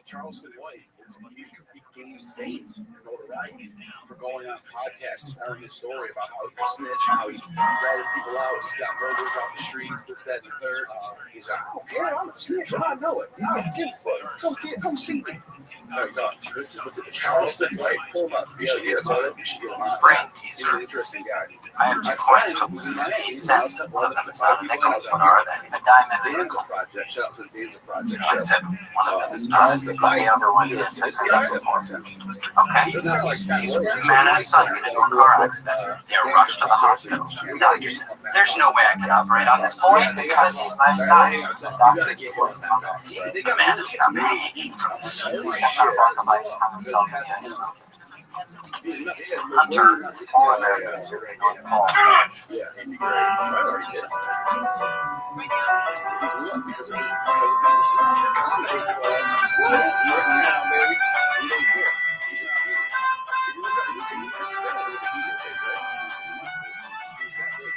Charleston White he gained fame and notoriety for going on podcasts and telling his story about how he snitched, how he ratted people out, he got murdered off the streets, this, that, and the third. He's like, I don't care, I'm a snitch, and I know it. I don't give a fuck. Come see me. So he talks. This is what's it, Charleston White. Pull him up. You should get him on. He's an interesting guy. I have two questions. What are they? A diamond. Danza Project. Shout out to the Danza Project. I said one of them is Charleston, but the other one is okay. He's man and his son get into a car accident. They're rushed to the hospital. Doctor says, there's no way I can operate on this boy because he's my son. The doctor explains the man has got many from the soul. He's got a rock device on himself in the ice. Hunter, all Americans are ready to call. Yeah, and I already did. He blew up because of this comedy club. What? He don't care. He's not here. If you look at this, he's still a little bit right? He's that big.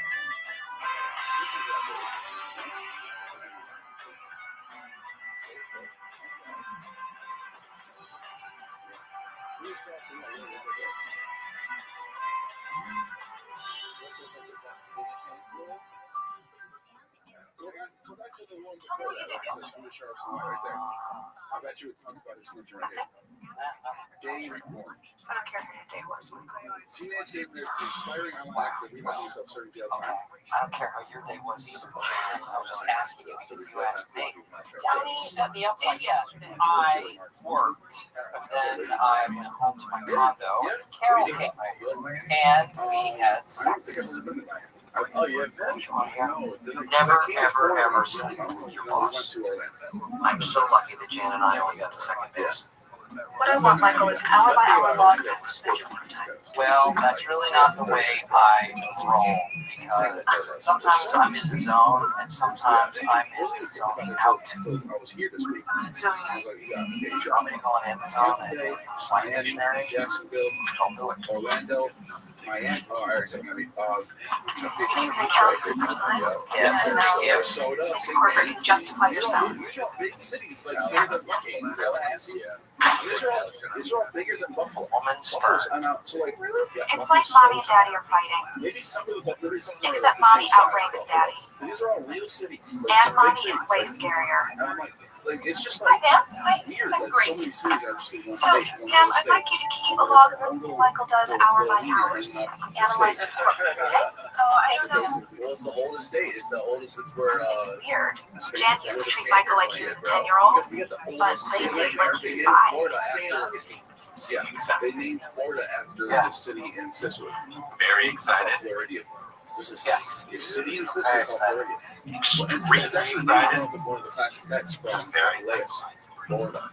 This is that big. Go back to the one before that. Right there. I bet you would talk about his snitching right here. Gang reform. I don't care who your day was. Teenage game, they're inspiring online actors. We might use certain jail time. I don't care how your day was either. I was just asking you because you asked me. Daddy set me up like yesterday. I worked, but then I went home to my condo. Carol came over, and we had sex. Oh, yeah. Never, ever, ever sleep with your boss. I'm so lucky that Jan and I only got to second base. What I want, Michael, is hour-by-hour log schedule for time. Well, that's really not the way I roll, because sometimes I'm in the zone, and sometimes I'm in the zone out. I was here this week. So, you want me to go on Amazon and find a dictionary? Jacksonville, Don't do it. Orlando, Miami. Oh, I already said Miami. Minnesota. Corporate, justify yourself. These are big cities like Buffalo, Tallahassee. These are all bigger than Buffalo. Woman's Buffalo's, first. so like, It's like mommy and daddy are fighting. Maybe Except mommy outranks daddy. These are all real cities. And mommy is way scarier. And I'm like it's just Hi, like Pam. weird I'm that so great. many cities are just in one So, state. Pam, I'd like you to keep a log of everything Michael does hour by hour. Analyze it for me, okay? Thanks, Pam. Well, it's the oldest state. It's the oldest. It's where. It's weird. Jan used to treat Michael like he was a 10-year-old, but lately it's like he's 5. Yeah, they named Florida after the city in Sicily. Very excited. Floridian. This is a city in Sicily Very called Floridian. Extremely It's actually excited. one of the classic texts from Very Lewis, Florida.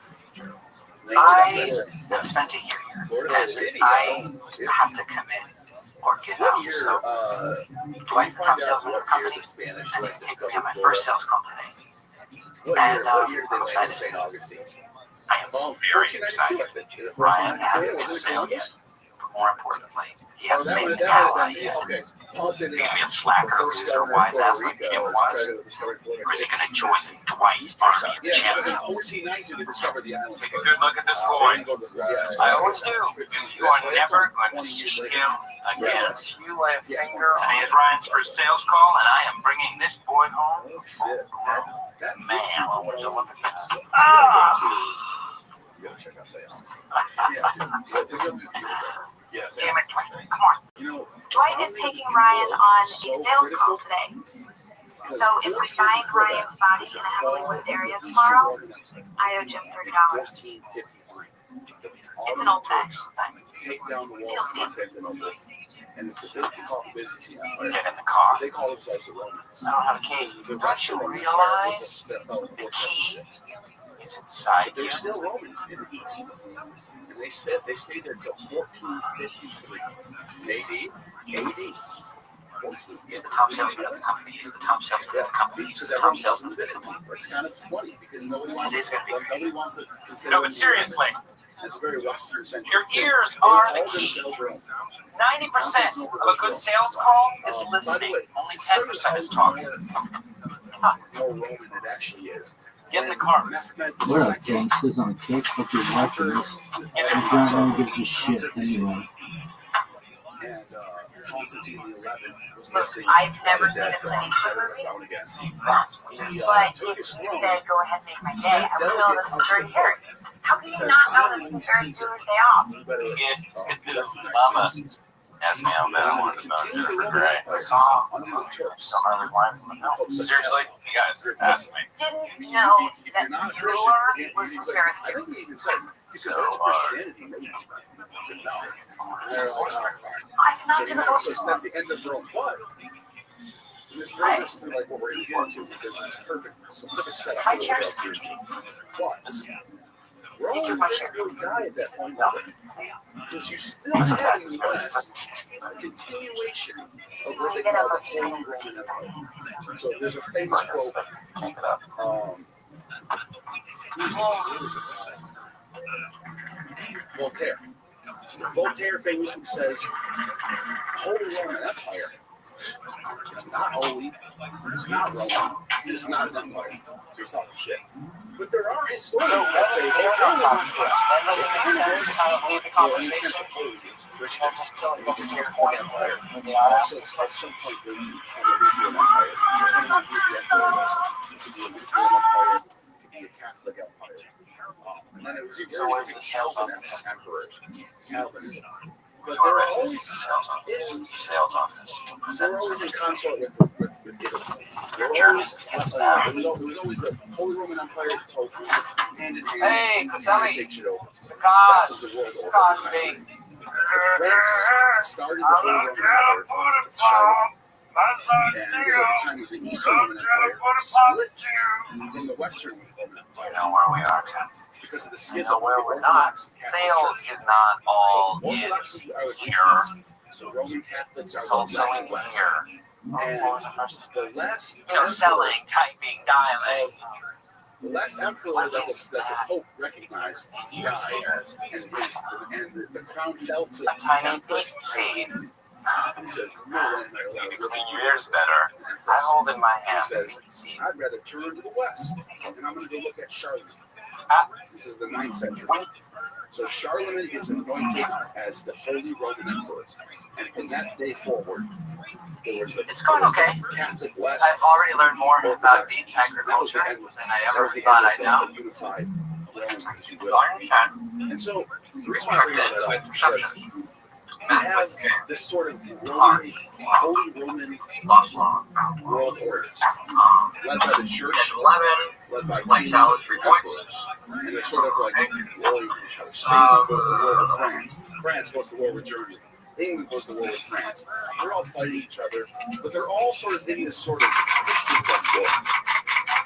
I have spent a year here, Florida and City. I have to commit or get out. So, Dwight's the top salesman of the company, and he's taking me on my first sales call today. And I'm excited. St. Augustine? I am very excited. Ryan hasn't been a sale yet. But more importantly, he hasn't made the ally yet. He's going to be a slacker, loser, wise ass like Jim was. Or is he going to join Dwight's army of champions? 1492 they discovered the island. Take a good look at this boy. I always do. You are never going to see him again. You lay a finger on. Today is Ryan's first sales call, and I am bringing this boy home. Man, You gotta check out sales. Damn it, Dwight. Come on. Dwight is taking Ryan on a sales call today. So if we find Ryan's body in a heavily wooded area tomorrow, I owe Jim $30. It's an old bet, but Take down the wall and it's a big business. Get in the car. They call themselves the Romans. I don't have a key. Don't you realize the key is inside you? There's still Romans in the East. And they stayed there until 1453. AD. He's the top salesman of the company. He's the top salesman of the company. He's the top salesman of the company. It's kind of funny because nobody wants to consider. No, but seriously, it's very Western centric. your ears are the key. 90% of a good sales call is listening. Only 10% is talking. More Roman it actually is. Get in the car. What up, gangsters on Kick? Hope you're watching this. I'm not gonna give a shit anyway. And Constantine the 11th. Look, I've never seen a Clint Eastwood movie, but if you said go ahead and make my day, I would know this was Dirty Harry. How can you not know this was Harry's Jewish Day Off? Mama asked me how bad I wanted to know Jennifer Grey. I saw the movie Summer Life in the Film. Seriously, you guys asked me. Didn't know that Bueller was from Ferris I Bueller. think he even says So, Christianity. I cannot do the So most. that's the end of Rome. But this brings us to like what we're going to get into because it's a perfect setup. My chair's But Rome didn't really die at that point either. Because you still have in the West a continuation of what they call the Holy Roman Empire. So there's a famous quote. Voltaire. Voltaire famously says, Holy Roman Empire. It's not holy. It's not Roman. It's not an empire. So it's talking shit. But there are historians that say They're not talking first. That doesn't make sense to kind of lead the well, in the sense conversation. of holy, it's Christian. That just still gets to your point where they are Also, asking at some point, they become a Lutheran empire. Depending on who the emperor was. It could be a Lutheran empire. It could be a Catholic empire. And then it was So where's the sales Calvinist office? emperors. Calvinism. But they were always Sales office. in consort with Italy. They were always, it was always the Holy Roman Empire, the Pope, hand in hand. Hey, Caselli. Take shit over. The That was cause. the world order. Cosby. The Franks started the Holy Roman Empire with Charlemagne. And it was at the time of the Eastern Roman Empire split from the Western Roman Empire You know where we are, Tim. because of the You schism know of where the we're not. Orthodox and Catholic Sales Church. is not all So in Orthodox are the here. East, the Roman Catholics are It's the also in West. here. And the last You know, selling, typing, dialing. the last emperor that the Pope recognized died, and the crown fell to A tiny Empress pink seed. He says, "No way, my You clean your ears better. I hold in my hand the pink seed. I'd rather turn to the west, and I'm going to go look at Charlemagne." This is the 9th century. So Charlemagne gets anointed as the Holy Roman Emperor, and from that day forward, there was the It's going okay. Catholic West. I've already learned more about Orthodox beef East. That was agriculture the end. than I That ever was the thought end I'd know. of the unified Rome, as you will. Darn And so the reason why I bring all that up is that we have this sort of Roman, Holy Roman world order, led by the church, led by kings, emperors, and they're sort of like warring with each other. Spain goes to war with France, France goes to war with Germany, England goes to war with France. They're all fighting each other, but they're all sort of in this sort of Christian war.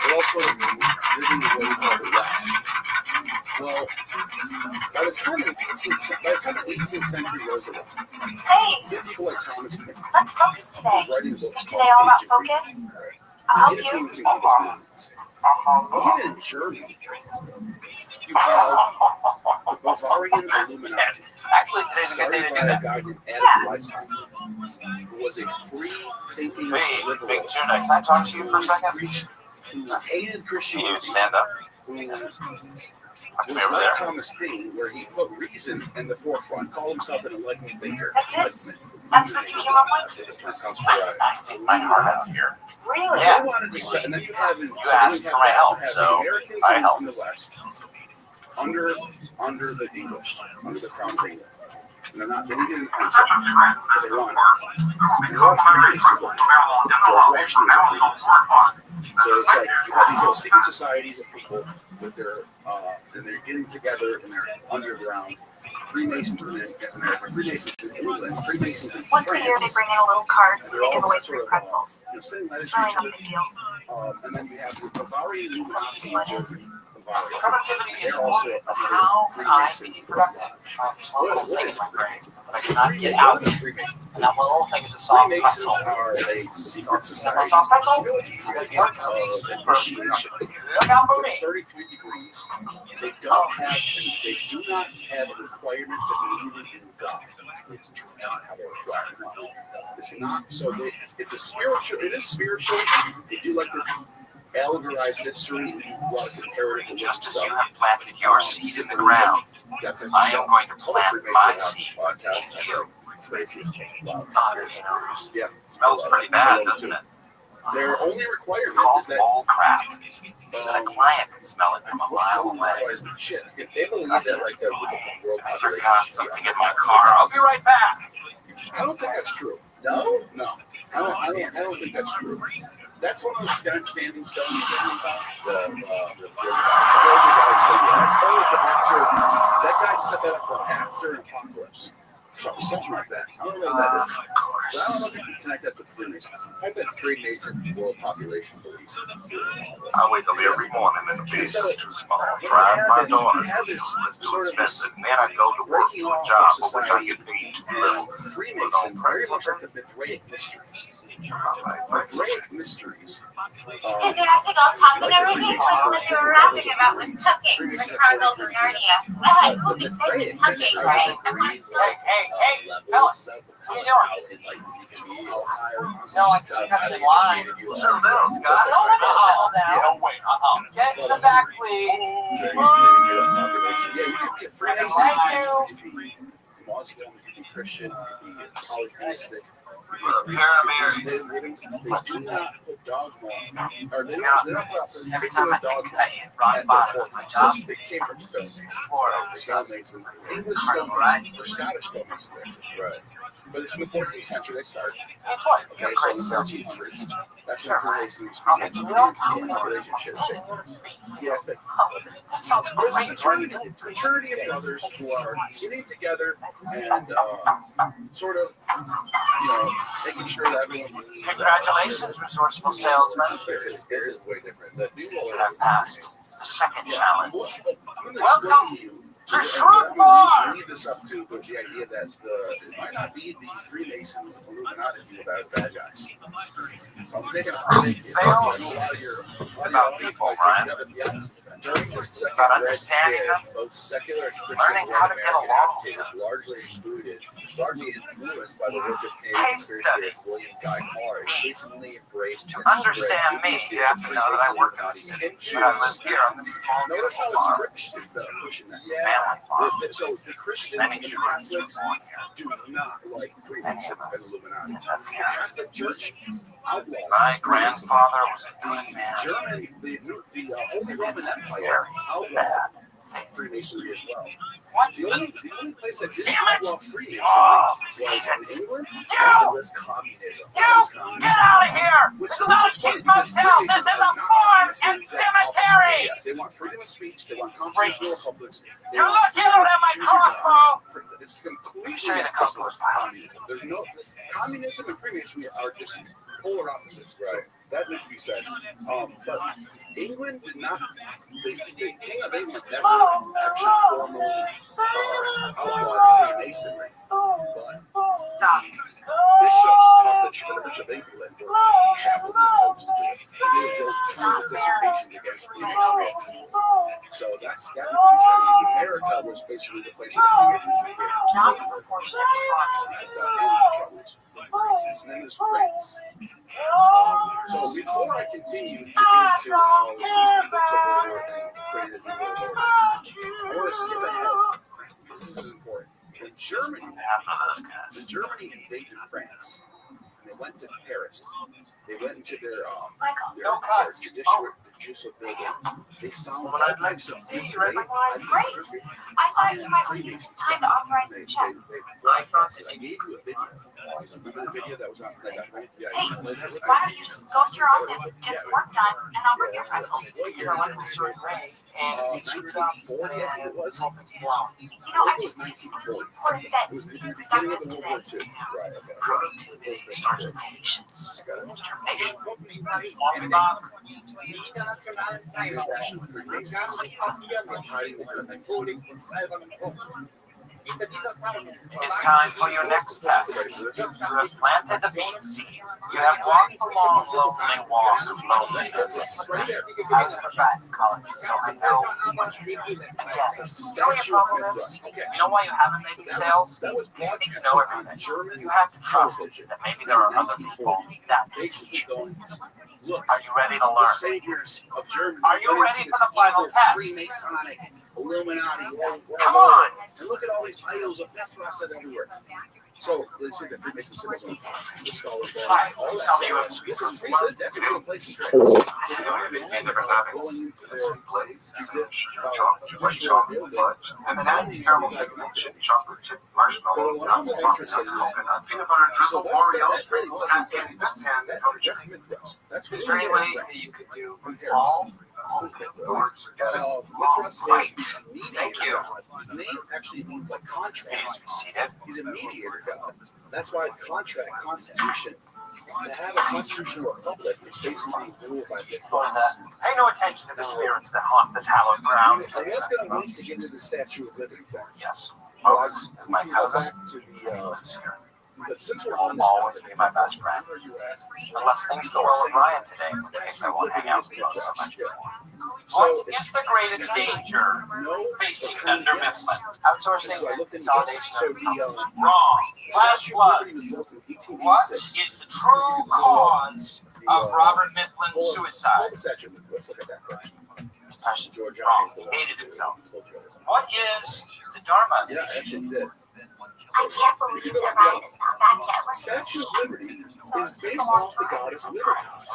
They're all sort of living the way called the West. Well, by the time the 18th century rolls around, Hey, you get people like Thomas Paine, let's focus today. who's writing books Today all about focus. I'll help you. influencing people's minds. Even in Germany, you have the Bavarian Illuminati, Actually, today's a good day started to by do a that. guy named Adam Weishaupt, who was a free-thinking Hey, liberal Big Tuna, can I talk to you for a second? who hated Can you Christianity, stand up? who Come was over like there. Thomas Paine, where he put reason in the forefront, called himself an enlightened thinker. That's it? That's what you came up with? That's what the term comes from. I take my heart out here. Really? Yeah. They wanted to set, and then you have You asked for my help, the so Americans I in helped. the West, under the English, under the Crown of England. And they're not, they didn't get an answer, but they wanted. And they're all Freemasons, like George Washington was a Freemason. So it's like you have these little secret societies of people with their, and they're getting together and they're underground. Freemasons in America, Freemasons in England, Freemasons in Once a year, they France. bring in a little card And and they're they give all away sort 3 of, pretzels. sitting right It's next to really each no other. big deal. And then you have the Bavarian Illuminati in Germany, Bavaria. Productivity is They're also important. another How can I Freemason be productive? lodge. I have this one little What thing is in my a brain Freemason? that I cannot get What out. are the Freemasons? And that one little thing is a soft Freemasons pretzel. are a secret Is that society. my soft pretzel? Of initiation. Look out for With me. 33 degrees. They do not have a requirement for believing in God. They do not have a requirement. It's not so. It's a spiritual. It is spiritual. They do like to allegorize history and do a lot of comparative Just as stuff. you have planted your seed in the ground, I am going to plant my seed in you. Yeah, Smells pretty bad, doesn't it? their only requirement It's called is that bull crap. A client can smell it from a mile away. shit. If they believe that like the world I population forgot something in my car. I'll be right back. I don't think that's true. No, I don't think that's true. That's one of those standing stones the Georgia Guidestones. That guy set that up for after an apocalypse. Something like that. I don't know what that is. Of But I course. don't know if you can connect that to Freemasons. Type in Freemason world population beliefs. I wake up every morning and the base is too small. You Drive my have daughter. this It's too sort of expensive. And then I go to work breaking to a off job of for which I society, get paid too little. and Freemasons very much like the Mithraic mysteries. Mithraic mysteries. Because they're actually all talking and everything, what they were rapping about was cupcakes in the Chronicles of Narnia. Well, who gets baked cupcakes, right? Hey, fellas, how you doing? No, I can't cut it in line. Settle down, No, guys. we're gonna settle down. No, wait, Get in the back, please. Yeah, you could be a Freemason. Thank You could be Muslim. You could be Christian. You could be polytheistic. They do not put dogma, or they don't put Every time I dogma think I hit rock at their bottom of my job, forefront. They came from stonemasons. Florida, Stonemasons, English stonemasons, or Scottish stonemasons. Right. But it's in the 14th century they started. That's what? Okay, so in the 1300s, that's when Freemasons began to relationships. Yeah, that's it. That sounds But it's a great. fraternity of brothers who are getting together and sort of, making sure that everyone's. Congratulations, resourceful salesman. This is way different. The new You have passed the second challenge. I'm going to explain to you. To And Shrewd I'm Bar! going to lead this up to the idea that it might not be the Freemasons, Illuminati people that are the bad guys. So I'm taking a Sales? It's about people, right? During the second About Red understanding Scare, them, both secular and Christian learning how to get American along. agitators largely influenced by the work of Canadian Case study. conspiracy William Guy Carr, increasingly embraced To understand me, you have to know that I work in the city. But I live here on this small Notice how farm. it's Christians that are pushing that. Family farm. So the Christians Many and the shrubs Catholics born here. do not like Freemasons and Illuminati. The Catholic Church outlawed My grandfather was a the good man. German, the Holy Roman Empire outlawed Freemasonry as well. The only place that didn't outlaw Freemasonry was in England, and it was communism. Get out of here! Which This is not a is funny cheap because motel. This is Freemasons a are not farm communists, and they're exact cemetery. opposite. Yes, they want freedom of speech, they want constitutional republics. They You want look, you don't have my freedom to choose your crossbow. God. It's completely Show you the opposite crossbow. of communism. There's no communism and Freemasonry are just polar opposites. Right. That needs to be said. But England did not. The King of England never actually formally outlawed Freemasonry. But Stop. the bishops of the Church of England were heavily opposed to this. They did those kinds of dissertations against Freemasonry. So that needs to be said. America was basically the place where Freemasonry This is not a proportionate response. and then there's France. So before I continue to get into how these people took over and created the world order, I want to skip ahead. This is important. When Germany invaded France, and they went to Paris. They went into their judicial building. They found all types of Great. I thought you might want to use this time to authorize some checks. I gave you a video. Remember the video that was on for that documentary? Yeah, Hey, why don't you just go to your office, get some work done, and I'll bring your friends home. You're like a sort of race, and it's 1940, I think it was. You know, I just 1940. reported that It was the this beginning of document the World War today. II. Right, okay. proving to be the stars of patience and determination. There's Russian Freemasons hiding behind things. It's time for your next test. You have planted the bean seed. You have walked along lonely walls of loneliness. Right there. I was forgotten in college, so I know what you mean. The Yes. You know what your statue of problem is? Mithras. Okay. You know why you haven't made the sales? That was You think you broadcast know on everything. German You have to trust that maybe there are other people that think basically you. going, look, Are you ready to the learn? saviors of Germany. Are you ready for the final test? Freemasonic, Illuminati. Come on. And look at all these idols of Mithras everywhere. So they say the Freemason symbols on top. The scholars Hi, all please that tell me you stuff. have sweet This is blood. real. That's a real place in France. Going into their Glaze, judicial white chocolate, building. fudge, and then add caramel pigmentation, chocolate chip marshmallows, nuts, toffee, coconut, peanut butter drizzle, Oreo, sprinkles, and candy. That's hand That's Mithras. That's Is there any way that you could do all? Mithras. Thank you. His name actually means like contract. Please be seated. He's a mediator god. That's why contract, constitution. To have a constitutional republic is basically ruled by the What is that? Pay no attention to the spirits that haunt this hallowed ground. I was going to wait to get to the Statue of Liberty thing. Yes. Because My cousin to the lives here. but since we're Will on this always topic, be my best friend. where you asked, Unless things go well with Ryan today, in case I won't hang out with you so much. What is the greatest danger facing Thunder Mifflin? Outsourcing and consolidation of wrong. Flash floods. What is the true cause of Robert Mifflin's suicide? Let's look at that question. Passion. George Wrong. is the He one hated who himself. told you this. What is the Dharma Yeah, initiative? actually did. I can't believe that Ryan is not back yet. Statue of Liberty is based off the goddess Libertas.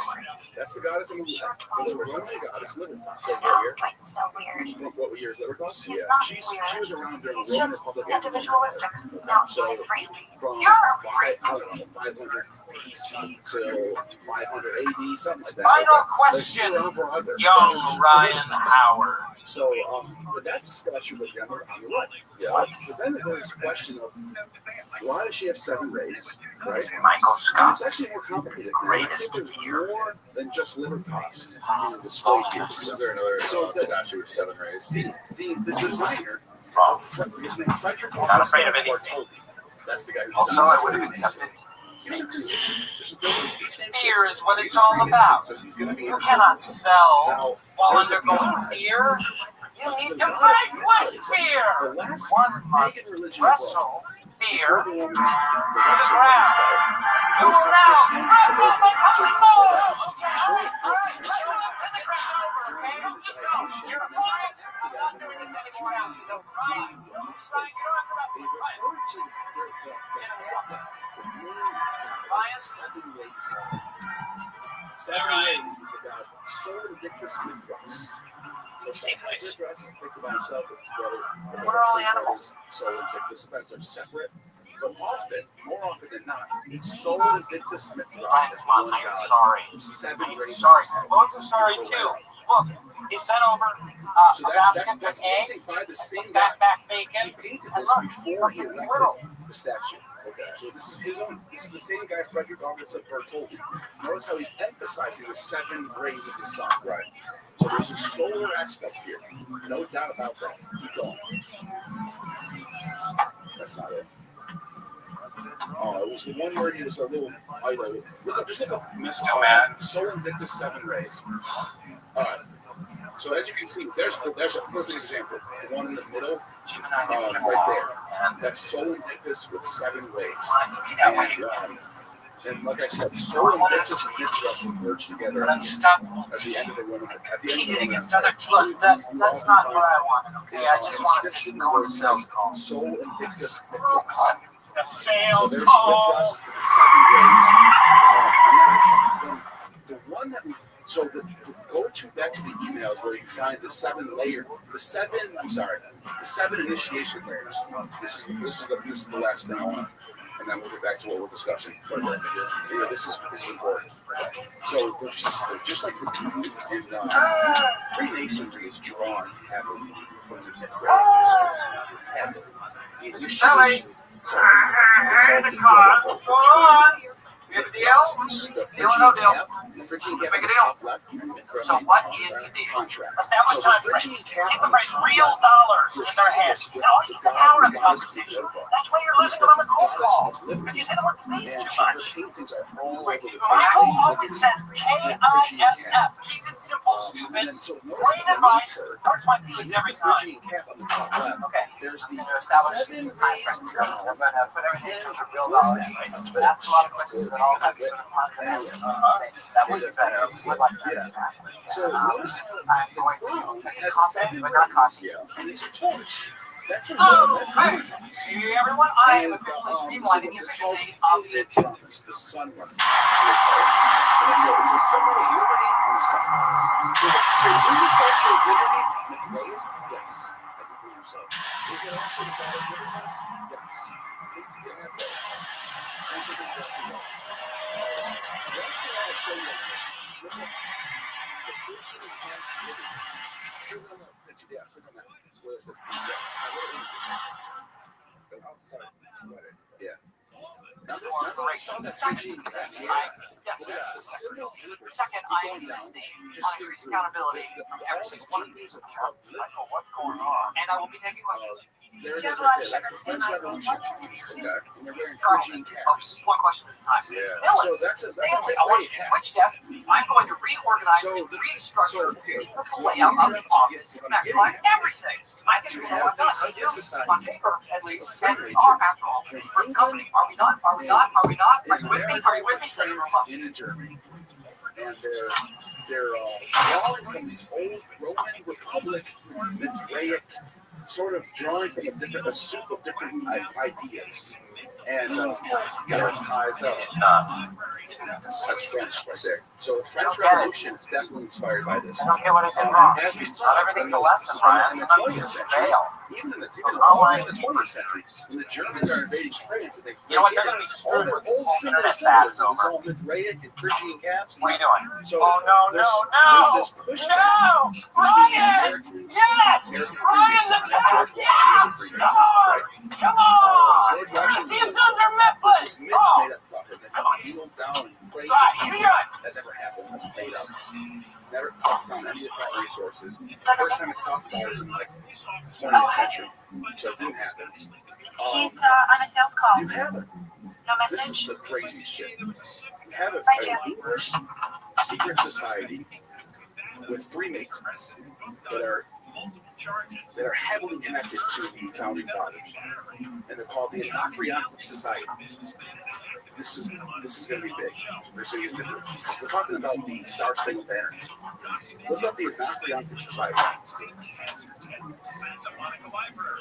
That's the goddess of the left. That's the Roman goddess Libertas. So what year? Like, so weird. What year is Libertas? He's not She weird. was around during He's the Roman just Republic. individualistic. No, he's So a freak. from You're a freak. 500 BC to 500 AD, something like that. Final Like, she's question, around forever. young Ryan Howard. So, but that's Statue of Liberty on the right. Yeah. But then there's the question of why does she have 7 rays, right? Michael And Scott. it's actually more complicated. I think there's more than just Libertas in the story. Is there another statue with 7 rays? The designer, his name is Frederick Not afraid of anything. Bartholdi. That's the guy who Also, I would have designed accepted it. fear is what it's all about. So he's going to be You cannot sell Now, while there's a undergoing God. fear. You need to God vanquish the fear. last One must pagan religion of wrestle fear before the to Romans, the the rest ground. You will now wrestle my country more. Okay, all right. Put you to the ground, okay? Don't just go. You're fine. I'm not doing this anymore. House is over. Ryan, Ryan, you're on the wrestle. Ryan. 7 ways God. 7 ways is the God. Soul Invictus Mithras. Mithras is picked by himself with his brother. What are all the animals? Soul Invictus Mithras are separate. But often, more often than not, Soul Invictus Mithras Ryan, is come on, one I'm God. sorry. 7 I'm rays. sorry. Both are sorry too. Look, he sent over So a that's basket painting of eggs, by the same guy. back He bacon. painted And this look, before he look at the erected griddle. the statue. Okay. So this is his own. This is the same guy, Frederick August of Bartholdi. Notice how he's emphasizing the 7 rays of the sun. Right. So there's a solar aspect here. No doubt about that. Keep going. That's not it. Oh, it was the one where he was a little idol. Just look up Still mad. Soul Invictus 7 rays. All right. So as you can see, there's a perfect example. The one in the middle, right there. That's Soul Invictus with 7 rays. And like I said, Soul Invictus and Mithras will merge together at the end of the woman. At the end of the woman. Look, that's not what I wanted, okay? I just wanted to go to sales call. Soul Invictus Mithras. The So sales there's call. Mithras with 7 rays. And then the one that we go to back to the emails where you find the 7 initiation layers. This is the last thing I want. And then we'll get back to what we're discussing. Yeah, this is important. So there's just like in Freemasonry is drawn heavily from the Mithras. Heavily. The initiation. The car. Go on. Here's the deal. Deal or no deal. The Phrygian cap Make a on the deal. top left. So what is the deal? Contract. Let's have much So time the to phrase. Phrygian Keep cap the on the phrase top real left. dollars in their heads. You know, he's the power of the conversation. That's why you're losing them on the cold call. Because you say the word please too much. Paintings are all over the Michael always says K-I-S-S. Keep it simple, stupid. Brain and mind starts my feelings every time. Phrygian cap on the top left. Okay. There's the Establish 7 time rays frame. crown. We're going to put everything into real dollars. But ask a lot of questions that all have different contracts. That way you better. Would like that. Yeah. So notice how I'm the going crown to has comment, 7 but not rays, copy. and it's a torch. That's a that's Hey, a toss. hey everyone, I am officially streamlining the official day of the Thomas, the sun runner. It's a symbol of liberty and the sun. So is this also liberty Mithraeus? Yes, I do believe so. Is it also the goddess Libertas? Yes. I think you can have both. I think it's definitely both. Last thing I want to show you is look at the first thing we have liberty. Click on that, click on that, where it says PJ. Yeah. Remember I saw that Phrygian cat? Yeah. That's the symbol of liberty. Second, I am insisting on increased accountability from every single one of these. What's going on? And I will be taking questions. There it is right there. That's the French Revolution. Okay. And they're wearing Phrygian caps. One question at a time. Yeah. So that's a Stanley, big I want weight you to hat. switch desks. I'm going to reorganize and restructure the layout of the office to maximize everything. I think we know what not to do on this earth, at least. And we are, after all, we're a company. Are we not? Are we not? Are we not? Are you with me? Are you with me? France and in Germany. And they're drawing from these old Roman Republic Mithraic sort of drawing from a soup of different ideas. And he's got his ties up. That's French right there. So the French Revolution is definitely inspired by this. I don't get what I did wrong. As we saw Not everything's in a lesson, Ryan. the 20th century, even in the 20th century, when the Germans are invading France, and You know what? They're going to be all screwed their with this old whole symbols, internet fad is it's over. all Mithraic and Phrygian caps. What are you doing? So Oh, no, there's this pushback no, between Ryan! Americans, Yes! American Ryan, Freemasons, the and George yes! Washington was a Freemason, right? Come on! George Washington See him was under Memphis! this myth made up about him. And he went down and prayed Right, to give me Jesus. that. That never happened. That's made up. Never talked on any of the resources. The first time it's talked about was in like 20th century. So it didn't happen. He's on a sales call. You have it. No This is message. the crazy shit. You have an Right, Jim. English secret society with Freemasons that are heavily connected to the founding fathers, and they're called the Anacreontic Society. This is going to be big. We're talking about the Star Spangled Banner. Look up the Anacreontic Society.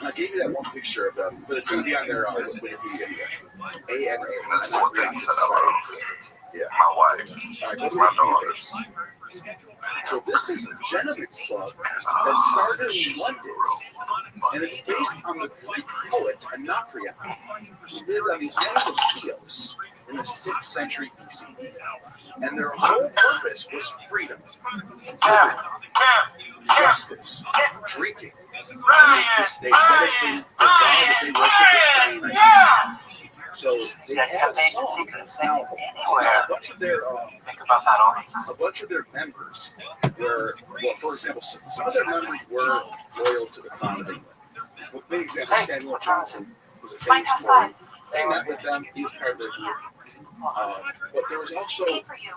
I gave you that one picture of them, but it's going to be on their Wikipedia anyway. ANA. That's one thing he said I love. Yeah. My wife. All right, go to My Wikipedia daughters. page. So this is a gentleman's club that started in London, and it's based on the Greek poet Anacreon, who lived on the island of Chios in the 6th century BCE. And their whole purpose was freedom, justice, drinking. And they dedicated the god that they worship with Dionysus. So they had a song. Now, a bunch of their Think about that all the time. a bunch of their members were, well, for example, some of their members were loyal to the Crown of England. A big example, Samuel Johnson was a famous poet. They met with them. He was part of their group. But there was also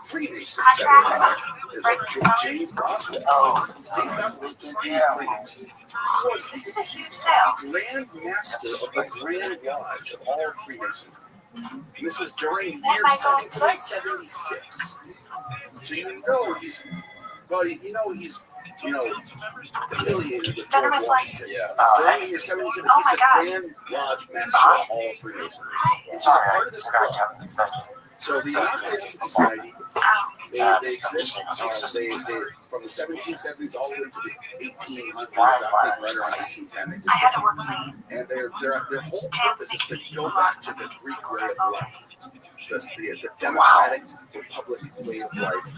Freemasons that were there. Like James Boswell. James Boswell was a Freemason. He was This is a huge sale. Grand Master of the Grand Lodge of all Freemasonry. And this was during the year 1776. So you know he's, buddy, you know he's, affiliated with George Washington. Yes. During the year 1776, he's the Grand Lodge Master of all Freemasonry. He's a part of this club. So the Anacreontic Society, they exist. They from the 1770s all the way to the 1800s. I think right around 1810. I had to work late. And their whole purpose is to go back to the Greek way of life, the democratic republic way of life.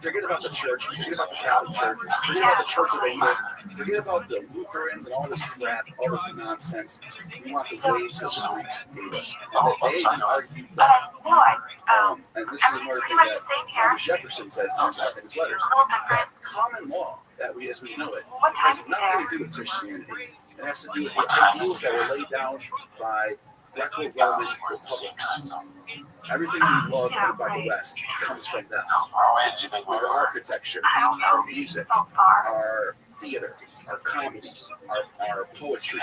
Forget about the church. Forget about the Catholic Church. Forget about the Church of England. Forget about the Lutherans and all this crap, all this nonsense. We want the ways that the Greeks gave us. And they argue that. And this is another thing that Thomas Jefferson says in his letters. That common law, that we as we know it, has nothing to do with Christianity. It has to do with the ideals that were laid down by Greco-Roman republics. Everything we love about the West comes from them. Our architecture, our music, our theater, our comedy, our poetry.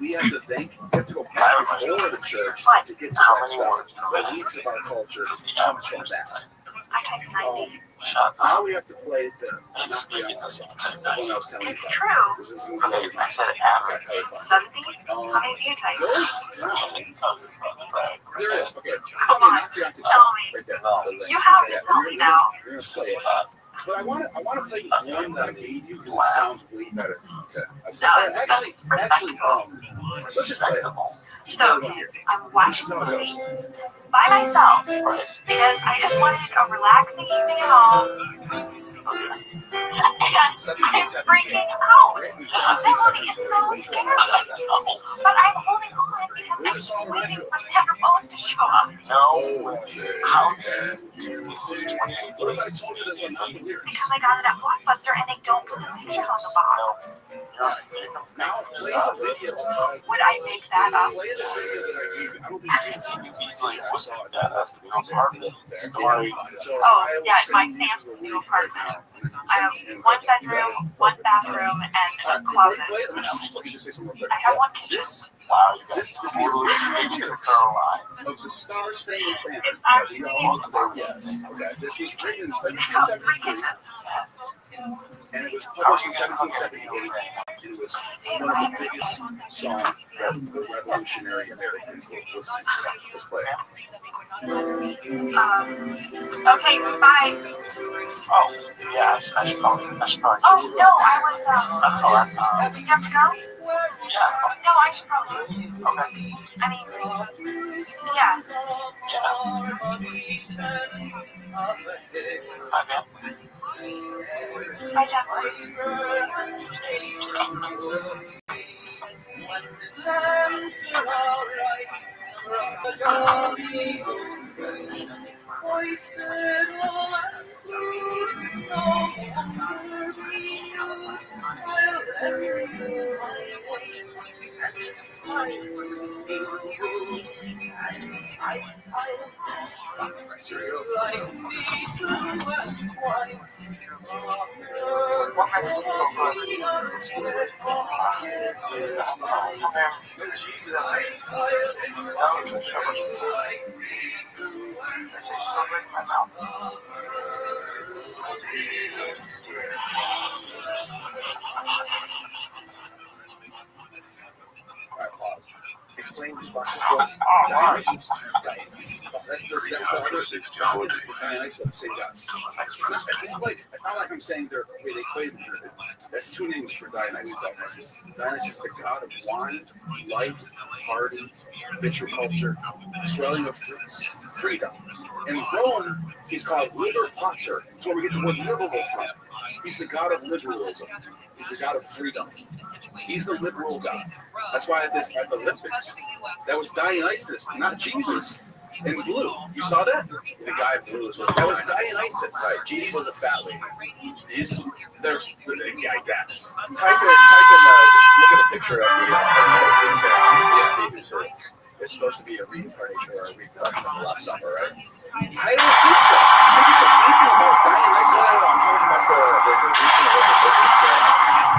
We have to go back before the church to get to that stuff. The roots of our culture comes from that. I typed 90. Shut Now up. we have to play the. I just make it this long time. One I was telling you It's about. true. This is Okay, I said average. 70? How many do you type? Really? Oh, it's not the brag. There it is. Okay. Come on, tell me. Right there. No. You have to tell me now. You're gonna play it. But I want to play the one that I gave you because it sounds way better. Okay. Actually, let's just play it. So, I'm watching the movie by myself because I just wanted a relaxing evening at home. And I'm freaking out. That movie is so scary. But I'm holding on because I'm waiting for Sandra Bullock to show up. No. How? What if I told you there's not the lyrics? Because I got it at Blockbuster and they don't put the pictures on the box. Now play the video. Would I make that up? Play the video that I gave you. I don't think you can see me easily. I saw it. Story. Oh, yeah, my fancy new apartment. I have one bedroom, one bathroom, and a closet. I have one kitchen. Wow, This is the original of the Star Spangled Banner. It's actually Yes. Okay. This was written in a free 1773, kitchen. and it was published in 1778. And it was one of the biggest songs that the revolutionary Americans were listening to. Let's play it. Okay, bye. Oh, yeah, I should probably. Oh, no, I was, you have to go? Yeah. No, I should probably. Okay. I mean, yeah. Bye, Explain the Dionysus. That's the other Dionysus, the same guy. It's not like I'm saying they're they equate. That's two names for Dionysus. Dionysus is the god of wine, life, party, ritual culture, swelling of fruits, freedom. In Rome, he's called Liber Pater. That's where we get the word liberal from. He's the god of liberalism. He's the god of freedom. He's the liberal god. That's why at the Olympics, that was Dionysus, not Jesus. In blue, you saw that? The guy in blue that was Dionysus. Right. Jesus was the fat lady. There's the guy gas. Type in. Just look at a picture of the. It's supposed to be a reincarnation or a reproduction of the Last Supper, right? I don't think so. I think it's a painting about Dionysus. I'm talking about the recent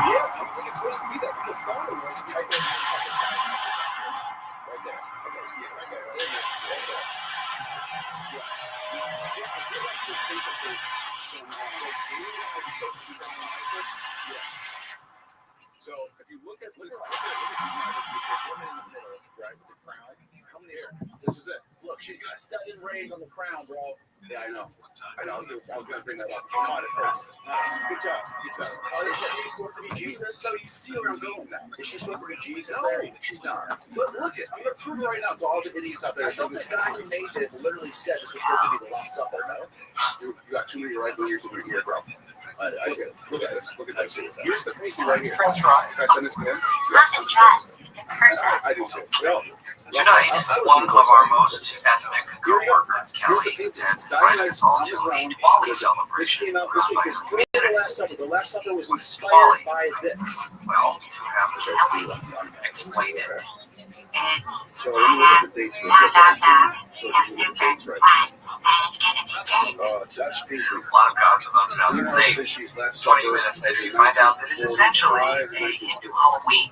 yeah, I don't think it's supposed to be that. The thought it was type in Dionysus. Right there. Okay, yeah, right there. Right there. So if you look at this, look at the woman in the middle, right, with the crown. How many here? This is it. Look, she's got 7 rays on the crown, bro. Yeah, I know. I was gonna bring that up. You caught it first. Nice. Good job. Is she supposed to be Jesus? So you see where I'm going now. Is she supposed to be Jesus? No, she's not. But look it. I'm gonna prove it right now to all the idiots out there. So this guy who made this literally said this was supposed to be the Last Supper. No, you got too many right ears in your ear, bro. I get it. Look at this. Look at this. Here's the painting right here. Can I send this to him? Yes. I do too. Tonight, one of our most ethnic co-workers, Kelly, has invited us all to a Diwali This celebration. came out this week before the Last Supper. The Last Supper was inspired by this. Well, to have Kelly explain it. So let me look at the dates real quick. So let's look at the dates right now. Dutch painting. A lot of gods of unknown names. Issues, Last 20 Supper. minutes later, you find out that it's essentially a Hindu Halloween.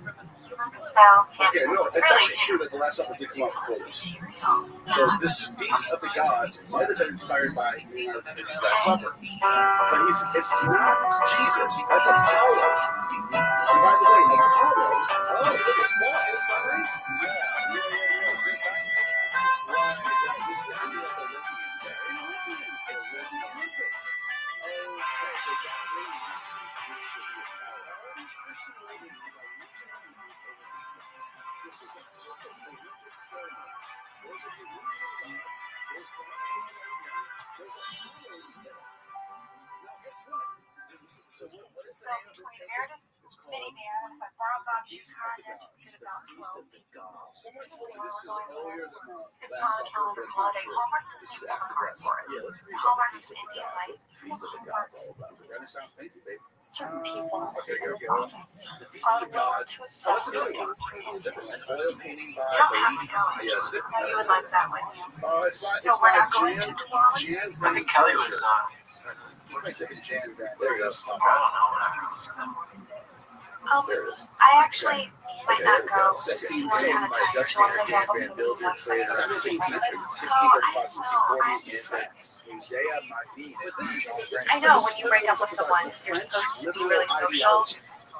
So Okay, no, it's really actually true that the Last Supper did come out before this. material. So this feast of the gods might have been inspired by the Last Supper, but it's not Jesus. That's Apollo. And by the way, Apollo. Oh, look at that! The sun rays. Yeah. Right. This is the Olympians. It's the Olympics. Okay, so that means Christian ladies are this is a perfect Olympic ceremony. Those are the Olympic now, guess what? So between Meredith's minivan, if I borrow Bob's car, and get about 12 people. Someone told me this is earlier than It's on the calendar holiday. Hallmark doesn't even have a card for it. Yeah, let's read Hallmark is Indian life. Feast of the Gods all about the Renaissance painting, baby. Certain people Okay, in go, this go. office The Feast of are the willing Gods. to Oh, accept that's another one. things It's different. Like oil painting by You don't have to go. Yes. Now you would like that one. It's by, So we're not going to Diwali? Jan I think Kelly was, Jan Van. There you go. I don't know. I actually might not go. 16th One century at a by time. Dutch Do you want painter to Jan go Van to Bilder, the created 17th century, 1635, 1640, and that's Musea Magni. But this is all I know when you break up with someone, you're supposed to be really social,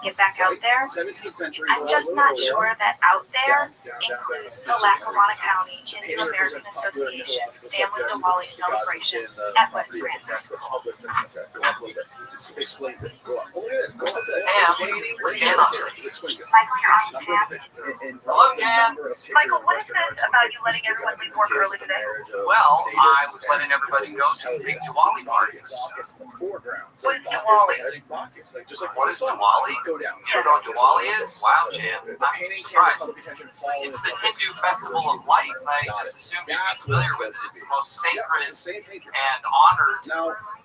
get back out there. 17th century. I'm just not sure that out there includes the Lackawanna County Indian American Association's Family Diwali celebration at Restream. Explains it. Go up. Oh, yeah. Go up. Jan, I'll do it. Explain it. Michael, you're on tab. Hello, Jan. Michael, what is this about you letting everyone leave work early today? Well, I was letting everybody go to big Diwali parties. What is Diwali? What is Diwali? Go down. You don't know what Diwali is? Wow, Jan. I'm surprised. It's the Hindu festival of lights. I just assumed you'd be familiar with it. It's the most sacred and honored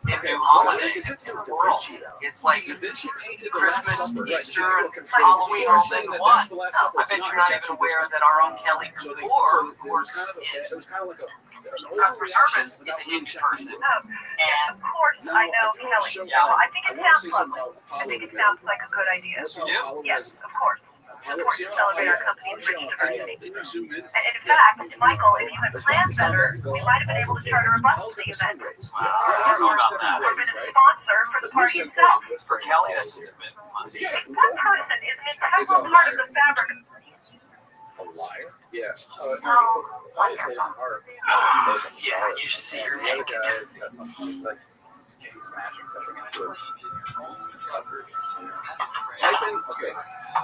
Hindu holiday in the world. It's like Christmas, Easter, and Halloween all in one. I bet you're not even aware that our own Kelly Kapoor, who works in customer service, is a Hindu person. And Of course, I know Kelly. Yeah. Well, I think it sounds fun. I think it sounds like a good idea. Yes, of course. Support to celebrate our company's rich diversity. And in fact, Michael, if you had planned better, we might have been able to charter a bus to the event. I don't know about that. Or been a sponsor for the party itself. For Kelly, that's a commitment. That person isn't it? That's all part of the fabric. A liar? Yeah. Yeah, you should see your The other neck. guy has got something. He's like, he's smashing something into it. Covered. Type in, okay.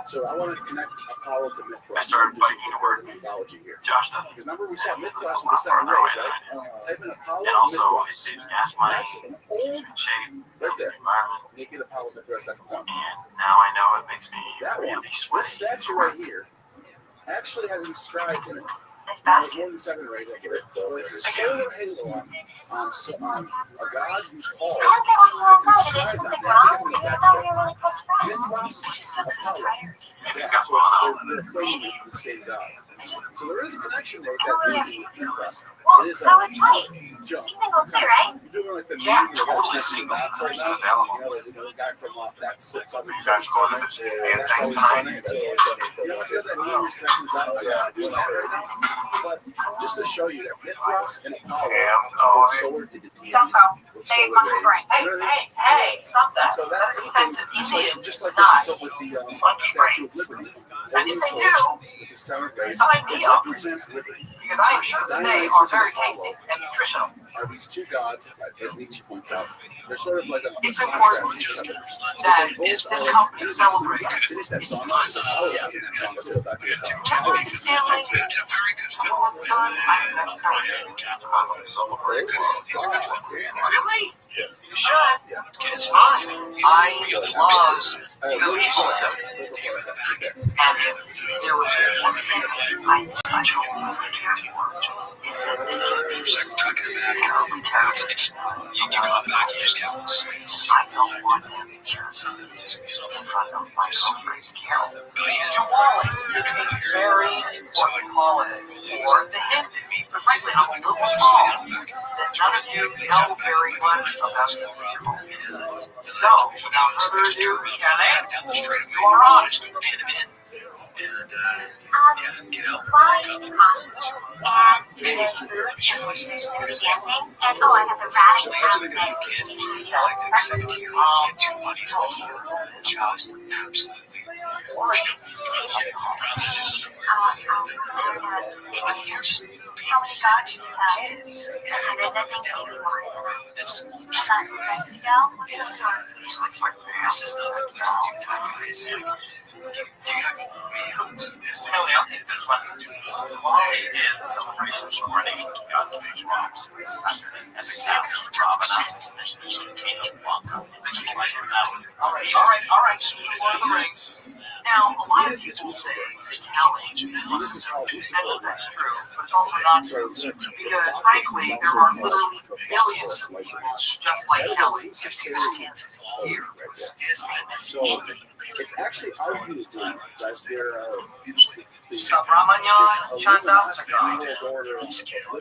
So I want to connect Apollo to Mithras. I started biting the word mythology here. Josh done. Because remember we saw Mithras with the seven rays, right? Type in Apollo And also, it Mithras. saves gas money, That's an old shade, right there. environment, Naked Apollo Mithras. That's the one. and now I know it makes me That one. really This sweaty. statue right here actually has inscribed in it. Nice It's basket. more than seven rays right here. So it's a solar halo on a god who's called. I don't get why you It's outside. Did inscribed something on wrong? there. I thought we were really close friends. Mithras I just feel kind of Apollo. tired. Yeah, so they're claiming the same god. So there is a connection there I don't really that have leads to Mithras. Well, It is that would play. jump. He's single too, right? You're doing like the Yeah, meme, totally like, single. that's right now. Available. You know, the guy from that's Southern Guys, Sunny. that's That's always sunny. That's always sunny. You know, I feel that meme is connecting the dots. Yeah, doing that right now. But just to show you that Mithras and Apollo are solar deities Don't go. with Save solar my rays. brain. Hey, hey, hey, stop that. So That's offensive. You need it. just like Not. with the Statue of Liberty. And if they do, with the seven rays, sign me it up. represents liberty. Because I am sure that they are very tasty and nutritional. Are these two gods, as Nietzsche points out, they're sort of like a It's contrast important to each other. that They both this are- company celebrates Finish that song off. It's Apollo in that song. Let's go back to the song. Can I just say, like, someone's fun? I've never tried it. Really? You should. It's fun. I love the people. And if there was one thing I don't really care for, is that they can be terribly terrorist. I don't want them pictures in front of my girlfriend's Carol. Diwali is a very important holiday for the Hindus. But frankly, I'm a little bummed that none of you know very much about the people. So, without further ado, Kelly, you are on. Flying is possible, and There's food, dancing, and oh, I have the rabbit outfit. How many dogs do you have? 100, I think maybe more. Not rest down. What's your story? Kelly, I'll take this one. Why is a celebration of coronation to God to make rocks? As a sound provenance, there's a kingdom walk. All right. One of the rings. Now, a lot of people say that Kelly, and that's true, but it's also not true. Because, frankly, there are literally billions of people just like Kelly. If you can't hear. So it's actually argued that Subramanian Chandrasekhar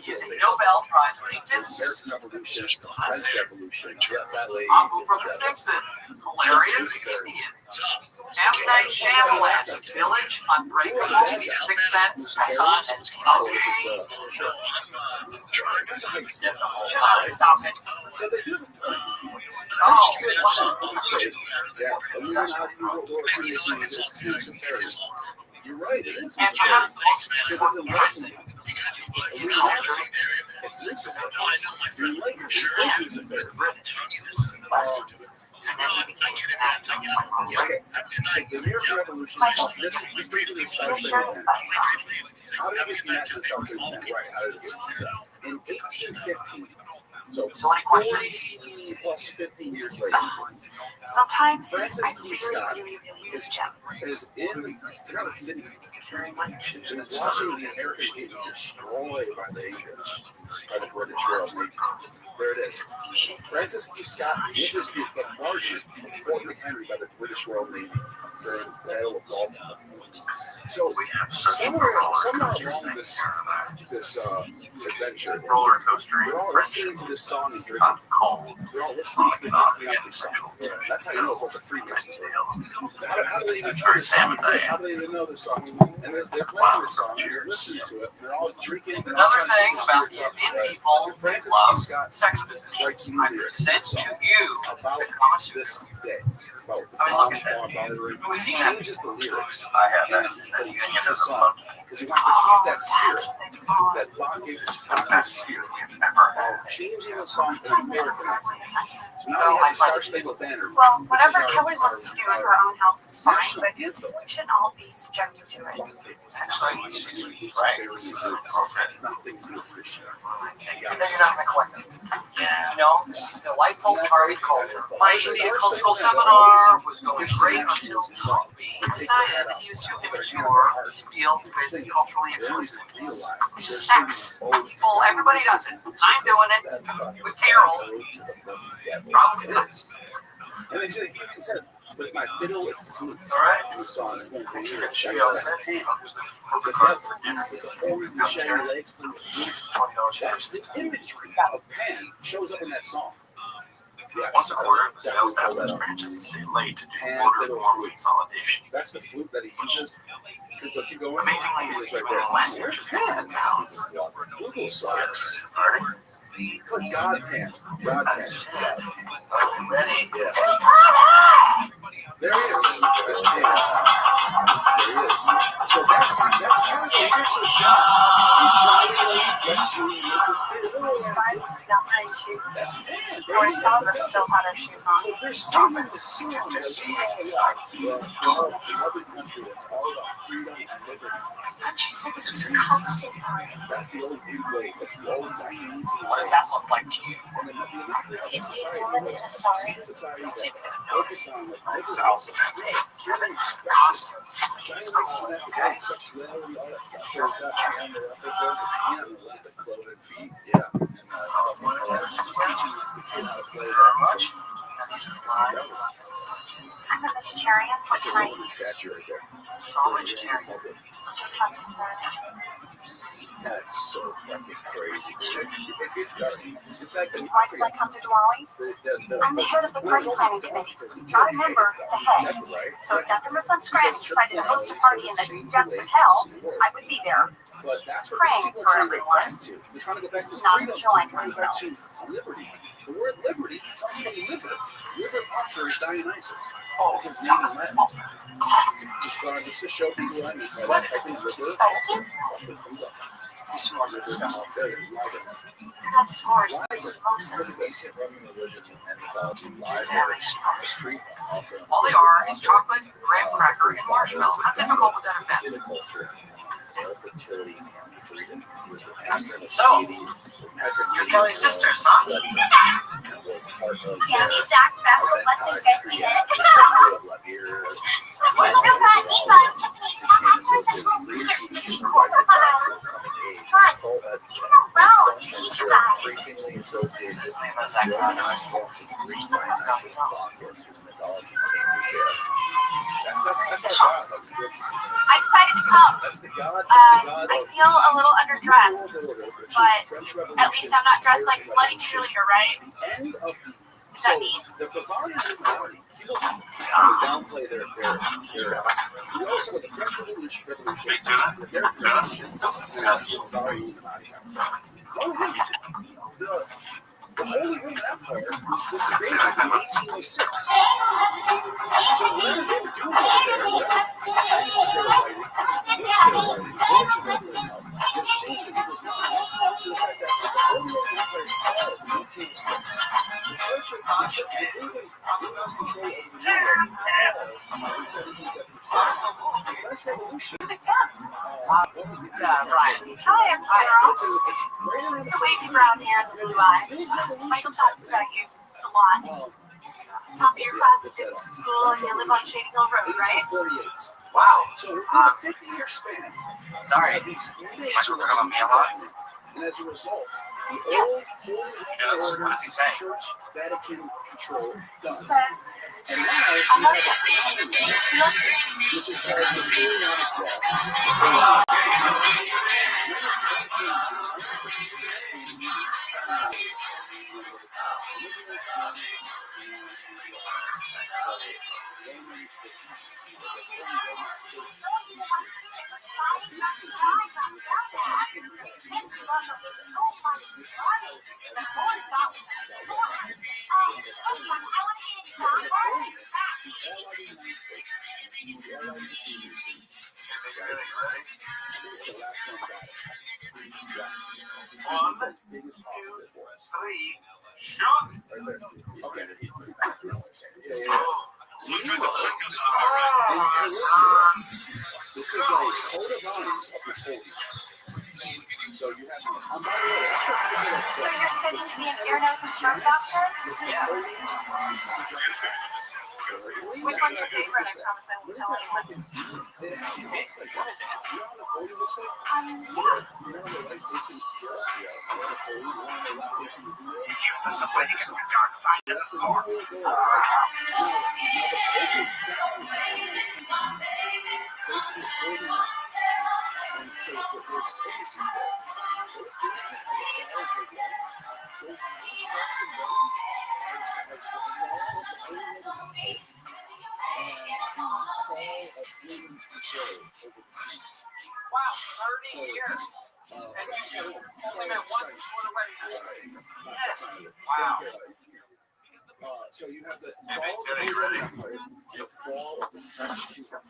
is a Nobel Prize winning physicist. French Revolution, Apu from The Simpsons, hilarious idiot. M. Night Shyamalan's Village, Unbreakable, 6 Cents, and stop it. You're right, it is. And perhaps the most important person in culture. It's Lucifer. You're right, it's Lucifer. And then he became an actor. Okay, so the American Revolution, this briefly starts how did we get that to something right? How did it in 1815? So any questions? 40 plus 50 years later, Sometimes Francis I Key Scott really miss Jim. is in, I forgot what city, and is watching the Americans getting destroyed by the English, by the British Royal Navy. There it is. Francis Key Scott witnessed the bombardment of Fort McHenry by the British Royal Navy during the Battle of Baltimore. So somewhere along this adventure, Roller coaster. they're all listening to this song and drinking. They're all listening to the song. That's how you know what the Freemasons are. How do they even know this song? How do they even know this song? And they're playing this song, and they're listening to it, and they're all drinking. Another thing about the Indian people Francis love Key Scott sex position. writes I lyrics present to you about the Kama this day. I mean, look at that. He changes the lyrics. I have that. But he changes the song because he wants to keep that spirit, that Bach spirit, while changing the song and Americanizing it. So now we have the Star Spangled Banner. Well, whatever Kelly wants to do in her own house is fine, but we shouldn't all be subjected to it. Nothing to appreciate. And then you're not going to collect them. You know, delightful Charlie Cole. My cultural seminar was going great until Toby decided that he was too immature to deal with culturally explicit sex. People, everybody does it. I'm doing it with Carol. Probably this. And they said, he even said, with my fiddle and flute. All right. In the song, it's one of the lyrics. That's Pan. The devil, with the horns and the shaggy legs, playing the flute. That's the imagery of Pan shows up in that song. Yeah, Once a quarter, the sales staff of franchises stay late to do Pan motor fiddle form flute. consolidation. That's the flute that he uses. Keep going. Amazingly, It's it's right even there. less interesting than sounds. Google sucks. Pardon? Put God Pan. God Pan. Ready? Yeah. There he is. There's Pan. There he is. So that's kind of the lyrics of the song. He tried to get you with his face. Not wearing shoes. That's Pan. Or some of us still had our shoes on. So they're stopping the song that we all like. Another country that's all about freedom and liberty. I thought you said this was a costume party. That's the old Greek way. That's the old Chinese way. What does that look like to you? And then the Is he a woman in a sari? society that focus on the Hey, Kevin costume. Sexuality, all that stuff. Shows that on the record. There's a lack of cloven feet. Yeah. And teaching the kid how to play that much. I'm a vegetarian. What That's a can I little eat? saturated there. So vegetarian. I'll just have some bread. That's so fucking crazy. It's in fact, Why did I come to Diwali? I'm the head of the party planning committee. Not a member, the head. So if Dr. Mifflin Scranton decided to host a party in the depths of hell, I would be there. But that's what Praying people for are trying to go everyone. back to. They're trying to go back to Not freedom. enjoying They're trying to go back to themselves. liberty. The word liberty comes from liver. Liver Proctor is Dionysus. Oh. It's his name in Latin. Just to show people what I mean by that. I think liver. Spicy? This one's disgusting. That scores those mimosas. Basic Roman religion and mythology lie Very smart. street also. All they are is chocolate, graham cracker, and marshmallow. How difficult would that have been? The culture, their fertility and freedom was the So, you're Kelly's sisters, huh? Yeah, exact battle lesson good minute. Increasingly associated with that's our God. I decided to come. That's the God. That's the God. I feel a little underdressed, but French at least I'm not dressed like a slutty cheerleader, right? The end of Does that mean? the volume of reality. People downplay their you know, some of the French Revolution, their revolution. The Holy Roman Empire was disbanded in 1806. So what are they doing over there? What treaties they're writing, books they're writing, religion they're writing, was changing people's minds to the fact that the Holy Roman Empire falls in 1806. The Church of England's control over the New World falls in 1776. The French Revolution. What was the Right. Hi, I'm Carol. It's right around the The same wavy brown hair and the blue eyes. Michael talks about you a lot. Top of your class at physical school and you live on Shady Hill Road, right? 1848. Wow. So within a 50-year span, Sorry. these major Michael, me a lot. and as a result, the old Yes. Holy Yes. Order, What does he say? Church, Vatican control He done. says, And now I you love have you. a common law, He loves you. which is called the Napoleonic law. One, Biggest obstacle for us. 3, shot. Right there. Okay. Yeah. Oh, In Caligula, this is a coat of arms of Napoleon. So you have, by the way, that's what people are So you're studying to be an ear, nose, and throat doctor? Yeah. Which one's your favorite? I promise I won't tell anyone. He's useless to fight against the dark side of the force. wow, 30 years. And you only met once before the wedding. Yes. Wow. So you have the fall of the Roman Empire, the fall of the French kingdom,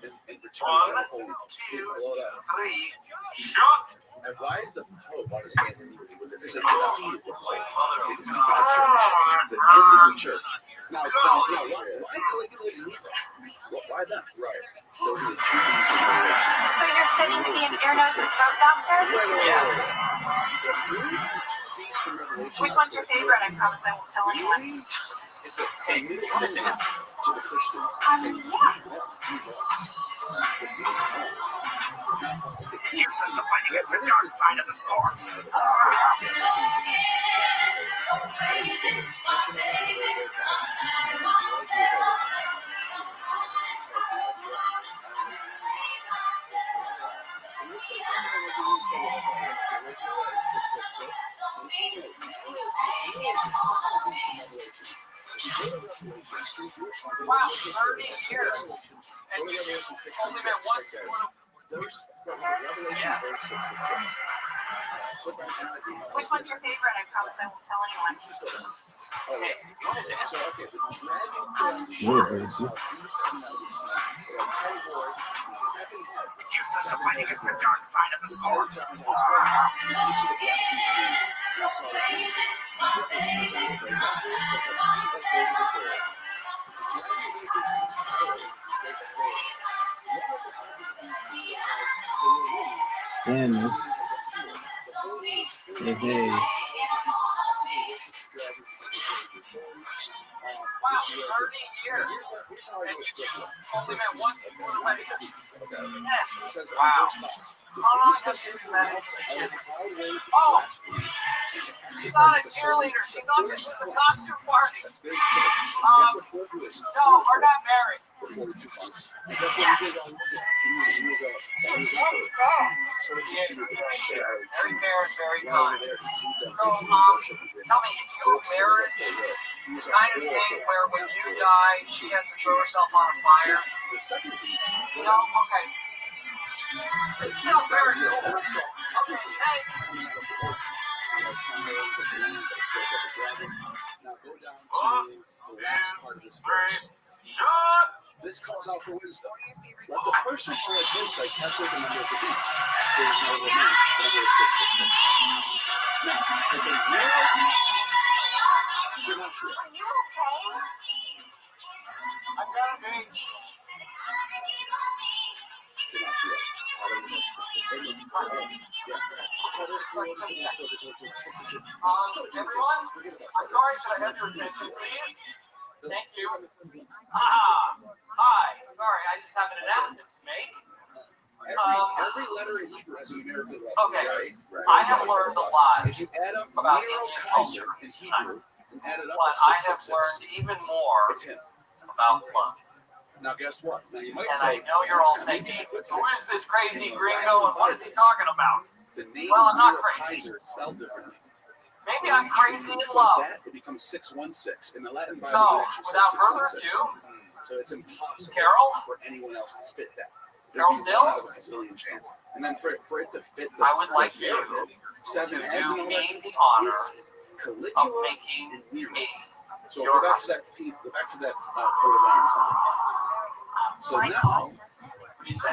and return of Napoleon. 2, Blow it up. 3, shot. And why is the Pope on his hands and knees with this? Because they defeated the Pope. They defeated the church. The end of the church. Now, why Caligula and Nero? Why them? Right. Those are the two things that are So you're studying to be an ear, nose, and throat doctor? Which one's your favorite? I promise I won't tell anyone. It's a new thing to the Christians. Yeah. He's useless to fight against the dark side of the force. Wow, 30 years. And you only met once before the Revelation verse 666. Which one's your favorite? I promise I won't tell anyone. Okay. So, okay, the dragon Really crazy. beast coming out of the sea. There are 10 boards, 7 heads. Uses the fighting against the dark side of the force. Each of the blessings here. That's all it is. This is a little bit of the feet that goes with the door. The dragon is his power. Damn, hey, hey. Wow, 30 years. And you only met one quarterback. Wow. How long has she been married? Oh, she's not a cheerleader. She's on the costume party. No, we're not married. Very fair and very kind. So, tell me, is your marriage the kind of thing where when you die, she has to throw herself on a fire? No? Okay. It's still very cool. Okay, thanks. Now go down to the last part of this verse. This calls out for wisdom. Let the person who has insight calculate the number of the beast. There is no limit. Number is 666. Now, for the narrow gematria. Are you okay? I've got a big. Everyone, I'm sorry, should I have your attention, please? Thank you. Hi. Sorry, I just have an announcement to make. Every letter in Hebrew has a numerical letter. Okay. Right. I have learned a lot, If you add up about Nero Indian Kaiser culture in Hebrew and add it up, but it's I have 666. learned even more It's him. about love. Now, guess what? Now, you might And say, I know you're all maybe thinking, it's a who coincidence. is this crazy gringo and what is he talking about? The name Well, I'm not Nero crazy. Kaiser is spelled differently. Maybe I'm crazy in For love. that, it becomes 616. In the Latin Bible, So, it actually without says further 616. So it's impossible Carol? for anyone else to fit that. Carol There'd be one out of Stills? a gazillion chance. And then for it to fit the I would like the you narrative, 7 to heads and do all me that, the honor it's of Caligula making and Nero. me So your go back to that coat of arms. So now, What do you say?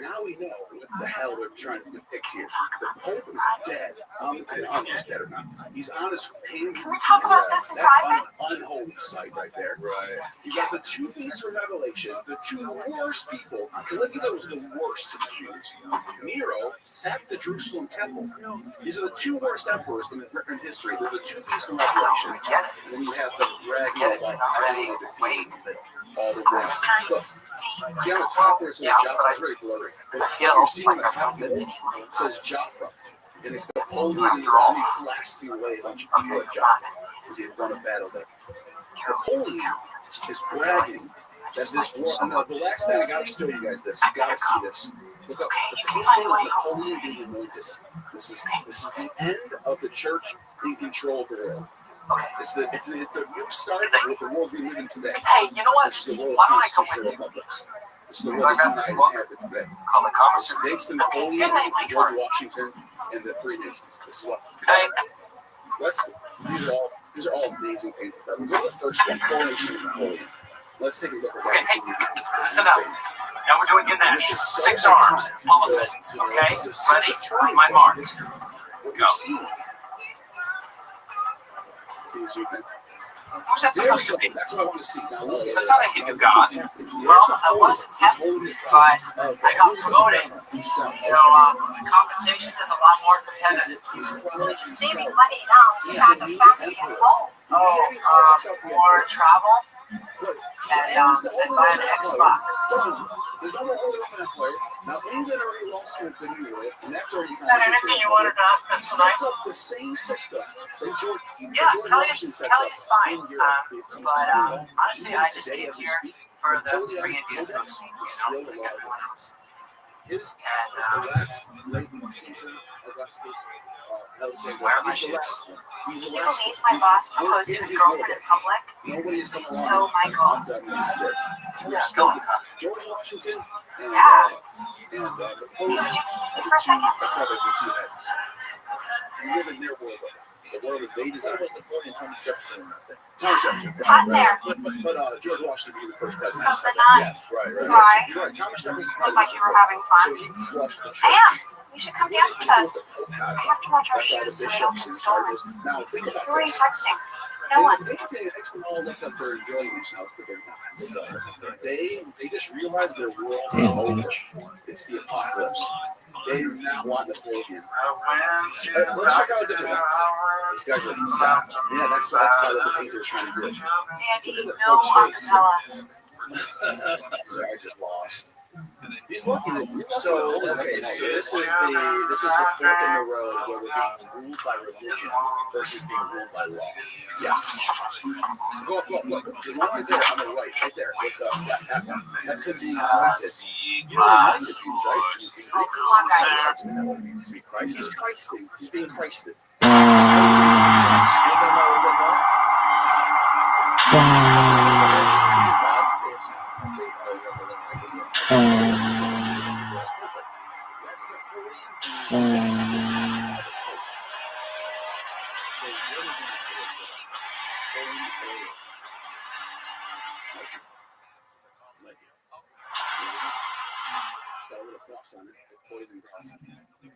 now we know what the hell they're trying to depict here. The Pope is dead. I don't know if he's dead or not. He's on his hands. Can we talk about this in That's private? an unholy sight right there. Right. You got the two beasts from Revelation, the two worst people. Caligula was the worst to the Jews. Nero sacked the Jerusalem temple. These are the two worst emperors in history. They're the two beasts from Revelation. And then you have the bragging about everyone defeated all the rest. Look, see on the top where it says Jaffa, it's very blurry. But you see on the top of it, it says Jaffa. And it's Napoleon and he's only blasting away a bunch of people at Jaffa because he had won a battle there. Napoleon is bragging that this war, and the last thing I gotta show you guys this, you gotta see this. Look up the picture of Napoleon being anointed. This is the end of the church in control of the world. It's the new start with the world we live in today. Hey, you know what? Which is the world Why of don't I come constitutional with you? republics. It's the world of United America today. Call the It's thanks to Napoleon, George Washington, and the Freemasons. This is what. Hey, These are all amazing pages. Go to the first one, Coronation of Napoleon. Let's take a look at that. Listen up. Now we're doing Ganesh. 6 arms. Elephant. Okay? Ready? On my mark. Go. Who's that supposed to be? That's what I want to see. Now, look at That's not a Hindu god. Well, I was intending, but I got promoted. So, compensation is a lot more competitive. He's saving money now. He's got the family at home. More travel and buy an Xbox. There's no more Holy Roman Empire. Now, England already lost their New York, and that's already is that anything you wanted to ask us tonight? sets up the same system that George Kelly's sets up fine. in Europe. But honestly, I just came here for the free Indian food. Still a lot of else. His is the last Leighton Caesar Augustus Alexander. Where am I He's the shooting? last. He's the Can you last. believe my boss proposed to his girlfriend in public? Nobody has come along. So, Michael. George Washington and And You would excuse me for a second? that's why they do two heads. You live in their world, the world that they designed. Napoleon, Thomas Jefferson, Thomas Jefferson. It's hot in there. But George Washington being the first president. Of the nine. Yes, right. Why? Right. Thomas Jefferson. Looked like you were having fun. So he crushed the church. I am. You should come dance with us. We have to watch our shoes so they don't get stolen. Now think about Who are you this. texting? No one. They say X-Men all left up for enjoying themselves, but they're not. They just realize their world is over. It's the apocalypse. They do not want Napoleon. Let's check out a different one. This guy's like sad. Yeah, that's probably what the painter is trying to do. Andy, no acapella. Sorry, I just lost. He's lucky that So this is the fork in the road where we're being ruled by religion versus being ruled by law. Yes. Go up. The one right there on the right there. That's him being anointed. You know what anointed means, right? He's being Oh, come on, guys. You know what it means to be Christ. He's Christing. He's being Christed.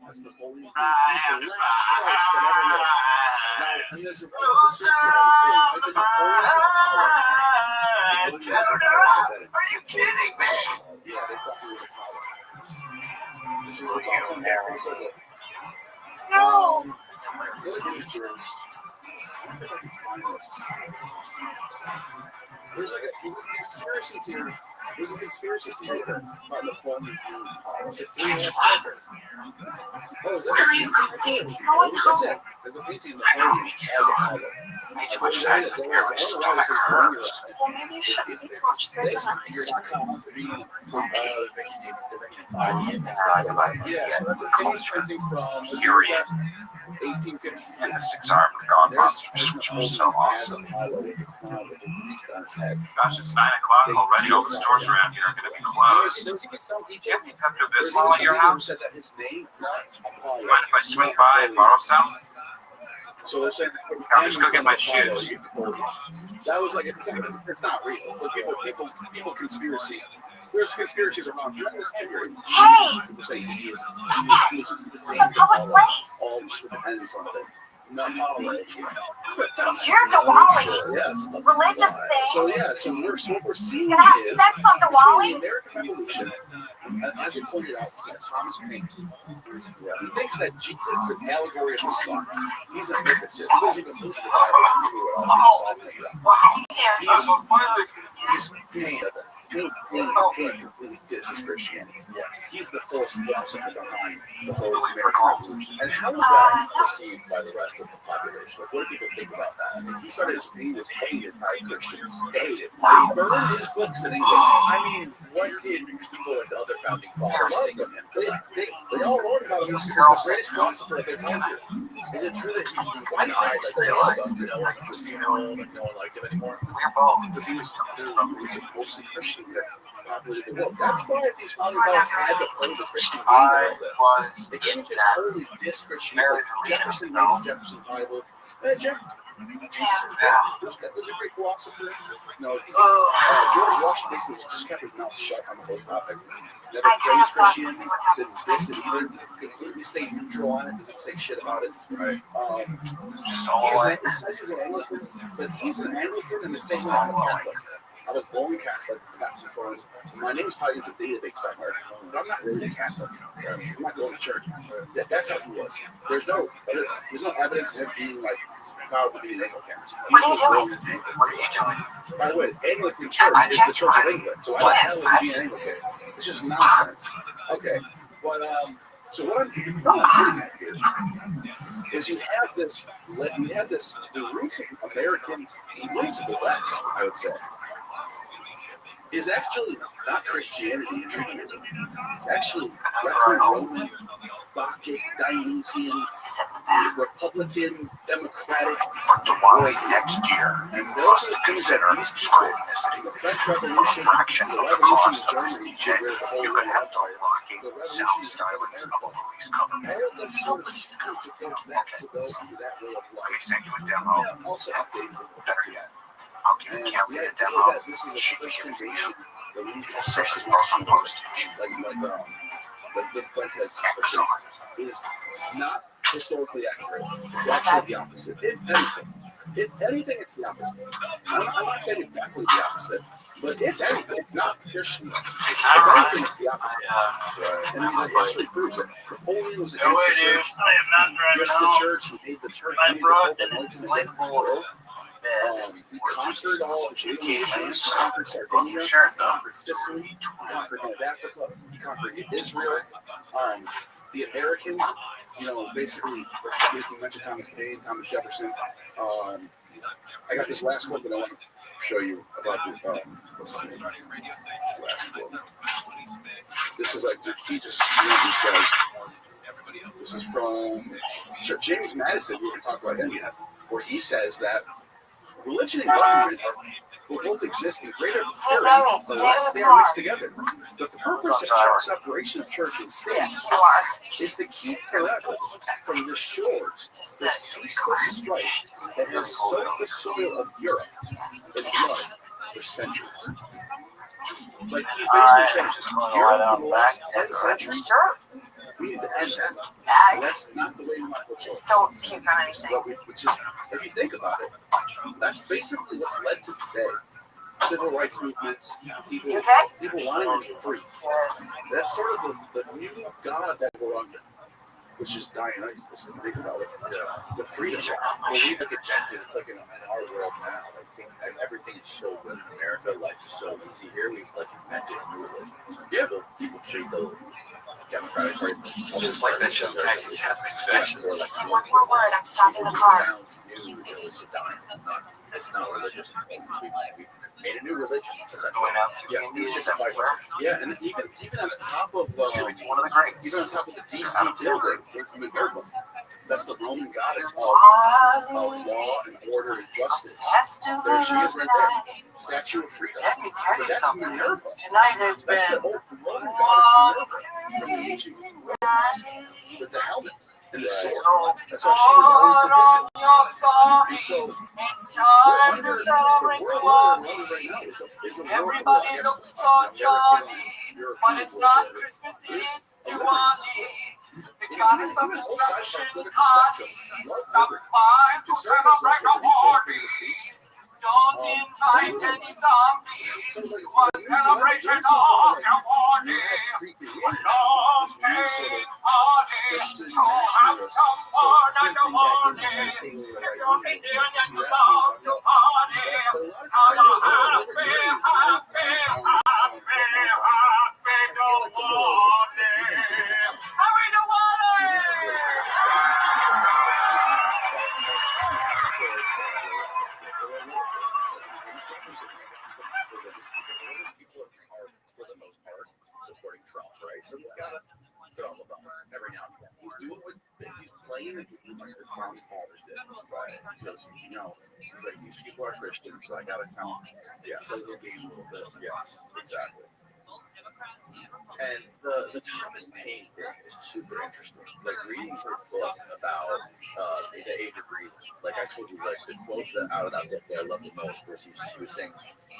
That's the holy. He's the last Christ that ever lived. Now, and there's a conspiracy about Napoleon. Are you kidding me? Yeah, they thought he was a power. This is what's all from there. So that. No. There's like a conspiracy theory. There's a conspiracy theory about Napoleon. It's a 3.5 Oh, is that? Where are you going? Going That's home. it. There's a painting of Napoleon as a pilot. I too much time to prepare my stomach hurts. Well, maybe you shouldn't eat so much food tonight. Yeah, so that's a famous printing from Period. 1853. And the 6-armed god monster There's was Napoleon so awesome. as a pilot with a crown with a wreath on his head. Gosh, it's 9 o'clock already. All the stores around here are going to be closed. Do you have any Pepto-Bismol at your house? Said that his name, Apollo. Mind if I swing by and borrow some? So they're saying I'll just go get my shoes. That was like it's not real. But people conspiracy. There's conspiracies around during this time period. Hey! People say he is This is a public place. all just with an N in front of it. Not Apollo. It's your Diwali. Yes. Religious thing. So what we're seeing You're gonna have is sex on between Diwali? the American Revolution, and as you pointed out, Thomas Paine. He thinks that Jesus is an allegory of the sun. He's a mythicist. He doesn't even believe the Bible is true at all. He completely disses Christianity. He's the first philosopher behind the whole American Revolution. And how is that perceived by the rest of the population? Like, what do people think about that? I mean, he was hated by Christians. Hated. He burned his books in England. I mean, what did people at the other founding fathers think of him? They all wrote about him as the greatest philosopher of their time period. Is it true that he died like no one liked him anymore? We're both. Because he was mostly Christian. That's why these founding fathers had to play the Christian game a little bit. They can't just totally diss Christianity. Jefferson made the Jefferson Bible. Jesus was a great philosopher. No, George Washington basically just kept his mouth shut on the whole topic. Never I kind of praised thought Christianity. something would happen Didn't diss it either. Completely stayed neutral on it. Doesn't say shit about it. Right. He says he's an Anglican, but he's an Anglican in the same way I'm a Catholic. I was born Catholic, Baptist Reformed. My name is probably a database somewhere, but I'm not really a Catholic. I'm not going to church. That's how he was. There's no evidence of him being like proud to be an Anglican. What are you doing? What are you doing? By the way, Anglican Church is the Church of England. So why the hell is he an Anglican? It's just nonsense. Okay, but so what I'm getting at here is you have this, the roots of American, the roots of the West, I would say, is actually not Christianity and Judaism. It's actually Greco-Roman. Bacchic, Dionysian, Sit in the back. Republican, Democratic, But Diwali next year and those was are to the things that consider these people, screwing this the thing. French For Revolution, a fraction the of the Revolution cost in of this Germany, DJ, where the whole you could have unlocking the sound Revolution stylings of a police cover. all of them sort of school to go back to those to that way of Let me life. send you a demo. Yeah, also updated. Better yet, I'll give And Kelly yeah, a demo. that this is a She can Christian give nation. you That we need to a service Christian plus nation, postage. like the Fuentes So, is not historically accurate. It's actually the opposite. If anything, it's the opposite. I'm not saying it's definitely the opposite, but if anything, it's not Christian. If anything, it's the opposite. And I mean, the history proves it. Napoleon was against the church. Just the church. He made the church. He conquered all the nations. He conquered Sardinia. He conquered Sicily. He conquered North Africa. He conquered Israel. The Americans, basically, you mentioned Thomas Paine, Thomas Jefferson. I got this last quote that I want to show you about the last quote. This is like he just says. This is from James Madison. We haven't talked about him yet, where he says that religion and government will both exist in greater parity the less they are mixed together. But the purpose of separation of church and state is to keep forever from the shores the ceaseless strife that has soaked the soil of Europe in blood for centuries. Like he's basically saying, Europe for the last 10 centuries, we need to end that. And that's not the way we want to go. Just don't puke on anything. Which is, if you think about it, that's basically what's led to today. Civil rights movements, people wanting to be free. That's sort of the new God that we're under, which is Dionysus, if you think about it. The freedom. Well, we've invented, it's like in our world now, everything is so good in America, life is so easy here, we've invented a new religion. So people treat the Democratic Party. It's just like that show, Taxi Catholic Fashion. If you say one more word, I'm stopping the car. It's not religious. We made a new religion. Going out to Yeah, Indians just a fight. everywhere. Yeah, and even on the top of One of the greats. even on top of the DC building, there's Minerva. That's the Roman goddess of law and order and justice. There she is right there. Statue of Freedom. Let me tell But you that's something. Minerva. Tonight has That's the been old Roman goddess Minerva from the ancient Romans with the helmet and the sword. That's why she was always depicted. And so, we're under the world we're under right now is a world, well, I guess, American, European but it's not world. Christmas, There's it's a Diwali. The even goddess of both sides of the destruction, political spectrum love stop liberty. by to Conservatives celebrate love the liberty, war. freedom of speech. Don't invite any zombies. So it's like, One the new celebration dilemma, of your you warning. have creepy Long religion, this new day sort of party. Christian So have nationalist some fun in the morning. creeping If back you're into Indian and the you right love wing. to party, But a lot of have a conservative happy, libertarians happy, happy Diwali. Happy People are, for the most part, supporting Trump, right? So we gotta throw him a bummer every now and then. He's doing what he's playing the game like the founding fathers did, right? Because he's like, these people are Christians, so I gotta play the game a little bit. Yes, exactly. And the Thomas Paine thing is super interesting. Like reading her book about the age of reason. Like I told you, like the quote out of that book that I love the most, where he was saying,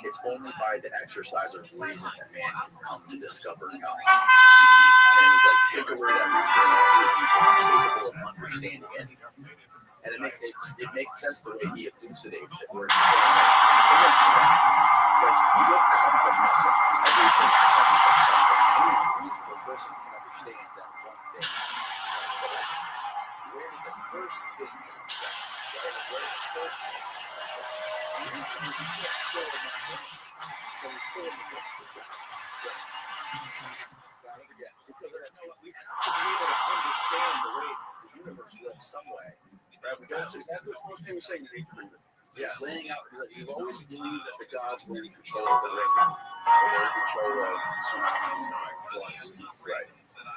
"It's only by the exercise of reason that man can come to discover God." And he's like, take away that reason, and you'll be capable of understanding anything. And it makes sense the way he elucidates it, where he's saying, like you don't come from nothing. Everything comes from something. Any reasonable person can understand that one thing. But where did the first thing come from? Where did the first thing come from? Usually you can't fill in that book. So we fill in the book with that. Got it again. Because there's we have to be able to understand the way the universe works some way. Right? That's exactly what most people saying in the agreement. Yes. Laying out, you've always believed that the gods were in control of the ring, or in control of tsunamis, floods, right?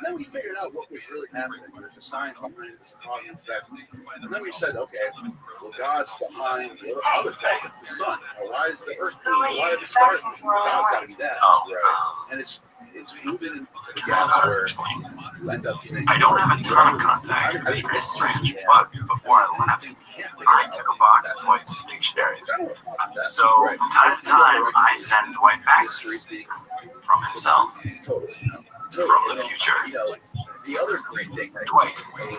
then we figured out what was really happening. There's a science behind it. There's a cause and effect. And then we said, okay, well, God's behind the other cause, the sun. Or why is the earth moving? Why are the stars moving? God's got to be that. Right? And it's moving into the gaps where you end up getting. I don't have a ton of contact with Restream, but before I left, I took a box of Dwight's dictionary. So from time to time, I send Dwight faxes from himself, from the future. The other great thing, right? Dwight,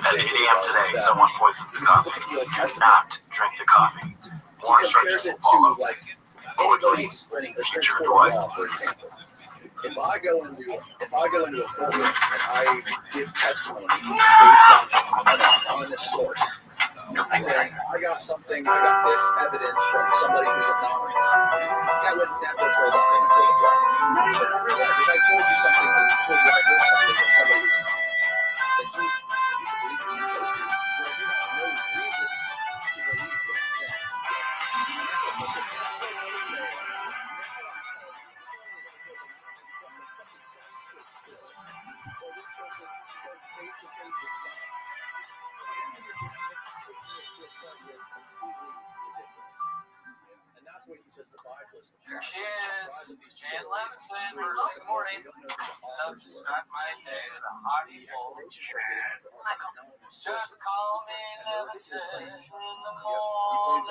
at 8 a.m. today, someone poisons the coffee. Do not drink the coffee. More instructions will follow. Anybody explaining the future of law, for example. If I go into a courtroom and I give testimony based on this source, saying I got this evidence from somebody who's anonymous, that would never hold up in a court of law. Not even in real life. If I told you something, I told you I heard something from somebody who's anonymous, that you believe that you chose to, well, you have no reason to believe what I'm saying. And that's what he says the Bible is. Here she is, Jan Levinson. First thing in the morning. Love to start my day with a hearty bowl of chat. Just call me Levinson in the morning.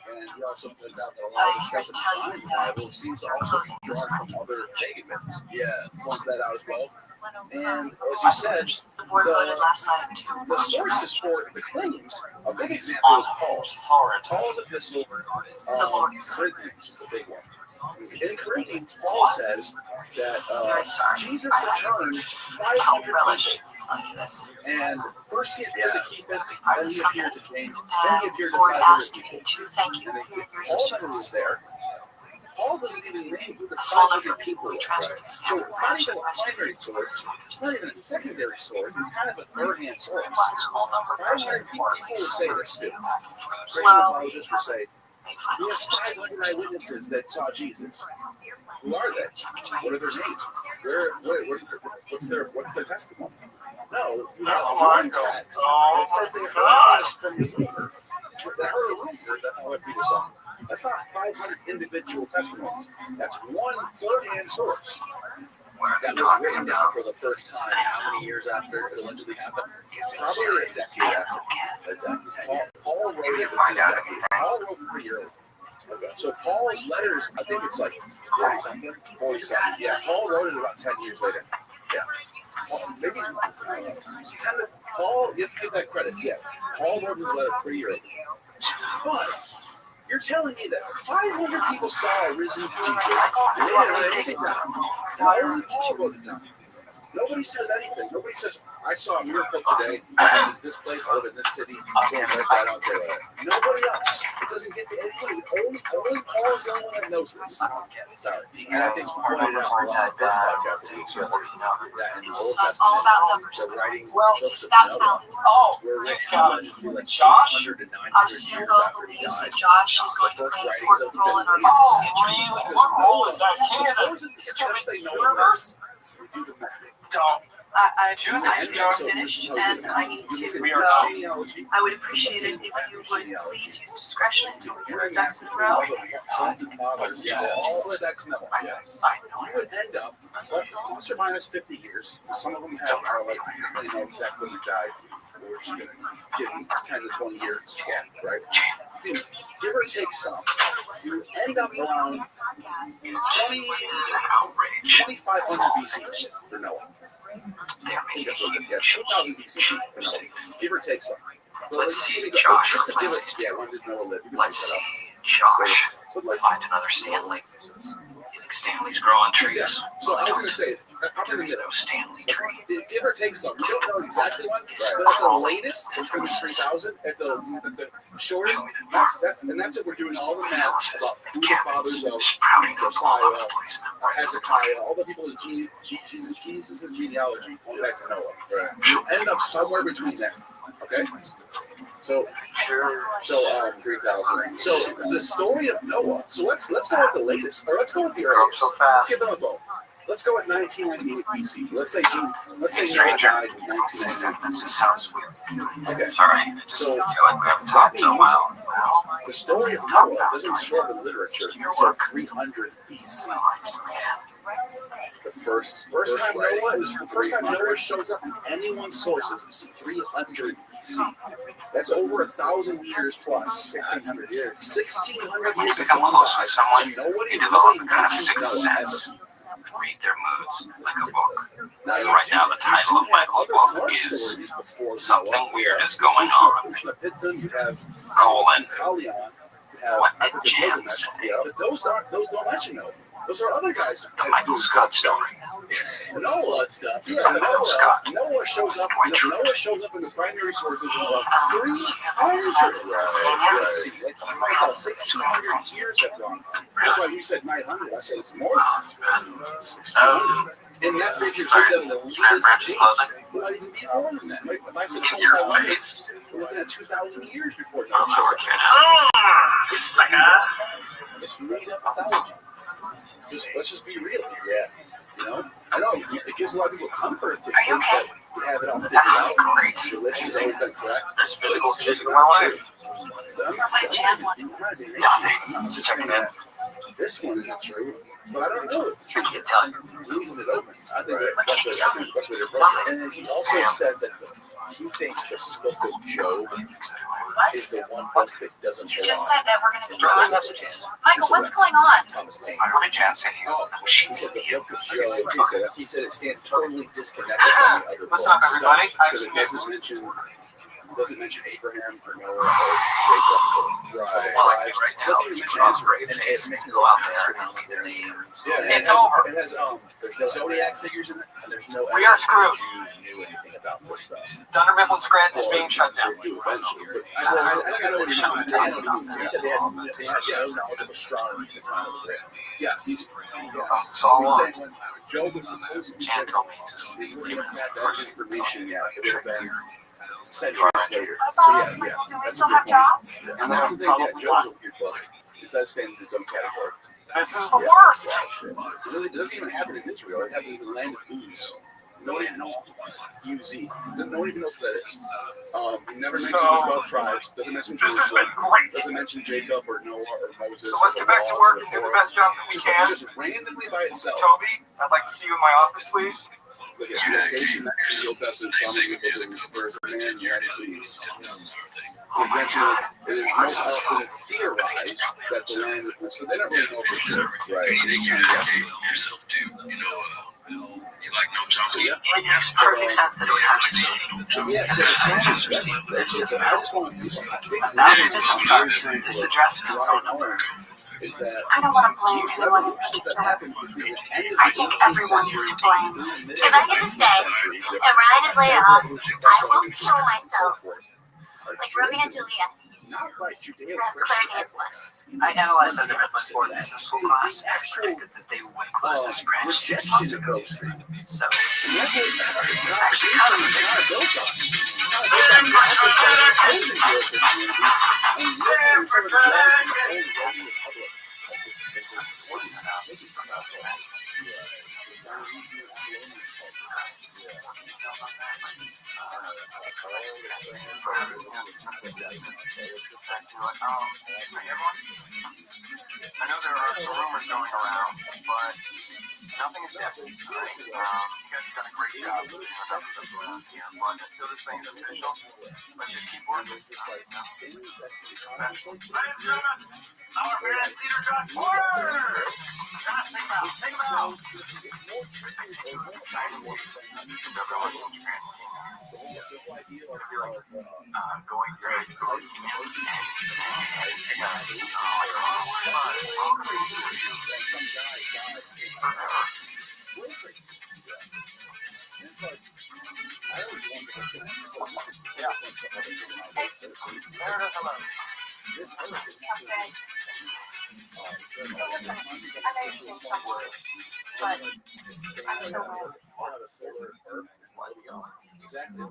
And he also points out that a lot of the stuff in the Bible seems to also be drawn from other pagan myths. Yeah, points that out as well. And as you said, The board voted last night to the sources for the claims, a big example is Paul's. Paul's epistle, Corinthians is the big one. In Corinthians, Paul says that Jesus returned 500 people. And first he appeared to Kephas, then he appeared to James, then he appeared to 500 people. And all of them was there. Paul doesn't even name who the 500 people were. So it's not even a primary source. It's not even a secondary source. It's kind of a third-hand source. 500 people will say this too. Christian apologists will say, we have 500 eyewitnesses that saw Jesus. Who are they? What are their names? What's their testimony? No, you have one text. It says they heard from his neighbor. They heard a rumor. That's how people saw him. That's not 500 individual testimonies. That's one third-hand source that was written down for the first time. How many years after it allegedly happened? Probably a decade after. Paul wrote it for a decade. Paul wrote pretty early. Okay. So Paul's letters, I think it's like 40-something. Yeah, Paul wrote it about 10 years later. Yeah. Maybe Paul, you have to give that credit. Yeah, Paul wrote his letter pretty early. But you're telling me that 500 people saw a risen Jesus. They didn't write anything down. And only Paul wrote it down. Nobody says anything. Nobody says, I saw a miracle today. It's this place. I live in this city. Nobody else. It doesn't get to anybody. Only Paul is the only one that knows this. Sorry. And I think some pointed out on the first podcast that in the Old It's all about numbers. Testament, they're writing It's just about talent. we're like Josh. 800 to 900 Our years CFO after he believes died. that Josh is going to play an important role in our company's future. Really? What role is that kid in? Let's say no one Universe? we do the math. Don't. I Do this, Josh. finished and I need to We go. are genealogy. I would appreciate it if you would please use discretion so we can ducks in a row. Sons and fathers, all the way back to Noah. Yes. You would end up plus or minus 50 years. Some of them are like, you know exactly when you died. We're just going to give them 10 to 20 years, right? Give or take some. You end up around 2500 BC for Noah. I think that's what we get. 2000 BC for Noah. Give or take some. Let's see Josh just to give replace it, when did Noah live? Let's see Josh find another Stanley. You think Stanley's growing trees? So I was going to say, I'm in the middle. Stanley tree. Give or take some. We don't know exactly when, but at the latest, it's going to be 3,000. At the shortest, that's if we're doing all the math about who the fathers of Josiah, Hezekiah, all the people in Jesus' genealogy going back to Noah. Right. You end up somewhere between there. Okay. So 3,000. So the story of Noah. So let's go with the latest, or let's go with the earliest. So fast. Let's get them both. Let's go at 1998 BC. Let's say Noah Stranger. died in 1998 That just sounds weird. Okay. Sorry, I just feel like we haven't talked in a while. The story of Noah doesn't show up in literature until 300 BC. The first time Noah shows up in anyone's sources is 300 BC. That's over 1,000 years plus, 1,600 years. 1,600 When you years become close with someone, you develop a kind of sixth sense. Read their moods like a book. And right now, the title of Michael's book is Something Weird is Going On. You have Colon. Kalion, you have What did Jan say? but those don't mention Noah. Those are other guys. The Michael Scott story. Noah stuff. Yeah, Michael Scott. Noah shows up. Noah shows up in the primary sources of 300. Let's see, like 1,600 years have gone. That's why you said 900. I said it's more. 600. And that's if you take them the latest dates. It might even be more than that. Like if I said 2,500, we're looking at 2,000 years before Noah shows up. It's made up mythology. Let's just be real here. Yeah. You know? I know. It gives a lot of people comfort to think that we have it all figured out. Religion's always been correct. This physical chick in my life. But I'm not saying I'm just saying that this one isn't true. But I don't know if it's true. I can't tell you. Leaving it open. I think that's what they're broken. And then he also said that he thinks that the book of Job is the one book that doesn't belong. You just said that we're going to be Early gone. messages. Michael, what's going on? What did Jan say to you? Oh, he said the book of Job. He said it stands totally disconnected from the other books. What's up, everybody? Because it doesn't mention Abraham or Noah or Jacob or tribes. It doesn't even mention Israel. And it makes me go out there and their names. Yeah, It's over. It has there's no zodiac figures in it, and there's no We are evidence that screwed. Jews knew anything about this stuff. Dunder Mifflin Scranton is being shut down. They do eventually. But I know what he means. I know what he means. He said they had no knowledge of astronomy at the time it was written. Yes. Yes. So He's long. saying when Job was supposed to Jan told me just we leave wouldn't it have that information yet. It would have been centuries later. Boss, Michael, do we still have jobs? And that's the thing, yeah, Job's a weird book. It does stand in its own category. This is the worst. It doesn't even happen in Israel. It happens in the land of Uz. Nobody even knows. UZ. Nobody even knows what that is. It never mentions the 12 tribes. Doesn't mention This has Jerusalem. been great. Doesn't mention Jacob or Noah or Moses. So let's get back to work and do the best job that we can. Just randomly by itself. Toby, I'd like to see you in my office, please. Look at the location next to the Old Testament promise of the birth of man, United Please. It's mentioned it is most often theorized that the land was, so they don't really know for sure. Right. Anything you dedicate yourself to, you like no Tony? It makes perfect sense that it would have to be. Yeah, so I just want to That's just a start. This address is a phone number. is that I don't want to blame these anyone in revolutions that particular. happened between the end of I the think 18th everyone's century to blame. through the mid If I could just say, if Ryan is laid off, I will kill myself, like Romeo and Juliet. not by I'm Judeo-Christian clearing his list. I analyzed Dunder Mifflin for the business school class and predicted that they would close this branch 6 months rejection ago. of those things. So, And that's what actually, kind of a big not built on. Not built on the ethics of opposing Judeo-Christianity and living sort of the old Roman Republic. I know there are some rumors going around, but nothing is definite. You guys have done a great job with the numbers up around here, but until this thing is official, let's just keep working. Ladies and gentlemen, our various leader got forward! Think about. going very good. Okay. So listen, I know you're seeing someone, but I'm still with.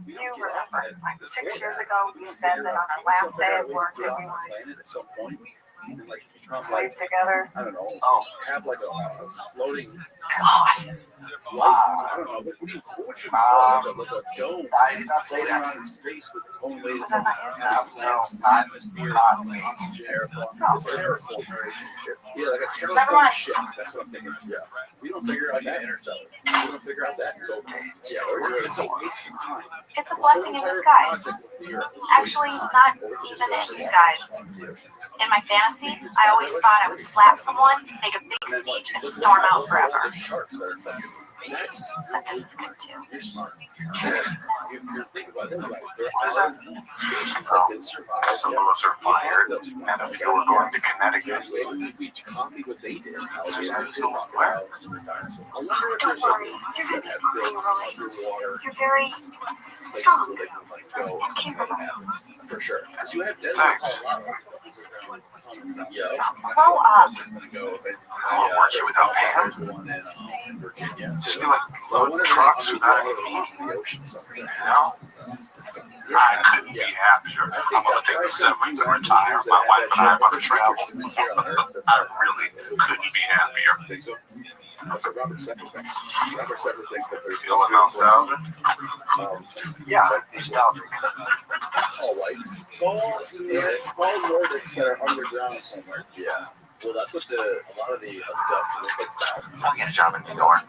You remember, like 6 years ago, we said that on our last day of work that we would at some point. And like become sleep like, together. I don't know, have like a floating God. life. I don't know. What would you call it? Like a dome. I did not say Floating that. around in space with its own ways Was of that not you? having plants, not atmosphere, me. oxygen, terraform. Oh. It's a terraform ship. Yeah, like a Never terraform mind. ship. That's what I'm thinking. Yeah. If we don't figure out that interstellar, we don't figure out that. So yeah, it's a waste of time. It's a blessing in disguise. Actually, not even in disguise. In my fantasy, I always thought I would slap someone, make a big speech, and storm out forever. But this is good too. You're smart. You think about it. There are species that did survive. Some of us are fired, and if you were going to Connecticut, If we copy what they did, where? I wonder if Don't there's worry, you're gonna be fine, Roy. underwater You're very strong and capable. for sure. Because you have desert Thanks. Colorado. Yeah. Grow up. I'll work you without paying. There's one in Virginia. Just be like loading trucks without any meat. The ocean somewhere. You know? I couldn't be happier. I'm gonna take the 7 to retire. My wife and I want to travel. I really couldn't be happier. That's what Robert Sepper thinks. Robert Sepper thinks that there's Feeling nostalgic? Yeah, tall whites, tall Nordics that are underground somewhere. Yeah. Well, that's what a lot of the abductions, like thousands. I'll get a job in New York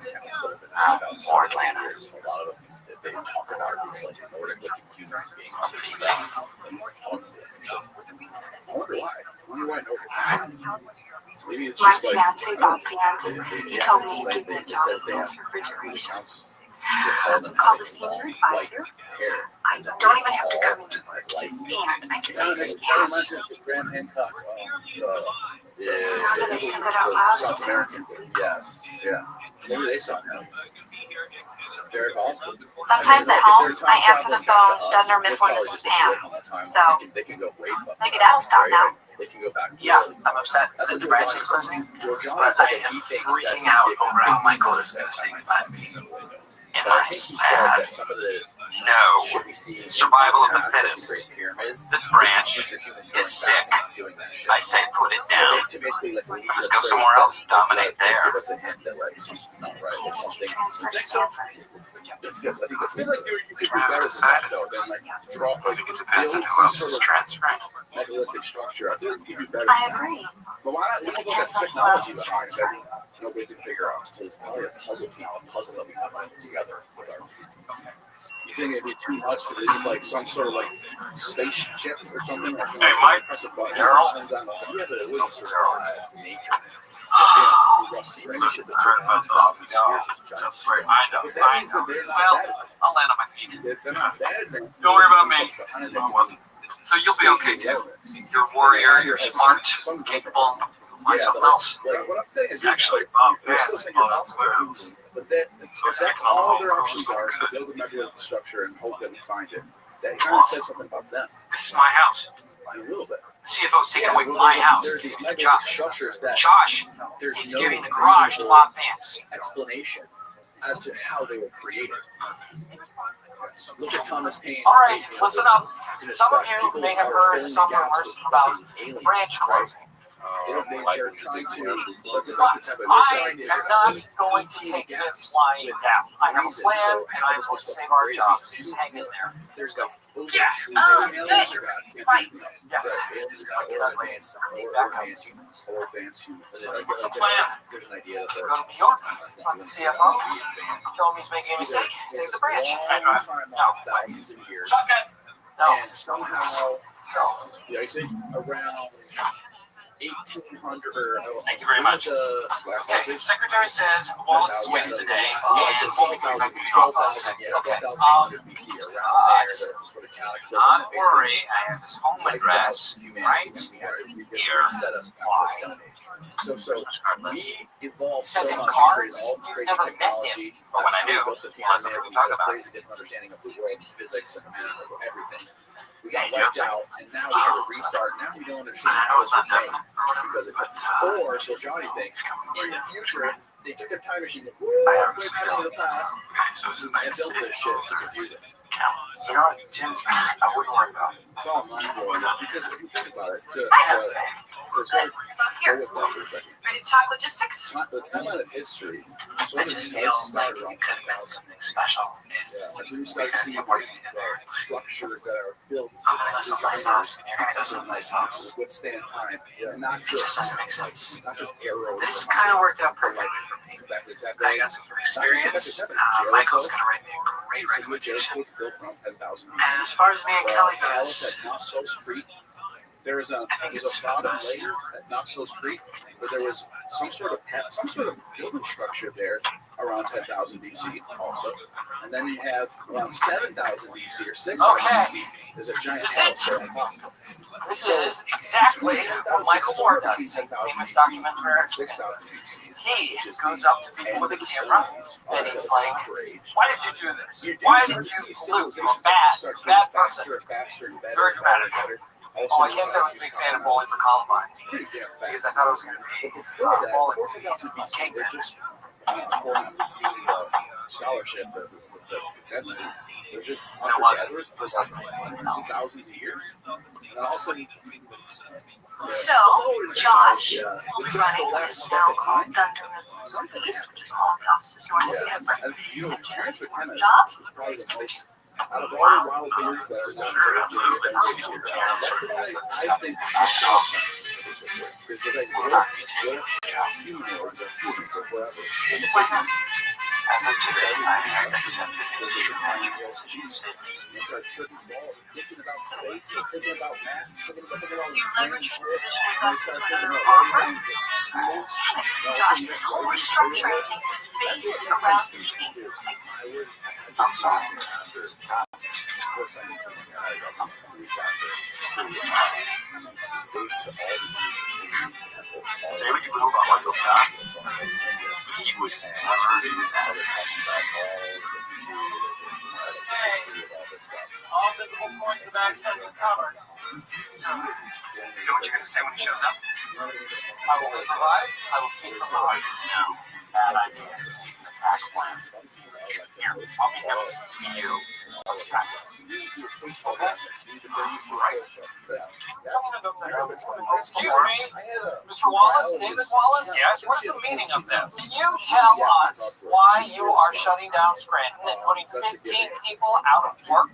or Atlanta. A lot of them, they talk about these like Nordic-looking humans being underground. I wonder why. Maybe it's My just like fiance got fiance. He told me to give me a job in his refrigeration. Call the senior advisor. I don't even have to come in, and I can pay his cash. Graham Hancock. Now that I said that out loud, South American. Yes. Yeah. Maybe they saw him. Very possible. sometimes at home, I answer the phone, Dunder Mifflin, this is Pam. So they can go way far. maybe that'll stop now. They can go back. Yeah, I'm upset that the branch is closing, but I am freaking out over how my cul-de-sac is saying goodbye to me. And I'm sad. No. Survival of the fittest. This branch is sick. I say put it down. Let's go somewhere else and dominate there. I feel like you could be better than that, though, than like draw. I think it depends on who else is transferring. Megalithic structure. I feel like you could do better. I agree. But why not? Look at technology behind it. Nobody can figure out. It's probably a puzzle that we have put together with our. You think it'd be too much to leave like some sort of like spaceship or something? Like, Hey, Mike. Daryl. Yeah, but it wouldn't survive nature. Listen, turn my stuff. I know. Well, I'll land on my feet. They're not bad. Don't worry about me. I wasn't. So you'll be okay too. You're a warrior, you're smart, capable. Find something else. What I'm saying is, Actually, Bob Vance bought the warehouse. but that's all their options are is to build a megalithic structure and hope that we find it. That kind of says something about them. This is my house. A little bit. The CFO's taking away my house. There's these Give it to megalithic Josh. structures that Josh, there's he's no giving the garage to Bob Vance. explanation as to how they were created. Look at Thomas Paine's. All right, listen up. Some of you may have heard some rumors about the branch closing. They're trying to. But I am not going to take this lying down. I have a plan, and I'm going to save our jobs. Just hang in there. There's the Yeah. Thank you. Right. Yes. What's the plan? There's an idea Go to New York. Talk to the CFO. Tell him he's making a mistake. Save the branch. thousands of years. Shotgun. No. And somehow the icing around 1800 or Thank you very much. Okay, Secretary says Wallace is waiting today, and not worry, I have his home address right here. So we evolved Sent so him much, cards. all this crazy Never met technology. him, but when I do, built the lots of pyramid, people we talk had a about it. crazy different understanding of the world and physics and everything. We got Yeah, wiped out, and now we have to restart. Now we don't understand I how know this it's was not made definite or whatever, because it but took. Or so Johnny thinks in the future they took a time machine and I have way back into the past okay, so this is and nice. built this shit to confuse it. You know what, Jim? I wouldn't worry about it. It's all mind blowing because if you think about it, to sort of Here, go with that for a second. ready to talk logistics? The timeline of history I sort of just does feel start like around you could have done something special. Yeah, like when you start seeing structures that are built I'm gonna go someplace else, and you're gonna go someplace else. withstand time, not It just doesn't make sense. not just arrows. This kind of worked out perfectly for me. I got some experience. Michael's gonna write me a great recommendation. And as far as me and Kelly goes, At Knoxville's Creek, there was a it's bottom best. layer at Knoxville's Creek where there was some sort of building structure there around 10,000 BC also, and then you have around 7,000 BC or 6,000 Okay. BC. There's a giant This is house it. there on top. This is exactly what Michael Moore does. Famous documentary. 6,000 BC. He goes up to people with a camera and he's like, "Why did you do this? Why did you pollute? You're a bad person." Very dramatic. Oh, I can't say I was a big fan of Bowling for Columbine because I thought it was going to be bowling They're just scholarship, the consensus. There's just undergraduates for thousands of years, and then all of a sudden, So, Josh yeah, will be it's just the running what last is step now of called time. Thunder River East, which is all the offices north of Sanford. And you know, transfer tennis Job? is probably the most. Out of all the wild things that are done, that's the one I think because like what if humanoids or humans or whatever. Why not? As of today, I accepted his statements. You start tripping balls, thinking about space, or thinking about math, thinking about You leverage your position of you us start to thinking another about offer? everything. Josh, this whole restructuring thing was based around keeping. I'm sorry. First time Say what you will about Michael Scott, but he would never do that. All visible points of access are covered. You know what you're going to say when he shows up? I will improvise. I will speak from the heart. No. Bad idea. An attack plan. Here, I'll be him. You. Let's practice. Excuse me, Mr. Wallace, David Wallace? Yes, what is the meaning of this? Can you tell us why you are shutting down Scranton and putting 15 people out of work?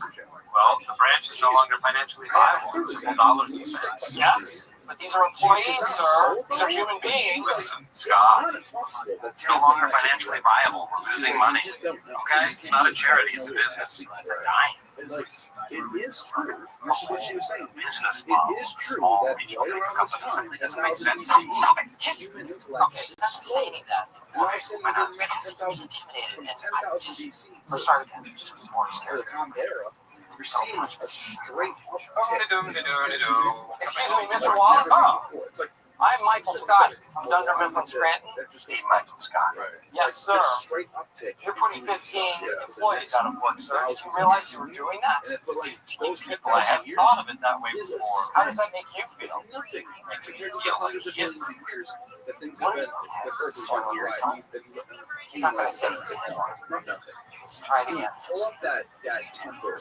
Well, the branch is no longer financially viable. Simple dollars and cents. Yes, but these are employees, sir. These are human beings. Listen, Scott, it's no longer financially viable. We're losing money. Okay? It's not a charity, it's a business. It's a dime. It is true. This is what she was saying. Business It model. is true Small that regional right around this companies. time, It doesn't make sense. Stop it. Just, human okay, intellect stop saying that. because Why not? Because you'd be intimidated. from And 10,000 I just, BC let's start again. Just more to scared. the Common Era, you're seeing a straight Excuse me, Mr. Wallace? Oh, It's like I'm Michael Scott from Dunder Mifflin Scranton. He's Michael Scott. Yes, sir. Straight uptick. You're putting 15 employees out of work, sir. Did you realize you were doing that? And it's like those People, I hadn't thought of it that way before. How does that make you It's feel? nothing compared to the hundreds of millions of years that things have been. The Earth has been alive. He's not going to say this anymore. Nothing. Let's try it Steve, again. pull up that temple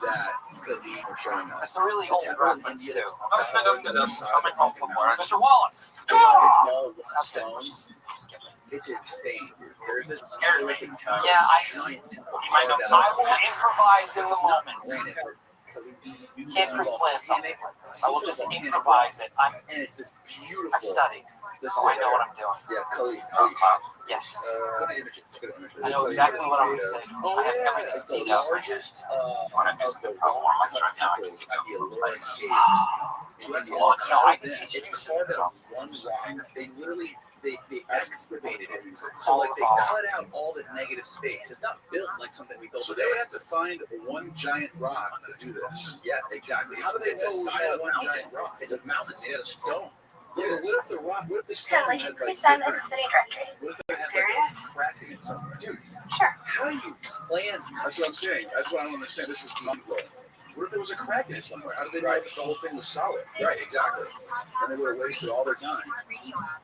that Kadeem was showing us. That's a really old temple in reference, India too. that's Coming home from work. Mr. Wallace! It's all one That's it. stone. Just skip it. It's insane. There's this Yeah, giant temple. You might know. I will improvise in the moment. Kids can plan something like this. I will just improvise it. And it's this beautiful. I've studied, so I know what I'm doing. Yeah, Kali. Yes. Go to images. Go to images. I know exactly what I'm going to say. Oh, I have yeah. everything It's the detailed. largest of the I want to do temples at the Allura Cave. So that's Well, all no, I carved can in. teach It's you. carved out of one rock. They literally they excavated it. So like they cut out all the negative space. It's not built like something we built. So they would have to find one giant rock to do this. Yeah, exactly. How do they know that one giant rock? It's a mountain made out of stone. Yeah, but what if the rock? What if the stone Would you had please like send the different? company directory? What if it had Serious? like a crack in it somewhere? Dude, Sure. how do you plan? That's what I'm saying. That's what I don't understand. This is mind blowing. What if there was a crack in it somewhere? How did they know that the whole thing was solid? Right, exactly. And they would have wasted all their time.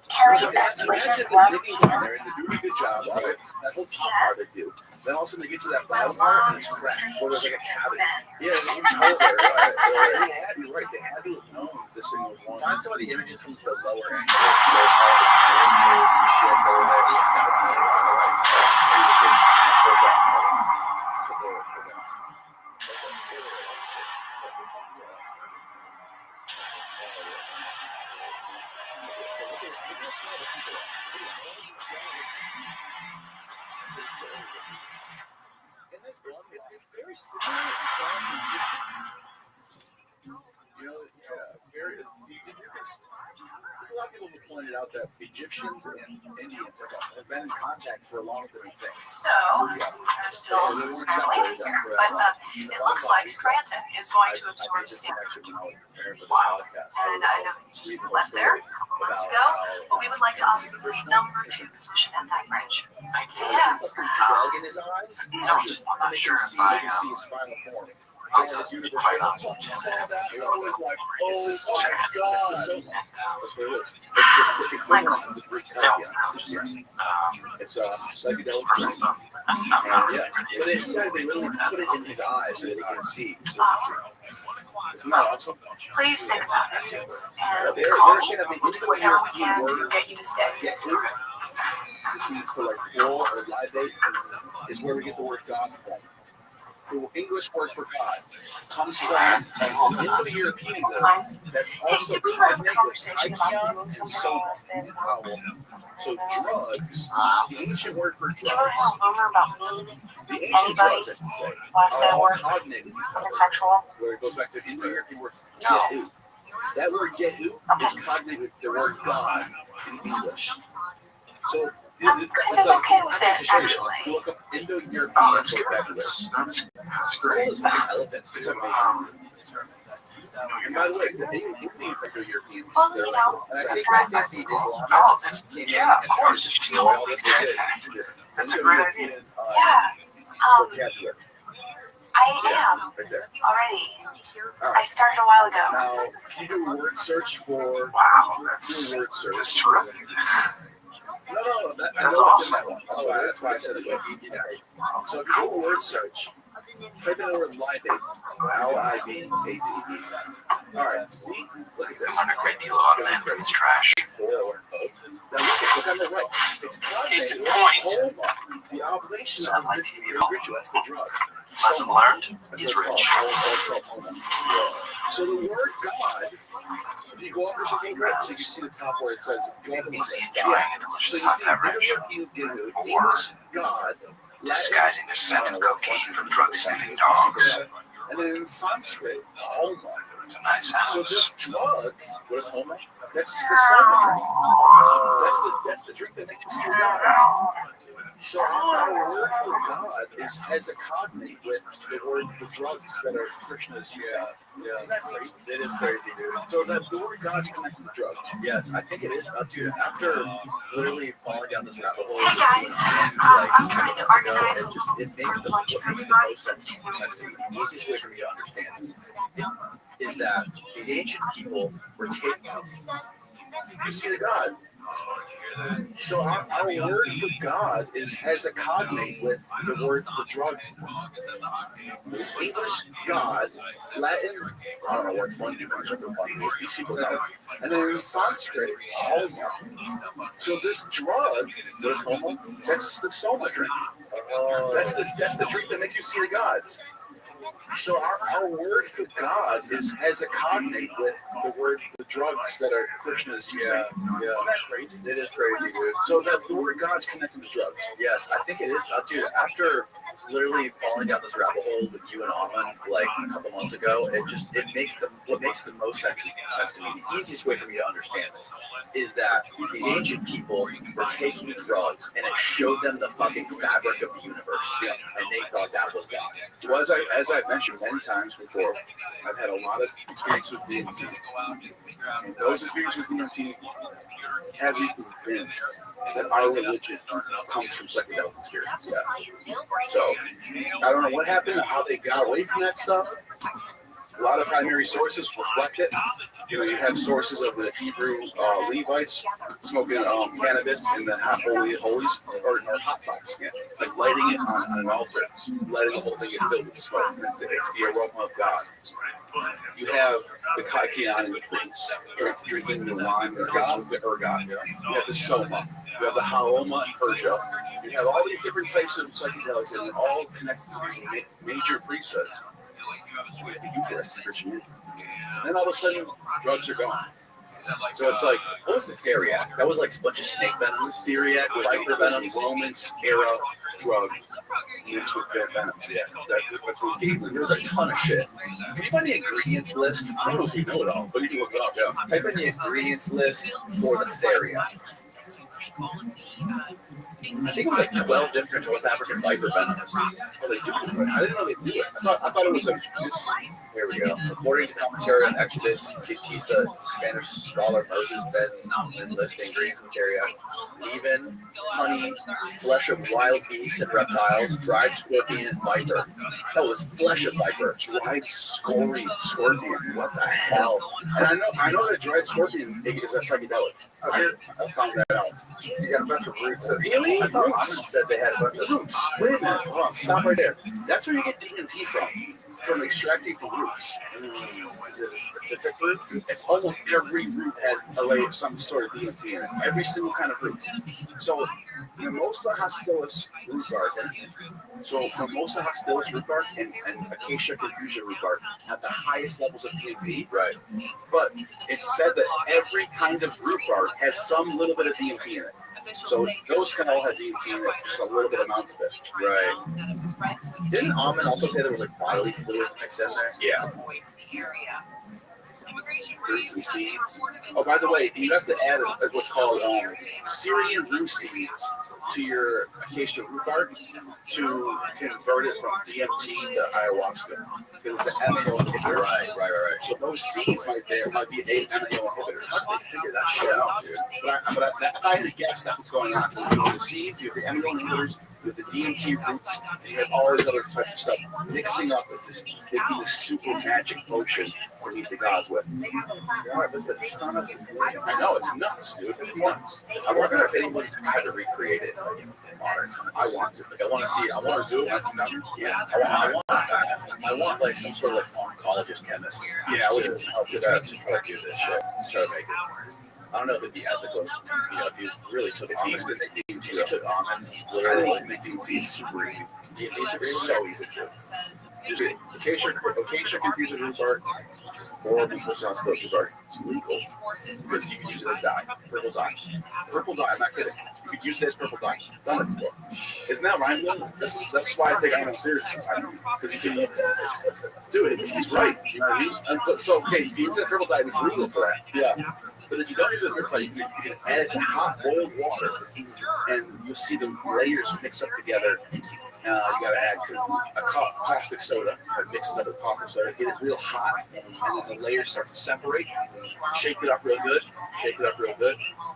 Kelly, best wishes, Imagine if love, they're digging down there and they're doing a good job. All right, that whole top part they do. Then all of a sudden they get to that bottom part and it's cracked. Or there's like a cavity. Yeah, there's a huge hole there. Right. You're right. They had to have known this thing was one. Find some of the images from the lower end. Show all the images and shit that were there. It's very similar to songs in Egyptian. You know, yeah, it's very. A lot of people have pointed out that Egyptians and Indians have been in contact for longer than we think. So, I'm still waiting here, but it looks like Scranton is going to absorb Stanford. Wow. And I know you just left there a couple months ago, but we would like to offer you the number 2 position at that branch. Yeah. Drug in his eyes. No, I'm not sure if I see his final form. This is quite awesome. I was like, oh my god. That's what it is. It's the Michael. It's psychedelic Personal drug. stuff. And yeah, but it says they literally put it in his eyes so that he can see. Isn't that awesome? Please think about it. And They're call me. saying that the We'll do whatever we can to get you to stay. Get who? Which means to like war or libate is where we get the word God from. The English word for God comes from an Indo-European word that's also Did we have a cognate with conversation about Aikion doing and something Soma. else then? So drugs, the ancient word for Do you ever have drugs, a rumor about me? the ancient drugs, I should say, Last are I all worked, cognate with each something other, sexual? where it goes back to Indo-European word No. gehu. That word gehu is cognate with the word God in English. So I'm kind of okay with it, actually. Look up Indo-European. Oh, that's good. That's great. Those elephants, it's amazing. And by the way, the Indian Indo-Europeans, Well, they're you like, know, and I think the Oh, Islamists that's, came in yeah, of and tried course. to It's destroy all this That's a great idea. Indo-European Yeah, vocabulary. I am Right there. already. All I right. started a while ago. Now, can you do a word search for? Wow, Do that's a word search. terrific. No, that, I That's know it's in awesome. that one. That's why I said it. Yeah. So if you do a word search, type in the word libate. Libate. All right. See, look at this. I learned a great deal about land, but it's trash. Now look on the right. It's Case in cognate point. with homa, the oblation of the ritual. That's the drug. Lesson learned. That's He's what it's rich. called. So the word God, if you go up or something, so you can see the top where it says go up and He's say enjoying God. a So delicious you hot see beverage, English God, disguising the scent of cocaine from drug-sniffing dogs. and then in Sanskrit, homa. It's a nice So house. this drug, what is homa? That's the soma drink. That's the drink that makes you see your gods. So our word for God has a cognate with the word the drugs that are Krishna's use. Yeah. Isn't that crazy? It is crazy, dude. So that the word God's connected to drugs. Yes, I think it is. Dude, after literally falling down this rabbit hole, Hey guys, I'm trying to organize it makes the lunch what for makes the everybody. most sense to me. The easiest way for me to understand this is that these ancient people were taking you see the God. So our word for God has a cognate with the word the drug. English God, Latin, I don't know what fun these people know. And then in Sanskrit, homa. So this drug, this homa, that's the soma drink. That's the drink that makes you see the gods. So our word for God has a cognate with the drugs that are Krishna's using. Yeah. Isn't that crazy? It is crazy, dude. So that the word God's connected to drugs. Yes, I think it is. Dude, after literally falling down this rabbit hole with you and Alman like a couple months ago, it makes the most sense to me. The easiest way for me to understand this is that these ancient people were taking drugs and it showed them the fucking fabric of the universe. Yeah. And they thought that was God. Well, as I've mentioned many times before, I've had a lot of experience with DMT. And those experiences with DMT has me convinced that our religion comes from psychedelic experience. Yeah. So I don't know what happened, how they got away from that stuff. A lot of primary sources reflect it. You know, you have sources of the Hebrew Levites smoking cannabis in the holy of holies, or hot box, like lighting it on an altar, letting the whole thing get filled with smoke. It's the aroma of God. You have the Kaikian priests drinking the wine, the ergot. You have the Soma. You have the Haoma in Persia. You have all these different types of psychedelics, and they're all connected to these major priesthoods. The Eucharist in Christianity. And then all of a sudden, drugs are gone. So it's like, what was the Theriac? That was like a bunch of snake venom. Theriac was viper venom, Romans era drug mixed with venom. Yeah, that's what we gave them. There was a ton of shit. Can you find the ingredients list? I don't know if you know it all, but you can look it up. Yeah. Type in the ingredients list for the Theriac. I think it was like 12 different North African viper venoms. Oh, they do? I didn't know they do it. I thought it was like this. Here we go. According to commentary on Exodus, Tista, Spanish scholar Moses Ben lists ingredients in the Theriac: leaven, honey, flesh of wild beasts and reptiles, dried scorpion, and viper. That was flesh of viper. Dried scorpion. What the hell? And I know that dried scorpion is a psychedelic. I found that out. You got a bunch of roots. Really? I thought Alman said they had a bunch of roots. Wait a minute. Hold on. Stop right there. That's where you get DMT from extracting the roots. Is it a specific root? It's almost every root has a layer of some sort of DMT in it. Every single kind of root. So Mimosa hostilis root bark. So Mimosa hostilis root bark and Acacia confusion root bark have the highest levels of DMT. Right. But it's said that every kind of root bark has some little bit of DMT in it. So those can all have DMT in it, just a little bit amounts of it. Right. Didn't Alman also say there was like bodily fluids mixed in there? Yeah. Fruits and seeds. Oh, by the way, you have to add what's called Syrian root seeds to your acacia root bark to convert it from DMT to ayahuasca. Because it's an MAO inhibitor. Right. So those seeds might be an MAO inhibitor. How did they figure that shit out, dude? But if I had to guess, that's what's going on. You have the seeds, you have the MAO inhibitors, with the DMT roots, you have all this other type of stuff mixing up with this, making this super magic potion to meet the gods with. God, there's a ton of it. I know, it's nuts, dude. It's nuts. I wonder if anyone's tried to recreate it in modern times. I want to. Like, I want to do it. I want like some sort of like pharmacologist chemist. Yeah, I would help to try to do this shit. Try to make it. I don't know if it'd be ethical, if you really took almonds. If you took almonds, literally make DMT super easy. DMT is so easy to do. Acacia confusion root bark or Mimosa hostilis root bark. It's legal because you can use it as dye, purple dye. Purple dye, I'm not kidding. You could use it as purple dye. Done it before. Isn't that right, though? That's why I take almonds seriously. Dude, he's right. You know what I mean? So, okay, you can use it as purple dye, it's legal for that. Yeah. But if you don't use it for play, you can add it to hot boiled water, and you'll see the layers mix up together. You gotta add a caustic soda, mix it up with caustic soda, get it real hot, and then the layers start to separate. Shake it up real good.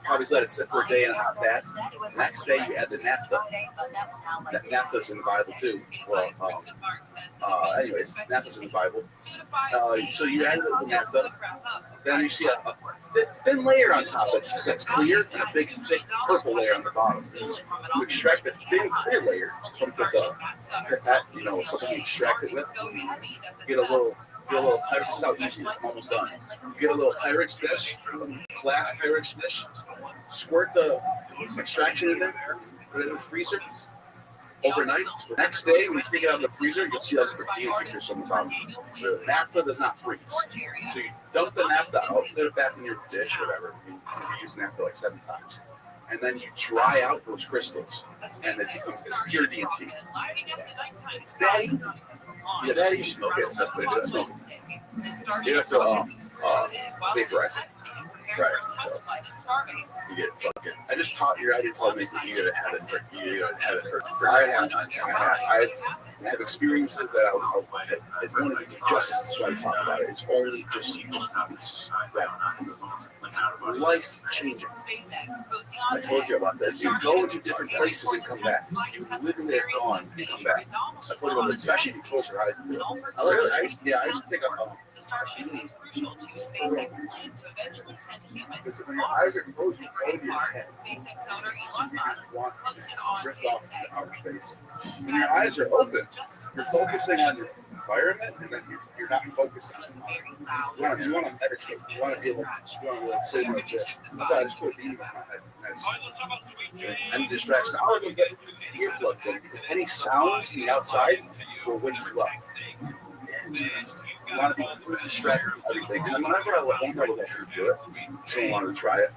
Probably let it sit for a day in a hot bath. Next day, you add the naphtha. Naphtha's in the Bible too. Well, anyways, naphtha's in the Bible. So you add the naphtha. Then you see a thin layer on top that's clear, and a big, thick purple layer on the bottom. You extract the thin, clear layer from something you extract it with. Get a little Pyrex. This is how easy it is. I'm almost done. You get a little Pyrex dish, glass Pyrex dish. Squirt the extraction in there. Put it in the freezer. overnight. The next day, when you take it out of the freezer, you'll see like the DMT or something about it. Naphtha does not freeze. So you dump the naphtha out, put it back in your dish, whatever. You use naphtha like 7 times. And then you dry out those crystals, and it becomes this pure DMT. It's that easy. Yeah, that you smoke it. That's what it is. Smoke it. You have to vaporize it. Right. So, you get fucking. I just taught you. I didn't tell me that you gotta have it for. I have experiences that I was. It's one of these just try to talk about it. It's only just it's that life changing. I told you about this. You go into different places and come back. You live there, gone, and come back. I told you about it, especially if you close your eyes. I used to think of. Because when your eyes are closed, you close your head. You just want to drift off into outer space. When your eyes are open, you're focusing on your environment, and then you're not focusing on it. You want to meditate. You want to be able to sit like this. That's why I just put a beat in my head. Any distraction. I would get earplugs in because any sounds from the outside will wake you up. You want to be distracted from everything. And whenever I let someone do it, someone wanted to try it,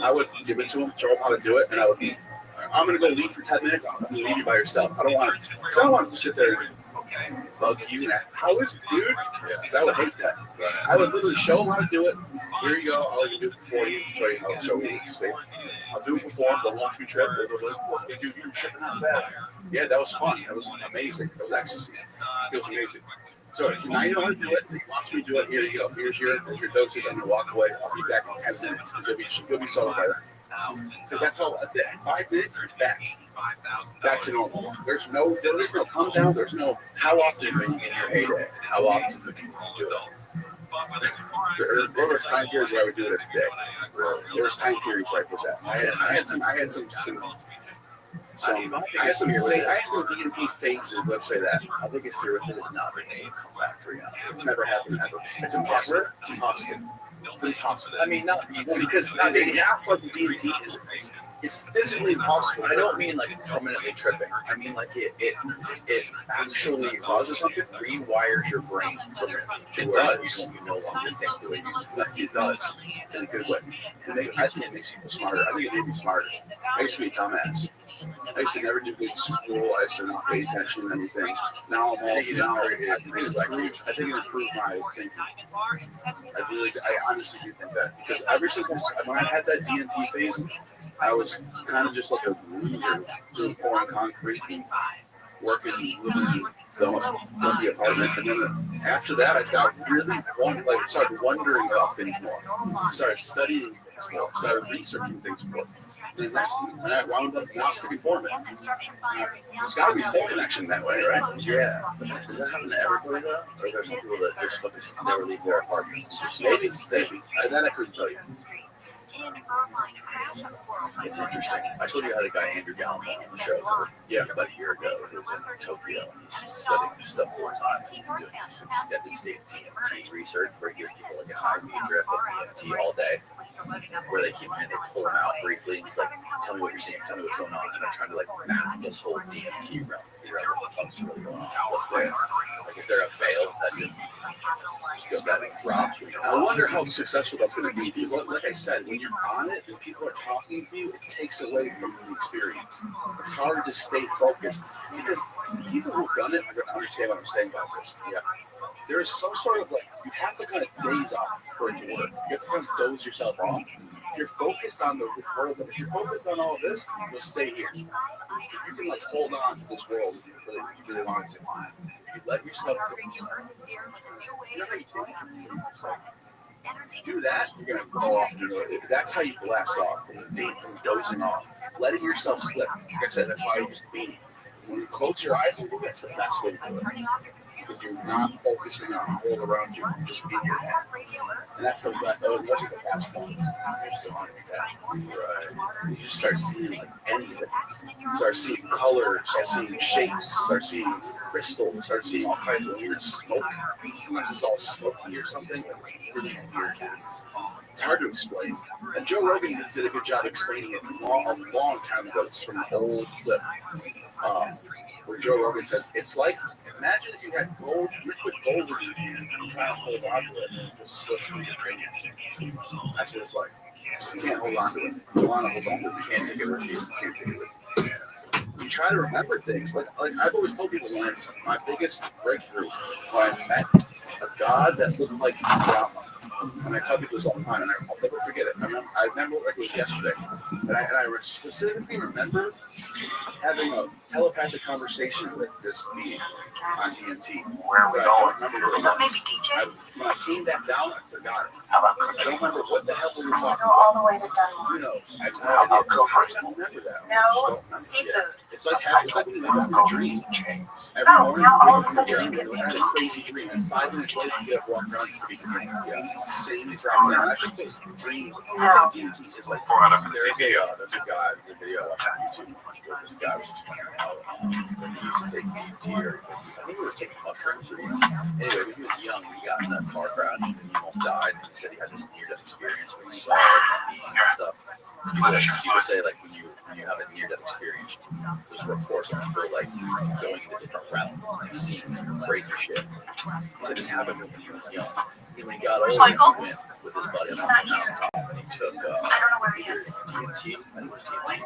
I would give it to them, show them how to do it, and I would be, I'm going to go lead for 10 minutes. I'm going to leave you by yourself. I don't want to sit there and bug you and ask, how is it, dude? Because I would hate that. I would literally show them how to do it. Here you go. I'll even do it before you. Show you it's safe. I'll do it before. They'll watch me trip. Dude, you're tripping out bad. Yeah, that was fun. That was amazing. That was ecstasy. It feels amazing. So now you know how to do it. You watch me do it. Here you go. Here's your dosage. I'm gonna walk away. I'll be back in 10 minutes because you'll be sober by then. Because that's it. 5 minutes, you're back to normal. There is no come down. There's no how often in your heyday. How often would you do it? There was time periods where I would do it every day. There was time periods where I did that. I had some DMT phases, let's say that. I think it's true if it is not being able to come back to reality. It's never happened ever. It's impossible. It's impossible. It's impossible. I mean, not because the half of the DMT is physically impossible. I don't mean like permanently tripping. I mean like it actually causes something, rewires your brain permanently. It does. You no longer think the way you used to. It does. In a good way. I think it makes people smarter. I think it made me smarter. I used to be a dumbass. I used to never do good school. I used to not pay attention to anything. Now I'm all I think it improved my thinking. I honestly do think that because ever since when I had that DMT phase, I was kind of just like a loser doing pouring concrete and working, living in the apartment. And then after that, I got really started wondering about things more. Started studying things more. Started researching things more. And I wound up Gnostic reforming. There's got to be some connection that way, right? Yeah. Does that happen to everybody though? Or are there some people that just fucking never leave their apartments? Maybe. That I couldn't tell you. It's interesting. I told you I had a guy, Andrew Gallon, on the show about a year ago. He was in Tokyo and he's studying this stuff full time. He's doing this extended state DMT research where he gives people like a high V drip of DMT all day, where they keep they pull them out briefly. It's like, tell me what you're seeing, tell me what's going on. And they're trying to like map this whole DMT realm, figure out what the fuck's really going on. What's there? Like, is there a veil that just drops? I wonder how successful that's going to be. Because like I said, when you're on it and people are talking to you, it takes away from the experience. It's hard to stay focused because people who've done it are going to understand what I'm saying about this. Yeah, there's some sort of you have to kind of daze off for it to work. You have to kind of doze yourself off. If you're focused on the world, if you're focused on all of this, you'll stay here. You can hold on to this world if you really want to. If you let yourself go, you know how you think. Do that, you're gonna go off. That's how you blast off from dozing off, letting yourself slip. Like I said, that's why I used to be. When you close your eyes and do it, that's the best way to do it. Because you're not focusing on the world around you, you're just in your head. And that's those are the best ones. You just start seeing anything. Start seeing colors, start seeing shapes, start seeing crystals, start seeing all kinds of weird smoke. Sometimes it's all smoky or something. Really weird. It's hard to explain. And Joe Rogan did a good job explaining it a long time ago. It's from an old clip. Where Joe Rogan says, it's like, imagine if you had gold, liquid gold in your hand and you try to hold on to it and it just slips through your fingers. That's what it's like. You can't hold on to it. You want to hold on to it. You can't take it with you. You can't take it with you. You try to remember things, but like I've always told people, when my biggest breakthrough, when I met a god that looked like Rama. And I tell people this all the time, and I'll never forget it. I remember like it was yesterday, and I specifically remember having a telepathic conversation with this being on DMT. Where are we going? Maybe DJ? When I came back down, I forgot it. How about I don't remember what the hell we were talking Go all about. the way to Denmark. You know, I have no idea. So how did I remember that? No seafood. It's like when you wake up from a dream. Every Oh, morning, now all you of a sudden wake up you from a get dream, I had a crazy dream, and 5 minutes later, you get up, walk around, you forget your dream. Yeah, same exact thing. I think those dreams, DMT is like, there's a video I watched on YouTube. This guy was explaining how he used to take DMT, or I think he was taking mushrooms. Anyway, when he was young, he got in a car crash and he almost died. And he said he had this near-death experience where he saw beings and stuff. People say like when you have a near-death experience, there's reports of people like going into different realms, like seeing crazy shit. He said this happened when he was young. And when he got older, he went with his buddy on the mountaintop and he took I don't know where he is. DMT, I think it was DMT,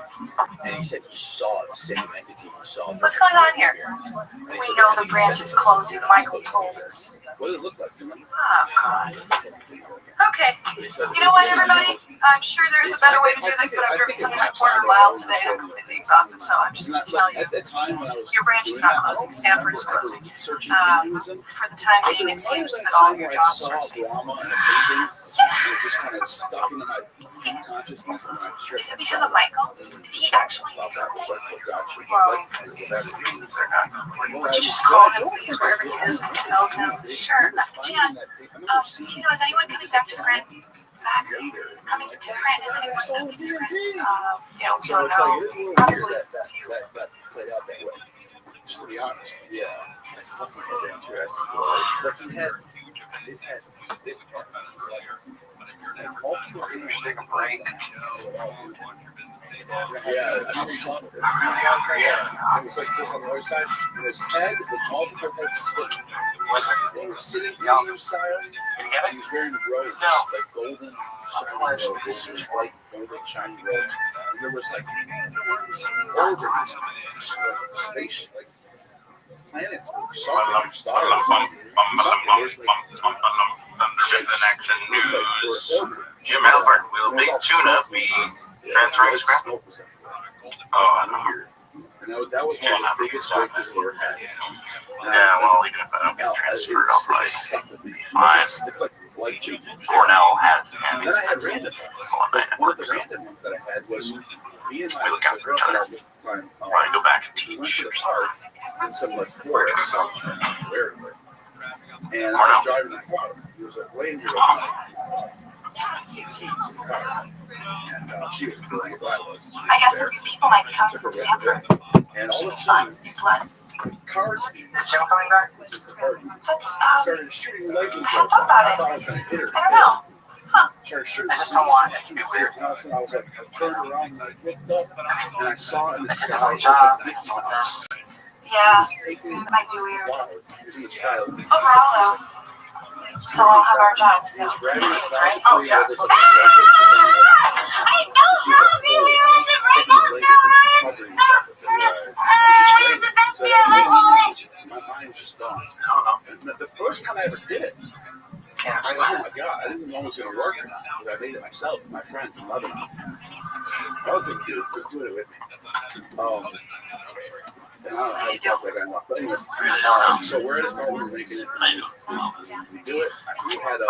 and he said he saw the same entity he saw. What's going on here? We know the branch is closing. Michael told us. What did it look like? Oh, God. Okay. You know what, everybody? I'm sure there is a better way to do this, but I've driven 7.25 miles today and I'm completely exhausted, so I'm just going to tell you. Your branch is not closing. Stanford is closing. For the time being, it seems that all of your jobs are safe. Is it because of Michael? Did he actually do something? Well, would you just call him, please, wherever he is, and tell him? Sure. Jan, is anyone coming back to Scranton? Coming to Scranton, is anyone coming to Scranton? We don't know. Probably. That played out that way. Just to be honest, yeah, that's fucking interesting. But it had all people take a break? Yeah, I remember talking about it. Yeah, it was like this on the other side, and his head was multiple heads split. He was sitting Indian style, and he was wearing robes, like golden, shiny robes, white, golden, shiny robes. And there was like orbits, like space, like planets, something, stars, something. There's like Action News. Jim Albert will big tuna be transferring scrap? weird. And that was one of the biggest breakthroughs we ever had. Yeah, well, even if I don't get transferred, I'll probably fine. It's like life changing. Cornell has Then I had random ones. But one of the random ones that I had was me and my girlfriend at the time. want to go back and We went teach to the or park in some like forest somewhere, where. And I was driving the car. It was like way in your keys in the car. And she was pretty glad I was. I guess a few people might be coming from Stanford. And all of a sudden, the car Is Jim coming back? That's, started shooting lightning I bolts thought out. about I it. thought I was going to hit her. I don't know. Huh. Started shooting. I just don't want it to be weird. And all of a sudden, I was like, I turned around and I looked up and I saw in the This sky. is my job. That's what this. Yeah, Taking it might be weird. clouds. It was in the sky. Overall, though, so I'll have our job, so. Right? Oh, yeah. I don't know if you was a regular Where's the best deal of My mind just gone. I don't know. And the first time I ever did it, I was like, oh my god, I didn't know it was going to work or not. But I made it myself with my friend from Lebanon. I was a dude, was doing it with me. And I don't know how to talk like I know. But anyways, so we're at this part, we're making it. We do it. We had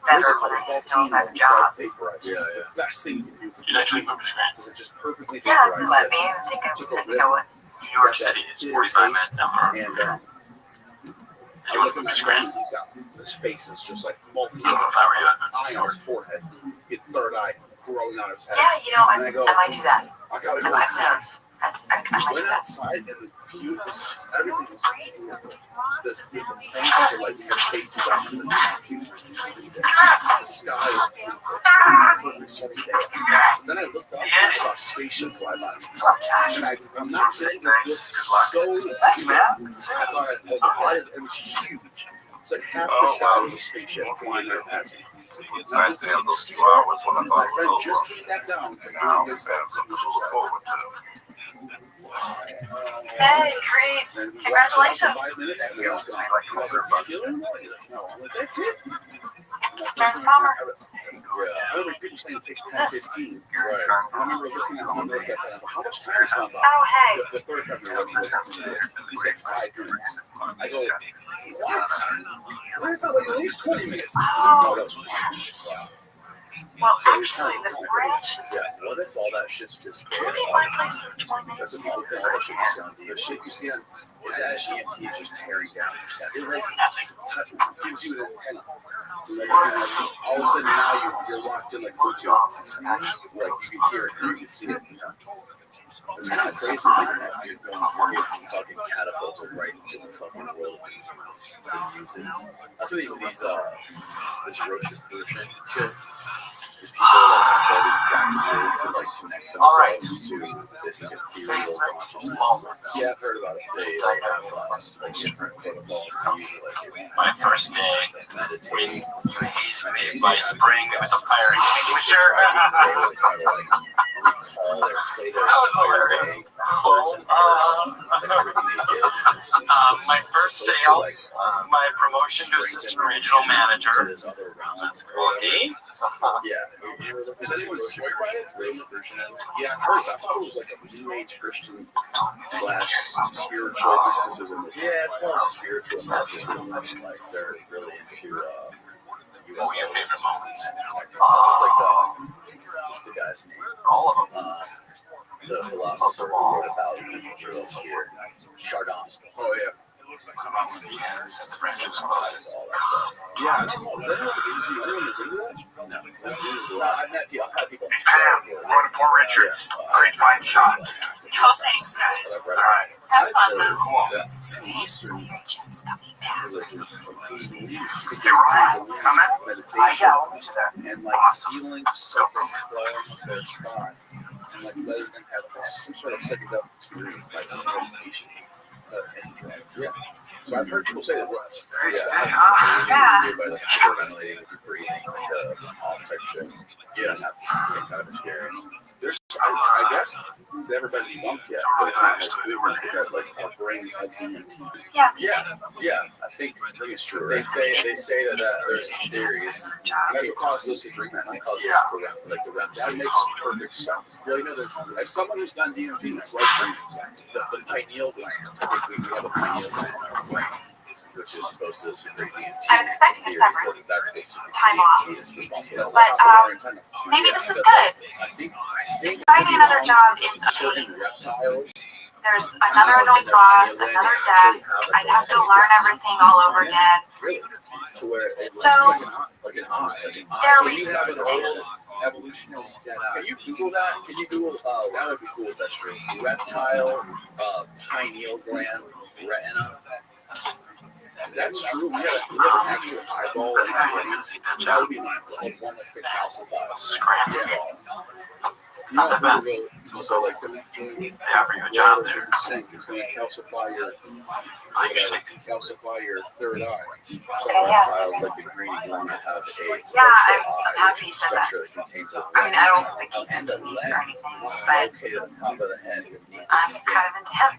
Better when I know about a job. vaporizer. Yeah. Best thing you can do for You'd actually move to Scranton. because it just perfectly Yeah, vaporizes let it. me think I would. New York City is 45 minutes down the road. And I look at my friend, he's got his face is just like multi I don't know if I were you. eye on his forehead, his third eye growing out of his head. Yeah, I might do that. I gotta I go like outside. this. like Went that. outside and the beautiful, everything was beautiful. The plants were like your faces on the sky was beautiful. Perfect sunny day. Then I looked up and I saw a spaceship fly by. And I'm not kidding, it looked so Thanks, man. I thought it was huge. It's like half the sky was a spaceship flying right past me. It's nice to have those 2 hours when I My thought it friend was just over. came back down from Now doing we've his got something to look forward to. Hey, great. And we Congratulations. walked out for 5 minutes and he was gone. He was like, feeling well? He's like, no. I'm like, that's it? Bummer. I remember people saying it takes 10, 15. Right. I remember looking at the number and how much time has gone by? Oh, hey. The third time we were he's like 5 minutes. I go, what? I thought like at least 20 minutes. He's like, no, that was 5 minutes. Well, So actually, the branches. yeah, what if all that shit's just there? Maybe my place in 20 That's minutes. another thing. All that shit you see on the shit you see on GMT is just tearing down your senses. It gives you an antenna. So like, all of a sudden now you're locked in like Bluetooth. Like you can hear it, you can see it. You know? It's kind of crazy thinking that you're getting fucking catapulted right into the fucking world of music. That's what this Rosicrucian shit. These people like have all these practices to like connect themselves to this ethereal consciousness. Yeah, I've heard about it. They have like different protocols to use like My first day, meditate. you hazed me by spring with a fire extinguisher. Recall their play their entire day, words and everything they did. My first sale, my promotion to assistant regional manager. To this other realm. Okay. Yeah. Does anyone swear by it? Rosicrucianism? Yeah, I heard that. I thought it was like a New Age Christian / spiritual mysticism. Yeah, it's more spiritual mysticism. Like they're really into What were your favorite moments? It's like what's the guy's name? All of them. The philosopher who wrote about the sphere. Chardon. Oh yeah. Yes, and the branches of All that stuff. Yeah, I don't know. Is anyone into that? No. I've met people. Pam, going to Port Richard. Great wine shot. No, thanks, guys. All right. Have fun. Cool. Eastern religions, Hey, Ryan, come in. meditation, I'll meet you there. and like feeling so control of their spine, and like letting them have like, some sort of psychedelic experience, like some meditation. Yeah. So I've heard people say that works. Yeah. By like hyperventilating with your breathing, like off type shit. Yeah, not the same kind of experience. There's, I guess, it's never been debunked yet, but it's not proven that like our brains have DMT. Yeah. Yeah. I think it's true. They say that there's theories. And that's what causes us to dream at night. Causes us to REM, like the REM. That makes perfect sense. You know, there's as someone who's done DMT, it's like dreaming. The pineal gland. I think we have a pineal gland in our brain, which is supposed to secrete DMT. I was expecting a separate that's supposed to be time off. DMT. It's responsible. But maybe this is good. I think Finding another job is a certain pain. reptiles. There's another annoying boss, another desk. I'd have to learn everything all over again. Really? To where it's So, like an eye. there are So you reasons have to an say old that. evolutionary data. Can you Google that? Can you Google, that would be cool if that's true. Reptile, pineal gland, retina. That's true. We have an actual eyeball in our brain. That would be like one that's been calcified. Yeah. It's not that bad. So like They offer you a job there. it's going to calcify your Interesting. calcify your third eye. Some yeah. reptiles like the green iguana have a Yeah, I'm partial happy eye, you said that. structure that contains a I mean, I don't think he's and a into me or lens anything, but located at the top of the head beneath the I'm skin. kind of into him.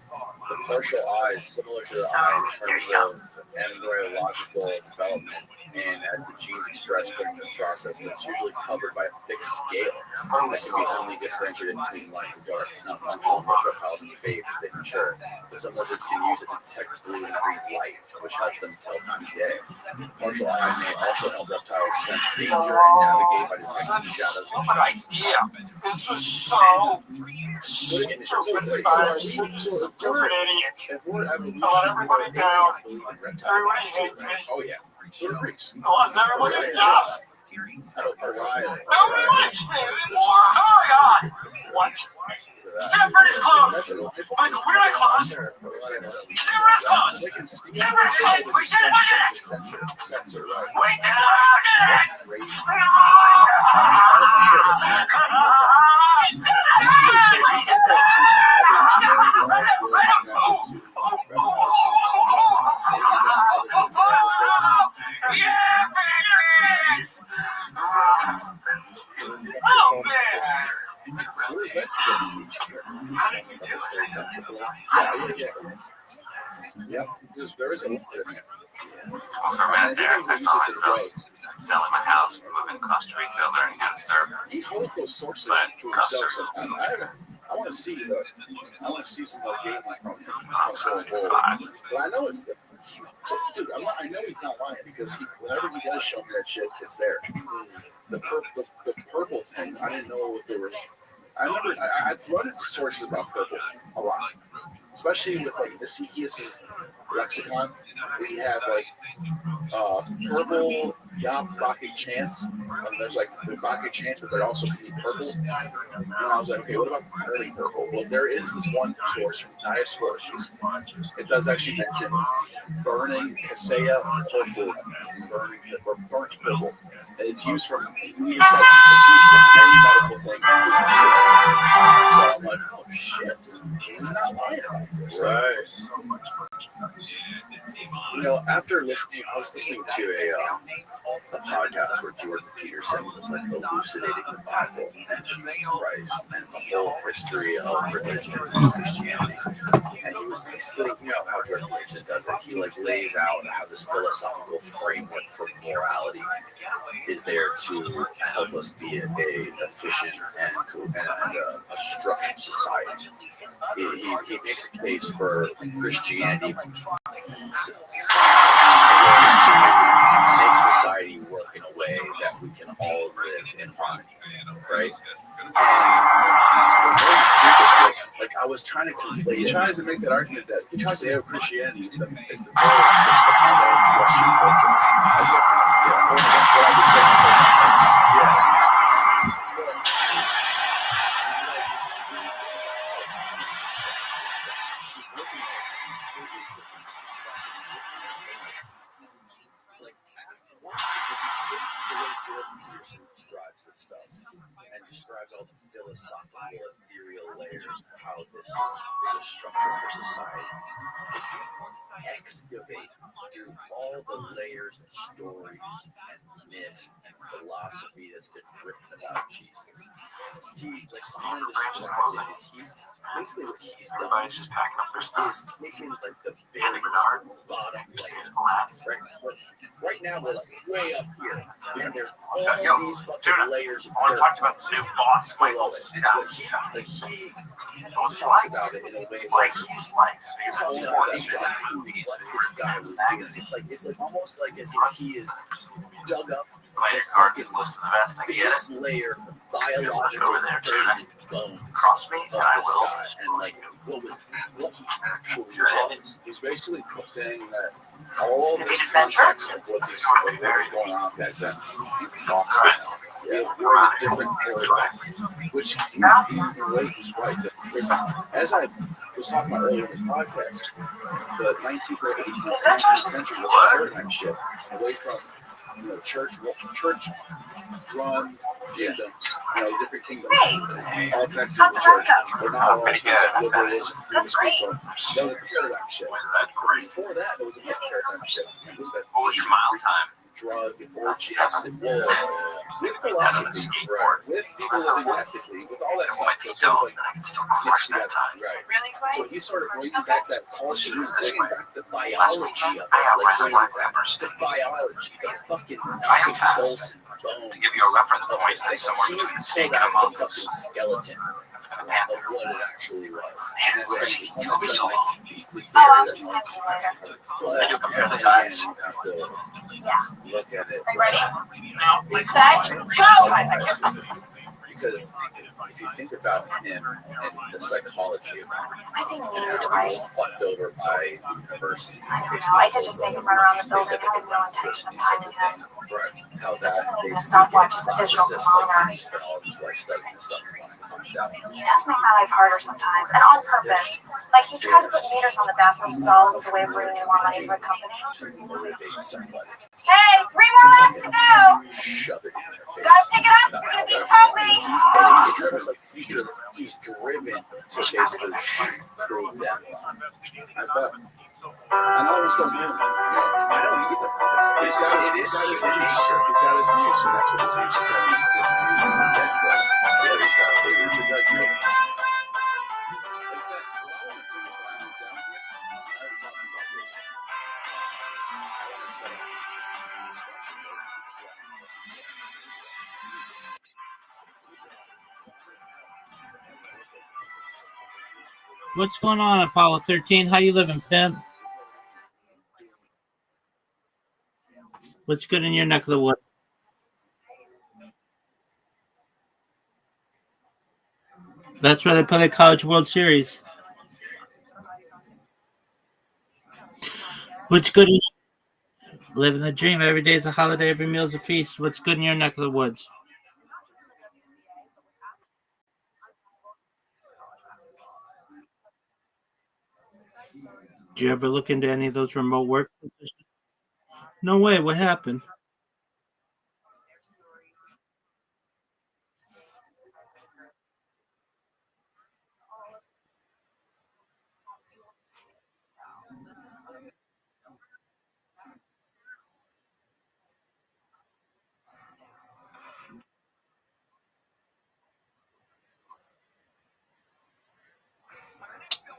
The partial eye is similar to the So, eye in there terms you go. of embryological development and as the genes expressed during this process, but it's usually covered by a thick scale that can be only differentiated between light and dark. It's not functional in most reptiles and fades as they mature, but some lizards can use it to detect blue and green light, which helps them tell time of day. Partial eye may also help reptiles sense danger and navigate by detecting shadows and What an shapes. idea. This was so stupid by a stupid idiot. If we're evolution, I let everybody down. believe in reptiles. Everybody hates me. Oh yeah. So do Greeks. I lost everybody a job. I don't know why. Nobody likes me anymore. Oh my god. What? that. Stanford is closed. Michael, we're not closed. Stanford is closed. They can steal Stanford is closed. We did it. censor, right? We did it. That's crazy. Oh man! Yeah, there is a lot in there. Well, for a minute there, I saw myself selling my house, moving to Costa Rica, learning how to surf. He holds those sources But to himself Costa sometimes. I want to see some more game like from him. I'm 65. But I know it's the dude. I know he's not lying because whenever he does show me that shit, it's there. The purple thing. I didn't know if there was. I remember I've run into sources about purple a lot, especially with like the Zacchaeus' lexicon. We have like purple Bake chants, and there's like the Bake chants, but they also can be purple. And I was like, okay, what about early purple? Well, there is this one source from Dioscorides. It does actually mention burning cassia purple, burnt purple. And it's used for many medical things. So I'm like, oh shit, he's not lying about this. Right. You know, after listening, I was listening to a podcast where Jordan Peterson was like elucidating the Bible and Jesus Christ and the whole history of religion and Christianity. And he was basically, you know how Jordan Peterson does it. He like lays out how this philosophical framework for morality is there to help us be a efficient and a structured society. He makes a case for Christianity to make society work in a way that we can all live in harmony, right? And the more you think of it, like I was trying to conflate. He tries to make that argument that Judeo-Christianity is the goal behind Western culture. as if, going against what I would say. Yeah. Describes all the philosophical, ethereal layers of how this is a structure for society. If you excavate through all the layers of stories and myths and philosophy that's been written about Jesus, he like Steven describes it as he's basically what he's done Everybody's just packing up their stuff. is taking like the Andy very Bernard, bottom layers. Lads. Right now we're like way up here, and there's all Yo, these fucking Tuna, layers of I want to dirt talk about this new boss, below Michael. it. And what he What's he talks like? about it in a way where Like he's like, it's because he all wants exactly what this guy was doing. It's like almost like as if he is dug up my the cards fucking close to the vest. I get base it. layer of biological Over there, Tuna. bones Cross me, of and I this will. guy, and like what he actually was. He's basically saying that all An this adventure? context of what was going on back then, boxed Right. out. Yeah, we're in a different era, which in a way he's right. As I was talking about earlier in the podcast, the 19th or 18th century was a paradigm shift away from church run kingdoms, different kingdoms, all connected to the church, but not all liberalism, free speech. That was a paradigm shift. Before that, there was another paradigm shift. It was that What was your mile time? drug orgiastic war with philosophy, with people living ethically, with all that stuff. So it's like mixed together, right? Really quick? So he started bringing back that culture. He's bringing back the Biology of I it, have like my black peppers. the biology, the fucking I am fast. bolts and bones. To give you a reference point, I think somewhere He's between the steak pulled and a out the muffin. fucking skeleton And a of panther. what it actually was. Man, And that's this took me so long. deeply Oh, I'll buried just in send us. you later. But You compare the again, times. you have to Yeah. look at it. Are you ready? It's Set, go! because if you think about him and the psychology of him, I think and neither do how I. he was fucked over by the university. I don't know. I did just make him run around the building. I had no intention of timing him. Right. How that This isn't even a basically stopwatch, it's a gave him digital consciousness, like chronometer. he spent all of his life studying this stuff. He does make my life harder sometimes, and on purpose. Like, he tried to put meters on the bathroom stalls as a way of bringing in more money for the company. Hey, 3 more laps to go! Gotta pick it up, we're gonna be Toby! He's driven to basically prove them. And I always don't use it. I know he's It is his muse. He's got his muse, and that's what his muse is telling me. His muse is dead. What's going on, Apollo 13? How you living, pimp? What's good in your neck of the woods? That's where they play the College World Series. What's good in living the dream? Every day is a holiday, every meal is a feast. What's good in your neck of the woods? Did you ever look into any of those remote work positions? No way. What happened?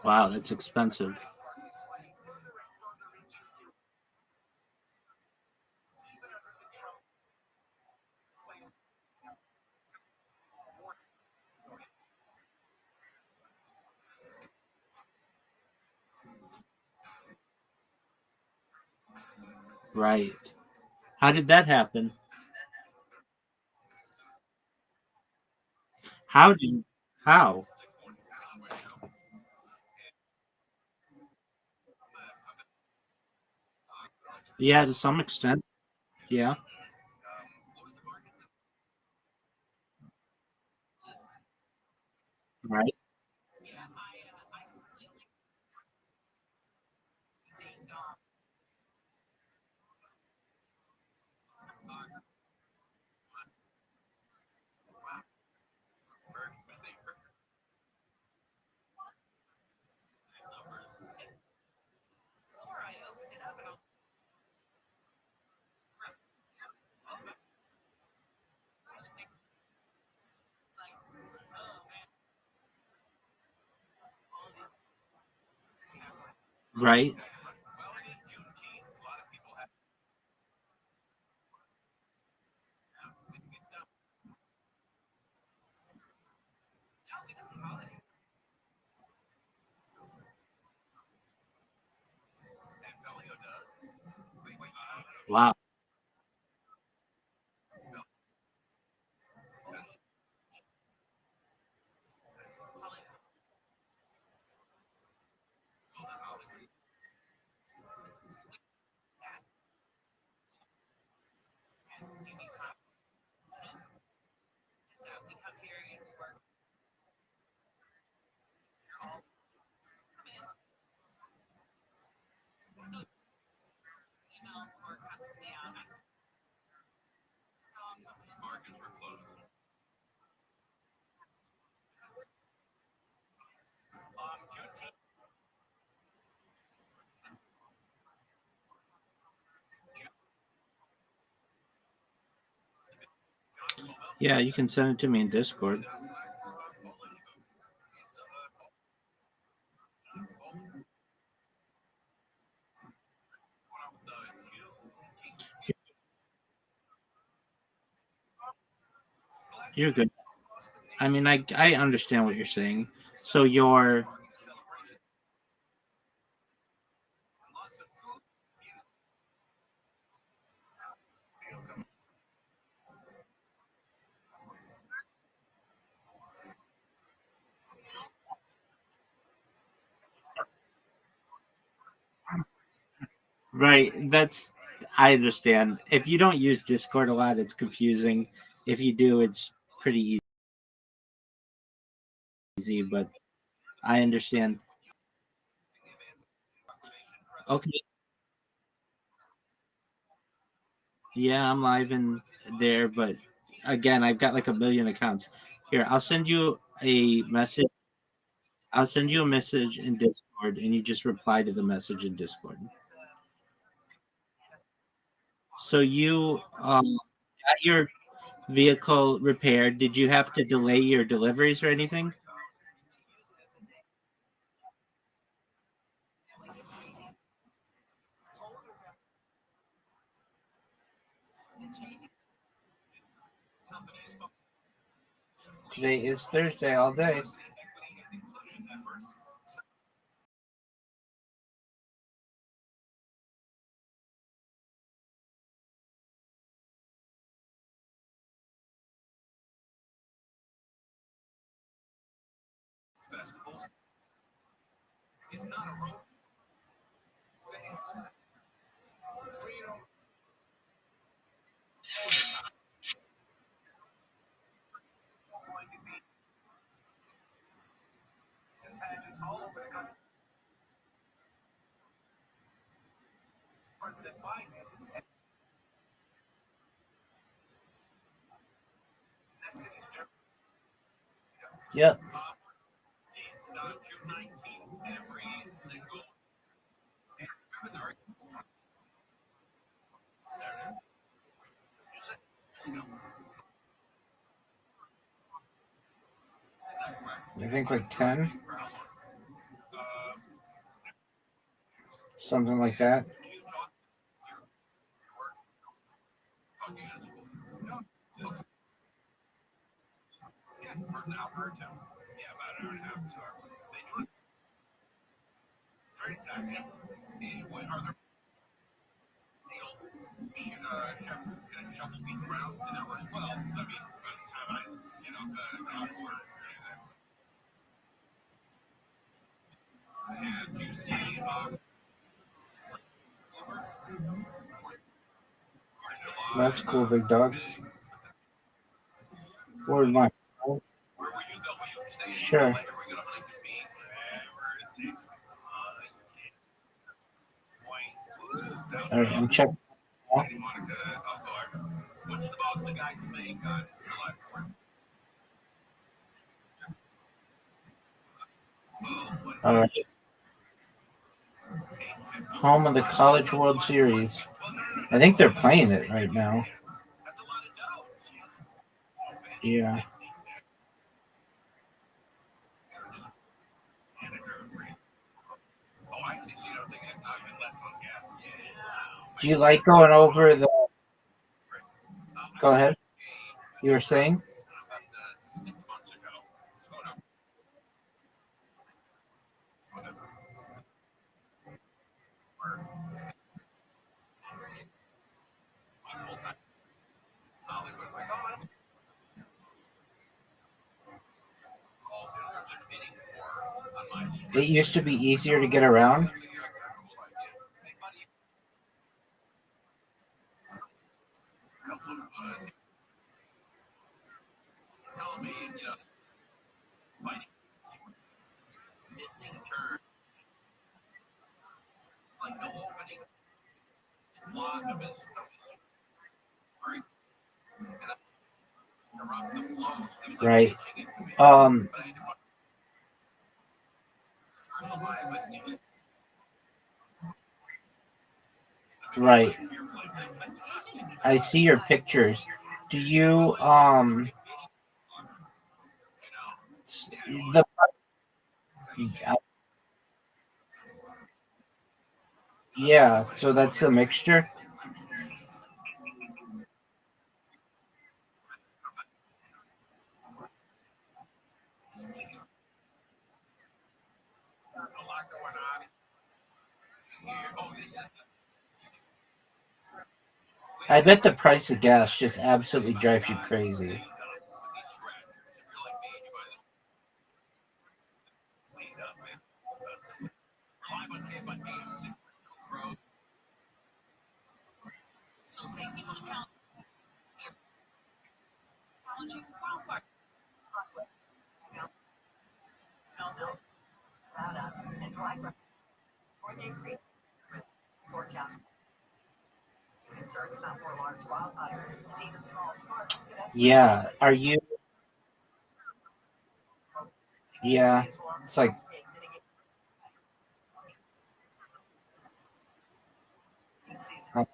Wow, that's expensive. Right. How did that happen? How did how? Yeah, to some extent. Yeah. Right. Right. Wow. Yeah, you can send it to me in Discord. You're good. I mean, I understand what you're saying. So you're right. That's I understand. If you don't use Discord a lot, it's confusing. If you do, it's pretty easy. easy, but I understand. Okay, yeah, I'm live in there, but again, I've got like a million accounts. Here, I'll send you a message. I'll send you a message in Discord, and you just reply to the message in Discord. So you got your vehicle repaired. Did you have to delay your deliveries or anything? Today is Thursday all day. Yep. I think like 10, something like that. That's cool, big dog. Where's my phone? Sure. All right, I'm checking. All right. Home of the College World Series. I think they're playing it right now. Yeah. Do you like going over the? Go ahead. You were saying? It used to be easier to get around. Right. Um. Right. I see your pictures. Do you the yeah, so that's the mixture? I bet the price of gas just absolutely drives you crazy. Yeah. Are you? Yeah. It's like, uh,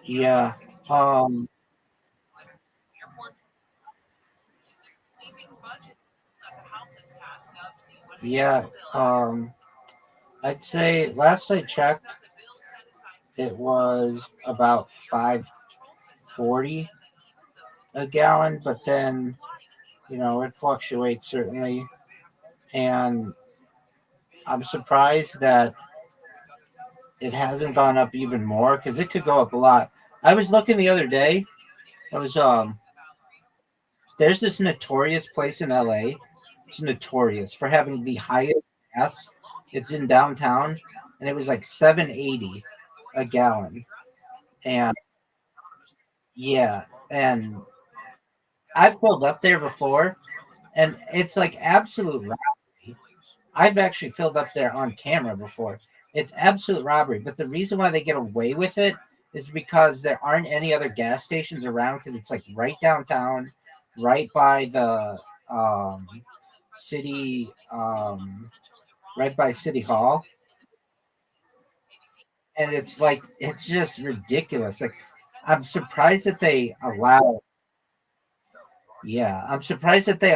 yeah. Um, yeah. I'd say last I checked, it was about 5.40 a gallon, but then it fluctuates certainly, and I'm surprised that it hasn't gone up even more because it could go up a lot. I was looking the other day. I was There's this notorious place in LA. It's notorious for having the highest gas. It's in downtown, and it was like 7.80 a gallon. And yeah, and I've filled up there before, and it's like absolute robbery. I've actually filled up there on camera before. It's absolute robbery, but the reason why they get away with it is because there aren't any other gas stations around because it's like right downtown, right by the city, right by City Hall, and it's like it's just ridiculous. Like I'm surprised that they allow. Yeah, I'm surprised that they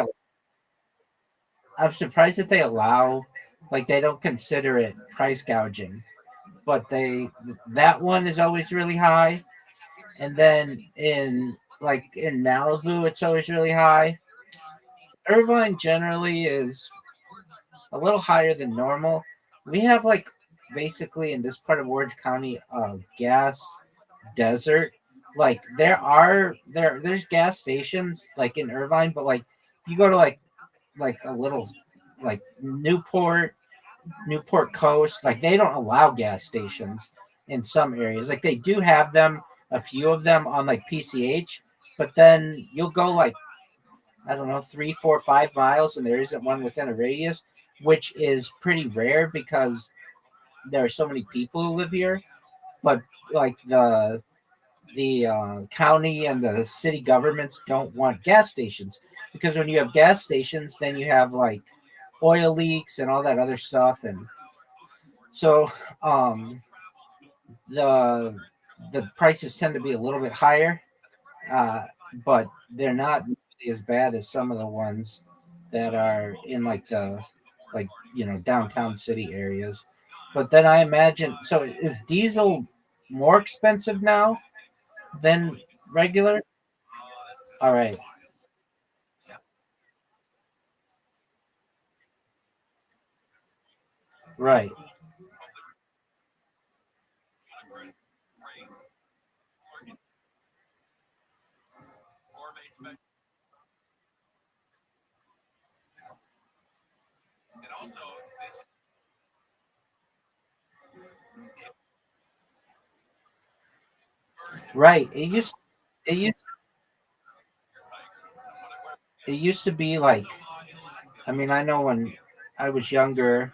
allow, like they don't consider it price gouging, but that one is always really high, and then in Malibu it's always really high. Irvine generally is a little higher than normal. We have like basically in this part of Orange County a gas desert. Like there's gas stations like in Irvine, but like you go to like a little like Newport Coast, like they don't allow gas stations in some areas. Like they do have them, a few of them on like PCH, but then you'll go like I don't know 3, 4, 5 miles, and there isn't one within a radius, which is pretty rare because there are so many people who live here. But like the county and the city governments don't want gas stations because when you have gas stations, then you have like oil leaks and all that other stuff, and so um, the the prices tend to be a little bit higher, uh, but they're not nearly as bad as some of the ones that are in like the like downtown city areas. But then I imagine, so is diesel more expensive now than regular? All right, right, right. It used it used to be like, I mean, I know when I was younger,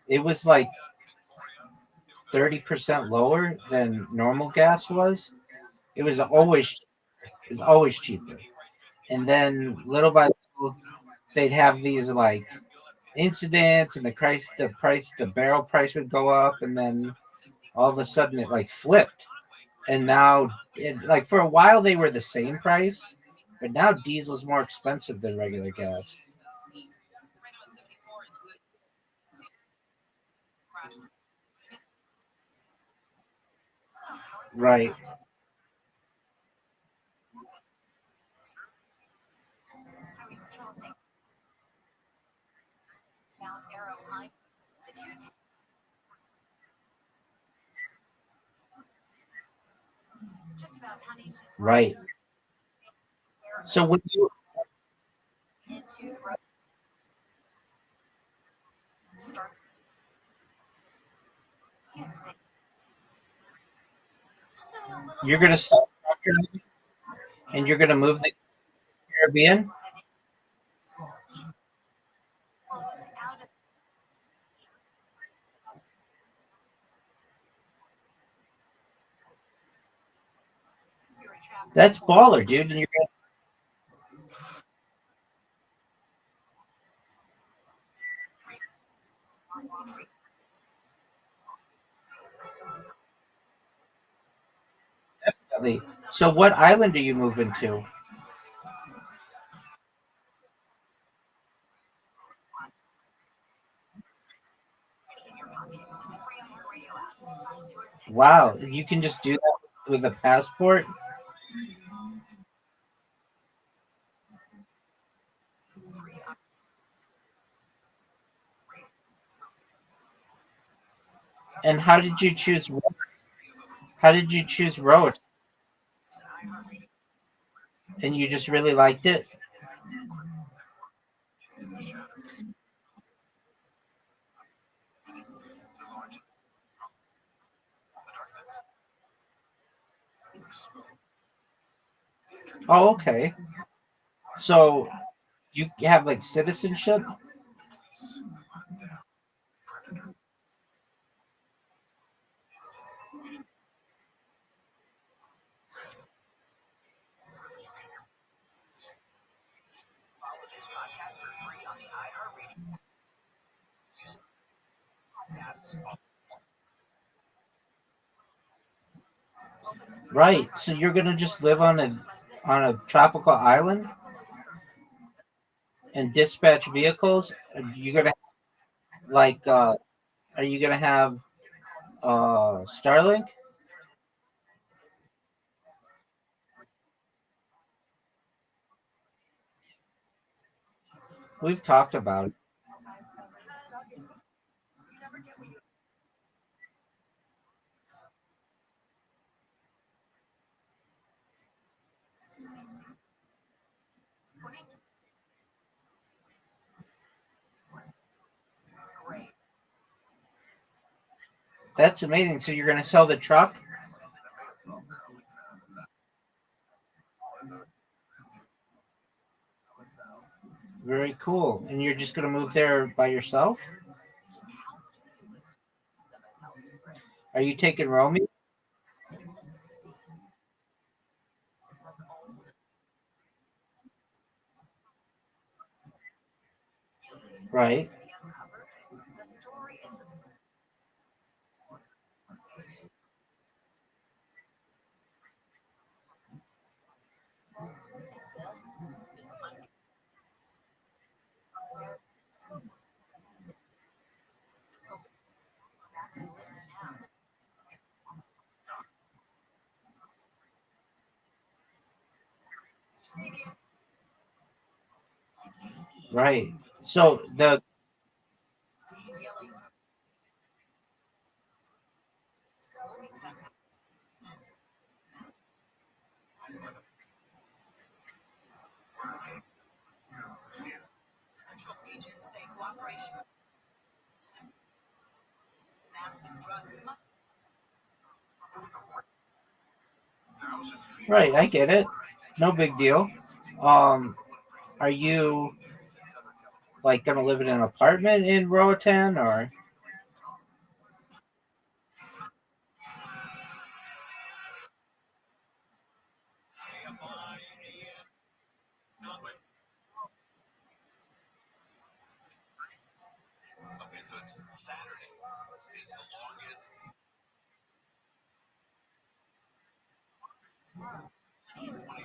it was like 30% lower than normal gas was. It was always cheaper. And then little by little, they'd have these like incidents, and the barrel price would go up, and then all of a sudden it like flipped. And now, like for a while they were the same price, but now diesel's more expensive than regular gas. Right, right. So when you're gonna stop and you're gonna move the Caribbean. That's baller, dude. And you're definitely. So, what island are you moving to? Wow, you can just do that with a passport. And how did you choose? How did you choose Road? And you just really liked it? Oh, okay. So you have like citizenship, right? So you're gonna just live on a tropical island and dispatch vehicles. You're gonna like are you gonna have Starlink? We've talked about it. That's amazing. So you're gonna sell the truck? Very cool. And you're just gonna move there by yourself? Are you taking Romy? Right. Right. So the right, I get it. No big deal. Um, are you like gonna live in an apartment in Roatan or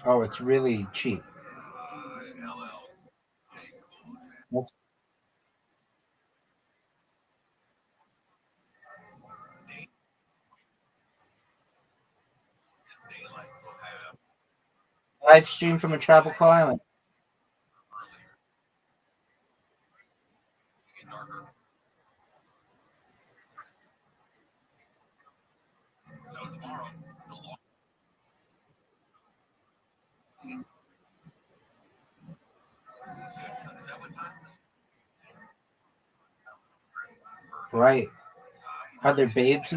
oh it's really cheap? That's live stream from a tropical island. Right. Are there babes?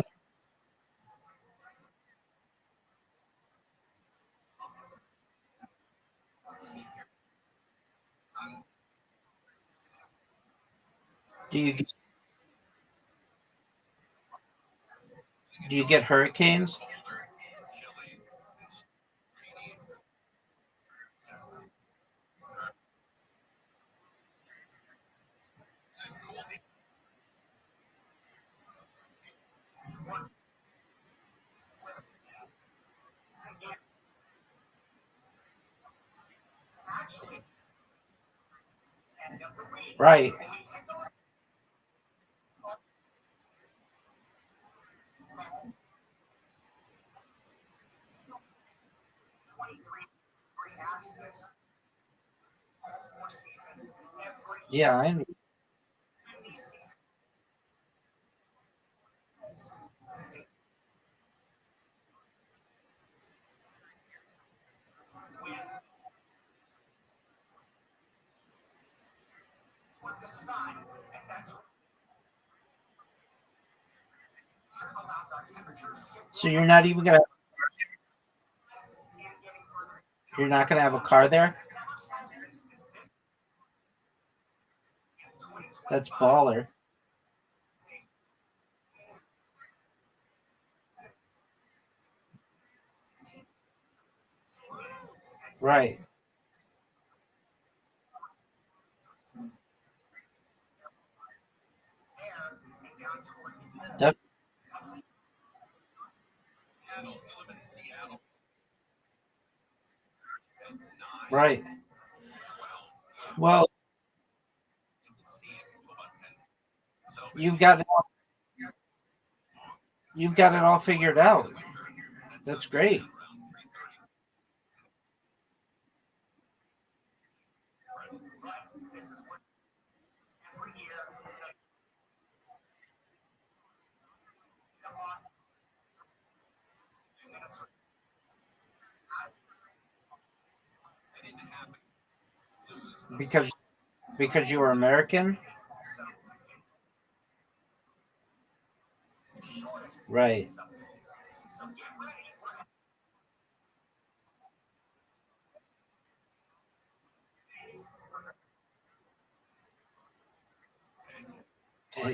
Do you get hurricanes? Right. Yeah, I So you're not gonna have a car there? That's baller. Right. That, right. Well, you've got it all, you've got it all figured out. That's great. Because you were American? Right.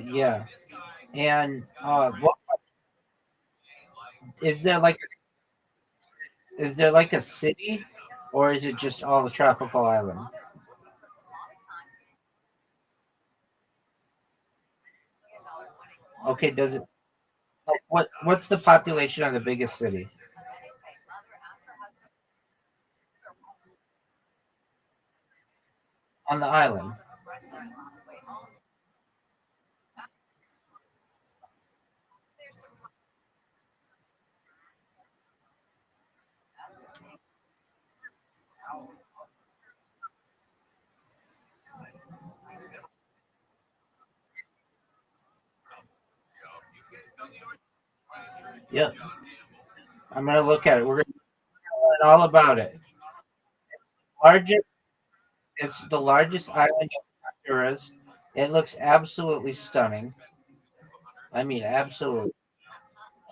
Yeah. And what is there like is there like a city or is it just all the tropical island? Okay, does it like what's the population of the biggest city on the island? Yep. I'm gonna look at it. We're gonna learn all about it. Largest It's the largest island of Honduras. It looks absolutely stunning. I mean absolutely.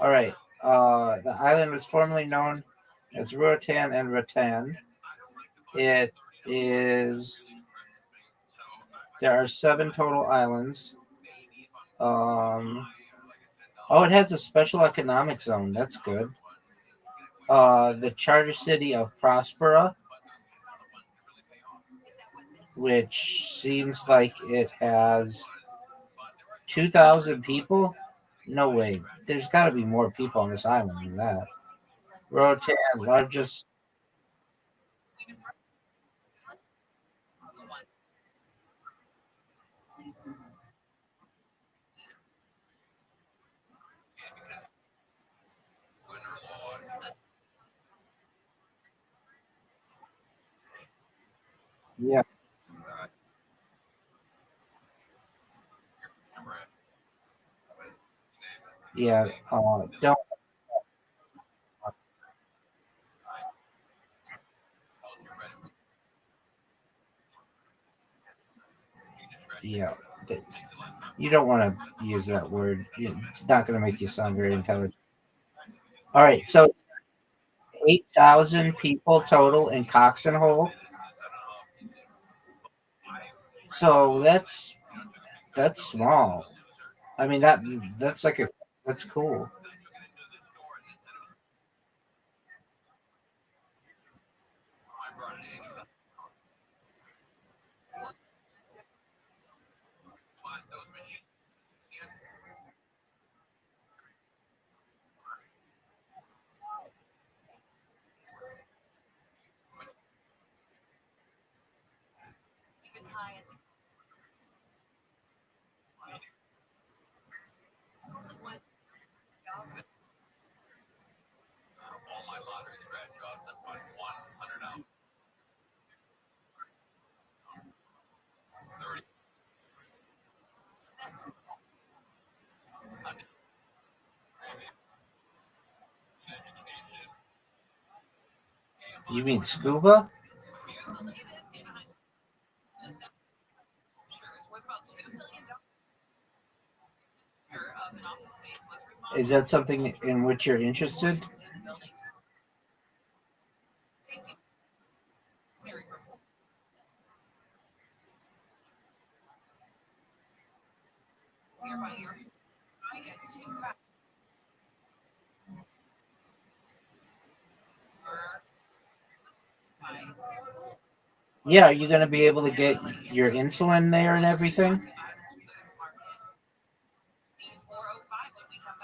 All right. The island was formerly known as Roatan and Ratan. It is there are 7 total islands. Um, oh, it has a special economic zone. That's good. The charter city of Prospera, which seems like it has 2,000 people. No way. There's got to be more people on this island than that. Roatan, largest. Yeah, yeah. Don't. Yeah, you don't want to use that word. It's not going to make you sound very intelligent. All right, so 8,000 people total in Cox and Hole. So that's small. I mean that's like a that's cool. All my lottery scratch offs at 100 out. 30. You mean scuba? Is that something in which you're interested? Yeah, are you going to be able to get your insulin there and everything?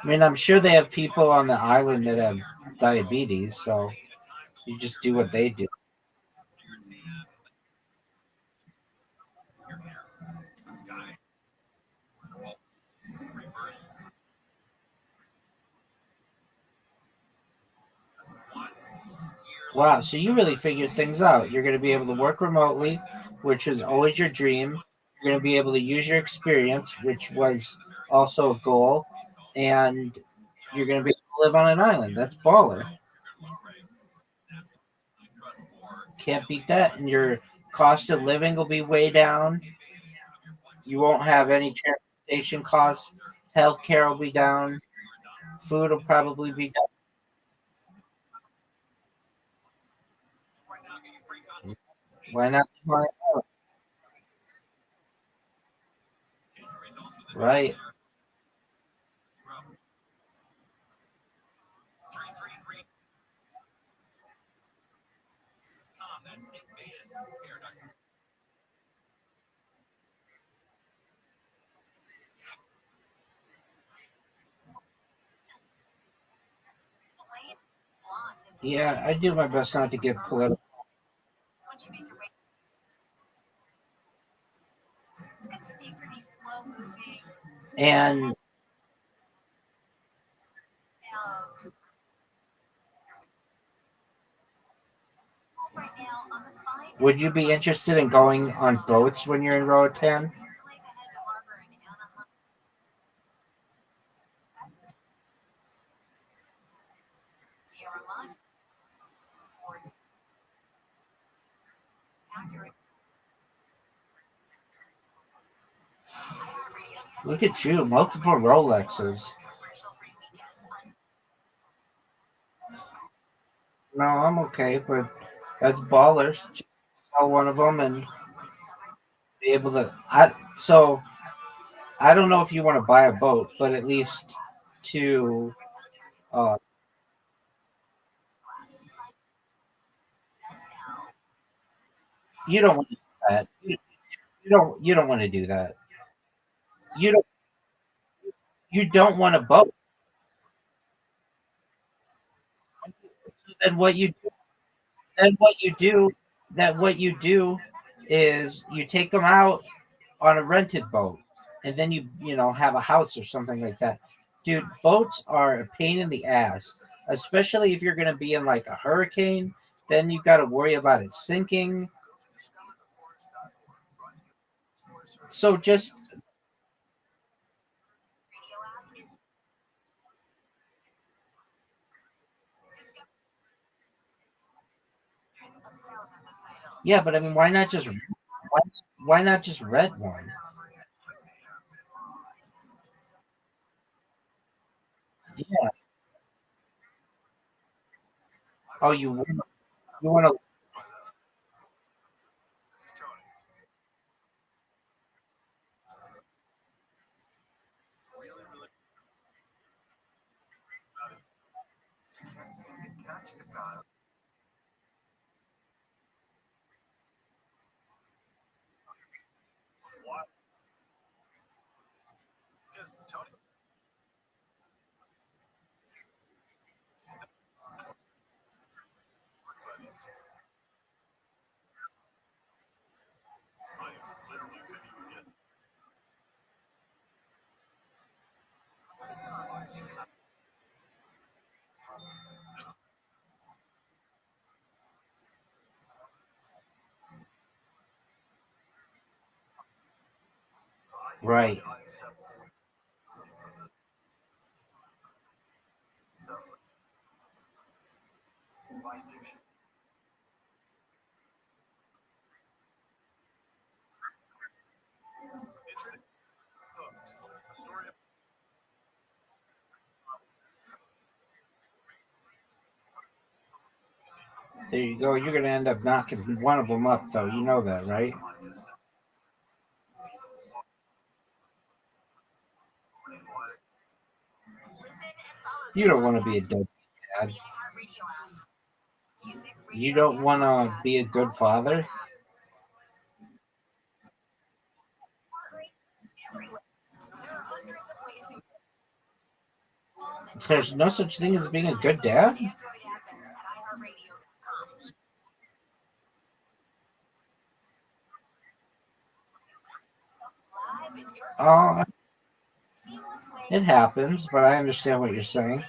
I mean, I'm sure they have people on the island that have diabetes, so you just do what they do. Wow, so you really figured things out. You're going to be able to work remotely, which was always your dream. You're going to be able to use your experience, which was also a goal, and you're going to be able to live on an island. That's baller. Can't beat that. And your cost of living will be way down. You won't have any transportation costs. Healthcare will be down. Food will probably be down. Why not? Right. Yeah, I do my best not to get political. And would you be interested in going on boats when you're in Roatan? Look at you, multiple Rolexes. No, I'm okay, but that's ballers. Just sell one of them and be able to. I don't know if you want to buy a boat, but at least to. Uh, you don't want to do that. You don't want to do that. You don't. You don't want a boat. Then what you then what you do is you take them out on a rented boat, and then you have a house or something like that. Dude, boats are a pain in the ass, especially if you're going to be in like a hurricane. Then you got to worry about it sinking. So just yeah, but I mean, why, why not just rent one? Yeah. Oh, you want to Right. There you go. You're going to end up knocking one of them up, though. You know that, right? You don't want to be a dead dad. You don't want to be a good father. There's no such thing as being a good dad. Oh, it happens, but I understand what you're saying.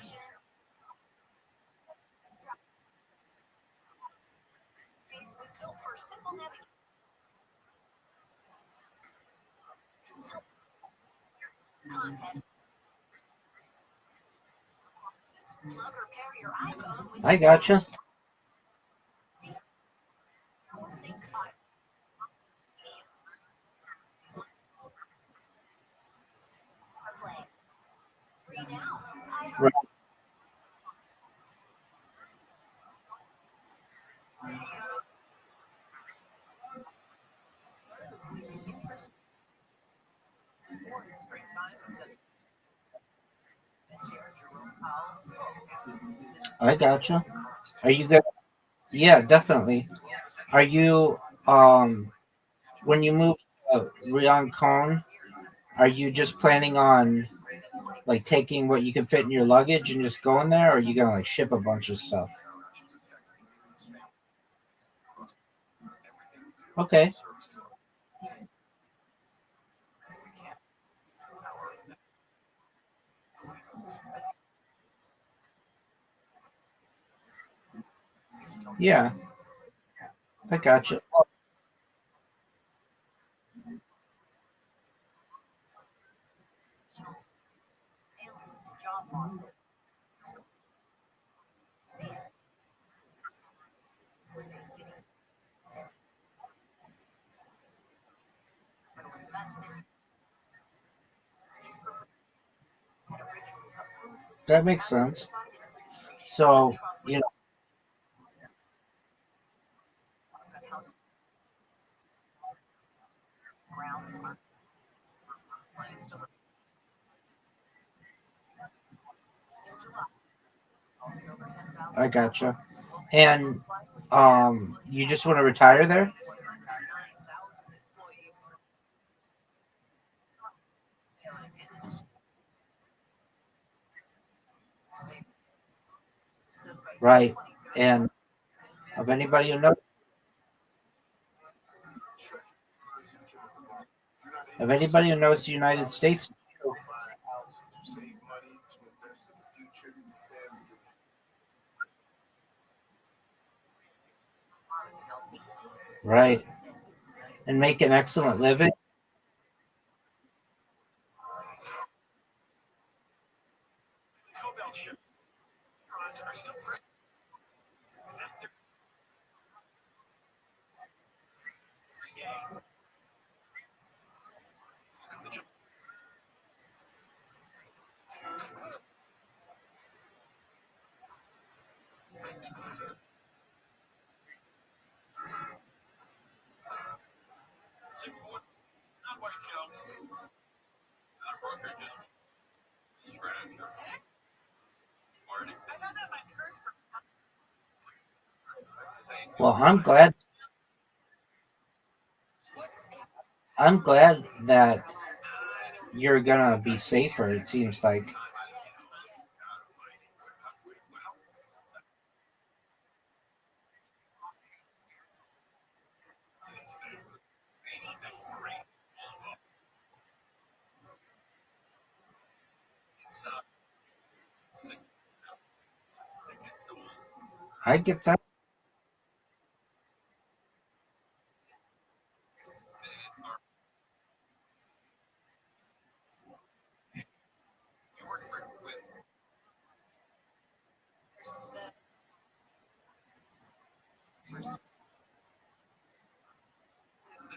I gotcha. Right. I gotcha. Are you good? Yeah, definitely. Are you when you move to Riancon, are you just planning on like taking what you can fit in your luggage and just going there, or are you gonna like ship a bunch of stuff? Okay, yeah, I gotcha. That makes sense. So, you know, I gotcha. And you just want to retire there? Right. And of anybody who knows the United States, right, and make an excellent living. Well, I'm glad that you're gonna be safer. It seems like. I get that.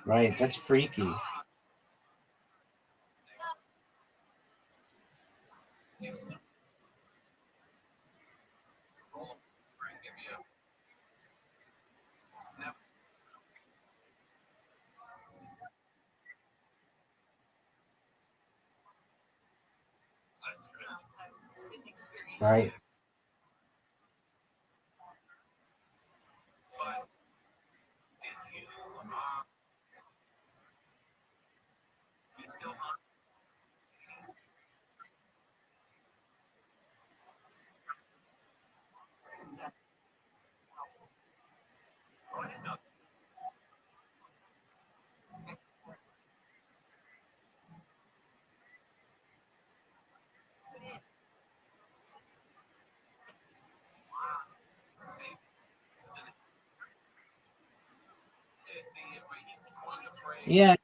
Right, that's freaky. Right. Yeah.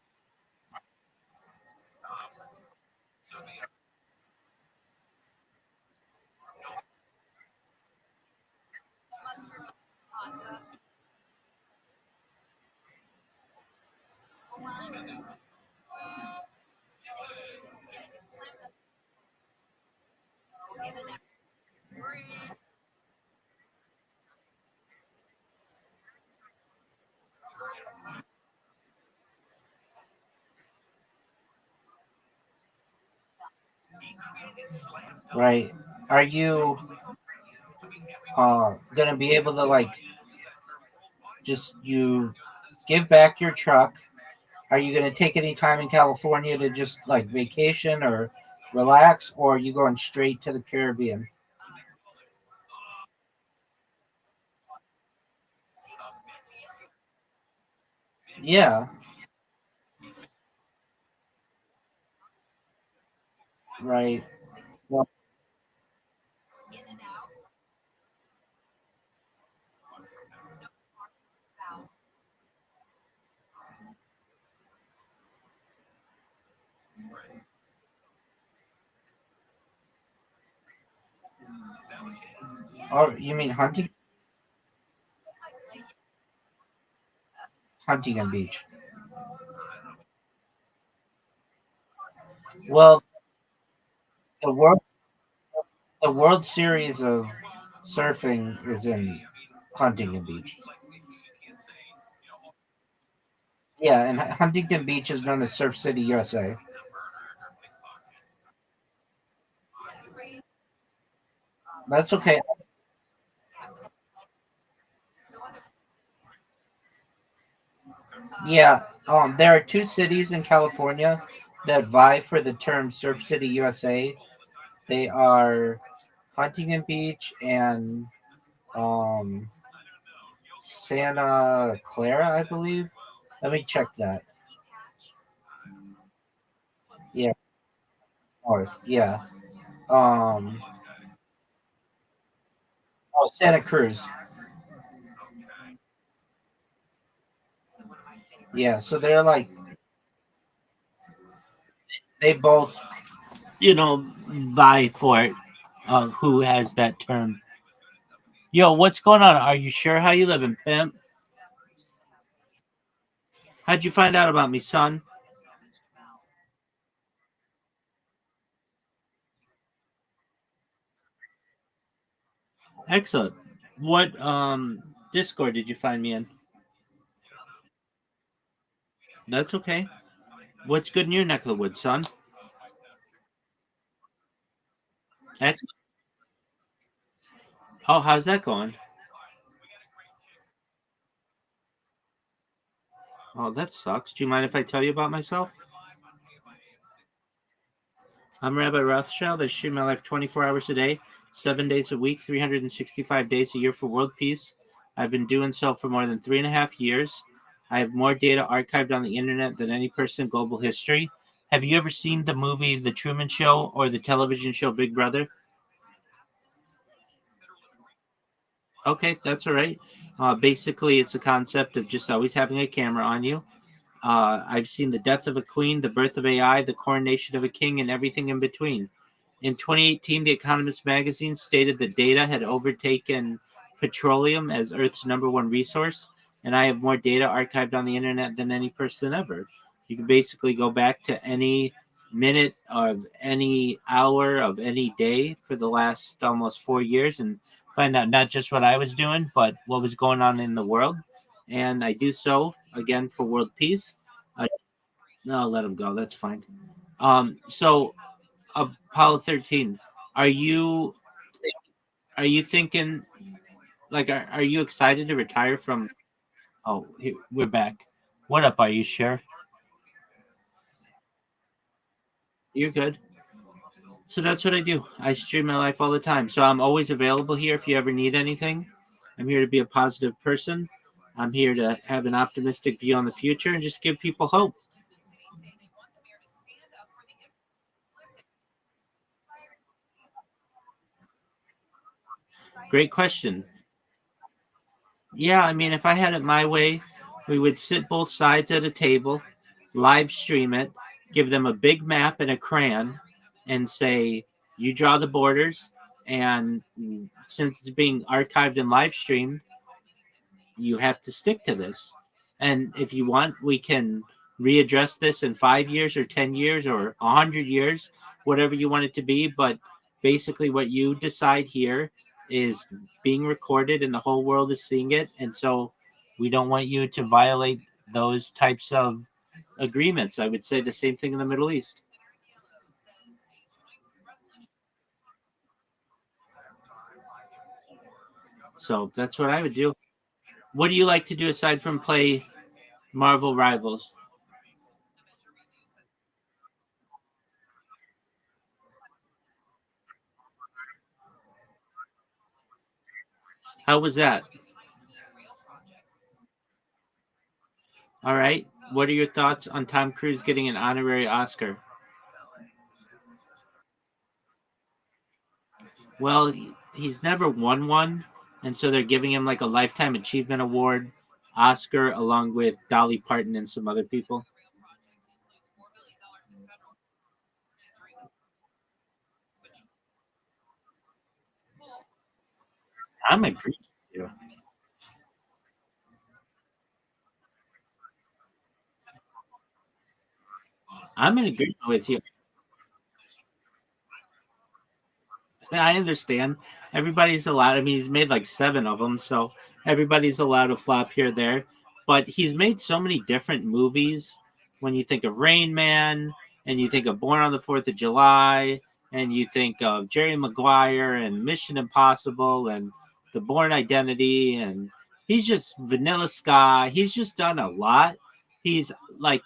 Right. Are you gonna be able to like just you give back your truck? Are you gonna take any time in California to just like vacation or relax, or are you going straight to the Caribbean? Yeah. Right. Well, oh, you mean Huntington Beach? Well, the world the World Series of surfing is in Huntington Beach. Yeah, and Huntington Beach is known as Surf City, USA. That's okay. Yeah, there are two cities in California that vie for the term Surf City, USA. They are Huntington Beach and um, Santa Clara, I believe. Let me check that. Yeah, north. Yeah. Um, oh, Santa Cruz. Yeah, so they're like they both, vie for it. Who has that term? Yo, what's going on? Are you sure? How you living, pimp? How'd you find out about me, son? Excellent. What Discord did you find me in? That's okay. What's good in your neck of the woods, son? Excellent. Oh, how's that going? Oh, that sucks. Do you mind if I tell you about myself? I'm Rabbi Rothschild. I stream my life 24 hours a day, 7 days a week, 365 days a year for world peace. I've been doing so for more than 3.5 years. I have more data archived on the internet than any person in global history. Have you ever seen the movie The Truman Show or the television show Big Brother? Okay, that's all right. Basically, it's a concept of just always having a camera on you. I've seen the death of a queen, the birth of AI, the coronation of a king, and everything in between. In 2018, The Economist magazine stated that data had overtaken petroleum as Earth's number one resource, and I have more data archived on the internet than any person ever. You can basically go back to any minute of any hour of any day for the last almost 4 years and find out not just what I was doing, but what was going on in the world. And I do so again for world peace. I, no, I'll let him go. That's fine. So Apollo 13, are you thinking like are you excited to retire from? Oh, here, we're back. What up? Are you sure? You're good. So that's what I do. I stream my life all the time. So I'm always available here if you ever need anything. I'm here to be a positive person. I'm here to have an optimistic view on the future and just give people hope. Great question. Yeah, I mean, if I had it my way, we would sit both sides at a table, live stream it, give them a big map and a crayon, and say, you draw the borders. And since it's being archived and live streamed, you have to stick to this. And if you want, we can readdress this in 5 years or 10 years or 100 years, whatever you want it to be. But basically, what you decide here is being recorded and the whole world is seeing it. And so we don't want you to violate those types of agreements. I would say the same thing in the Middle East. So that's what I would do. What do you like to do aside from play Marvel Rivals? How was that? All right. What are your thoughts on Tom Cruise getting an honorary Oscar? Well, he's never won one, and so they're giving him like a lifetime achievement award, Oscar, along with Dolly Parton and some other people. I'm agreeing with you. I'm in agreement with you. I understand. Everybody's allowed. I mean, he's made like seven of them, so everybody's allowed to flop here or there. But he's made so many different movies. When you think of Rain Man, and you think of Born on the Fourth of July, and you think of Jerry Maguire and Mission Impossible and The Bourne Identity, and he's just Vanilla Sky. He's just done a lot. He's like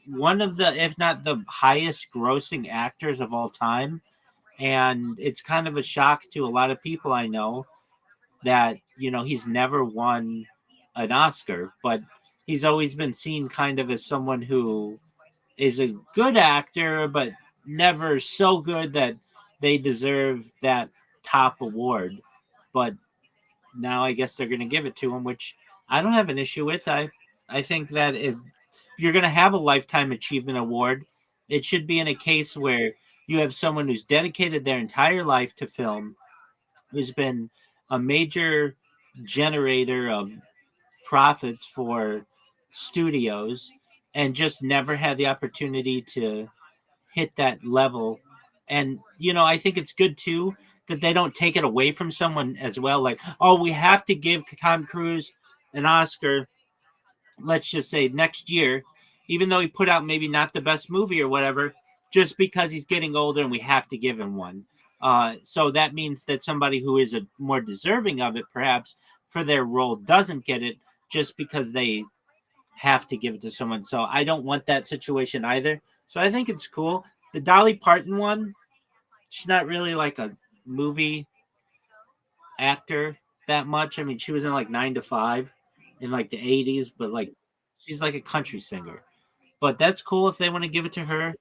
one of the, if not the highest grossing actors of all time, and it's kind of a shock to a lot of people I know that he's never won an Oscar, but he's always been seen kind of as someone who is a good actor, but never so good that they deserve that top award. But now I guess they're going to give it to him, which I don't have an issue with. I think that if you're going to have a lifetime achievement award, it should be in a case where you have someone who's dedicated their entire life to film, who's been a major generator of profits for studios, and just never had the opportunity to hit that level. And I think it's good too that they don't take it away from someone as well. Like, oh, we have to give Tom Cruise an Oscar, let's just say next year, even though he put out maybe not the best movie or whatever, just because he's getting older and we have to give him one. So that means that somebody who is a more deserving of it, perhaps for their role, doesn't get it just because they have to give it to someone. So I don't want that situation either. So I think it's cool. The Dolly Parton one, she's not really like a movie actor that much. I mean, she was in like 9 to 5 in like the 80s, but like she's like a country singer. But that's cool if they want to give it to her.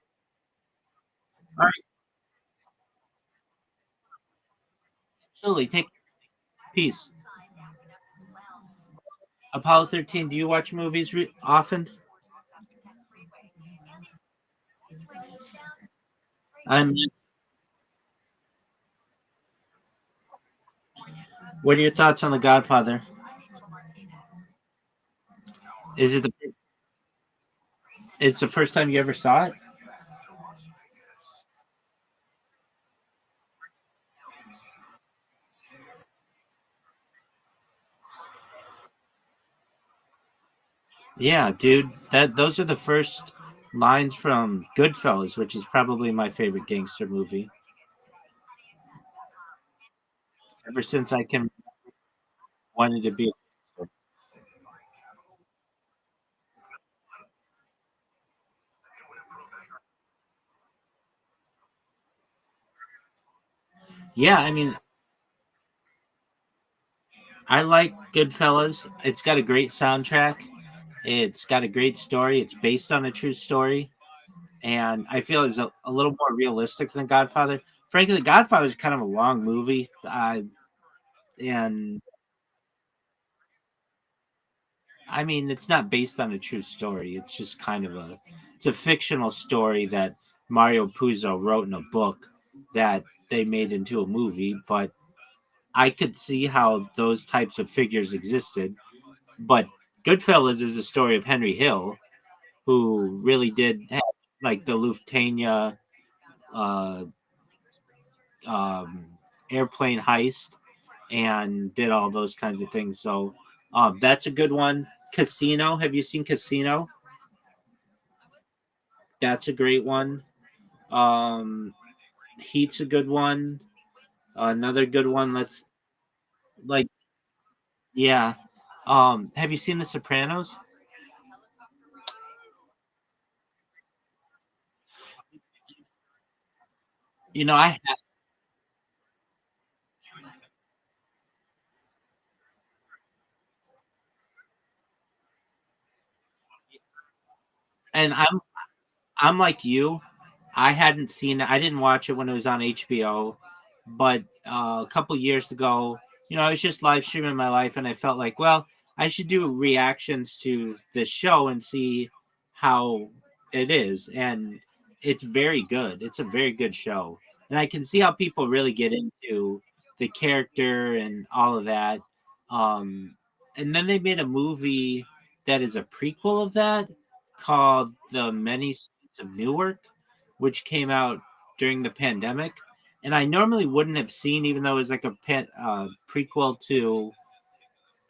All right, absolutely. Take peace. Apollo 13. Do you watch movies often? I'm. What are your thoughts on The Godfather? Is it the? It's the first time you ever saw it? Yeah, dude. Those are the first lines from Goodfellas, which is probably my favorite gangster movie. Ever since I can wanted to be. Yeah, I mean, I like Goodfellas. It's got a great soundtrack. It's got a great story. It's based on a true story, and I feel it's a little more realistic than Godfather. Frankly, The Godfather is kind of a long movie, and I mean, it's not based on a true story. It's just kind of it's a fictional story that Mario Puzo wrote in a book that they made into a movie. But I could see how those types of figures existed. But Goodfellas is the story of Henry Hill, who really did have, like, the Lufthansa uh, um, airplane heist and did all those kinds of things. So that's a good one. Casino. Have you seen Casino? That's a great one. Um, Heat's a good one. Another good one. Let's like yeah. Have you seen The Sopranos? You know, I have, and I'm like you. I hadn't seen it. I didn't watch it when it was on HBO, but a couple years ago, I was just live streaming my life, and I felt like, well, I should do reactions to this show and see how it is. And it's very good. It's a very good show, and I can see how people really get into the character and all of that. Um, and then they made a movie that is a prequel of that called The Many Saints of Newark, which came out during the pandemic. And I normally wouldn't have seen, even though it was like a prequel to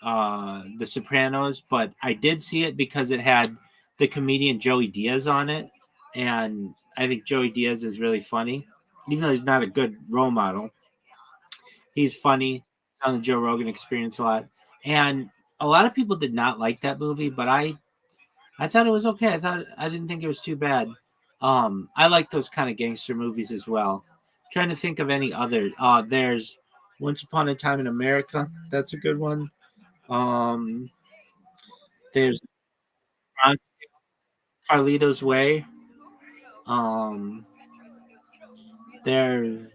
The Sopranos, but I did see it because it had the comedian Joey Diaz on it. And I think Joey Diaz is really funny. Even though he's not a good role model, he's funny on the Joe Rogan Experience a lot. And a lot of people did not like that movie, but I thought it was okay. I didn't think it was too bad. I like those kind of gangster movies as well. Trying to think of any other. There's Once Upon a Time in America. That's a good one. Um, there's Carlito's Way. Um, there.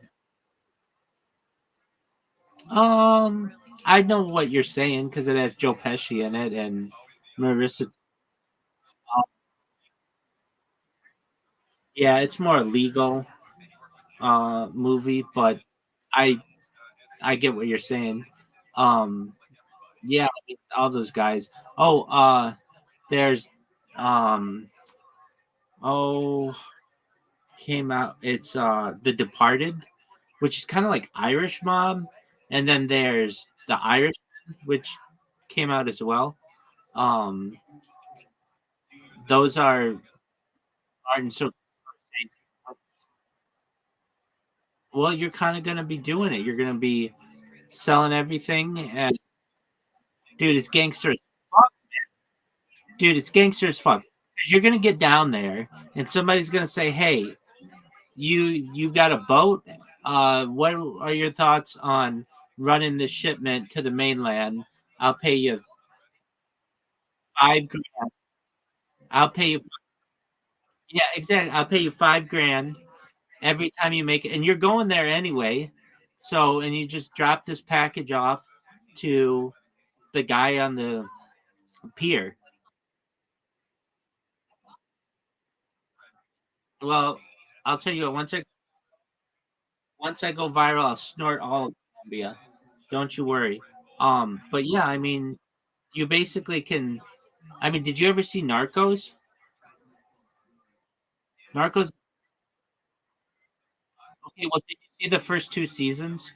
Um, I know what you're saying because it has Joe Pesci in it and Marissa. Yeah, it's more legal movie, but I I get what you're saying. Um, yeah, all those guys. Oh, there's um oh came out. It's The Departed, which is kind of like Irish Mob, and then there's The Irish, which came out as well. Um, those are Martin. So, well, you're kind of gonna be doing it. You're gonna be selling everything, and dude, it's gangster. Dude, it's gangster as fuck. 'Cause you're gonna get down there, and somebody's gonna say, "Hey, you've got a boat. What are your thoughts on running this shipment to the mainland? I'll pay you 5 grand. I'll pay you, yeah, exactly. I'll pay you 5 grand every time you make it, and you're going there anyway. So, and you just drop this package off to the guy on the Pier. Well, I'll tell you what. Once I go viral, I'll snort all of Colombia. Don't you worry. But yeah, I mean, you basically can. I mean, did you ever see Narcos? Narcos. Okay, well, did you see the first two seasons?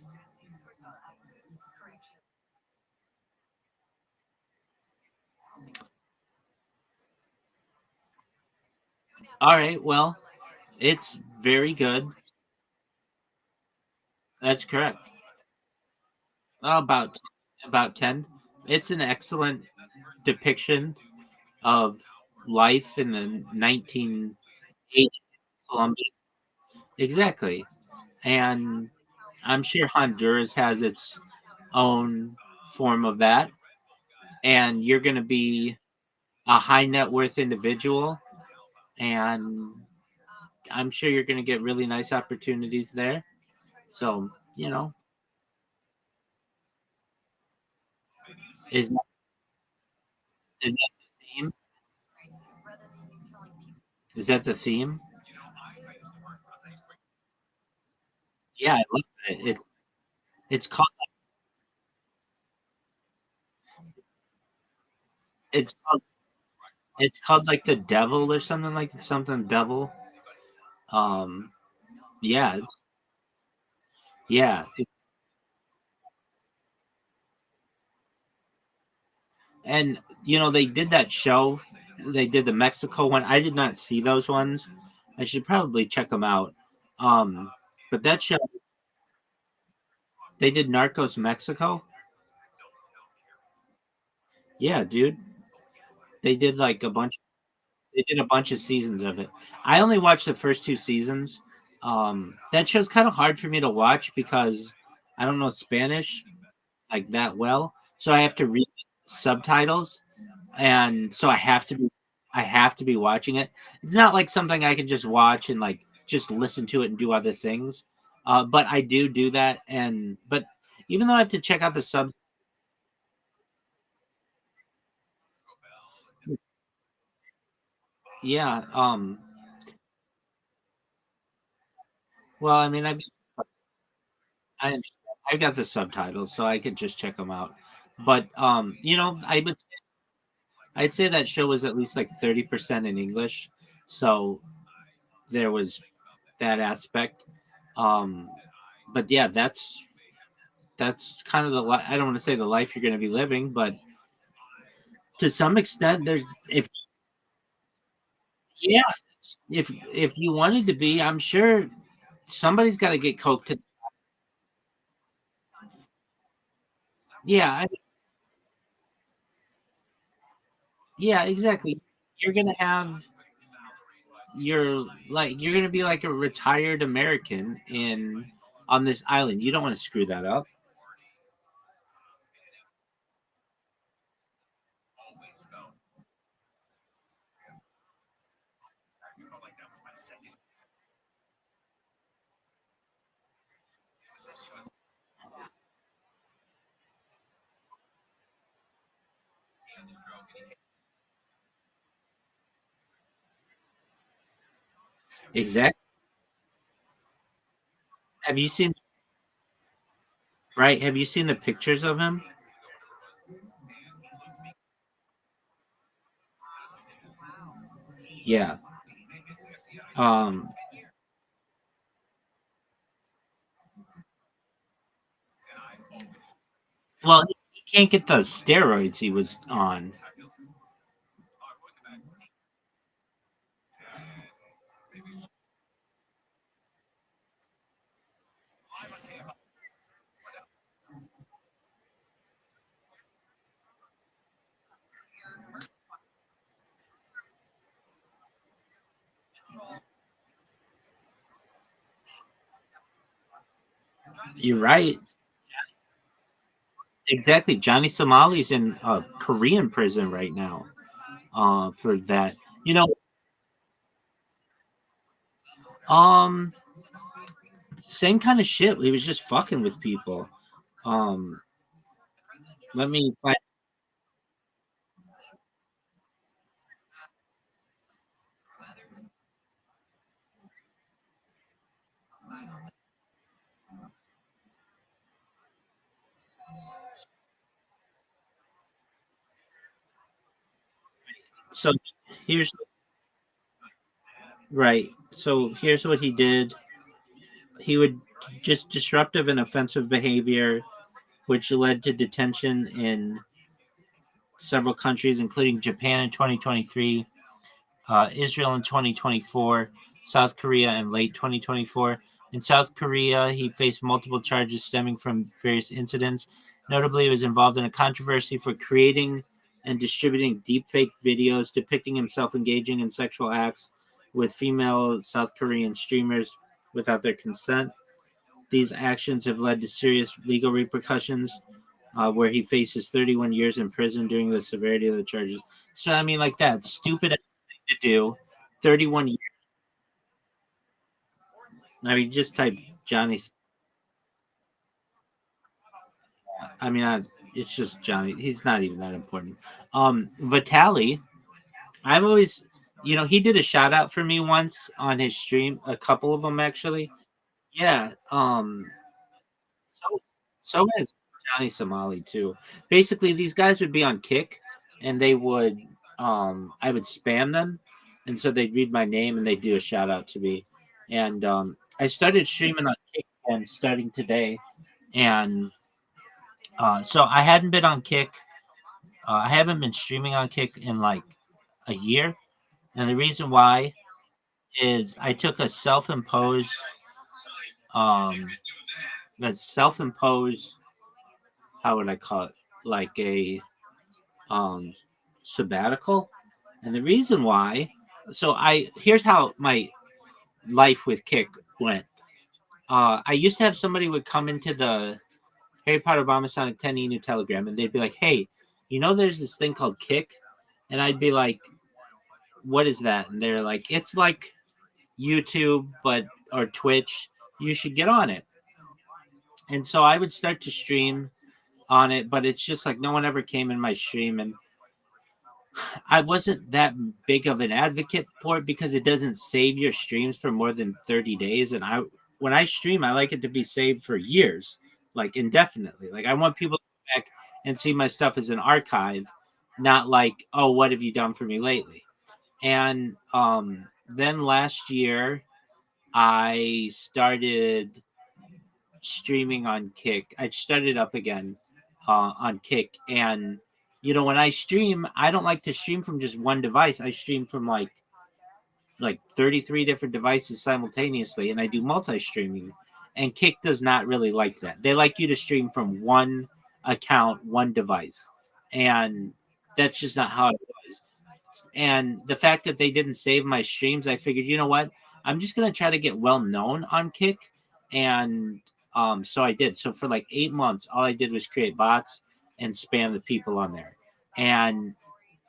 All right. Well, it's very good. That's correct. About 10. It's an excellent depiction of life in the 1980s Colombia. Exactly. And I'm sure Honduras has its own form of that. And you're going to be a high net worth individual. And I'm sure you're going to get really nice opportunities there. So, is is that the theme? Is that the theme? Yeah, I love it. It's called it's called it's called like the devil or something like something devil. Um, yeah, yeah, and they did that show. They did the Mexico one. I did not see those ones. I should probably check them out. Um, but that show, they did Narcos Mexico. Yeah, dude, they did like a bunch. They did a bunch of seasons of it. I only watched the first two seasons. That show's kind of hard for me to watch because I don't know Spanish like that well, so I have to read subtitles, and so I have to be watching it. It's not like something I can just watch and like just listen to it and do other things. But I do that, and but even though I have to check out the sub, yeah. Well, I mean, I I've got the subtitles, so I could just check them out. But I'd say that show was at least like 30% in English, so there was that aspect. Um, but yeah, that's kind of I don't want to say the life you're going to be living, but to some extent, there's if yeah, if you wanted to be, I'm sure somebody's got to get coked to. Yeah, yeah, exactly. You're gonna have you're gonna be like a retired American in on this island. You don't want to screw that up. Exactly. Have you seen right? Have you seen the pictures of him? Yeah. Um. Well, he can't get the steroids he was on. You're right. Exactly. Johnny Somali's in Korean prison right now. For that. You know. Um. Same kind of shit. He was just fucking with people. Um. Let me find. So here's right. So here's what he did. He would just disruptive and offensive behavior, which led to detention in several countries, including Japan in 2023, Israel in 2024, South Korea in late 2024. In South Korea, he faced multiple charges stemming from various incidents. Notably, he was involved in a controversy for creating and distributing deepfake videos depicting himself engaging in sexual acts with female South Korean streamers without their consent. These actions have led to serious legal repercussions, where he faces 31 years in prison during the severity of the charges. So, I mean, like that stupid thing to do. 31 years. I mean, just type Johnny. I mean, it's just Johnny. He's not even that important. Vitali, I've always, he did a shout out for me once on his stream, a couple of them actually. Yeah. So, so is Johnny Somali too. Basically, these guys would be on Kick, and they would, I would spam them, and so they'd read my name and they'd do a shout out to me. And I started streaming on Kick again starting today, and so I hadn't been on Kick. I haven't been streaming on Kick in like a year, and the reason why is I took a um, self-imposed, how would I call it, like a um sabbatical. And the reason why, so I here's how my life with Kick went. I used to have somebody would come into the Harry Potter Bomber Sonic 10 Enu Telegram, and they'd be like, hey, there's this thing called Kick. And I'd be like, what is that? And they're like, it's like YouTube or Twitch. You should get on it. And so I would start to stream on it, but it's just like no one ever came in my stream, and I wasn't that big of an advocate for it because it doesn't save your streams for more than 30 days. And when I stream, I like it to be saved for years, like indefinitely. Like I want people to go back and see my stuff as an archive, not like, oh, what have you done for me lately? And then last year, I started streaming on Kick. I started up again on Kick, and when I stream, I don't like to stream from just one device. I stream from like 33 different devices simultaneously, and I do multi-streaming. And Kick does not really like that. They like you to stream from one account, one device, and that's just not how it was. And the fact that they didn't save my streams, I figured, you know what? I'm just gonna try to get well known on Kick, and so I did. So for like 8 months, all I did was create bots and spam the people on there, and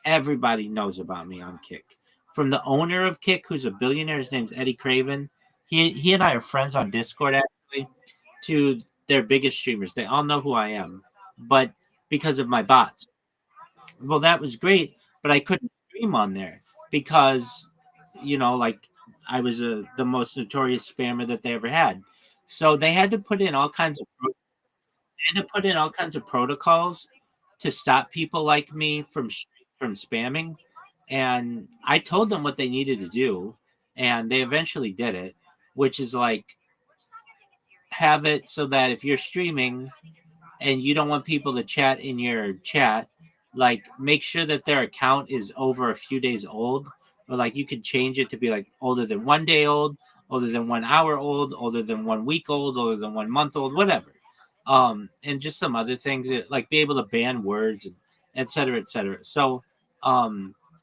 everybody knows about me on Kick. From the owner of Kick, who's a billionaire, his name's Eddie Craven. He and I are friends on Discord actually. To their biggest streamers, they all know who I am, but because of my bots. Well, that was great, but I couldn't stream on there because, like I was the most notorious spammer that they ever had. So they had to put in all kinds of protocols to stop people like me from spamming. And I told them what they needed to do, and they eventually did it, which is like have it so that if you're streaming and you don't want people to chat in your chat, like make sure that their account is over a few days old, or like you could change it to be like older than 1 day old, older than 1 hour old, older than 1 week old, older than 1 month old, whatever. And just some other things like be able to ban words, and et cetera, et cetera. So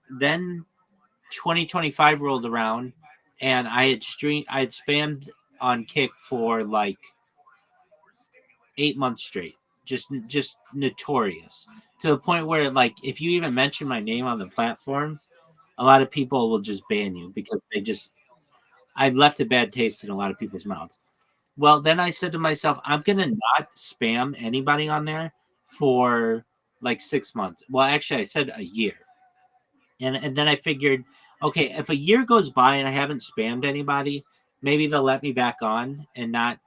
then 2025 rolled around, and I had spammed on Kick for like 8 months straight, just notorious, to the point where like if you even mention my name on the platform, a lot of people will just ban you because I left a bad taste in a lot of people's mouths. Well, then I said to myself, I'm gonna not spam anybody on there for like 6 months. Well, actually, I said a year, and then I figured, okay, if a year goes by and I haven't spammed anybody, maybe they'll let me back on and not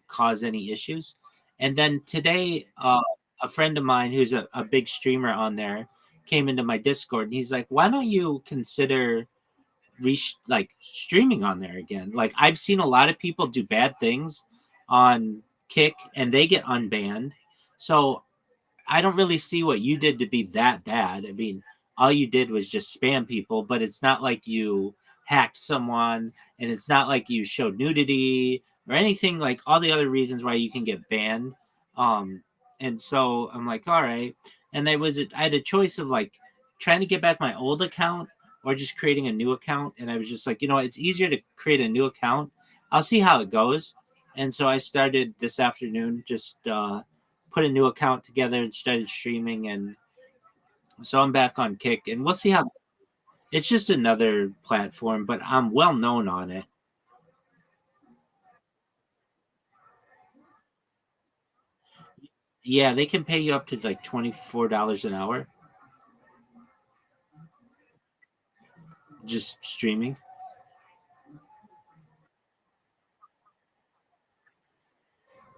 cause any issues. And then today, a friend of mine who's a big streamer on there, came into my Discord, and he's like, "Why don't you consider like streaming on there again? Like I've seen a lot of people do bad things on Kick, and they get unbanned. So I don't really see what you did to be that bad. I mean, all you did was just spam people, but it's not like you hacked someone, and it's not like you showed nudity or anything like all the other reasons why you can get banned. Um, and so I'm like, all right. And I had a choice of like trying to get back my old account or just creating a new account. And I was just like, it's easier to create a new account. I'll see how it goes. And so I started this afternoon, just put a new account together and started streaming, and so I'm back on Kick, and we'll see how. It's just another platform, but I'm well known on it. Yeah, they can pay you up to like $24 an hour just streaming.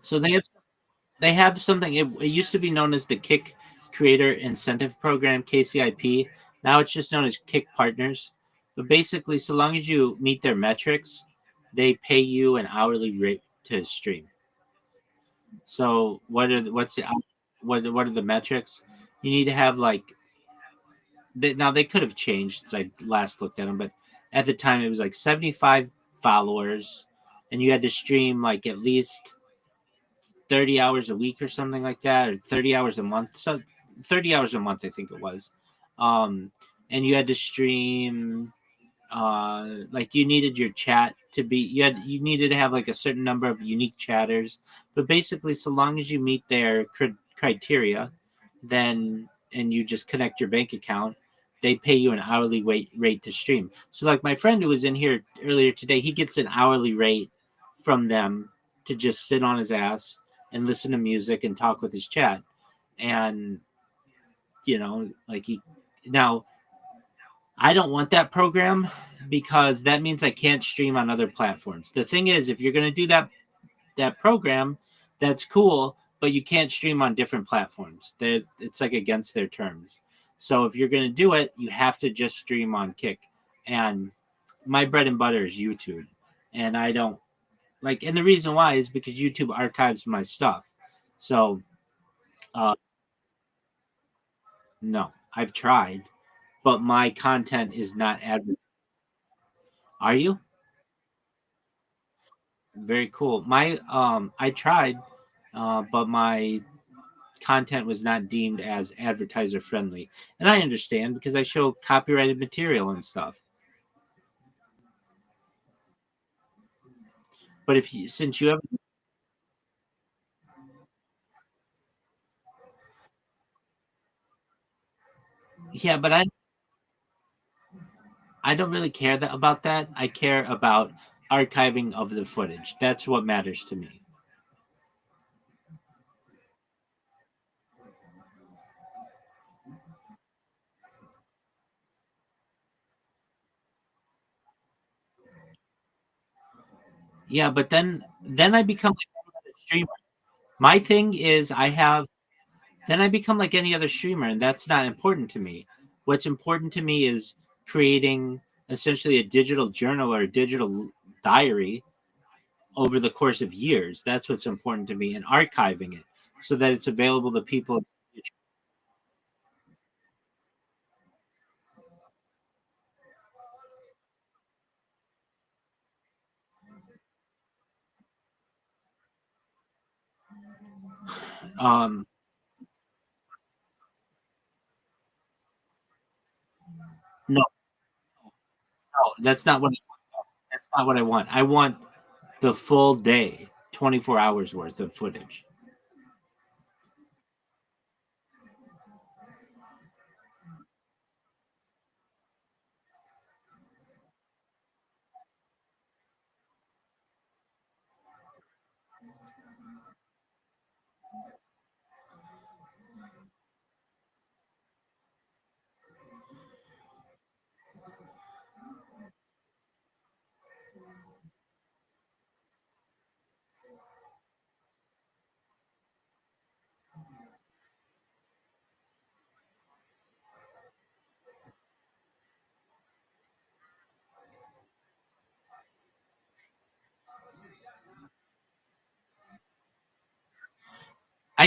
So they have something. It used to be known as the Kick Creator Incentive Program, KCIP. Now it's just known as Kick Partners. But basically, so long as you meet their metrics, they pay you an hourly rate to stream. So what are the metrics? You need to have like now they could have changed since I last looked at them, but at the time it was like 75 followers, and you had to stream like at least 30 hours a week or something like that, or 30 hours a month. So 30 hours a month, I think it was. Um, and you had to stream like you needed your chat to be you needed to have like a certain number of unique chatters, but basically so long as you meet their criteria, then and you just connect your bank account, they pay you an hourly rate to stream. So like my friend who was in here earlier today, he gets an hourly rate from them to just sit on his ass and listen to music and talk with his chat. And like he now I don't want that program because that means I can't stream on other platforms. The thing is, if you're going to do that program, that's cool, but you can't stream on different platforms. It's like against their terms. So if you're going to do it, you have to just stream on Kick. And my bread and butter is YouTube, and I don't like. And the reason why is because YouTube archives my stuff. So no, I've tried, but my content is not advertised. Are you? Very cool. I tried, but my content was not deemed as advertiser friendly, and I understand because I show copyrighted material and stuff. But if you since you have yeah, but I don't really care about that. I care about archiving of the footage. That's what matters to me. Yeah, but then I become like a streamer. My thing is then I become like any other streamer, and that's not important to me. What's important to me is creating essentially a digital journal or a digital diary over the course of years. That's what's important to me, and archiving it so that it's available to people. Um, no, no, that's not what I want. I want the full day, 24 hours worth of footage.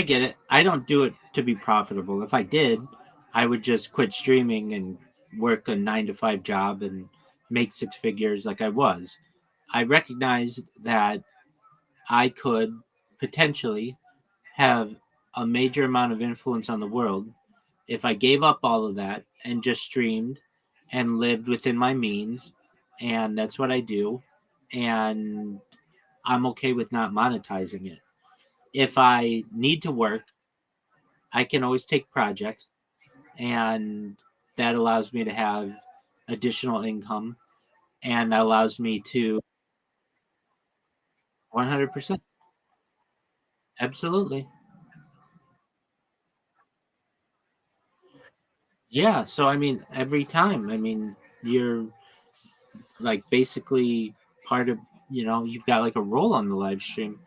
I get it. I don't do it to be profitable. If I did, I would just quit streaming and work a 9 to 5 job and make 6 figures like I was. I recognize that I could potentially have a major amount of influence on the world if I gave up all of that and just streamed and lived within my means. And that's what I do. And I'm okay with not monetizing it. If I need to work, I can always take projects, and that allows me to have additional income and allows me to 100%. Absolutely. Yeah. So, I mean, every time, I mean, you're like basically part of, you've got like a role on the live stream.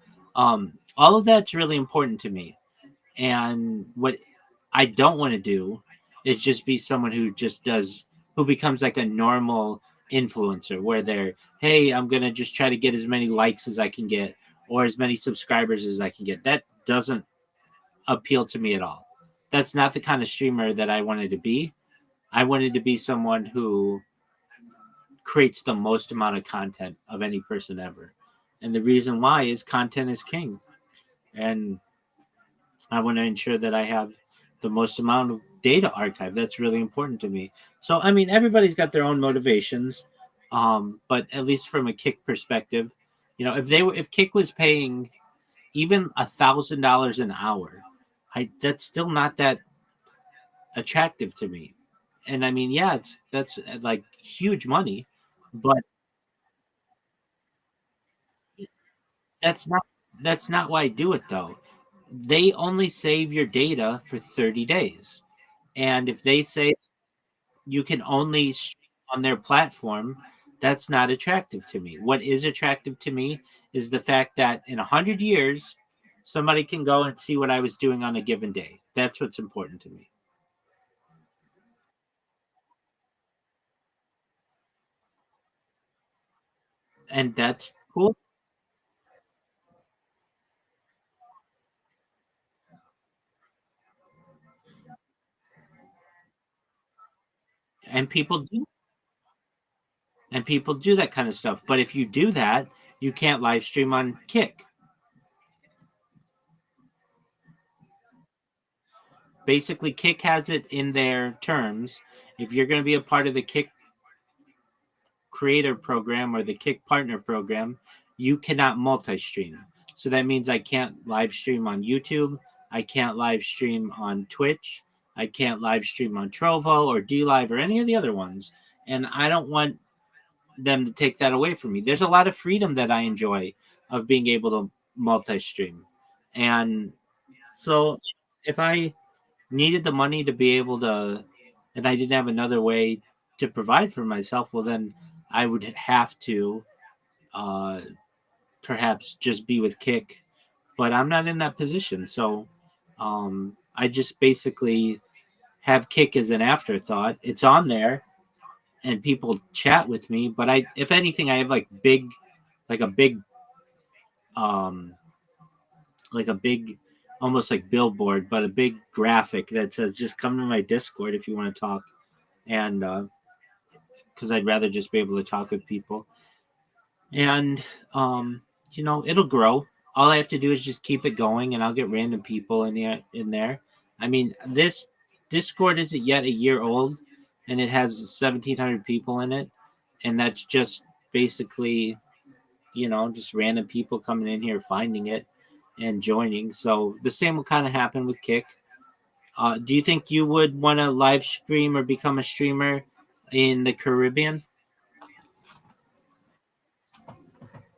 All of that's really important to me. And what I don't want to do is just be someone who becomes like a normal influencer where they're, hey, I'm going to just try to get as many likes as I can get or as many subscribers as I can get. That doesn't appeal to me at all. That's not the kind of streamer that I wanted to be. I wanted to be someone who creates the most amount of content of any person ever. And the reason why is content is king. And I want to ensure that I have the most amount of data archive. That's really important to me. So, I mean, everybody's got their own motivations. But at least from a Kick perspective, if Kick was paying even $1,000 an hour, that's still not that attractive to me. And I mean, yeah, that's like huge money, but that's not that's not why I do it though. They only save your data for 30 days. And if they say you can only stream on their platform, that's not attractive to me. What is attractive to me is the fact that in 100 years, somebody can go and see what I was doing on a given day. That's what's important to me. And that's cool. And people do that kind of stuff. But if you do that, you can't live stream on Kick. Basically, Kick has it in their terms. If you're going to be a part of the Kick creator program or the Kick partner program, you cannot multi-stream. So that means I can't live stream on YouTube. I can't live stream on Twitch. I can't live stream on Trovo or DLive or any of the other ones. And I don't want them to take that away from me. There's a lot of freedom that I enjoy of being able to multi-stream. And so if I needed the money to be able to, and I didn't have another way to provide for myself, well, then I would have to uh, perhaps just be with Kick. But I'm not in that position. So I just basically have Kick as an afterthought. It's on there and people chat with me. But if anything, I have like a big, um, like a big, almost like billboard, but a big graphic that says, just come to my Discord if you want to talk. And because I'd rather just be able to talk with people. And it'll grow. All I have to do is just keep it going, and I'll get random people in there. I mean, this Discord isn't yet a year old, and it has 1,700 people in it, and that's just basically just random people coming in here, finding it, and joining. So the same will kind of happen with Kick. Do you think you would want to live stream or become a streamer in the Caribbean?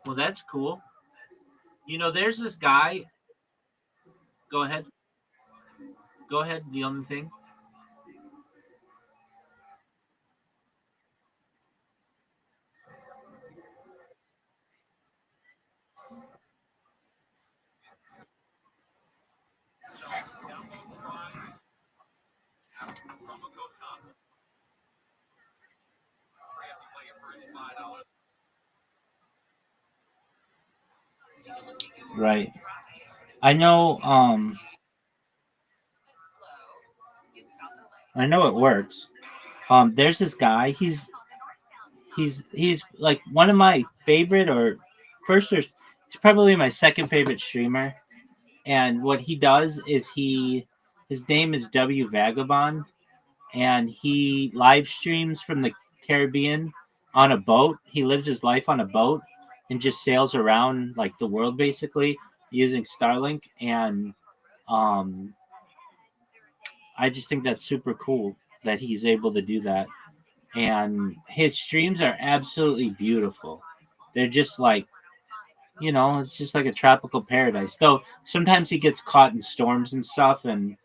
Well, that's cool. There's this guy. Go ahead. Go ahead. The only thing. Right. I know. I know it works. There's this guy. He's like one of my favorite or first or he's probably my second favorite streamer. And what he does is his name is W Vagabond, and he live streams from the Caribbean on a boat. He lives his life on a boat and just sails around like the world basically using Starlink. And um, I just think that's super cool that he's able to do that. And his streams are absolutely beautiful. They're just like, it's just like a tropical paradise. Though sometimes he gets caught in storms and stuff, and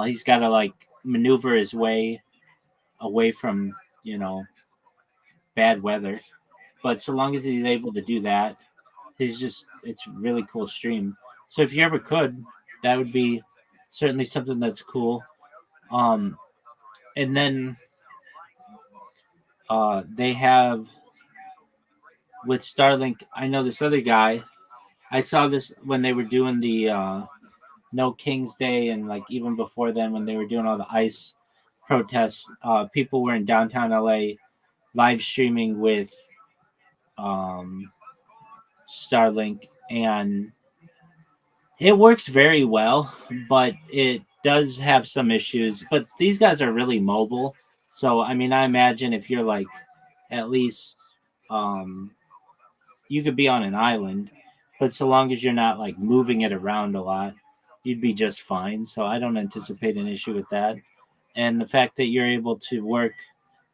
he's got to like maneuver his way away from, you know, bad weather. But so long as he's able to do that, it's really cool stream. So if you ever could, that would be certainly something that's cool. Um, and then they have with Starlink. I know this other guy. I saw this when they were doing the No King's Day, and like even before then when they were doing all the ICE protests. People were in downtown LA live streaming with um, Starlink, and it works very well, but it does have some issues. But these guys are really mobile, so I mean, I imagine if you're like at least um, you could be on an island, but so long as you're not like moving it around a lot, you'd be just fine. So I don't anticipate an issue with that. And the fact that you're able to work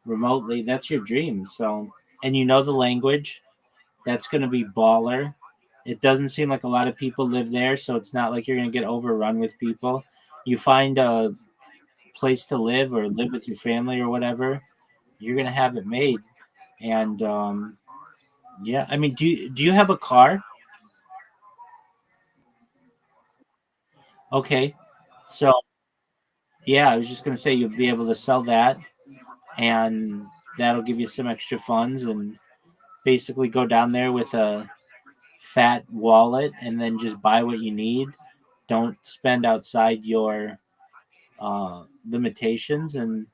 remotely, that's your dream. So, and you know the language, that's going to be baller. It doesn't seem like a lot of people live there, so it's not like you're going to get overrun with people. You find a place to live or live with your family or whatever, you're going to have it made. And yeah, I mean, do you have a car? Okay, so yeah, I was just going to say you'll be able to sell that, and that'll give you some extra funds, and basically go down there with a fat wallet and then just buy what you need. Don't spend outside your limitations, and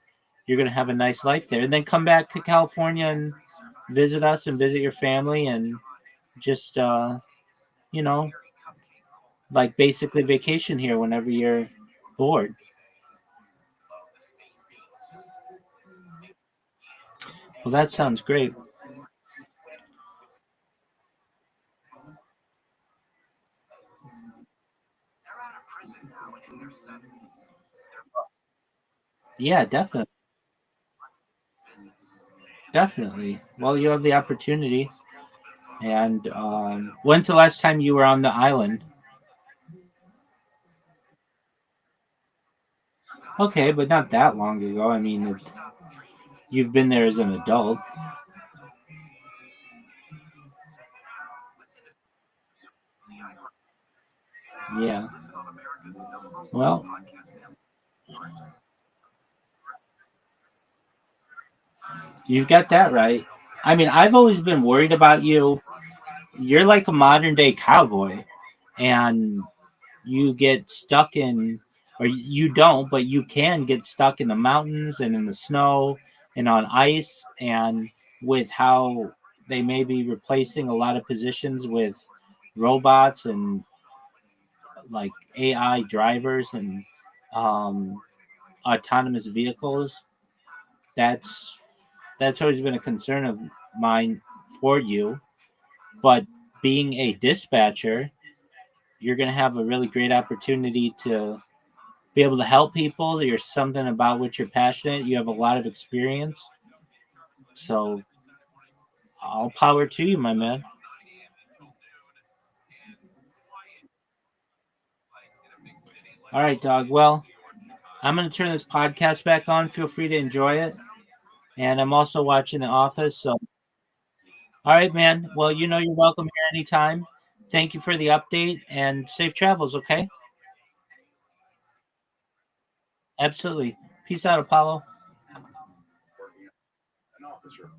you're going to have a nice life there. And then come back to California and visit us and visit your family, and just, you know, like basically vacation here whenever you're bored. Well, that sounds great. Yeah, definitely. Definitely. Well, you have the opportunity. And when's the last time you were on the island? Okay, but not that long ago. I mean, you've been there as an adult. Yeah. Well, you've got that right. I mean, I've always been worried about you. You're like a modern day cowboy, and you get stuck in, or you don't, but you can get stuck in the mountains and in the snow and on ice. And with how they may be replacing a lot of positions with robots and like AI drivers and um, autonomous vehicles, that's that's always been a concern of mine for you. But being a dispatcher, you're going to have a really great opportunity to be able to help people. There's something about which you're passionate. You have a lot of experience. So all power to you, my man. All right, dog. Well, I'm going to turn this podcast back on. Feel free to enjoy it. And I'm also watching The Office. So, all right, man. Well, you're welcome here anytime. Thank you for the update and safe travels, okay? Absolutely. Peace out, Apollo. Working an office room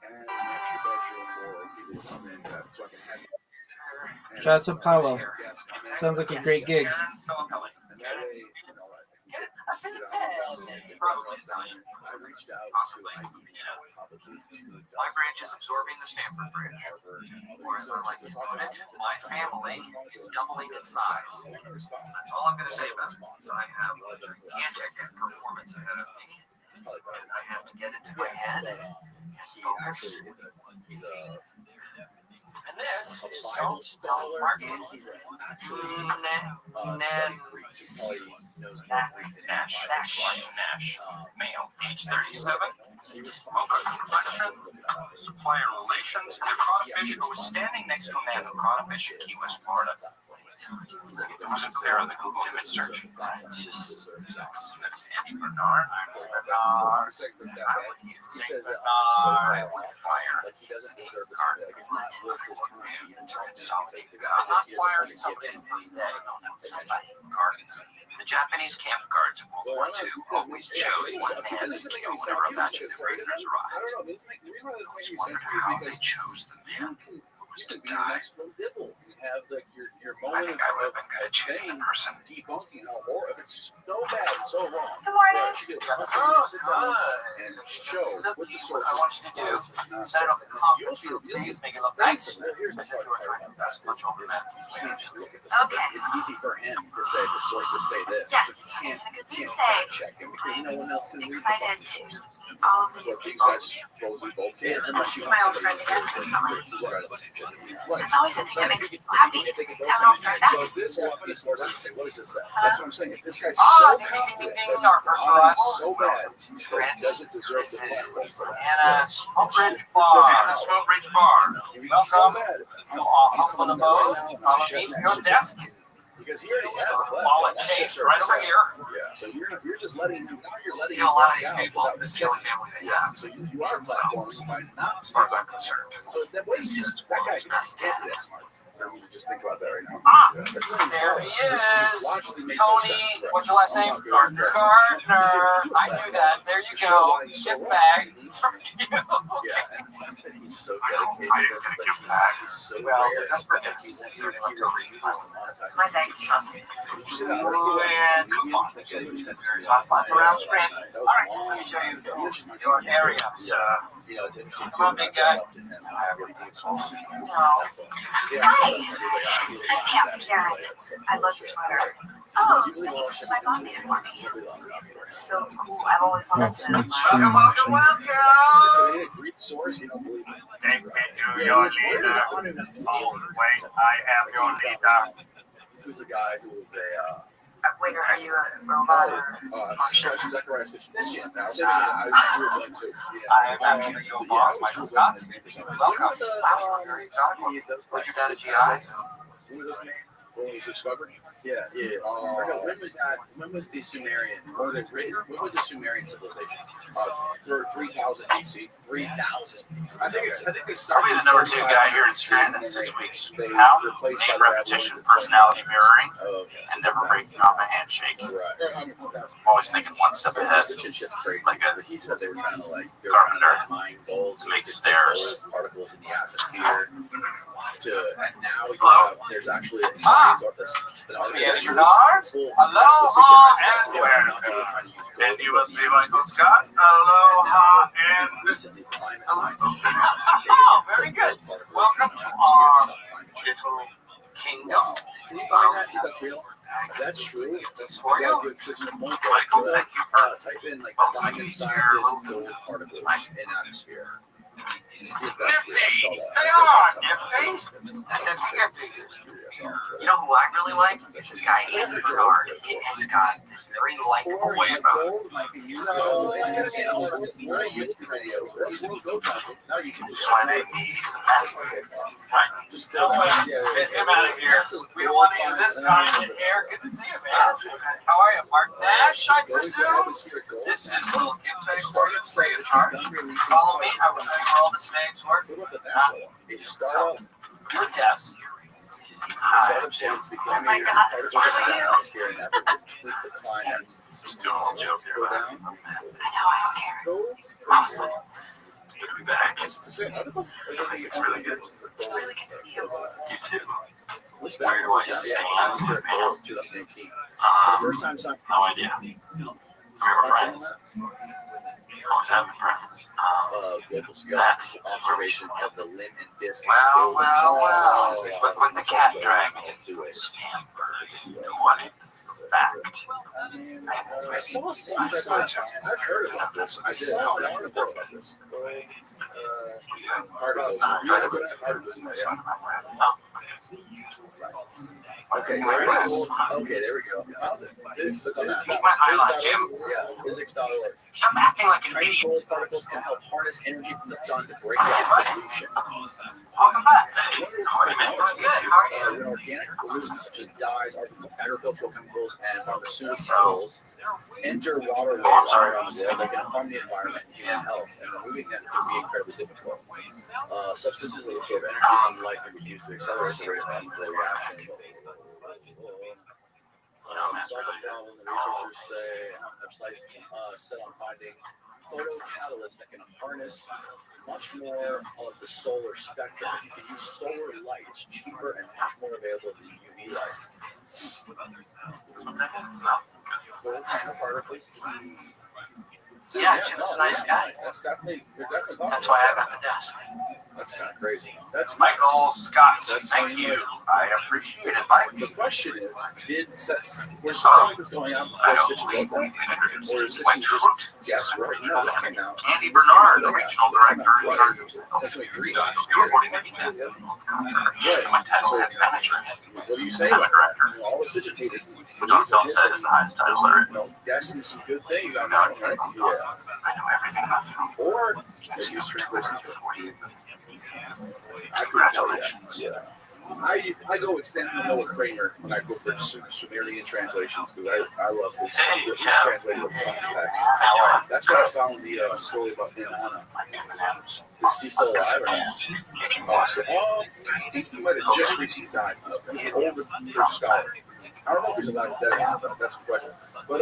and an extra bedroom for people to come in so I can have Shout out to Apollo. guests come in. Sounds like a great gig. And that way, I can get I said it depends. Probably not. I reached out Possibly. to My branch is absorbing the Stanford branch. Or as I like to put it, my family is doubling its size. That's all I'm going to say about it. So I have a gigantic performance ahead of me. And I have to get into my head and focus. And this is Don't Spell Marketing. Nash, male, age 37, local complexion, supplier relations, and a caught a fish who was standing next to a man who caught a fish in Key West, Florida. It wasn't clear on the Google image search. That's Andy Bernard. I would use Bernard with fire. he doesn't deserve the time. Like, it's not worth his time to even talk to somebody. I'm not firing somebody the first day. The Japanese camp guards in World War II always chose one man to kill whenever a batch of foreigners arrived. I don't know. The reason why this makes Wonder sense how is they because chose the man who was you to could be the die. next Phil Dibble. You have like your I moment think I would have been good at choosing the fame person. debunking how horrible. If it's so bad, so wrong. Good morning. You get a Oh, person to sit down good. and show what the source What I want you to do, set it up the conference room, please, make it look nice. Here's the As if you were trying to pass a bunch of men. You can't just look at the Okay. It's easy for him to say the sources say this. Yes, but I'm you in a good can't mood today. fact check him because no one else can read the Excited fucking to sources. all of That's you what these people. guys supposedly both did. I Unless see you my want old friend somebody again, who's definitely. who's right on the same shit. It's always the thing that makes people happy to have an old friend back. So this one, these sources say, what does this say? That's what I'm saying. If this guy's Ah, so ding, ding, confident ding, ding, that our first I'm arrival. so bad that he doesn't deserve This the platform is for that. Anna Smoke Ridge Bar. Anna Smoke Ridge Bar. If he's so Welcome bad, to our humble abode. Follow me to your desk. because he already has a platform. Wallet change right over here. Yeah. So you're just letting him. Now you're letting You know, a lot of him these down people, without this is the only family they Yeah. have. So you are platforming by not. As far as I'm concerned. So that way, that guy can't be that smart. For me to just think about that right now. Ah, That's there he is. logically makes Tony, no sense, right? what's your last name? Gardner. I knew that. There you go. Gift bag for you. Yeah, and the fact that he's so dedicated to this, like he's so Well, rare. just for He gifts. refuses to monetize. My thanks, Chelsea. And coupons. There's lots around screen. All right, let me show you your area. You know, it's interesting. Come on, big guy. I have everything it's supposed to be. No. Hi. I'm Pam. Yeah, I love your sweater. Oh, thanks. My mom made it for me. It's so cool. I've always wanted to. Welcome, welcome, welcome. If it ain't a Greek source, you don't believe it. Take me to your leader. Oh, wait, I am your leader. Who's a guy who was a Wait, are you a robot or? Zacharias' assistant. I was doing too. I am actually your boss, Michael Scott. Welcome. Wow, very exotic. Was your dad a GI? Who was this man? When was discovered? Yeah. When was the Sumerian? When was the Sumerian civilization? 3000 BC. 3000. I think they started. I'll be the number 2 guy here in Strand in 6 weeks. They How? replaced Name, by the repetition, personality mirroring, and never breaking off a handshake. Right. I'm always thinking one step ahead. Such a shit's crazy. Like a He said they were trying to carpenter mine gold to make stairs. particles in the atmosphere. And now there's actually a science or this. Yes, Bernard. Aloha and welcome. And you must be Michael Scott. Aloha and Recently, climate scientists came Oh, out and said very good. particles Welcome in to the our atmosphere stop climate change. little kingdom. Can you find that? See if that's real? That's true. It's for you. Good point. Type in like climate scientist gold particles in atmosphere. See if that's real. I saw Nifty. that. They are nifty. You know who I really like? Is this guy, Andy Bernard. He has got this very likable way about him. Gold might be used. It's gonna be a YouTube video. Now you can do That's why they need the password. Right? Just no way. Get him out of here. We don't want to use this guy in here. Good to see you, man. How are you, Mark Nash, I presume? This is a little gift bag for you, free of charge. Follow me. I will show you where all the snags work. Your desk. Oh my God, it's really you. Just doing a little joke here. I know, I don't care. Awesome. It's good to be back. I think it's really good. It's really good to see you. You too. Where do I stay? 2018. For the first time, No idea. friends. Always have friends. Global scale observation of the limb and disc. Well. But when the cat dragged me to Stanford, what is fact? I saw something. I've heard about this. I saw an article about this. Okay, there we go. My highlight, Jim. Yeah, physics.org. Stop acting like an Tiny idiot. gold particles can help harness energy from the sun to break down pollution. Welcome back. How are you, man? Good. How are you? When organic pollutants such as dyes, agricultural chemicals, and pharmaceuticals enter waterways around the world, they can harm the environment and human health, and removing them can be incredibly difficult. Substances that absorb energy from light can be used to accelerate the rate of chemical reaction. Solve the problem, the researchers say, set on finding photocatalysts that can harness much more of the solar spectrum. If you can use solar light, it's cheaper and much more available than UV light. Gold nanoparticles. Yeah, Jim's a nice guy. That's definitely. That's why I got the desk. That's kind of crazy. That's Michael Scott, thank you. I appreciate it, Mike. The question is, was something that's going on before Stitch wrote that? Or is Stitch just guess right? No, this came out. Andy Bernard, the regional director in charge of That's like 3 You're reporting maybe that. My title has manager. What do you say? I'm a director. All the Stitch haters. John Stone said is the highest title there. No, that's some good things. I I'm know not everything right. about Yeah. I know everything about film. Or maybe it's translations. Congratulations. Yeah. I go with Stanley Noah Kramer when I go for Sumerian translations because I love his translated text. That's what I found the story about Inanna. Is he still alive or not? I think he might have just recently died. He's an older scholar. I don't know if he's alive or dead or not, but that's the question. But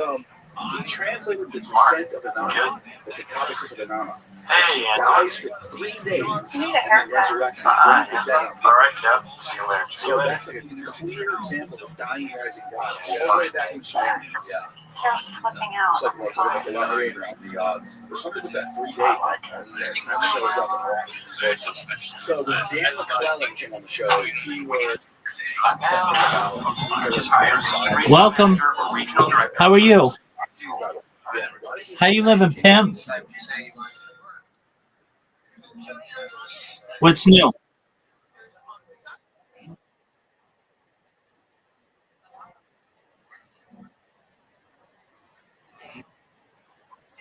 he translated the descent of Inanna, the catabasis of Inanna. She dies for 3 days and then resurrects and brings the dead up. All right, Jeff. See you later. So that's like a clear example of dying, rising God. All the way back in China. Yeah. His hair's flipping out. It's like the moderator of the odds. There's something with that 3 day thing that shows up in the So when Dan McClellan came on the show, he was Welcome. How are you? How you living, pimp? What's new?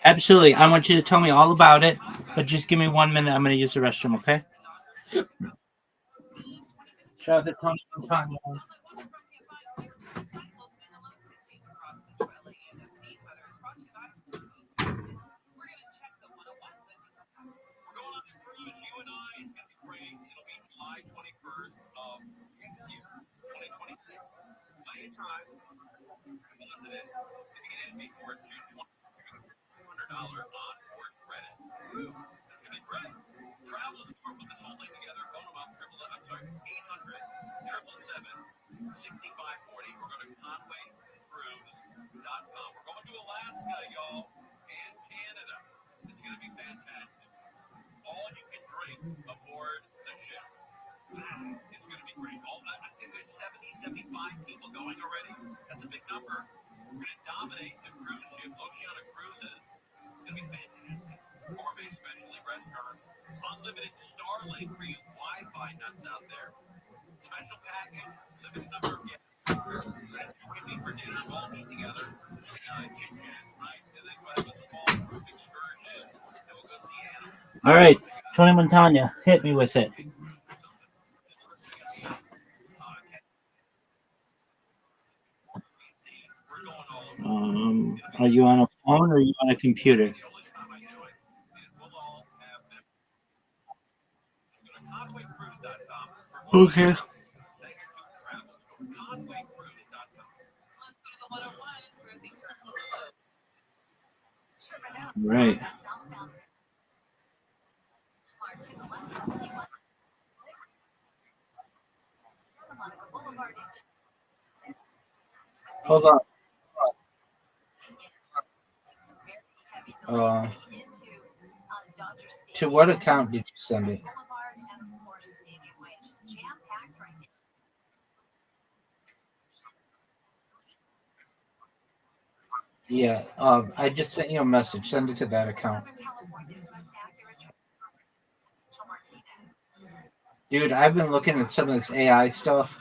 Absolutely. I want you to tell me all about it, but just give me 1 minute. I'm going to use the restroom, okay? Shout out to Tony Montana. All right, Tony Montana, hit me with it. Are you on a phone or are you on a computer? Okay. Right. Hold on. Uh, to what account did you send it? Yeah, I just sent you a message. Send it to that account. Dude, I've been looking at some of this AI stuff.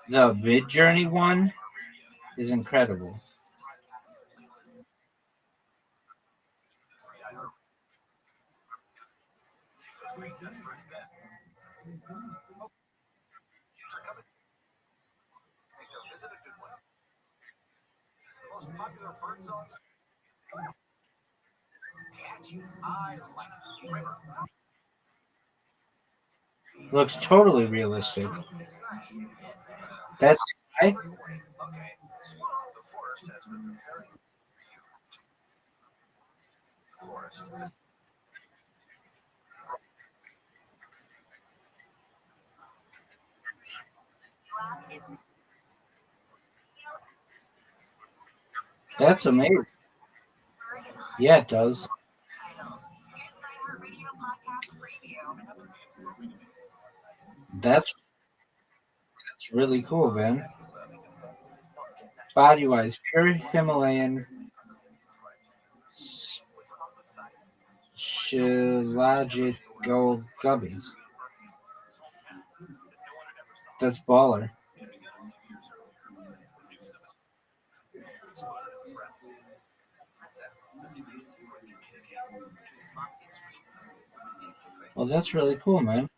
The Mid Journey one is incredible. Looks totally realistic. That's AI? That's amazing. Yeah, it does. That's really cool, man. Body wise, pure Himalayan shilajit gold gummies. That's baller. Well, that's really cool, man.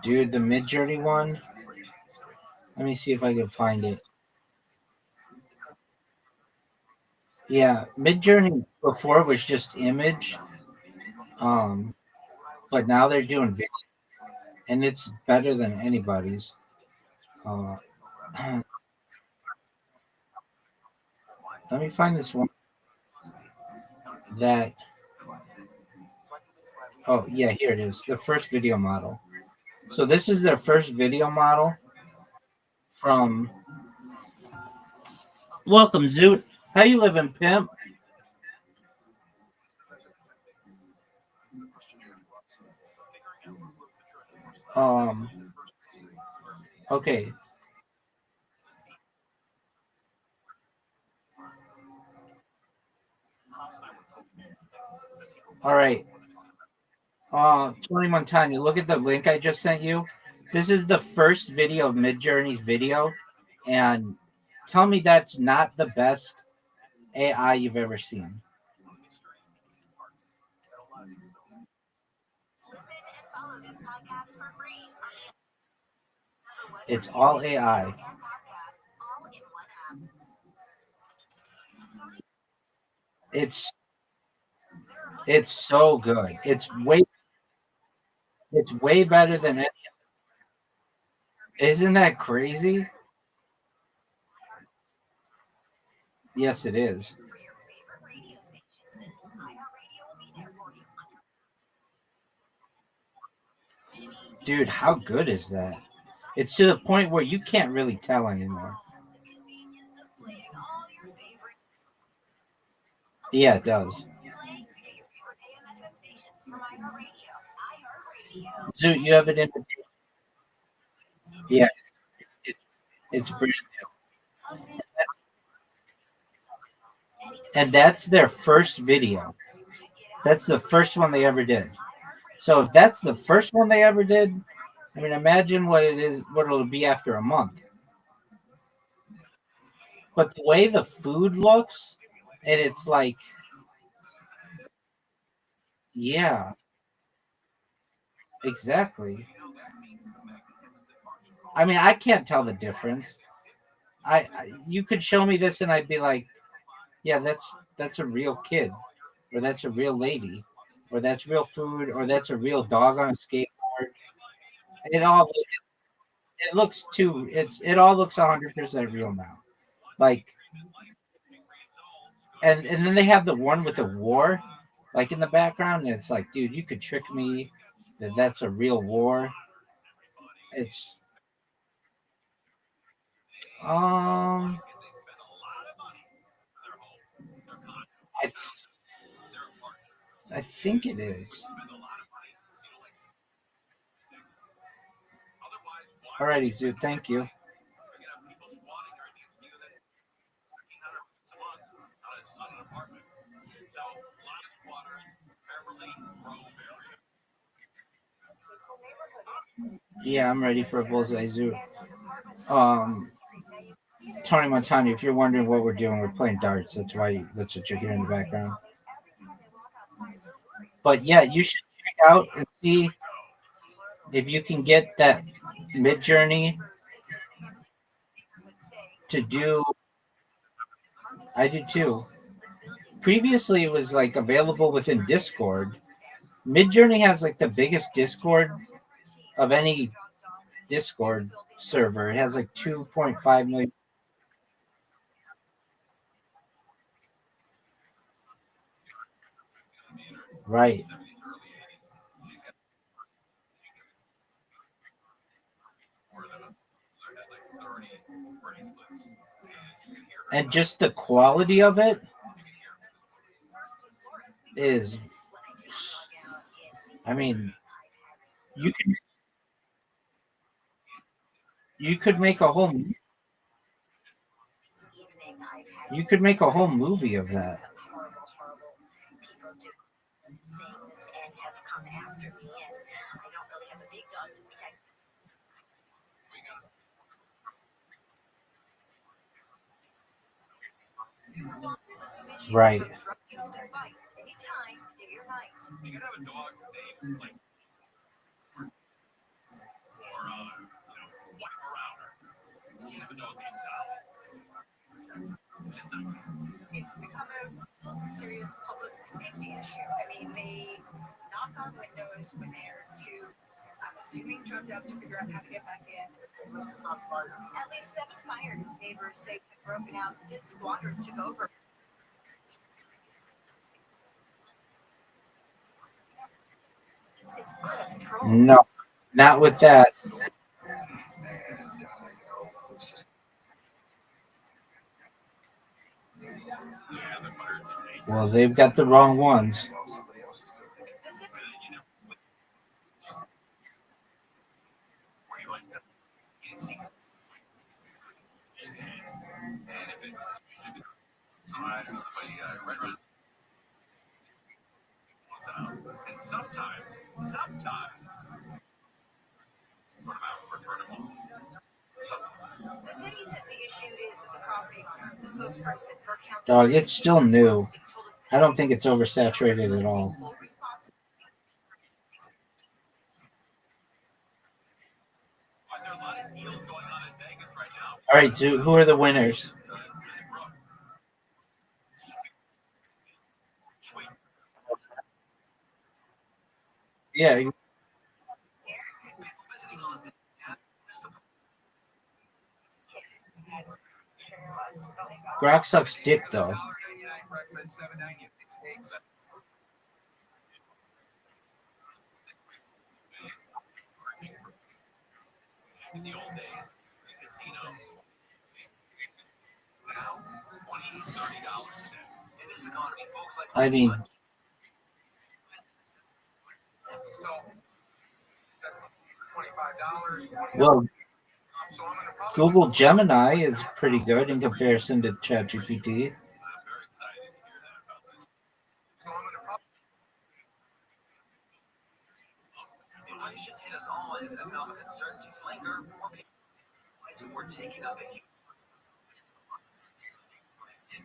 Dude, the Mid Journey one. Let me see if I can find it. Yeah, Mid Journey before was just image, um, but now they're doing video, and it's better than anybody's. Uh, let me find this one that. Oh yeah, here it is. The first video model. So this is their first video model from. Welcome, Zoot. How you living, pimp? Um. Okay. All right. 21 Tanya, look at the link I just sent you. This is the first video of Midjourney's video, and tell me that's not the best AI you've ever seen. It's all AI. It's it's so good. It's way better than it. Isn't that crazy? Yes, it is. Dude, how good is that? It's to the point where you can't really tell anymore. Yeah, it does. So you have it in. Yeah, it, it's brand new. And that's their first video. That's the first one they ever did. So if that's the first one they ever did, I mean, imagine what it is, what it'll be after a month. But the way the food looks, and it's like, yeah, exactly. I mean, I can't tell the difference. You could show me this, and I'd be like, yeah, that's a real kid, or that's a real lady, or that's real food, or that's a real dog on a skateboard. It looks too. It all looks 100% real now. Like, and then they have the one with the war, like in the background, and it's like, dude, you could trick me that that's a real war. It's um I I think it is. Alrighty, Zoo. Thank you. Yeah, I'm ready for a bullseye zoo. Um, Tony Montana, if you're wondering what we're doing, we're playing darts. That's what you're hearing in the background. But yeah, you should check out and see if you can get that Mid Journey to do. I do too. Previously, it was like available within Discord. Mid Journey has like the biggest Discord of any Discord server. It has like 2.5 million. Right. And just the quality of it is, I mean, you can you could make a whole you could make a whole movie of that. Right. It's become a serious public safety issue. I mean, they knock on windows when they're too, I'm assuming, drugged up to figure out how to get back in. At least 7 fires, neighbors say, have broken out since squatters took over. It's out of control. No, not with that. Well, they've got the wrong ones. The city says the issue is with the property owner. The spokesperson for council. Dog, it's still new. I don't think it's oversaturated at all. All right, so who are the winners? Yeah, Grok sucks dick though. I mean, well, Google Gemini is pretty good in comparison to ChatGPT.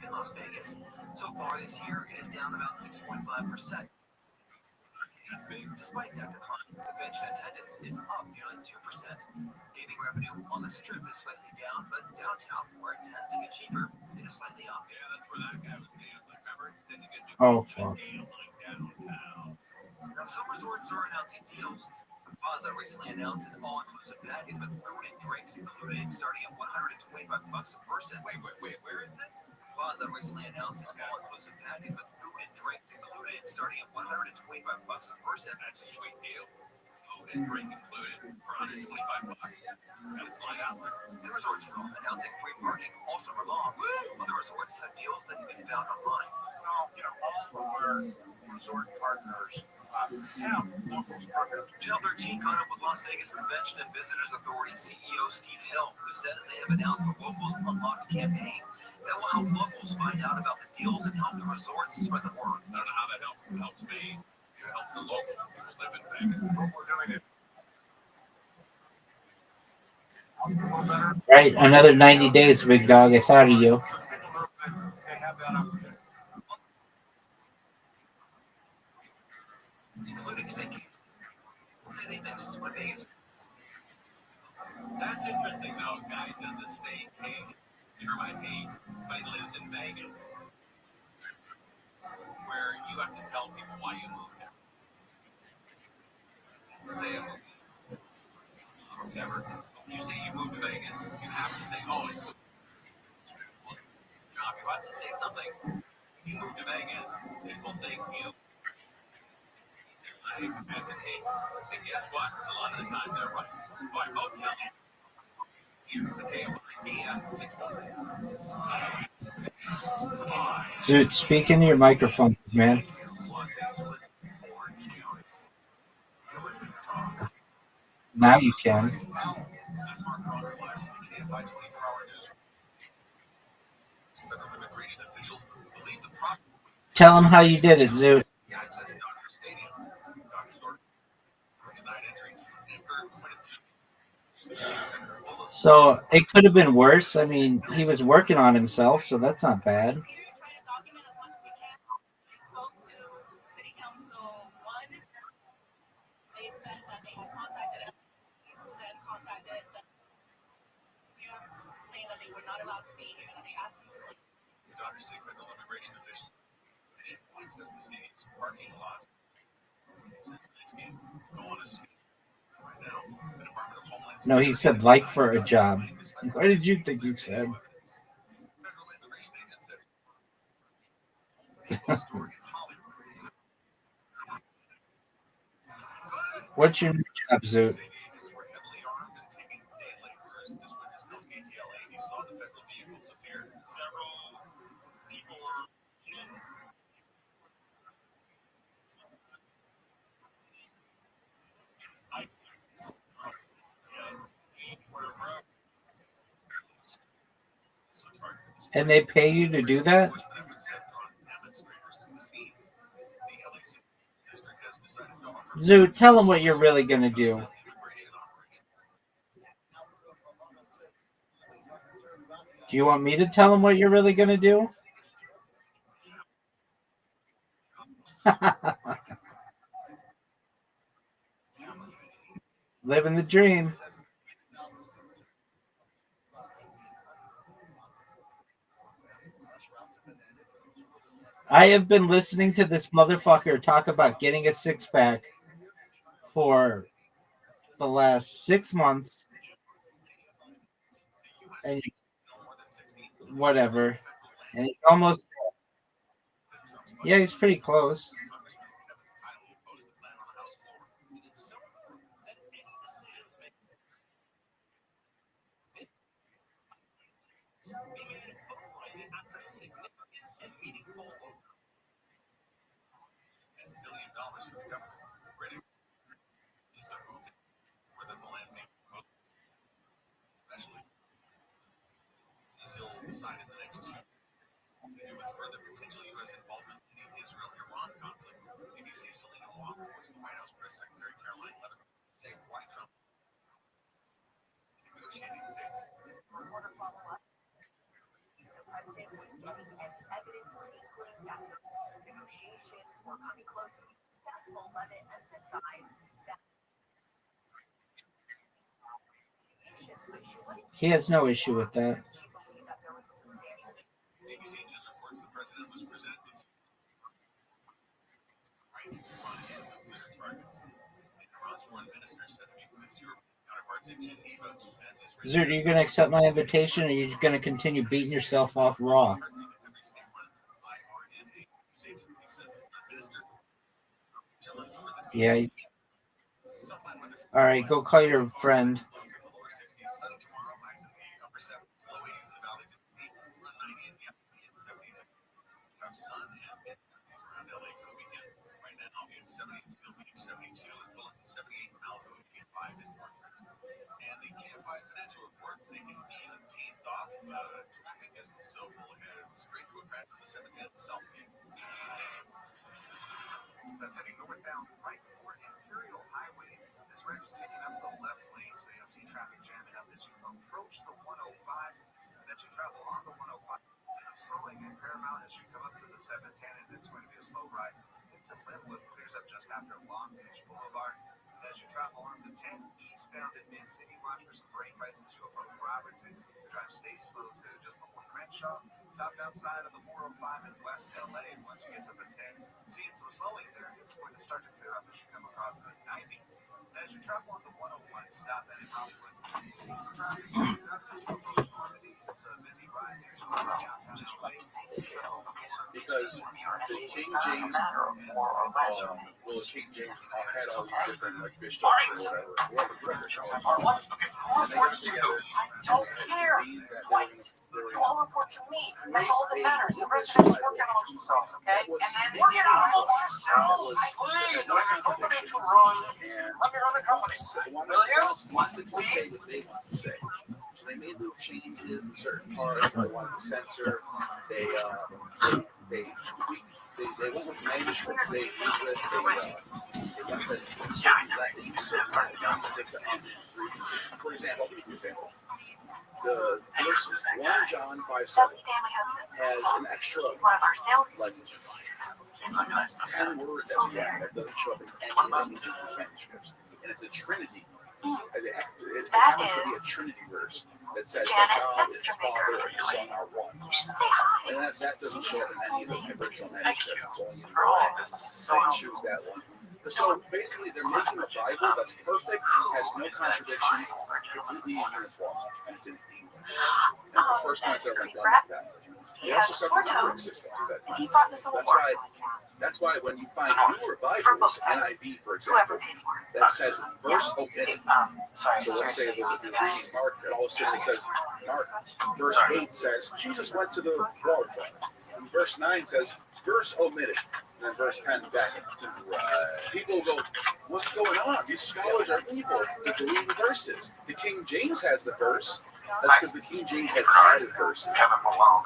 In Las Vegas. So far this year, it is down about 6.5%. Despite that decline, convention attendance is up nearly 2%. Gaming revenue on the strip is slightly down, but downtown, where it tends to be cheaper, it is slightly up. Yeah, that's where that guy was dancing. Remember? Oh, fuck. Now, some resorts are announcing deals. Plaza recently announced an all-inclusive package with food and drinks included, starting at $125 a person. Wait, where is that? Plaza recently announced an all-inclusive package with food and drinks included, starting at $125 a person. That's a sweet deal. and drink included for $125. Got to slide out. And Resorts World announcing free parking all summer long. Other resorts have deals that can be found online. Well, all of our resort partners have locals programs. Channel 13 caught up with Las Vegas Convention and Visitors Authority CEO Steve Hill, who says they have announced the Locals Unlocked campaign that will help locals find out about the deals and help the resorts spread the word. I don't know how that helps me. It helps the local people live in Vegas. What we're doing is Right, another 90 days, big dog. I thought of you. they have that opportunity. Including thinking. City mix with Vegas. That's interesting, though. Guy does a staycation. Term I hate, but he lives in Vegas, where you have to tell people why you moved there. Say a movie, whatever. You say you moved to Vegas, you have to say, oh, it's a job. You have to say something. You moved to Vegas, people think you. I advocate. So guess what? A lot of the time they're right. But hotel, you pay an idea. 6 Dude, speak into your microphone, man. Now you can. Tell him how you did it, Zoot. So it could have been worse. I mean, he was working on himself, so that's not bad. So you're trying to document as much as we can. I spoke to City Council 1. They said that they had contacted us, who then contacted the saying that they were not allowed to be here, and they asked them to leave. Dr. Sig, federal immigration officials access the stadium's parking lots since tonight's game. Go on a right now. The Department of Homeland No, he said like for a job. What did you think he said? Federal immigration agents said story in Hollywood. What's your new job, Zoot? Stadiums were heavily armed and taking day laborers. This witness tells KTLA he saw the federal vehicles appear. Several people were And they pay you to do that? Zoot, tell him what you're really going to do. Do you want me to tell him what you're really going to do? Living the dream. I have been listening to this motherfucker talk about getting a six-pack for the last 6 months. And whatever. And he's almost... Yeah, he's pretty close. decided the next two to do with further potential U.S. involvement in the Israel-Iran conflict. BBC Selena Wong reports the White House Press Secretary Caroline Levitt saying why Trump negotiating the table. Reporter follow-up. The president was getting evidence including that negotiations were coming close to being successful. Levitt emphasized that he has no issue with that. ABC News reports the president was presented with nuclear targets. Iran's foreign minister said to meet with his European counterparts in Geneva as his Zoot, are you going to accept my invitation, or are you going to continue beating yourself off raw? Yeah. All right, go call your friend. And they can't find financial report. They can Juneteenth off traffic isn't so we'll head straight to a crash on the 710 South Gate. That's heading northbound right before Imperial Highway. This wreck's taking up the left lane, so you'll see traffic jamming up as you approach the 105. And as you travel on the 105, slowing at Paramount as you come up to the 710, and it's going to be a slow ride into Linwood. Clears up just after Long Beach Boulevard. As you travel on the 10 eastbound at Mid-City, watch for some brake lights as you approach Robertson. The drive stays slow to just before Crenshaw. Southbound side of the 405 in West LA. Once you get to the 10, seeing some slowing there, it's going to start to clear up as you come across the 90. As you travel on the 101 southbound in Hollywood, seeing some traffic picking up as you approach Northie. It's a busy ride there. So downtown LA. Because the King James, the King James had all these different like bishops or whatever, and they got together. Don't care. They You all report to me. That's all that matters. The rest of us work out on yourselves, okay? And then work it out on yourselves. Please, I have a company to run. Let me run the company. Will you? wanted to say what they want to say. So they made little changes in certain parts. They wanted to censor. They went with manuscript. They went with certain for example, the verse 1 John 5:7 has an extra like 10 words at the end that doesn't show up in any of the manuscripts, and it's a Trinity. It happens to be a Trinity verse that says that God and the Father and the Son are one. And that doesn't show up in any of the original manuscripts. It's only in the Bible. They choose that one. So basically, they're making a Bible that's perfect, has no contradictions, completely uniform, and it's in English. And it's the first time it's ever been done like that. They also start the numbering system at that time. That's why when you find newer Bibles, NIV for example, that says verse omitted. So let's say that you're reading Mark, and all of a sudden it says Mark. Verse 8 says Jesus went to the waterfront. And verse 9 says verse omitted. And then verse 10 back. People go, what's going on? These scholars are evil. They delete the verses. The King James has the verse. That's because the King James has added verses. And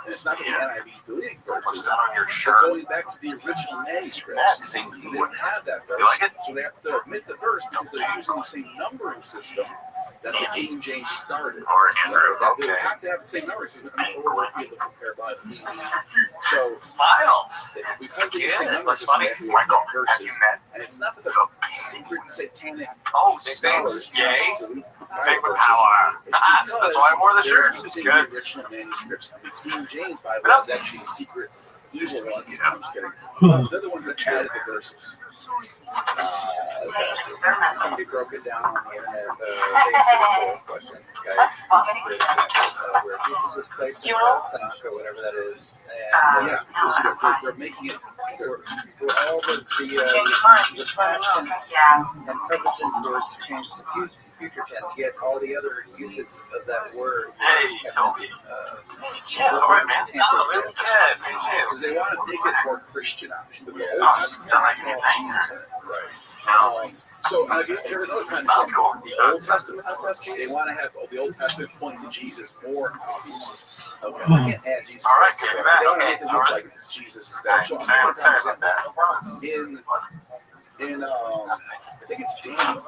it's not that the NIV's deleting verses. They're going back to the original manuscripts. They didn't have that verse. So they have to omit the verse because they're using the same numbering system that the King James started. They have to have the same numbering system in order to be able to compare Bibles. So, because they use the same numbering system, they have to omit verses. And it's not that the secret satanic scholars delete Bible verses. It's because I wore the shirt. Using the original manuscripts, and the King James Bible is actually a secret evil ones. I'm just kidding. They're the ones that added the verses. Somebody broke it down on the internet. They asked questions, guys. Where Jesus was placed in the Tanakh or whatever that is. And they're making it. Where all the past tense and present tense words changed to future tense, yet all the other uses of that word because they want to make it more Christianized. But the Old Testament has all Jesus in it. Right. So I'll give you another kind of example. The Old Testament, they want to have the Old Testament point to Jesus more obviously. Okay. They can't add Jesus. All right, get it back. They don't make it look like it's Jesus is there. So I'm I think it's Daniel.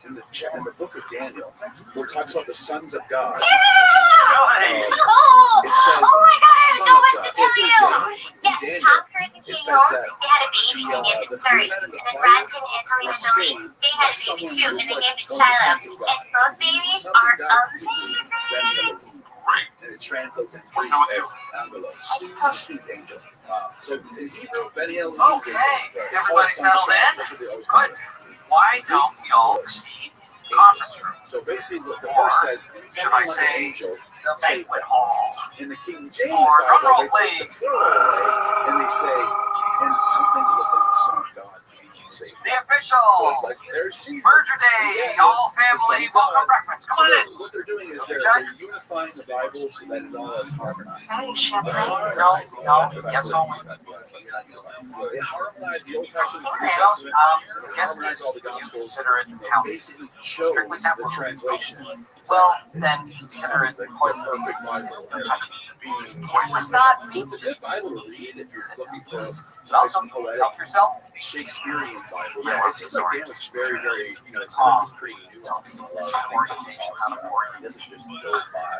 In the book of Daniel, where it talks about the sons of God. It says, oh my God, I have so much to tell you. Yes, Daniel, Tom Cruise and Katie Holmes, they had a baby and they named it Surrey. And then Brad Pitt and Angelina Jolie, they had a baby too and they named it Shiloh. And those babies are amazing. And it translates in Greek as angelos. It just means angel. So in Hebrew, Beniel means angel. Everybody settled in? Good. Why don't y'all proceed in the conference room? So basically, what the verse says, should I say, angel, the banquet hall? In the King James Bible, they take the plural away, and they say, and something within the Son of God. safe. The official So it's like, there's Jesus. Merger Day, all family, welcome breakfast. Come on in. What they're doing is they're unifying the Bible so that it all is harmonized. Hey, Shepherd. No, yes, only. They harmonize the Old Testament and the New Yes, Testament. They yes, harmonize all the Gospels. consider it And they count. basically chose Strictly the temporal. translation. Well, then consider it The poison. perfect Bible. It's not mean It's to a just good Bible to read if you're looking for a nice welcome, poetic help yourself. Shakespearean Bible. Yeah, it seems like Dan was very, it's like pretty nuanced in a lot of things. He doesn't just go by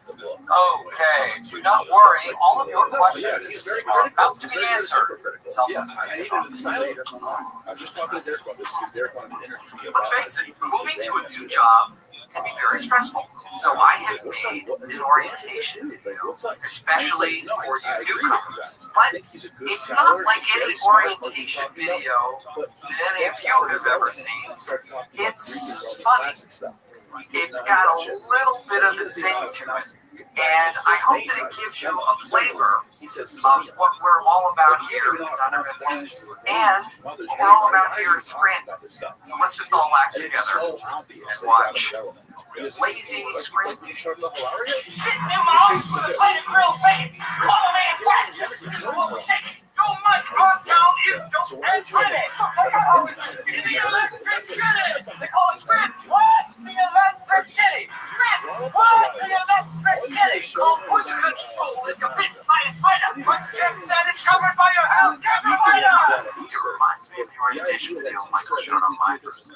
the book. Okay, do not worry. All of your questions very are critical. about to be answered. Yeah, and even the silent. I was just talking to Derek about this. Derek wanted to interview me Let's about face it, moving to a new job can be very stressful. So I have made an orientation video, especially for you newcomers. But it's not like any orientation video that any of you have ever seen. It's funny. It's got a little bit of a zing to it. And I hope that it gives you a flavor of what we're all about here at Underneath. And what we're all about here is Scranton. So let's just all act together and watch Lazy Scranton. Get new mom, play the grill, baby. Follow me and play. Too much run down East and Trinity. The electric city. They call it Scranton. What? The electric city. Scranton. What? The electric city. Called Woodcut School is convinced by a spider. But just that it's covered by your house. Carolina. It reminds me of the orientation video Michael showed on my first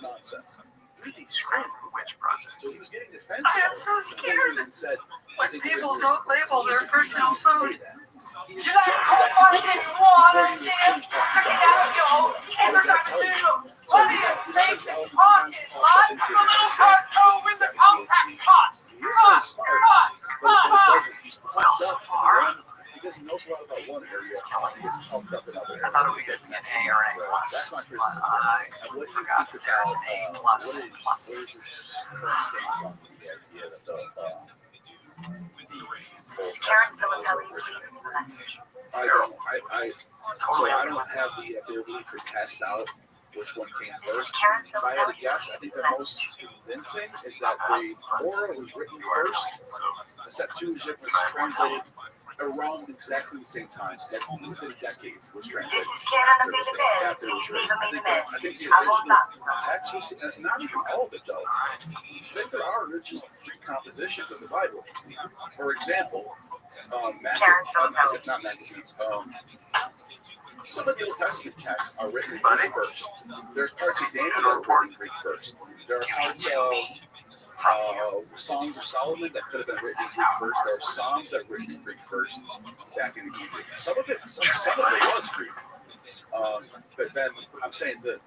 Scranton Witch Project. So he was getting defensive. I am so scared And said, when people don't label their personal food. You got to call money if you want. Check it out, yo. And we're not going to do what is it? Takes it on his life. The little cargo with the compact cost. But he's puffed so up far. because he knows a lot about one area. He gets puffed up in other I thought it areas. would be an A or an A That's plus. my But criticism. I And what do you forgot think that there's about an A what plus. is your current stance on the idea that This is Karen Filippelli. Please leave a message. I don't have the ability to test out which one came This is first. Karen If I had to Filippelli. guess, I think the most convincing is that the Torah was written first. The Septuagint was translated around exactly the same time, like within decades was translated. This is Karen Filippelli. After it was Please written. leave I a think message. the I will original not. text was, not even all of it though. I think there are original recompositions of the Bible. For example, some of the Old Testament texts are written in Greek first. There's parts of Daniel that are written in Greek first. There are parts of Songs of Solomon that could have been written in Greek first. There are Psalms that were written in Greek first, back in the Hebrew. Some of it was Greek. But then I'm saying the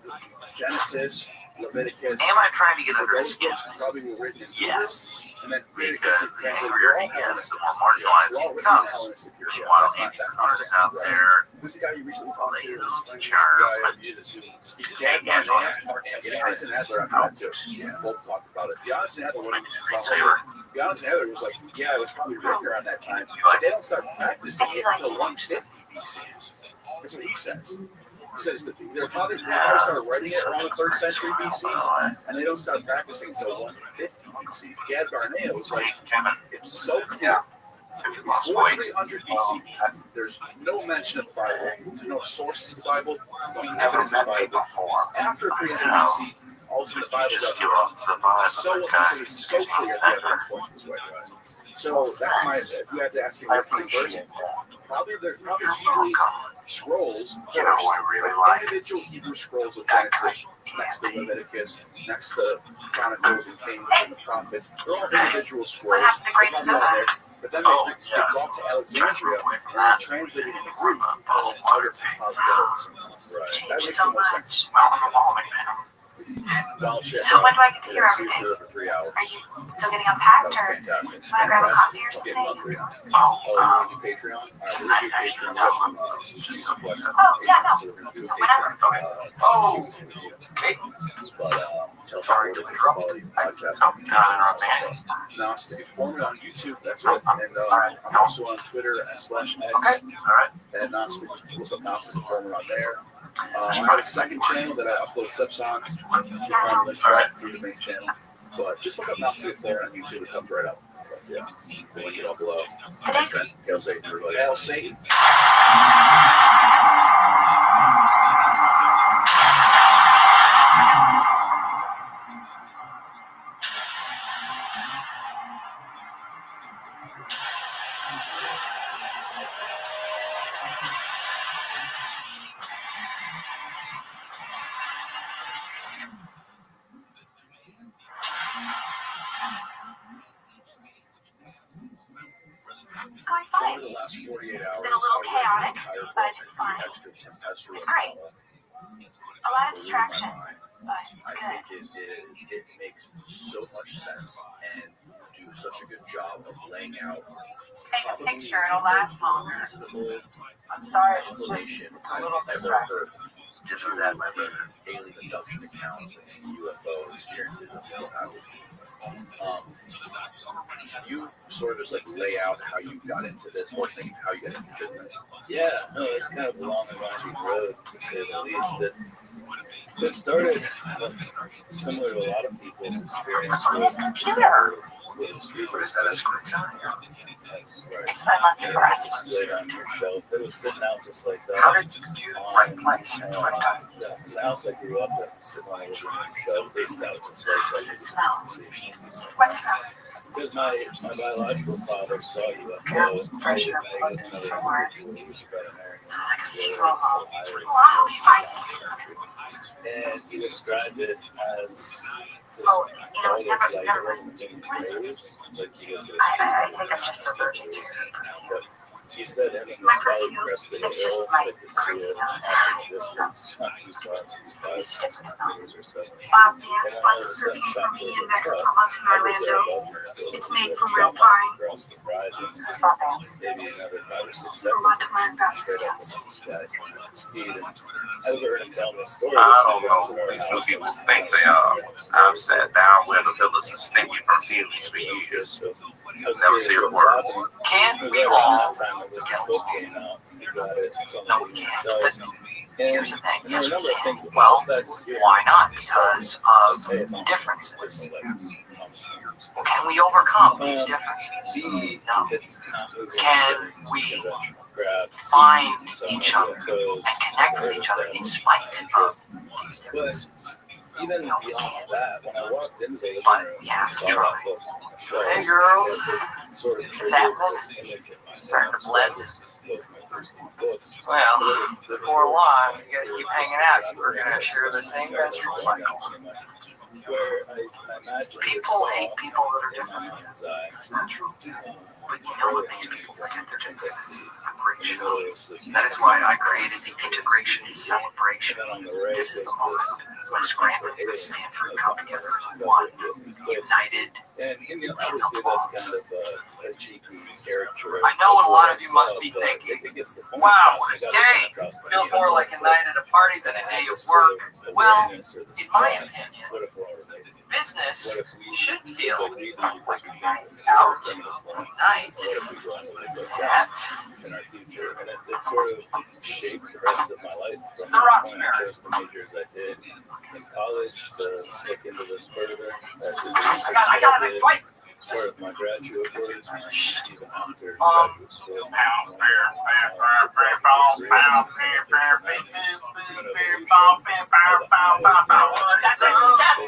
Genesis, Leviticus. Am I trying to get under his Those skin? books probably were written in Hebrew. Yes. And then Because the angrier he gets, the more marginalized he becomes. Meanwhile, Andy artists out there, Who's the guy you recently talked to? ladies and Giannis and Heather, I've had too. Both talked about it. Giannis and Heather, Giannis and Heather was like, yeah, it was probably written around that time. But they don't start practicing it until 150 BC. That's what he says. He says that they probably started writing it around the 3rd century BC, and they don't start practicing until 150 BC. Gad Barnea was like, it's so clear. Before 300 BC, there's no mention of the Bible, there's no sources of the Bible, no evidence of the Bible. After 300 BC, also the Bible is so clear the evidence points this way. So that's my, if you had to ask me what came first, probably Hebrew scrolls first. Individual Hebrew scrolls of Genesis, next to Leviticus, next to Chronicles and Kings and the Prophets. They're all individual scrolls. But then they get brought to Alexandria and they're translated into Greek. And all gets compiled together. Right. That makes the most sense. Well, shit. So when do I get to hear everything? For 3 hours. Are you still getting unpacked, That or was fantastic. want to grab a coffee or Getting something? hungry. Oh, you want to do Patreon? All right, we're going to do Patreon. We got some questions. Oh, yeah, no. So we're going to do a Whenever. Patreon. But tell Sorry people to to interrupt. follow the podcast. Now, stay informed on YouTube. That's it. And I'm also on Twitter /X. Okay. All right. And look up Gnostic Informer on there. I have a second channel that I upload clips on. You can find links right through the main channel. But just look up Mouth to the Floor on YouTube. It comes right up. But yeah, we'll link it all below. Hail Satan, everybody. Hail Satan. It's going fine. Over the last 48 hours, It's been a little chaotic, but it's fine. It's great. A lot of distractions, but it's I good. think it makes so much sense and you do such a good job of laying out. Take a picture, it'll last longer. I'm sorry, it's just it's a little distracting. Just for that, my brother's alien abduction accounts and UFO experiences of people have. You sort of just like lay out how you got into this whole thing, how you got into business. Yeah, no, it's kind of a long and winding road, to say the least. It started similar to a lot of people's experience. On his computer. What is that, a screen time? That's right. It's my left breast. It was laid on your shelf. It was sitting out just like that. How did you right place? Right time. Yeah, the house I grew up in, sitting on the living room shelf, faced out just like that. What does it smell? What smell? Because my biological father saw UFO. Fresh He from somewhere. was veterinarian. Like a funeral home. Wow, you find it. And he described it as this never. I think I'm just allergic to it. But he said him and his My colleague perfume, pressed the it's just hill, my they could see crazy it nose. at a distance, not too far, It's different smells. meters or so. Bob And Vance I bought was this sent perfume shot for me to and the Becca truck. Thomas in I was there Orlando. above me. It's made from Shot real back pine. across the horizon. Who's Bob Vance? Maybe another 5 or 6 A seconds. lot to learn about this Straight up dance. into the sky, trying to speed. And I overheard him tell me a story. I don't know. These people think they are. I've sat down where the villas are stinky perfumes for years. Never see it work. Can't we all get along? No, we can't. But here's the thing. Yes, we can. Well, why not? Because of differences. Well, can we overcome these differences? No. Can we find each other and connect with each other in spite of these differences? Even beyond that, when I walked into the living But room, we have I to saw try. that book on the shelf. Hey, girls. Sort of It's happening. image of myself. Starting to blend. Those were my first 2 books. Well, before long, you guys keep hanging out. We're going to share the same menstrual cycle. Where I imagine People hate people that are in my different. mind's eye. It's natural. But you know what makes people forget their differences? Vibration. That is why I created the Integration Celebration. This is the moment when Scranton and Stanford come together as one, united. And obviously that's kind of a cheeky character. I know what a lot of you must be thinking. Wow, a day feels more like a night at a party than a day of work. Well, in my opinion, business should feel like a night out, a night at in our future, and it sort of shaped the rest of my life from the Rothschild. when I chose the majors I did in college to look into this further. I got it right. Sort of my graduate work, even after graduate school.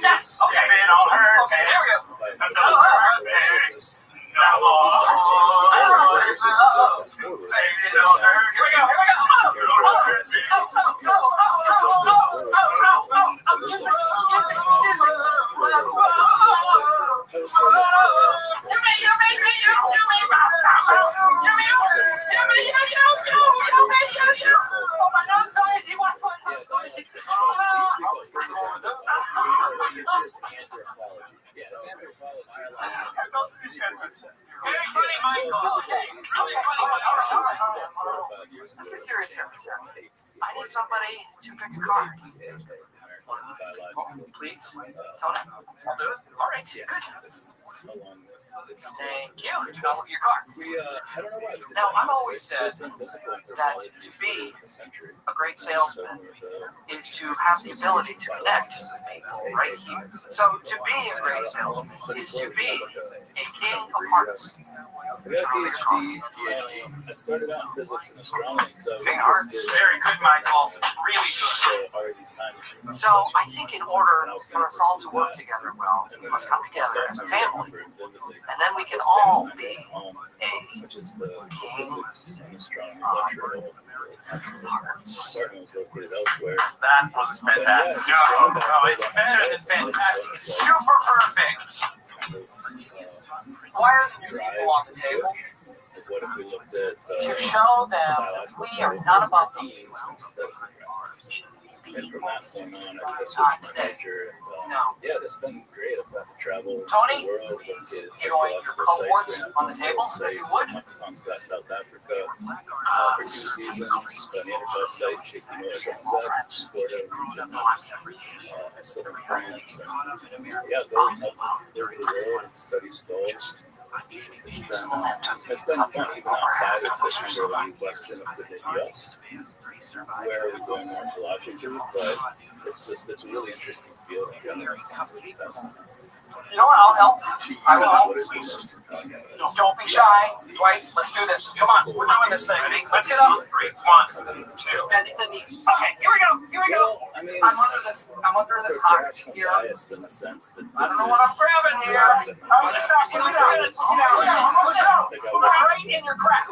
That's okay, man. I'll hurt. Okay, there we go. Let's get serious here, sir. I need somebody to pick a card. biological. Please, Tony, I'll do it. All right, good. It's how long it's Thank you. Develop your car. I don't know why. Now, I've always said been physical that to be a great salesman is to have the ability to connect with people right here. So to be a great salesman is to be a king of hearts. I got a PhD. I started out in physics and astronomy, so I was interested Very good, Michael. Really good. so hard these time machines. So I think in order for us all to work together well, we must come together as a family. And then we can all be which is the physics and astronomy lecture. Department was located elsewhere. That was fantastic. No, it's better than fantastic. Super perfect. Why are the two people on the table? What if we looked at To show them we are not about beings instead of and from that point on, I switched Not my today. major. No. Yeah, it's been great. I've got to travel Tony, the world. please join your cohorts on the table, if you would. South Africa for 2 seasons. An Neanderthal site, Shaky North, Florida region, southern France. And yeah, go help the world and study skulls. It's been fun even outside of this underlying question of could it be us? Where are we going morphologically? But it's a really interesting field. You know what? I'll help. I will help. Don't be shy. Dwight, let's do this. Come on. We're doing this thing. Let's get up. 3, 1, 2. Bending the knees. Okay, here we go. Here we go. I'm under this hot here. I don't know what I'm grabbing here. Right in your crack.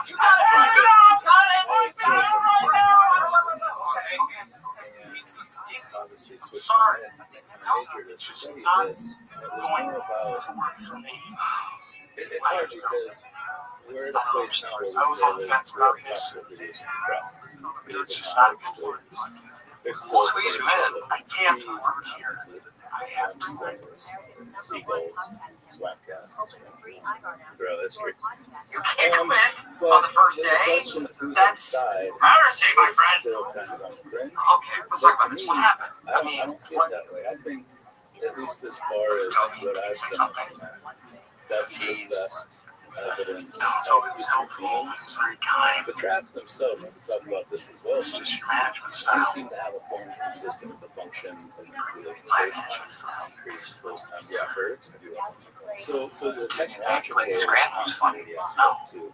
You He's obviously switched major to study this. It was more about. It's hard because we're at a place now where we say that we're possibly using crap. It's just not a good word. There's still squeeze you in. I can't work here. I have to work. Seagulls, swamp gas, throughout history. You can't quit on the first day. That's heresy, my friend. Still kind of on the fringe. Okay, let's talk about this. What happened? I don't see it that way. I think, at least as far as what I've been looking at, that's the best evidence of future beings. The craft themselves, we can talk about this as well, do seem to have a form consistent with the function of space-time, increase those time birds. So the technological continuity aspect too.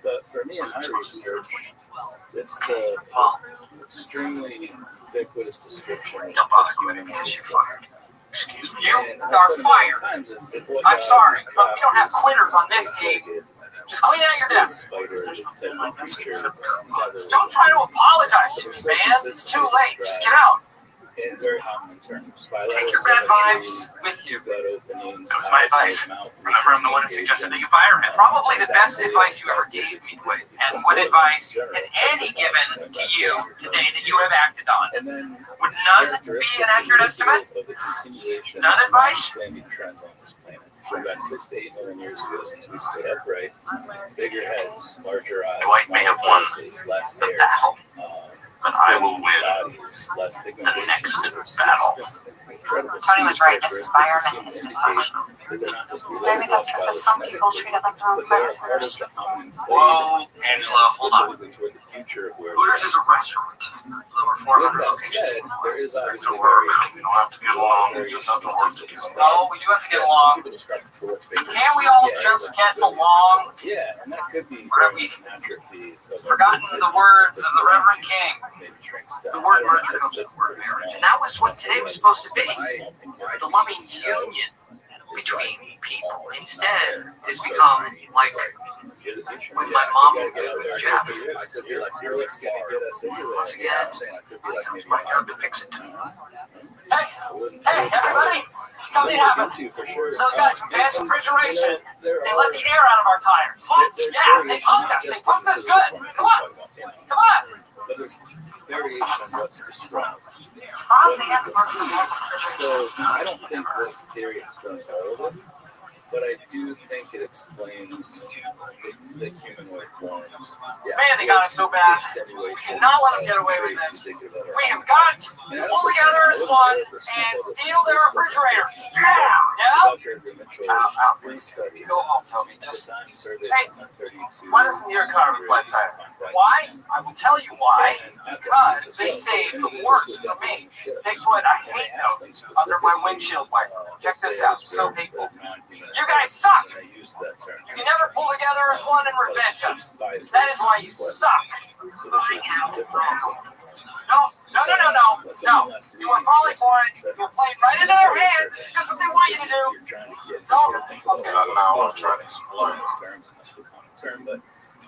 But for me in my research, it's the extremely ubiquitous description of human life. Excuse me. You are fired. I'm sorry, but we don't have quitters on this team. Just clean out your desk. Don't try to apologize to me, man. It's too late. Just get out. In very common terms. Take your bad vibes with you. Gut openings. That was my advice. Remember, I'm the one who suggested that you fire him. Probably the best advice you ever gave me, Dwight. And what advice has Andy given to you today that you have acted on? And then would none be an accurate estimate? None advice? Trends on this planet. About 6 to 8 million years ago, since we stood upright, bigger heads, larger eyes, Dwight may have won faces, less the hair, battle, but I will win bodies, less the pigmentation. next battle. Tony was right. This environment is dysfunctional. Maybe that's because some people treat it like their own predators. Whoa, Angela, hold on. Hooters is a restaurant. Over 400 locations. There is obviously we don't have to get along. We just have to work together. No, we do have to get along. Can we all just get along? Yeah, and that could be atrophy. Forgotten the words of the Reverend King. The word merger comes from the word marriage. And that was what today was supposed to be. The loving union between people. Instead, it's become like when my mom moved with Jeff. Once again, my job to fix it. Hey, everybody! Something happened. Those guys from Advanced Refrigeration, they let the air out of our tires. Yeah, they pumped us. They pumped us good. Come on. Come on. But there's variation on what's described. So I don't think this theory explains all of it, but I do think it explains the humanoid forms. Man, they got us so bad. We cannot let them get away with this. We have got to pull together as one and steal their refrigerator. Yeah? Free study. Go home, Toby. Just Design survey Hey, 32. why doesn't your car reflect that? Why? I will tell you why. Because they saved the worst for me. They put a hate note under my windshield wiper. Check this out. So hateful. You guys suck. You can never pull together as one and revenge us. That is why you suck. So there should be different. No. You were falling for it. You were playing right into their hands. It's just what they want you to do. No. Now I'm trying to explain those terms, and that's the common term, but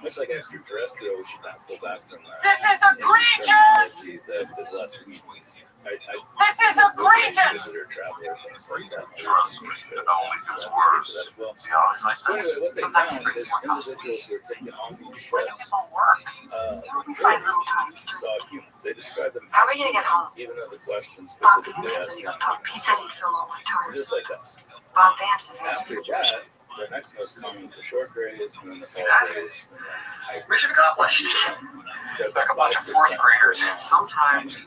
much like extraterrestrial, we should not pull back from that. This is egregious! That is less than This is egregious! visitor traveler, things like that. Trust me, it only gets worse. See how he's like So anyway, what they Sometimes he found brings is more individuals who are taking on these When ships people work, we find little times to saw humans. They described them How are we gonna get home? even though the question Bob specifically Vance asked is them. he said he'd fill all my tires. Just like that. Bob Vance is After that, the next most common is the short grays, and then the tall grays, and then hybrid. Mission accomplished. Like a bunch of fourth graders. Sometimes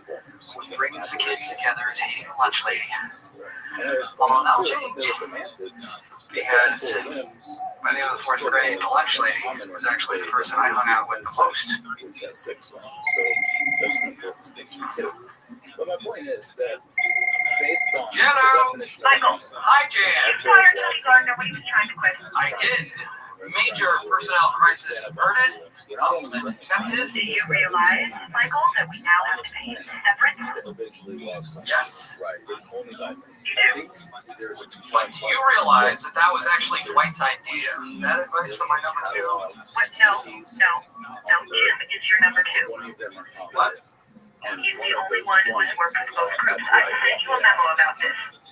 what brings the kids together is hating the lunch lady. And there's Although that'll two change. of the mantids. Because Four limbs, by the end of the fourth grade, the lunch lady was actually the person I hung out with the most. which has 6 limbs. So that's an important distinction too. But my point is that based on Jenna! the definition Michael. Hi, Jan. Daughter Tony Gardner, when he was trying to quit. I did. Major personnel crisis averted. Accepted. Do you realize, Michael, that we now have to pay separate? eventually walks on. Yes. Right. Only by You do. There's a But do you realize that that was actually Dwight's idea? That advice for my number 2. What? No. Jim is your number 2. One of them are What? and He's the only one who has worked with both groups. I sent you a memo about this.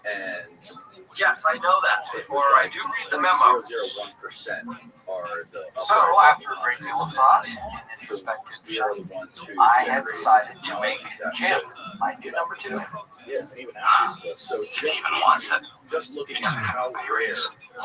and Yes, I know that. it Or was I do read the memo. 0.001% are the So, after a great deal of thought and introspective we are the journey, ones who I have generate decided to knowledge make that Jim my new number 2. Yeah, and even after this book. So He even wants it. just looking at how rare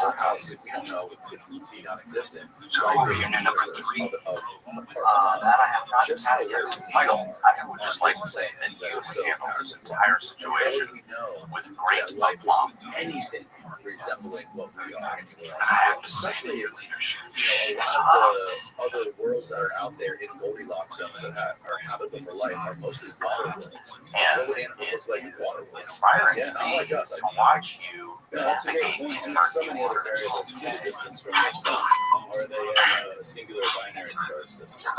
or how we don't know it could be non-existent. So, who are your new number 3? That That I have not just decided how yet. rare Michael, I would just like to say that you handled this entire situation we know with great that life aplomb. anything resembling what we are. And I have to say, Especially your leadership a is lot of the other worlds that are out there in Goldilocks zones that are habitable for life are mostly water worlds. and What would animals it look like in is water worlds? inspiring Yeah, to not me like us. to watch you That's a great navigate point. these And there's so murky many other waters. variables to the distance from their sun. Are they in a singular binary star system?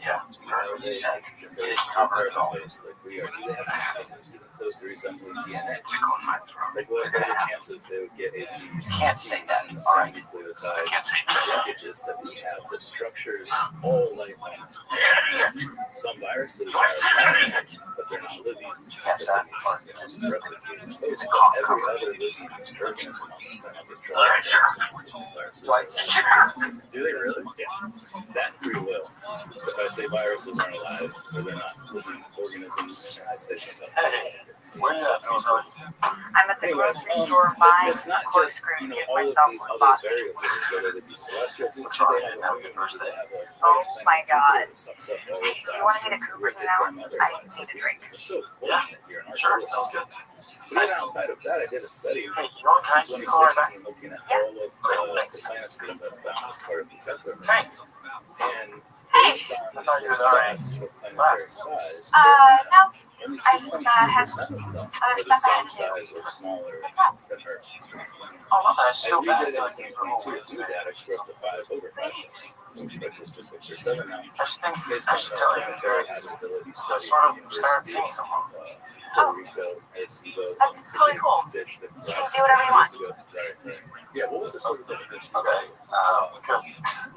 Yeah, Are they hydrogen based or carbon based like we are? Do they have anything closely resembling DNA? Like what are the chances they would get a gene Can't say that. in the All same right. nucleotide Can't say that. linkages that we have that structures all life on Earth? Some viruses are living, but they're not living. Yes, that Because they need to replicate. Every other living organism on this planet is viruses. Do they really? Yeah, that and free will. If I say viruses aren't alive or they're not living organisms, and I say something. I'm at the Anyway, grocery store buying it's not just corkscrew to give all of myself these one other bottle. variables, whether they be celestial, do they have a moon, or do they have a Oh my God. that sucks up all of that? You want to hit a Cooper's an hour? I need a drink. We're so fortunate here in our Sure, solar sounds system. good. But even outside of that, I did a study in Hey, you know what time you call her back? 2016 looking at all of the planets that have been found as part of the Kepler mission. Hey, And Hey. based on I thought you the were already. stats of planetary size, No, only I just, 2.2% have of them other were the stuff I same had to do. size or smaller than Earth. oh, not that I And still we bad. did it I in think for a 2022 moment. that X up to 5 over 5. But it's just 6 or 7 now. I just think Based I on should the tell you. planetary habitability I study sort from of the started University seeing of someone. Puerto Rico, Arecibo, That's totally cool. dish that You can do whatever you want. Right. Yeah, what was the sort of thing? Okay, good.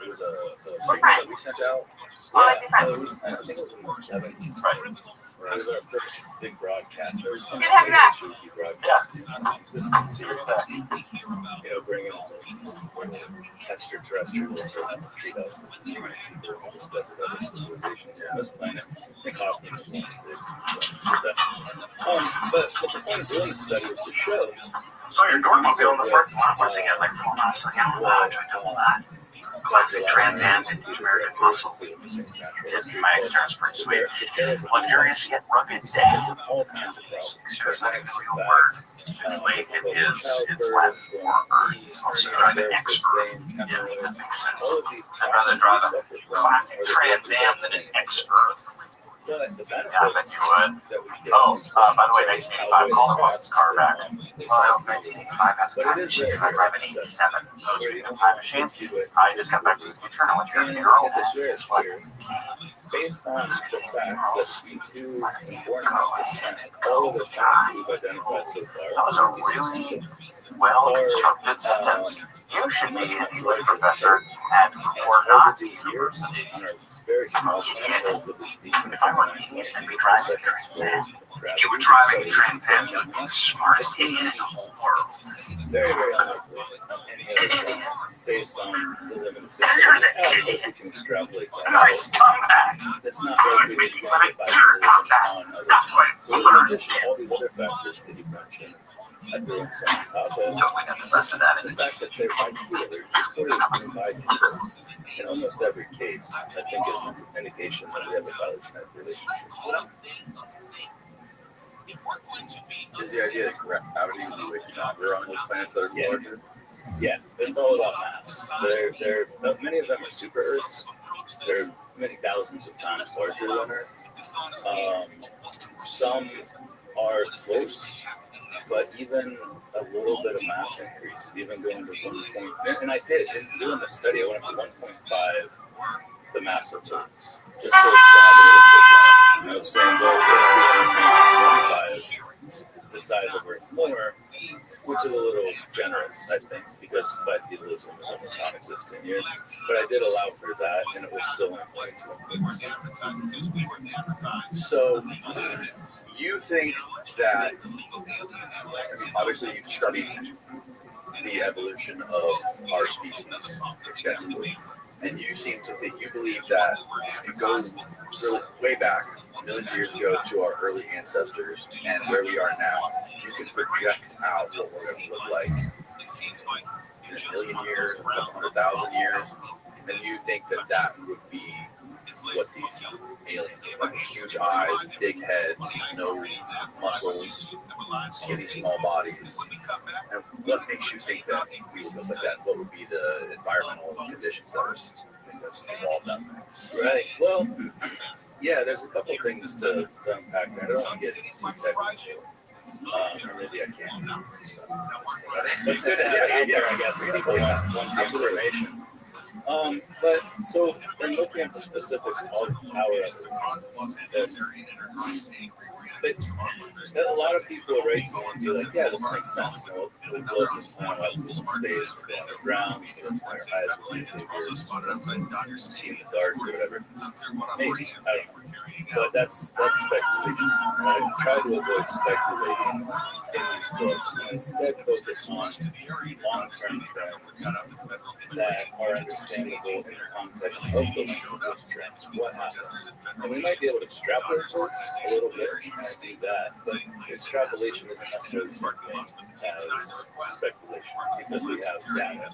It was a signal that we sent out. Always be It friends. was, I think it was in the 70s. Right. It was our first big broadcast. There was some Good to have you back. should be broadcasting just to see bringing all the extraterrestrials to treat us like they're one special other civilizations on this planet. They caught but the point of doing the study was to show. So your door mobile in the parking lot, what's he got, like 4 months? Like, how much? I double that. Classic Trans Am's American muscle. My external spring sweet. Luxurious yet rugged dad. All kinds of problems. There's not a real word. Late in its left form. He's also drive an expert. Yeah, that makes sense. I'd rather drive a classic Trans Am than an expert. But the benefits Yeah, I bet you would. that we get Oh, by the way, 1985 caller wants his car back. Well, 1985 has a time machine. I drive an 87. Those are the time machines. I just got back to the future and I went to your funeral. if it's very clear, based on the fact that 52 and 4.5%, all of the points that we've identified so far, That was a really well-constructed sentence. You should be an English professor at Coronati University. on a very small planet, relatively speaking, If I were me, I'd be driving a Trans Am. If you were driving a Trans Am, you'd be the smartest idiot in the whole world. very, very unlikely on any other side, based on the limited system You're we the have, idiot. but we can extrapolate that Nice comeback. out. It's not likely that you Let want me to buy hear a comeback. on others. That's why it's So in learned. addition to all these other factors that you mentioned, I threw in some on top of Totally got the best of that the image. fact that they're bipedal, they're reported by people in almost every case, I think is an indication that we have a phylogenetic relationship. Is the idea that gravity would be way stronger on those planets that are larger? Yeah, it's all about mass. They're many of them are super Earths. They're many thousands of times larger than Earth. Some are close, but even a little bit of mass increase, even going to 1 point. And I did, in doing the study, I went up to 1.5 the mass of Earth, just to have a little picture. Saying, well, if we only make 1.5 the size of Earth more, which is a little generous, I think, because bipedalism is almost non-existent here. But I did allow for that, and it was still in play to So, you think that, obviously you've studied the evolution of our species extensively, and you seem to think, you believe that if you go really way back, millions of years ago, to our early ancestors and where we are now, you can project out what we're going to look like in a million years, a couple 100,000 years, and you think that that would be what these aliens look like: huge eyes, big heads, no muscles, skinny small bodies. And what makes you think that we would look like that? What would be the environmental conditions that would make us evolve that way? Right. Well, yeah, there's a couple things to unpack there. I don't want to get too technical. Or maybe I can. It's good to have it out there, I guess, for people want information. But so, in looking at the specifics of how it but a lot of people write to me and be like, yeah, this makes sense. You know, we'll blow up this planet out in space, we're going underground, so that's why our eyes will be bigger, see in the dark or whatever. Maybe, I don't know. But that's speculation. And I try to avoid speculating in these books and instead focus on long-term trends that are understandable in the context of those trends. What happens? And we might be able to extrapolate those a little bit, and I do that, but extrapolation isn't necessarily the same thing as speculation, because we have data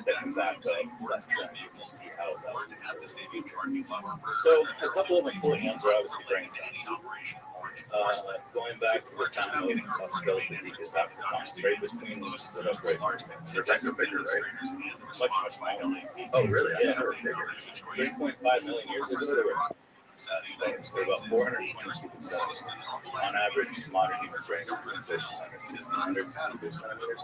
that can back up that trend. You can see how that will occur in the future. So a couple of important ones are obviously brain size. Going back to the time of Australopithecus africanus, right between when we stood up, right? They're kind of bigger, right? Much smaller. Oh, really? I Yeah. thought they were bigger. 3.5 million years ago, they were they're about 420 cubic centimeters. On average, modern human brains are 1,600 cubic centimeters.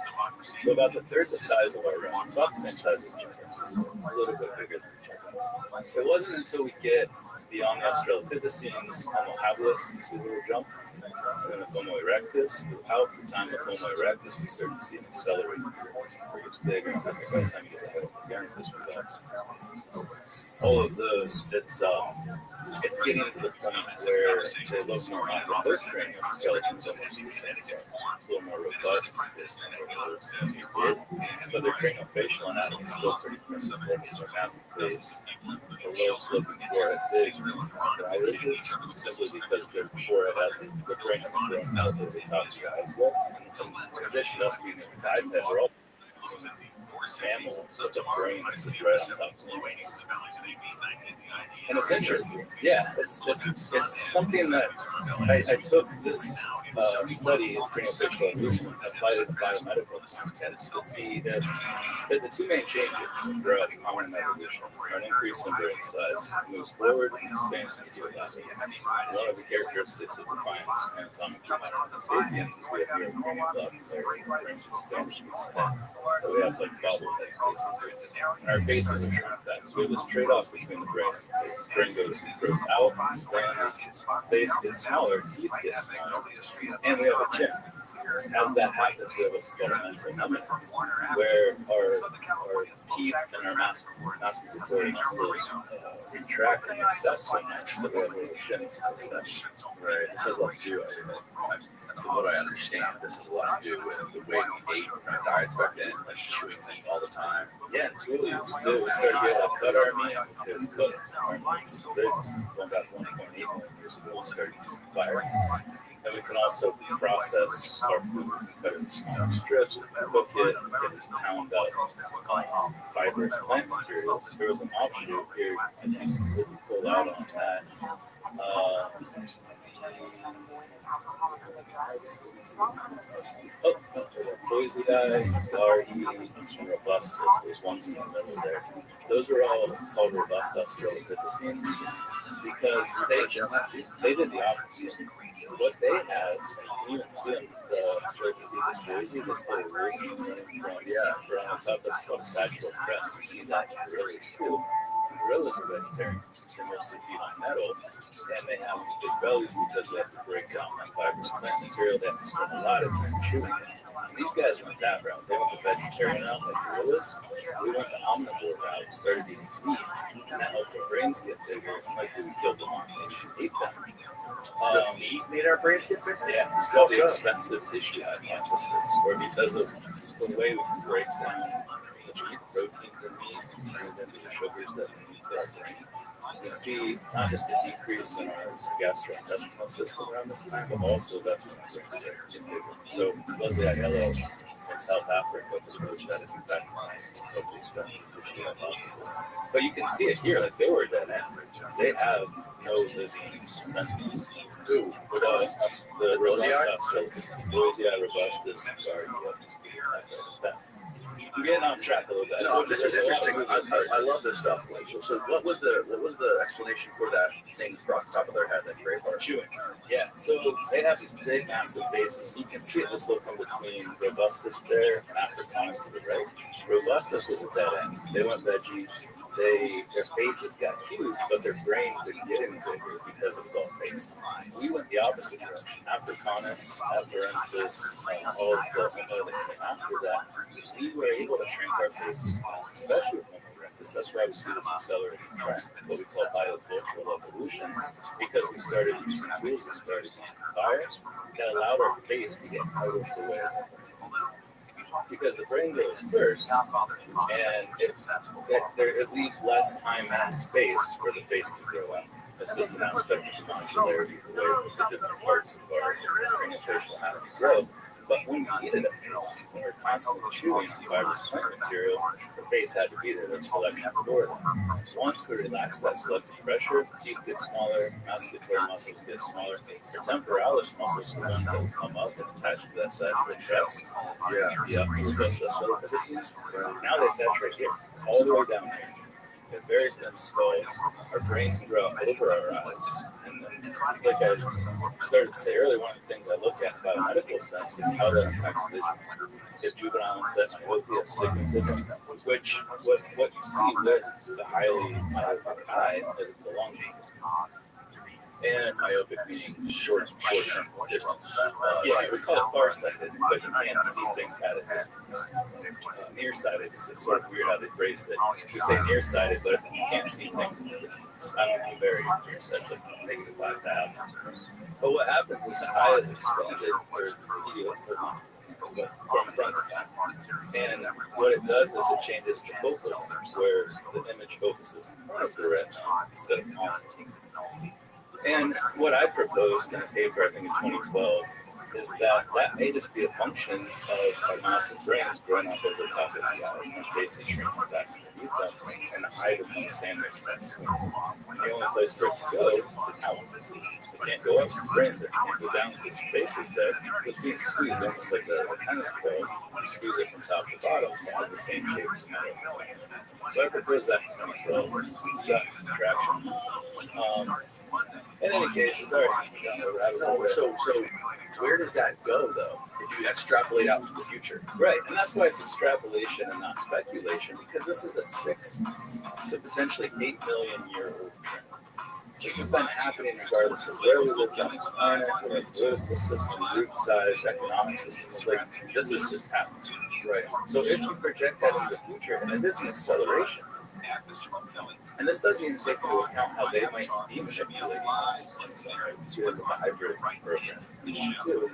So about the third the size of our brain, about the same size as chimpanzees, a little bit bigger than chimpanzees. It wasn't until we get beyond the Australopithecines, Homo habilis, you see a little jump, and then the Homo erectus. Throughout the time of Homo erectus, we start to see an accelerating curve. It gets bigger, and by the time you get to Homo gigantus, all of those, it's getting to the point where they look more like the first cranial skeletons almost the same. It's a little more robust based on what they did, but their craniofacial anatomy is still pretty primitive. Their mouth and face, the low sloping forehead, big eye ridges, simply because their forehead hasn't, the brain hasn't grown out to the top of the eyes yet. And in addition to us being a biped, we're all mammal with a brain that's right on top of it. And it's interesting. Yeah, it's something that I took this study of prenatal evolution and applied it to biomedical context to see if the two main changes throughout common evolution are an increase in brain size, moves forward, and expands into the lateral. One of the characteristics that defines anatomic genetic sapiens is we have neurocranial brains expansion extent. So we have like bobbleheads basically. And our faces are shrunk back. So we have this trade-off between the brain and the face. Brain grows out, expands, face gets smaller, teeth get smaller, and we have a chin. As that happens, we have what's called a mental eminence, where our teeth and our masticatory muscles retract and access so much that we have little chins to access. Right. This has a lot to do with, from what I understand, this has a lot to do with the way we ate in our diets back then, like chewing meat all the time. Yeah, and tool use too. We started getting able to cut our meat, we could cook our meat, which is big. Going back 1.8 million years ago, we started using fire. And we can also process our food, cut it in small strips, cook it, we can pound out fibrous plant materials. There was an offshoot here, if you pull out on that. Boise eyes, Lardy, and robustus, those ones in the middle there. Those are all called robust australopithecines because they did the opposite. What they had, you can see them, the australopithecus Boise, this little ring from on top, that's called a sagittal crest. You see that in gorillas too. Gorillas are vegetarians. They mostly feed on metal, and they have these big bellies because they have to break down that fibrous plant material. They have to spend a lot of time chewing it. And these guys went that route. They went the vegetarian route like gorillas. We went the omnivore route, started eating meat, and that helped our brains get bigger. Likely we killed them off and ate them. Meat made our brains get bigger? Yeah, it's called the expensive tissue hypothesis, where because of the way we can break down the meat, proteins in meat, and turn them into the sugars that we need for our brain, we see not just a decrease in our gastrointestinal system around this time, but also that's when our brains start getting bigger. So Leslie Ayala in South Africa was really trying to do that of the expensive tissue hypothesis. But you can see it here, like they were dead end. They have no living descendants. Who? The robust australopithecus, Boise, robustus, and Gardia, just to attack that. I'm getting off track a little bit. No, this is interesting. I love this stuff. So what was the explanation for that thing across the top of their head, that gray part? Chewing. Yeah, so they have these big, massive faces. You can see it just looking between robustus there and africanus to the right. Robustus was a dead end. They went veggie. Their faces got huge, but their brain didn't get any bigger because it was all face. We went the opposite direction. Africanus, afarensis, all of the Homo that came after that, we were able to shrink our faces, especially with Homo erectus. That's why we see this accelerated trend, what we call biocultural evolution, because we started using tools, we started using fire, that allowed our face to get out of the way. Because the brain grows first, and it leaves less time and space for the face to grow out. It's just an aspect of the modularity, the way the different parts of our craniofacial anatomy grow. But when we needed a face, when we were constantly chewing fibrous plant material, the face had to be there. There's selection for it. Once we relax that selective pressure, the teeth get smaller, masticatory muscles get smaller. The temporalis muscles are the ones that will come up and attach to that side of the chest. The upper australopithecines. Now they attach right here, all the way down here. We have very thin skulls. Our brain can grow over our eyes. And like I started to say earlier, one of the things I look at in biomedical sense is how that impacts vision. You have juvenile onset myopia, astigmatism, which what you see with the highly myopic eye is it's a long change. And myopic meaning short-term distance. We call it farsighted, but you can't see things at a distance. Nearsighted, it's sort of weird how they phrased it. We say nearsighted, but you can't see things at a distance. I'm very nearsighted, -5 to have. But what happens is the eye is expanded, from front to back. And what it does is it changes the focal length, where the image focuses in front of the retina instead of on. And what I proposed in a paper, I think in 2012, is that may just be a function of our massive brains growing up over top of the eyes and faces shrinking back underneath them, and the eye becomes sandwiched. The only place for it to go is out. It can't go up because the brain's there. It can't go down because the face is there. So it's being squeezed almost like a tennis ball. You squeeze it from top to bottom, it has the same shape as a metal. So I propose that in 2012. It's got subtraction. In any case, sorry. So where does that go, though, if you extrapolate out to the future? Right, and that's why it's extrapolation and not speculation, because this is a 6 to potentially 8 million year old trend. This has been happening regardless of where we live on this planet, what our political system, group size, economic system is like. This is just happening. Right. So if you project that into the future, and it is an acceleration, and this doesn't even take into account how they might be manipulating us in some way, to look at the hybrid program. Too.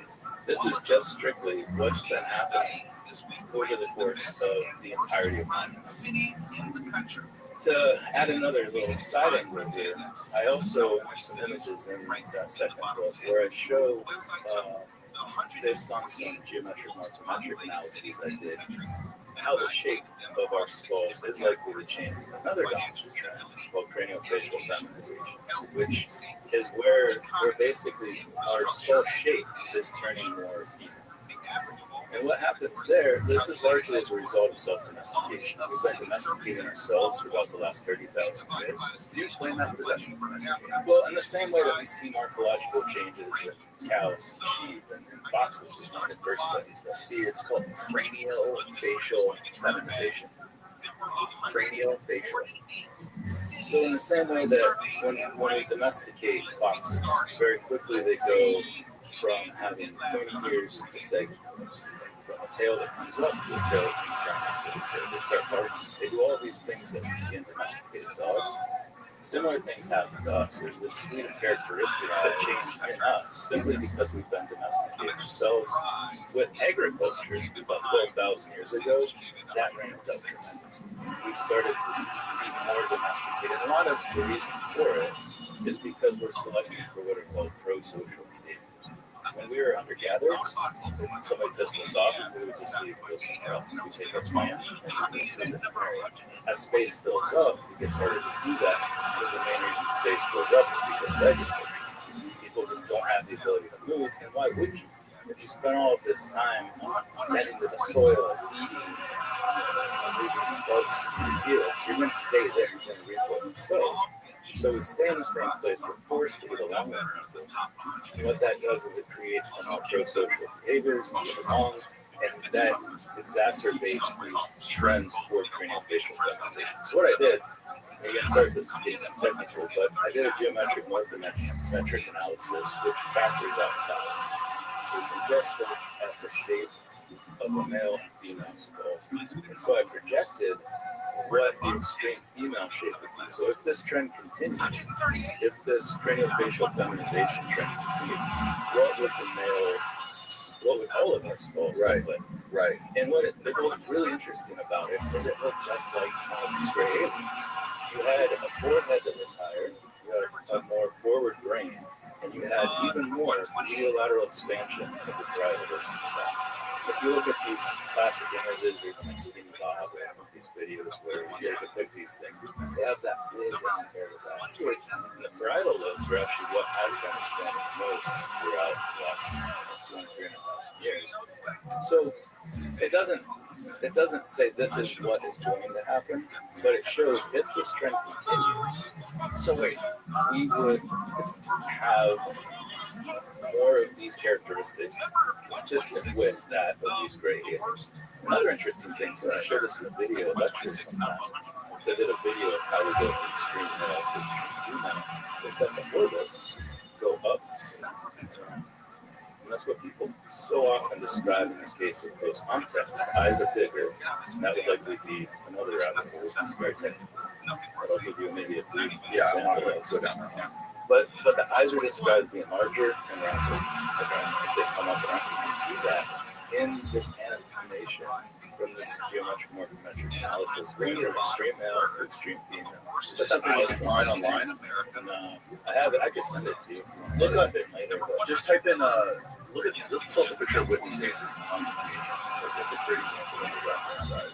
This is just strictly what's been happening over the course of the entirety of time. To add another little side angle here, I also have some images in that second book where I show, based on some geometric morphometric analyses I did, how the shape of our skulls is likely to change with another dominant trend called craniofacial feminization, which is where basically our skull shape is turning more female. And what happens there, this is largely as a result of self-domestication. We've been domesticating ourselves for about the last 30,000 years. Can you explain that? What does that mean? Well, in the same way that we see morphological changes in cows and sheep and foxes, which are the first studies that see, it's called craniofacial feminization. Craniofacial. So in the same way that when we domesticate foxes, very quickly they go from having pointy ears to segment ears, from a tail that comes up to a tail that comes down. They start barking. They do all these things that we see in domesticated dogs. Similar things happen to us. There's this suite of characteristics that change in us simply because we've been domesticated ourselves. With agriculture, about 12,000 years ago, that ramped up tremendously. We started to be more domesticated. And a lot of the reason for it is because we're selecting for what are called pro-social behaviors. When we were hunter-gatherers, if somebody pissed us off, we would just leave and go somewhere else. We take our plan and we go to a different area. As space fills up, it gets harder to do that. Because the main reason space fills up is because of agriculture. People just don't have the ability to move, and why would you? If you spend all of this time tending to the soil, feeding, moving bugs through the fields, you're going to stay there. You're going to reap what you sow. So we stay in the same place. We're forced to get along with people. And what that does is it creates more pro-social behaviors, we get along, and that exacerbates these trends toward craniofacial feminization. So what I did, again, sorry if this is getting too technical, but I did a geometric morphometric analysis which factors out size. So we can just look at the shape of a male and female skull. And so I projected what the extreme female shape would be. So if this trend continued, if this craniofacial feminization trend continued, what would all of our skulls look like? Right. And what looked really interesting about it is it looked just like these gray aliens. You had a forehead that was higher, you had a more forward brain, and you had even more mediolateral expansion of the parietal versus if you look at these classic images, even like Skinny Bob, or these videos where they depict these things, they have that big round hair with that twitch. And the parietal lobes are actually what has been expanded most throughout the last 200,000 to 300,000 years. So it doesn't say this is what is going to happen, but it shows if this trend continues. So wait, we would have more of these characteristics consistent with that of these gray aliens. Another interesting thing, so I showed this in a video lecture sometimes, so I did a video of how we go from extreme male to extreme female, is that the orbits go up. And that's what people so often describe in this case of close contact. The eyes are bigger, and that would likely be another rabbit hole. It's very technical. But I'll give you maybe a brief example. Let's go down there. But the eyes are described as being larger and rounder. If they come up and you can see that in this animation from this geometric morphometric analysis, going from extreme male to extreme female. Is that something you can find online? No, I have it. I could send it to you. Look up it later. Just type in Look at let's pull up a picture of Whitney's age. That's a great example of that.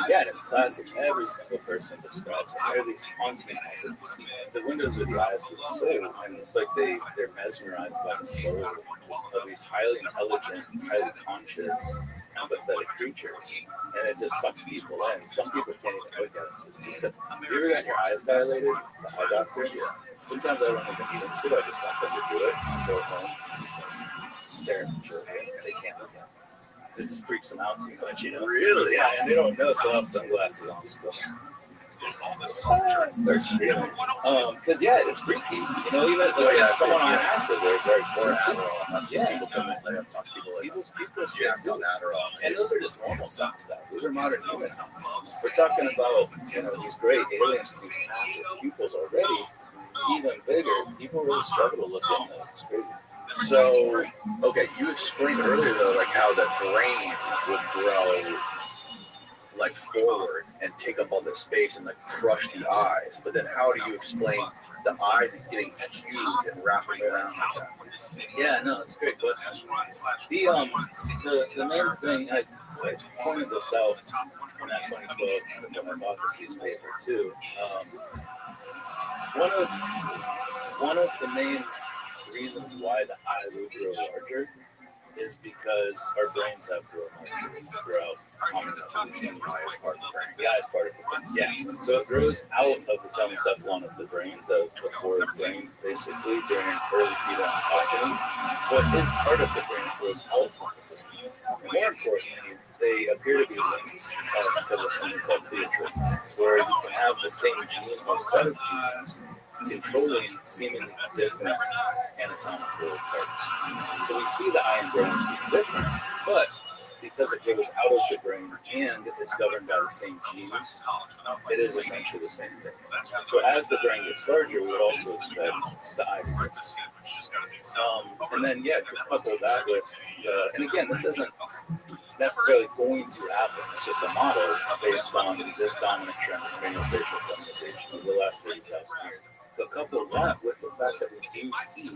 Yeah, and it's classic. Every single person describes it. There are these haunting eyes that you see. The windows are the eyes to the soul, and it's like they're mesmerized by the soul of these highly intelligent, highly conscious, empathetic creatures. And it just sucks people in. Some people can't even look at it. It's just too tough. You ever got your eyes dilated? The eye doctor? Yeah. Sometimes I don't even need them to. I just want them to do it and go home and just stare at the children, and they can't look at it. It just freaks them out too much, you know? Really? Yeah, and they don't know, so I'll have sunglasses on school. Start screaming. Because, yeah, it's freaky. You know, even like someone on acid, they're very poor Adderall. Yeah. People talk to people people's jacked on Adderall. And those are just normal sound styles. Those are modern human sounds. We're talking about, you know, these great aliens with these massive pupils already, even bigger. People really struggle to look in them. It's crazy. So, okay, you explained earlier though, like how the brain would grow like forward and take up all this space and like crush the eyes. But then, how do you explain the eyes getting huge and wrapping around like that? Yeah, no, it's a great question. The main thing I pointed this out in that 2012 kind of hypotheses paper too. One of the main reasons why the eye will grow larger is because our brains have grown larger throughout evolution. The eye is part of the brain. The eye is part of the brain. Yeah. So it grows out of the telencephalon of the brain, the forward brain, basically, during early fetal ontogeny. So it is part of the brain. It grows out from the brain. And more importantly, they appear to be links because of something called pleiotropy, where you can have the same gene or set of genes controlling seemingly different anatomical parts. So we see the eye and brain as being different, but because it grows out of the brain and it's governed by the same genes, it is essentially the same thing. So as the brain gets larger, we would also expect the eye to grow. And then, yeah, couple that with, and again, this isn't necessarily going to happen. It's just a model based on this dominant trend of craniofacial feminization over the last 30,000 years. But couple that with the fact that we do see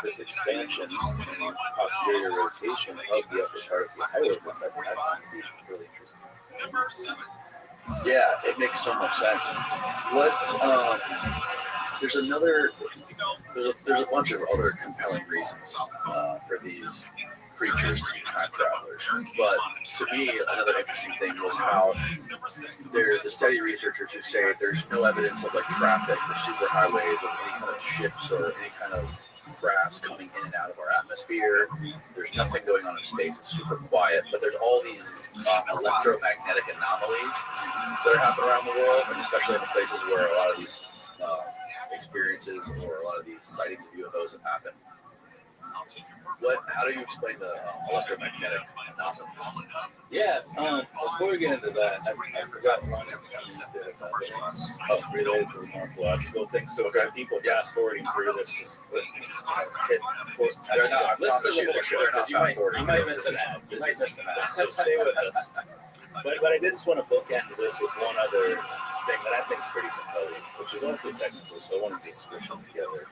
this expansion and posterior rotation of the upper part of the eye, which I find to be really interesting. Yeah, it makes so much sense. There's a bunch of other compelling reasons for these creatures to be time travelers. But to me, another interesting thing was how there's the steady researchers who say there's no evidence of like traffic or superhighways of any kind of ships or any kind of crafts coming in and out of our atmosphere. There's nothing going on in space. It's super quiet, but there's all these electromagnetic anomalies that are happening around the world, and especially in the places where a lot of these experiences or a lot of these sightings of UFOs have happened. How do you explain the electromagnetic anomalies? Yeah, before we get into that, I forgot one bit of evidence related to the morphological thing. So for people fast forwarding through this, just hit they're not. Listen to the whole show because you might miss an ad. You might miss an ad, so stay with us. But I did just want to bookend this with one other thing that I think is pretty compelling, which is also technical, so I want to just squish them together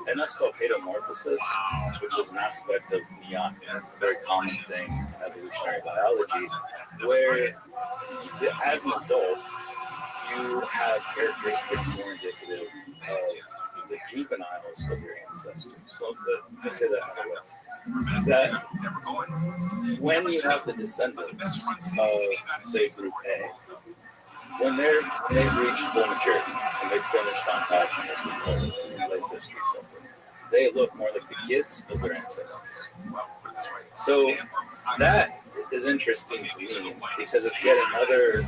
and that's called paedomorphosis, which is an aspect of neon. It's a very common thing in evolutionary biology, where as an adult, you have characteristics more indicative of the juveniles of your ancestors. So let's say that another way. That when you have the descendants of, say, Group A, when they've reached full maturity and they've finished ontogeny, as we call it in life history something, they look more like the kids of their ancestors. So that is interesting to me because it's yet another,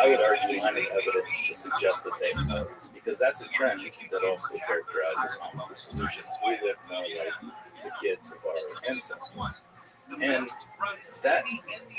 I would argue, line of evidence to suggest that they know, because that's a trend that also characterizes homo evolution. We look more like the kids of our ancestors. And that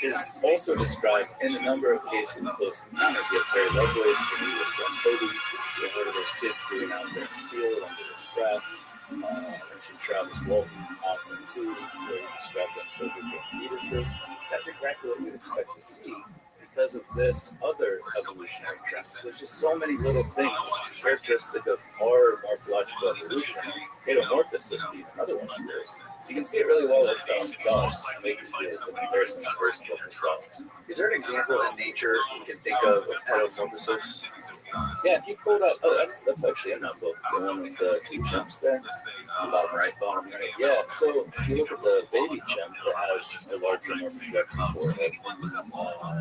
is also described in a number of cases in close encounters. You have Terry Lovelace, Cornelius Van Cody. So what are those kids doing out there in the field under this breath? Mentioned Travis Walton often too, where he described them as overgrown fetuses. That's exactly what you'd expect to see because of this other evolutionary trend. There's just so many little things characteristic of our morphological biological evolution, metamorphosis being another one of those. You can see it really well with dogs. Make the comparison of first book with dogs. Is there an example in nature you can think of metamorphosis? Yeah, if you pulled up, that's actually in that book, the one with the two chimps there. Bottom right. Bottom right. Yeah, so if you look at the baby chimp, it has a larger, more projected forehead,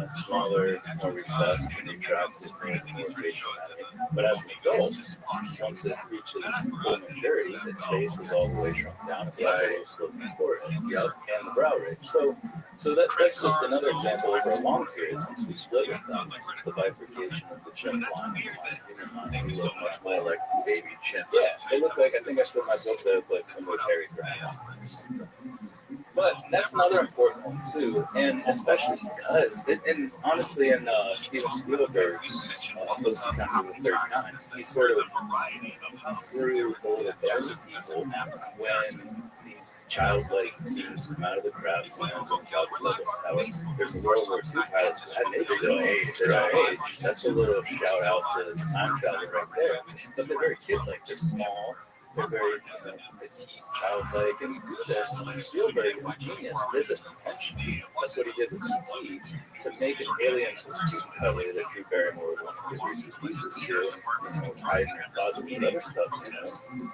smaller, more recessed and retracted, more facial mapping. But as an adult, once it reaches full maturity, its face is all the way shrunk down. It's got a little sloping forehead, and the brow ridge. So that's just another example over a long period since we split with them. It's the bifurcation of the chimp line. They look much more like baby chimps. Yeah, they look like, I think I said in my book, they look like some of those hairy grandmas. But that's another important one too, and especially because, and honestly, in Steven Spielberg's Close Encounters of the Third Kind, he sort of threw a little bit at people when these childlike beings come out of the craft and on top of Levels Tower. There's a World War II pilots who had their age. That's a little shout out to the time traveler right there. But they're very kid-like. They're small. They're very petite, childlike, and do this. Spielberg, who's a genius, did this intentionally. That's what he did with E.T. to make an alien who's cute and cuddly that Drew Barrymore would want to give Reese's Pieces to, and hide in her closet with other stuff,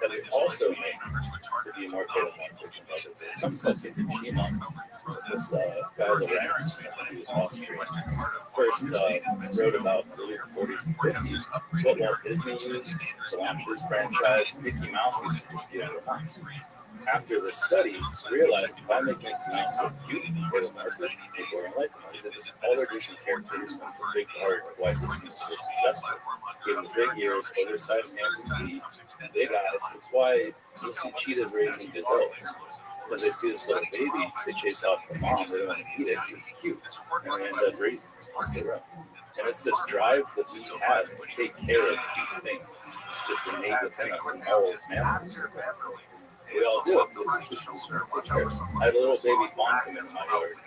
that we also make to be more metamorphic and other things. Some called Fukushima. This guy Lorenz, he was Austrian, first wrote about the early 40s and 50s what Walt Disney used to launch his franchise. Mickey Mouse used to just be under mouse. After this study, realized if I make Mickey Mouse look cute and metamorphic, people are like him. All their Disney characters, and it's a big part of why Disney is so successful. Give them big ears, oversized hands and feet, big eyes. That's why you'll see cheetahs raising gazelles. Because they see this little baby, they chase off the mom, they don't want to eat it, it's cute. And they end up raising it. And it's this drive that we have to take care of cute things. It's just innate within us in all mammals. We all do it. It's cute. Take care of it. I had a little baby fawn come into my yard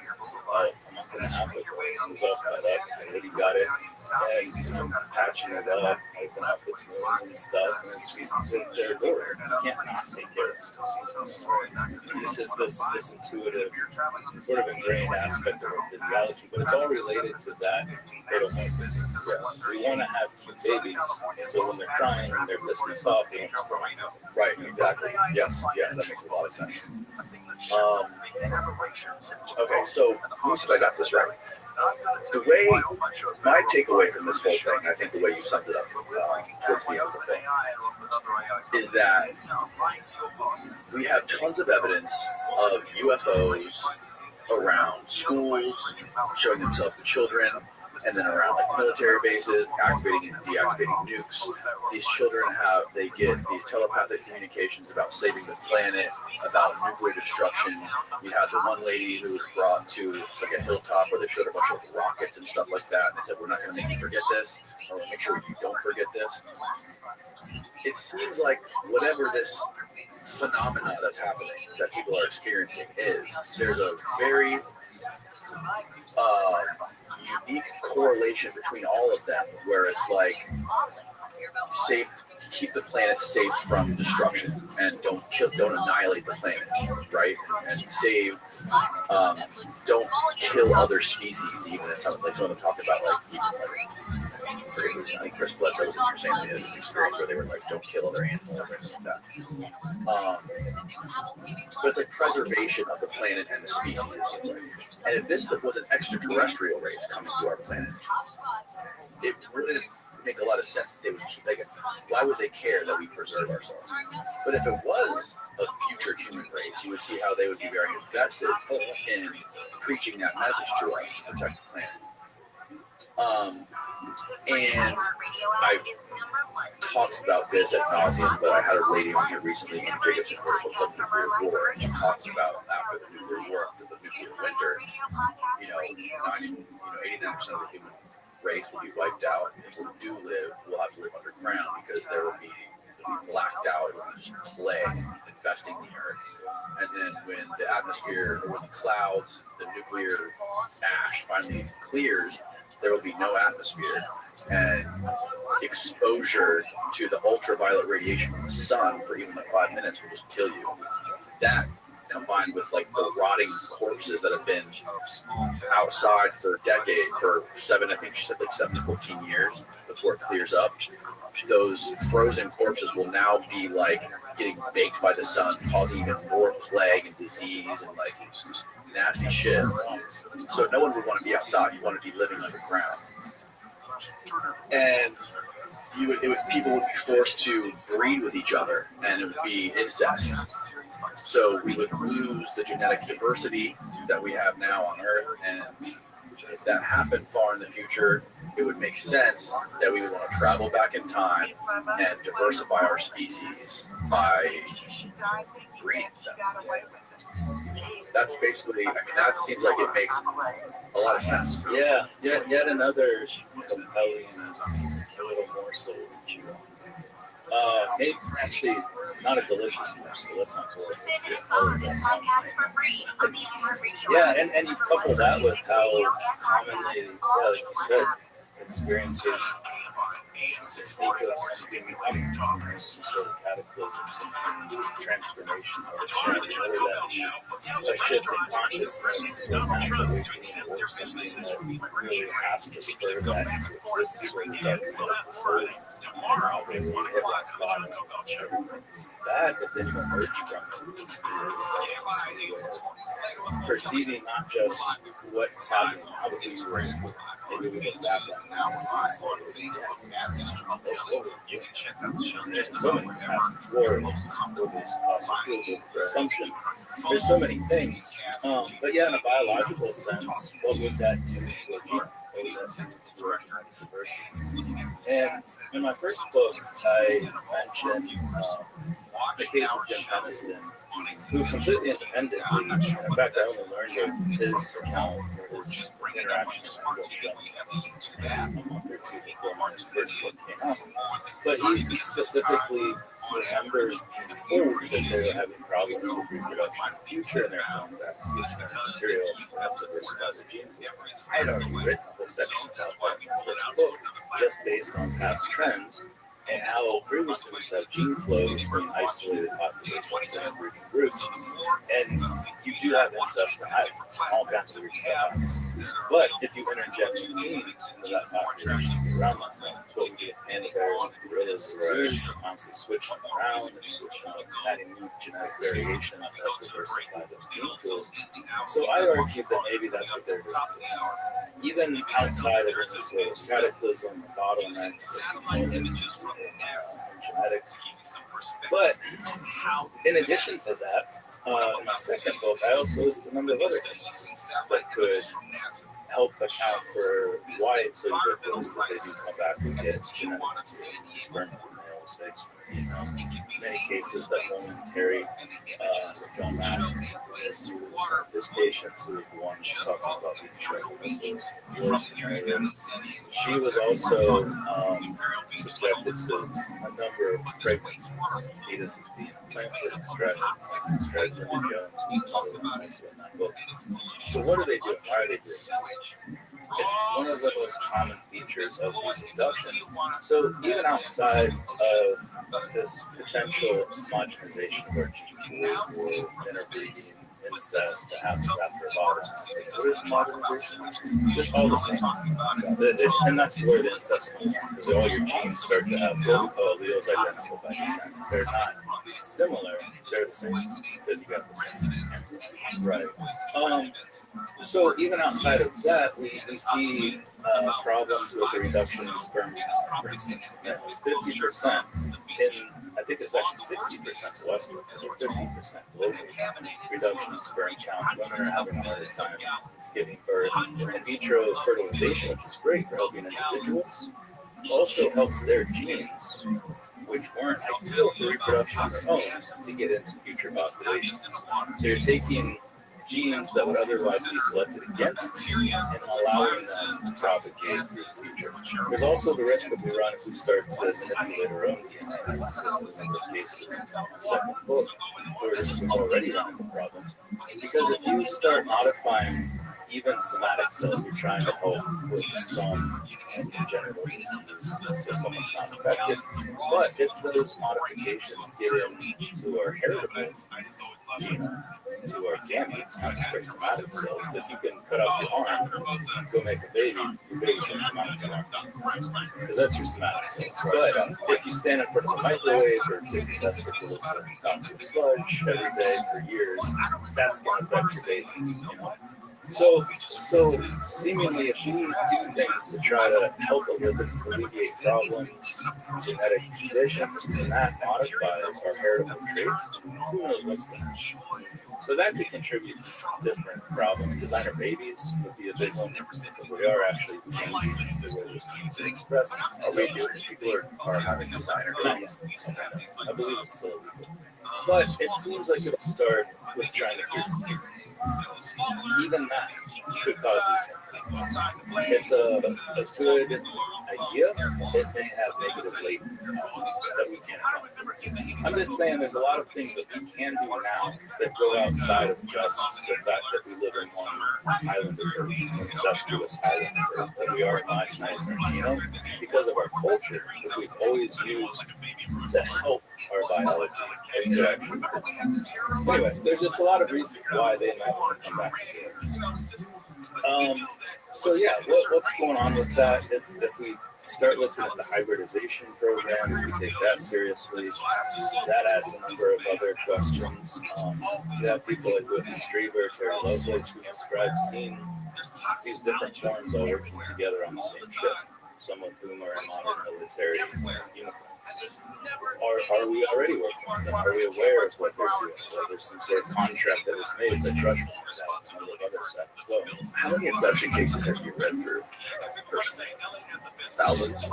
a month and a half ago. It was all cut up. I already got it. And patching it up, wiping off its wounds and stuff. And it's just, they're adoring. You can't not take care of it. It's just this intuitive, sort of ingrained aspect of our physiology. But it's all related to that metamorphosis. We want to have cute babies. So when they're crying and they're pissing us off, we don't just throw them out. Right, exactly. Yes, yeah, that makes a lot of sense. Okay, so let me see if I got this right. The way, my takeaway from this whole thing, I think the way you summed it up towards the end of the book, is that we have tons of evidence of UFOs around schools, showing themselves to children, and then around like military bases, activating and deactivating nukes. These children they get these telepathic communications about saving the planet, about nuclear destruction. You had the one lady who was brought to like a hilltop where they showed a bunch of rockets and stuff like that, and they said, "We're not going to make you forget this, or make sure you don't forget this." It seems like whatever this phenomena that's happening, that people are experiencing, there's a very unique correlation between all of them, where it's like keep the planet safe from destruction and don't annihilate the planet, right? And don't kill other species. Even it's something like some of them talk about, I think Chris Bledsoe was saying they had an experience where they were like, don't kill other animals or anything like that. But it's like preservation of the planet and the species, it seems like. And if this was an extraterrestrial race coming to our planet, it wouldn't make a lot of sense that they would keep why would they care that we preserve ourselves? But if it was a future human race, you would see how they would be very invested in preaching that message to us to protect the planet. And I've talked about this ad nauseum, but I had a lady on here recently in Jacobson article called Nuclear War, and she talks about after the nuclear war, after the nuclear winter, 89% of the human race will be wiped out. People who do live will have to live underground because there will be blacked out, it will be just plague infesting the earth. And then when the atmosphere, or when the clouds, the nuclear ash finally clears, there will be no atmosphere. And exposure to the ultraviolet radiation from the sun for even like 5 minutes will just kill you. That combined with like the rotting corpses that have been outside for decades, for 7 to 14 years before it clears up. Those frozen corpses will now be like getting baked by the sun, causing even more plague and disease and like nasty shit. So no one would want to be outside. You want to be living underground. And people would be forced to breed with each other, and it would be incest. So we would lose the genetic diversity that we have now on Earth, and if that happened far in the future, it would make sense that we would want to travel back in time and diversify our species by breeding them. That's basically, I mean, that seems like it makes a lot of sense. Yeah, yet another compelling, a little morsel to chew on. Maybe actually not a delicious morsel. Let's not call it. Yeah, and you couple that with how commonly, yeah, like you said, experiences speak of something becoming some sort of cataclysm, some transformation or shift, whether that be a shift in consciousness, some mass awakening, or something that really has to spur that into existence, where the dark medical story, they will hit rock bottom, everything's bad, but then you emerge from it with perceiving not just what's happening now, but who you were before. Maybe we look back on now and see there's so many capacities, wars, fossil fuels, consumption. There's so many things. But yeah, in a biological sense, what would that do to a gene? What would that do to our genetic diversity? And in my first book, I mentioned the case of Jim Peniston, who completely independently, in fact, I only learned of his account or his interaction with English a month or two before my first book came out. But he specifically remembers being told that they were having problems with reproduction in the future, and they're coming back to the genetic material and have to diversify their genes. I had already written a whole section about that in the first book, just based on past trends, and how previously we used to have gene flow between isolated populations and breeding groups. And you do have incest and all kinds of weird stuff happens. But if you interject new genes into that population around that thing, that's what we do with panda bears and gorillas and zoos. They're constantly switching around and switching up, adding new genetic variation to help diversify those gene pools. So I argue that maybe that's what they're doing too. Even outside of this sort of cataclysm, bottleneck, genetics. But in addition to that, in my second book, I also list a number of other things that could help account for why it's so ridiculous that they do come back and get genetic sperm from males, eggs from females. In many cases, that woman, Terry, John Mack, his patients, who was the one talking about being shredded war scenarios, she was also subjected to a number of pregnancies, fetuses being implanted, extracted into Jones, who's also in that book. So what are they doing? Why are they doing this? It's one of the most common features of these abductions. So even outside of this potential homogenization of our gene pool or interbreeding, incest that happens after a lot of time. What is modernization? Just all the same. And that's where the incest comes from, because all your genes start to have what we call alleles identical by descent. They're not similar, they're the same, because you got the same ancestors. Right. So even outside of that, we see problems with the reduction in sperm count, for instance. That was 50% in, I think it's actually 60% Western, or 50% globally, reduction in sperm counts. Women are having a harder time giving birth. In vitro fertilization, which is great for helping individuals, also helps their genes, which weren't ideal for reproduction on their own, to get into future populations. So you're taking genes that would otherwise be selected against and allowing them to propagate through the future. There's also the risk that we run if we start to manipulate our own DNA. Just a number of cases in the second book where we've already run into problems. Because if you start modifying even somatic cells, you're trying to help with some congenital disease so someone's not affected. But if those modifications get into our heritable genome, to our gametes, not just our somatic cells, if you can cut off your arm, go make a baby, your baby's going to come out tomorrow. Because that's your somatic cells. But if you stand in front of a microwave or take a testicles of toxic sludge every day for years, that's going to affect your baby. You know? So seemingly, if we do things to try to help alleviate problems, genetic conditions, and that modifies our heritable traits, who knows what's going to happen. So that could contribute to different problems. Designer babies would be a big one because we are actually changing the way we to express. People are having designer babies. I believe it's still illegal. But it seems like it'll start with trying to cure. Even that could cause these symptoms. It's a good idea. It may have negative latent that we can't account for. I'm just saying there's a lot of things that we can do now that go outside of just the fact that we live in one island of Earth, an incestuous island of Earth, that we are homogenizing our genome because of our culture, which we've always used to help our biology. Anyway, there's just a lot of reasons why they might want to come back together. So yeah, what's going on with that? If we start looking at the hybridization program, if we take that seriously, that adds a number of other questions. You have people like Restream or Terry Lovelace who describe seeing these different forms all working together on the same ship, some of whom are in modern military uniform. Are we already working with them? Are we aware of what they're doing? Whether there's some sort of contract that was made that crushed them out and the other side as well. How many abduction cases have you read through personally? Thousands?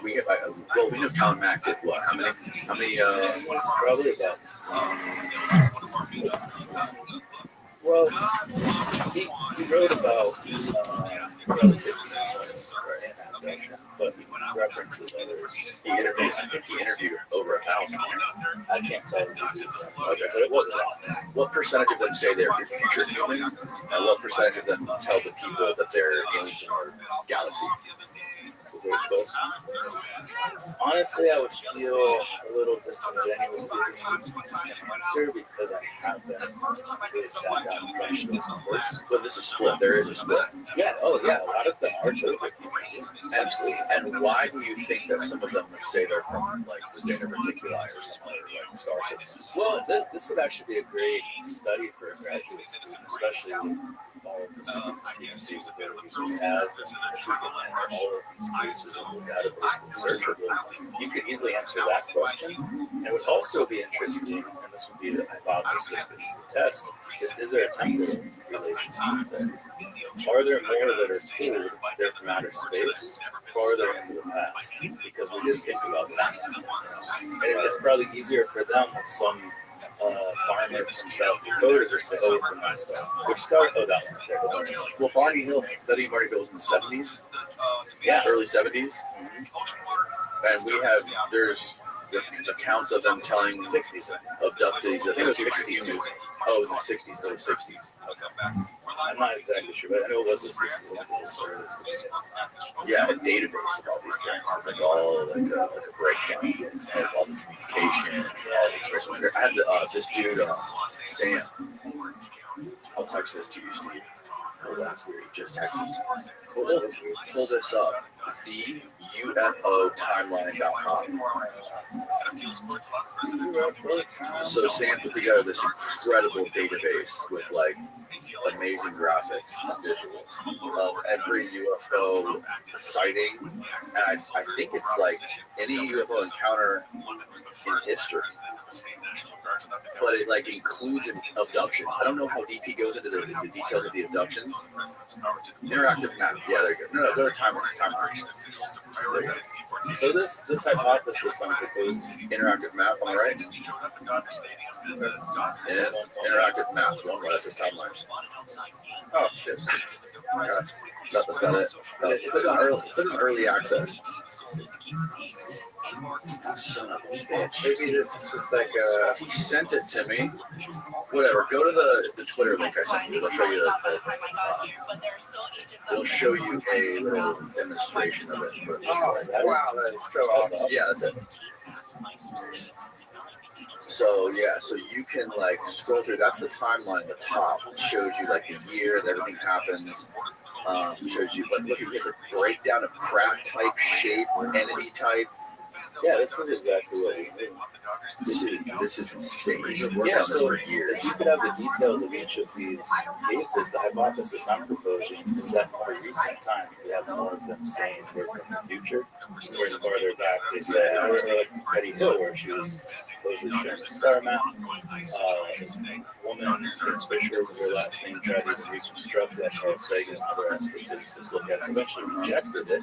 We know Colin Mack did what? How many? It's probably about. Well, he wrote about abduction, but he references others. I think he interviewed over 1,000. I can't tell you exactly, but it was a lot. What percentage of them say they're future humans, and what percentage of them tell the people that they're aliens in our galaxy? That's a great question. Honestly, I would feel a little disingenuous giving an answer because I haven't really sat down and crunched those numbers. But this is split. There is a split. Yeah. Oh, yeah. A lot of them are totally future. Absolutely. And why do you think that some of them say they're from like the Zeta Reticuli or some other like star system? Well, this would actually be a great study for a graduate student, especially with all of the PhDs abilities we have. And if we can enter all of these cases in the database that's searchable, you could easily answer that question. And it would also be interesting, and this would be the hypothesis that you would test, is there a temporal relationship there? Are there more that are told they're from outer space, farther into the past? Because we did think about time. And it's probably easier for them with some farmer from South Dakota to say, oh, from my stuff. Which star? Oh, that one. Well, Barney Hill, that he already goes in the 70s. Yeah. Early 70s. And we have, there's accounts of them telling 60s. abductees that they were 60s. Oh, in the 60s, early 60s. Okay. I'm not exactly sure, but I know it was the 60s. Yeah, a database of all these things. It's like all like a breakdown of all the communication. I had this dude, Sam. I'll text this to you, Steve. Oh, that's weird. He just texted me. Pull this up. The UFOtimeline.com. So Sam put together this incredible database with like amazing graphics and visuals of every UFO sighting, and I think it's like any UFO encounter in history. But it like includes abductions. I don't know how deep he goes into the details of the abductions. Interactive map. Yeah, there you go. No, go to timeline. There you go. So this hypothesis I'm proposing, interactive map on the right. Interactive map. One where that says timeline. Oh shit. No, that's not it. No, it says early access. Son of a bitch. Maybe this is just like He sent it to me. Whatever. Go to the Twitter link I sent you. It'll show you it'll show you a little demonstration of it. wow, that's so awesome. Yeah, that's it. So yeah, so you can like scroll through. That's the timeline at the top. It shows you like the year that everything happens. Shows you, but look at this, a breakdown of craft type, shape, entity type. Yeah, this is exactly what we do. This is insane. Yeah, so for years. if you could have the details of each of these cases, the hypothesis I'm proposing is that more recent time, you have more of them saying we're from the future, whereas farther back they say, or like Betty Hill, where she was supposedly showing the star map. This woman, Kim Fisher was her last name, tried to even reconstruct that. Carl Sagan and other astrophysicists looked at it, eventually rejected it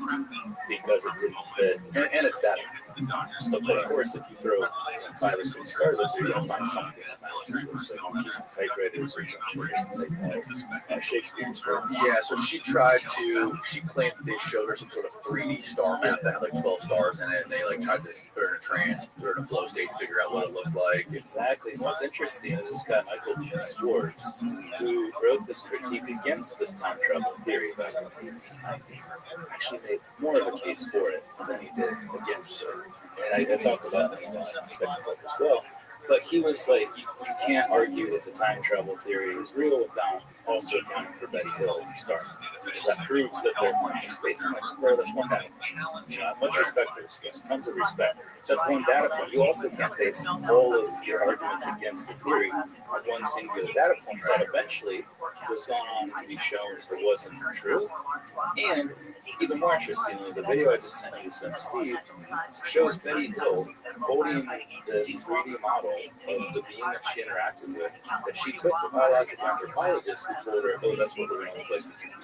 because it didn't fit, and it's data. But of course, if you throw 5 or 6 stars up there, you're going to find something that matters. It looks like monkeys and typewriters or like Shakespeare's works. Yeah, so she claimed that they showed her some sort of 3D star map that had like 12 stars in it, and they like tried to put her in a trance, put her in a flow state to figure out what it looked like. Exactly. And what's interesting is this guy, Michael Swartz, who wrote this critique against this time travel theory back in the 80s and 90s, actually made more of a case for it than he did against it. And I talk about that in my second book as well. But he was like, you can't argue that the time travel theory is real without also accounting for Betty Hill and Star. Because that proves that they're from outer space. I'm like, bro, that's one data point. You know, I have much respect for this guy, tons of respect. That's one data point. You also can't base all of your arguments against the theory on one singular data point that eventually was gone on to be shown if it wasn't true. And even more interestingly, the video I just sent you to send Steve shows Betty Hill holding this 3D model of the being that she interacted with, that she took to biological anthropologists who told her, oh, that's what we're going to look like in the future.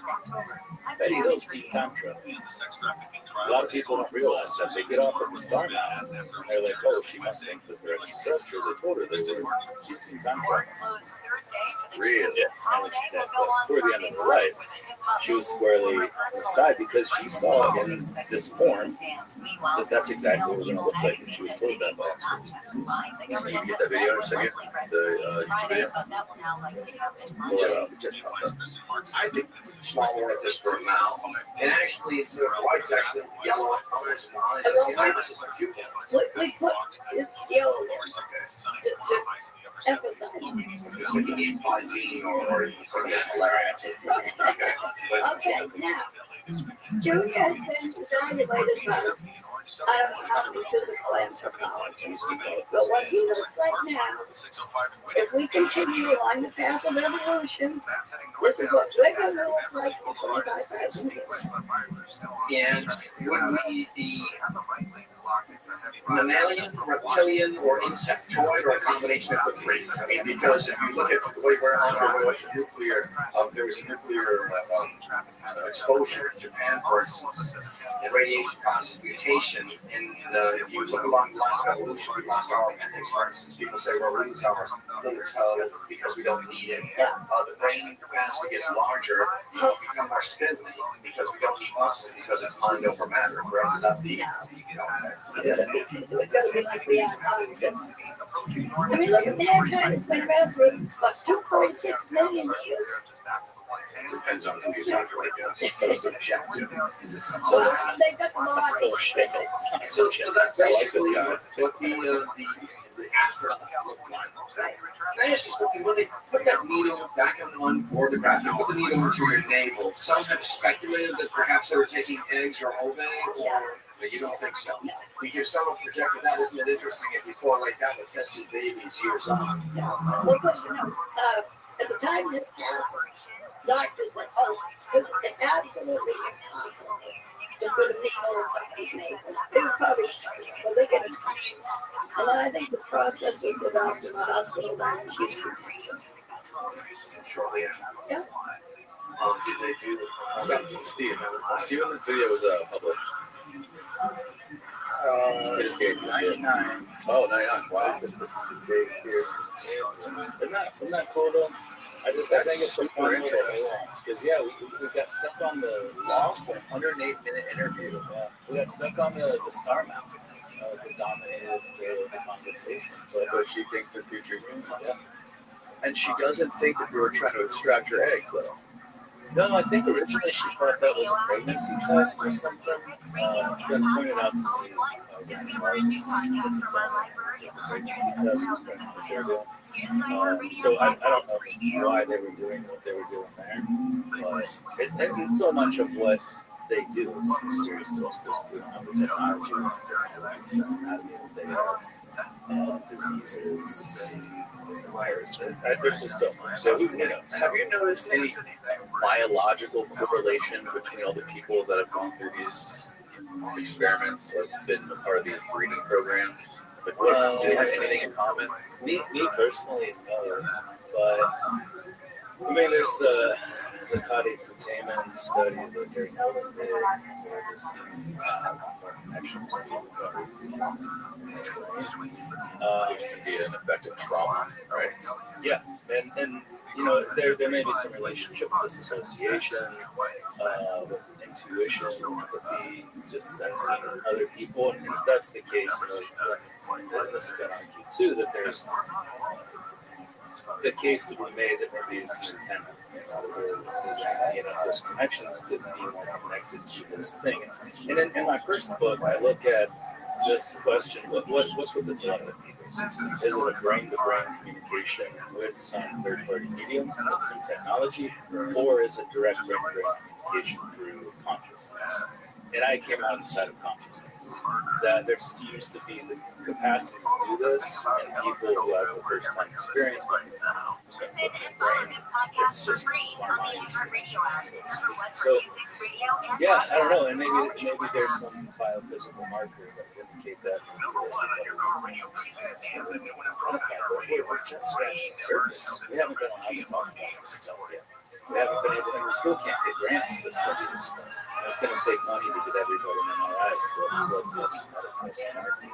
Betty Hill's deep time travel. A lot of people don't realize that. They get off of the star map and they're like, oh, she must think that they're extraterrestrial. They told her she's deep time travel. Really? Yeah, and when she did, but toward the end of her life, she was squarely on the side because she saw in this form that that's exactly what we're going to look like, and she was told that by experts. Steve, you get that video in a second? The YouTube video? I think small more of this for now. And actually, it's white's actually yellow on this one. This is a cucumber. We put yellow to emphasize. So you need Visine or Okay, now, June has been evaluated by, I don't know how many physical anthropologists, but what he looks like now, if we continue along the path of evolution, this is what we're going to look like in 25,000 years. And would we be mammalian, reptilian, or insectoid, or a combination of the three? I mean, because if you look at the way we're on nuclear, there was a nuclear exposure in Japan, for instance, and radiation causes mutation. And if you look along the lines of evolution, we lost our appendix, for instance. People say, well, we lose our little toe because we don't need it. The brain capacity gets larger, we become more spindly because we don't need muscle because it's mind over matter, correct? That's the We're going to be like we are concepts. I mean, look at mankind. It's been around for about 2.6 million years. Depends on who you're talking about. It's subjective. So they've got the bodies. So that's basically what the astronaut looked like. Can I ask you something? When they put that needle back on board the graphic, put the needle into your navel, some have speculated that perhaps they were taking eggs or ovum, or but you don't think so? Because someone projected that. Isn't it interesting if you correlate that with tested babies years on? Well, because, you know, at the time this happened, doctors said, oh, it's absolutely impossible to put a needle in somebody's navel. They were probably well, they're going to touch it. And I think the process was developed in a hospital down in Houston, Texas. Shortly after. Yeah. Did they do Steve, see when this video was published? It escaped. 99. Oh, 99. Wow. It's date here. Isn't that cool though? I think it's a fun little nuance because we got stuck on the long 108-minute interview. Yeah, we got stuck on the star map. That dominated the conversation. But she thinks they're future humans. Yeah. And she doesn't think that we were trying to extract her eggs, though. No, I think originally she thought that was a pregnancy test or something. It's been pointed out to me. So I don't know why they were doing what they were doing there, but and so much of what they do is mysterious to us because we don't have the technology, we don't have the anatomy that they have, diseases, viruses. There's just so much. So, have you noticed any biological correlation between all the people that have gone through these experiments or been a part of these breeding programs? Like, do they have anything in common? Me personally, no. But I mean, there's the caudate containment study that Gary Nolan did, where they see more connections with Which can be an effective trauma, right? Yeah, and there may be some relationship with disassociation, with intuition, empathy, just sensing other people, and if that's the case, then this has been argued too, that there's the case to be made that maybe it's an antenna. Those connections to be more connected to this thing. And in my first book, I look at this question: what's with the telepathy? Is it a brain-to-brain communication with some third-party medium, with some technology, or is it direct brain-to-brain communication through consciousness? And I came out inside of consciousness. That there seems to be the capacity to do this, and people who have a first-time experience with it. It's just so, yeah, I don't know, and maybe there's some biophysical marker that would indicate that. We're just scratching the surface. We haven't been able to talk about this stuff yet. We haven't been able, and we still can't get grants to study this stuff. It's going to take money to get everybody in MRIs to go to blood tests and other tests and everything.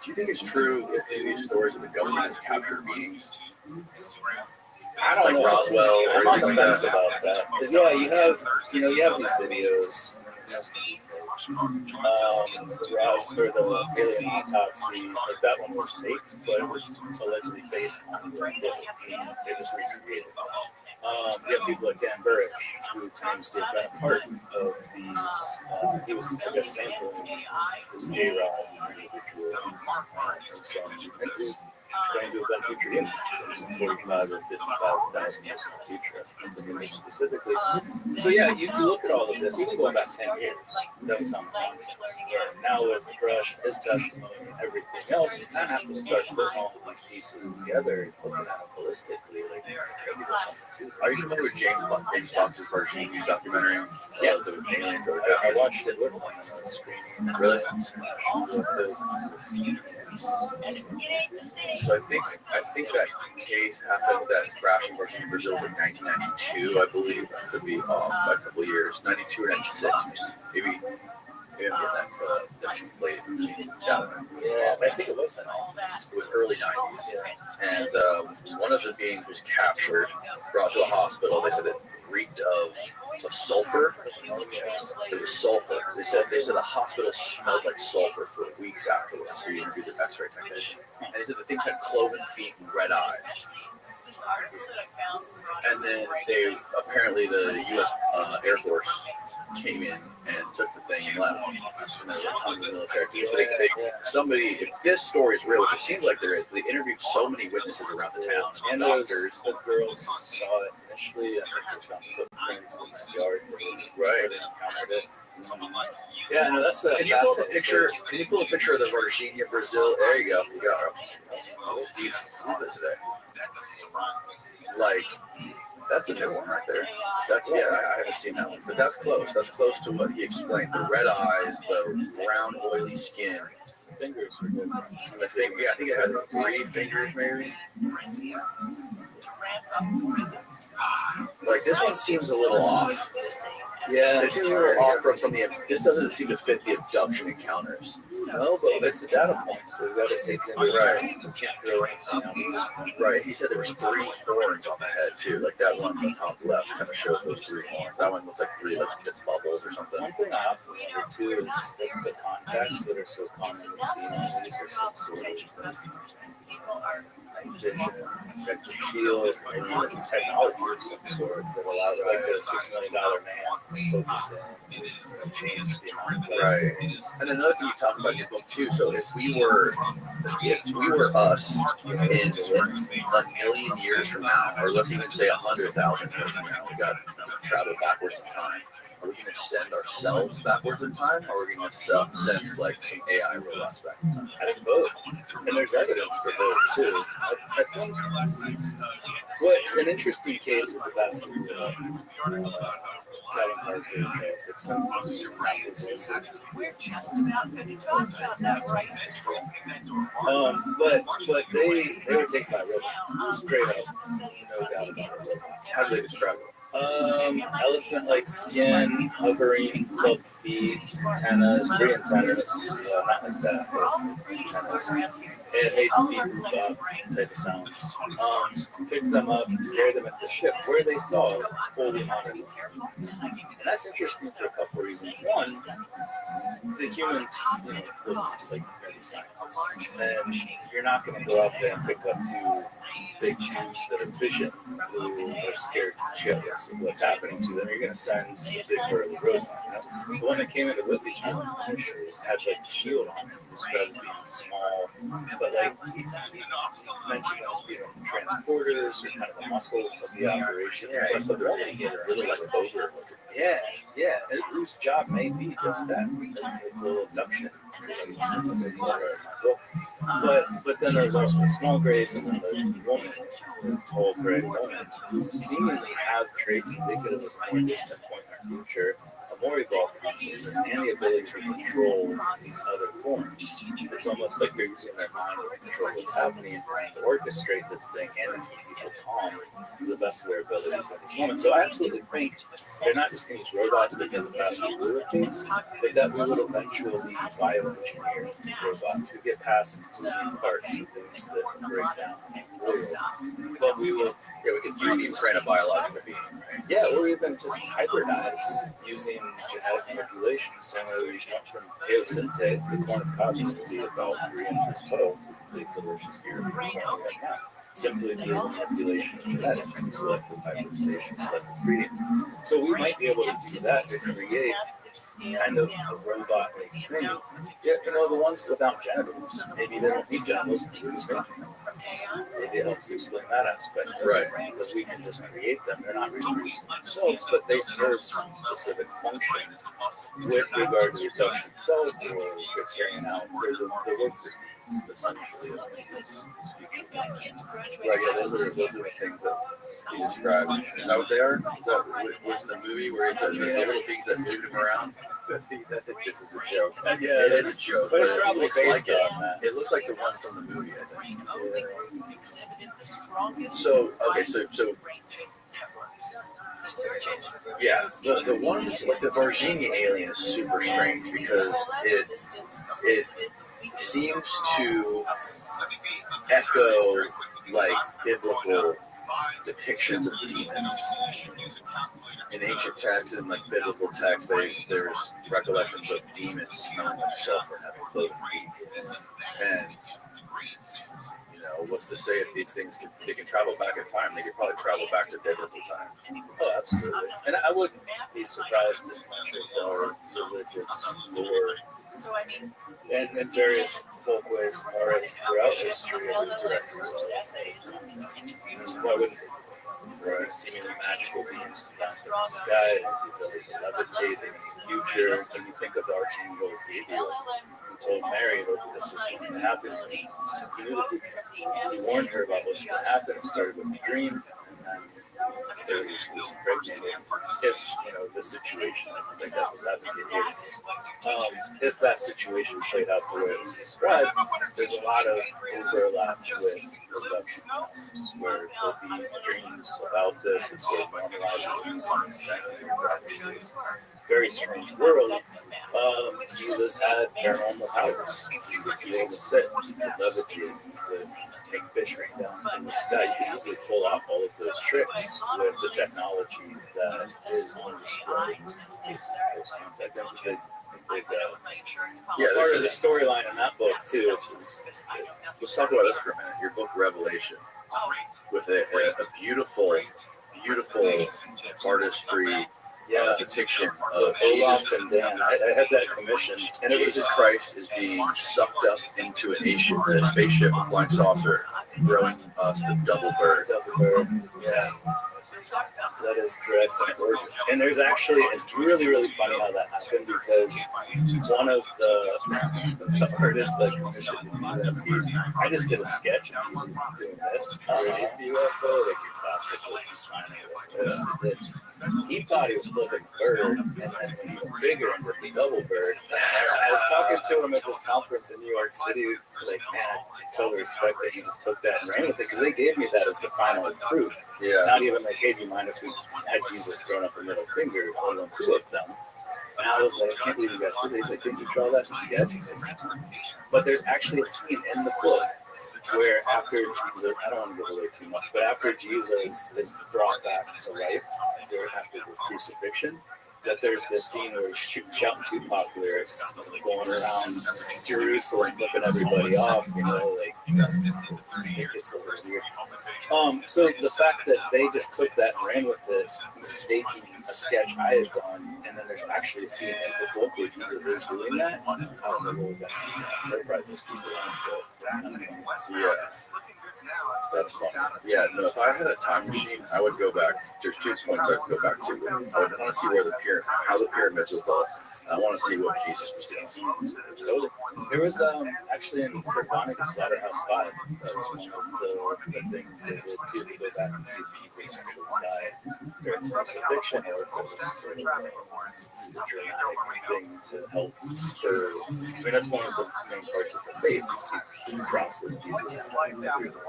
Do you think it's true that in these stories that the government has captured beings? I don't know. Roswell or I'm on anything the like fence that? about that. Because you have these videos. The alien autopsy, like that one was fake, but it was allegedly based on the footage. They just recreated it. You have people like Dan Burrish, who claims to have been a part of these. He was, I guess, sampling this J-Rod individual from some claim to have been future image from some 45 or 55,000 years in the future, the image specifically. So yeah, you look at all of this, even going back 10 years, that was on nonsense. Now with Rush, his testimony, and everything else, you kind of have to start putting all of these pieces together and looking at them holistically. Like, maybe there's something to it. Are you familiar with James Fox's version of the documentary? Yeah, the aliens that were I captured. watched it with him on the screen. Really? With So I think that case happened, that crashing version in Brazil was in 1992, I believe. I could be off by a couple of years, 92 or 96, maybe. Maybe I'm getting that conflated. yeah, I think it was that. It was early 90s, and one of the beings was captured, brought to a hospital. They said it reeked of sulfur. It was sulfur. They said the hospital smelled like sulfur for weeks afterwards. So you interviewed the X-ray technician, and he said the things had cloven feet and red eyes. And then apparently the U.S. Air Force came in and took the thing and left. And there were tons of military people. So if this story is real, which it seems like there is, they interviewed so many witnesses around the town. And Doctors. the girls who saw it initially, I think they found footprints in the yard. Right. They encountered it. Yeah, no, that's a Can you pull up a picture? Can you pull a picture of the Virginia, Brazil? There you go. You got Steve today. Like, that's a new one right there. I haven't seen that one, but that's close. That's close to what he explained. The red eyes, the brown, oily skin. The fingers were different. I think it had 3 fingers, maybe. Like, this one seems a little off. Yeah. It seems a little off from the. This doesn't seem to fit the abduction encounters. No, but it's a data point, so we got to take into Right. You can't throw anything out. Right. He said there was 3 horns on the head too. Like that one on the top left kind of shows those 3 horns. That one looks like 3 like bubbles or something. One thing I often wonder too is if the contacts that are so commonly seen on these are some sort of vision, protective shield, maybe like technology of some sort that allows like a $6 million man focus in and change the amount of light. Right. And another thing you talk about in your book too. So if we were us in a million years from now, or let's even say 100,000 years from now, we got to travel backwards in time. Are we going to send ourselves backwards in time, or are we going to send like some AI robots back in time? I think both, and there's evidence for both too. I think what an interesting case is the basketball. Kevin Parker, Charles Dixon. We're just about to talk about that right But they were taken by robots, straight up, no doubt about it. How do they describe it? Elephant-like skin, hovering, club feet, antennas, 3 antennas, not like that, antennas. And made beep type of sounds. Picked them up, carried them at the ship where they saw fully monitored. And that's interesting for a couple of reasons. One, the humans, live like scientists, and you're not going to go out there and pick up 2 big dudes that are fishing who are scared shitless of what's happening to them. You're going to send a big burly robot. The one that came into Whitley's room initially had like a shield on it, described as being small, but like he mentioned as being transporters or kind of a muscle of the operation. Yeah, so they're really like over. Yeah, and whose job may be just that, a little abduction. But then there's also the small grays and then the woman, the tall gray woman, who seemingly have traits indicative of a more distant point in our future, a more evolved consciousness, and the ability to control these other forms. It's almost like they're using their mind to control what's happening, to orchestrate this thing, and to keep people calm to the best of their abilities at this moment. So I absolutely think they're not just going to use robots that get the past the case, but that we would eventually bioengineer the robot to get past moving parts and things that break down the world. But we could 3D print a biological being, right? Yeah, or even just hybridize using genetic manipulation. Same way we went from teosinte, the corn of cob used to be about 3 inches tall, to big delicious ear right now. Simply through manipulation of genetics and selective hybridization, selective breeding. So we might be able to do that to create kind of a robot-like thing. Yeah, the ones without genitals, maybe they don't need genitals. Maybe it helps explain that aspect. Right. Because we can just create them. They're not reproducing themselves, but they serve some specific function with regard to the abduction itself, or they're carrying out their work essentially. Right, yeah, those are the things that he described. Is that what they are? Is that what's the movie where it's the little things that move him around? I think this is a joke. Yeah, it is a joke. But it's probably based on that. It looks like the ones from the movie, I think. Yeah. So yeah, the ones like the Varginha alien is super strange because it seems to echo like biblical depictions of demons. In ancient texts and like biblical texts, there's recollections of demons smelling like sulfur and having cloven feet. And what's to say if these things they can travel back in time? They could probably travel back to biblical times. Oh, absolutely. And I wouldn't be surprised if much of our religious lore and various folkways and artists throughout history are the direct result of why wouldn't seemingly magical beings come down from the sky and the ability to levitate in the future? When you think of the Archangel Gabriel, who told Mary that this is going to happen, he knew the future. He warned her about what's going to happen. It started with a dream, and then they were usually impregnated. If, this situation, I think that was advocate here, if that situation played out the way it was described, there's a lot of overlap with production times, where there'll be dreams about this, and sort of normalizes it to some extent. It's actually a very strange world. Jesus had paranormal powers. He could heal the sick, he could levitate, he could make fish rain down from the sky. You can easily pull off all of those tricks with the technology that is on display in this context. That's a big part of the storyline in that book too. Let's talk about this for a minute. Your book Revelation, with a beautiful artistry depiction of Jesus and Dan. I had that commission, and Jesus Christ is being sucked up into a spaceship, a flying saucer, throwing us the double bird. Yeah. That is correct. And there's actually, it's really, really funny how that happened, because one of the artists that commissioned me to do that piece, I just did a sketch of Jesus doing this. Like your classic design. He thought he was flipping a bird, and then when he went bigger and did the double bird. I was talking to him at this conference in New York City, like, man, I totally respect that he just took that and ran with it, because they gave me that as the final proof. Yeah. Not even like, hey, do you mind if we had Jesus throwing up a middle finger on two of them? And I was like, I can't believe you guys did this. He's like, didn't you draw that in sketch? But there's actually a scene in the book where after Jesus, I don't want to give away too much, but after Jesus is brought back to life after the crucifixion, that there's this scene where he's shouting Tupac lyrics, going around Jerusalem, flipping everybody off, like, it gets a little weird. So the fact that they just took that and ran with it, mistaking a sketch I had done, and then there's actually a scene in the book where Jesus is doing that, I don't know what that is. They're probably just people on, but it's kind of fun. Yeah. That's fun. Yeah, no, if I had a time machine, I would go back. There's 2 points I'd go back to. I would want to see how the pyramids were built. I want to see what Jesus was doing. Totally. There was actually in Kirkonic Slaughterhouse 5, that was one of the things they did too, to go back and see if Jesus actually died during crucifixion, or if it was sort of just a dramatic thing to help spur. I mean, that's one of the main parts of the faith. You see the process Jesus' life everywhere.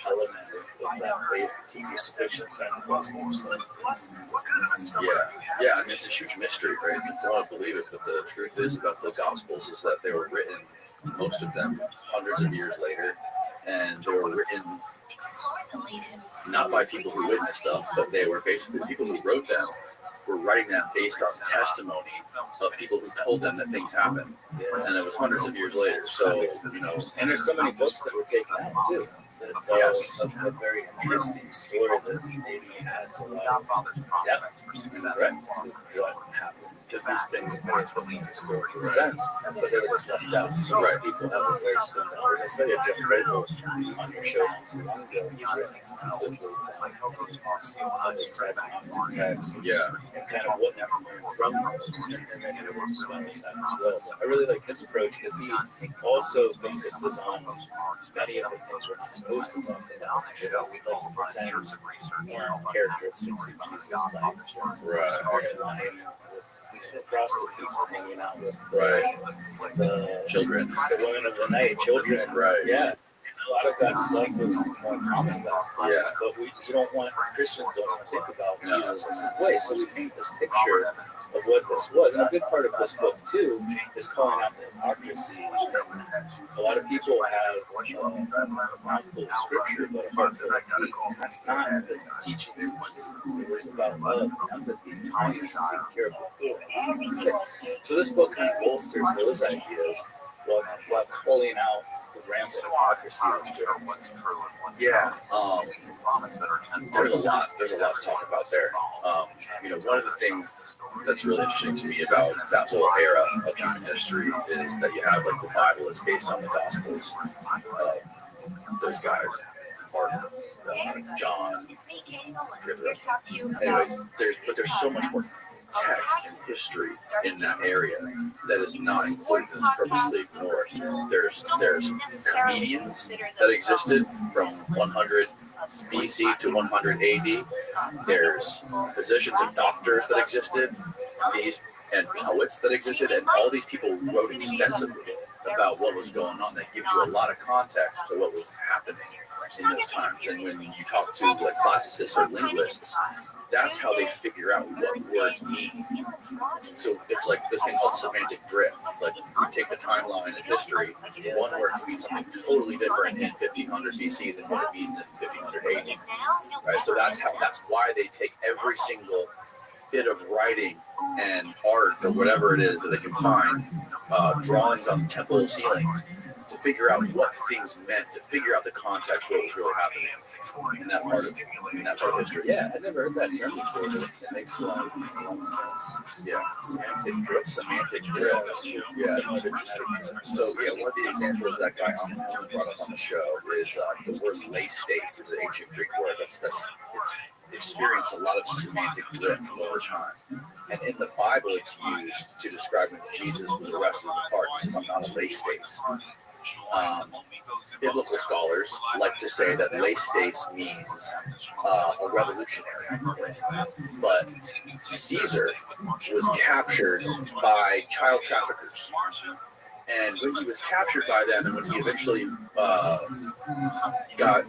Elements of that faith to crucifixion, sacrificing yourself. Yeah, I mean, it's a huge mystery, right? If you want to believe it, but the truth is about the Gospels is that they were written, most of them, hundreds of years later, and they were written not by people who witnessed stuff, but they were basically people who wrote them were writing them based on testimony of people who told them that things happened, and it was hundreds of years later. So, and there's so many books that were taken out too. It's a very interesting story that maybe adds a lot of depth to what happened. Because these things are always from historical events, but they were just left out. So people have a very similar. We're going to say Jeff Cradle on your show not too long ago. He's written extensively on the text, instant text, and kind of what never learned from those, and many other scholars have as well. But I really like his approach, because he also focuses on many of the things we're not supposed to talk about. We'd like to pretend characteristics of Jesus' life, prostitutes hanging out with the children, the women of the night, children, yeah. A lot of that stuff was more common back then, but we don't want, Christians don't want to think about Jesus in that way, so we paint this picture of what this was. And a big part of this book too is calling out the hypocrisy. A lot of people have a mouthful of scripture, but a heart full of hate. That's not the teachings of Jesus. It was about love and empathy, kindness, and taking care of the poor and the sick. So this book kind of bolsters those ideas while calling out the rampant hypocrisy that's true. Yeah, there's a lot to talk about there. One of the things that's really interesting to me about that whole era of human history is that you have, like, the Bible is based on the Gospels of those guys, Mark, John, I forget the rest. Anyways, there's so much more text and history in that area that is not included, that's purposely ignored. There's comedians that existed from 100 BC to 100 AD. There's physicians and doctors that existed, and poets that existed, and all these people wrote extensively about what was going on. That gives you a lot of context to what was happening in those times. And when you talk to like classicists or linguists, that's how they figure out what words mean. So there's like this thing called semantic drift. Like you take the timeline of history, one word can mean something totally different in 1500 BC than what it means in 1500 AD. Right? So that's why they take every single bit of writing and art or whatever it is that they can find, drawings on temple ceilings, to figure out what things meant, to figure out the context of what was really happening in that part of history. Yeah, I'd never heard that term before, but it makes a lot of sense. Yeah, Semantic drift. Yeah. So yeah, one of the examples that guy Hillman brought up on the show is the word laestes is an ancient Greek word. It's experienced a lot of semantic drift over time. And in the Bible, it's used to describe when Jesus was arrested in the park. He says, "I'm not a laestes." Biblical scholars like to say that laestes means a revolutionary. But Caesar was captured by child traffickers. And when he was captured by them, and when he eventually got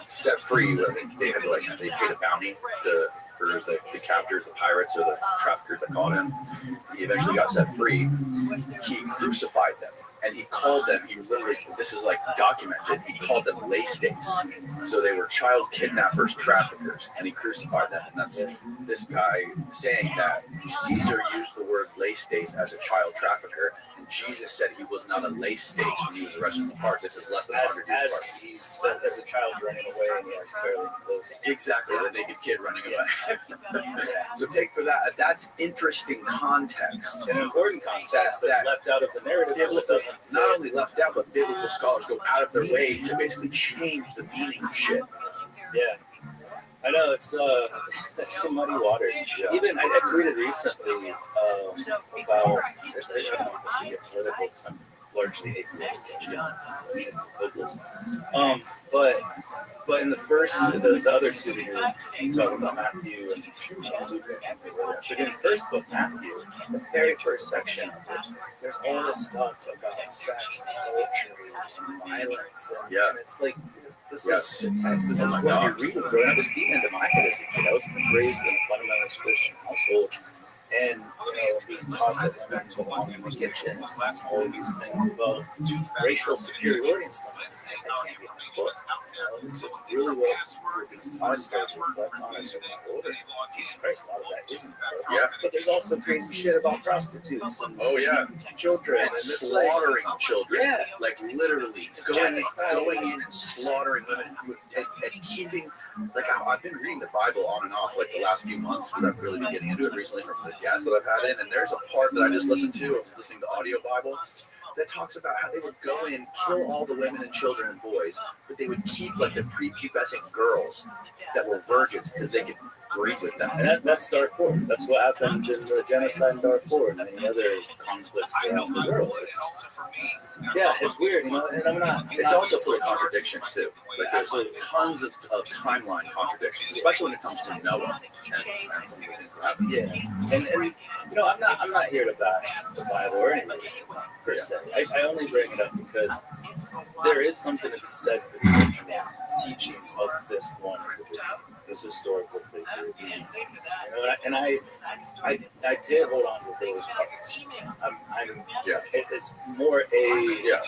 set free, they paid a bounty for the captors, the pirates or the traffickers that caught him. He eventually got set free. He crucified them, and he called them. He literally, this is like documented. He called them laestes. So they were child kidnappers, traffickers, and he crucified them. And that's this guy saying that Caesar used the word laestes as a child trafficker. Jesus said he was not a laestes when he was arrested in the park. This is less than 100 years apart. As a child running away and he has barely clothes. Exactly, the naked kid running away. So take for that. That's interesting context. An important context that's left out of the narrative. Not only left out, but biblical scholars go out of their way to basically change the meaning of shit. Yeah. I know it's some muddy waters. Even I tweeted recently about. I don't want this to get political because I'm largely atheist. But in the first, the other two you talk about Matthew and Luke, but in the first book, Matthew, the very first section, there's all this stuff about sex and culture and violence, and it's like. This is the text. This is what you're reading. Bro. I was beaten into my head as a kid. I was raised in a fundamentalist Christian household, and being taught that women belong in the kitchen, all of these things about racial superiority and stuff. I can't get my book. It's just really what we're being taught to reflect on as we get older. Jesus Christ, a lot of that isn't. Yeah, but there's also crazy shit about prostitutes. And children and slaughtering children. Yeah, like literally going in and slaughtering women and keeping. Like I've been reading the Bible on and off like the last few months because I've really been getting into it recently from the guests that I've had in, and there's a part that I just listened to. I was listening to audio Bible that talks about how they would go in, kill all the women and children and boys, but they would keep like the prepubescent girls that were virgins because they could breed with them. And that's Darfur. That's what happened in the genocide in Darfur and many other conflicts throughout the world. It's weird, and I'm not. It's also full of contradictions too. Like there's tons of timeline contradictions, especially when it comes to Noah and some of the things that happen. Yeah, and I'm not here to bash the Bible or anything per se. I only bring it up because there is something to be said for the original teachings of this one religion, this historical figure. And I did hold on to those parts. It's more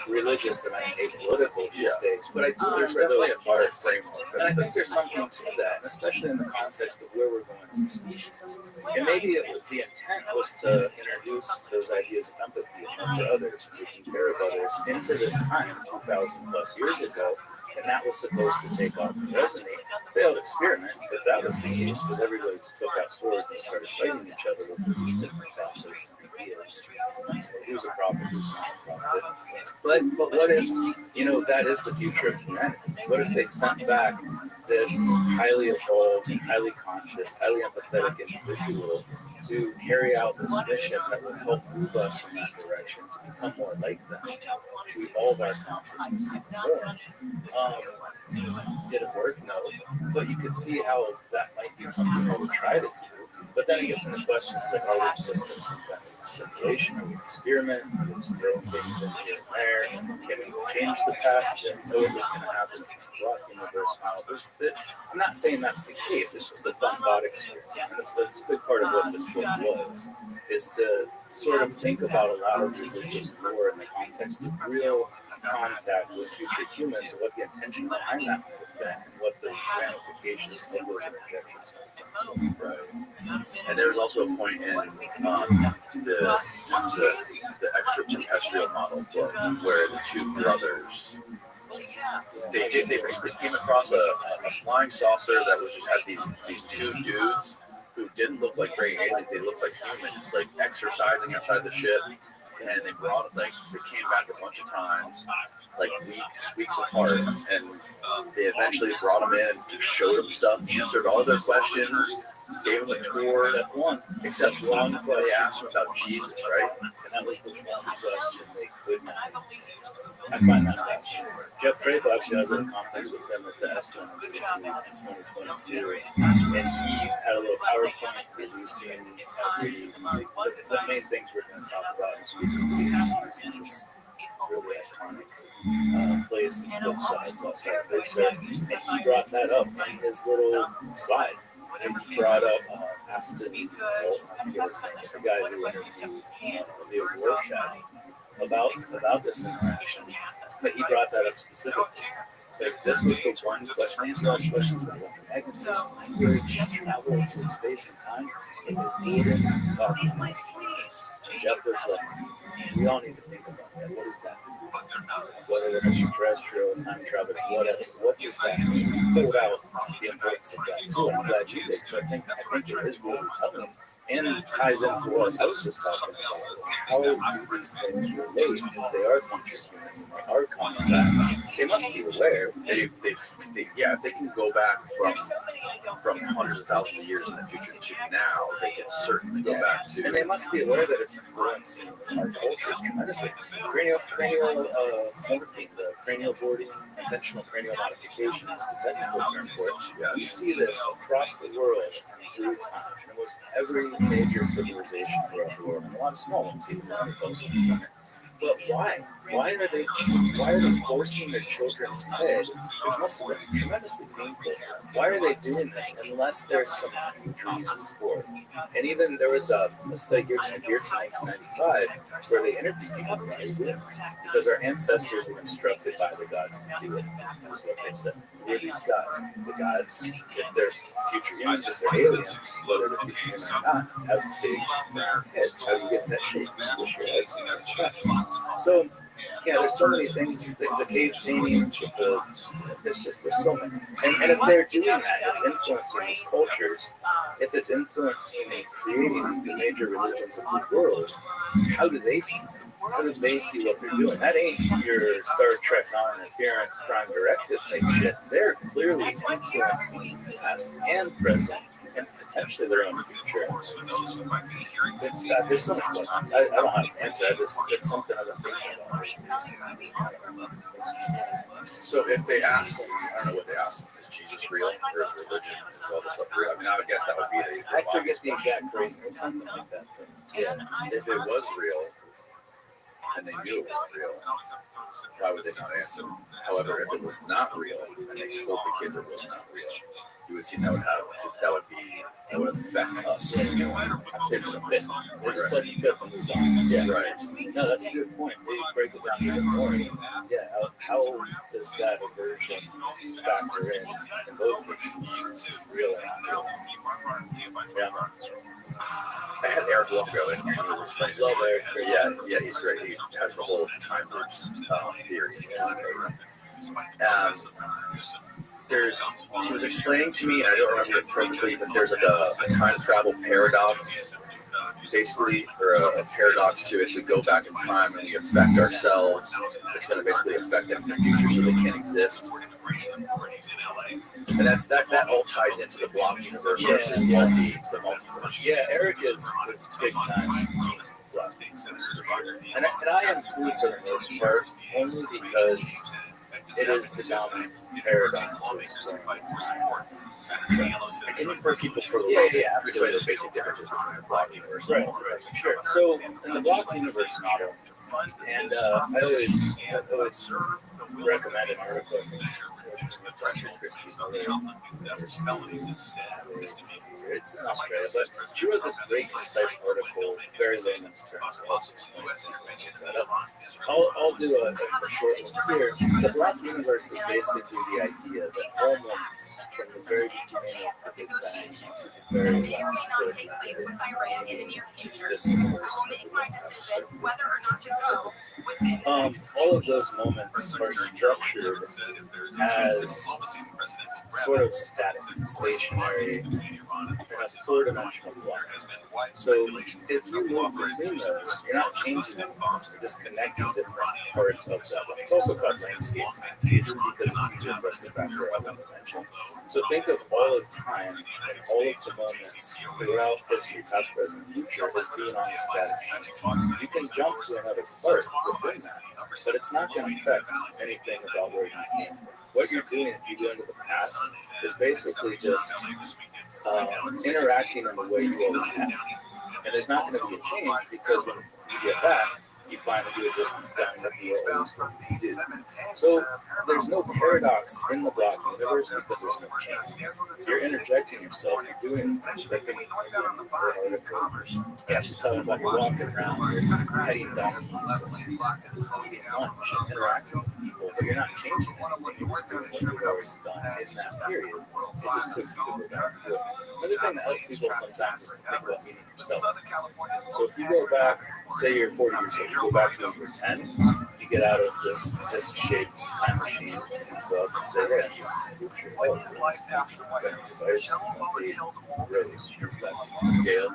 religious than I'm apolitical these days, but I do there's remember definitely those a part of parts. framework. And I think there's something to that, and especially in the context of where we're going as a species. And maybe the intent was to introduce those ideas of empathy and for others, taking care of others, into this time 2,000 plus years ago, and that was supposed to take off and resonate. Failed experiment, if that was the case, because everybody just took out swords and started fighting each other with these different prophets and ideas. Who's a prophet, who's not a prophet. But what if, that is the future of humanity? What if they sent back this highly evolved, highly conscious, highly empathetic individual to carry out this mission that will help move us in that direction to become more like them, to evolve our consciousness even more. Did it work? No. But you could see how that might be something they would try to do. But then it gets into questions like, are we just in some kind of simulation? Are we an experiment? Are we just throwing things in here and there? Can we change the past? Do we know what's going to happen in the block universe? I'm not saying that's the case. It's just a fun thought experiment. That's a big part of what this book was, is to sort of think about a lot of religious lore in the context of real contact with future humans and what the intention behind that might have been and what the ramifications of those interjections are. Right. And there's also a point in the extraterrestrial model book where the two brothers they basically came across a flying saucer that was just had these two dudes who didn't look like great aliens. They looked like humans, like exercising outside the ship. And they brought they came back a bunch of times, like weeks apart, and they eventually brought them in, just showed them stuff, answered all their questions, gave them a tour, except one. They asked them about Jesus, right? And that was the one question they could not answer. I find that fascinating. Jeff Crapo actually was at a conference with them at the S1 Institute in 2022, and he had a little PowerPoint producing the main things we're going to talk about in this really iconic place in Cliffsides outside of Big Sur, and he brought that up in his little slide. And he brought up Aston, I forget his name, it's the guy who interviewed Leo Rorschach about this interaction. But he brought that up specifically. Like, this was the one question. Answer all these questions about electromagnetism, language, travel in space and time, and they wouldn't talk about Jesus. And Jeff was like, we all need to think about that. What does that mean? Whether it's extraterrestrial, time travel, whatever. What does that mean? He pulled out the importance of that too. I'm glad you did, because I think it is really telling. And it ties into what I was just talking about. How do these things relate if they are future humans and they are coming back? They must be aware. If they can go back from hundreds of thousands of years in the future to now, they can certainly go back to. And they must be aware that it's influencing our cultures tremendously. Cranial morphine, the cranial boarding, intentional cranial modification is the technical term for it. Yeah. We see this across the world through time. Almost every major civilization throughout the world, and a lot of small ones even. But why? Why are they forcing their children's head, which must have been tremendously painful? Why are they doing this unless there's some huge reason for it? And even there was a study here in 1995 where they interviewed people about it because our ancestors were instructed by the gods to do it. That's what they said. Who are these gods? The gods, if they're future humans, if they're aliens, whether they're future humans or not, have big heads. How do you get in that shape? Squish your heads and your chest. So, yeah, there's so many things. The cave paintings with there's so many. And if they're doing that, it's influencing these cultures. If it's influencing and creating the major religions of the world, how do they see it? How do they see what they're doing? That ain't your Star Trek non-interference prime directive type shit. They're clearly influencing past and present, and potentially their own future. There's so many questions. I don't have an answer. It's something I've been thinking about. So if they ask them, I don't know what they ask them, is Jesus real? Or is religion? Is all this stuff real? I mean, I would guess that would be I forget the exact phrase, but something like that. If it was real, and they knew it was real, why would they not answer? However, if it was not real, and they told the kids it was not real, you would see that would affect us. If something. Yeah, right. No, that's a good point. We break it down even more. Yeah, how does that aversion factor in both cases? Real and not real. Yeah. I had Eric Walker and he was explaining. Love Eric. Yeah, he's great. He has the whole time loops theory, which is amazing. He was explaining to me, and I don't remember it perfectly, but there's like a time travel paradox, basically, or a paradox to it. We go back in time and we affect ourselves. It's going to basically affect them in the future so they can't exist. And that all ties into the block universe versus the multiverse. Yeah, Eric is big time team block, for sure. And I am too for the most part, only because it is the dominant paradigm to explain time. And for people for the explain the basic differences between the block universe and the multiverse. Sure. So in the block universe model, and I always recommend an article. It's in Australia, but she wrote this great, concise article, very layman's terms. I'll do a short one here. The black universe is basically the idea that hormones, from the very beginning of the Big Bang to the very last Big Bang, this universe. All of those moments are structured as sort of static, stationary, in a four-dimensional block. So if you move between those, you're not changing anything. You're just connecting different parts of that block. It's also called landscape connotation because it's easier for us to factor out one dimension. So think of all of time and all of the moments throughout history, past, present, future, as being on the static sheet. You can jump to another part within that, but it's not going to affect anything about where you came from. What you're doing if you go into the past is basically just interacting in the way you always have. And there's not going to be a change because when you get back, you find that you were just done what you always did. So there's no paradox in the block universe because there's no change. You're interjecting yourself, you're doing like she's talking about you're walking around, you're petting donkeys, eating lunch, and interacting with people, but you're not changing anything. You're just doing what you've always done in that period. It just took you to go back to it. Another thing that helps people sometimes is to think about meeting yourself. So if you go back, say you're 40 years old, you go back to when you were 10, you get out of this disc-shaped time machine and you go up and say, hey, future. Oh, it's nice to have Dale,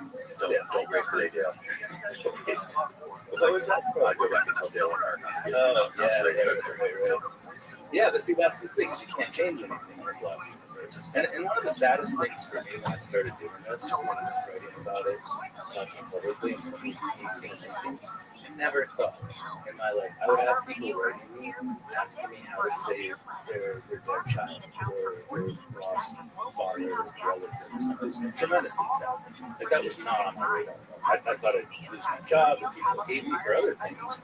don't race today, Dale. What was that? I go back and tell Dale and oh, yeah, right. Yeah, but see, that's the thing, is you can't change anything in the block universe. And one of the saddest things for me when I started doing this, when I was writing about it, talking publicly in 2018 and 19, I never thought in my life I would have people writing me, asking me how to save their child or lost father or relative or something. It was tremendously sad. Like, that was not on my radar. I thought I'd lose my job, and people hate me for other things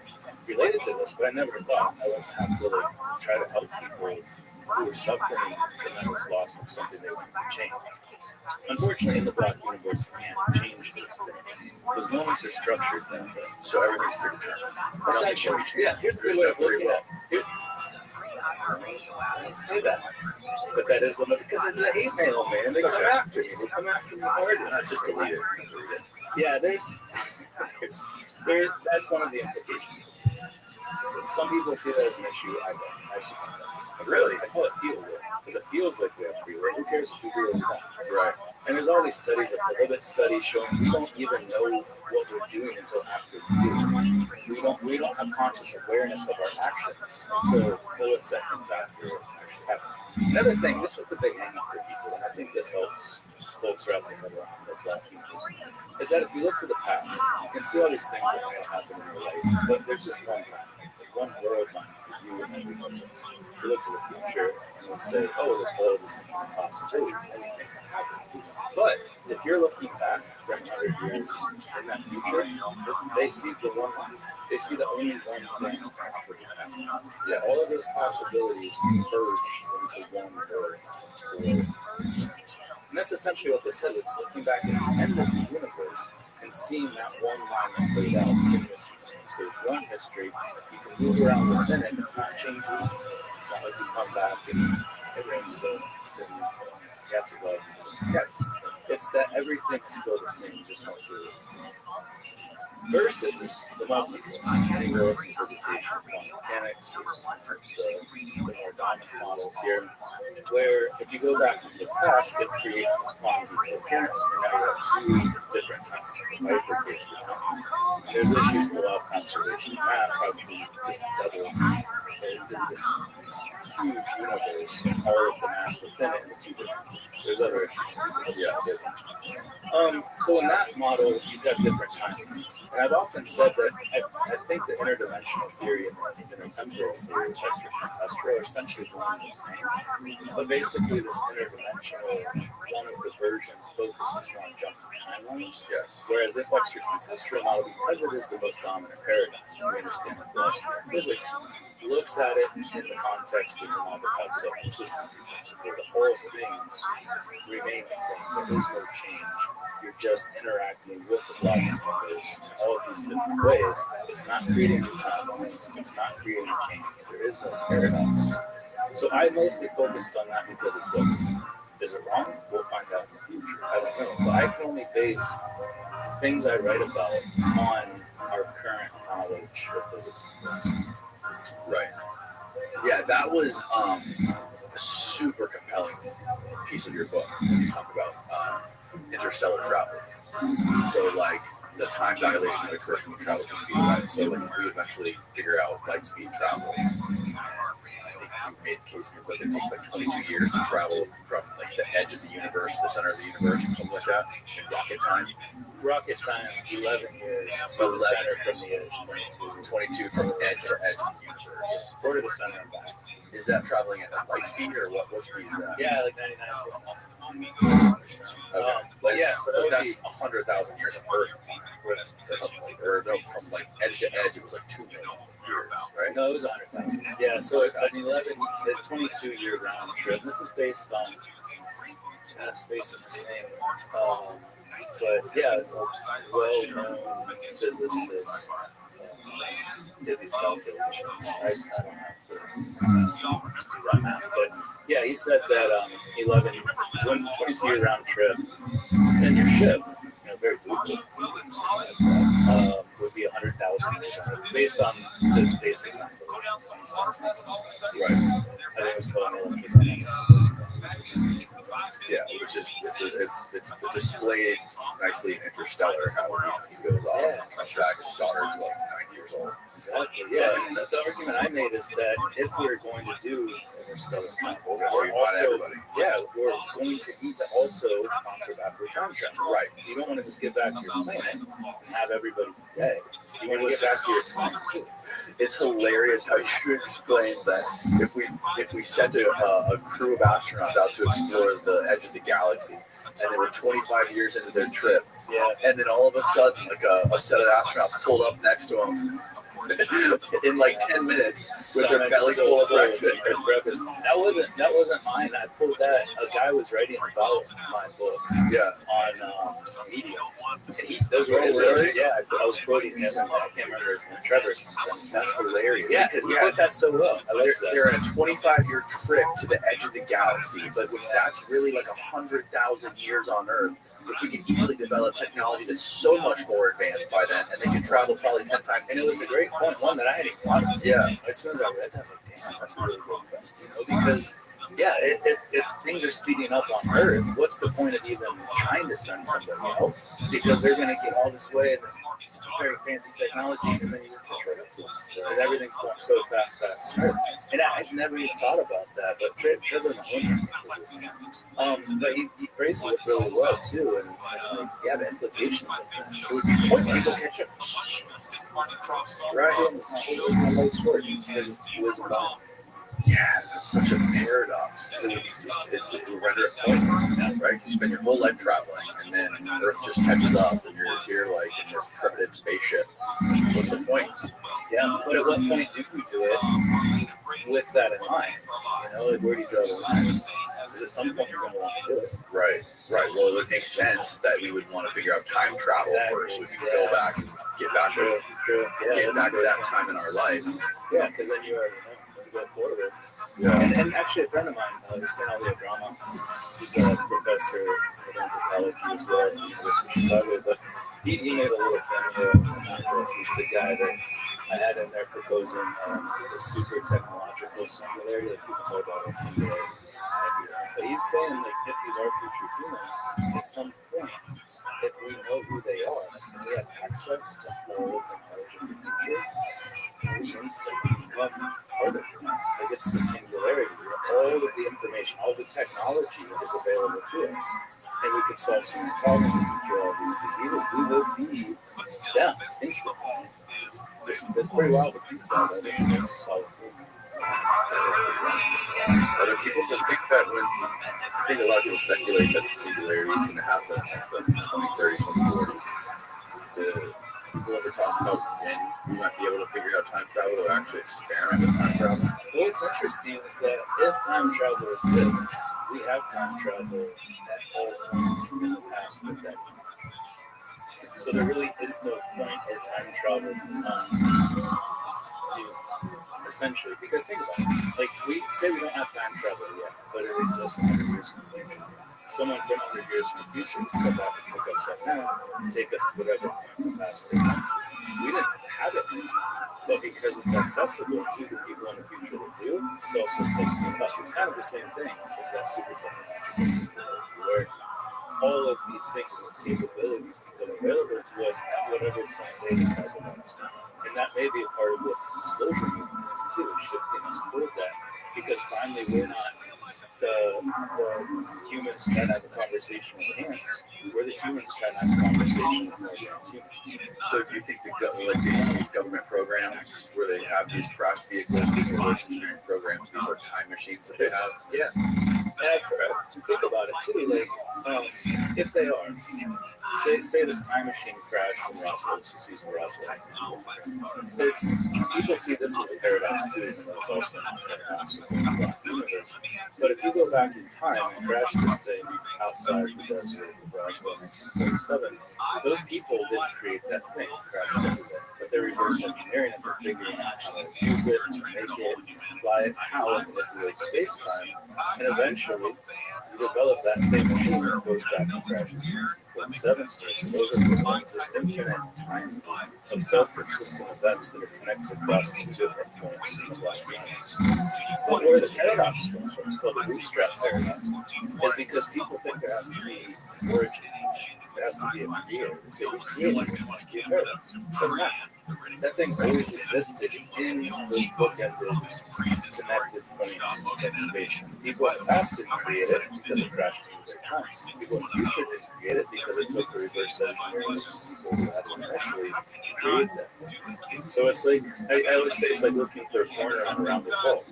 related to this, but I never thought I would have to try to help people who were suffering tremendous loss from something they wanted to change. Unfortunately, in the black universe, you can't change those things. Those moments are structured that way. So everything's predetermined. Essentially, yeah, here's a good way of looking at it. I say that, but that is one of, because of the hate mail, man. They come after you. They come after you hard. Not just delete it. Yeah, that's one of the implications. Some people see that as an issue. I don't. Really? I call it feel will, because it feels like we have free will. Who cares if we do or not? Right. And there's all these studies, like prohibit studies showing we don't even know what we're doing until after we do it. We don't have conscious awareness of our actions until milliseconds after it actually happens. Another thing, this is the big hang up for people, and I think this helps folks wrap their head around the black people, is that if you look to the past, you can see all these things that may have happened in your life, but there's just one time, one world line for you and everybody else. You look to the future and you say, oh, there's all these possibilities, anything can happen. But if you're looking back from 100 years in that future, they see the one line. They see the only one thing actually happening. Yeah, all of those possibilities converge into one world. And that's essentially what this is. It's looking back at the end of the universe and seeing that one line that played out in this universe. So one history, you can move around within it. It's not changing. It's not like you come back and it rains the cities. cats are dogs. Cats. It's that everything's still the same, just more fluid. Versus the multistream, vegetation, mechanics is the more dominant models here, where if you go back to the past, it creates this quantity appearance, and now you have two different times. It bifurcates the time. There's issues with law of conservation of mass, how can we just double this huge universe, all of the mass within it, and two different. There's other issues. Yeah. So in that model, you've got different timelines. And I've often said that I think the interdimensional theory and the intertemporal theory, extraterrestrial, are essentially one and the same. But basically, this interdimensional, one of the versions focuses more on jumping timelines. Yes. Whereas this extraterrestrial model, because it is the most dominant paradigm, we understand the philosophy of physics, looks at it in the context of the model of self-consistency, where the whole things remain the same. There is no change. You're just interacting with the block numbers in all of these different ways. It's not creating new timelines. It's not creating change. There is no paradox. So I mostly focused on that because it's what is it wrong? We'll find out in the future. I don't know. But I can only base things I write about on our current knowledge of physics and philosophy. Right. Yeah, that was a super compelling piece of your book when you talk about interstellar travel. So, like, the time dilation that occurs when you travel at the speed of light. So, like, if we eventually figure out light speed travel, I think you made the case in your book that it takes like 22 years to travel from like the edge of the universe to the center of the universe, or something like that, in rocket time. Rocket time, 11 years to the center from the edge, 22 from edge to edge of the universe. Or to the center and back. Is that traveling at light speed, or what speed is that? Yeah, like 99. Okay. But yeah, so that's 100,000 years of Earth time. Or no, from like edge to edge, it was like 2 million years, right? No, it was 100,000. Yeah, so an 22-year round trip. This is based on space is his name. But yeah, well-known physicist did these calculations. I don't have to do that math, but yeah, he said that 22-year round trip in your ship, very doable, would be 100,000 years based on the basic calculations. Right. I think it was called electricity. Yeah, which is it's displayed nicely in Interstellar how he goes off and comes back and his daughter's like 9 years old. Exactly. Yeah. And the argument I made is that if we're going to do interstellar travel, we're going to need to also conquer backward time travel. Right. You don't want to just get back to your planet and have everybody dead. You want to get back to your time too. It's hilarious how you explained that if we sent a crew of astronauts out to explore the edge of the galaxy, and they were 25 years into their trip, and then all of a sudden, like a set of astronauts pulled up next to them in like 10 minutes with their belly full of breakfast. That wasn't mine. I pulled that. A guy was writing about my book. Yeah. On Medium. Those were his words. Yeah, I was quoting him. I can't remember his name. Trevor. That's hilarious. Yeah, because he put that so well. They're on a 25-year trip to the edge of the galaxy, but that's really like 100,000 years on Earth. Which we can easily develop technology that's so much more advanced by then, and they can travel probably 10 times. And it was a great point, one that I hadn't thought of. Yeah. As soon as I read that, I was like, damn, that's really good. Because, yeah, if things are speeding up on Earth, what's the point of even trying to send somebody out? Because they're going to get all this way, and this very fancy technology, and then you just catch right up to them. Because everything's going so fast back on Earth. And I've never even thought about that, but Trevor but he phrased it really well, too, and the implications of that. It would be pointless. People catch up. Right. It was my life's work. It was about. Yeah, that's such a paradox. It would render it pointless, right? You spend your whole life traveling, and then Earth just catches up, and you're here like in this primitive spaceship. What's the point? Yeah, but at what point do we do it with that in mind? Like where do you draw the line? Because at some point you're going to want to do it. Right. Well, it would make sense that we would want to figure out time travel first, so we can go back and get back to that time in our life. Yeah, because then you already know. Go forward. And actually, a friend of mine, St. Drama, he's a professor of anthropology as well at the University of Chicago, but he made a little cameo in the book. He's the guy that I had in there proposing the super technological singularity, like people talk about a singularity. But he's saying, like, if these are future humans, at some point, if we know who they are and we have access to all of the knowledge of the future, we instantly become part of it. Like, it's the singularity. All of the information, all the technology is available to us. And we could solve some problems, we could cure all these diseases. We will be them instantly. It's pretty wild to think about. I think it's a solid thing. Other people can think that when I think a lot of people speculate that the singularity is going to happen in 2030, 2040. The people ever talk about when we might be able to figure out time travel or actually experiment with time travel? Well, what's interesting is that if time travel exists, we have time travel at all points in the past of that. So there really is no point where time travel becomes essentially, because think about it, like, we say we don't have time travel yet, but it exists 100 years in the future. Someone from 100 years in the future can come back and pick us up now and take us to whatever point in the past they want to. We didn't have it, but because it's accessible to the people in the future that do, it's also accessible to us. It's kind of the same thing as that super technological singularity, where all of these things and these capabilities become available to us at whatever point they decide to let us know. And that may be a part of what this disclosure movement is too, shifting us toward that. Because finally we're not the humans trying to have a conversation with ants. We're the humans trying to have a conversation with more advanced humans. So do you think these government programs where they have these crash vehicles, these reverse engineering programs, these are time machines that they have? Yeah. And I think about it too, like, if they are, say this time machine crashed in Roswell, let's just use the Roswell. It's, people see this as a paradox too, even though it's also a paradox of the universe. But if you go back in time and crash this thing outside the desert of Roswell in 1947, those people didn't create that thing, crashed everywhere. But they're reverse engineering it, they're figuring out how to use it, to make it, fly it, how it manipulates space-time, and eventually you develop that same machine that goes back and crashes in 1947, starts over, and this infinite time of self-consistent events that are connected across two different points in the black universe. But where the paradox comes from, it's called the bootstrap paradox, is because people think there has to be an origin. There has to be a creator. They say, who created it? There must be a paradox. But not. That thing's always existed in those bookended, connected points in space. People in the past didn't create it because it crashed in their time. People in the future didn't create it because it took the reverse engineering of people who had to initially create that. So it's like, I always say it's like looking for a corner on a rounded ball.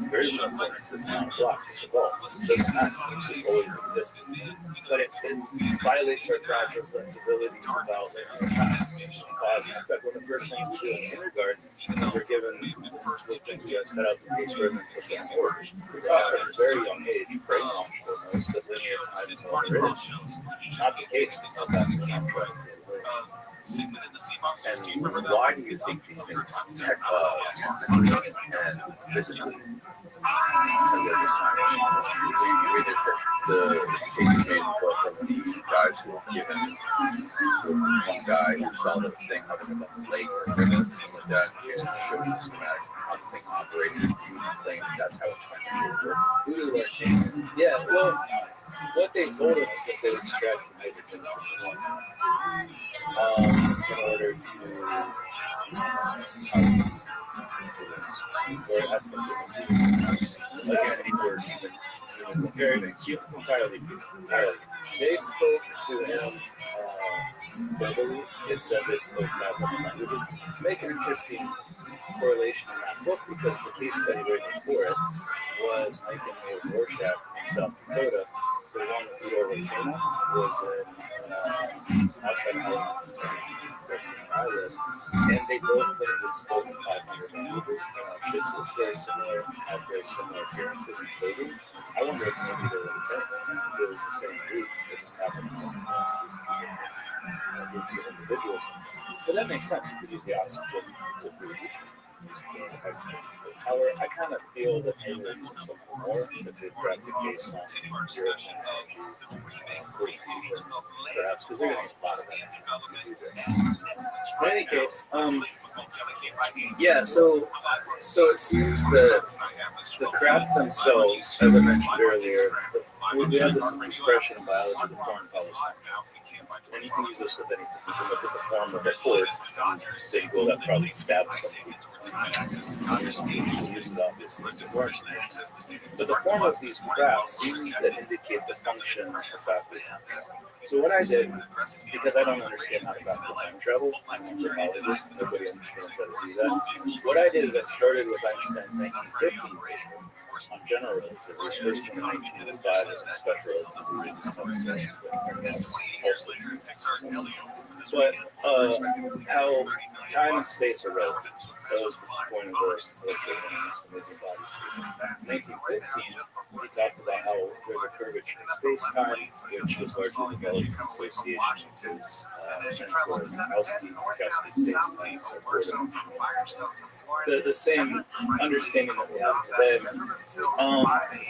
There is no corner, it's not a block, it's a ball. It doesn't matter, it's just always existed. But it violates our fragile sensibilities about linear time and cause and effect. One of the first things we do in kindergarten, we're given this little thing we got cut out the page where we put down orders. We're taught from a very young age, brainwashed almost, that linear time is all there is. It's not the case. We come back to time travel. And why do you think these things technically and physically can live this time machine? You read the case you made in the book from the guys who were given one guy who saw the thing hovering above the lake or the river and something like that. He was showing the schematics how the thing operated. You claim that's how a time machine works. Who do they take? Yeah, well, what they told us is that they extracted hydrogen from in order to or have something. Again, these were very entirely. They spoke to him verbally. They said they spoke 500 languages. Make an interesting correlation in that book because the case study right before it was Mike and Mayor Rorschach in South Dakota. The one with Udo Rotema was in outside of I live, and they both literally spoke 500 languages. Shits look very similar, had very similar appearances and clothing. I wonder if maybe they were the same. If it was the same group, they just happened to come across these two different groups of individuals. But that makes sense. You could use the oxygen to breathe. use the hydrogen for power. I kind of feel that maybe they're using something more, that they've grabbed the case on zero energy, cold fusion, perhaps, because they're going to use a lot of energy to do this. In any case, yeah, so it seems that the craft themselves, as I mentioned earlier, we have this expression in biology, the form follows function. And you can use this with anything. You can look at the form of a fork and think, well, that probably stabs somebody. You can use it obviously to warrant conditions. But the form of these crafts seem to indicate the function of backward time travel. So what I did, because I don't understand how to backward time travel, I'm an anthropologist, nobody understands how to do that. What I did is I started with Einstein's 1950 equation on general relativity, which was from 1905 as a special relativity, just but how time and space are relative. That was the point of the electrodynamics of moving bodies. 1915, we talked about how there's a curvature in space-time, which was largely developed in association with his mentor, Minkowski's space-time, so the same understanding that we have today.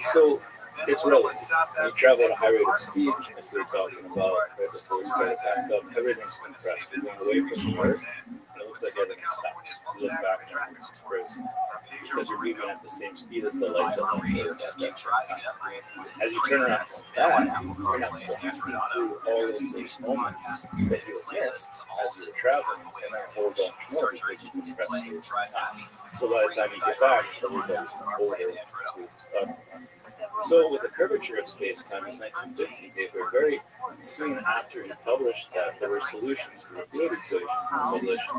So it's relative. When you travel at a high rate of speed, as we were talking about right before we started back up, everything's compressed. We're going away from the Earth, and it looks like everything stops. You look back and it's crazy. Because you're moving at the same speed as the light that left the Earth at that same time. As you turn around from that, you're not blasting through all of those moments that you missed as you were traveling, and then a whole bunch more because you compressed space and time. So by the time you get back, everybody's been older, as we just talked about. So with the curvature of space-time, his 1950 paper, very soon after he published that, there were solutions to the fluid equations published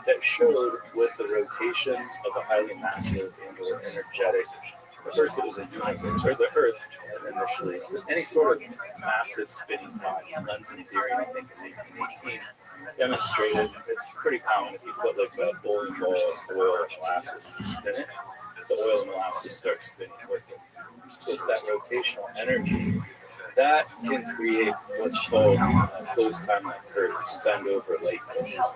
that showed with the rotation of a highly massive and or energetic, first it was a universe, or the Earth initially, just any sort of massive spinning body. Lenz and theory, I think in 1918, demonstrated, it's pretty common if you put like a bowling ball of oil and molasses and spin it, the oil and molasses start spinning with it. So it's that rotational energy that can create what's called closed-time curve, bend over light cones.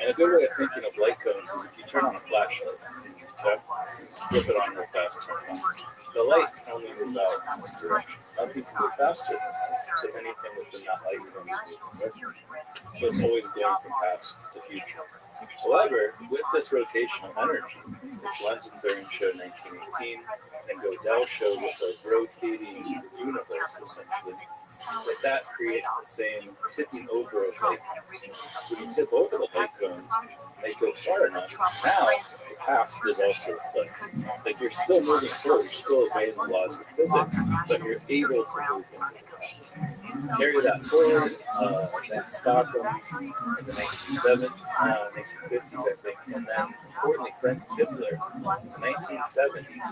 And a good way of thinking of light cones is if you turn on a flashlight, okay? Just flip it on real fast, turn it on. The light can only move out in this direction. Nothing can move faster than that. So anything within that light is only moving. So it's always going from past to future. However, with this rotational energy, which Lenz and Thurn showed in 1918, and Gödel showed with a rotating universe, essentially, that creates the same tipping over of light cone. So when you tip over the light cone, they go far enough. Now, the past is also at play. Like you're still moving forward, you're still obeying the laws of physics, but you're able to move into the past. Carry that forward, that Stockholm in the 1950s, I think, and then importantly, Frank Tipler in the 1970s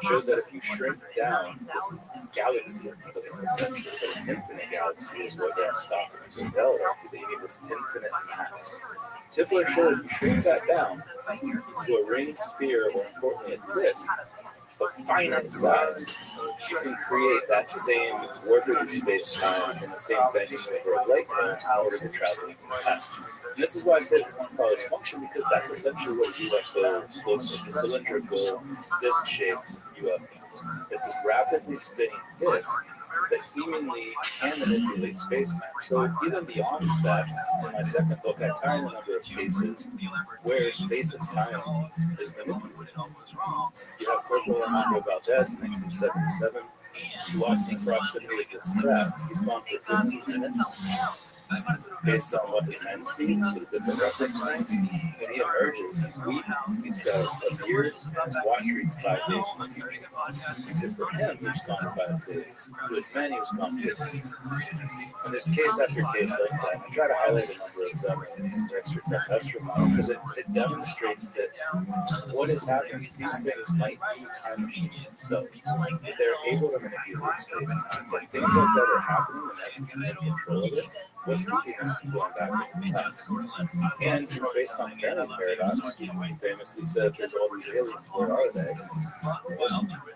showed that if you shrink down this galaxy, essentially, but an infinite galaxy is what that Stockholm and Gödel are, that you need this infinite mass. Tipler showed if you shrink that down to a ring, sphere, or importantly a disk of finite size, you can create that same orbited space-time in the same bending over of light cones in order to travel in the past. And this is why I said follows function, because that's essentially what UFO looks like, the cylindrical, disc-shaped UFO. This is rapidly spinning disk that seemingly can manipulate space-time. So even beyond that, in my second book, I tie in a number of cases where space and time is manipulated. You have Corporal Armando Valdez in 1977. He walks in proximity of this craft. He's gone for 15 minutes. Based on what his men see, so the different reference points, when he emerges, he's weak, he's got a beard, his watch reads 5 days in the future. Because for him, he was gone 5 days. To his men, he was gone 15. And there's case after case like that. I try to highlight a number of them in the extraterrestrial model because it demonstrates that what is happening, these things might be time machines itself. They're able to manipulate space-time. If things like that are happening and they can get control of it, what's keeping them from going back in the past? And based on the Fermi paradox, he famously said there's all these aliens, where are they? This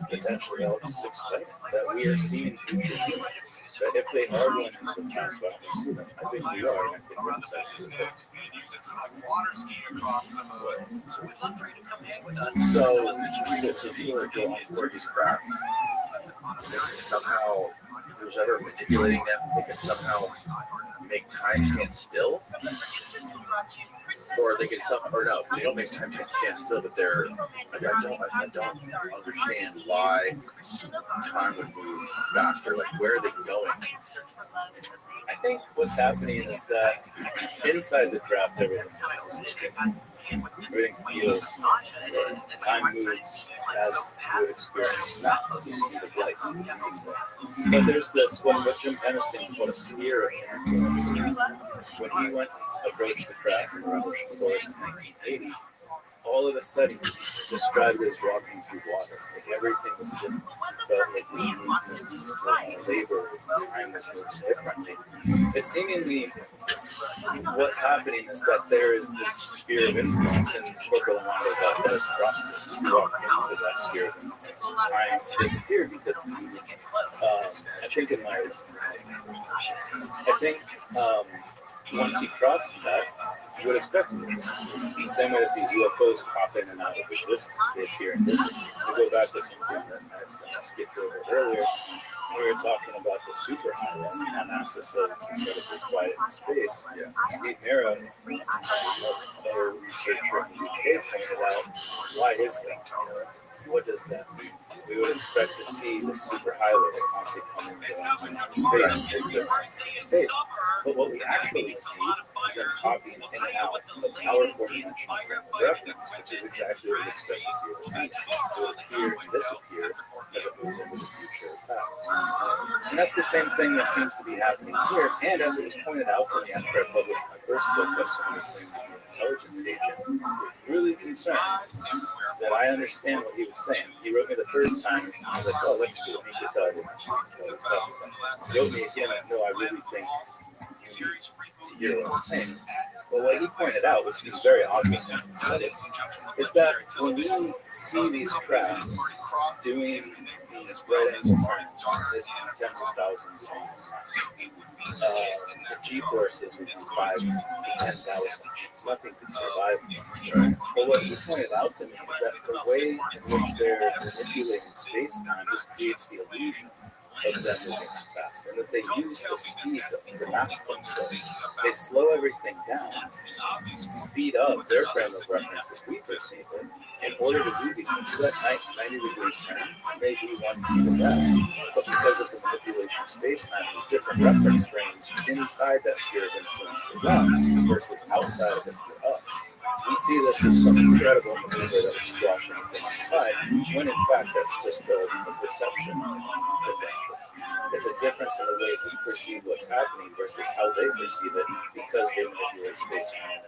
potentially helps explain that we are seeing future humans. But if they are going into the past, why don't we see them? I think we are. I think we're inside the So people are going for these crafts. They can somehow, who's ever manipulating them, they can somehow make time stand still. Or they can they don't make time stand still, but they're like, I don't understand why time would move faster. Like, where are they going? I think what's happening is that inside the craft, everything feels time moves as you would experience not the speed of light. But there's this what Jim Peniston called a sphere of influence. When he approached the craft and approached the forest in 1980, all of a sudden he's described as walking through water. Like everything was different. It felt like his movements, labor, time was moving differently. It's seemingly what's happening is that there is this sphere of influence, and Corporal Amando Valdez crossed this. He walked into that sphere of influence. Time disappeared because once he crossed that, you would expect it. The same way that these UFOs pop in and out of existence, they appear and disappear. We go back to something that I skipped over earlier. We were talking about the superhighway, and NASA says it's incredibly quiet in space. Yeah. Steve Mera, a researcher in the UK, pointed out, why is that? What does that mean? We would expect to see the superhighway constantly coming into space. But what we actually see is them popping in and out of our four-dimensional frame of reference, which is exactly what we expect to see over time. It will appear and disappear as it moves into the future or past. And that's the same thing that seems to be happening here. And as it was pointed out to me after I published my first book by someone who claimed to be an intelligence agent, really concerned that I understand what he was saying. He wrote me the first time, and I was like, oh, that's cool. He could tell you what we're talking about. He wrote me again, and no, I really think you need to hear what I'm saying. But what he pointed out, which seems very obvious once he said it, is that when we see these craft doing these right angle turns at tens of thousands of miles, the G-forces would be 5 to 10,000. Nothing could survive. But what he pointed out to me is that the way in which they're manipulating space-time just creates the illusion of them moving fast, and that they use the speed to mask themselves. They slow everything down, speed up their frame of reference as we perceive it, in order to do these things. So that 90-degree turn may be one feet of that, but because of the manipulation of space-time, there's different reference frames inside that sphere of influence for them versus outside of it for us. We see this as some incredible maneuver that would squash anything inside, when in fact that's just a perception differential. It's a difference in the way we perceive what's happening versus how they perceive it because they manipulate space-time.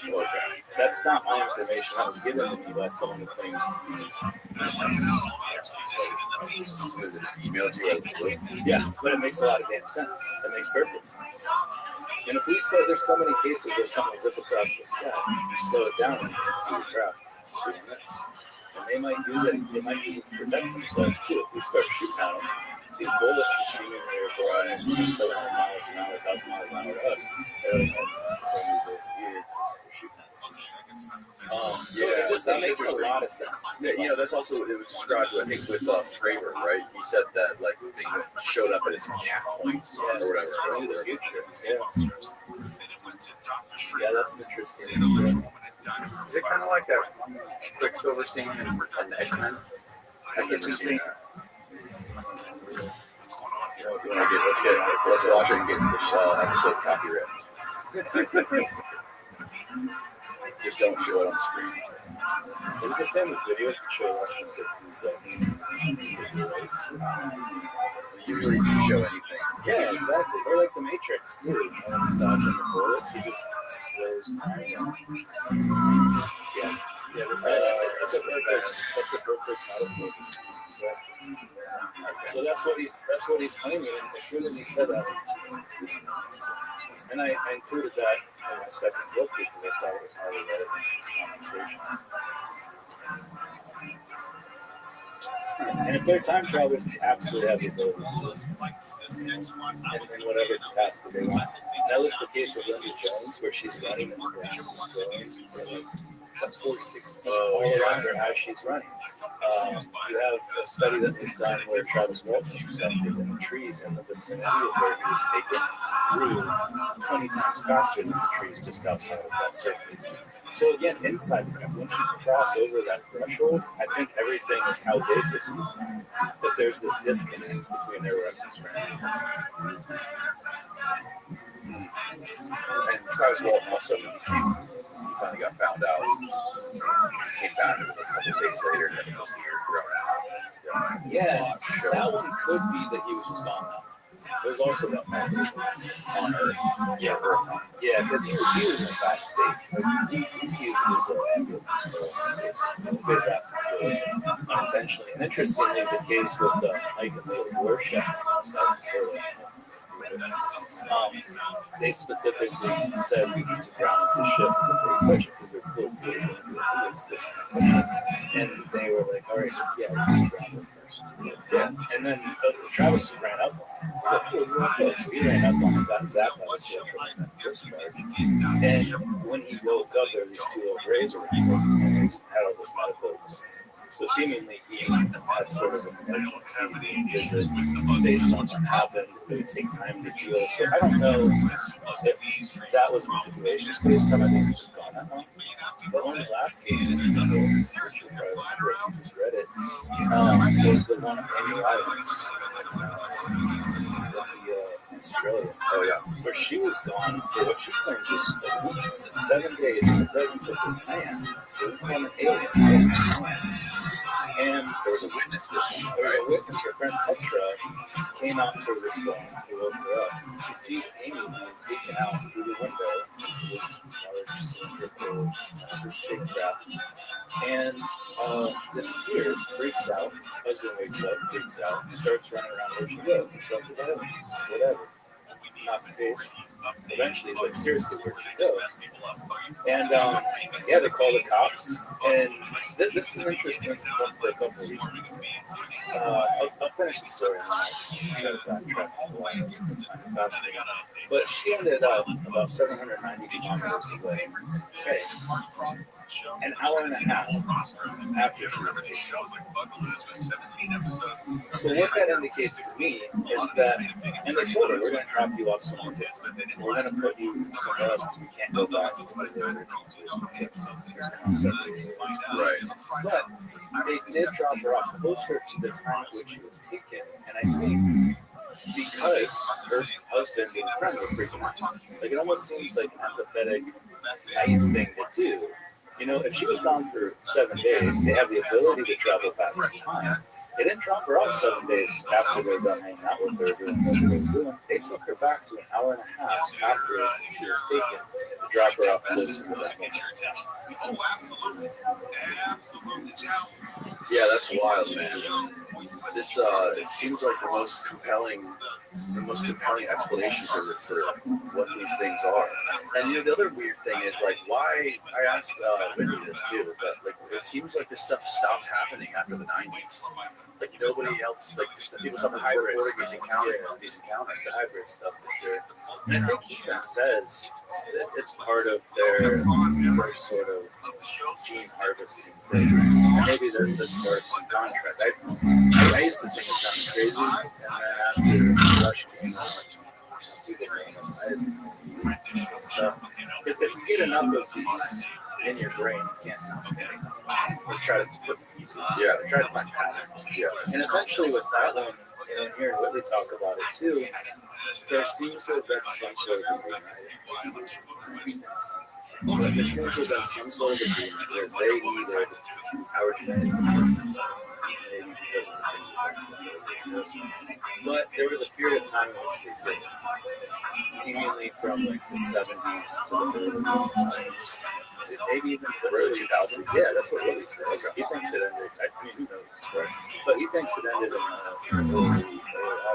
Okay. That's not my information. That was given to me by someone who claims to be just email to you. Yeah, but it makes a lot of damn sense. It makes perfect sense. And if we say there's so many cases where someone zip across the sky, you slow it down and you can see the craft doing this. And they might use it to protect themselves too. If we start shooting at them, these bullets that seemingly are going 700 miles an hour, 1,000 miles an hour to us, they're like, oh, they move over here because they're shooting at us. That makes a lot of sense. Yeah, that's also it was described, I think, with Fravor, right? He said that like the thing that showed up at his cap point or whatever. Yeah, that's interesting. Is it kind of like that Quicksilver scene in the X-Men? That kitchen scene? You know, if you want to let's watch it and get this episode copyright. Just don't show it on screen. Is it the same with video if you show less than 15 seconds? Usually if you show anything. Yeah, exactly. Or like the Matrix too. When he's dodging the bullets, he just slows time down. Yeah, that's a perfect metaphor. Exactly. So that's what he's claiming. And as soon as he said that, I was like, Jesus. And I included that in my second book because I thought it was highly relevant to this conversation. And if they're time travelers, they absolutely have the ability to do this in whatever capacity they want. And that was the case with Linda Jones, where she's running and the grass is growing for like 4-6 feet all around her as she's running. You have a study that was done where Travis Walton was presented, and the trees in the vicinity of where he was taken grew 20 times faster than the trees just outside of that surface. So again, inside the craft, once you cross over that threshold, I think everything is how they perceive it. But there's this disconnect between their reference frame. And Travis Walton also, he finally got found out. He came back, it was a couple days later, and had a beard grown out. Yeah, that one could be that he was just gone now. There's also that fact on Earth. Yeah, Earth. Yeah, because he was in a bad state. He sees his ambulance unintentionally. And interestingly, the case with Mike and Leo Rorschach in South Dakota, they specifically said we need to ground the ship before we touch it because they're cool kids and they were like, all right, yeah, we need to ground it first. Yeah. And then Travis just ran up on him. He's like, cool, you're okay. So he ran up on him, got zapped by this electromagnetic discharge. And when he woke up, there were these two old rays around him and he had all this medical. So seemingly he had sort of an emergency visit based on what happened. It would take time to heal. So I don't know if that was a manipulation space time. I think it was just gone that long. But one of the last cases, which you probably remember if you just read it, was the one of Amy Islands in Australia. Oh yeah, where she was gone for what she claimed was 7 days in the presence of this man. She wasn't calling an alien. She wasn't a man. And there was a witness to this one. There was a witness. Her friend Petra came out to the storm. He woke her up. She sees Amy being taken out through the window into this large cylindrical, this big craft, and disappears, freaks out. Husband wakes up, freaks out, starts running around where she goes. Goes to the heavens, whatever. Not the case. Eventually, he's like, seriously, where'd she go? And yeah, they call the cops. And this is interesting for a couple of reasons. I'll finish the story and then I'll try to backtrack a little. Fascinating. But she ended up about 790 kilometers away. Okay. An hour and a half after she was taken. So what that indicates to me is that, and they told her, we're going to drop you off somewhere different. We're going to put you somewhere else because you can't go back to the right. But they did drop her off closer to the time at which she was taken. And I think because her husband and friend were freaking out. Like, it almost seems like an empathetic, nice thing to do. You know, if she was gone for 7 days, they have the ability to travel back in time. They didn't drop her off 7 days after they were done hanging out with her doing what they were doing. They took her back to an hour and a half after she was taken to drop her off closer to that moment. Yeah, that's wild, man. This it seems like the most compelling explanation for what these things are. And you know, the other weird thing is like why I asked Whitney this too, but like it seems like this stuff stopped happening after the 90s. Like nobody else, like people stopped reporting these encounters, the hybrid stuff for sure. And I think he even says that it's part of their sort of gene harvesting program. And maybe this part's in contract. I used to think it sounded crazy, and then after Rush came out, people telling us stuff. If you get enough of these in your brain, you can't help it. Or try to put the pieces. Yeah. Or try to find patterns. Yeah. And essentially with that one, and hearing Whitley talk about it too, there seems to have been some sort of agreement. But there seems to have been some sort of agreement because they needed our genetic material. Maybe because of the things we talked about. But there was a period of time in which they did, seemingly from like the 70s to the early 2000s. Maybe even the early 2000s. Yeah, that's what Willie said. He thinks it ended. I mean, who knows, right? But he thinks it ended in the early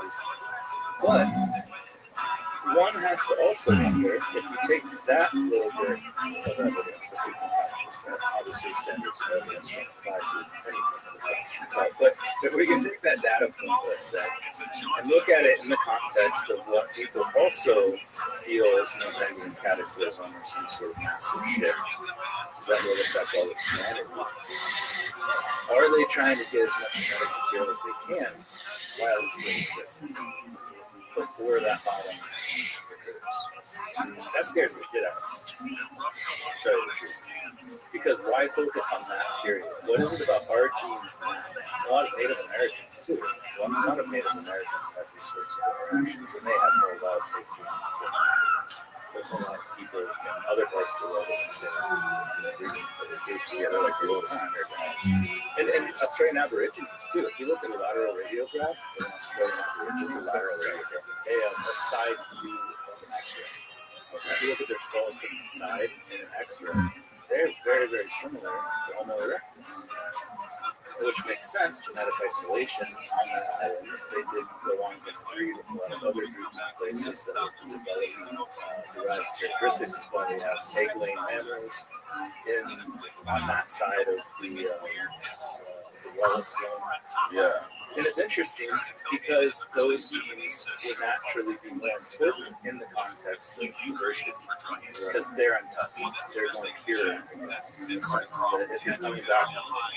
80s. But one has to also wonder if you take that little bit of evidence, if we can practice that, obviously standards of evidence don't apply to anything we're talking about, but if we can take that data point, let's say, and look at it in the context of what people also feel is an impending cataclysm or some sort of massive shift that will affect all of humanity, are they trying to get as much genetic material as they can while it's still exists before that bottom occurs? That scares the shit out of me, to tell you the truth. Because why focus on that period? What is it about our genes and a lot of Native Americans too? Well, a ton of Native Americans have these sorts of interactions, and they have more wild type genes than a lot of people from other parts of the world that say group together like the old time. And Australian Aborigines too. If you look at a lateral radiograph of an Australian Aborigine, it's a lateral radiograph. They have a side view of an X-ray. If you look at their skulls from the side in an X-ray, they're very, very similar to Homo erectus, which makes sense. Genetic isolation on that island. They did go on to breed with a lot of other groups and places that were developing derived characteristics. That's why they have egg-laying mammals on that side of the Wallace zone. Yeah. And it's interesting because those genes would naturally be more important in the context of diversity because they're untouched. They're more pure in the sense that if you're coming back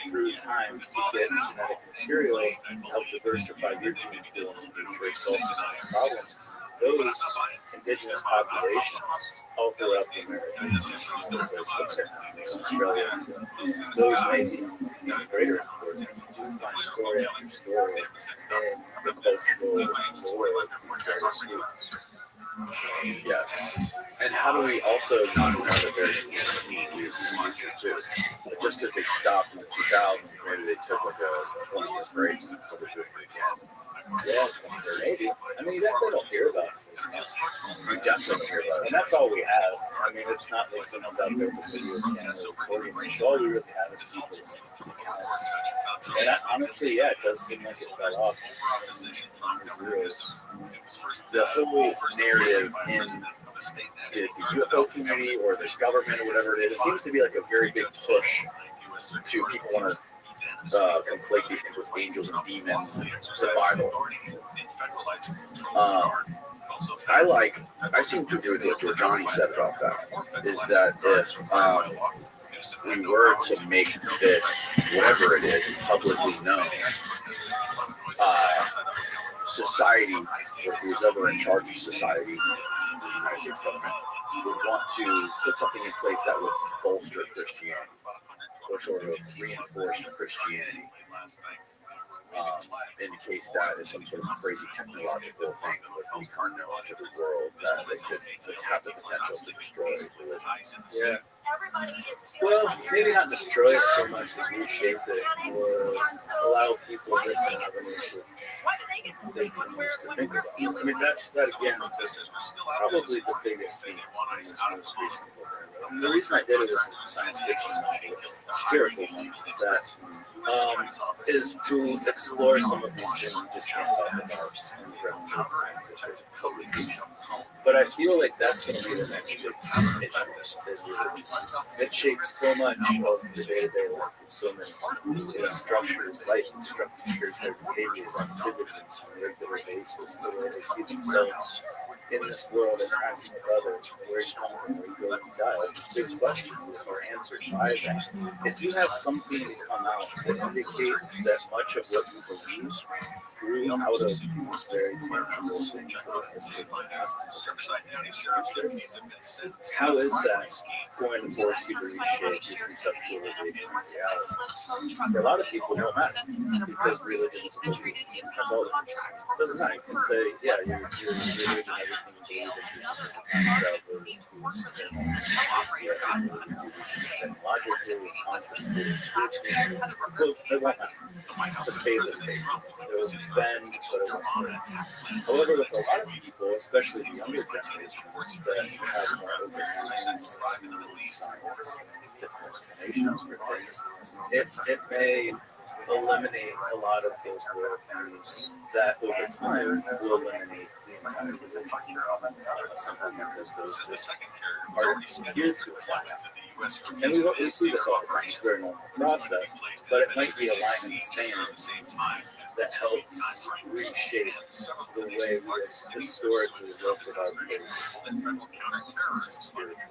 through time to get genetic material and help diversify your gene pool in the future, solve genetic problems, those indigenous populations all throughout the Americas and other places like Australia, those may be greater importance. You do find story after story in the cultural lore of these various groups. Yes. And how do we also not ignore that there's communities in the future too? Like just because they stopped in the 2000s, maybe they took like a 20-year break and so they're doing it again. Yeah, maybe. I mean, you definitely don't hear about it as much. You definitely don't hear about it. And that's all we have. I mean, it's not like someone's out there with a video camera recording it. So all we really have is people's accounts. And that, honestly, yeah, it does seem like it fell off. The whole narrative in the UFO community or the government or whatever it is, it seems to be like a very big push to people want to conflate these things with angels and demons, the Bible. I seem to agree with what Giorgiani said about that, is that if we were to make this, whatever it is, publicly known, society, or who's ever in charge of society, the United States government, would want to put something in place that would bolster Christianity, or sort of reinforce Christianity, in case that is some sort of crazy technological thing that we can't know to the world that they could have the potential to destroy religion. Yeah. Well, maybe not destroy it so much as reshape it, or allow people different avenues which they can use to think about. I mean, that again is probably the biggest thing in this most recent book. The reason I did it was a science fiction novel, satirical one, that is to explore some of these things you just can't talk about in the realm of scientific publication. But I feel like that's going to be the next big issue, is religion. It shapes so much of the day-to-day life in so many. It structures life, it structures their behaviors, activities on a regular basis, the way they see themselves in this world, interacting with others, where you come from, where you go and die. All these big questions are answered by that. If you have something come out that indicates that much of what you believe grew out of these very tangible things that existed in the past, how is that going to force you to reshape your conceptualization of reality? For a lot of people, it won't matter, because religion is a belief. That's all it is. It doesn't matter. You can say, yeah, your religion, everything you believe in, time travel, technologically, consciously, spiritually. Well, it won't matter. Just pay this pay. It will bend, but it won't hurt. However, with a lot of people, especially the younger generations that have more open minds to science, different explanations for things, it may eliminate a lot of those worldviews that over time will eliminate the entire something because those are here to apply. And we see this all the time. It's a very normal process, but it might be a line in the sand that helps reshape the way we have historically looked at our place spiritually.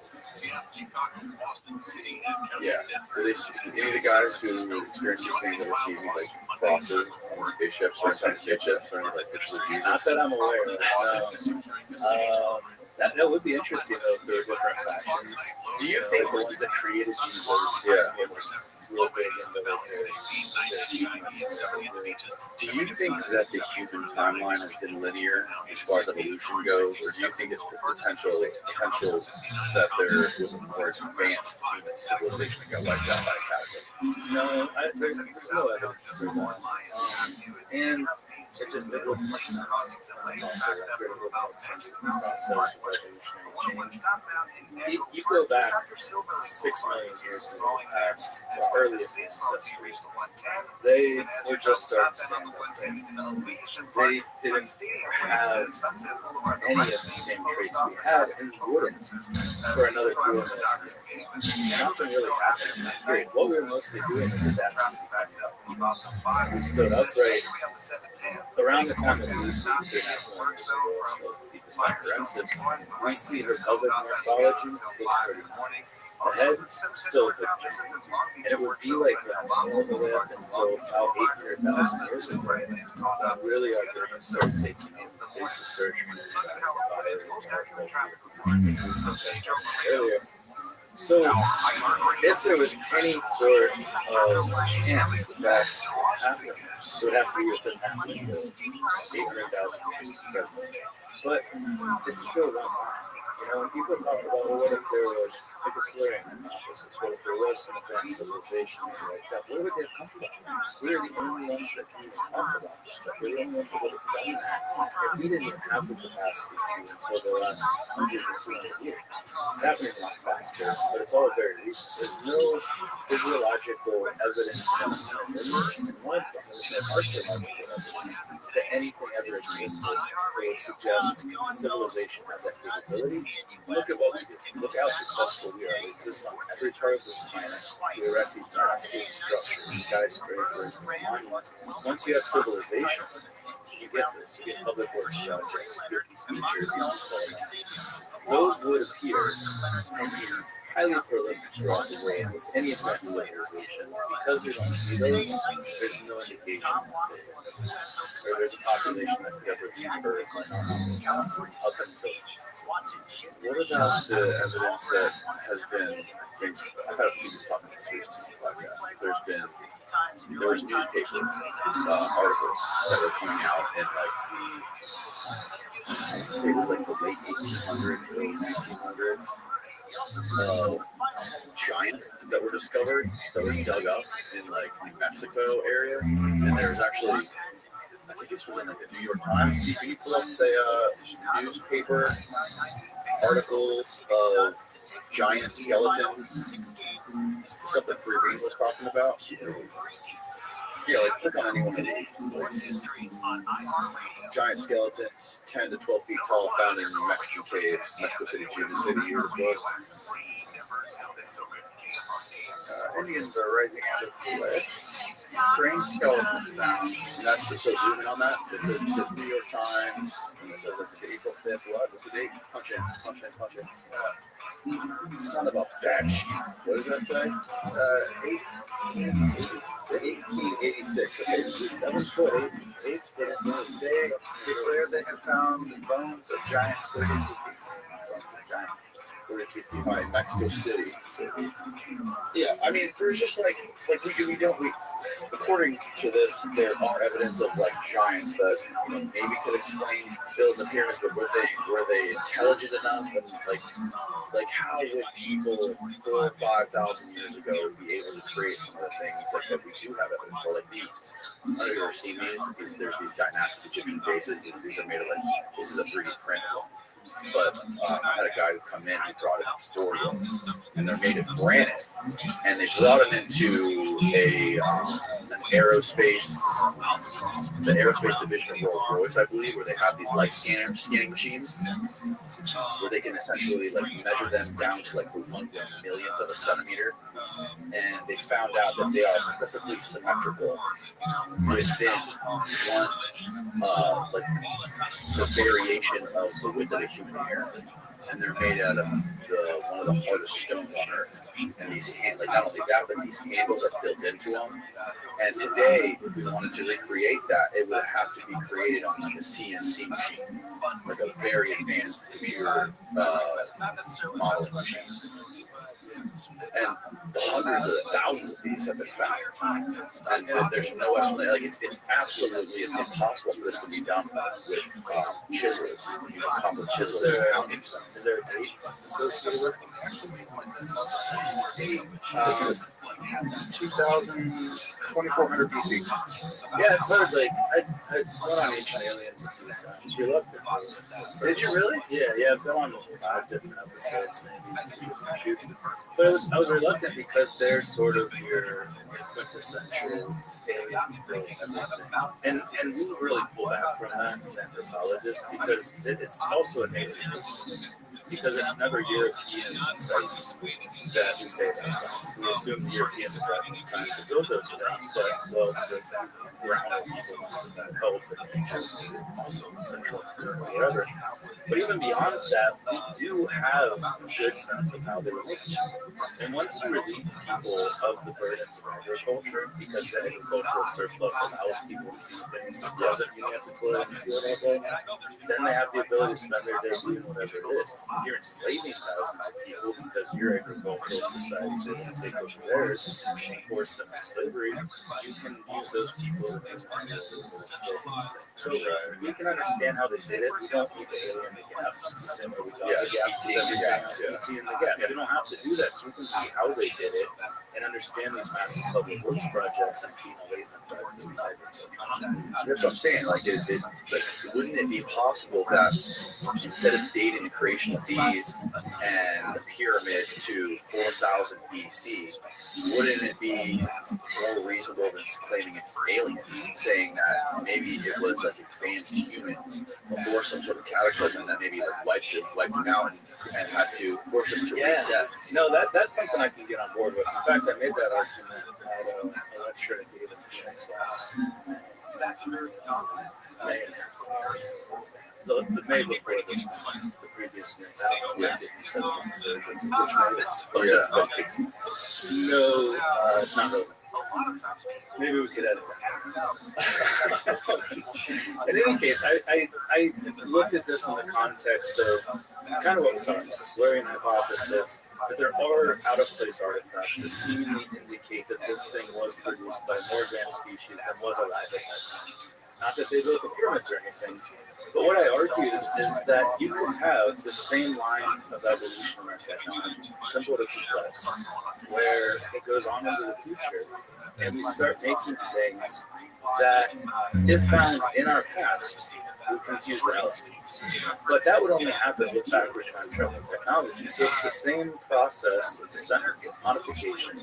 Yeah. Are they any of the guys who experience these things ever see like crosses on spaceships or inside spaceships or any like pictures of Jesus? Not that I'm aware of. That would be interesting though if there were different factions. Do you think like the ones that created Jesus? Yeah. Real big into their achievements. Do you think that the human timeline has been linear as far as evolution goes, or do you think it's potential that there was a more advanced human civilization that got wiped out by a cataclysm? No, there's no evidence for that. And it wouldn't make sense. Also, it wouldn't make sense in the process of evolutionary change. You go back 6 million years in the past, the earliest ancestors, they were just starting to stand up. They didn't have any of the same traits we had and wouldn't for another 4 million years. Nothing really happened in that period. What we were mostly doing was adapting. We stood upright around the time of Lucy, 3.5 million years ago, People's Conferences. We see her pelvic morphology looks pretty normal. The head still took change. And it would be like that all the way up until about 800,000 years ago. Really, our brain started taking over. They started earlier. So, if there was any sort of chance that happened, it would have to be within that window, 800,000 years present. But it's still wrong. When people talk about, well, what if there was like a slurring hypothesis, what if there was some advanced civilization like that, where would they have come from? We are the only ones that can even talk about this stuff. We're the only ones that would have done that. And we didn't even have the capacity to until the last 100 or 200 years. It's happening a lot faster, but it's all very recent. There's no physiological evidence there's no archaeological evidence that anything ever existed that would suggest civilization has that capability. Look at what we do. Look how successful we are. We exist on every part of this planet. We erect these massive structures, skyscrapers, and monuments. Once you have civilization, you get this. You get public works projects, you get these features, those would appear and be highly prolific throughout the world with any advanced civilization. Because we don't see those, there's no indication that there's a population that could ever be birthed up until. What about the evidence that has been? I've had a few people talking about this recently on the podcast. There was newspaper articles that were coming out in like I want to say it was like the late 1800s, early 1900s. Giants that were discovered, that were dug up in like New Mexico area, and there's actually, I think this was in like the New York Times. Can you pull up the newspaper articles of giant skeletons? Something Irene was talking about. Yeah, like click on any one of these. Giant skeletons, 10 to 12 feet tall, found in Mexican caves, Mexico City, Judas City, years ago. Indians are rising out of the cliff. Strange skeletons found. And that's so zooming on that. It says New York Times, and it says like April 5th. What's the date? Punch in. Son of a bitch. What does that say? 1886. Okay, this is 7 foot 8 square feet. They declared they had found bones of giant 32 feet. 32 feet high, Mexico City. Yeah, I mean, there's just like we don't. According to this, there are evidence of like giants that maybe could explain building the pyramids, but were they intelligent enough? And like how would people 4,000 or 5,000 years ago be able to create some of the things that we do have evidence for, like these? I don't know if you've ever seen these, because there's these dynastic Egyptian bases. These are made of like, this is a 3D print. But I had a guy who come in, he brought in 4 of them, and they're made of granite, and they brought them into an aerospace division of Rolls-Royce, I believe, where they have these light scanning machines, where they can essentially like measure them down to like the 1/1,000,000th of a centimeter, and they found out that they are perfectly symmetrical within one like the variation of the width of the human hair. And they're made out of one of the hardest stones on earth. And these like not only that, but these handles are built into them. And today, if we wanted to recreate that, it would have to be created on like a CNC machine, like a very advanced computer modeling machine. And hundreds of thousands of these have been found, and there's no explanation. Like it's absolutely impossible for this to be done with chisels, copper chisels. Is there a date associated with it? 2400 BC. Yeah, it's hard. Like I went on Ancient Aliens a few times. Reluctantly. Did you really? Yeah. I've been on 5 different episodes, maybe 2 different shoots. But I was reluctant because they're sort of your quintessential aliens, bro, and we really pull back from that as anthropologists because it's also a native racist. Because it's never European sites that we say that. We assume the Europeans are driving the time to build those things, but well, the ground people must have been held to Central America or whatever. But even beyond that, we do have a good sense of how they were making things. And once you relieve people of the burdens of agriculture, because the agricultural surplus allows people to do things that doesn't you have to toil in the field all day, then they have the ability to spend their day doing whatever it is. If you're enslaving thousands of people because your agricultural society didn't take over theirs and force them into slavery, you can use those people to do so we can understand how they did it. We don't need to alien the gaps the same way we got the gaps to everything else. We don't have to do that, so we can see how they did it and understand these massive public works projects as being a latent effect of That's what I'm saying. Like, wouldn't it be possible that instead of dating the creation of these and the pyramids to 4000 BC, wouldn't it be more reasonable than claiming it's aliens, saying that maybe it was like advanced humans before some sort of cataclysm that maybe like wiped them out and had to force us to reset? No, that's something I can get on board with. In fact, I made that argument at a lecture I gave in Phoenix last May. The May before this one, the previous May. Yeah, you said versions of which May this was. No, it's not relevant. Maybe we could edit that. In any case, I looked at this in the context of kind of what we're talking about, the Solarian hypothesis, that there are out-of-place artifacts that seemingly indicate that this thing was produced by more advanced species than was alive at that time. Not that they built the pyramids or anything, but what I argued is that you can have the same line of evolution in our technology, simple to complex, where it goes on into the future, and we start making things that, if found in our past, would confuse the hell. But that would only happen with backward time travel technology. So it's the same process of descent modification.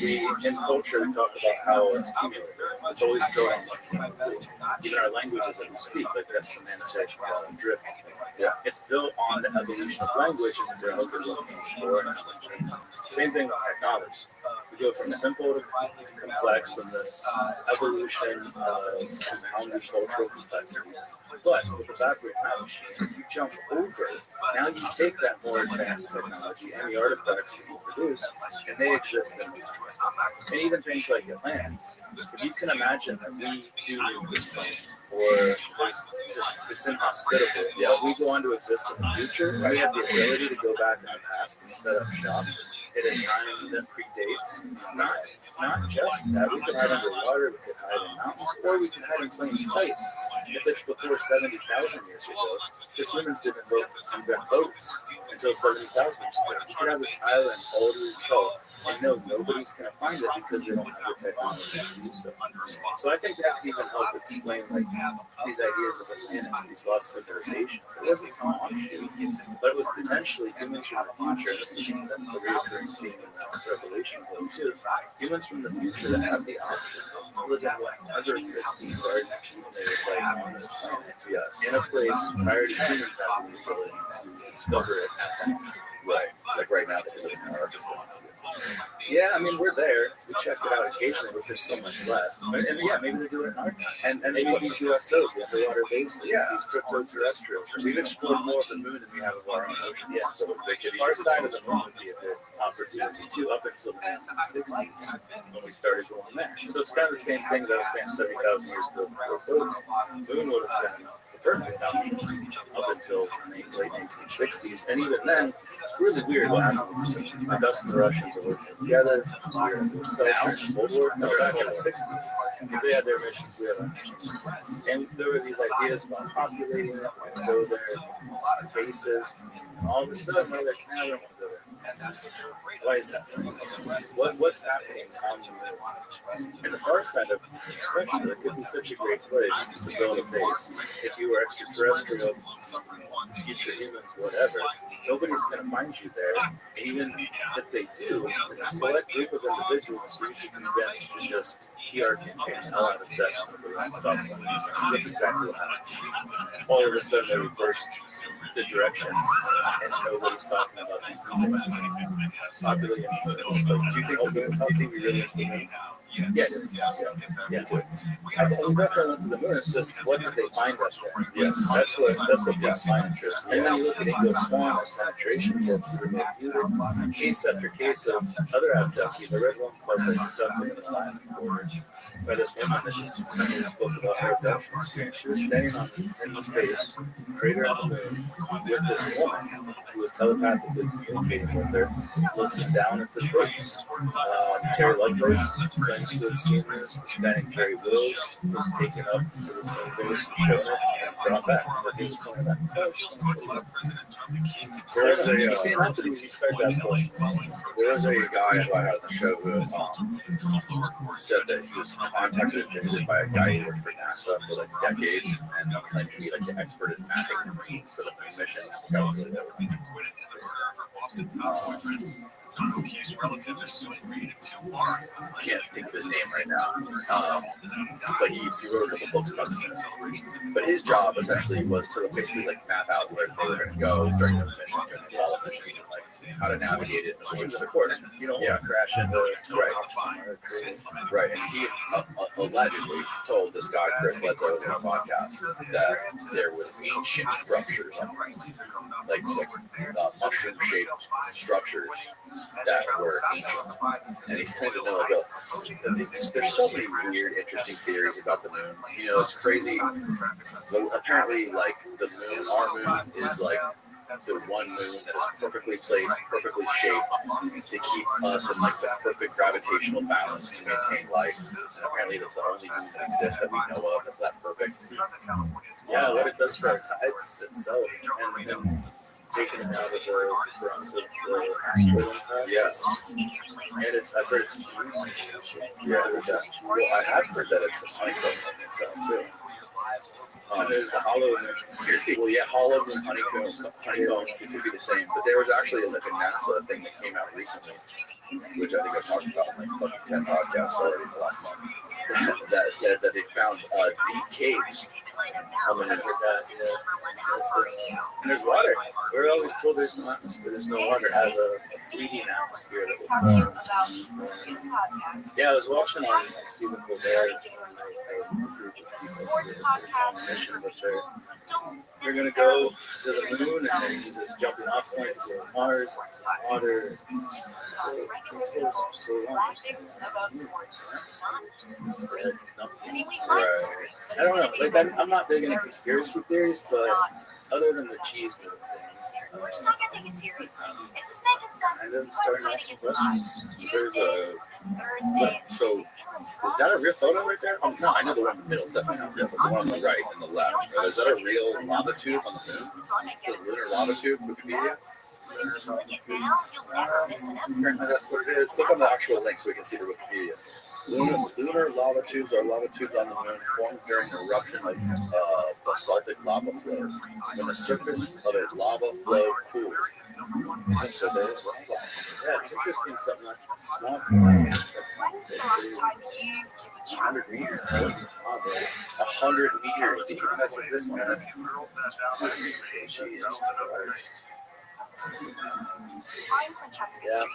We, in culture, talk about how it's cumulative. It's always built on even our languages that we speak, like that's semantic drift. Yeah. It's built on the evolution of language and the growth of change. Same thing with technology. We go from simple to complex in this evolution of compounded cultural complexity. But with the backward time machine, you jump over. Now you take that more advanced technology and the artifacts that you produce, and they exist in the and even things like Atlantis. If you can imagine that we do leave this planet, or it's inhospitable, but we go on to exist in the future, we have the ability to go back in the past and set up shop at a time that predates not just that. We could hide underwater, we could hide in mountains, or we could hide in plain sight. If it's before 70,000 years ago, Because humans didn't invent boats until 70,000 years ago. You can have this island all to yourself and nobody's going to find it because they don't have the technology to do so. So I think that can even help explain like these ideas of Atlantis, these lost civilizations. It wasn't some offshoot, but it was potentially humans from the future. This is the recurring theme in the Revelation book too. Humans from the future that have the option of living whatever pristine garden they would like on this planet. Yes. In a place prior to humans having the ability to discover it at that time. Right. Like right now, they're living in our Yeah, I mean, we're there. We check it out occasionally, but there's so much left. And yeah, maybe they do it in our time. And maybe these USOs, the underwater bases, these crypto-terrestrials. We've explored more of the moon than we have of our own ocean. Yeah, so the far side of the moon would be a good opportunity too, up until the 1960s when we started going there. So it's kind of the same thing that I was saying 70,000 years ago before boats. The moon would have been the perfect option up until the late 1960s. And even then, it's really weird what happened. Like us and the Russians are working together. We're in the Southern World War. No, back in the 60s. They had their missions, we had our missions. And there were these ideas about populating it, and go there, bases. And all of a sudden, we're like, nah, we don't want to go there. Why is that? What's happening on the moon? And the far side of the spectrum, it could be such a great place to build a base. If you were extraterrestrial, future humans, whatever, nobody's going to find you there. And even if they do, it's a select group of individuals who you can convince to just PR campaign hell out of best nobody wants to talk about it. That's exactly what happened. All of a sudden, they reversed the direction, and nobody's talking about these things. Popularly, do you think we really into the moon? Yeah. We definitely went to the moon. It's just what did they find up there? Yes, that's what piques my interest. And then you look at Ingo Swann as penetration kits. Case after case of other abductees. I read one called "The Abducted in the Line by this woman that just sent me this book about her abduction experience. She was standing in the space, crater on the moon, with this woman who was telepathically communicating with her, looking down at the space. Terry Lovelace claims to have seen this. This guy named Jerry Wills was taken up to this moon base and shown it and brought back. So he was coming back. You see enough of these, you start to ask questions. There was a guy who I had on the show who said that he was contacted and visited by a guy who worked for NASA for like decades and claimed to be like the expert in mapping the moon for the moon missions. That was really can't think of his name right now, but he wrote a couple books about the moon. But his job essentially was to basically like map out where they were going to go during those missions, during the Apollo missions, and like how to navigate it. Of course, you don't want to crash into right. And he allegedly told this guy Chris Bledsoe on a podcast that there were ancient structures, like mushroom-shaped structures that were ancient. And he's kind of like there's so many weird, interesting theories about the moon. You know, it's crazy. So apparently, like the moon, our moon is like the one moon that is perfectly placed, perfectly shaped to keep us in like the perfect gravitational balance to maintain life. And apparently, that's the only moon that exists that we know of that's that perfect. Yeah, what it does for our tides itself, and taking it out of the brunt of the asteroid impact. Yes. And I've heard it's fused. Yeah, well, I have heard that it's a honeycomb in itself too. There's the hollow emission. Well, yeah, hollow and honeycomb, it could be the same. But there was actually like a NASA thing that came out recently, which I think I talked about in like 10 podcasts already last month, that said that they found deep caves on the moon. And there's water. We're always told there's no atmosphere. There's no water. It has a fleeting atmosphere that will form. Yeah, I was watching on Stephen Colbert. I was in a group of people on a mission, but they're going to go to the moon, and then he's just jumping off point to go to Mars, water. It was so long. I don't know. Like, I'm not big into conspiracy theories, but other than the cheese movement thing, We're just not gonna take it seriously. Is this making sense? and then starting asking questions. There's a so Is that a real photo right there? Oh, no, I know the one in the middle is definitely not real, but the one on the right and the left. Is that a real lava tube on the moon? Is it lunar lava tube, Wikipedia? Apparently that's what it is. Look on the actual link so we can see the Wikipedia. Lunar lava tubes are lava tubes on the moon formed during the eruption of basaltic lava flows. When the surface of a lava flow cools. So there's lava. Yeah, it's interesting something like small. 100 meters. 100 meters. Did you know that's what this one is? Jesus Christ. Yeah,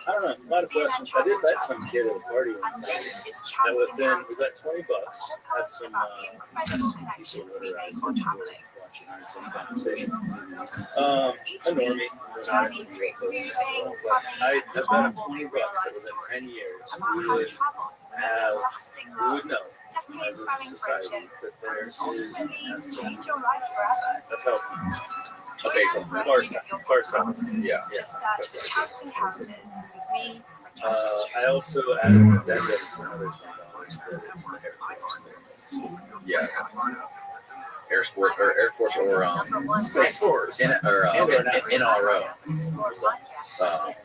I don't know. A lot of questions. I did let some kid at a party one time. That within, we got $20. Had some people notarized when we were watching on some conversation. A normie. But I bet him $20 that within 10 years we would know as a society that there is that's how. Okay, so far south. Yeah. I also added an addendum for another $20 that it's the Air Force. Yeah. Air Force or Space Force NRO.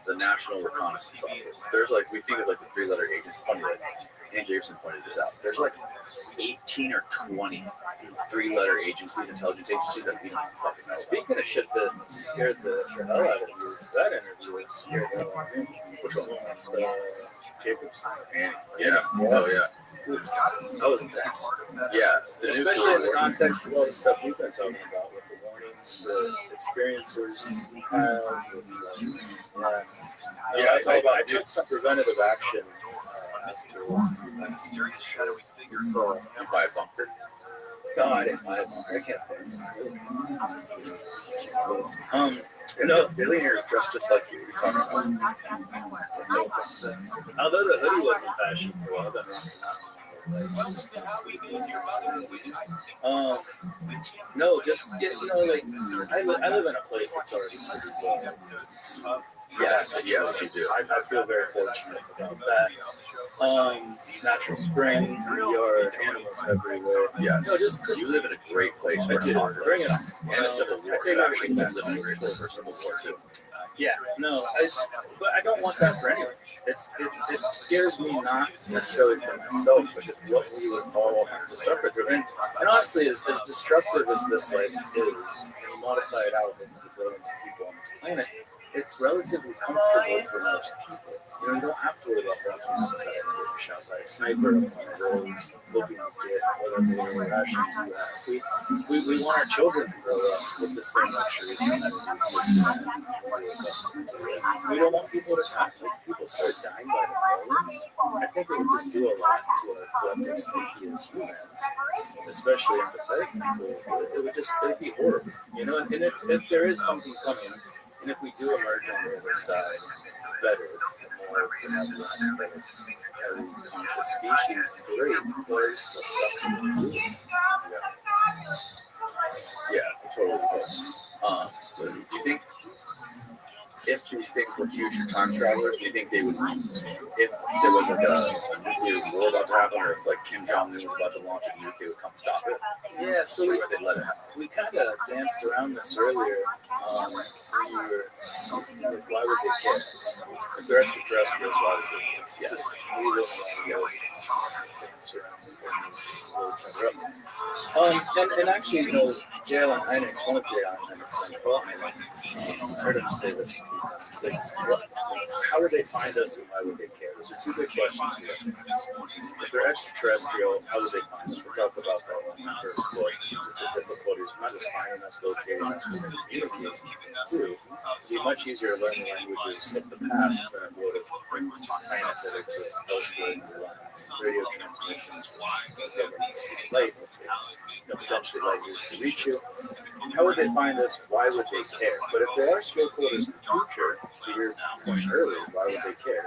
The National Reconnaissance Office. There's like, we think of like the 3-letter agency. Funny, like Ann Jacobson pointed this out. There's like 18 or 20 3-letter agencies, intelligence agencies that we don't fucking know. Speaking of shit that scared the hell out of you, that interview scared the hell out of me. Which one? Jacobson. Annie. Yeah. Oh yeah. That was intense. Yeah. Especially in the context of all the stuff we've been talking about with the warnings, the experiencers have. I took some preventative action So, you buy a bunker? No, I didn't buy a bunker. I can't afford it. No, billionaires dressed just like you. You're talking about. Although the hoodie was in fashion for a while, I've been rocking that. No, just like I live in a place that's already pretty well. Yes, you do. I feel very fortunate about that. Natural spring, your animals everywhere. Yes. No, just you live in a great place. I do. Bring it on. And a Civil War. You actually live in a great place for Civil War too. Yeah, no, but I don't want that for anyone. It scares me not necessarily for myself, but just what we would all have to suffer through. And honestly, as destructive as this life is, and you multiply it out with the billions of people on this planet, it's relatively comfortable for most people. You don't have to worry about walking outside and getting shot by a sniper on the roads, looking to get whatever rations you have. We want our children to grow up with the same luxuries and amenities that we're accustomed to. We don't want people to die. Like, people start dying by the millions. I think it would just do a lot to our collective psyche as humans, especially empathetic people. It'd be horrible, And if there is something coming, and if we do emerge on the other side better, more benevolent, better conscious species, great, but it's still something to do. Yeah, totally. Do you think if these things were future time travelers, do you think they would, if there was like a nuclear war about to happen, or if like Kim Jong-un was about to launch a nuke, they would come stop it? Yeah, so they let it happen. We kind of danced around this earlier. We were like, why would they care? If they're extraterrestrials, why would they care? Yes. We really want to dance around and actually, J.L. Heinrich, one of J.L. Heinrich's Paul Heinrich, I heard him say this a few times. How would they find us and why would they care? Those are two big questions we have to ask. If they're extraterrestrial, how would they find us? We talked about that in the first book. Just the difficulties, not just finding us, locating us, but communicating too. It'd be much easier to learn the languages of the past than it would of planet that exists elsewhere in the lines. Radio transmissions, light, potentially light years to reach you. How would they find us? Why would they care? But if there are skill quotas in the future, to your point earlier, why would they care?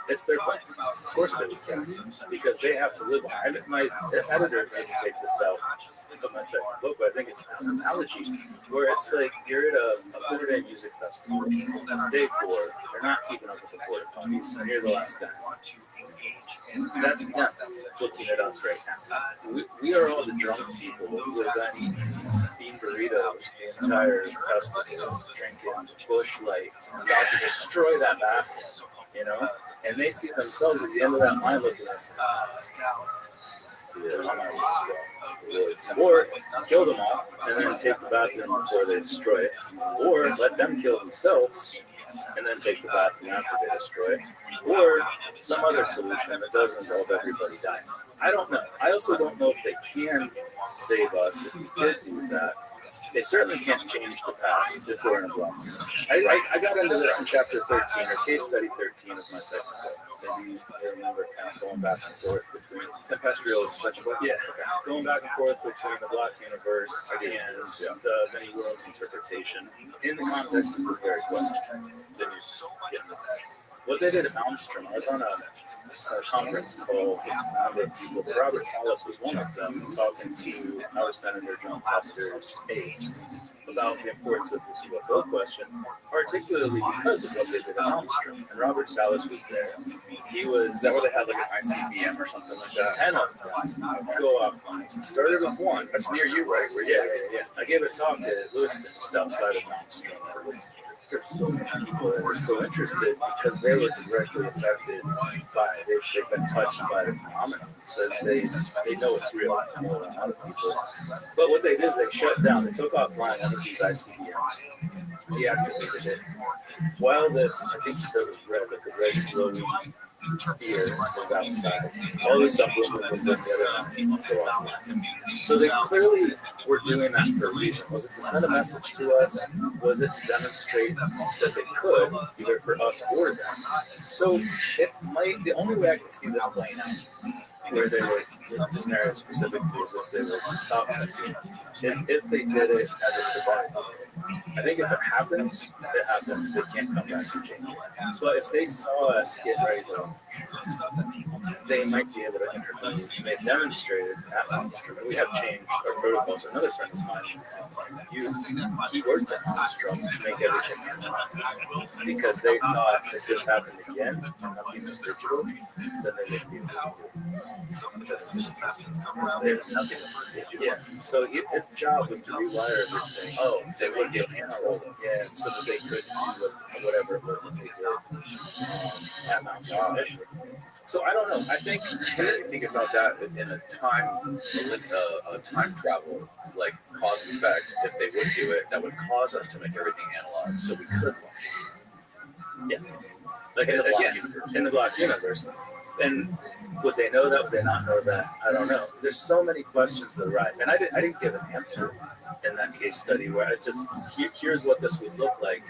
It's their plan. Of course they would care, because they have to live. My editor didn't take this out of my second book, but I think it's an analogy where it's like you're at a 4-day music festival. It's day 4. They're not keeping up with the porta potties, and you're the last guy. That's them looking at us right now. We are all the drunk people who are then eating burritos the entire festival, drinking Bush Light, about to destroy that bathroom, you know? And they see themselves at the end of that line looking at us. Or kill them all and then take the bathroom before they destroy it. Or let them kill themselves and then take the bathroom after they destroy it. Or some other solution that doesn't involve everybody dying. I don't know. I also don't know if they can save us if we did do that. They certainly can't change the past if we're in a block. I got into this in chapter 13, or case study 13 of my second book. Maybe you remember kind of going back and forth between Tempestrial is such a book. Yeah, going back and forth between the block universe and the many worlds interpretation in the context of this very question. Then you get into that. What they did at Malmstrom, I was on a conference call with a number of people. Robert Salas was one of them, talking to our Senator John Tester's aides about the importance of this UFO question, particularly because of what they did at Malmstrom. And Robert Salas was there. He was. Is that where they had like an ICBM or something like that? 10 of them go offline. It started with one. That's near you, right? Yeah. I gave a talk at Lewiston, just outside of Malmstrom. There's so many people that were so interested because they were directly affected by it. They've been touched by the phenomenon. So they know it's real to a lot of people. But what they did is they shut down. They took offline one of these ICBMs, deactivated it. While this, I think you said it was red, like a red glowing sphere was outside. All of a sudden, the other one go offline. So they clearly were doing that for a reason. Was it to send a message to us? Was it to demonstrate that they could, either for us or them? So it might, the only way I can see this playing out, where they were, the scenario specifically is if they were to stop something, is if they did it as a preventative. I think if it happens, it happens. They can't come back and change it. But if they saw us get ready to, they might be able to intervene. And they demonstrated at Malmstrom. We have changed our protocols. Another friend of mine, he worked at Malmstrom to make everything happen. Because they thought if this happened again, and nothing was digital, then they wouldn't be able to do it. Yeah, so his job was to rewire everything. Oh, they would get handled, yeah, so that they could do whatever it was that they did at Mount Sinai. So I don't know. I think when you think about that in a time travel, like cause and effect, if they would do it, that would cause us to make everything analog, so we could watch it. Yeah, like in the block universe. And would they know that? Would they not know that? I don't know. There's so many questions that arise, and I didn't give an answer in that case study where I just here's what this would look like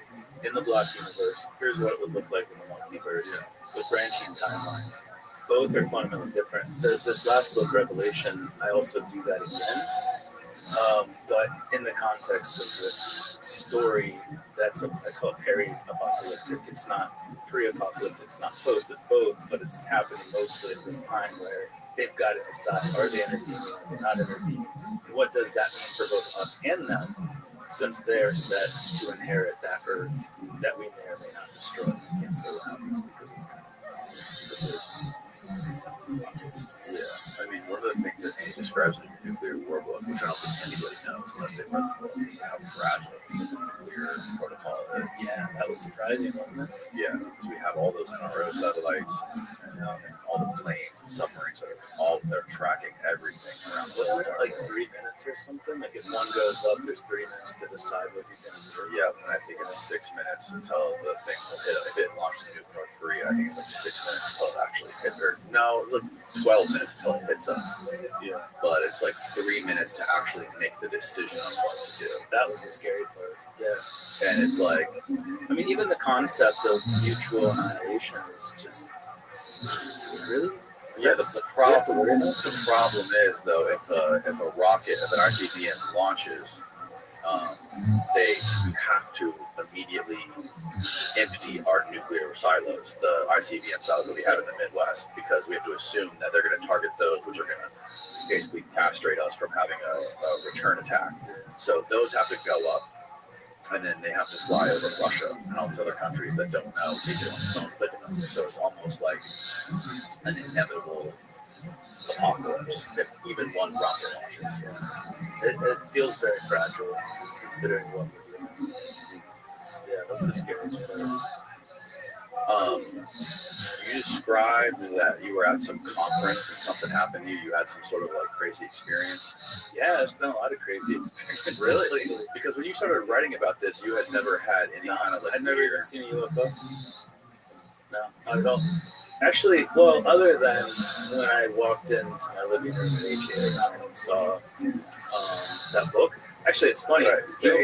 in the block universe. Here's what it would look like in the multiverse with branching timelines. Both are fundamentally different. This last book, Revelation, I also do that again. But in the context of this story, I call it peri-apocalyptic. It's not pre-apocalyptic, it's not post, it's both, but it's happening mostly at this time where they've got to decide, are they intervening, are they not intervening? What does that mean for both us and them, since they're set to inherit that earth that we may or may not destroy? We can't say what happens because it's kind of yeah. I mean, one of the things that he describes in your nuclear war book, which I don't think anybody knows unless they read the book, is how fragile the nuclear protocol is. Yeah, that was surprising, wasn't it? Yeah, because we have all those NRO satellites and all the planes and submarines that are tracking everything around the world. Wasn't it like 3 minutes or something? Like if one goes up, there's 3 minutes to decide what you're going to do. Yeah, and I think it's 6 minutes until the thing will hit. If it launched to North Korea, I think it's like 6 minutes until it actually hit. Or no, it's like 12 minutes until it hits us. Yeah, but it's like 3 minutes to actually make the decision on what to do. That was the scary part. Yeah, and it's like, I mean, even the concept of mutual annihilation is just really. Yeah, the problem is though, if a rocket, if an ICBM launches, they have to immediately empty our nuclear silos, the ICBM silos that we have in the Midwest, because we have to assume that they're going to target those which are going to basically castrate us from having a return attack. So those have to go up. and then they have to fly over Russia and all these other countries that don't know, take it on the phone, click on them. So it's almost like an inevitable apocalypse if even one rocket launches. It feels very fragile considering what we're doing. Yeah, that's the scariest part. You described that you were at some conference and something happened to you. You had some sort of like crazy experience. Yeah, there's been a lot of crazy experiences Really? lately. Because when you started writing about this, you had never had any kind of like. I'd never even seen a UFO. No, not at all. Actually, well, other than when I walked into my living room at age 8 or 9 and saw that book. Actually, it's funny. Right. When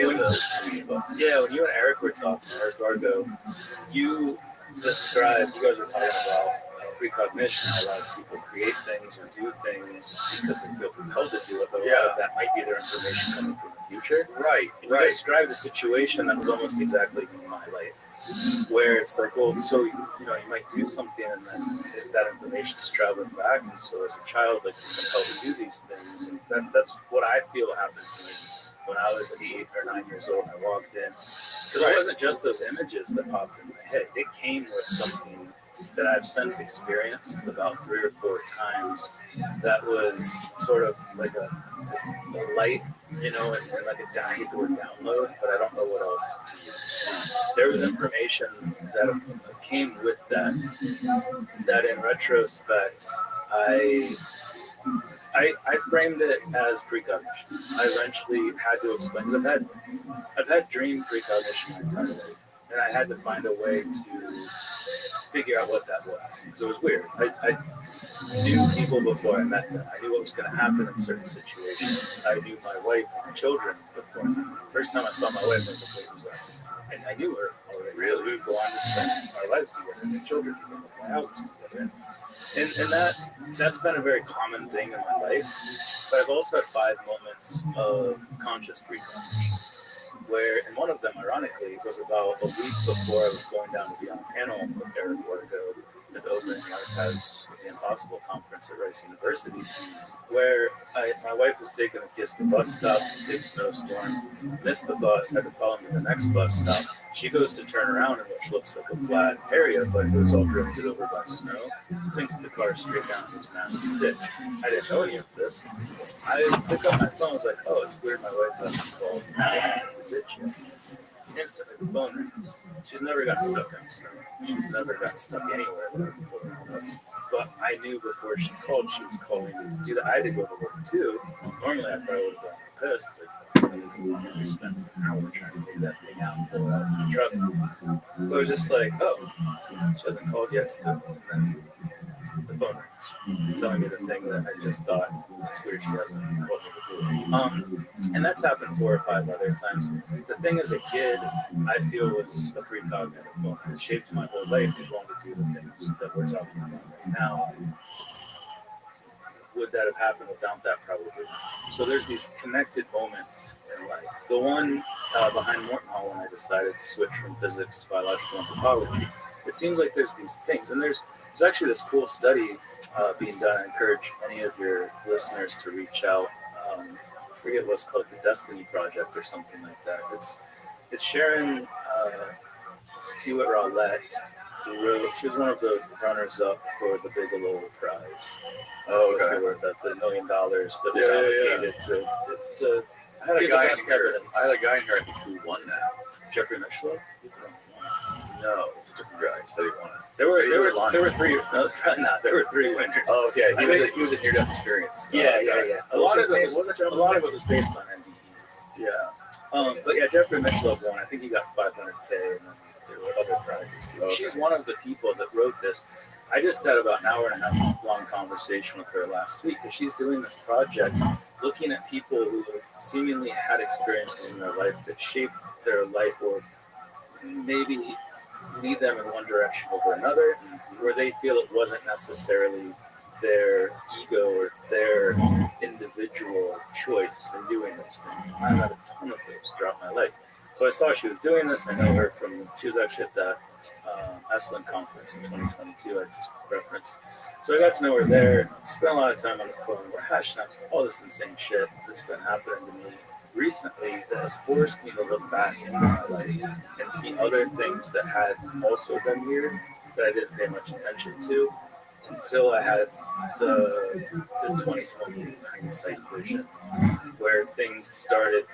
you and Eric were talking, Eric Gargo, you described, you guys were talking about precognition, how a lot of people create things or do things because they feel compelled to do it, but a lot of that might be their information coming from the future. Right. You described a situation that was almost exactly my life, where it's like, well, so you might do something, and then that information is traveling back, and so as a child, like you're compelled to do these things, and that's what I feel happened to me when I was 8 or 9 years old and I walked in, because it wasn't just those images that popped in my head; it came with something that I've since experienced about 3 or 4 times. That was sort of like a light, and like I hate the word download, but I don't know what else to use. There was information that came with that in retrospect, I framed it as precognition. I eventually had to explain, because I've had dream precognition my entire life, and I had to find a way to figure out what that was, because it was weird. I knew people before I met them. I knew what was going to happen in certain situations. I knew my wife and my children before. The first time I saw my wife, I was like, wait, who's that? And I knew her already. Really? We would go on to spend our lives together, and the children together, my houses together. And that's been a very common thing in my life. But I've also had 5 moments of conscious precognition, where, and one of them, ironically, was about a week before I was going down to be on a panel with Eric Wargo at the Opening Archives of the Impossible Conference at Rice University, where my wife was taking the kids to the bus stop, big snowstorm, missed the bus, had to follow me to the next bus stop. She goes to turn around in which looks like a flat area, but it was all drifted over by snow, sinks the car straight down this massive ditch. I didn't know any of this. I pick up my phone, I was like, oh, it's weird, my wife hasn't called the ditch yet. Instantly, the phone rings. She's never gotten stuck in the snow. She's never gotten stuck anywhere. But I knew before she called, she was calling me to do that. I had to go to work too. Normally, I probably would have gotten pissed. But I spent an hour trying to dig that thing out and pull it out of my truck. But it was just like, oh, she hasn't called yet. And then the phone rings, telling me the thing that I just thought, it's weird she hasn't called me to do. And that's happened 4 or 5 other times. The thing as a kid, I feel was a precognitive moment. It shaped my whole life to want to do the things that we're talking about right now. Would that have happened without that? Probably not. So there's these connected moments in life. The one behind Morton Hall, when I decided to switch from physics to biological anthropology, it seems like there's these things, and there's actually this cool study being done. I encourage any of your listeners to reach out. I forget what's called, the Destiny Project or something like that. It's Sharon Hewitt Rowlett, she was one of the runners-up for the Bigelow Prize. Oh, okay. The $1 million that was allocated to I had a give guy the best in here. evidence. I had a guy in here, I think, who won that. Jeffrey Michelov? No, it's a different guy. He said he won it. There were 3. No, not. There were 3 winners. Oh, okay. He was a near-death experience. Yeah. A lot of it was based on NDEs. Yeah. But yeah, Jeffrey Michelov won. I think he got $500K, and then there were other prizes too. Okay. She's one of the people that wrote this. I just had about an hour and a half long conversation with her last week, because she's doing this project looking at people who have seemingly had experiences in their life that shaped their life, or maybe lead them in one direction over another, where they feel it wasn't necessarily their ego or their individual choice in doing those things. I've had a ton of those throughout my life. So I saw she was doing this. I know her she was actually at that Esalen conference in 2022 I just referenced. So I got to know her there, spent a lot of time on the phone. We're hashing out all this insane shit that's been happening to me recently that has forced me to look back into my life and see other things that had also been weird that I didn't pay much attention to until I had the 2020 hindsight vision, where things started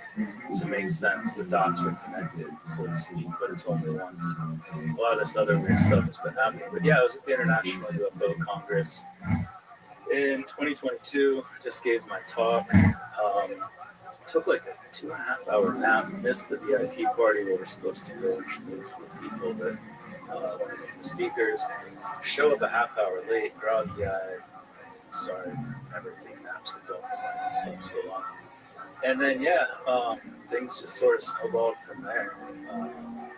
to make sense. The dots were connected, so to speak, but it's only once. A lot of this other weird stuff has been happening. But yeah, I was at the International UFO Congress in 2022. Just gave my talk. Took like a 2.5 hour nap. Missed the VIP party where we're supposed to go and schmooze with people that want to be the speakers. Show up a half hour late, groggy eyed. Sorry, never take naps. I don't sleep so long. And then things just sort of snowballed from there.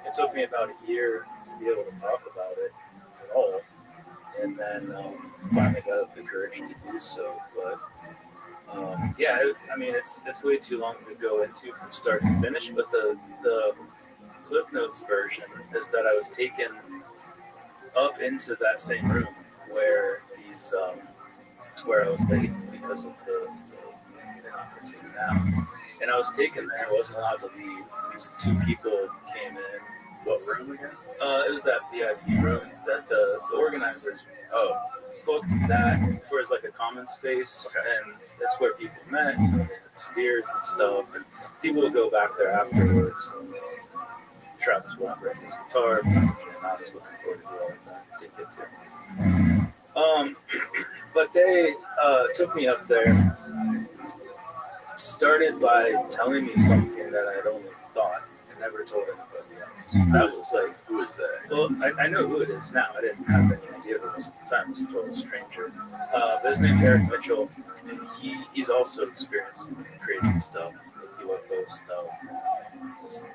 It took me about a year to be able to talk about it at all, and then finally got up the courage to do so. But it's way too long to go into from start to finish. But the Cliff Notes version is that I was taken up into that same room where where I was late because of the inopportune nap. And I was taken there, I wasn't allowed to leave. These two people came in. What room again? It was that VIP room that the organizers booked that for as like a common space, and that's where people met, they had beers and stuff, and people would go back there afterwards. Travis Wong brings his guitar, and I was looking forward to all of that. Didn't get to. But they took me up there, started by telling me something that I'd only thought and never told anybody else. That was like, who is that? Well, I know who it is now. I didn't have any idea who it was at the time. It was a total stranger. But his name's Eric Mitchell, and he's also experiencing crazy stuff, like UFO stuff. Just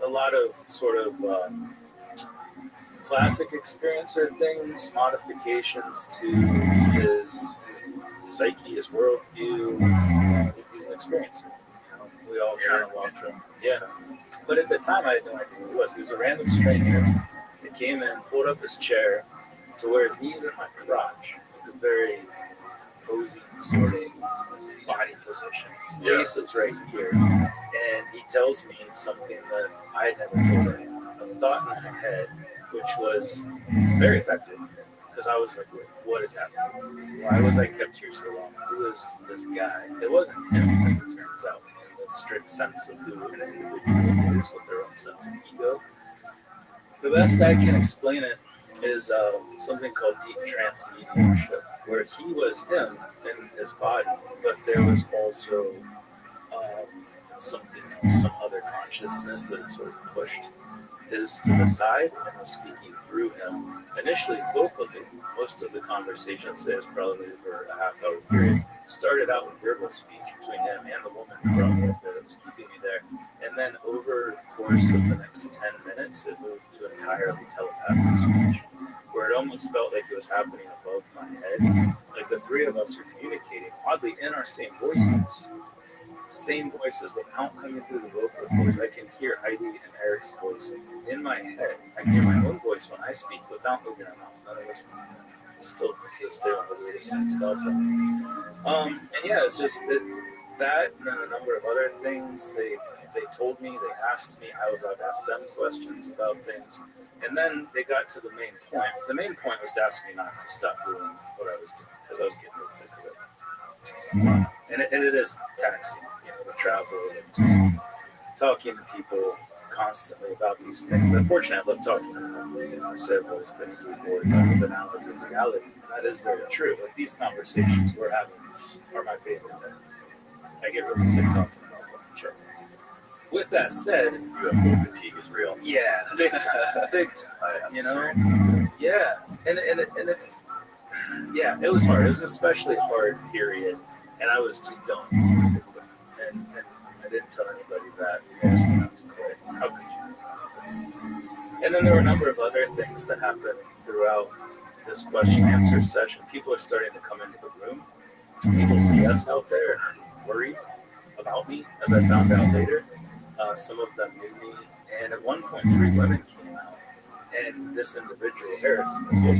a lot of sort of classic experiencer things, modifications to his psyche, his worldview. He's an experiencer. We all kind of walked him. Yeah. But at the time, I had no idea who he was. He was a random stranger that came in, pulled up his chair to where his knees in my crotch, like a very posing sort of body position. His face is right here. And he tells me something that I had never told anyone. A thought in my head, which was very effective. Because I was like, what is happening? Why was I kept here so long? Who is this guy? It wasn't him, as it turns out, in the strict sense of who an individual is with their own sense of ego. The best I can explain it is something called deep trance mediumship, where he was him in his body, but there was also something else, some other consciousness that sort of pushed his to the side and was speaking through him. Initially vocally, most of the conversation, say it was probably over a half-hour period, started out with verbal speech between him and the woman who brought me up there that was keeping me there. And then over the course of the next 10 minutes, it moved to entirely telepathic speech, where it almost felt like it was happening above my head. Like the three of us are communicating, oddly, in our same voices. Same voices without coming through the vocal cords. I can hear Heidi and Eric's voice in my head. I can hear my own voice when I speak without moving our mouths. None of us still to this day one of the weirdest things about them. It's just that and then a number of other things. They told me, they asked me, I was allowed to ask them questions about things. And then they got to the main point. The main point was to ask me not to stop doing what I was doing because I was getting really sick of it. And it is taxing, to travel and just talking to people constantly about these things. Unfortunately, I love talking to them. I said I've always been easily bored by the banality of reality. And that is very true. Like these conversations we're having are my favorite. I get really sick talking about them. Sure. With that said, UFO fatigue is real. Yeah, big time. Yeah, and it's it was hard. It was an especially hard period, and I was just done. And I didn't tell anybody that. I just went out to quit. How could you? That's easy. And then there were a number of other things that happened throughout this question and answer session. People are starting to come into the room. People see us out there and are worried about me, as I found out later. Some of them knew me, and at one point, 3 women came out. And this individual, Eric,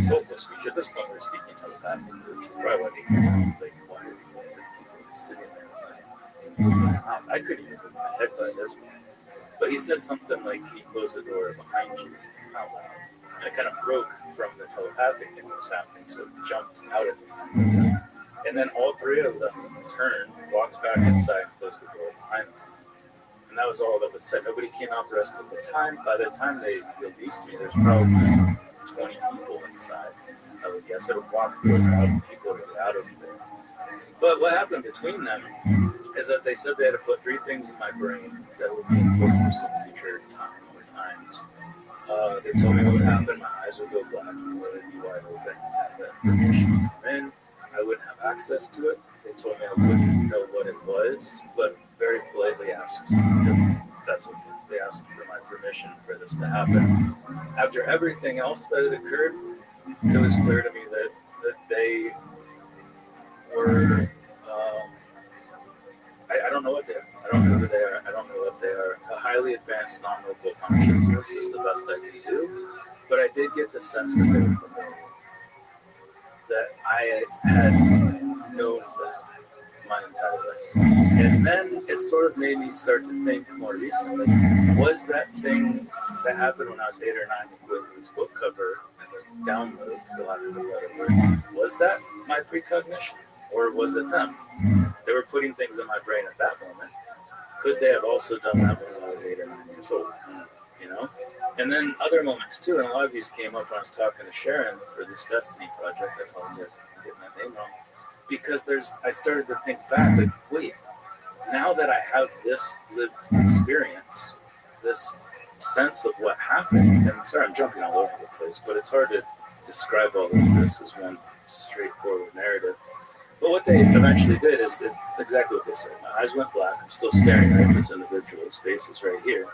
vocal speech. At this point, we're speaking telepathically, which is probably why they came out. Like, why are these people sitting there? my house. I couldn't even move my head by this point. But he said something like he closed the door behind you out loud. And it kind of broke from the telepathic thing that was happening, so it jumped out at me. And then all three of them turned, walked back inside, and closed the door behind them. And that was all that was said. Nobody came out the rest of the time. By the time they released me, there's probably 20 people inside. I would guess. I would walk through 1,000 people to get out of there. But what happened between them is that they said they had to put 3 things in my brain that would be important for some future time or times. They told me what would happen. My eyes would go black and would be wide open. And that information would come in. I wouldn't have access to it. They told me I wouldn't know what it was, but very politely asked if that's okay. They asked for my permission for this to happen. After everything else that had occurred, it was clear to me that they were, I don't know what they are. I don't know who they are. I don't know what they are. A highly advanced non-local consciousness is the best I can do. But I did get the sense that they were familiar. That I had known that my entire life. And then it sort of made me start to think more recently, was that thing that happened when I was 8 or 9 with this book cover and the download, for lack of a better word, was that my precognition? Or was it them? They were putting things in my brain at that moment. Could they have also done that when I was 8 or 9 years old? You know? And then other moments too, and a lot of these came up when I was talking to Sharon for this Destiny project. I apologize if I'm getting that name wrong. Because I started to think back, like, wait, now that I have this lived experience, this sense of what happened, and sorry, I'm jumping all over the place, but it's hard to describe all of this as one straightforward narrative. But what they eventually did is exactly what they said. My eyes went black. I'm still staring at this individual's faces right here.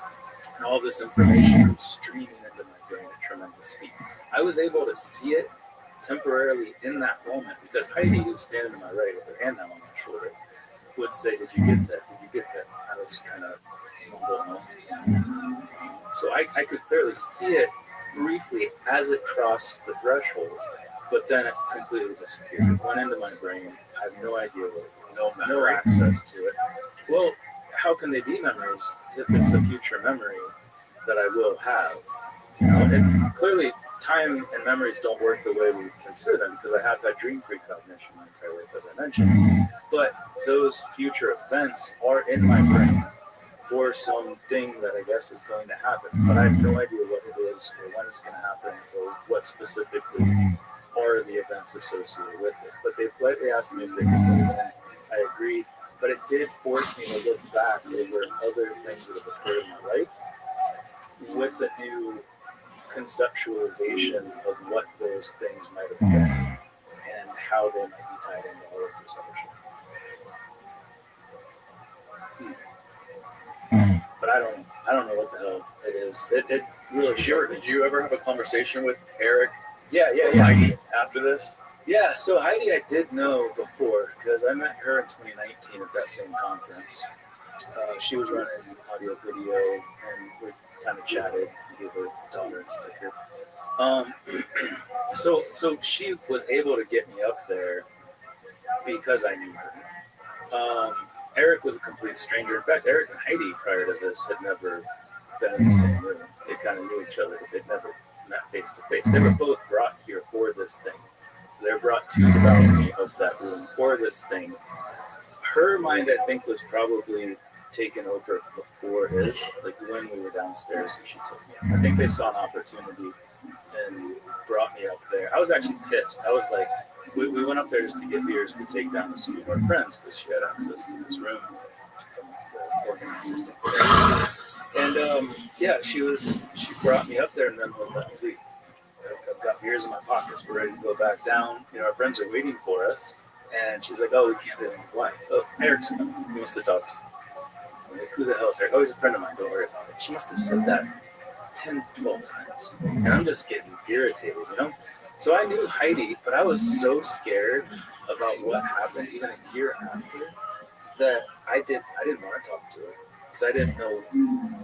And all this information comes streaming into my brain at tremendous speed. I was able to see it temporarily in that moment because Heidi, who's standing to my right with her hand now on my shoulder, would say, "Did you get that? Did you get that?" I was kind of mumble. So I could clearly see it briefly as it crossed the threshold. But then it completely disappeared. It went into my brain. I have no idea what, no access to it. Well, how can they be memories if it's a future memory that I will have? You know, and clearly time and memories don't work the way we consider them because I have that dream precognition my entire life, as I mentioned. But those future events are in my brain for something that I guess is going to happen. But I have no idea what it is or when it's going to happen or what specifically are the events associated with it. But they politely asked me if they could put it in. I agreed, but it did force me to look back over other things that have occurred in my life with a new conceptualization of what those things might have been and how they might be tied into all of this other shit. But I don't know what the hell it is. It really sure. Did you ever have a conversation with Eric? Yeah. Heidi after this? Yeah, so Heidi I did know before because I met her in 2019 at that same conference. She was running audio video and we kind of chatted and gave her daughter a sticker. So she was able to get me up there because I knew her. Eric was a complete stranger. In fact, Eric and Heidi prior to this had never been in the same room. They kind of knew each other, but they'd never met face to face. They were both brought here for this thing. They were brought to the balcony of that room for this thing. Her mind, I think, was probably taken over before his, like when we were downstairs and she took me up. I think they saw an opportunity and brought me up there. I was actually pissed. I was like, we went up there just to get beers to take down to some of our friends because she had access to this room. And she brought me up there and then let me leave. I've got beers in my pockets. We're ready to go back down. You know, our friends are waiting for us. And she's like, "Oh, we can't do anything." Why? "Oh, Eric's coming. He wants to talk to you." I'm like, "Who the hell is Eric?" "Oh, he's a friend of mine. Don't worry about it." She must have said that 10, 12 times. And I'm just getting irritated, you know? So I knew Heidi, but I was so scared about what happened even a year after that I didn't want to talk to her. Because I didn't know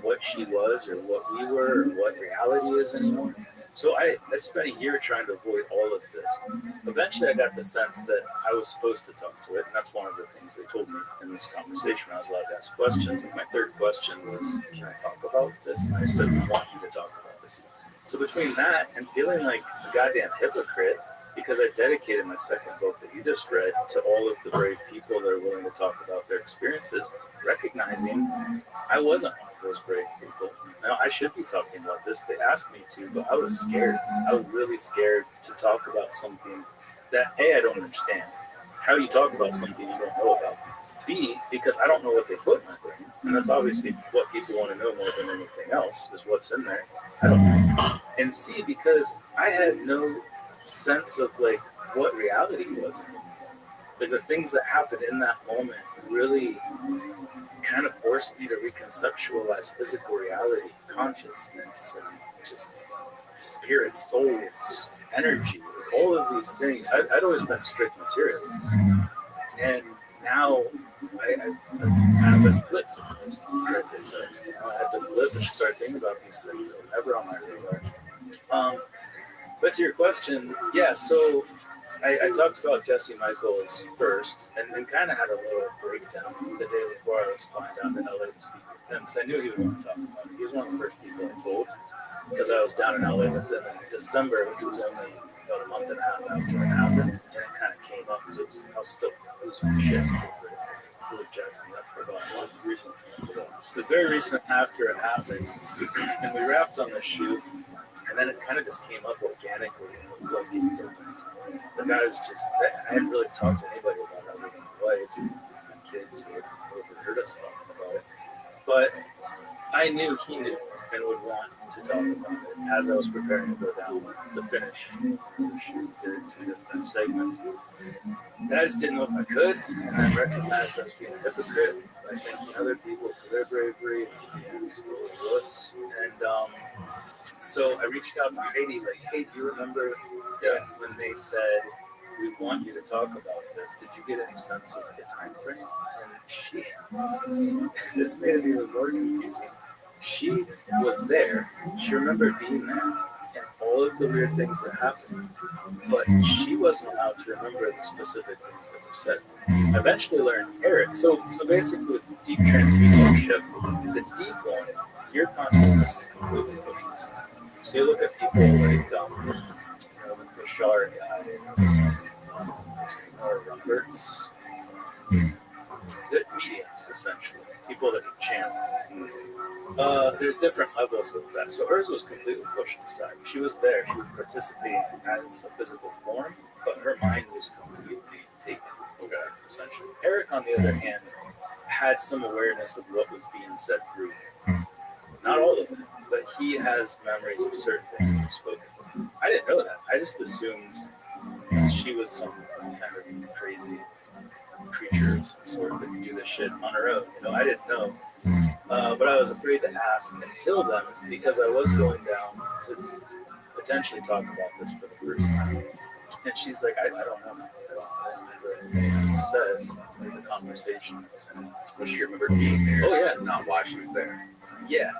what she was or what we were or what reality is anymore. So I spent a year trying to avoid all of this. eventually I got the sense that I was supposed to talk to it, and that's one of the things they told me in this conversation. I was allowed to ask questions, and my third question was, can I talk about this? And I said, we want you to talk about this. So between that and feeling like a goddamn hypocrite, because I dedicated my second book that you just read to all of the brave people that are willing to talk about their experiences, recognizing I wasn't one of those brave people. Now, I should be talking about this. They asked me to, but I was scared. I was really scared to talk about something that, A, I don't understand. How do you talk about something you don't know about? B, because I don't know what they put in my brain. And that's obviously what people want to know more than anything else, is what's in there. I don't know. And C, because I had no sense of like what reality was. Like the things that happened in that moment really kind of forced me to reconceptualize physical reality, consciousness, and just spirit, souls, energy, all of these things. I'd always been a strict materialist, and now I kind of been flipped. I had to flip and start thinking about these things that were never on my radar. But to your question, yeah, so I talked about Jesse Michaels first, and then kind of had a little breakdown the day before I was flying down to LA to speak with him, because I knew he would want to talk about it. He was one of the first people I told, because I was down in LA with him in December, which was only about a month and a half after it happened, and it kind of came up, because I was still losing shit over it. Really jacked me up for about a month recently. The very recent after it happened, and we wrapped on the shoot, and then it kind of just came up organically in the floodgates opened. The guy was just, I hadn't really talked to anybody about it other than my wife and my kids who had overheard us talking about it. But I knew he knew and would want to talk about it as I was preparing to go down to finish the shoot. There are two different segments. And I just didn't know if I could, and I recognized I was being a hypocrite by thanking other people for their bravery and just a little wuss. And so I reached out to Heidi, like, hey, do you remember when they said, we want you to talk about this? Did you get any sense of the time frame? And she, this made it even more confusing. She was there. She remembered being there and all of the weird things that happened. But she wasn't allowed to remember the specific things that were said. I eventually learned Eric. So basically with deep transmediumship, the deep one, your consciousness is completely pushed aside. So you look at people like the Bashar guy, or Roberts, the mediums essentially, people that can channel. There's different levels of that. So hers was completely pushed aside. She was there. She was participating as a physical form, but her mind was completely taken over, essentially. Eric, on the other hand, had some awareness of what was being said through him. Not all of it, but he has memories of certain things that were spoken. I didn't know that. I just assumed she was some kind of crazy creature of some sort that could do this shit on her own. You know, I didn't know. But I was afraid to ask until then, because I was going down to potentially talk about this for the first time. And she's like, I don't know. I don't remember anything you said, like the conversation. Well, she remembered being there. Oh, yeah. Not why she was there. Yeah,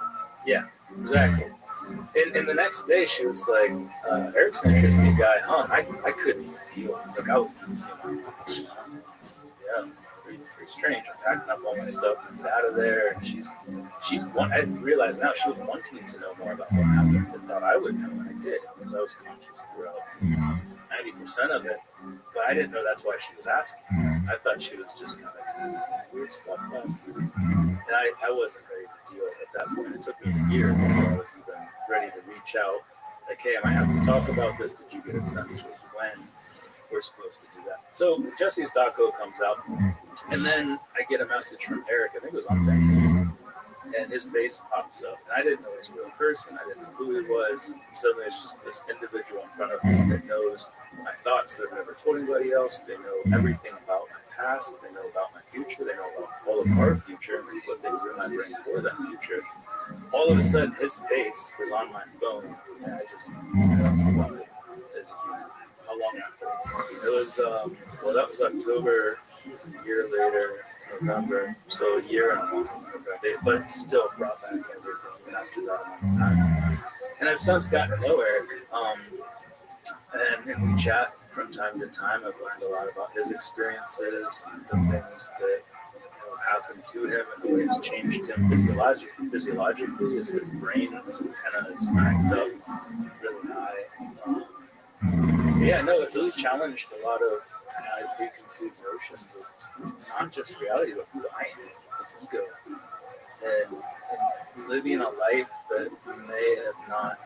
exactly. And the next day, she was like, Eric's an interesting guy, huh? I couldn't even deal. Like, I was losing my mind. Yeah, pretty strange. I'm packing up all my stuff to get out of there. And she's I realized now she was wanting to know more about what happened and thought I would know, and I did, because I was conscious throughout 90% of it. But I didn't know that's why she was asking. I thought she was just kind of weird stuff last night. And I wasn't ready to deal at that point. It took me a year before I was even ready to reach out. Like, hey, I might have to talk about this. Did you get a sense of when we're supposed to do that? So Jesse's doco comes out, and then I get a message from Eric. I think it was on Thanksgiving, and his face pops up, and I didn't know he was a real person. I didn't know who he was. And suddenly it's just this individual in front of me that knows my thoughts that I've never told anybody else. They know everything about my past. They know about my future. They know about all of our future and we put things in my brain for that future. All of a sudden, his face is on my phone, and I just love it as a human. How long after? It was, well, that was October, a year later, it's November, so a year and a month, but it still brought back everything even after that. And I've since gotten to know Eric, and we chat from time to time, I've learned a lot about his experiences and the things that have happened to him and the way it's changed him physiologically. Is his brain, his antenna is cranked up really high. Yeah, no, it really challenged a lot of my preconceived notions of not just reality, but who I am, the ego, and living a life that may have not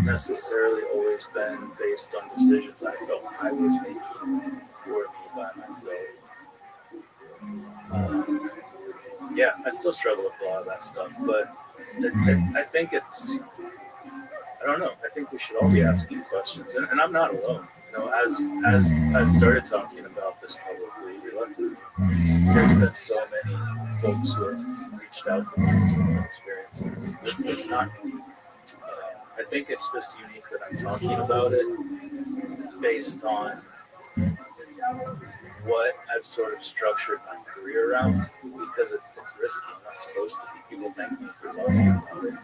necessarily always been based on decisions I felt I was making for me by myself. Yeah, I still struggle with a lot of that stuff, but I think it's, I don't know, I think we should all be asking questions, and I'm not alone. You know, as I've started talking about this publicly, reluctantly, there's been so many folks who have reached out to me with similar experiences. It's not unique. I think it's just unique that I'm talking about it based on what I've sort of structured my career around, because it's risky. I'm not supposed to be. People thank me for talking about it.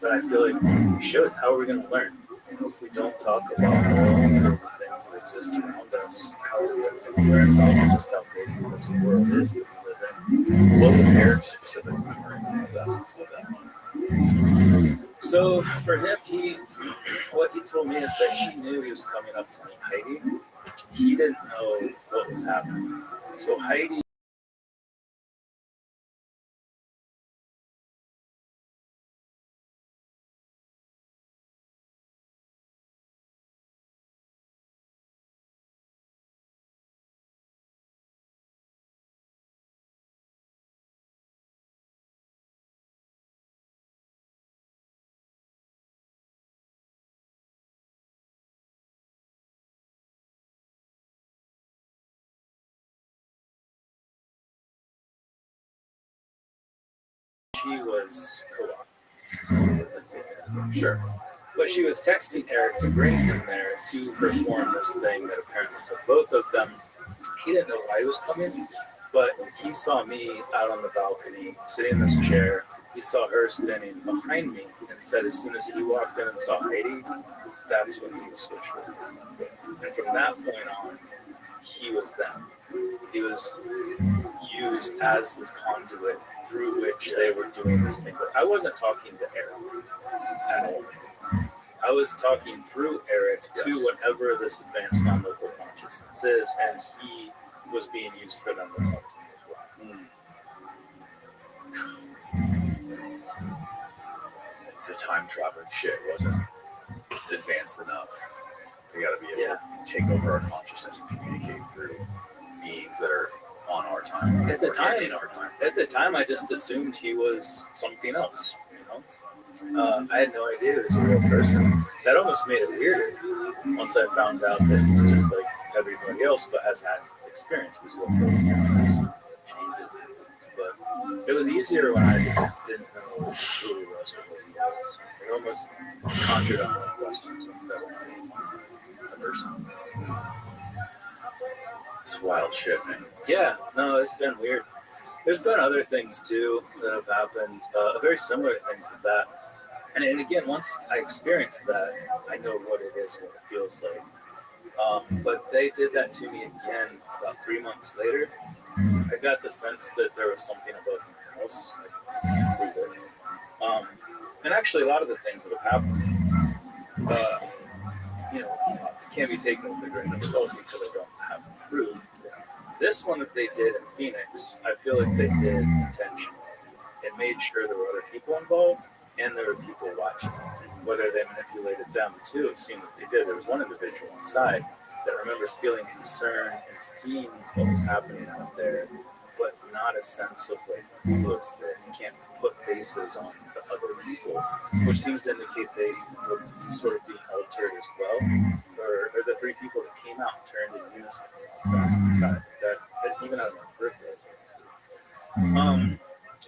But I feel like we should. How are we going to learn? You know, if we don't talk about all of those things that exist around us, how are we going to learn about just how crazy this world is that we live in? What was Eric's specific memory of that moment? So for him, what he told me is that he knew he was coming up to meet Heidi. He didn't know what was happening. So Heidi was co-op. Sure. But she was texting Eric to bring him there to perform this thing that apparently took both of them. He didn't know why he was coming, but he saw me out on the balcony, sitting in this chair. He saw her standing behind me and said as soon as he walked in and saw Heidi, that's when he was switched over. And from that point on, he was them. He was used as this conduit through which they were doing this thing. But I wasn't talking to Eric at all. I was talking through Eric to whatever this advanced non-local consciousness is, and he was being used for them to talk to me as well. The time traveling shit wasn't advanced enough. We got to be able to take over our consciousness and communicate through beings that are on our time. At the time, I just assumed he was something else. You know, I had no idea he was a real person. That almost made it weirder once I found out that he's just like everybody else, but has had experiences with changes. But it was easier when I just didn't know who he was or what he was. It almost conjured up more questions once I realized a person. It's wild shit, man. Yeah, no, it's been weird. There's been other things too that have happened, very similar things to that. And again, once I experienced that, I know what it is, what it feels like. But they did that to me again about 3 months later. I got the sense that there was something above my house. And actually, a lot of the things that have happened, can't be taken with a grain of salt because I don't have proof. This one that they did in Phoenix, I feel like they did intentionally. It made sure there were other people involved and there were people watching. Whether they manipulated them too, it seemed that they did. There was one individual inside that remembers feeling concern and seeing what was happening out there, but not a sense of like who was there. You can't put faces on the other people, which seems to indicate they were sort of being altered as well. Or the three people that came out turned in unison inside. That even out of my birthday.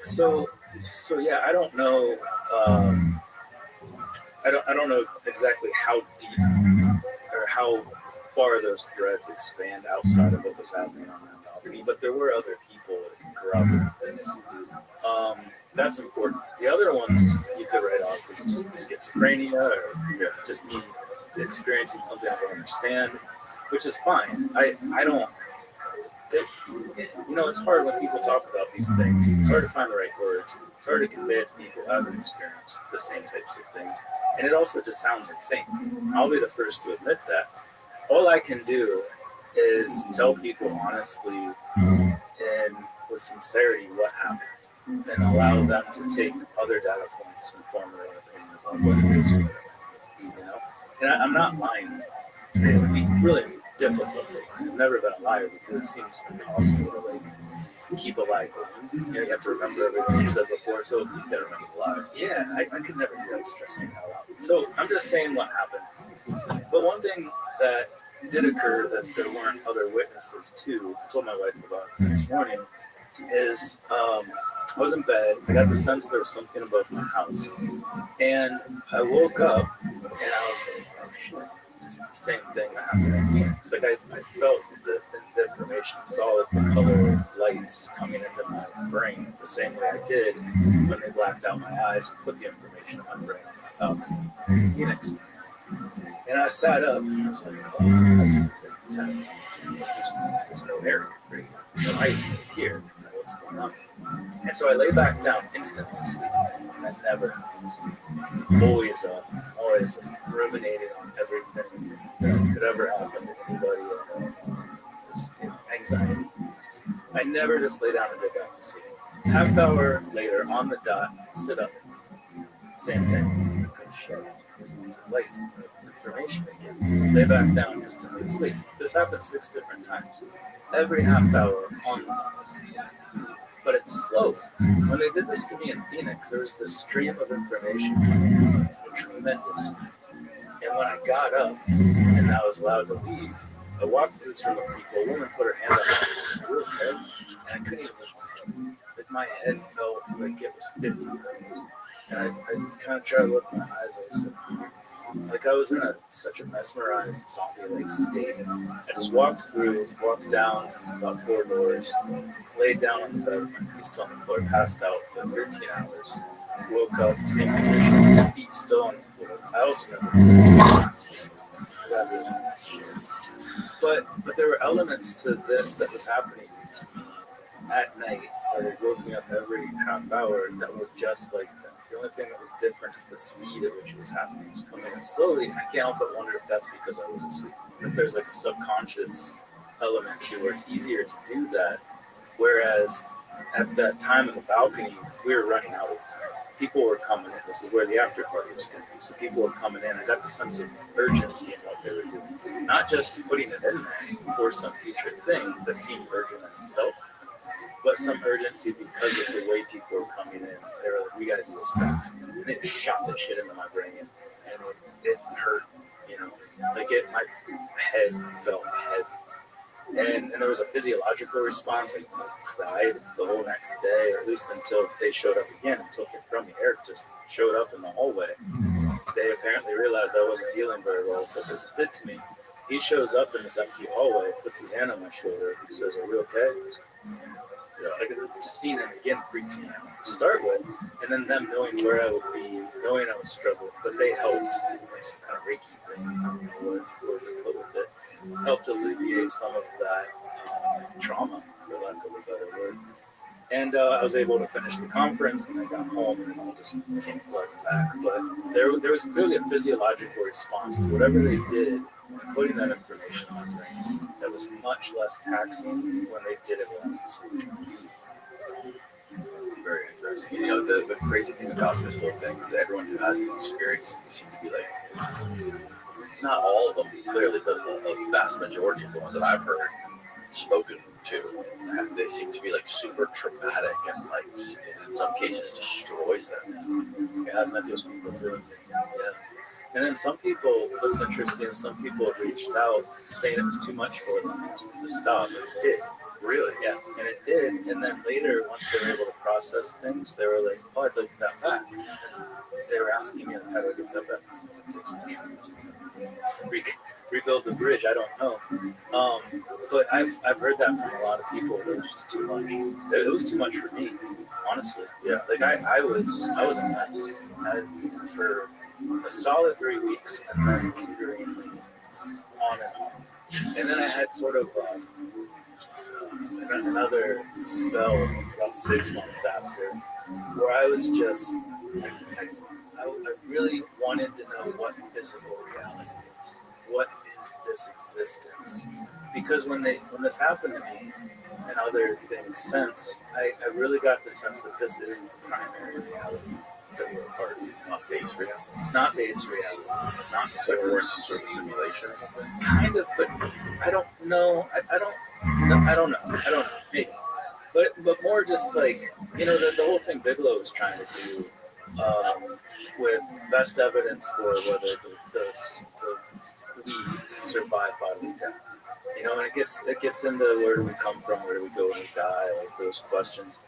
So yeah, I don't know. I don't know exactly how deep or how far those threads expand outside of what was happening on that balcony, but there were other people that can corroborate this. That's important. The other ones you could write off as just schizophrenia or just me experiencing something I don't understand, which is fine. I don't. It's hard when people talk about these things. It's hard to find the right words. It's hard to convey it to people who haven't experienced the same types of things. And it also just sounds insane. I'll be the first to admit that. All I can do is tell people honestly and with sincerity what happened, and allow them to take other data points and form their own opinion about what it is. And I'm not lying. It would be really difficult to lie. I've never been a liar because it seems impossible to keep a lie going. You have to remember everything you said before, so you gotta remember the lies. Yeah, I could never do that. It stressed me out. So I'm just saying what happened. But one thing that did occur that there weren't other witnesses to, I told my wife about it this morning, is I was in bed. I got the sense there was something above my house. And I woke up and I was like, oh shit. It's the same thing that happened. It's like I felt the information, solid color lights coming into my brain the same way I did when they blacked out my eyes and put the information in my brain on my balcony in Phoenix. And I sat up and I was like, oh, that's happening. There's no air, right? No light here. What's going on? And so I lay back down, instantly sleeping, and that never happens to me. Always up, always ruminating on everything that could ever happen to anybody. Just anxiety. I never just lay down and go back to sleep. Half hour later, on the dot, sit up. Same thing. It's like, shit, there's lights, information again. Lay back down, instantly sleep. This happened 6 different times. Every half hour on the dot. But it's slow. When they did this to me in Phoenix, there was this stream of information coming at a tremendous speed. And when I got up and I was allowed to leave, I walked through this room of people. A woman put her hand on my head and said, "Are you okay?" And I couldn't even lift my head. Like my head felt like it was 50 pounds. And I kind of tried to look in my eyes. I was like I was in such a mesmerized zombie-like state. I just walked down about 4 doors, laid down on the bed with my feet still on the floor, passed out for 13 hours, woke up, same position, my feet still on the floor. I also never sleep. But there were elements to this that was happening to me at night that woke me up every half hour that were just like that. The only thing that was different is the speed at which it was happening. It was coming in slowly, and I can't help but wonder if that's because I was asleep. If there's like a subconscious element to where it's easier to do that. Whereas at that time in the balcony, we were running out of time. People were coming in. This is where the after party was going to be. So people were coming in. I got the sense of urgency in what they were doing. Not just putting it in there for some future thing that seemed urgent in itself, but some urgency because of the way people were coming in. They were like, we got to do this fast. And they just shot that shit into my brain. And it hurt, Like my head felt heavy. And there was a physiological response. I cried the whole next day, or at least until they showed up again, until from the Eric just showed up in the hallway. They apparently realized I wasn't healing very well, what they just did to me. He shows up in this empty hallway, puts his hand on my shoulder, he says, "Are you okay?" Like just seeing him again freaked me out to start with, and then them knowing where I would be, knowing I was struggling, but they helped, like some kind of Reiki thing, I don't know what they put with it, helped alleviate some of that trauma, for lack of a better word. And I was able to finish the conference, and I got home, and it all just came flooding back. But there was clearly a physiological response to whatever they did, including that information in my brain, that was much less taxing when they did it when I was asleep. It's very interesting. The crazy thing about this whole thing is that everyone who has these experiences, they seem to be like, not all of them clearly, but a vast majority of the ones that I've heard spoken to, and they seem to be like super traumatic and like in some cases destroys them. Yeah, I've met those people too. Yeah. And then some people, what's interesting is some people have reached out saying it was too much for them, asked them to stop, and it did. Really? Yeah, and it did. And then later, once they were able to process things, they were like, "Oh, I'd like that back." And they were asking me, "How do I get that back?" Rebuild the bridge. I don't know. But I've heard that from a lot of people. It was just too much. It was too much for me, honestly. Yeah. Like I was a mess for a solid 3 weeks, and then lingering on and off. And then I had sort of another spell about 6 months after, where I was just, I really wanted to know what physical reality is. What is this existence? Because when this happened to me and other things since, I really got the sense that this isn't the primary reality that we're a part of. Not base reality. Not base reality. Not source. Sort of simulation. Kind of, but I don't know. I don't know. Maybe. But more just like, the whole thing Bigelow was trying to do with best evidence for whether the we survive bodily death. And it gets into where do we come from, where do we go when we die, like those questions.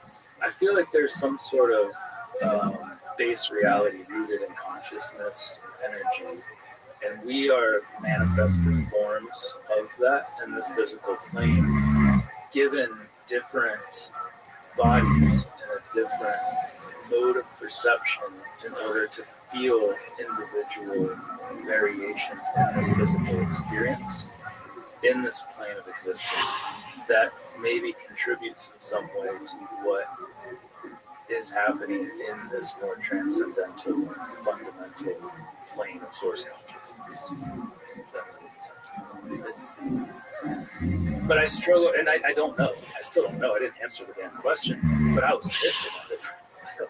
I feel like there's some sort of base reality rooted in consciousness, energy, and we are manifested forms of that in this physical plane, given different bodies and a different mode of perception in order to feel individual variations in this physical experience, in this plane of existence, that maybe contributes in some way to what is happening in this more transcendental, fundamental plane of source consciousness. If that makes sense. But I struggle, and I don't know. I still don't know. I didn't answer the damn question, but I was pissed about it.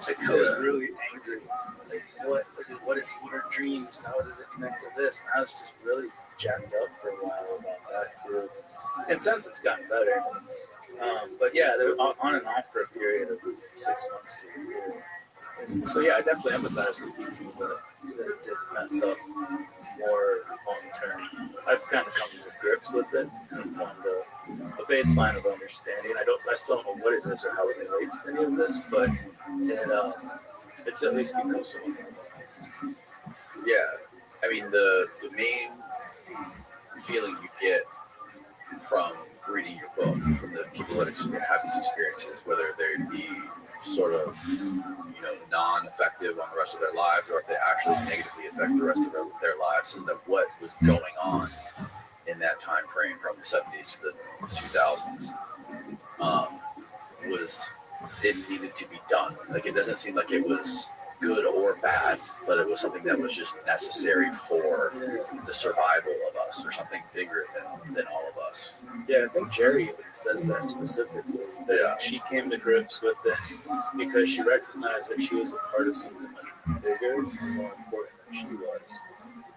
Like, I was really angry. Like, what are dreams? How does it connect to this? And I was just really jammed up for a while about that too. And since it's gotten better, but yeah, they're on and off for a period of 6 months to a year. And so yeah, I definitely empathize with people that did mess up more long term. I've kind of come to grips with it and formed a baseline of understanding. I still don't know what it is or how it relates to any of this, but it's at least become something. Yeah, I mean the main feeling you get from reading your book, from the people that have these experiences, whether they be sort of non-effective on the rest of their lives, or if they actually negatively affect the rest of their lives, is that what was going on in that time frame from the 70s to the 2000s was it needed to be done. Like, it doesn't seem like it was good or bad, but it was something that was just necessary for the survival of us, or something bigger than all of us. Yeah, I think Jerry even says that specifically, that she came to grips with it because she recognized that she was a part of something much bigger and more important than she was.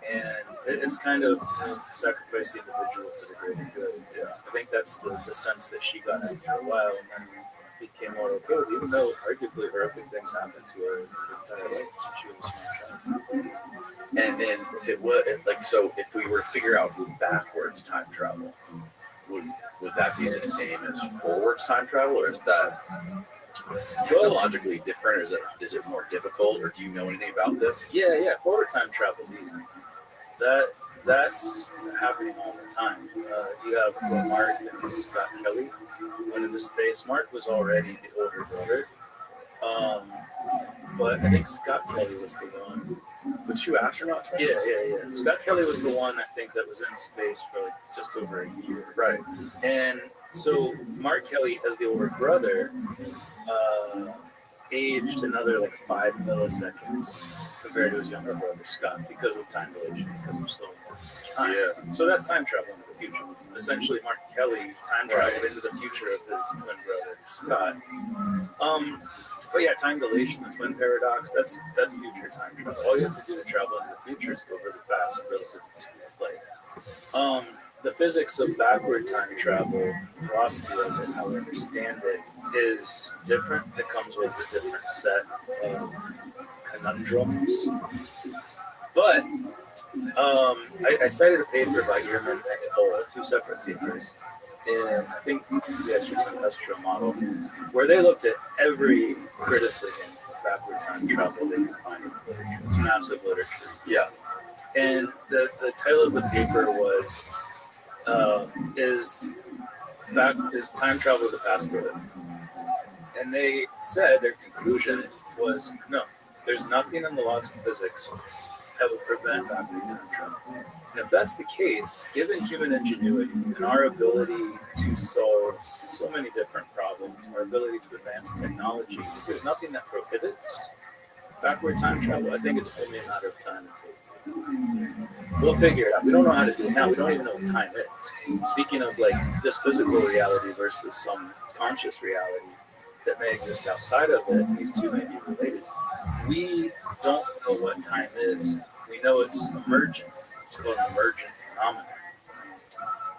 And it's kind of sacrifice the individual for the greater good. Yeah, I think that's the sense that she got after a while, and then became more okay with, even though arguably horrific things happened to her her entire life since she was a small child. And then if we were to figure out backwards time travel, would that be the same as forwards time travel, or is that technologically different, or is it more difficult, or do you know anything about this? Yeah, forward time travel is easy. That's happening all the time. You have Mark and Scott Kelly went into space. Mark was already the older brother, but I think Scott Kelly was the one. The two astronauts, right? Yeah. Scott Kelly was the one, I think, that was in space for like just over a year. Right. And so Mark Kelly, as the older brother, aged another like 5 milliseconds compared to his younger brother Scott, because of time dilation, because of slow time. Yeah. So that's time travel into the future. Essentially, Mark Kelly time traveled into the future of his twin brother Scott. But yeah, time dilation, the twin paradox, that's future time travel. All you have to do to travel into the future is go really fast relative to the speed of light. The physics of backward time travel, philosophy of it, how we understand it, is different. It comes with a different set of conundrums. But I cited a paper by Ehrman and Cole, two separate papers, in I think the extraterrestrial model, where they looked at every criticism of backward time travel they could find in the literature. It's massive literature. Yeah. And the title of the paper was is time travel to the past good? And they said their conclusion was no, there's nothing in the laws of physics that would prevent backward time travel. And if that's the case, given human ingenuity and our ability to solve so many different problems, our ability to advance technology, if there's nothing that prohibits backward time travel, I think it's only a matter of time until we'll figure it out. We don't know how to do it now. We don't even know what time is. Speaking of like this physical reality versus some conscious reality that may exist outside of it, these two may be related. We don't know what time is. We know it's emergent. It's called an emergent phenomenon.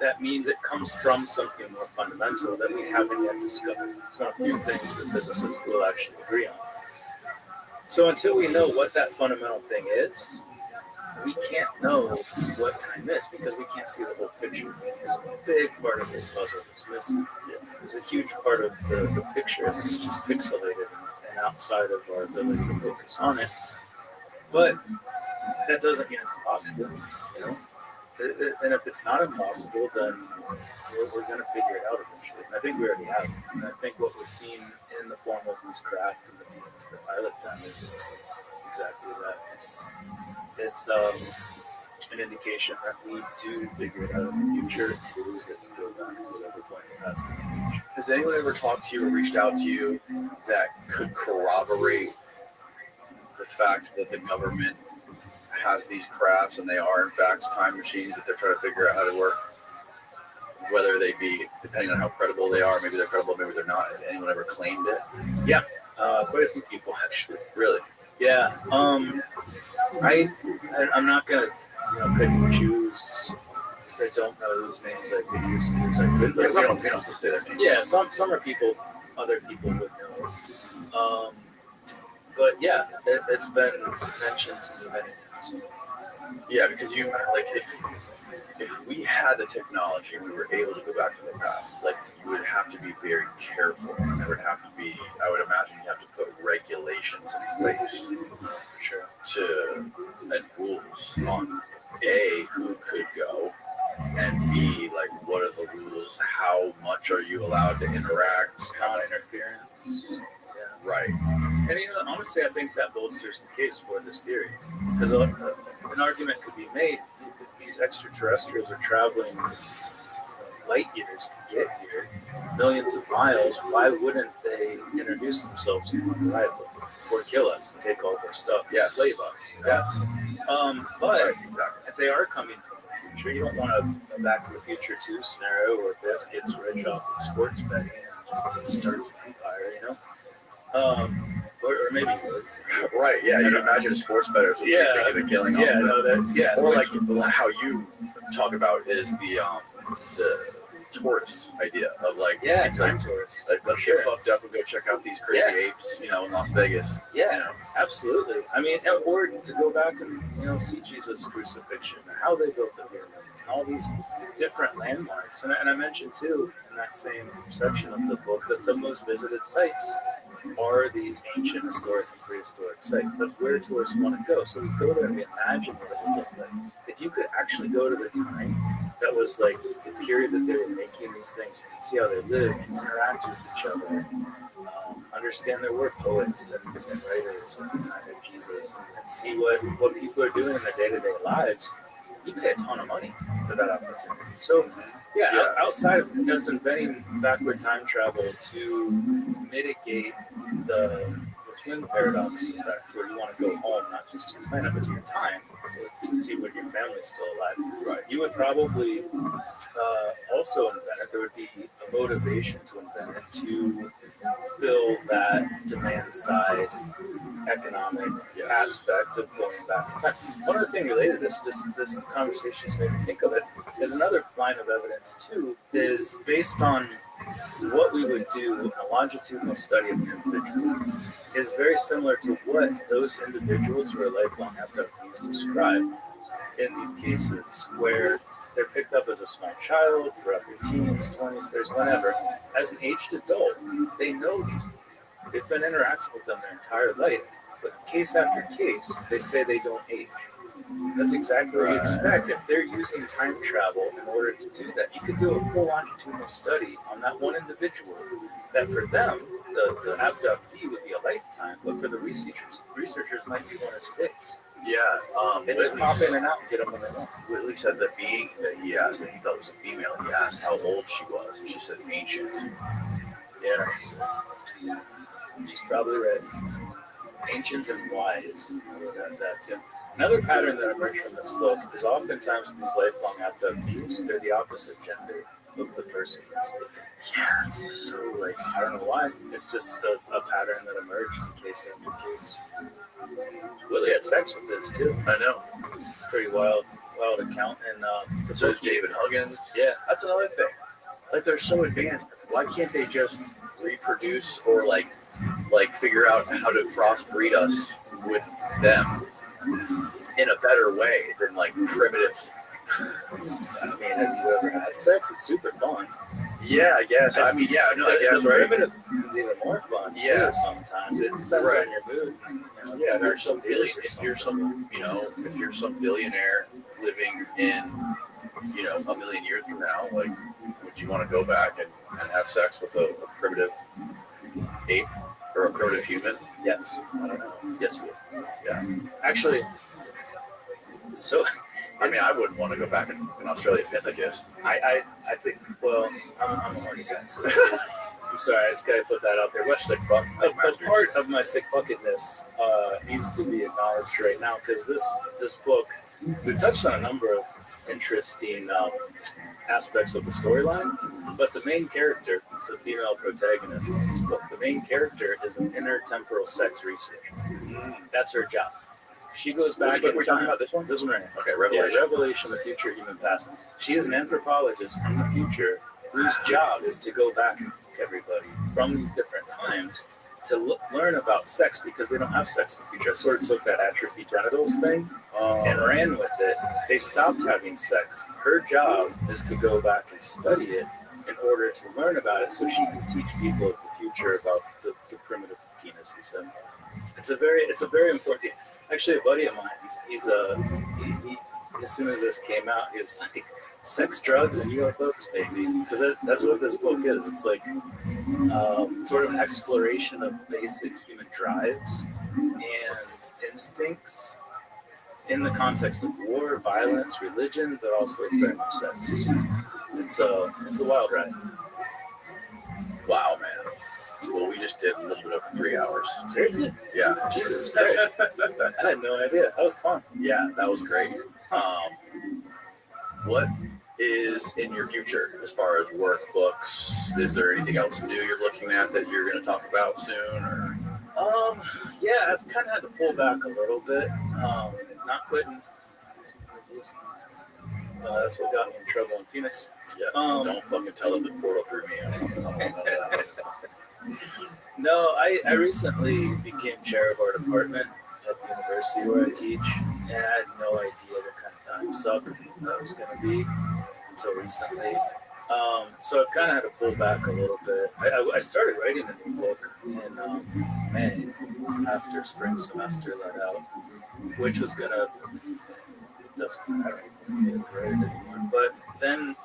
That means it comes from something more fundamental that we haven't yet discovered. It's one of the few things that physicists will actually agree on. So until we know what that fundamental thing is, we can't know what time is because we can't see the whole picture. There's a big part of this puzzle that's missing. There's a huge part of the picture that's just pixelated and outside of our ability to focus on it. But that doesn't mean it's impossible, you know? And if it's not impossible, then we're going to figure it out eventually. And I think we already have. And I think what we're seeing in the form of these craft and the beings that pilot them is exactly that. It's an indication that we do figure it out in the future and use it to go back to whatever point in the past. Has anyone ever talked to you or reached out to you that could corroborate the fact that the government has these crafts and they are in fact time machines that they're trying to figure out how to work? Whether they be, depending on how credible they are, maybe they're credible, maybe they're not. Has anyone ever claimed it? Yeah, quite a few people actually. Really? Yeah. I'm not gonna pick and choose. I don't know whose names I could use. But we don't have to say their names. Yeah, some are people, other people would know. But yeah, it's been mentioned to me many times. Yeah, because you like if we had the technology and we were able to go back to the past, like you would have to be very careful. There would have to be, I would imagine you have to put regulations in place For sure. And rules on A, who could go, and B, like what are the rules? How much are you allowed to interact? Non-interference. Yeah. Right. And honestly, I think that bolsters the case for this theory, because an argument could be made: if these extraterrestrials are traveling light years to get here, millions of miles, why wouldn't they introduce themselves and arrive or kill us and take all of our stuff and slave us? Yes. But exactly. if they are coming from the future, you don't want a Back to the Future 2 scenario where Biff gets rich off of sports betting and just starts an empire, you know? Or maybe right, yeah. You imagine sports bettors making a killing off of it. Or like how you talk about is the tourist idea of like time tourists. Like let's get fucked up and go check out these crazy apes, in Las Vegas. Yeah, absolutely. I mean, or to go back and see Jesus' crucifixion, how they built the pyramids, and all these different landmarks. And I mentioned too in that same section of the book that the most visited sites are these ancient, historic, and prehistoric sites. That's where tourists want to go. So we go there and we imagine what it would look like. If you could actually go to the time that was like the period that they were making these things, you can see how they lived, interact with each other, understand there were poets and writers at the time of Jesus, and see what people are doing in their day-to-day lives. You pay a ton of money for that opportunity. So, outside of just inventing backward time travel to mitigate the twin paradox effect, where you want to go home, not just to your planet, but to your time, to see where your family's still alive. Right. You would probably also invent it. There would be a motivation to invent it to fill that demand side economic aspect of going back in time. One other thing related to this conversation has made me think of it is another line of evidence too, is based on what we would do in a longitudinal study of an individual is very similar to what those individuals who are lifelong abductees describe in these cases where they're picked up as a small child throughout their teens, 20s, 30s, whenever. As an aged adult, they know these people. They've been interacting with them their entire life, but case after case, they say they don't age. That's exactly what you expect. If they're using time travel in order to do that, you could do a full longitudinal study on that one individual that for them, the abductee would be a lifetime, but for the researchers might be 1 or 2 days. Yeah. They just pop in and out and get them when they want. Whitley said that being that he asked that he thought was a female. He asked how old she was, and she said ancient. Yeah. She's probably right. Ancient and wise. I would add that too. Another pattern that emerged from this book is oftentimes these lifelong abductees, they're the opposite gender of the person that's taken. Yeah, it's so like I don't know why. It's just a pattern that emerged in case after case. Willie had sex with this too. I know. It's a pretty wild account. And so is David Huggins. Yeah, that's another thing. Like they're so advanced. Why can't they just reproduce or like figure out how to crossbreed us with them in a better way than like primitive? I mean, have you ever had sex? It's super fun. Yeah, I guess. I mean, yeah, no, I guess, the right? primitive is even more fun. Yeah, too, sometimes it depends on your mood. Yeah, if you're some billionaire living in, a million years from now, like, would you want to go back and have sex with a primitive ape or a primitive human? Yes. I don't know. Yes, we would. Yeah. Actually, so. I mean, I wouldn't want to go back in Australian Mythicus. I think, well, I'm a horny guy, so I'm sorry, I just gotta put that out there. Much sick fuck. A part of my sick fuckedness needs to be acknowledged right now because this book, we touched on a number of interesting aspects of the storyline, but the main character, it's a female protagonist in this book. The main character is an intertemporal sex researcher. That's her job. She goes back. Which book we're talking about? This one? This one right here. Okay, Revelation. Yeah, Revelation, the future, human past. She is an anthropologist from the future whose job is to go back and look everybody from these different times to learn about sex because they don't have sex in the future. I sort of took that atrophy genitals thing and ran with it. They stopped having sex. Her job is to go back and study it in order to learn about it so she can teach people of the future about the primitive penis, he said. It's a very important thing. Actually, a buddy of mine, he's he as soon as this came out, he was like, sex, drugs, and UFOs, baby. Because that's what this book is. It's like sort of an exploration of basic human drives and instincts in the context of war, violence, religion, but also very much sex. It's a wild ride. Wow, man. Well, we just did a little bit over 3 hours. Seriously? Yeah. Jesus Christ. I had no idea. That was fun. Yeah, that was great. What is in your future as far as work, books? Is there anything else new you're looking at that you're going to talk about soon? Or? Yeah, I've kind of had to pull back a little bit. Not quitting. That's what got me in trouble in Phoenix. Yeah, don't fucking tell them the portal through me. No, I recently became chair of our department at the university where I teach, and I had no idea what kind of time suck that was going to be until recently. So I've kind of had to pull back a little bit. I started writing a new book in May after spring semester let out, which was going to, doesn't matter, but then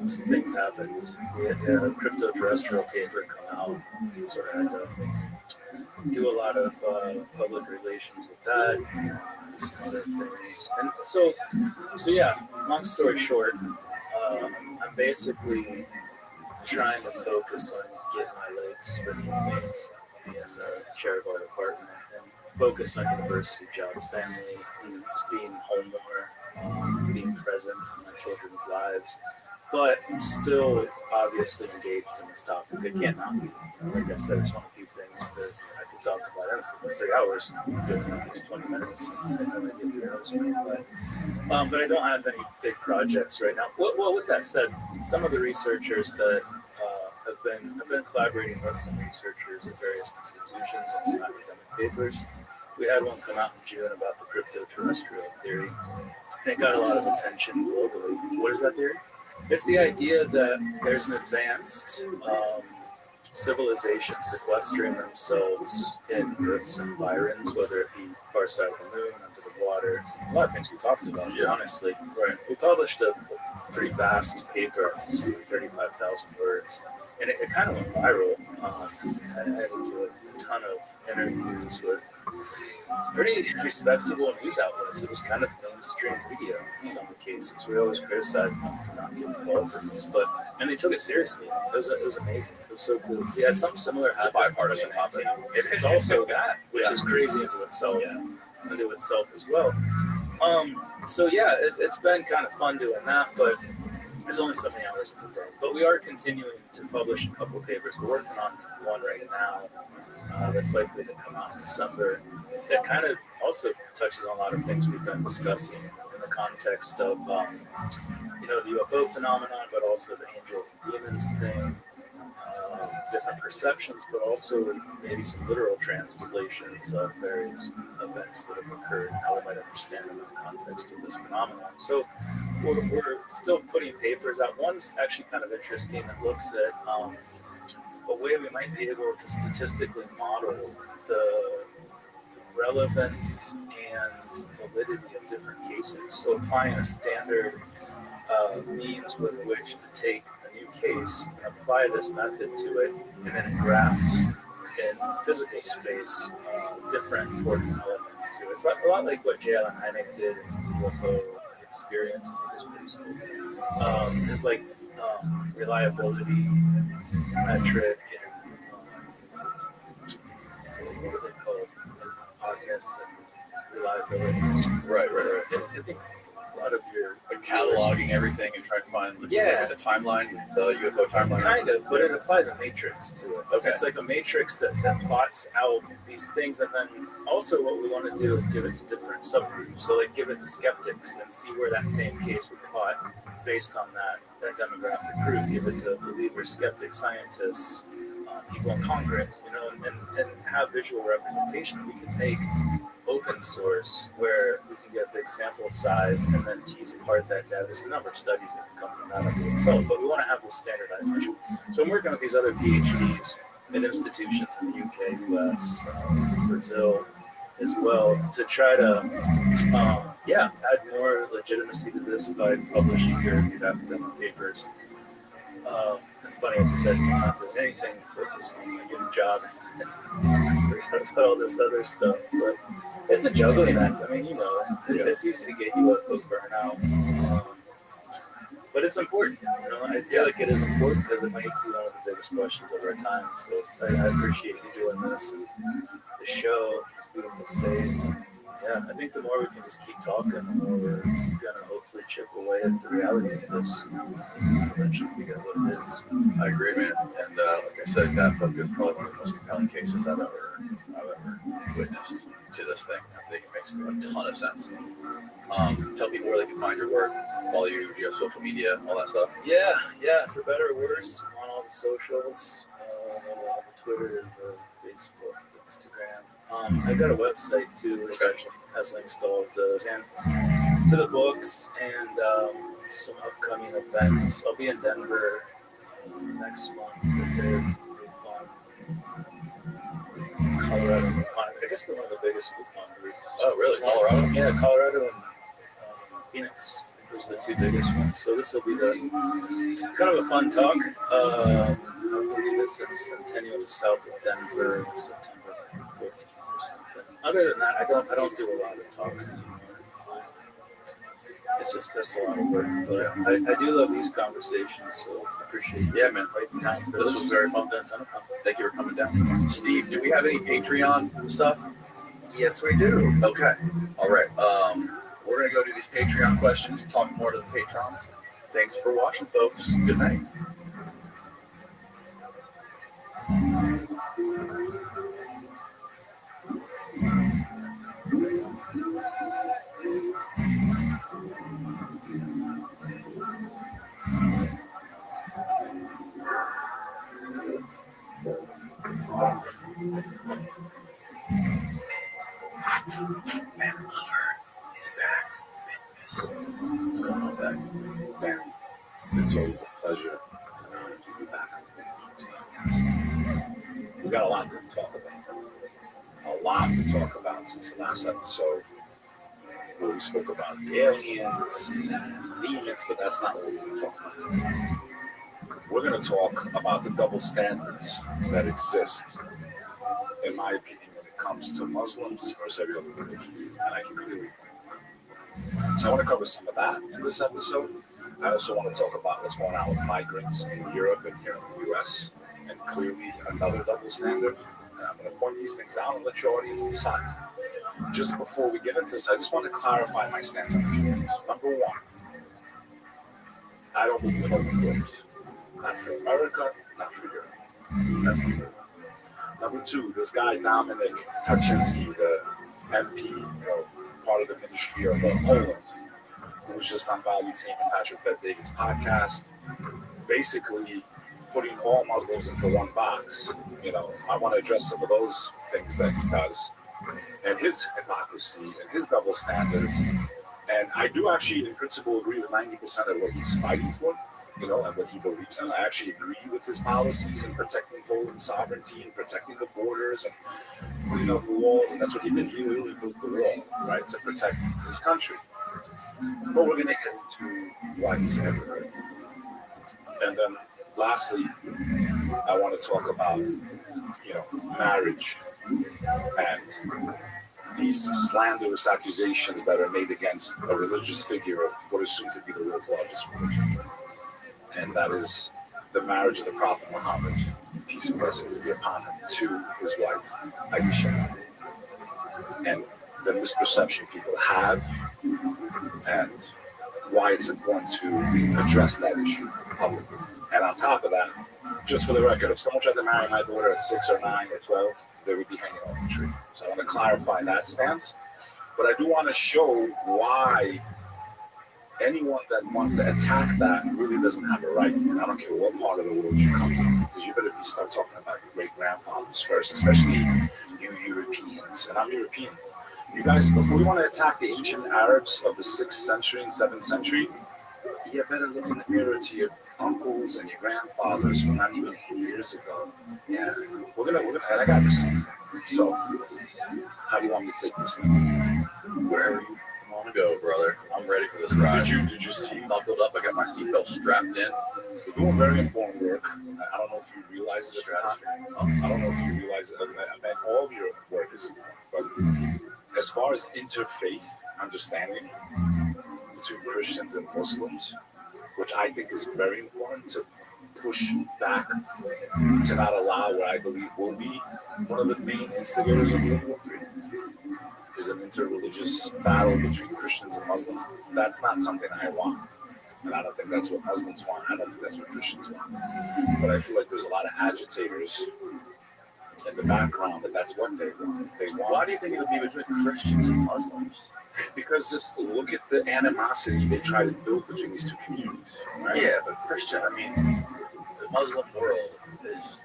some things happened. We had a crypto-terrestrial paper come out. We sort of had to do a lot of public relations with that, some other things. And so yeah, long story short, I'm basically trying to focus on getting my legs beneath me, being the chair of our department, and focus on university jobs, family, and just being home more, being present in my children's lives. But I'm still obviously engaged in this topic. I can't not be. Like I said, it's one of the few things that I could talk about honestly for 3 hours. It's 20 minutes. I have no idea 3 hours. But I don't have any big projects right now. Well, with that said, some of the researchers that I've been collaborating with some researchers at various institutions on some academic papers. We had one come out in June about the crypto-terrestrial theory, and it got a lot of attention globally. What is that theory? It's the idea that there's an advanced civilization sequestering themselves in Earth's environs, whether it be far side of the moon, under the water. A lot of things we talked about, honestly. Right. We published a pretty vast paper, some 35,000 words, and it kind of went viral. I had to do a ton of interviews with pretty respectable news outlets. It was kind of mainstream media in some cases. We always criticized them for not getting involved in this, and they took it seriously. It was amazing. It was so cool to see. I had something similar It's a happen. bipartisan topic. It's also that, which is crazy into itself. Into itself as well. So yeah, it's been kind of fun doing that, but there's only so many hours in the day. But we are continuing to publish a couple of papers. We're working on one right now that's likely to come out in December. That kind of also touches on a lot of things we've been discussing in the context of, the UFO phenomenon, but also the angels and demons thing, different perceptions, but also maybe some literal translations of various events that have occurred, how we might understand them in the context of this phenomenon. So we're still putting papers out. One's actually kind of interesting. It looks at a way we might be able to statistically model the relevance and validity of different cases. So applying a standard means with which to take a new case and apply this method to it, and then it graphs in physical space different important elements to it. It's a lot like what J.L. and Hynek did in UFO experience. It's like reliability metric and what do they call it? Oddness and reliability. Right. I think a lot of your Cataloging everything and trying to find the timeline, the UFO timeline. Kind of, but it applies a matrix to it. Okay. It's like a matrix that plots out these things, and then also what we want to do is give it to different subgroups. So like give it to skeptics and see where that same case would plot based on that demographic group. Give it to believers, skeptics, scientists, people in Congress, and have visual representation. We can make open source where we can get a big sample size and then tease apart that data. There's a number of studies that can come from that in itself, but we want to have this standardized measure. So I'm working with these other PhDs at institutions in the UK, US, Brazil as well, to try to add more legitimacy to this by publishing peer-reviewed academic papers. It's funny, I just said I'm not doing anything for this job. I forgot about all this other stuff, but it's a juggling act. I mean, it's easy to get UFO burnout, but it's important. I feel like it is important because it might be one of the biggest questions of our time. So I appreciate you doing this and the show, this beautiful space. Yeah, I think the more we can just keep talking, the more we're gonna hopefully chip away at the reality of this. Eventually figure out what it is. I agree, man. And like I said, that book is probably one of the most compelling cases I've ever witnessed to this thing. I think it makes a ton of sense. Tell people where they can find your work, follow you, your social media, all that stuff. Yeah, for better or worse, on all the socials, Twitter, Facebook, Instagram. I got a website too, which actually has links to all of those and to the books and some upcoming events. I'll be in Denver next month. They're fun. Colorado, I guess they're one of the biggest UFO groups. Oh, really? Colorado? Yeah, Colorado and Phoenix. Those are the two biggest ones. So this will be kind of a fun talk. I believe it's in Centennial, south of Denver, September 14th or something. Other than that, I don't do a lot of talks anymore. It's just that's a lot of work, but I do love these conversations, so I appreciate it. Yeah, man. This was very fun. Thank you for coming down. Steve, do we have any Patreon stuff? Yes, we do. Okay. All right. We're going to go do these Patreon questions, talk more to the patrons. Thanks for watching, folks. Good night. Man Lover is back. What's going on, back? Barry, it's always a pleasure and honor to be back on the page. We got a lot to talk about. A lot to talk about since the last episode where we spoke about aliens and demons, but that's not what we're going to talk about today. We're going to talk about the double standards that exist, in my opinion, when it comes to Muslims versus every other religion, and I can clearly. So I want to cover some of that in this episode. I also want to talk about what's going on with migrants in Europe and here in the U.S. and clearly another double standard. And I'm going to point these things out and let your audience decide. Just before we get into this, I just want to clarify my stance on a few things. Number one, I don't believe in open doors. Not for America, not for Europe. That's number one. Number two, this guy Dominic Kaczynski, the MP, part of the Ministry of Poland, who was just on Value Team and Patrick Bet-David's podcast, basically putting all Muslims into one box. I want to address some of those things that he does, and his hypocrisy and his double standards. And I do actually, in principle, agree with 90% of what he's fighting for, and what he believes in. I actually agree with his policies in protecting Poland's sovereignty and protecting the borders and putting up the walls. And that's what he did. He literally built the wall, right, to protect his country. But we're going to get into why he's a hypocrite. And then, lastly, I want to talk about, marriage and these slanderous accusations that are made against a religious figure of what is soon to be the world's largest religion. And that is the marriage of the Prophet Muhammad, peace and blessings be upon him, to his wife, Aisha. And the misperception people have and why it's important to address that issue publicly. And on top of that, just for the record, if someone tried to marry my daughter at 6 or 9 or 12, they would be hanging off the tree. So I want to clarify that stance. But I do want to show why anyone that wants to attack that really doesn't have a right. And I don't care what part of the world you come from, because you better start talking about your great-grandfathers first, especially you Europeans. And I'm European. You guys, before we want to attack the ancient Arabs of the 6th century and 7th century, you better look in the mirror to your uncles and your grandfathers from not even 8 years ago. Yeah, we're gonna, and I got receipts. So, how do you want me to take this thing? Wherever you want to go, brother. I'm ready for this ride. Did you see? Buckled up. I got my seatbelt strapped in. We're doing very important work. I don't know if you realize it at the time. I don't know if you realize it. I mean, all of your work is important. But as far as interfaith understanding between Christians and Muslims, which I think is very important to push back, to not allow what I believe will be one of the main instigators of World War III, is an interreligious battle between Christians and Muslims. That's not something I want. And I don't think that's what Muslims want. I don't think that's what Christians want. But I feel like there's a lot of agitators in the background that's what they want. Why do you think it would be between Christians and Muslims? Because just look at the animosity they try to build between these two communities. Right? Yeah, but Christian, I mean, the Muslim world is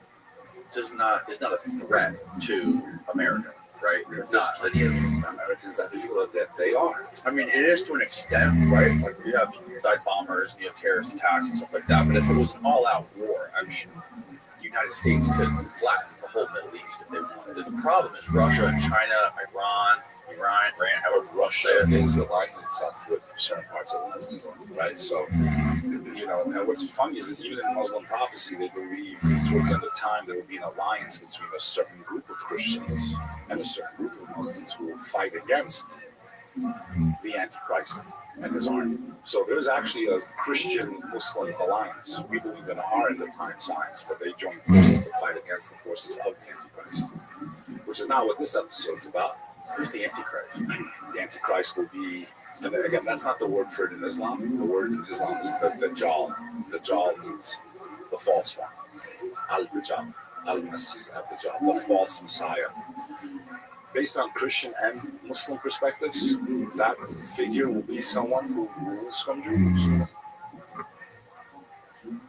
not a threat to America, right? There's plenty of Americans that feel that they are. I mean, it is to an extent, right? Like you have suicide bombers and you have terrorist attacks and stuff like that. But if it was an all-out war, I mean, the United States could flatten the whole Middle East if they wanted. The problem is Russia, China, Iran, however Russia is aligning itself with certain parts of the Muslim world, right? So, and what's funny is that even in Muslim prophecy, they believe towards the end of time there will be an alliance between a certain group of Christians and a certain group of Muslims who will fight against the Antichrist and his army. So there's actually a Christian-Muslim alliance. We believe in our end-of-time signs, but they join forces to fight against the forces of the Antichrist, which is not what this episode's about. Who's the Antichrist? The Antichrist will be, and again, that's not the word for it in Islam. The word in Islam is the Dajjal. The Dajjal means the false one. Al-Dajjal, Al-Masih, Al-Dajjal, the false Messiah. Based on Christian and Muslim perspectives, that figure will be someone who rules from Jerusalem,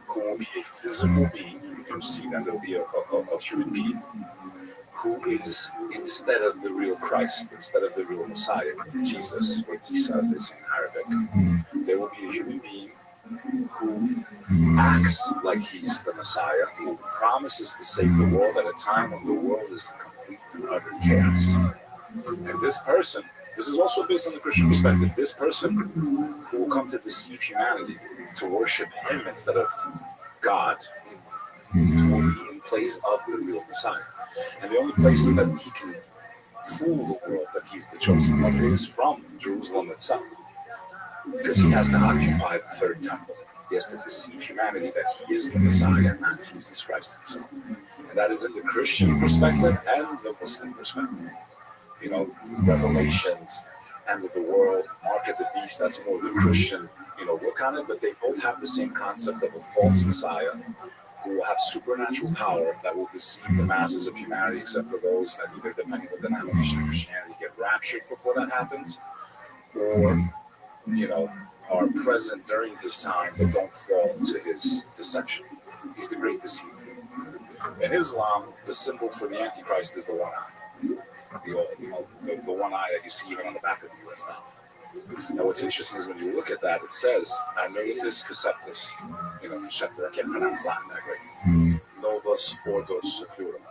who will be a physical being. You can see that there will be a human being who is, instead of the real Christ, instead of the real Messiah, Jesus, or Isa as they say in Arabic, there will be a human being who acts like he's the Messiah, who promises to save the world at a time when the world is in complete and utter chaos. And this person, this is also based on the Christian perspective, this person who will come to deceive humanity, to worship him instead of God, will be in place of the real Messiah. And the only place that he can fool the world that he's the chosen one is from Jerusalem itself. Because he has to occupy the third temple. He has to deceive humanity that he is the Messiah, not Jesus Christ himself. And that is in the Christian perspective and the Muslim perspective. You know, Revelations, end of the world, mark of the beast, that's more the Christian, look on it, but they both have the same concept of a false Messiah who will have supernatural power that will deceive the masses of humanity, except for those that either, depending on the denomination of Christianity, get raptured before that happens, or, are present during his time but don't fall into his deception. He's the great deceiver. In Islam, the symbol for the Antichrist is the one eye. The one eye that you see even on the back of the U.S. dollar. Now, what's interesting is when you look at that, it says, Annuitas Conceptus, I can't pronounce Latin that great. Novus Ordos Seclorum.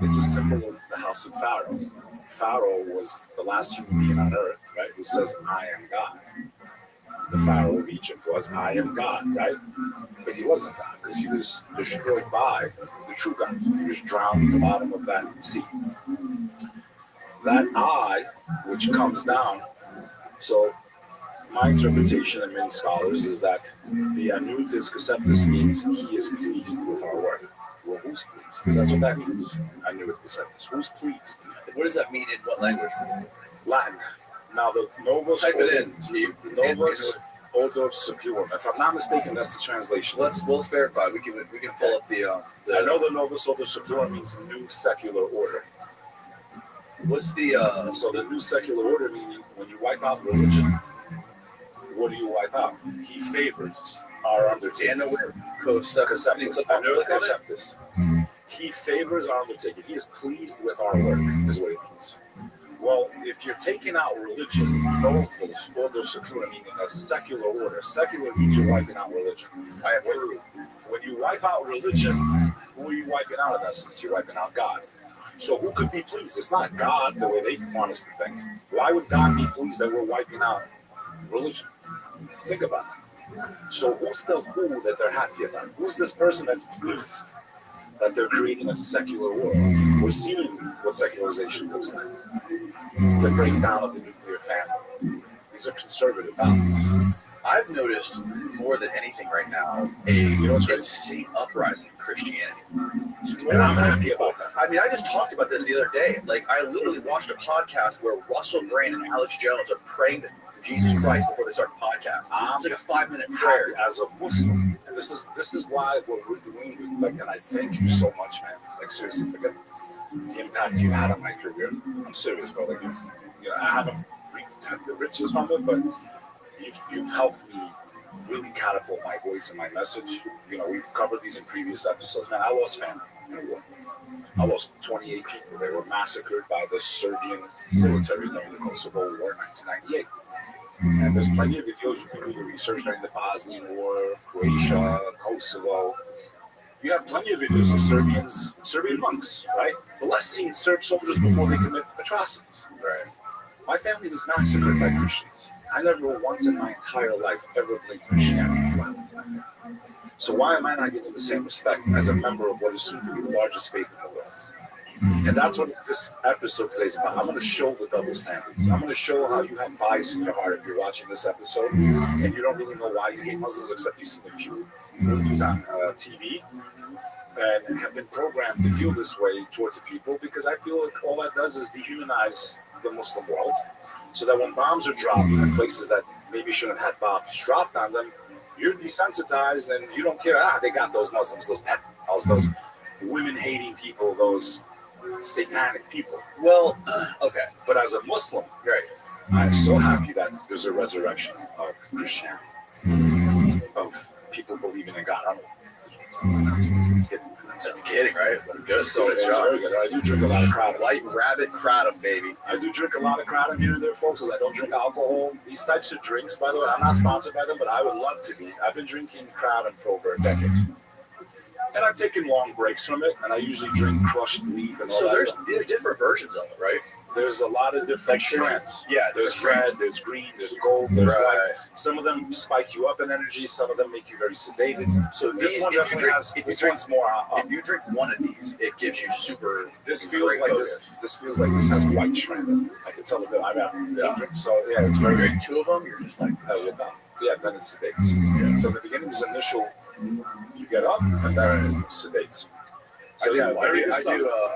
It's a symbol of the house of Pharaoh. Pharaoh was the last human being on earth, right, who says, I am God. The Pharaoh of Egypt was, I am God, right? But he wasn't God, because he was destroyed by the true God. He was drowned at the bottom of that sea. That eye, which comes down, so my interpretation and many scholars is that the Annuitas Conceptus means he is pleased with our work. Well, who's pleased? Because that's what that means. Annuitas Conceptus. Who's pleased? What does that mean in what language? Latin. Now the Novus. Type it in, Steve. Novus Ordo Seclorum. If I'm not mistaken, that's the translation. Let's verify. We can pull up the. I know the Novus Ordo Seclorum means new secular order. What's the so the new secular order meaning when you wipe out religion, what do you wipe out? He favors our undertaking. Conceptus. He favors our undertaking. He is pleased with our work, is what it means. Well, if you're taking out religion, novus ordo seclorum, meaning a secular order. Secular means you're wiping out religion. When you wipe out religion, who are you wiping out in essence? You're wiping out God. So who could be pleased? It's not God the way they want us to think. Why would God be pleased that we're wiping out religion? Think about it. So who's the who that they're happy about? Who's this person that's pleased that they're creating a secular world? We're seeing what secularization looks like. The breakdown of the nuclear family. These are conservative values. I've noticed more than anything right now a insane uprising in Christianity. And I'm happy about that. I mean, I just talked about this the other day. Like, I literally watched a podcast where Russell Brand and Alex Jones are praying to Jesus Christ before they start the podcast. It's like a 5-minute prayer. As a Muslim, and this is why what we're doing. Like, and I thank you so much, man. Like, seriously, forget the impact you had on my career. I'm serious, bro. Like, I haven't reaped the riches from it, but you've helped me really catapult my voice and my message. We've covered these in previous episodes. Man, I lost family in a war. I lost 28 people. They were massacred by the Serbian military during the Kosovo War in 1998. And there's plenty of videos you can really research during the Bosnian War, Croatia, Kosovo. You have plenty of videos of Serbian monks, right? Blessing Serb soldiers before they commit atrocities. Right. My family was massacred by Christians. I never once in my entire life ever blamed Christianity for what happened to my family. So why am I not getting the same respect as a member of what is soon to be the largest faith in the world? And that's what this episode today is about. I'm going to show the double standards. I'm going to show how you have bias in your heart if you're watching this episode and you don't really know why you hate Muslims, except you've seen a few movies on TV and have been programmed to feel this way towards the people, because I feel like all that does is dehumanize the Muslim world, so that when bombs are dropped in places that maybe shouldn't have had bombs dropped on them, you're desensitized and you don't care. They got those Muslims, those pedophiles, those women-hating people, those satanic people. Well, okay. But as a Muslim, right, I'm so happy that there's a resurrection of Christianity, of people believing in God. That's kidding, right? It's good. So it's very good. I do drink a lot of kratom. White rabbit kratom, baby. I do drink a lot of kratom here and there, folks, because I don't drink alcohol. These types of drinks, by the way, I'm not sponsored by them, but I would love to be. I've been drinking kratom for over a decade. And I've taken long breaks from it, and I usually drink crushed leaf and all that stuff. There's different versions of it, right? there's a lot of different strands. Yeah, There's red, there's green, there's gold, there's white. Some of them spike you up in energy. Some of them make you very sedated. So this one definitely has. This one's more. If you drink one of these, it gives you super. This feels like this. This feels like this has white strand in it. I can tell that I'm out. Yeah. So yeah, it's very. Drink two of them, you're just like, oh, you're done. Yeah, then it sedates. Yeah. So in the beginning is initial. You get up and then it sedates. So I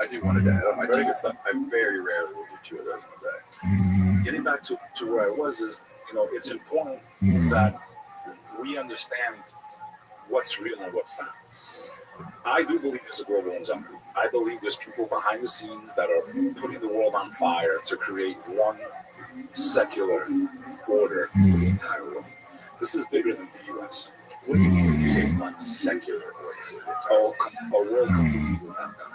do one a day. Very good stuff. I very rarely will do two of those in a day. Getting back to where I was is, it's important that we understand what's real and what's not. I do believe there's a global agenda. I believe there's people behind the scenes that are putting the world on fire to create one secular order for the entire world. This is bigger than the U.S. What do you mean when you say one secular order? A world completely without God.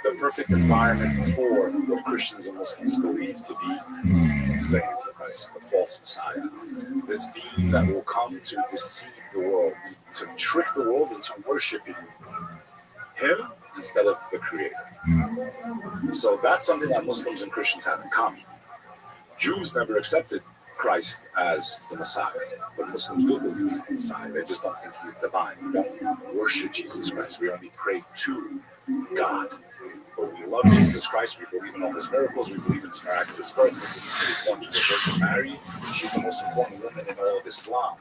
The perfect environment for what Christians and Muslims believe to be the Antichrist, the false Messiah. This being that will come to deceive the world, to trick the world into worshiping him instead of the Creator. So that's something that Muslims and Christians have in common. Jews never accepted Christ as the Messiah, but Muslims do believe he's the Messiah. They just don't think he's divine. We don't worship Jesus Christ. We only pray to God. But we love Jesus Christ. We believe in all his miracles. We believe in his miraculous birth. We believe he was born to a Virgin Mary. She's the most important woman in all of Islam.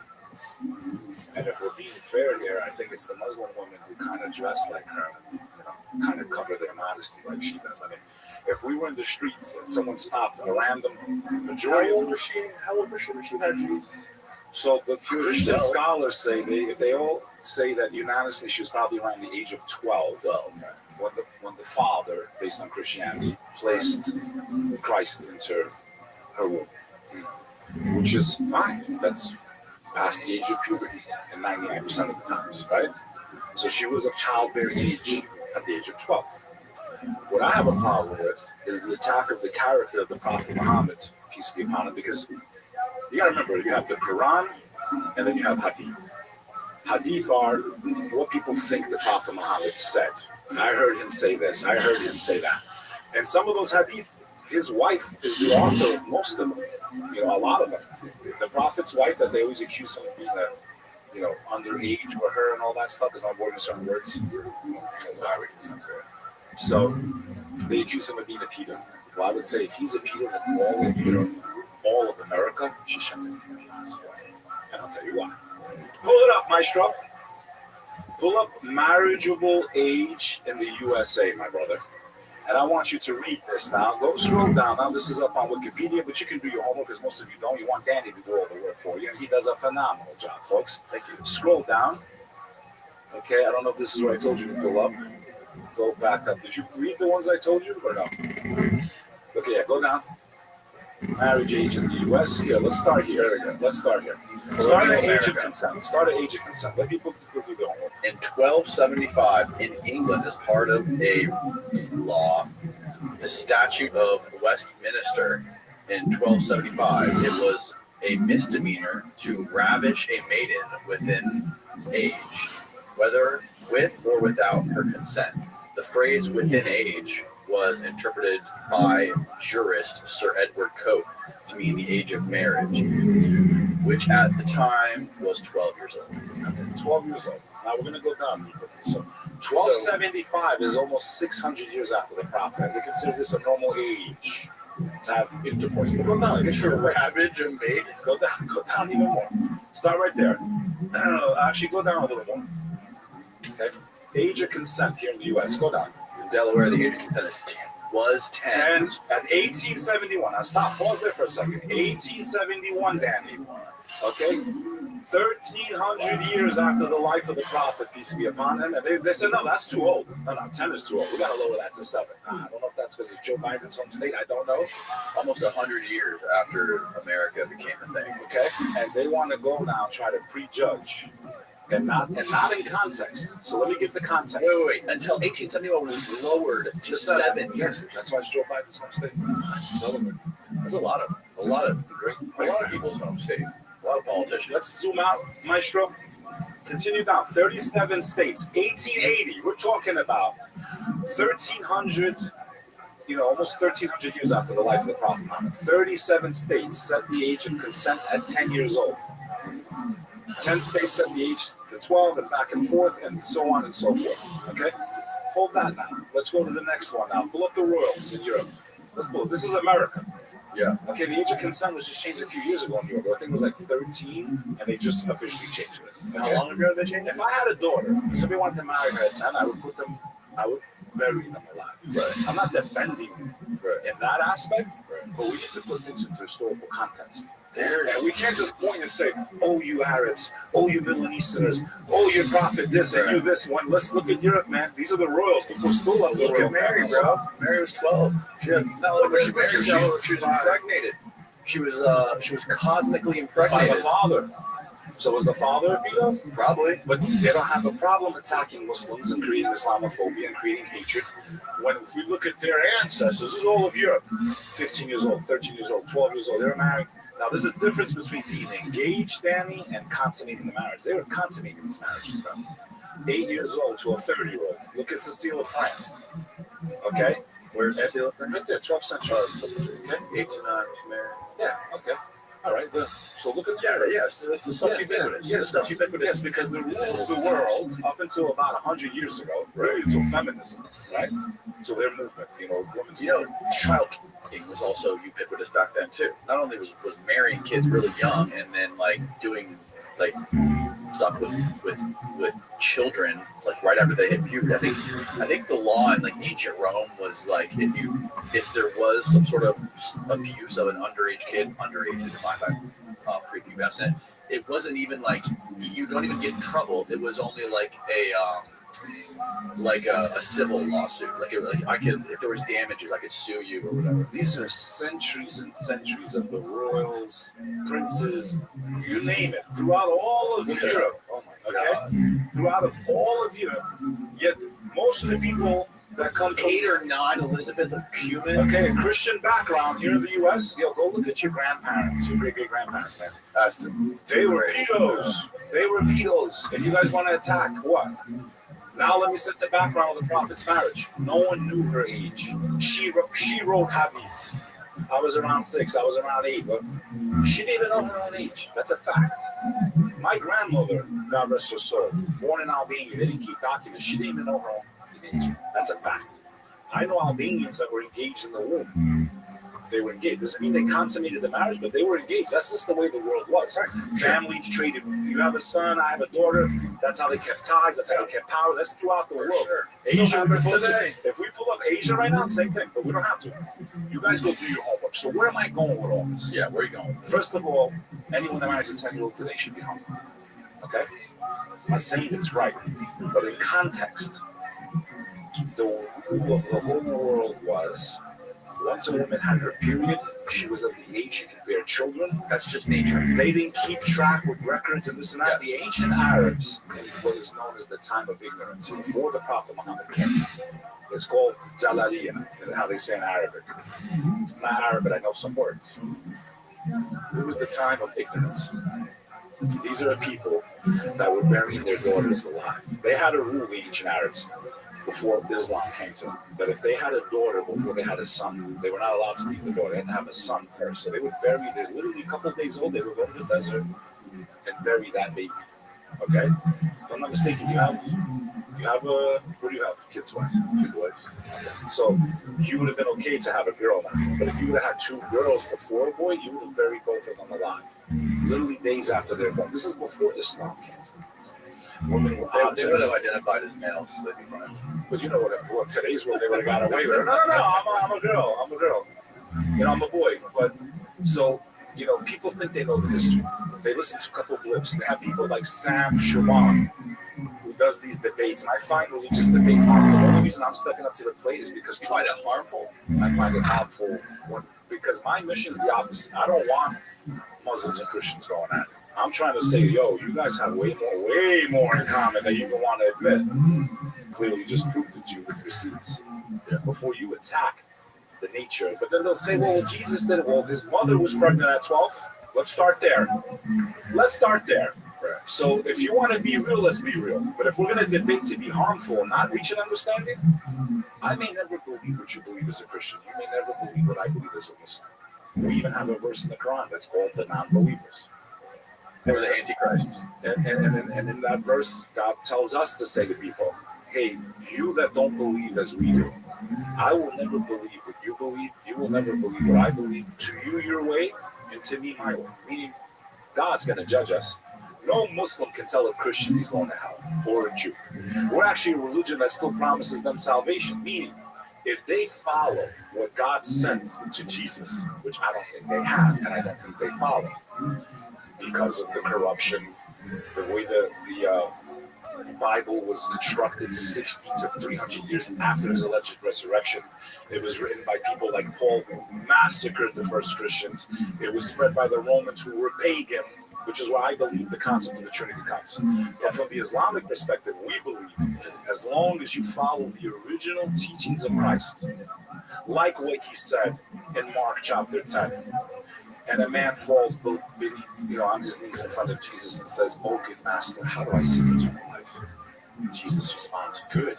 And if we're being fair here, I think it's the Muslim women who kind of dress like her, kind of cover their modesty like she does. I mean, if we were in the streets and someone stopped a random majority, how old was she when she had Jesus? So the Christian scholars say if they all say that unanimously she was probably around the age of 12. When the father, based on Christianity, placed Christ into her womb, which is fine. That's past the age of puberty in 99% of the times, right? So she was of childbearing age at the age of 12. What I have a problem with is the attack of the character of the Prophet Muhammad, peace be upon him, because you gotta remember, you have the Quran and then you have Hadith. Hadith are what people think the Prophet Muhammad said. I heard him say this, I heard him say that. And some of those Hadith, his wife is the author of most of them, a lot of them. The Prophet's wife that they always accuse him of being underage with her and all that stuff is on board with certain words. So they accuse him of being a pedo. Well, I would say if he's a pedo, then all of Europe, all of America, she shouldn't be. And I'll tell you why. Pull it up, Maestro. Pull up marriageable age in the USA, my brother. And I want you to read this now. Go scroll down. Now, this is up on Wikipedia, but you can do your homework because most of you don't. You want Danny to do all the work for you, and he does a phenomenal job, folks. Thank you. Scroll down. Okay, I don't know if this is what I told you to pull up. Go back up. Did you read the ones I told you or no? Okay, yeah, go down. Marriage age in the U.S. Here, let's start here. There we go. Let's start here. Start at age of consent. Start at age of consent. Let people do the homework. In 1275, in England, as part of a law, the Statute of Westminster, in 1275, it was a misdemeanor to ravish a maiden within age, whether with or without her consent. The phrase "within age" was interpreted by jurist Sir Edward Coke to mean the age of marriage, which at the time was 12 years old. Okay, 12 years old. Now we're going to go down quickly. So 1275 is almost 600 years after the Prophet. And they consider this a normal age to have intercourse. But go down. It's a ravage a maid. Go down even more. Start right there. Actually, go down a little more. Okay. Age of consent here in the U.S. Go down. In Delaware, the age of consent is 10. Was 10. 10 at 1871. Now stop. Pause there for a second. 1871, Danny. Okay? 1,300 years after the life of the Prophet, peace be upon him. And they said, no, that's too old. No, 10 is too old. We got to lower that to 7. I don't know if that's because it's Joe Biden's home state. I don't know. Almost 100 years after America became a thing. Okay? And they want to go now and try to prejudge. And not in context. So let me give the context. Wait. Until 1871 was lowered to 7. Yes, that's why it's Joe Biden's home state. That's a lot of people's home state. A lot of politicians. Let's zoom out, Maestro. Continue down. 37 states. 1880. We're talking about 1,300 almost 1,300 years after the life of the Prophet Muhammad, 37 states set the age of consent at 10 years old. 10 states set the age to 12 and back and forth and so on and so forth. Okay? Hold that now. Let's go to the next one now. Pull up the royals in Europe. Let's pull it. This is America. Yeah. Okay, the age of consent was just changed a few years ago in New York. I think it was like 13, and they just officially changed it. Okay? How long ago did they change it? If I had a daughter, and somebody wanted to marry her at 10, I would bury them alive. Right. I'm not defending in that aspect, but we need to put things into historical context. And we can't just point and say, oh, you Arabs, oh, you Middle Easterners, oh, your prophet this and you this one. Let's look at Europe, man. These are the royals. People still love the Look at Mary, bro. Mary was 12. She was impregnated. She was cosmically By impregnated. the father. So was the father a pedo? Probably. But they don't have a problem attacking Muslims and creating Islamophobia and creating hatred. When if we look at their ancestors, this is all of Europe. 15 years old, 13 years old, 12 years old, they're married. Now, there's a difference between being engaged, Danny, and consummating the marriage. They were consummating these marriages, bro. 8 years old to a 30-year-old. Look at Cecile of France. Okay? Where's Cecile of France? Right there, 12th century. Okay? 8 to 9 was married. Yeah, okay. All right, good. So look at the yes, this is stuff ubiquitous. Yes, because the rule of the world, up until about 100 years ago, really until feminism, right? So their movement, women's child trafficking was also ubiquitous back then too. Not only was marrying kids really young and then doing stuff with children right after they hit puberty. I think the law in ancient Rome was if there was some sort of abuse of an underage kid, underage is defined by prepubescent, it wasn't even you don't even get in trouble. It was only a civil lawsuit. If there was damages, I could sue you or whatever. These are centuries and centuries of the royals, princes, you name it, throughout all of Europe. Oh my God. Throughout of all of Europe. Yet most of the people that come from 8 or 9 Elizabeth of Cuban. Okay, Christian background here in the U.S. Go look at your grandparents, your great-great-grandparents, man. They were pedos. They were pedos. And you guys want to attack what? Now let me set the background of the Prophet's marriage. No one knew her age. She wrote Hadith. I was around 6. I was around 8. But she didn't even know her own age. That's a fact. My grandmother, God rest her soul, born in Albania, they didn't keep documents. She didn't even know her own age. That's a fact. I know Albanians that were engaged in the womb. They were engaged. Doesn't mean they consummated the marriage, but they were engaged. That's just the way the world was. Families traded. You have a son, I have a daughter. That's how they kept ties. That's how they kept power. That's throughout the world. Asia, if we pull up Asia right now, same thing, but we don't have to. You guys go do your homework. So where am I going with all this? Yeah, where are you going? First of all, anyone that marries a 10-year-old today should be hung. Okay? I'm not saying it's right, but in context, the rule of the whole world was once a woman had her period, she was of the age she could bear children. That's just nature. They didn't keep track with records and this and that. The ancient Arabs, in what is known as the time of ignorance, before the Prophet Muhammad came, it's called Jalaliya, how they say in Arabic. I'm not Arab, but I know some words. It was the time of ignorance. These are the people that were burying their daughters alive. They had a rule, the ancient Arabs, before Islam came to them, that if they had a daughter before they had a son, they were not allowed to keep the daughter. They had to have a son first. So they would bury, they're literally a couple of days old, they would go to the desert and bury that baby. Okay? If I'm not mistaken, you have what do you have? Kids, wife? 2 boys. Okay. So you would have been okay to have a girl now. But if you would have had 2 girls before a boy, you would have buried both of them alive. Literally days after they're born. This is before Islam came to them. Women were they would have identified as males, so they'd be fine. But you know what? Today's world, they would have got away with it. No, I'm a girl. I'm a boy. But so, people think they know the history. They listen to a couple of blips. They have people like Sam Shawan, who does these debates. And I find religious debate harmful. The only reason I'm stepping up to the plate is because I find it harmful. I find it harmful because my mission is the opposite. I don't want Muslims and Christians going at it. I'm trying to say, you guys have way more in common than you even want to admit. Clearly just proved it to you with receipts. Before you attack the nature. But then they'll say, well, Jesus did it. Well, his mother was pregnant at 12. Let's start there. Right. So if you want to be real, let's be real. But if we're going to debate to be harmful and not reach an understanding, I may never believe what you believe as a Christian. You may never believe what I believe as a Muslim. We even have a verse in the Quran that's called the non-believers. Or the Antichrists. And in that verse, God tells us to say to people, hey, you that don't believe as we do, I will never believe what you believe. You will never believe what I believe. To you, your way, and to me, my way. Meaning, God's going to judge us. No Muslim can tell a Christian he's going to hell, or a Jew. We're actually a religion that still promises them salvation. Meaning, if they follow what God sent to Jesus, which I don't think they have, and I don't think they follow, because of the corruption, the way the Bible was constructed 60 to 300 years after his alleged resurrection. It was written by people like Paul, who massacred the first Christians. It was spread by the Romans, who were pagan, which is why I believe the concept of the Trinity comes. But from the Islamic perspective, we believe as long as you follow the original teachings of Christ, like what he said in Mark chapter 10, and a man falls beneath, on his knees in front of Jesus and says, "Oh, good master, how do I see eternal life?" Jesus responds, "Good.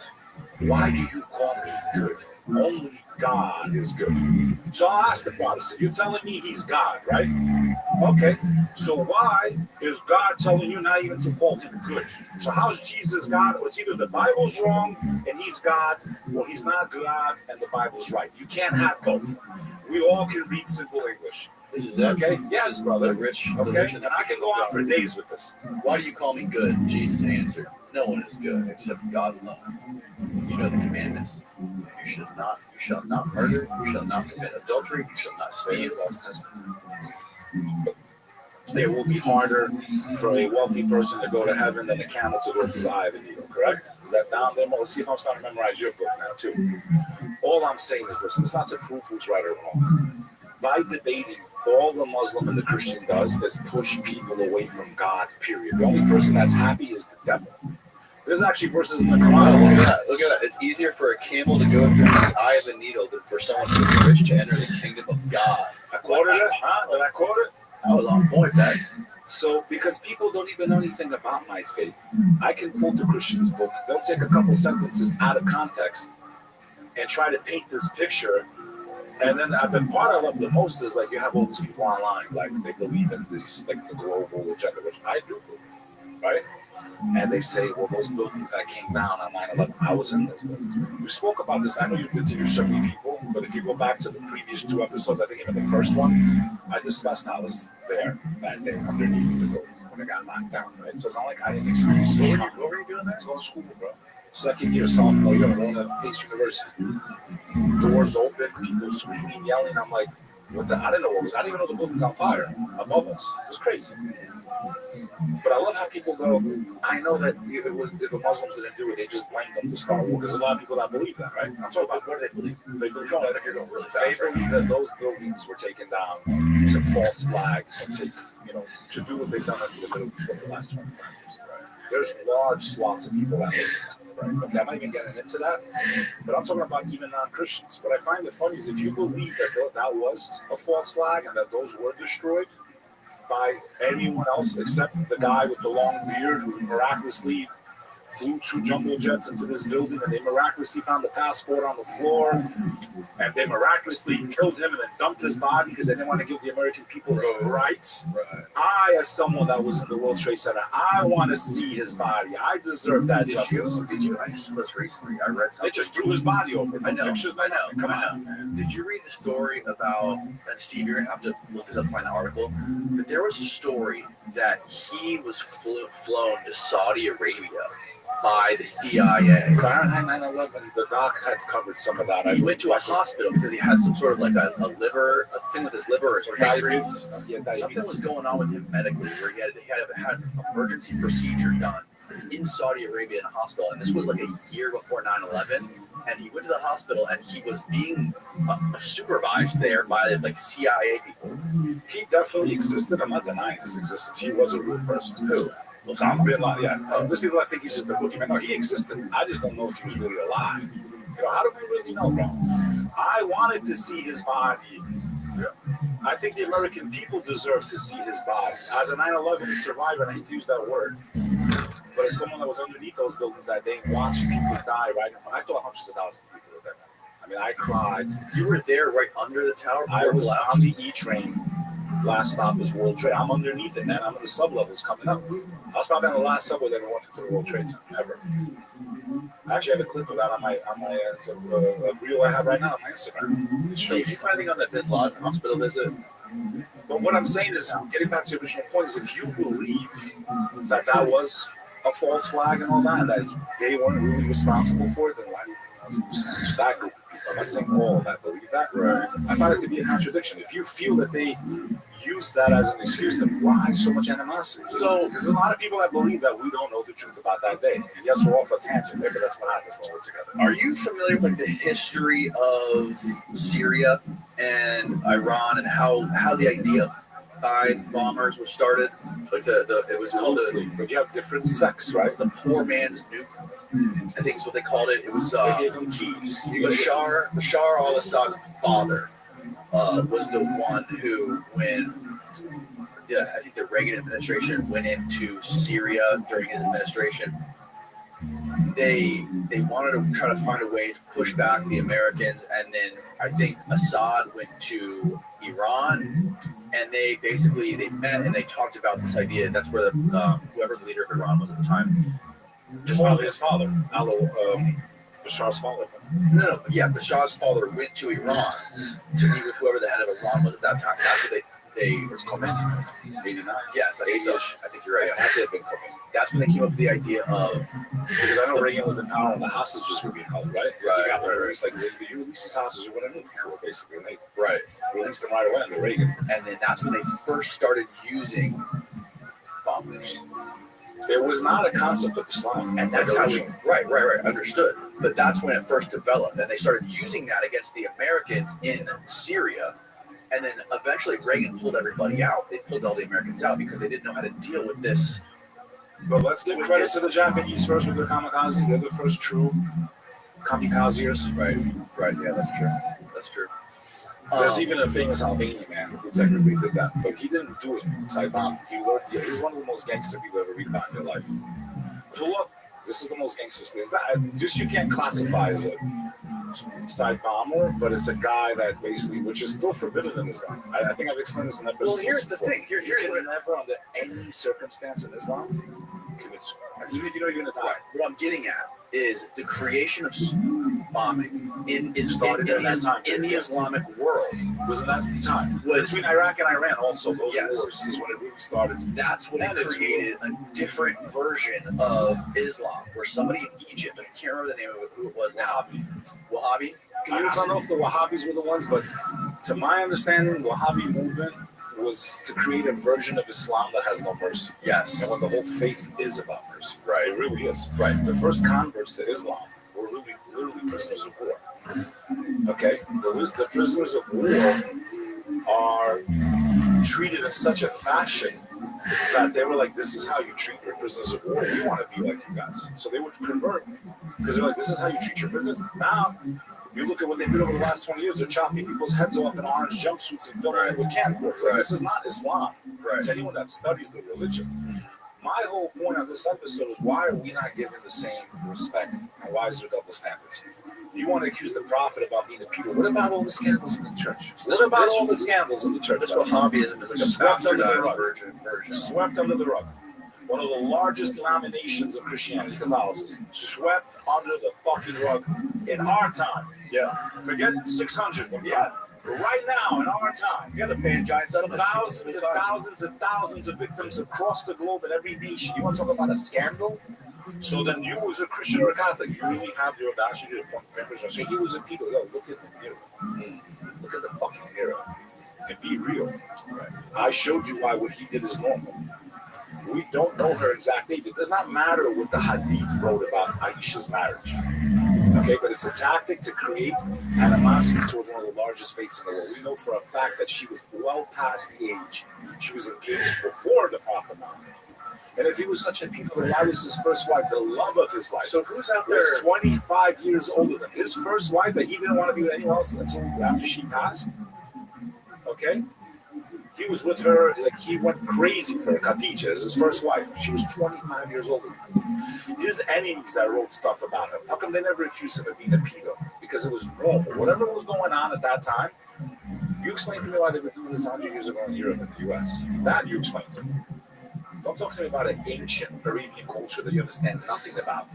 Why do you call me good? Only God is good." So I'll ask the Protestant, you're telling me he's God, right? Okay, so why is God telling you not even to call him good? So how's Jesus God? Well, it's either the Bible's wrong and he's God, or he's not God and the Bible's right. You can't have both. We all can read simple English. This is it. Okay? Yes, brother. Rich Okay? position. And I can go on for days with this. Why do you call me good? Jesus answered, no one is good except God alone. You know the commandments. You shall not murder, you shall not commit adultery, you shall not steal false testimony. It will be harder for a wealthy person to go to heaven than a camel to go through the eye of a needle, correct? Is that down there? Let's see if I'm starting to memorize your book now, too. All I'm saying is this. It's not to prove who's right or wrong. By debating, all the Muslim and the Christian does is push people away from God, period. The only person that's happy is the devil. There's actually verses in the Quran. Look at that. It's easier for a camel to go through the eye of a needle than for someone who is rich to enter the kingdom of God. I quoted it? Huh? Did I quote it? I was on point, man. So, because people don't even know anything about my faith, I can quote the Christian's book. They'll take a couple sentences out of context and try to paint this picture. And then the part I love the most is like you have all these people online, like they believe in this, like the global agenda, which I do believe, right? And they say, well, those buildings that came down on 9/11, I was in those buildings. We spoke about this. I know you've interviewed so many people, but if you go back to the previous 2 episodes, I think even the first one, I discussed how I was there that day underneath the building when it got knocked down, right? So it's not like I didn't experience it. What were you doing there? I was going to school, bro. Second year sophomore year, going to Pace University. Doors open, people screaming, yelling. I'm like, what the? I didn't know what was. I didn't even know the building's on fire above us. It was crazy. But I love how people go, I know that if the Muslims didn't do it, they just blamed them to start war. There's a lot of people that believe that, right? I'm talking about what do they believe? They believe that you're going really fast. They believe that those buildings were taken down to false flag and to do what they've done in the Middle East over the last 25 years. Right? There's large swaths of people that believe that, right? Okay, I'm not even getting into that, but I'm talking about even non-Christians. What I find it funny is if you believe that was a false flag and that those were destroyed by anyone else except the guy with the long beard who miraculously flew 2 jumbo jets into this building, and they miraculously found the passport on the floor, and they miraculously killed him and then dumped his body because they didn't want to give the American people the right. I, as someone that was in the World Trade Center, I want to see his body. I deserve that justice. Did you? I just was recently. I read something. They just threw his body over. I know. Pictures, I know. Come on, man. Did you read the story about? And Steve, you're gonna have to look this up, find the article. But there was a story that he was flown to Saudi Arabia by the CIA. Fahrenheit 9/11, the doc had covered some of that. He went to a hospital because he had some sort of like a liver, a thing with his liver or his pancreas. Something was going on with him medically where he had an emergency procedure done in Saudi Arabia in a hospital. And this was like a year before 9/11. And he went to the hospital and he was being supervised there by like CIA people. He definitely existed. I'm not denying his existence. He was a real person. Who? Osama bin Laden, yeah. There's people that think he's just a boogeyman. No, he existed. I just don't know if he was really alive. How do we really know, bro? I wanted to see his body. I think the American people deserve to see his body. As a 9/11 survivor, and I hate to use that word, but as someone that was underneath those buildings that day and watched people die right in front, I thought hundreds of thousands of people were there. I mean, I cried. You were there right under the tower? I was on the E train. Last stop was World Trade. I'm underneath it, man. I'm in the sublevels coming up. I was probably on the last subway that ever went into the World Trade Center ever. I actually have a clip of that on my reel I have right now on my Instagram. Did you find anything on that Bin Laden hospital visit? But what I'm saying is, getting back to your original point, is if you believe that that was a false flag and all that, and that they weren't really responsible for it, then why do you that group of people? I'm not saying all that believe that. Right. I find it to be a contradiction. If you feel that they use that as an excuse, then why so much animosity? So there's a lot of people that believe that we don't know the truth about that day. And yes, we're off a tangent there, but that's what happens when we're together. Are you familiar with like the history of Syria and Iran and how the idea of bombers was started? Like it was called but you have different sects, right? The poor man's nuke, I think is what they called it. It was they gave him keys. Bashar al-Assad's father was the one who, when I think the Reagan administration went into Syria during his administration, they wanted to try to find a way to push back the Americans, and then I think Assad went to Iran, and they met and they talked about this idea. That's where whoever the leader of Iran was at the time, just probably his father, Bashar's father. No, yeah, Bashar's father went to Iran to meet with whoever the head of Iran was at that time. That's what they was Khomeini. 89. Yes, I think so. I think you're right. Yeah, that could have been Khomeini. That's when they came up with the idea of, because I know Reagan was in power and the hostages were being held, right? Right. He got them released. Like, you release these hostages, what I mean, basically, and they released them right away under Reagan. And then that's when they first started using bombers. It was not a concept of Islam, and that's how right, understood. But that's when it first developed, and they started using that against the Americans in Syria. And then eventually Reagan pulled everybody out. They pulled all the Americans out because they didn't know how to deal with this. But let's give credit to the Japanese first with their kamikazes. They're the first true kamikazers. Right. Yeah, that's true. There's even a famous Albanian man who technically did that, but he didn't do it inside bomb. He's one of the most gangster people ever read about in your life. Pull up. This is the most gangster thing. This you can't classify as a side bomber, but it's a guy that basically, which is still forbidden in Islam. I think I've explained this in episode. Well, here's the thing. You can never, under any circumstance in Islam, commit suicide. Even if you know you're going to die. What I'm getting at is the creation of bombing in the Islamic world. Was in that time. Between Iraq and Iran also, those wars is when it really started. That's when it created a different version of Islam, where somebody in Egypt, I can't remember the name of it, who it was now. Wahhabi? I don't know if the Wahhabis were the ones, but to my understanding, the Wahhabi movement was to create a version of Islam that has no mercy. Yes. And when the whole faith is about mercy. Right. It really is. Right. The first converts to Islam were literally prisoners of war. Okay? The prisoners of war are treated in such a fashion that they were like, this is how you treat your prisoners of war. We want to be like you guys. So they would convert because they're like, this is how you treat your prisoners. Now, you look at what they did over the last 20 years. They're chopping people's heads off in orange jumpsuits and filming it with camcorders. Like, this is not Islam. To anyone that studies the religion. My whole point on this episode is, why are we not given the same respect? And why is there double standards? You want to accuse the prophet about being a Peter. What about all the scandals in the church? What about all the scandals in the church? This Wahhabism is like a swept under the rug. version. Swept under the rug. One of the largest denominations of Christianity, Catholicism, swept under the fucking rug in our time. Yeah. Forget 600. Yeah. Right now, in our time, you got to pay a giant settlement. Thousands and thousands and thousands of victims across the globe in every niche. You want to talk about a scandal? So then you, as a Christian or a Catholic, you really have your audacity to point fingers and say, he was a Peter. Yo, look at the mirror. Look at the fucking mirror. And be real. Right. I showed you why what he did is normal. We don't know her exact age. It does not matter what the Hadith wrote about Aisha's marriage. Okay, but it's a tactic to create animosity towards one of the largest faiths in the world. We know for a fact that she was well past the age. She was engaged before the Prophet Muhammad. And if he was such a people, then why was his first wife the love of his life? So who's out there? Was 25 years older than his first wife that he didn't want to be with anyone else until after she passed? Okay? He was with her, like he went crazy for her. Khadija is his first wife. She was 25 years old. His enemies that wrote stuff about him, how come they never accused him of being a pedo? Because it was normal. Whatever was going on at that time, you explain to me why they were doing this 100 years ago in Europe and the US. That you explain to me. Don't talk to me about an ancient Arabian culture that you understand nothing about.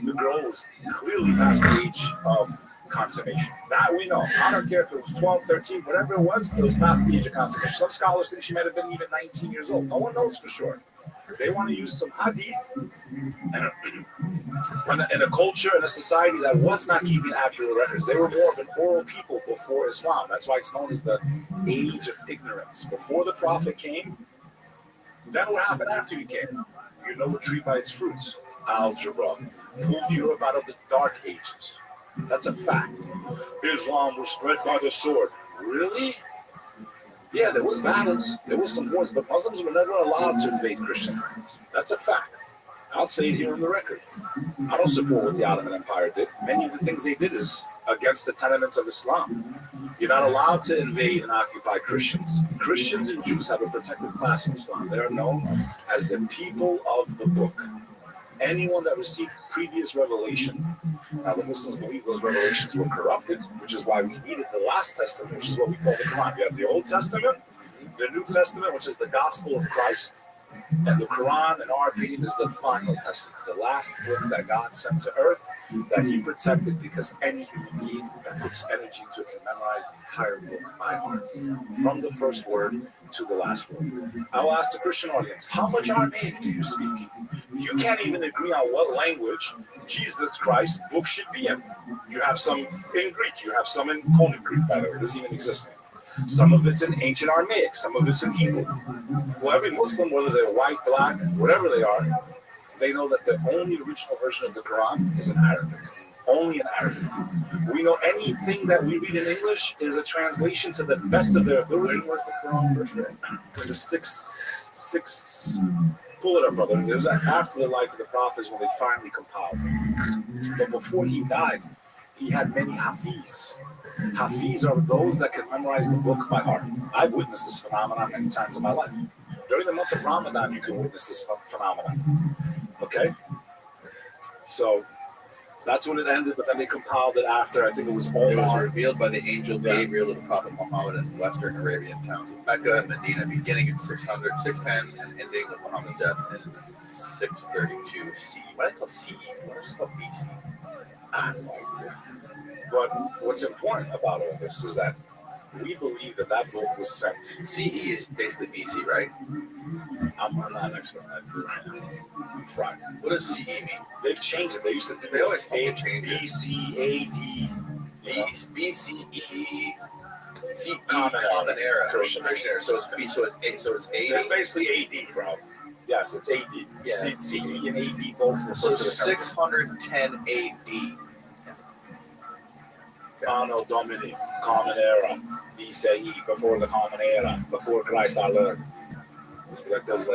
The girl was clearly past the age of consummation. That we know. I don't care if it was 12, 13, whatever it was past the age of consummation. Some scholars think she might have been even 19 years old. No one knows for sure. They want to use some hadith in a culture and a society that was not keeping accurate records. They were more of an oral people before Islam. That's why it's known as the age of ignorance. Before the Prophet came, then what happened after he came? You know a tree by its fruits. Algebra pulled Europe out of the Dark Ages. That's a fact. Islam was spread by the sword. Really? Yeah, there was battles. There was some wars, but Muslims were never allowed to invade Christian lands. That's a fact. I'll say it here on the record. I don't support what the Ottoman Empire did. Many of the things they did is against the tenements of Islam. You're not allowed to invade and occupy Christians. Christians and Jews have a protected class in Islam. They are known as the people of the book. Anyone that received previous revelation, now the Muslims believe those revelations were corrupted, which is why we needed the last testament, which is what we call the Quran. You have the Old Testament, the New Testament, which is the gospel of Christ, and the Quran, in our opinion, is the final testament, the last book that God sent to earth that he protected, because any human being that puts energy into it can memorize the entire book by heart, from the first word to the last word. I will ask the Christian audience, how much Aramaic do you speak? You can't even agree on what language Jesus Christ's book should be in. You have some in Greek, you have some in Koine Greek, by the way, it doesn't even exist anymore. Some of it's in ancient Aramaic, some of it's in Hebrew. Well, every Muslim, whether they're white, black, whatever they are, they know that the only original version of the Quran is in Arabic. Only in Arabic. We know anything that we read in English is a translation to the best of their ability. Where's the Quran verse? The six. Pull it up, brother. There's after the life of the prophets when they finally compiled. But before he died, he had many hafiz. Hafiz are those that can memorize the book by heart. I've witnessed this phenomenon many times in my life. During the month of Ramadan, you can witness this phenomenon. Okay? So that's when it ended, but then they compiled it after. I think it was Omar. It was revealed by the angel Gabriel to the Prophet Muhammad in Western Arabian towns of Mecca and Medina, beginning in 610 and ending with Muhammad's death in 632 CE. What do I call CE? What is it called BC? I have no idea. But what's important about all this is that we believe that that book was sent. CE is basically BC, right? I'm not an expert. I'm fried. What does CE mean? They've changed it. They used to. They always change it. BC, AD, BCE, CE, Common Era, Christian era. So it's B. So it's AD. It's basically AD, bro. Yes, it's AD. Yeah. CE and AD both refer So to the 610 AD. Anno Domini, Common Era, BCE, before the Common Era, before Christ our Lord. Like those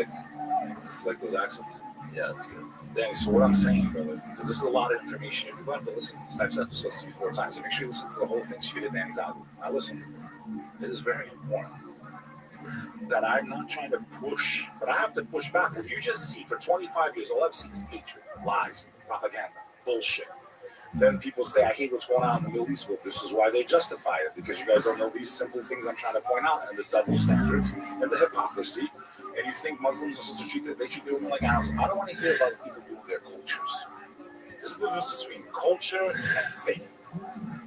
accents. Yeah, that's good. Dang, so what I'm saying, brothers, because this is a lot of information. People have to listen to these types of episodes 3-4 times and make sure you listen to the whole thing so you get Danny's out. Now listen, it is very important that I'm not trying to push, but I have to push back. What you just see for 25 years, all I've seen is hatred, lies, propaganda, bullshit. Then people say, I hate what's going on in the Middle East. Well, this is why they justify it, because you guys don't know these simple things I'm trying to point out, and the double standards, and the hypocrisy. And you think Muslims are supposed to treat them, they treat their women like animals. I don't want to hear about people doing their cultures. There's a difference between culture and faith.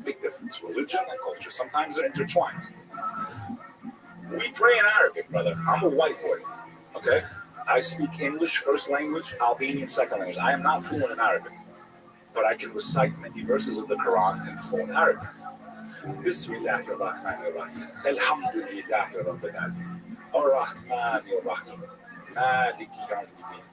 Big difference. Religion and culture. Sometimes they're intertwined. We pray in Arabic, brother. I'm a white boy, okay? I speak English, first language, Albanian, second language. I am not fluent in Arabic, but I can recite many verses of the Quran in fluent Arabic. Bismillahirrahmanirrahim. Alhamdulillahi Rabbil Alamin. Ar-Rahmanir-Rahim. Maliki Yawmiddin.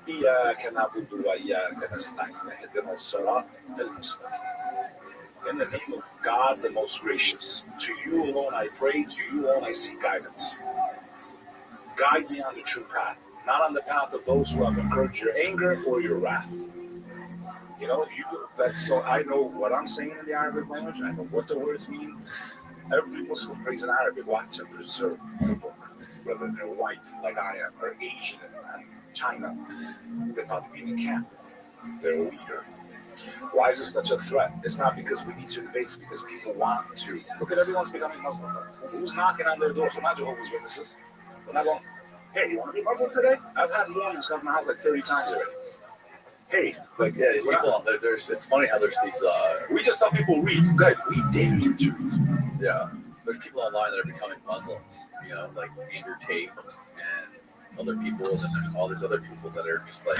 Iyyaka na'budu wa iyyaka nasta'in. Ihdinas sirat al-mustaqim. In the name of God, the most gracious, to you alone I pray, to you alone I seek guidance. Guide me on the true path, not on the path of those who have incurred your anger or your wrath. You know, so I know what I'm saying in the Arabic language, I know what the words mean, Every Muslim prays in Arabic. Why? To preserve the book. Whether they're white, like I am, or Asian and China, they're probably in the camp if they're a leader. Why is this such a threat? It's not because we need to invade, it's because people want to. Look at everyone's becoming Muslim. Who's knocking on their doors? We're not Jehovah's Witnesses. We're not going, hey, you want to be Muslim today? I've had Mormons come to my house like 30 times already. Hey, like, yeah, people, there's, it's funny how there's these, we just tell people read. Good, we dare you to read. Yeah, there's people online that are becoming Muslims, you know, like Andrew Tate and other people, and then there's all these other people that are just like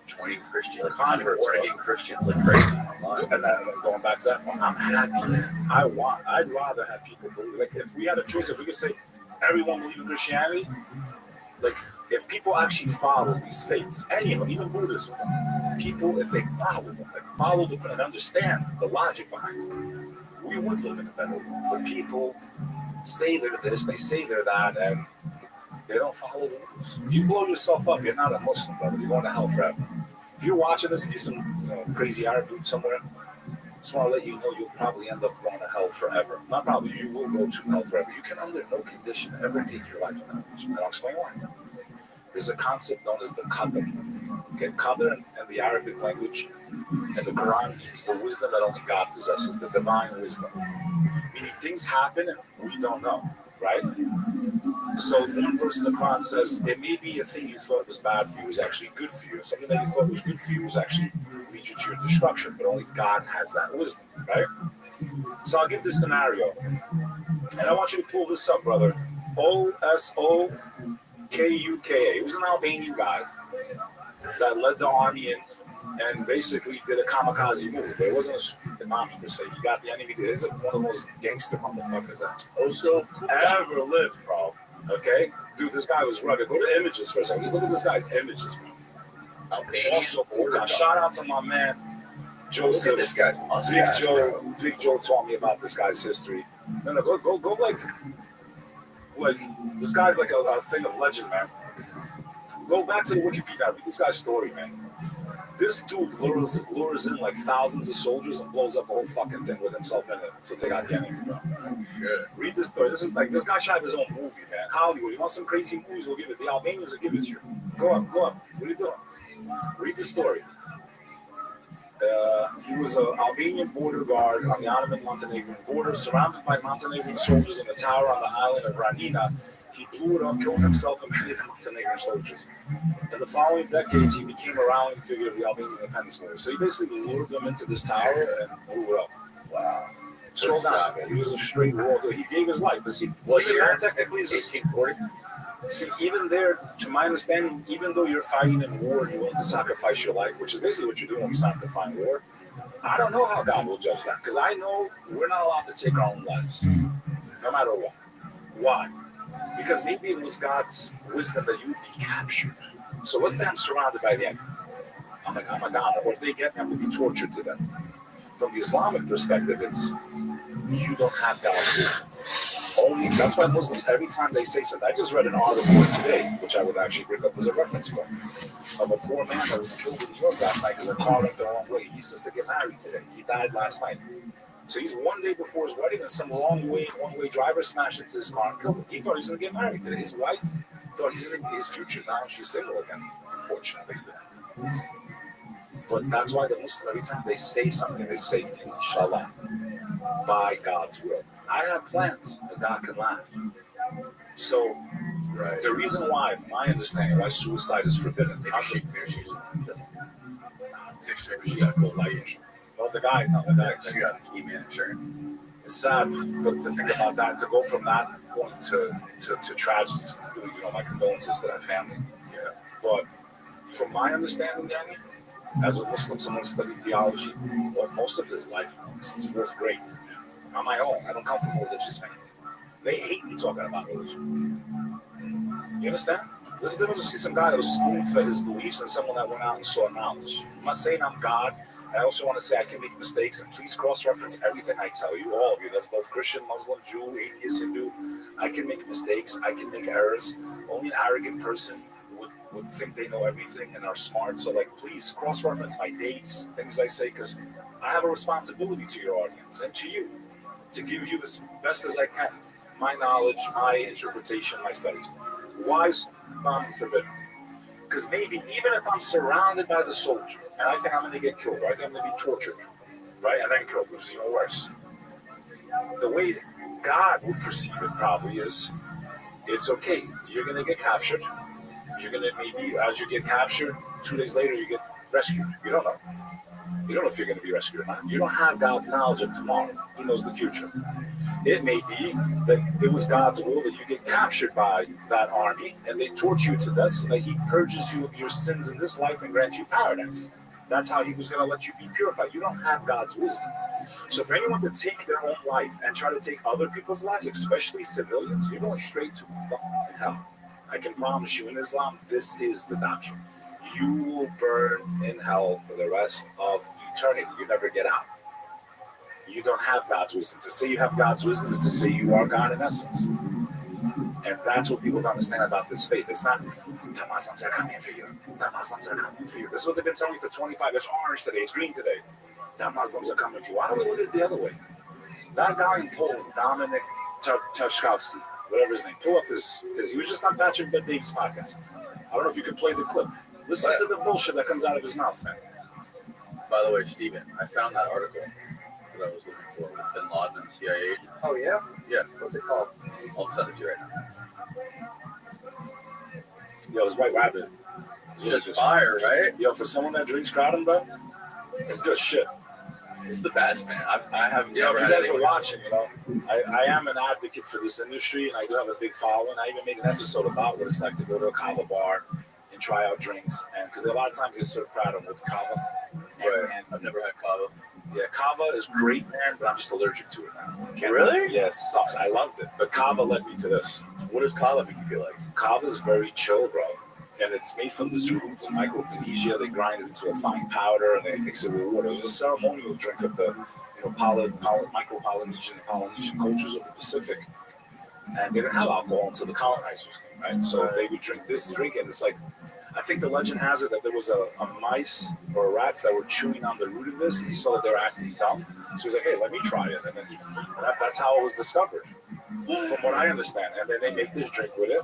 joining Christians, like converts, getting Christians like crazy online. And then going back to that, I'm happy, man. I'd rather have people believe. Like, if we had a choice, if we could say everyone believe in Christianity, like, if people actually follow these faiths, any of them, even Buddhism, people, if they follow them, like follow them and understand the logic behind it, we would live in a better world. But people say they're this, they say they're that, and they don't follow the rules. You blow yourself up, you're not a Muslim, brother. You're going to hell forever. If you're watching this, you're some crazy Arab dude somewhere, just want to let you know you'll probably end up going to hell forever. Not probably, you will go to hell forever. You can under no condition ever take your life in that condition. And I'll explain why. There's a concept known as the qadr. Okay, qadr in the Arabic language and the Quran means the wisdom that only God possesses, the divine wisdom. Meaning things happen and we don't know, right? So one verse in the Quran says, it may be a thing you thought was bad for you is actually good for you, and something that you thought was good for you is actually lead you to your destruction, but only God has that wisdom, right? So I'll give this scenario, and I want you to pull this up, brother. Osukuka. He was an Albanian guy that led the army and basically did a kamikaze move. There wasn't a stupid army per se. He got the enemy. He's one of the most gangster motherfuckers that also ever lived, bro. Okay? Dude, this guy was rugged. Go to images for a second. Just look at this guy's images, bro. Also, shout out to my man, Joseph. Look at this guy's mustache. Big Joe taught me about this guy's history. No, go like this guy's like a thing of legend, man. Go back to the Wikipedia, read this guy's story, man. This dude lures in like thousands of soldiers and blows up the whole fucking thing with himself in it to take out the enemy, bro. Shit. Read this story. This guy should have his own movie, man. Hollywood. You want some crazy movies? We'll give it. The Albanians will give it to you. Go up. What are you doing? Read the story. He was an Albanian border guard on the Ottoman-Montenegrin border, surrounded by Montenegrin soldiers in a tower on the island of Ranina. He blew it up, killing himself and many of the Montenegrin soldiers. In the following decades, he became a rallying figure of the Albanian independence movement. So he basically lured them into this tower and blew it up. Wow. Scroll down. He was a straight warrior. He gave his life. But see, what year? Technically, is 1840. See, even there, to my understanding, even though you're fighting in war and you're willing to sacrifice your life, which is basically what you're doing when you sign up to fight war, I don't know how God will judge that. Because I know we're not allowed to take our own lives, no matter what. Why? Because maybe it was God's wisdom that you would be captured. So let's say I'm surrounded by the enemy. I'm a God. Or if they get me, I'm going to be tortured to death. From the Islamic perspective, it's you don't have God's wisdom. Only that's why Muslims, every time they say something, I just read an article today, which I would actually bring up as a reference point, of a poor man that was killed in New York last night because a car went the wrong way. He's supposed to get married today. He died last night. So he's one day before his wedding, and some one-way driver smashed into his car and killed him. He thought he's going to get married today. His wife thought he's going to be his future. Now she's single again, unfortunately. But that's why the Muslims, every time they say something, they say, Inshallah, by God's will. I have plans, but God can laugh. So, the reason why, my understanding, why suicide is forbidden. Maybe she got gold life insurance. No, the guy, she got key-man insurance. It's sad, but to think about that, to go from that point to tragedies, really, my condolences to that family. Yeah. But from my understanding, Danny, as a Muslim, someone studied theology, well, most of his life, since fourth grade. On my own, I don't come from a religious family. They hate me talking about religion. You understand? There's a difference between some guy that was spoon-fed his beliefs and someone that went out and saw knowledge. I'm not saying I'm God. I also want to say I can make mistakes, and please cross-reference everything I tell you, all of you. That's both Christian, Muslim, Jew, atheist, Hindu. I can make mistakes. I can make errors. Only an arrogant person would think they know everything and are smart. So, please cross-reference my dates, things I say, because I have a responsibility to your audience and to you. to give you as best as I can my knowledge, my interpretation, my studies. Why forbidden? Because maybe even if I'm surrounded by the soldier and I think I'm going to get killed, or I think I'm going to be tortured, right, and then killed, which is even worse. The way God would perceive it probably is, it's okay. You're going to get captured. You're going to maybe, as you get captured, 2 days later you get rescued. You don't know. You don't know if you're going to be rescued or not. You don't have God's knowledge of tomorrow. He knows the future. It may be that it was God's will that you get captured by that army and they torture you to death so that he purges you of your sins in this life and grants you paradise. That's how he was going to let you be purified. You don't have God's wisdom. So for anyone to take their own life and try to take other people's lives, especially civilians, you're going straight to fucking hell. I can promise you, in Islam, this is the doctrine. You will burn in hell for the rest of eternity. You never get out. You don't have God's wisdom. To say you have God's wisdom is to say you are God in essence. And that's what people don't understand about this faith. It's not, the Muslims are coming for you. The Muslims are coming for you. This is what they've been telling you for 25. It's orange today. It's green today. The Muslims are coming for you. Why don't we look at it the other way? That guy in Poland, Dominic Tashkowski, whatever his name, pull up his he was just on Patrick Bet Dave's podcast. I don't know if you can play the clip. Listen to the bullshit that comes out of his mouth, man. By the way, Steven, I found that article that I was looking for with Bin Laden and CIA. Oh, yeah? Yeah. What's it called? I'll send it to you right now. Yo, it's White Rabbit. Shit's fire, right? Yo, for someone that drinks Kratom, bro, it's good shit. It's the best, man. I haven't. Yeah, if you guys are watching, I am an advocate for this industry, and I do have a big following. I even made an episode about what it's like to go to a kava bar and try out drinks, and because a lot of times they serve Kratom with kava. Right. I've never had kava. Yeah, kava is great, man, but I'm just allergic to it now. Really? Yeah, it sucks. I loved it, but kava led me to this. What does kava make you feel like? Kava is very chill, bro. And it's made from this root in Micronesia. They grind it into a fine powder and they mix it with water. It's a ceremonial drink of the micro-Polynesian and Polynesian cultures of the Pacific. And they didn't have alcohol until the colonizers came, right? So they would drink this drink, and it's like, I think the legend has it that there was a mice or rats that were chewing on the root of this, and he saw that they were acting dumb. So he's like, hey, let me try it. And then that's how it was discovered, from what I understand. And then they make this drink with it.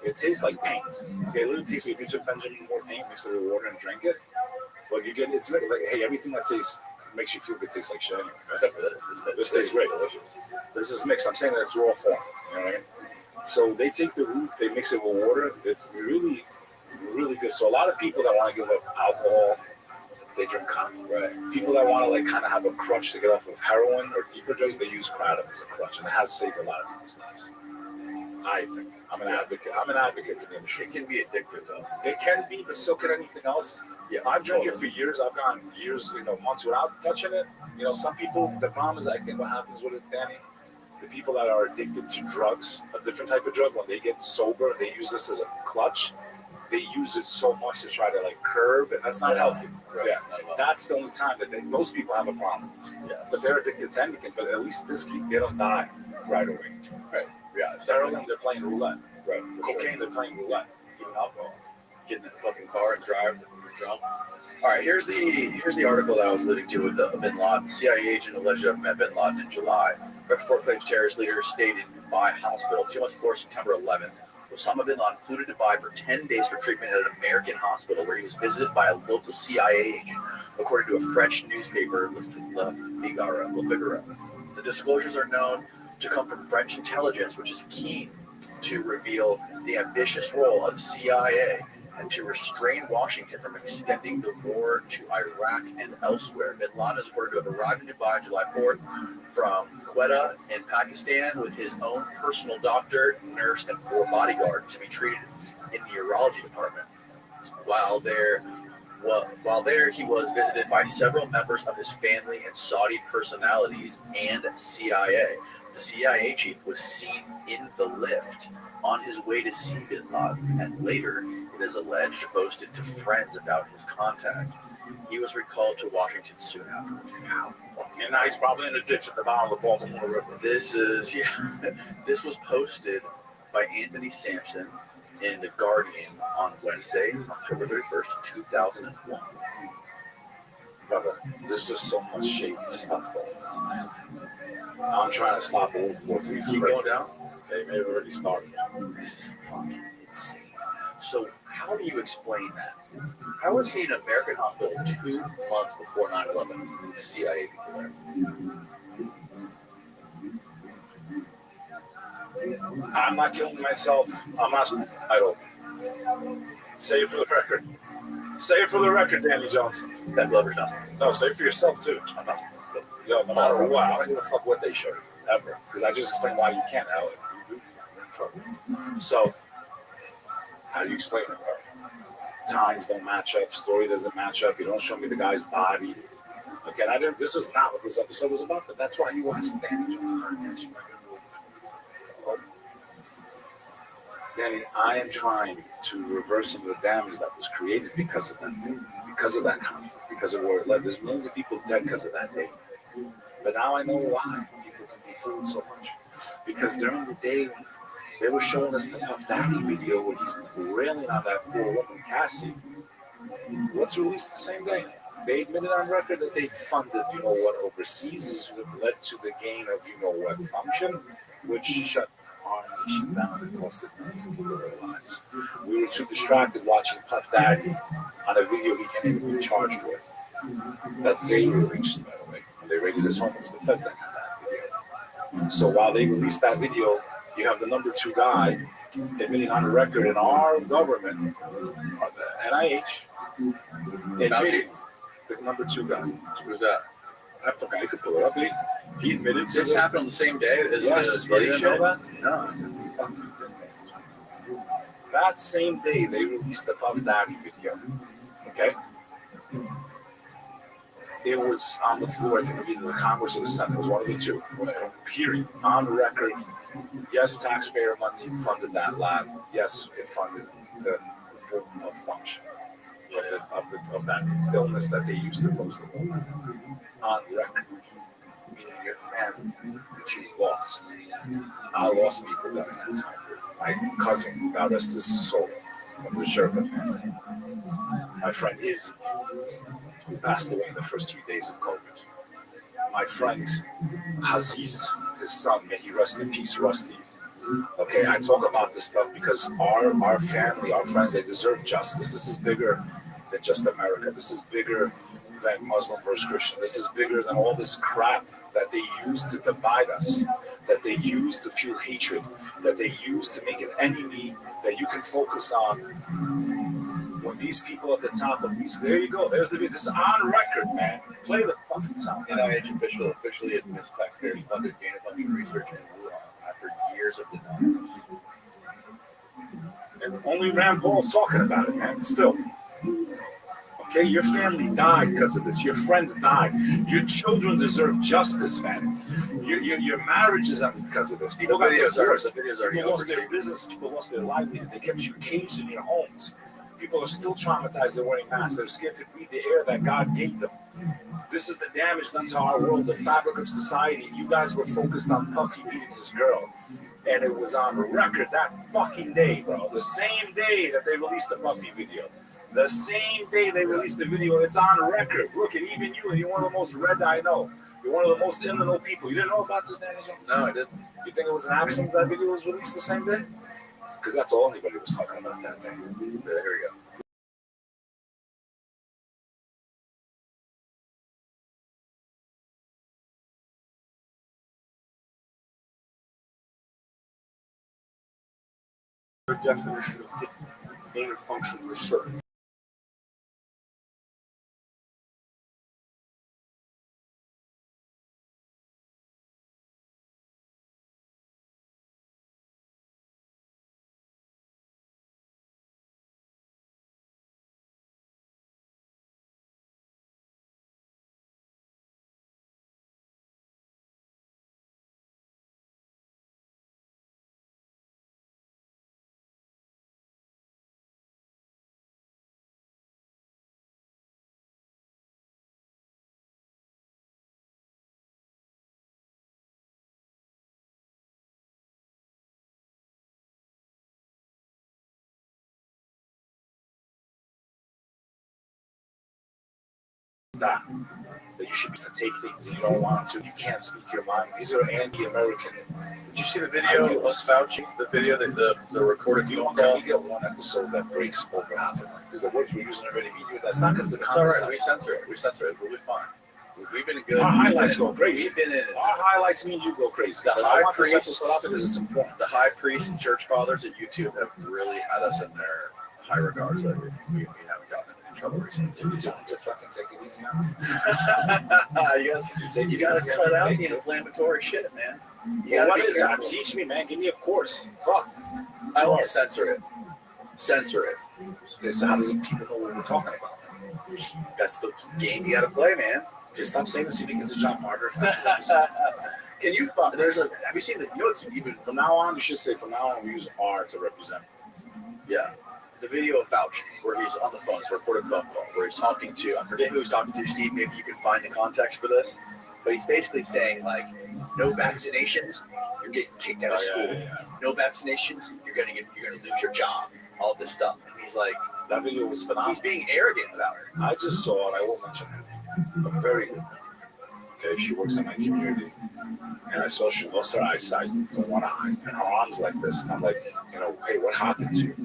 It tastes like paint. Okay, it literally tastes like if you took Benjamin Moore paint, mix it with water, and drink it. But you get it's like hey, everything that tastes makes you feel good tastes like shit anyway. Except for this. This tastes great. Delicious. This is mixed. I'm saying that it's raw form. You know what I mean? So they take the root, they mix it with water. It's really, really good. So a lot of people that want to give up alcohol, they drink kava. Right. People that want to like kind of have a crutch to get off of heroin or deeper drugs, they use kratom as a crutch, and it has saved a lot of people's lives. I think. I'm an advocate. I'm an advocate for the industry. It can be addictive, though. It can be, but so can anything else. Yeah, I've drank it for years. I've gone years, months without touching it. Some people, the problem is, I think what happens with it, Danny, the people that are addicted to drugs, a different type of drug, when they get sober, they use this as a clutch. They use it so much to try to curb, and that's not healthy. Right. Yeah, that's the only time that most people have a problem. Yeah, but they're addicted to anything. But at least they don't die right away. Right. Yeah, heroin, they're playing roulette. Right. Cocaine, they're playing roulette. Even alcohol. Get in a fucking car and drive when you're drunk. All right, here's the article that I was alluding to with the Bin Laden. CIA agent alleged to have met Bin Laden in July. French report claims terrorist leader stayed in Dubai hospital 2 months before September 11th. Osama bin Laden flew to Dubai for 10 days for treatment at an American hospital where he was visited by a local CIA agent, according to a French newspaper, Le Figaro. The disclosures are known to come from French intelligence, which is keen to reveal the ambitious role of CIA and to restrain Washington from extending the war to Iraq and elsewhere. Bin Laden is reported to have arrived in Dubai on July 4th from Quetta in Pakistan with his own personal doctor, nurse, and 4 bodyguards to be treated in the urology department. While there, he was visited by several members of his family and Saudi personalities and CIA. The CIA chief was seen in the lift on his way to see Bin Laden, and later, it is alleged, boasted to friends about his contact. He was recalled to Washington soon afterwards. And now he's probably in a ditch at the bottom of the Baltimore River. This was posted by Anthony Sampson in The Guardian on Wednesday, October 31st, 2001. Bro, brother, there's just so much shady stuff going on, man. I'm trying to stop World War III. Keep going down. Okay, maybe already started. This is fucking insane. So how do you explain that? How was he in an American hospital 2 months before 9/11 with the CIA people there? I'm not killing myself. I'm not. I don't. Say it for the record. Say it for the record, Danny Jones. That Glover's nothing. No, say it for yourself too. I'm not. Yo, no matter what, I don't give a fuck what they show you, ever. Because I just explained why you can't. Now, if you do, you're in trouble. So, how do you explain it, bro? Times don't match up. Story doesn't match up. You don't show me the guy's body. Again, I didn't. This is not what this episode was about. But that's why you watch Danny Jones. Danny, I am trying to reverse some of the damage that was created because of that day, because of that conflict, because of where it led. There's millions of people dead because of that day. But now I know why people can be fooled so much. Because during the day when they were showing us the Puff Daddy video where he's railing on that poor woman, Cassie, what's released the same day? They admitted on record that they funded, you know what, overseas, which led to the gain of, you know what, function, which shut our nation down and costed millions of people their lives. We were too distracted watching Puff Daddy on a video he can't even be charged with. That they released, by the way. When they raided his home, it was the feds that got that video. So while they released that video, you have the number 2 guy admitting on the record in our government, or the NIH, admitted the number 2 guy. Who's that? I forgot. I could pull it up. He admitted to this happened on the same day as yes, the you didn't know that? No. That same day, they released the Puff Daddy video. Okay? It was on the floor, I think, of either the Congress or the Senate. It was one of the two. Hearing on record, yes, taxpayer money funded that lab. Yes, it funded the improvement of function of that illness that they used to close the wall. On record, meaning your family that you lost. I lost people during that time. My cousin, God rest his soul, from the Sherpa family. My friend Izzy, who passed away in the first 3 days of COVID. My friend Haziz, his son, may he rest in peace, Rusty. Okay, I talk about this stuff because our family, our friends, they deserve justice. This is bigger than just America. This is bigger than Muslim versus Christian. This is bigger than all this crap that they use to divide us, that they use to fuel hatred, that they use to make an enemy that you can focus on. When these people at the top of these, there you go, there's the video. This is on record, man. Play the fucking sound. NIH officially admits taxpayers funded gain of function research in Wuhan after years of denial. And only Rand Paul's talking about it, man. Still. Okay, your family died because of this. Your friends died. Your children deserve justice, man. Your marriages ended because of this. People got divorced. People lost their business. People lost their livelihood. They kept you caged in your homes. People are still traumatized. They're wearing masks. They're scared to breathe the air that God gave them. This is the damage done to our world, the fabric of society. You guys were focused on Puffy beating his girl. And it was on record that fucking day, bro. The same day that they released the Puffy video. The same day they released the video, it's on record. Look, and even you're one of the most read I know. You're one of the most in-the-know people. You didn't know about this, Danny Jones? No, I didn't. You think it was an accident that video was released the same day? Because that's all anybody was talking about that day. Yeah, here we go. The definition of gain of function research. that you should take things and you don't want to. You can't speak your mind. These are anti-American. Did you see the video of Fauci? The video that the recorded phone call? We get one episode that breaks over half of it because the words we're using already video. That's not because the It's all right. We censor it. We'll be fine. We've been good. Our highlights go crazy. We've been in our highlights. Me and you go crazy. The high priest, because it's important. The high priests and church fathers at YouTube have really had us in their high regards. That we haven't gotten in trouble recently. It's time to fucking take it easy. You gotta cut out the inflammatory shit, man. What is that? Teach me, man. Give me a course. Fuck. I won't censor it. Censor it. Okay, so how does people know what we're talking about? That's the game you gotta play, man. Just stop saying this. You think it's a job harder? Can you find? Have you seen the? You know, it's even from now on. You should say from now on we use R to represent. Yeah, the video of Fauci where he's on the phone. It's a recorded phone call where he's talking to. I'm forgetting who he's talking to. Steve, maybe you can find the context for this. But he's basically saying like, no vaccinations, you're getting kicked out of school. No vaccinations, you're gonna lose your job. All this stuff. And he's like, that video was phenomenal. He's being arrogant about it. I just saw it. I won't mention it. A very good friend. Okay, she works in my community, and I saw she lost her eyesight, one eye, and her arm's like this. And I'm like, hey, what happened to you?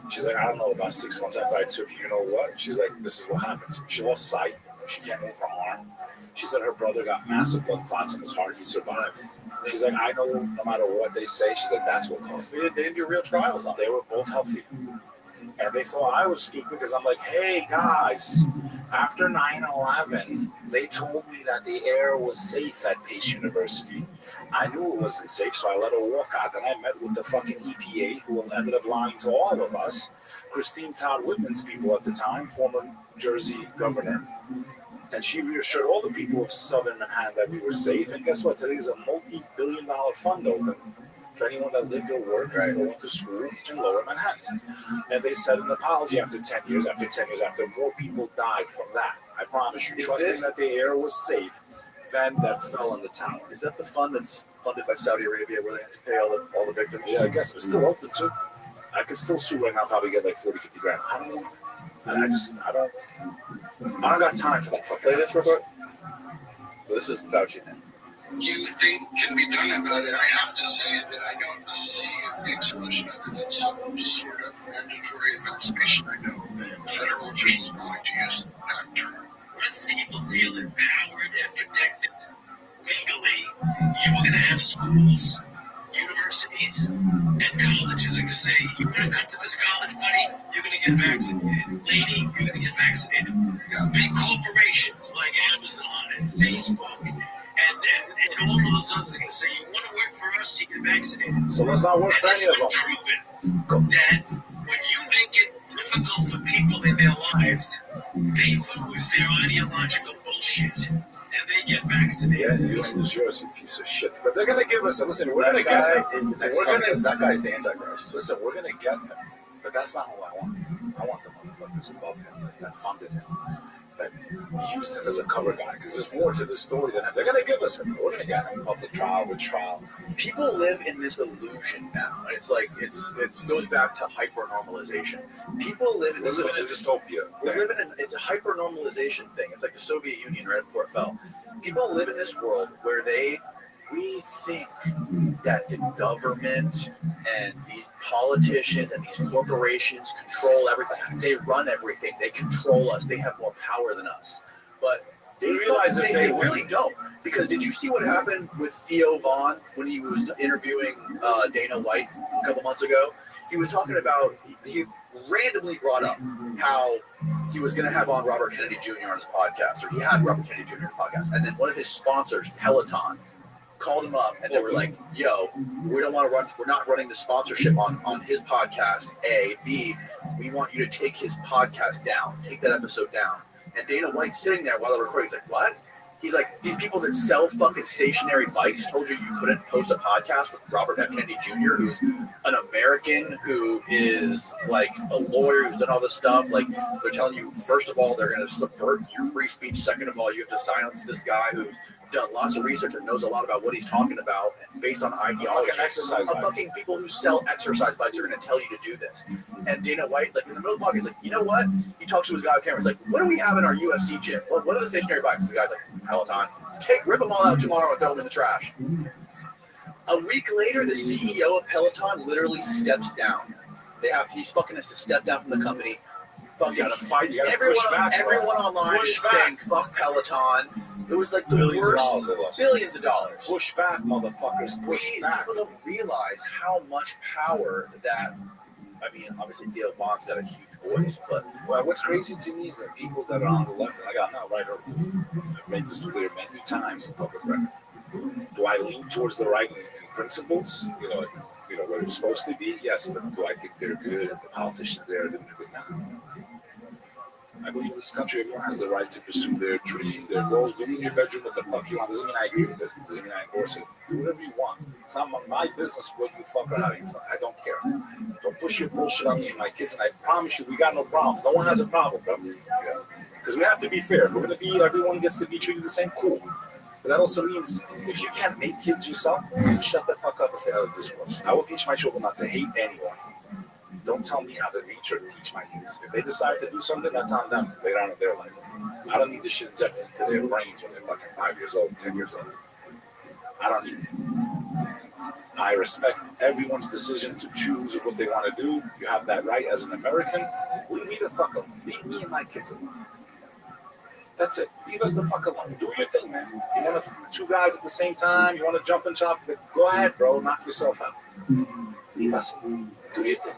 She's like, I don't know. About 6 months after I took, you know what? She's like, this is what happened. She lost sight. She can't move her arm. She said her brother got massive blood clots in his heart. He survived. She's like, I know no matter what they say. She's like, that's what caused it. They didn't do real trials on it. They were both healthy. And they thought I was stupid because I'm like, hey, guys, after 9/11, they told me that the air was safe at Pace University. I knew it wasn't safe, so I let her walk out. Then I met with the fucking EPA, who ended up lying to all of us. Christine Todd Whitman's people at the time, former Jersey governor. And she reassured all the people of Southern Manhattan that we were safe. And guess what? Today is a multi-billion-dollar fund open for anyone that lived or worked or went to school in Lower Manhattan. And they said an apology after 10 years, after more people died from that. I promise you, trusting that the air was safe, then that fell in the town. Is that the fund that's funded by Saudi Arabia where they have to pay all the victims? Yeah, I guess it's still open too. I could still sue right now, probably get like 40, 50 grand. I don't know. I don't got time for that fucking. Play this real quick. So this is the Fauci thing. You think can be done about it? I have to say that I don't see a big solution other than some sort of mandatory vaccination. I know federal officials are going to use that term. Once people feel empowered and protected legally, you are going to have schools, universities, and colleges are going to say, you want to come to this college, buddy? You're going to get vaccinated. Lady, you're going to get vaccinated. Big corporations like Amazon and Facebook and all those others are going to say, you want to work for us, you get vaccinated. So let's not work for any of them. Proven that when you make it difficult for people in their lives, they lose their ideological bullshit and they get vaccinated. Yeah, you don't lose yours, you piece of shit. But they're gonna give us. Listen, we're that gonna guy get. Is the next that guy's the Antichrist. Listen, we're gonna get him, but that's not who I want. I want the motherfuckers above him that funded him, that used him as a cover guy. Because there's more to the story than him. They're gonna give us him. We're gonna get him. Public trial, with trial. People live in this illusion now. It's like it goes back to hyper normalization. People live in this dystopia. It's a hyper normalization thing. It's like the Soviet Union right before it fell. People live in this world where we think that the government and these politicians and these corporations control everything. They run everything. They control us. They have more power than us. But they realize that they really don't. Because did you see what happened with Theo Vaughn when he was interviewing Dana White a couple months ago? He was talking about, he randomly brought up how he was going to have on Robert Kennedy Jr. on his podcast, or he had Robert Kennedy Jr. on his podcast. And then one of his sponsors, Peloton, called him up and they were like, yo, we're not running the sponsorship on his podcast, A. B, we want you to take his podcast down, take that episode down. And Dana White's sitting there while they're recording. He's like, what? He's like, these people that sell fucking stationary bikes told you couldn't post a podcast with Robert F. Kennedy Jr., who's an American, who is like a lawyer who's done all this stuff. Like, they're telling you, first of all, they're going to subvert your free speech. Second of all, you have to silence this guy who's done lots of research and knows a lot about what he's talking about based on ideology. Exercise bike. Fucking people who sell exercise bikes are going to tell you to do this. And Dana White, like in the middle of the podcast, he's like, you know what? He talks to his guy on camera. He's like, what do we have in our UFC gym? What are the stationary bikes? The guy's like, Peloton. Rip them all out tomorrow and throw them in the trash. A week later, the CEO of Peloton literally steps down. He's fucking has to step down from the company. Fucking, you gotta fight. You gotta push back. Everyone online is saying fuck Peloton. It was like the worst. Billions of dollars. Push back, motherfuckers. Push back. People don't realize how much power that. I mean, obviously Theo Von's got a huge voice, but what's crazy to me is that people that are on the left, and I got no right or I've made this clear many times in public record. Do I lean towards the right in principles? You know where it's supposed to be. Yes, but do I think they're good? The politicians there are doing a good now. I believe in this country, everyone has the right to pursue their dream, their goals. Do in your bedroom what the fuck you want. Doesn't mean I agree with it. Doesn't mean I endorse it. Do whatever you want. It's not my business what you fuck or how you fuck. I don't care. Don't push your bullshit on me and my kids. And I promise you, we got no problems. No one has a problem, bro. Because we have to be fair. If we're gonna be, everyone gets to be treated the same. Cool. But that also means if you can't make kids yourself, shut the fuck up and say how this works. I will teach my children not to hate anyone. Don't tell me how to reach or teach my kids. If they decide to do something, that's on them later on in their life. I don't need this shit injected into their brains when they're fucking 5 years old, 10 years old. I don't need it. I respect everyone's decision to choose what they want to do. You have that right as an American. Leave me the fuck alone. Leave me and my kids alone. That's it. Leave us the fuck alone. Do your thing, man. You want two guys at the same time? You want to jump and chop? Go ahead, bro. Knock yourself out. Leave us alone. Do your thing.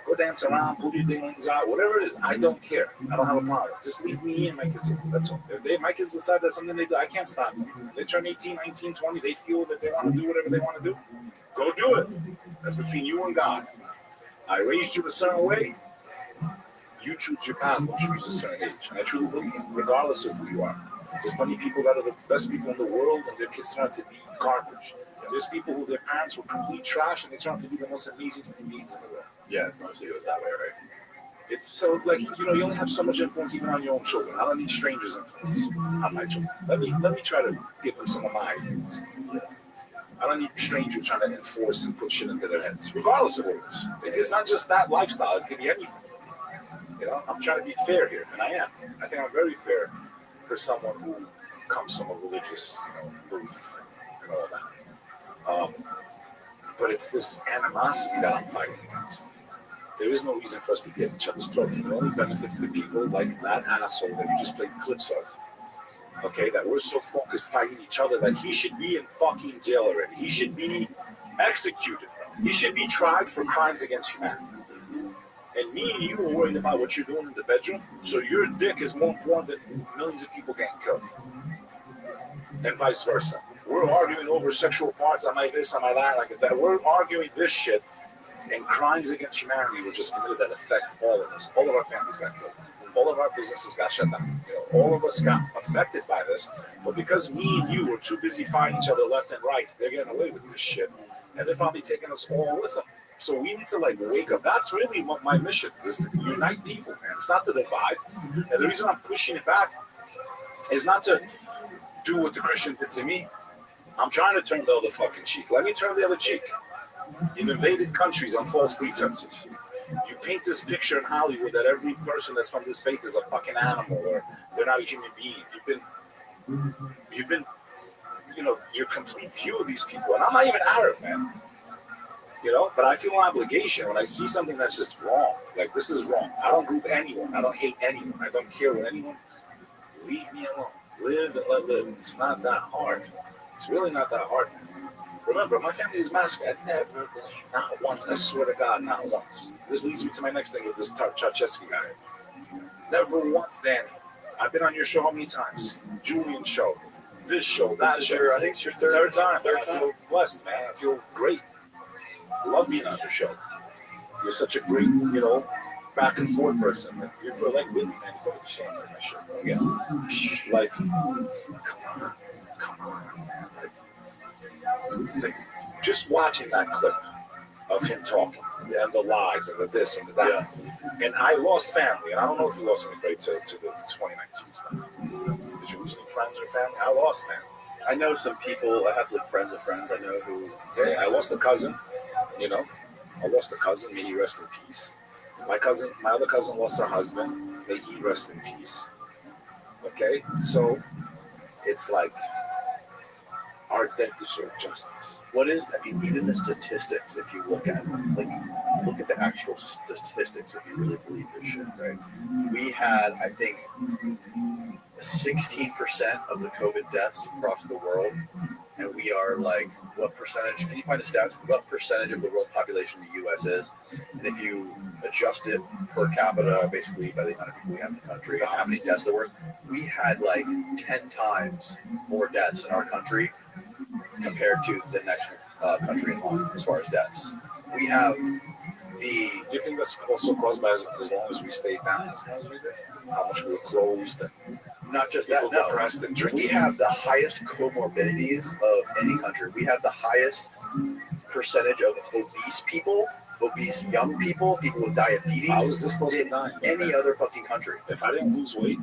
Go dance around, pull your things out, whatever it is. I don't care. I don't have a problem. Just leave me and my kids alone. That's all. If my kids decide that's something they do, I can't stop them. They turn 18, 19, 20. They feel that they want to do whatever they want to do. Go do it. That's between you and God. I raised you a certain way. You choose your path once you reach a certain age. And I truly believe, regardless of who you are, there's many people that are the best people in the world and their kids turn out to be garbage. There's people who their parents were complete trash and they turn out to be the most amazing human beings in the world. Yeah, it's mostly goes that way, right? It's so, like, you only have so much influence even on your own children. I don't need strangers' influence on my children. Let me try to give them some of my ideas. I don't need strangers trying to enforce and put shit into their heads, regardless of what it is. It's not just that lifestyle. It could be anything. I'm trying to be fair here, and I am. I think I'm very fair for someone who comes from a religious belief and all that. But it's this animosity that I'm fighting against. There is no reason for us to get each other's throats. It only benefits the people like that asshole that you just played clips of. Okay, that we're so focused fighting each other that he should be in fucking jail already. He should be executed. He should be tried for crimes against humanity. And me and you are worried about what you're doing in the bedroom, so your dick is more important than millions of people getting killed. And vice versa. We're arguing over sexual parts, am I this, am I that, like that. We're arguing this shit, and crimes against humanity were just committed that affect all of us. All of our families got killed. All of our businesses got shut down. All of us got affected by this. But because me and you were too busy fighting each other left and right, they're getting away with this shit. And they're probably taking us all with them. So we need to wake up. That's really what my mission is to unite people, man. It's not to divide. And the reason I'm pushing it back is not to do what the Christian did to me. I'm trying to turn the other fucking cheek. Let me turn the other cheek. You've invaded countries on false pretenses. You paint this picture in Hollywood that every person that's from this faith is a fucking animal or they're not a human being. You've been, your complete view of these people. And I'm not even Arab, man. But I feel an obligation when I see something that's just wrong. Like, this is wrong. I don't group anyone. I don't hate anyone. I don't care what anyone. Leave me alone. Live and let live. It's not that hard. It's really not that hard, man. Remember, my family is massacred. I never blamed. Not once. I swear to God, not once. This leads me to my next thing with this Czarchesky guy. Never once, Danny. I've been on your show how many times? Julian's show. This show. That show. I think it's your third time. I feel blessed, man. I feel great. I love being on your show. You're such a great, back and forth person. You're like with me, man. You go to the show, my show, bro. Yeah. Like, come on, man. Just watching that clip of him talking and the lies and the this and the that. Yeah. And I lost family, and I don't know if you lost anybody to the 2019 stuff. Did you lose any friends or family. I lost, man. I know some people. I have like friends of friends. I know who. Okay, I lost a cousin. You know, I lost a cousin. May he rest in peace. My other cousin lost her husband. May he rest in peace. Okay, so it's like our dead deserve justice. What is? I mean, even the statistics. If you look at look at the actual statistics. If you really believe this shit, right? We had, I think, 16% of the COVID deaths across the world, and we are like, what percentage? Can you find the stats? What percentage of the world population the U.S. is? And if you adjust it per capita, basically by the amount of people we have in the country and how many deaths there were, we had like 10 times more deaths in our country compared to the next country in line as far as deaths. We have the. Do you think that's also caused by as long as we stayed down, as long as we did? How much we were closed? Not just that, no. Depressed and drinking. We have the highest comorbidities of any country. We have the highest percentage of obese people, obese young people, people with diabetes. How is this supposed to die? Any other fucking country. If I didn't lose weight,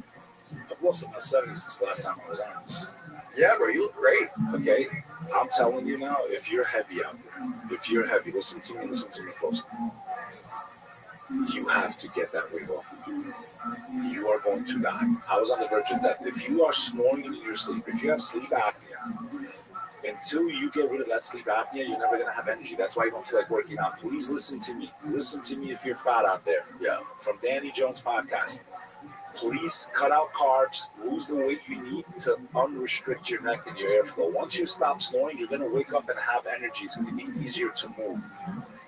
I've lost in my 70s since the last time I was on this. Yeah, bro, you look great. Okay, I'm telling you now, if you're heavy out there, if you're heavy, listen to me closely. You have to get that weight off of you. You are going to die. I was on the verge of death. If you are snoring in your sleep, if you have sleep apnea, until you get rid of that sleep apnea, you're never going to have energy. That's why you don't feel like working out. Please listen to me. Listen to me if you're fat out there. Yeah. From Danny Jones Podcast. Please cut out carbs, lose the weight you need to unrestrict your neck and your airflow. Once you stop snoring, you're going to wake up and have energy. It's going to be easier to move.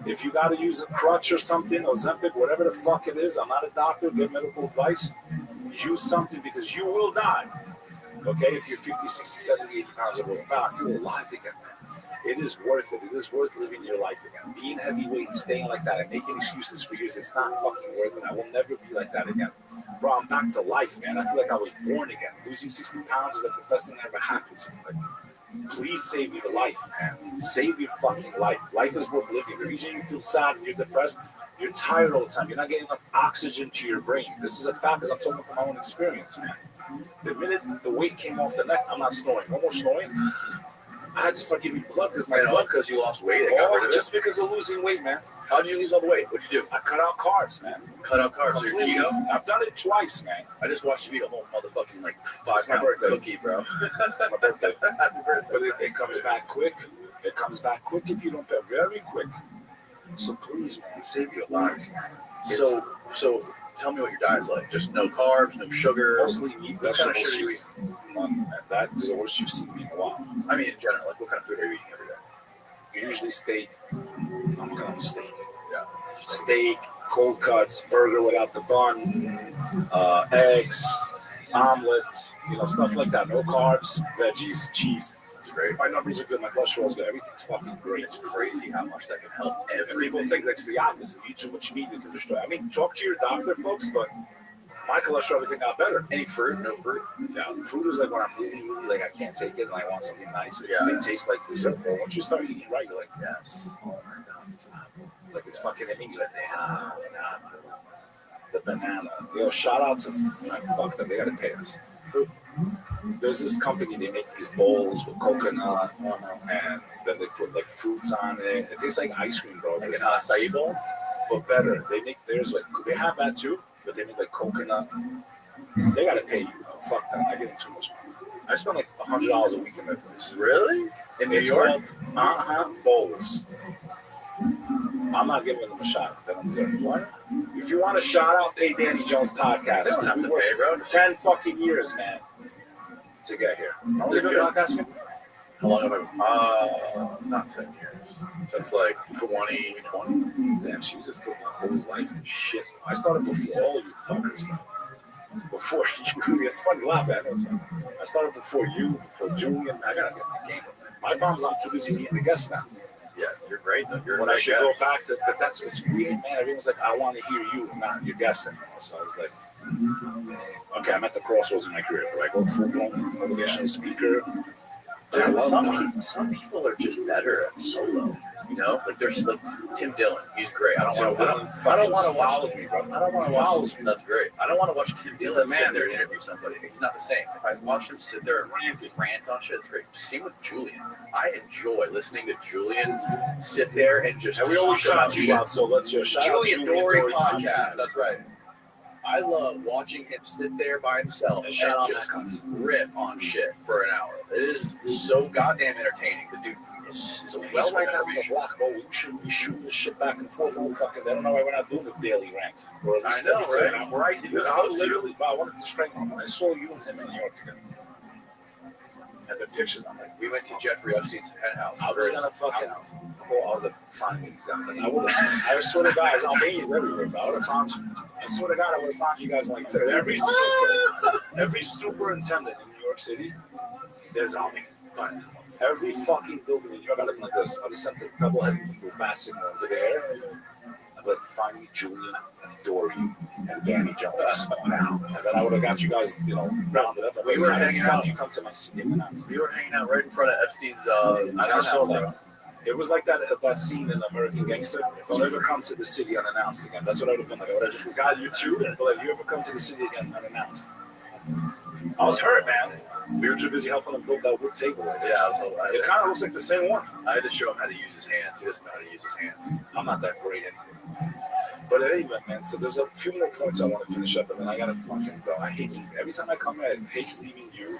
If you got to use a crutch or something, Ozempic, whatever the fuck it is, I'm not a doctor, get medical advice. Use something because you will die. Okay, if you're 50, 60, 70, 80 pounds of weight, I feel alive again, man. It is worth it. It is worth living your life again. Being heavyweight and staying like that and making excuses for years, it's not fucking worth it. I will never be like that again. Bro, I'm back to life, man. I feel like I was born again. Losing 60 pounds is like the best thing that ever happened to me. Like, please save your life, man. Save your fucking life. Life is worth living. The reason you feel sad and you're depressed, you're tired all the time. You're not getting enough oxygen to your brain. This is a fact because I'm talking from my own experience, man. The minute the weight came off the neck, I'm not snoring. No more snoring. I had to start giving blood because my blood, because you lost weight. Just because of losing weight, man. How did you lose all the weight? What'd you do? I cut out carbs, man. Cut out carbs. So you're keto? I've done it twice, man. I just watched you eat a whole motherfucking like 5-pound cookie, bro. It's my birthday. Happy birthday. But it comes back quick. It comes back quick if you don't pay. Very quick. So please, man, save your lives, man. So tell me what your diet's like. Just no carbs, no sugar. Mostly meat, vegetables. What kind of sugar you eat? That is the worst you've seen me in a while. I mean, in general, like what kind of food are you eating every day? Usually steak. I'm going to steak. Yeah. Steak, cold cuts, burger without the bun, eggs, omelets, stuff like that. No carbs, veggies, cheese. That's great. My numbers are good. My cholesterol's good. Everything's fucking great. It's crazy how much that can help everything. People think that's the opposite. You eat too much meat, it can destroy. I mean, talk to your doctor, folks, but my cholesterol, everything got better. Any fruit? No fruit? Yeah, fruit is like when I'm really, really like, I can't take it and I want something nice. Yeah. It tastes like dessert. But once you start eating right, you're like, yes. Oh my God, it's not like it's fucking in England. The banana. Shout out to fuck them. They gotta pay us. There's this company, they make these bowls with coconut and then they put like fruits on it. It tastes like ice cream, bro. Like an acai bowl? But better. They make theirs like, they have that too, but they make like coconut. They gotta pay you. Fuck them. I give them too much money. I spend like $100 a week in that place. Really? In New York? Bowls. I'm not giving them a shot. What? If you want a shout out, pay Danny Jones Podcast. They don't have to pay, bro. 10 fucking years, man, to get here. How long have you been podcasting? How long have I? Not 10 years. That's like 2020. Damn, she just put my whole life to shit. I started before all of you fuckers, man. Before you. It's funny, laugh at it. I started before you, before Julian. I gotta get my game up, man. My problem's I'm too busy being the guest now. Yeah, you're great though. You're when I should go back to, but it's weird, man. Everyone's like, I want to hear you and not your guest anymore. So I was like, okay, I'm at the crossroads in my career. Do I go full blown motivational speaker? Some people are just better at solo. You know, like there's like Tim Dillon. He's great. I don't want to follow me, bro. I don't want to watch. That's great. I don't want to watch Tim Dillon sit there and interview somebody. He's not the same. If I watch him sit there and rant on shit, it's great. Same with Julian. I enjoy listening to Julian sit there and just. And we always shout you out, so let's just shout out Julian Dory podcast. That's right. I love watching him sit there by himself and just riff on shit for an hour. It is so goddamn entertaining. The dude is a well right now on the block, bro. We should be shooting this shit back and forth all fucking day. I don't know why we're not doing the daily rant. Or at least I know, right? I'm right. Because I was literally, I wanted to strangle him. When I saw you and him in New York together. And the pictures, I'm like, we went to Jeffrey Epstein's penthouse. I was gonna fucking I was like, find these guys. I swear to God, I'm amazed everywhere, bro. I would have found you. I swear to God, I would have found you guys like every superintendent in New York City, there's Alvin. Every fucking building in New York, I look like this. I would have sent the double-headed massive ones there. I'd like, find me Julian, Dory, and Danny Jones now. And then I would have got you guys, rounded up. We were hanging out. You come to my city. We were hanging out right in front of Epstein's. I saw that. It was like that scene in American Gangster. Don't ever come to the city unannounced again. That's what I would have been like. I would have got you too, but if you ever come to the city again unannounced. I was hurt, man. We were too busy helping him build that wood table. Yeah, it kind of looks like the same one. I had to show him how to use his hands. He doesn't know how to use his hands. I'm not that great anyway. But at any event, man, so there's a few more points I want to finish up, and then I gotta fucking go. I hate leaving. Every time I come here, I hate leaving you,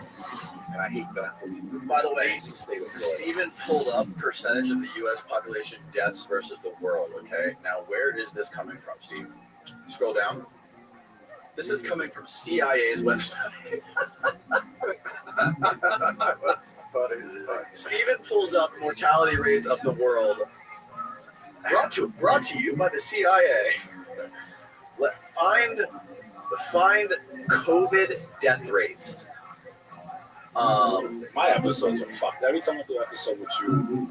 and I hate that I have to leave. By the way, Steven pulled up percentage of the U.S. population deaths versus the world, okay? Now, where is this coming from, Steve? Scroll down. This is coming from CIA's website. That's funny. Steven pulls up mortality rates of the world. Brought to you by the CIA. Find COVID death rates. My episodes are fucked. Every time I do an episode with you,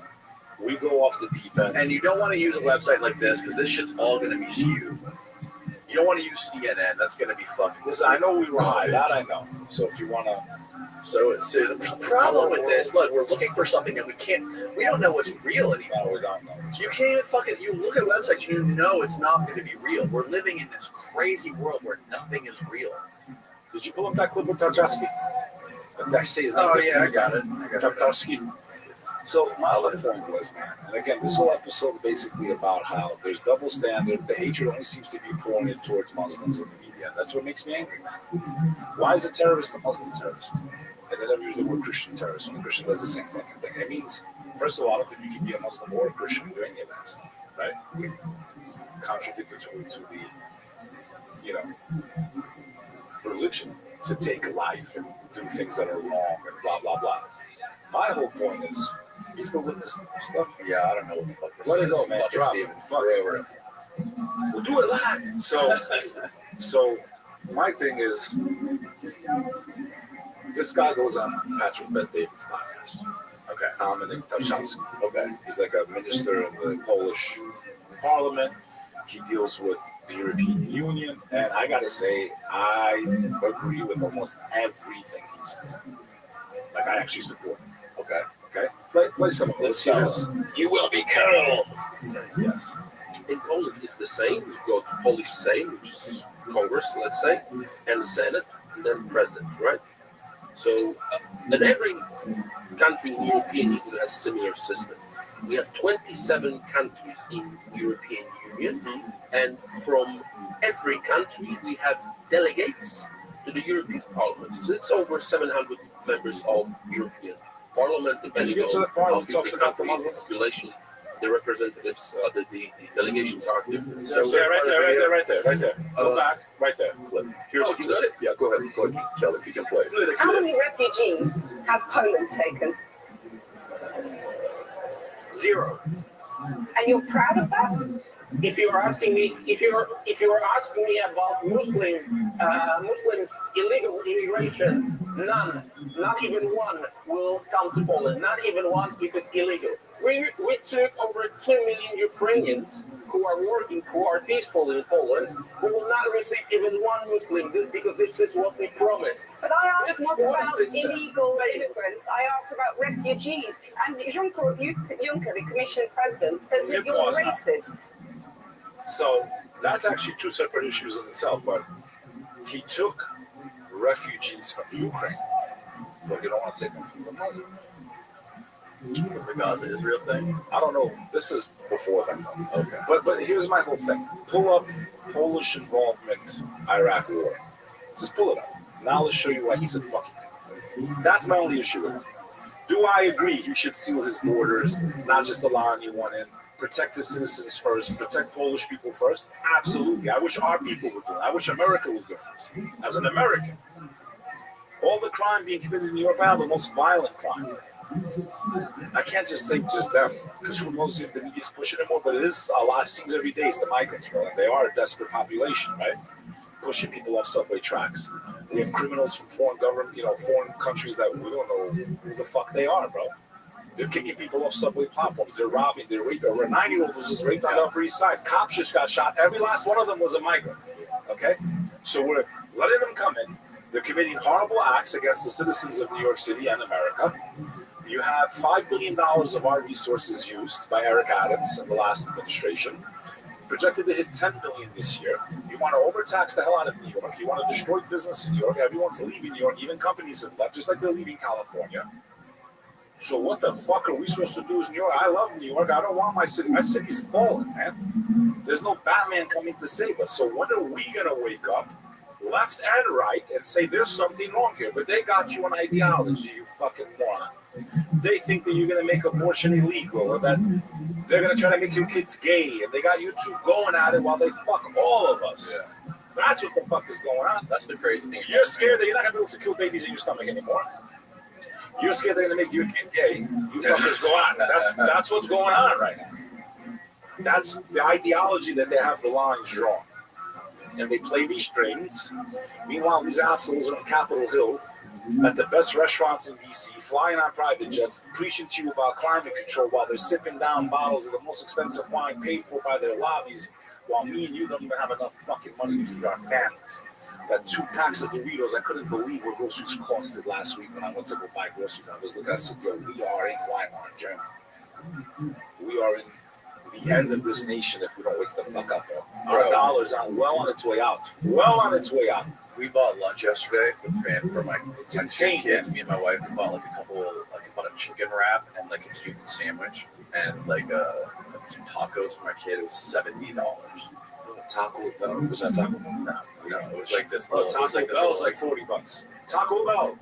we go off the deep end. And you don't want to use a website like this because this shit's all going to be skewed. You don't want to use CNN. That's going to be fucking. Listen, I know we were high. That I know. So if you want to. So the problem with this, look, we're looking for something that we don't know what's real anymore. No, we don't know. You can't even you look at websites and you know it's not going to be real. We're living in this crazy world where nothing is real. Did you pull up that clip with Tartarsky? That says I got it. Tartarsky. So my other point was, man, and again, this whole episode is basically about how there's double standards. The hatred only seems to be pointed towards Muslims in the media. That's what makes me angry. Why is a terrorist a Muslim terrorist? And they never use the word Christian terrorist when a Christian does the same fucking thing. It means, first of all, I don't think you can be a Muslim or a Christian and do any of that stuff, right? It's contradictory to the, religion to take life and do things that are wrong and blah, blah, blah. My whole point is, you still with this stuff? Yeah, I don't know what the fuck this is. Let it go, man. Drop it. Fuck it. We'll do it live. So my thing is, this guy goes on Patrick Bet-David's podcast. Okay. Dominic Tartarsky. Okay. He's like a minister in the Polish parliament. He deals with the European Union. And I got to say, I agree with almost everything he said. Like, I actually support him. Okay. Play some of this. You will be killed. Yes. In Poland, it's the same. We've got Polish Sejm, which is Congress, let's say, and Senate, and then President, right? So, and every country in the European Union has similar systems. We have 27 countries in the European Union, and from every country, we have delegates to the European Parliament. So it's over 700 members of European Parliament, depending on how big the country is, the population. The representatives, the delegations are different. So yeah, right there. Go back, right there. Here's you got it. Yeah, go ahead, Kelly, if you can play. How many refugees has Poland taken? 0. And you're proud of that? If you're asking me about Muslims illegal immigration, none, not even one will come to Poland. Not even one if it's illegal. We took over 2 million Ukrainians who are working, who are peaceful in Poland, who will not receive even one Muslim because this is what we promised. But I asked This not is one about system. illegal immigrants. I asked about refugees. And Juncker, the Commission President, says that you're racist. So that's actually two separate issues in itself. But he took refugees from Ukraine, but you don't want to take them from the Muslim. The Gaza Israel thing? I don't know. This is before that. Okay. But here's my whole thing. Pull up Polish involvement, Iraq war. Just pull it up. Now let's show you why he's a fucking thing. That's my only issue with him. Do I agree he should seal his borders, not just allow anyone in? Protect his citizens first, protect Polish people first? Absolutely. I wish our people would do it. I wish America was doing this. As an American, all the crime being committed in New York now, the most violent crime. I can't just say just them, because who knows if the media's pushing it more, but it is a lot. It seems every day it's the migrants, bro. And they are a desperate population, right? Pushing people off subway tracks. We have criminals from foreign government, foreign countries that we don't know who the fuck they are, bro. They're kicking people off subway platforms. They're robbing. They're raping. A 9-year-old was just raped on the Upper East Side. Cops just got shot. Every last one of them was a migrant. Okay? So we're letting them come in. They're committing horrible acts against the citizens of New York City and America. You have $5 billion of our resources used by Eric Adams in the last administration. Projected to hit $10 billion this year. You want to overtax the hell out of New York. You want to destroy business in New York. Everyone's leaving New York. Even companies have left, just like they're leaving California. So what the fuck are we supposed to do as New York? I love New York. I don't want my city. My city's fallen, man. There's no Batman coming to save us. So when are we going to wake up, left and right, and say there's something wrong here? But they got you an ideology, you fucking moron. They think that you're going to make abortion illegal, or that they're going to try to make your kids gay, and they got you two going at it while they fuck all of us. Yeah. That's what the fuck is going on. That's the crazy thing. You're scared that you're not going to be able to kill babies in your stomach anymore. You're scared they're going to make your kid gay. You fuckers go out. That's what's going on right now. That's the ideology that they have the lines drawn. And they play these strings. Meanwhile, these assholes are on Capitol Hill at the best restaurants in D.C., flying on private jets, preaching to you about climate control while they're sipping down bottles of the most expensive wine paid for by their lobbies, while me and you don't even have enough fucking money to feed our families. That 2 packs of Doritos, I couldn't believe what groceries costed last week when I went to go buy groceries. I was looking, I said, yo, we are in Weimar, Germany. We are in the end of this nation if we don't wake the fuck up, bro. Our dollar's well on its way out. Well on its way out. We bought lunch yesterday for my kids. Me and my wife, we bought like a chicken wrap and like a Cuban sandwich and like some tacos for my kid. It was $70. Taco Bell. Was that Taco Bell? No, it was like this. Oh, Taco Bell was like $40. Taco Bell.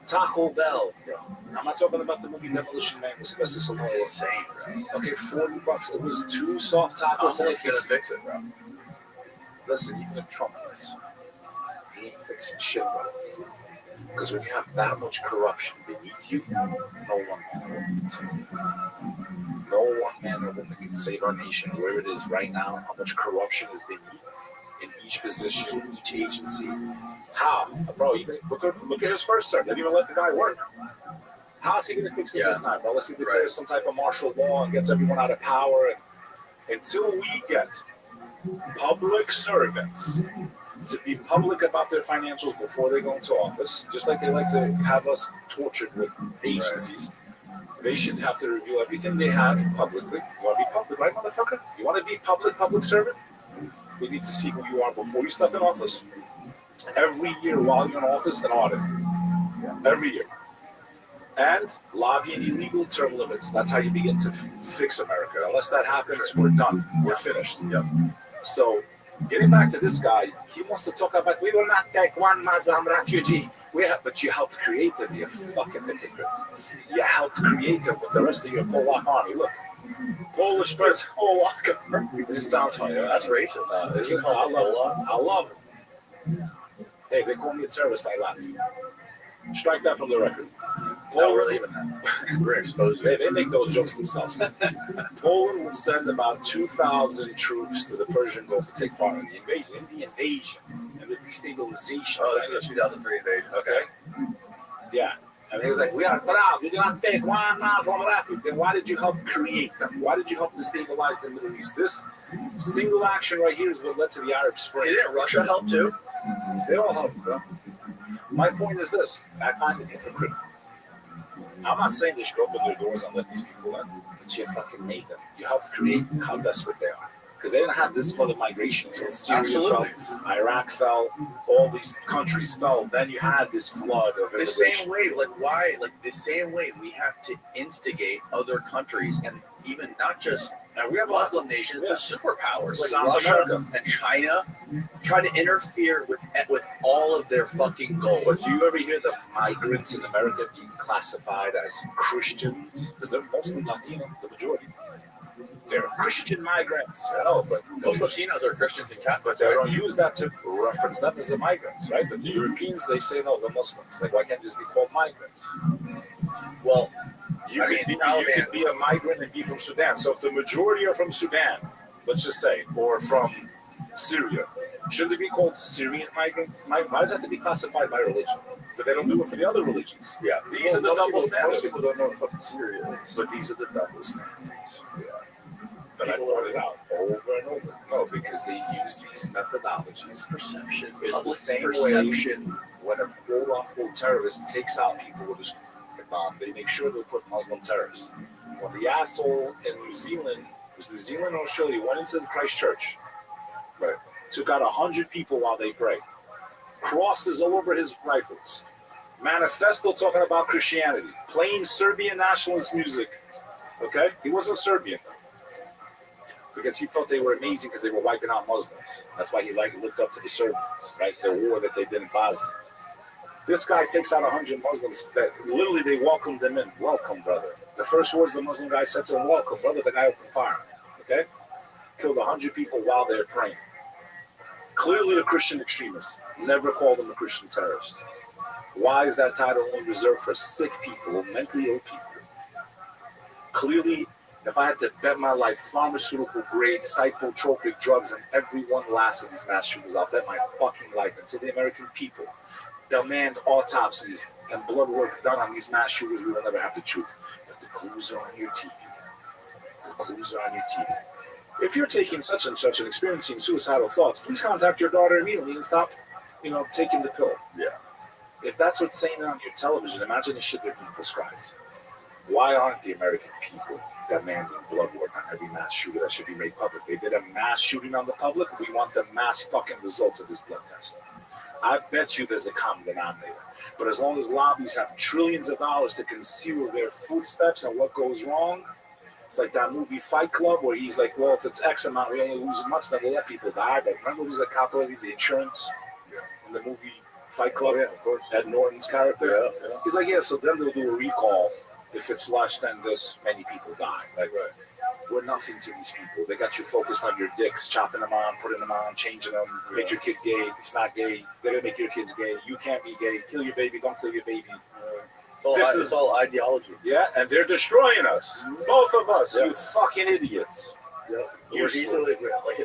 Taco Bell, bro. I'm not talking about the movie Demolition Man. It's insane, bro. Okay, $40. It was 2 soft tacos. I'm gonna fix it, bro. Listen, even if Trump is, he ain't fixing shit, bro. Because when you have that much corruption beneath you, no one man or woman can save you. No one man or woman can save our nation where it is right now. How much corruption is beneath in each position, each agency. How? Bro, even look at his first term. They didn't even let the guy work. How is he going to fix it this time, bro? Unless he declares some type of martial law and gets everyone out of power. And until we get public servants to be public about their financials before they go into office, just like they like to have us tortured with agencies, they should have to reveal everything they have publicly. You want to be public, right, motherfucker? You want to be public servant? We need to see who you are before you step in office. Every year while you're in office, an audit. Every year. And lobbying illegal term limits. That's how you begin to fix America. Unless that happens, we're done. We're finished. So, getting back to this guy, he wants to talk about, we will not take one Muslim refugee. But you helped create them, you fucking hypocrite. You helped create them with the rest of your Polak army. Look, Polish president, Polak. This sounds funny. That's racist. I love him. Hey, they call me a terrorist, I laugh. Strike that from the record. Don't really even know. We're exposed. They make those jokes themselves. Poland would send about 2,000 troops to the Persian Gulf to take part in the invasion. And the destabilization. Oh, this is a 2003 invasion. Okay. Yeah. And And he was like, we are proud. We do not take one Muslim refuge. Then why did you help create them? Why did you help destabilize the Middle East? This single action right here is what led to the Arab Spring. Didn't Russia help too? They all helped, bro. My point is this. I find it hypocritical. I'm not saying they should open their doors and let these people in, but you fucking made them. You helped create how desperate they are. Because they didn't have this flood of migration until Syria fell, Iraq fell, all these countries fell. Then you had this flood of the same way, the same way we have to instigate other countries, and even not just we have Muslim nations, but superpowers like Russia and China, trying to interfere with all of their fucking goals. But do you ever hear the migrants in America being classified as Christians? Because they're mostly Latino, the majority. They're Christian migrants. No, but most Latinos are Christians and Catholics. But they don't use that to reference them as the migrants, right? But the Europeans, they say, no, the Muslims. Like, why can't they just be called migrants? Well, you could be a migrant and be from Sudan. So if the majority are from Sudan, let's just say, or from Syria, should they be called Syrian migrants? Why does that have to be classified by religion? But they don't do it for the other religions. Yeah, these are the double standards. Most people don't know what fucking Syria is. But these are the double standards. Yeah. But I pointed out over and over. No, because they use these methodologies. Perceptions. It's the same way when a quote-unquote terrorist takes out people with a bomb, they make sure they put Muslim terrorists. When the asshole in New Zealand, it was New Zealand or Australia, went into the Christchurch, right, took out 100 people while they prayed. Crosses all over his rifles. Manifesto talking about Christianity. Playing Serbian nationalist music. Okay? He wasn't Serbian. Because he thought they were amazing because they were wiping out Muslims. That's why he looked up to the Serbians, right? The war that they did in Bosnia. This guy takes out 100 Muslims that literally they welcomed them in. Welcome, brother. The first words the Muslim guy said to him, welcome, brother. The guy opened fire. Okay? Killed 100 people while they're praying. Clearly a Christian extremist. Never called them a Christian terrorist. Why is that title only reserved for sick people, mentally ill people? Clearly, if I had to bet my life, pharmaceutical grade psychotropic drugs in every one last of these mass shooters, I'll bet my fucking life until the American people demand autopsies and blood work done on these mass shooters, we will never have the truth. But the clues are on your TV. The clues are on your TV. If you're taking such and such and experiencing suicidal thoughts, please contact your daughter immediately and stop, taking the pill. Yeah. If that's what's saying on your television, imagine the shit they're being prescribed. Why aren't the American people demanding blood work on every mass shooter that should be made public? They did a mass shooting on the public. We want the mass fucking results of this blood test. I bet you there's a common denominator. But as long as lobbies have trillions of dollars to conceal their footsteps and what goes wrong, it's like that movie Fight Club where he's like, well, if it's X amount, we only lose as much, then we'll let people die. But remember who's the calculating the insurance in the movie Fight Club? Yeah, of course. Ed Norton's character. Yeah. He's like, yeah, so then they'll do a recall if it's less than this many people die. Like, we're nothing to these people. They got you focused on your dicks, chopping them on, putting them on, changing them, make your kid gay. He's not gay. They're going to make your kids gay. You can't be gay. Kill your baby. Don't kill your baby. It's all ideology. Yeah, and they're destroying us. Both of us, you fucking idiots. Yeah. We're easily,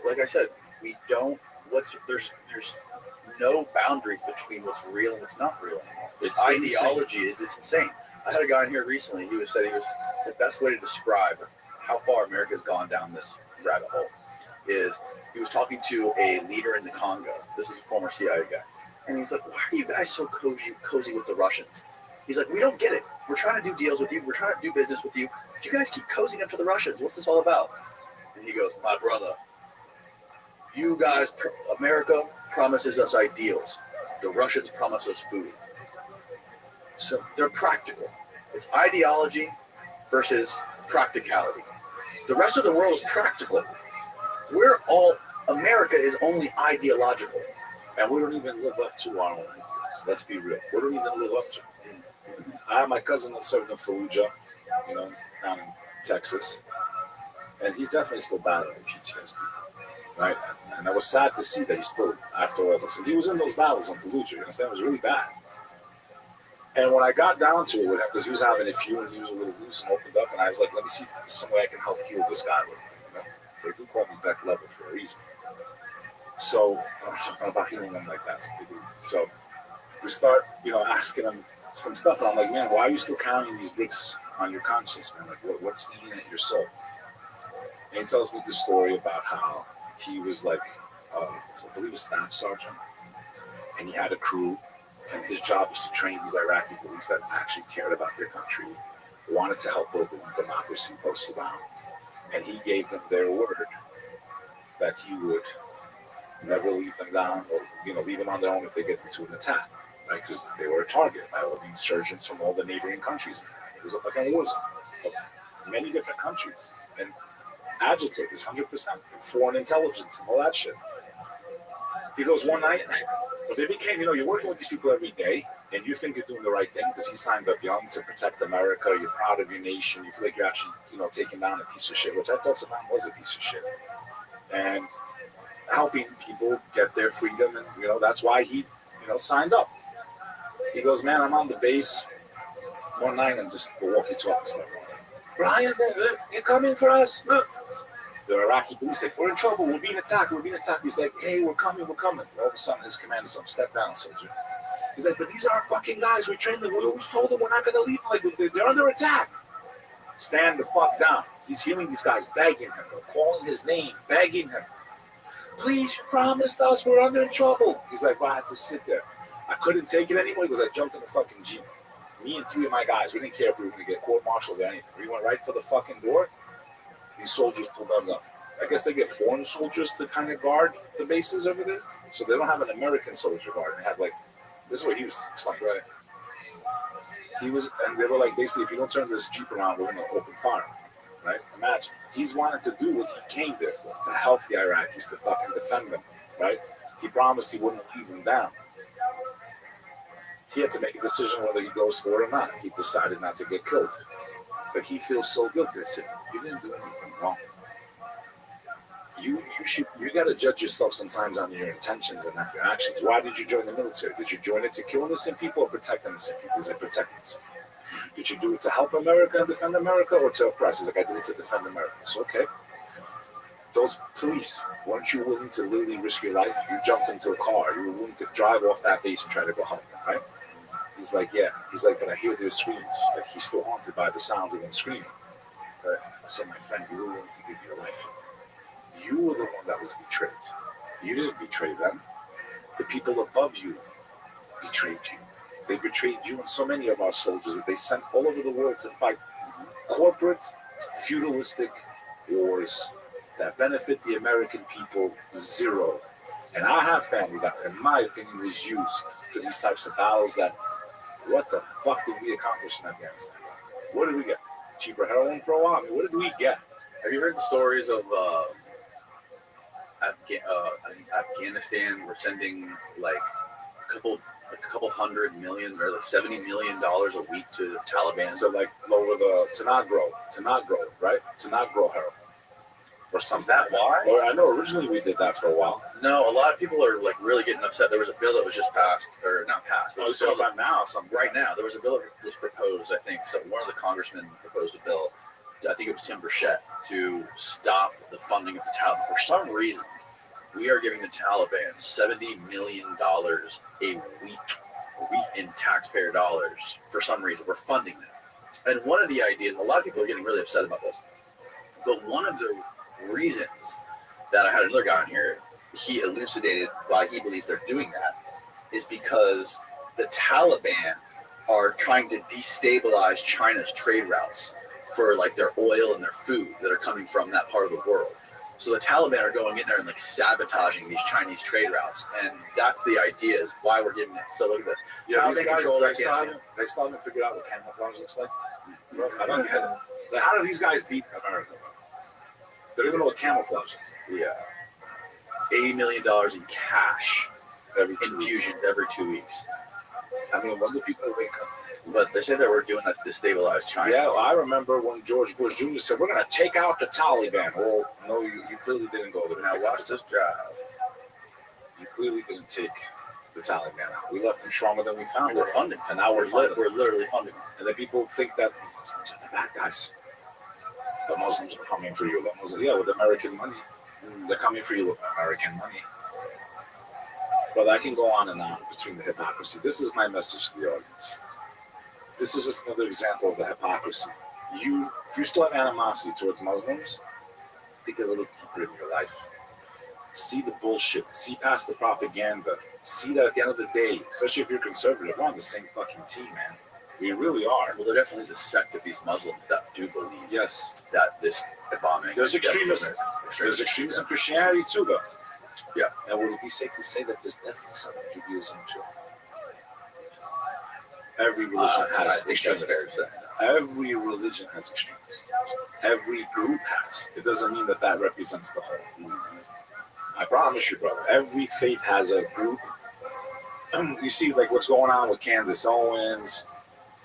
like I said, we don't, there's no boundaries between what's real and what's not real anymore. This ideology it's insane. I had a guy in here recently, he said the best way to describe how far America's gone down this rabbit hole is he was talking to a leader in the Congo. This is a former CIA guy. And he's like, why are you guys so cozy with the Russians? He's like, we don't get it. We're trying to do deals with you. We're trying to do business with you. But you guys keep cozying up to the Russians. What's this all about? And he goes, my brother, you guys, America promises us ideals. The Russians promise us food. So they're practical. It's ideology versus practicality. The rest of the world is practical. America is only ideological. And we don't even live up to our own ideals. Let's be real. We don't even live up to it. I have my cousin that served in Fallujah, down in Texas. And he's definitely still battling PTSD, right? And I was sad to see that he's still, after all this. And he was in those battles in Fallujah, you understand? It was really bad. And when I got down to it, because he was having a few and he was a little loose and opened up, and I was like, let me see if there's some way I can help heal this guy a little bit. They do call me Beck Level for a reason. So I'm talking about healing them like that. So we start, asking him some stuff, and I'm like, man, why are you still counting these bricks on your conscience, man? Like, what's eating at your soul? And he tells me the story about how he was like, I believe a staff sergeant, and he had a crew, and his job was to train these Iraqi police that actually cared about their country, wanted to help build the democracy post-Saddam, and he gave them their word that he would never leave them down, or leave them on their own if they get into an attack, right? Because they were a target by all the insurgents from all the neighboring countries. It was a fucking war zone of many different countries, and agitators, 100%, foreign intelligence and all that shit. He goes one night, but they became, you're working with these people every day, and you think you're doing the right thing because he signed up young to protect America. You're proud of your nation. You feel like you're actually, taking down a piece of shit, which I thought Saddam was a piece of shit, and helping people get their freedom, and that's why he, signed up. He goes, man, I'm on the base one night, and just the walkie-talkie started going. Brian, they're coming for us. Look. The Iraqi police like, we're in trouble. We're being attacked. He's like, hey, we're coming. All of a sudden, his commander's like, step down, soldier. He's like, but these are our fucking guys. We trained them. We always told them we're not going to leave. Like, they're under attack. Stand the fuck down. He's hearing these guys begging him, calling his name, begging him. Please, you promised us. We're under trouble. He's like, well, I had to sit there. I couldn't take it anymore because I jumped in the fucking Jeep. Me and 3 of my guys, we didn't care if we were going to get court-martialed or anything. We went right for the fucking door. These soldiers pull guns up. I guess they get foreign soldiers to kind of guard the bases over there. So they don't have an American soldier guard. They have this is what he was explaining. Right. And they were like, basically, if you don't turn this Jeep around, we're going to open fire. Right? Imagine. He's wanted to do what he came there for, to help the Iraqis, to fucking defend them. Right? He promised he wouldn't leave them down. He had to make a decision whether he goes for it or not. He decided not to get killed. But he feels so guilty. I said, you didn't do anything wrong. You got to judge yourself sometimes on your intentions and not your actions. Why did you join the military? Did you join it to kill innocent people or protect innocent people? Is it protect innocent people? Did you do it to help America and defend America, or to oppress? He's like, I did it to defend America. So, okay. Those police, weren't you willing to literally risk your life? You jumped into a car. You were willing to drive off that base and try to go help them, right? He's like, yeah. He's like, but I hear their screams. Like, he's still haunted by the sounds of them screaming. Right? I said, my friend, you were willing to give your life. You were the one that was betrayed. You didn't betray them. The people above you betrayed you. They betrayed you and so many of our soldiers that they sent all over the world to fight corporate, feudalistic wars that benefit the American people zero. And I have family that, in my opinion, was used for these types of battles that, what the fuck did we accomplish in Afghanistan? What did we get? Cheaper heroin for a while? I mean, what did we get? Have you heard the stories of Afghanistan? We're sending like a couple $100 million or like $70 million a week to the Taliban. So like lower the to not grow, right? To not grow heroin. Or something. Is that why? Or I know originally we did that for a while. No, a lot of people are like really getting upset. There was a bill that was just passed, or not passed. But it's about now. Right now, there was a bill that was proposed. I think so. One of the congressmen proposed a bill. I think it was Tim Burchett, to stop the funding of the Taliban. For some reason, we are giving the Taliban $70 million a week in taxpayer dollars. For some reason, we're funding them. And one of the ideas, a lot of people are getting really upset about this, but one of the reasons that I had another guy on here, he elucidated why he believes they're doing that, is because the Taliban are trying to destabilize China's trade routes for like their oil and their food that are coming from that part of the world. So the Taliban are going in there and like sabotaging these Chinese trade routes, and that's the idea, is why we're getting it. So look at this. Yeah, these guys, they still haven't figured out what camouflage looks like. I don't get it. Like, how do these guys beat America? They don't even know what camouflage is. Yeah. $80 million in cash infusions every 2 weeks. I mean, when do people wake up? But they say that we're doing that to destabilize China. Yeah, well, I remember when George Bush Jr. said, we're going to take out the Taliban. Well, no, you clearly didn't go there. Now watch this drive. You clearly didn't take the Taliban out. We left them stronger than we found them. We're funding. And now we're literally funding them. And then people think that Muslims are the bad guys. The Muslims are coming for you. With American money. They're coming for you with American money. But I can go on and on between the hypocrisy. This is my message to the audience. this is just another example of the hypocrisy. If you still have animosity towards Muslims, dig a little deeper in your life. See the bullshit. See past the propaganda. See that at the end of the day, especially if you're conservative, we're on the same fucking team, man. We really are. Well, there definitely is a sect of these Muslims that do believe that this bombing. There's extremists. There's extremists in Christianity too, though. Yeah. And would it be safe to say that there's definitely some in Judaism too? Every religion has extremists. Every religion has extremists. Every group has. It doesn't mean that that represents the whole. I promise you, brother. Every faith has a group. You see, like what's going on with Candace Owens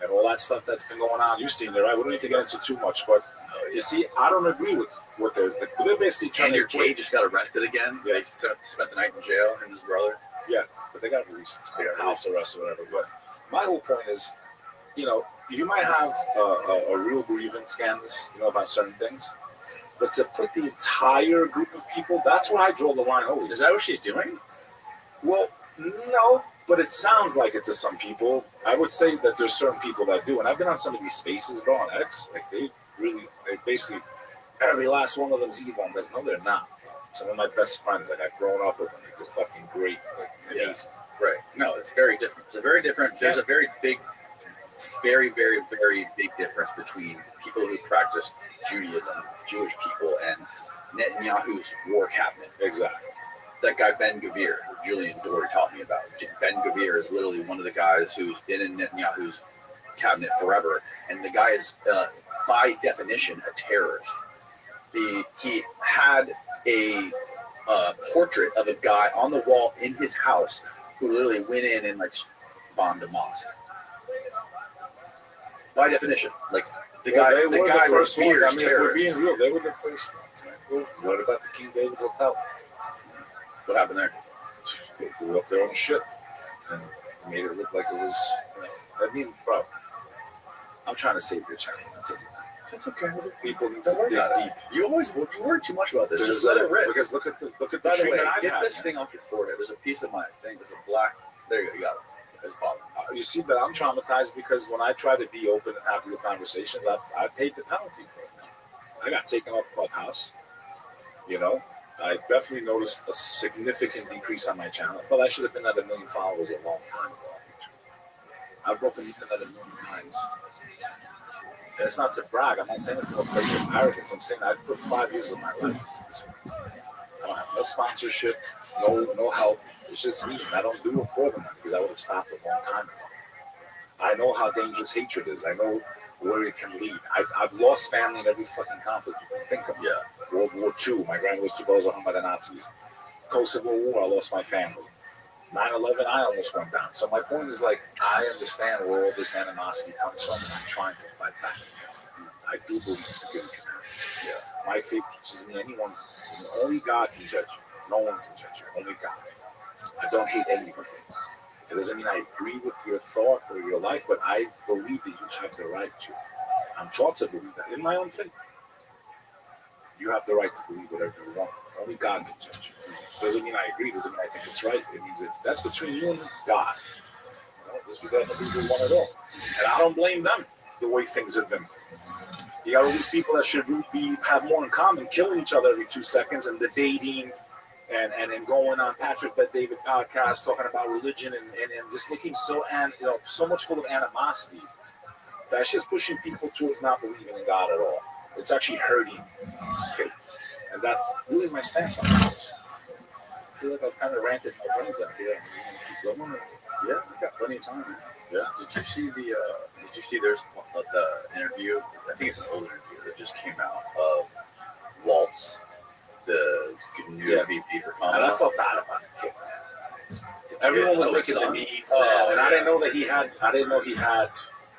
and all that stuff that's been going on. You've seen it, right? We don't need to get into too much, but you see, I don't agree with what they're basically trying Andrew to. Tate just got arrested again. Yeah, he spent the night in jail, him and his brother. Yeah, but they got released, house arrest or whatever. But my whole point is, you might have a real grievance, Candace, about certain things. But to put the entire group of people, that's where I draw the line. Oh, is that what she's doing? Well, no, but it sounds like it to some people. I would say that there's certain people that do. And I've been on some of these spaces, bro, on X. Like, they basically, every last one of them's evil. I'm like, no, they're not. Some of my best friends, like, I've grown up with them. Like, they're fucking great. Like, amazing. Yeah. Right. No, it's very different. There's a very big, very, very, very big difference between people who practice Judaism, Jewish people, and Netanyahu's war cabinet. Exactly. That guy Ben Gvir, who Julian Dory taught me about. Ben Gvir is literally one of the guys who's been in Netanyahu's cabinet forever, and the guy is, by definition, a terrorist. He had a portrait of a guy on the wall in his house who literally went in and like bombed a mosque. By definition, like the guy reveres terrorists. If we're being real, they were the first ones. Right? What about the King David Hotel? What happened there? They blew up their own shit and made it look like it was. I mean, bro, I'm trying to save your channel. That's okay. People need to dig deep. You worry too much about this. Just let it rip. Because look at the By the way, treatment I've get had. this thing off your forehead. There's a piece of my thing. There's a black. There you go. You got it. It's bothering me. You see, but I'm traumatized because when I try to be open and have real conversations, I paid the penalty for it. I got taken off Clubhouse. I definitely noticed a significant decrease on my channel, but I should have been at 1 million followers a long time ago. I've broken the internet 1 million times. And it's not to brag. I'm not saying it from a place of arrogance. I'm saying I put 5 years of my life into this. I don't have no sponsorship, no help. It's just me. I don't do it for them because I would have stopped a long time ago. I know how dangerous hatred is. I know where it can lead. I've lost family in every fucking conflict you can think of. Yeah. World War II, my grandmother's two brothers were hung by the Nazis. Post-Civil War, I lost my family. 9/11, I almost went down. So my point is, like, I understand where all this animosity comes from, and I'm trying to fight back against it. I do believe in good humanity. Yeah. My faith teaches me only God can judge you. No one can judge you. Only God. I don't hate anyone. It doesn't mean I agree with your thought or your life, but I believe that you have the right to. I'm taught to believe that in my own faith. You have the right to believe whatever you want. Only God can judge you. Doesn't mean I agree. Doesn't mean I think it's right. It means that that's between you and God. Just because I believe there's one at all. And I don't blame them the way things have been. You got all these people that should really have more in common, killing each other every 2 seconds, and the dating, and going on Patrick Bet David podcast talking about religion and just looking so much full of animosity. That's just pushing people towards not believing in God at all. It's actually hurting faith. And that's really my stance on this. I feel like I've kind of ranted my brains out here. Keep going. Yeah, we got plenty of time. Yeah. Did you see there's the interview? I think it's an old interview that just came out of Waltz, the new VP for Comedy. And I felt bad about the kid. Everyone was making the memes, and I didn't know that he had.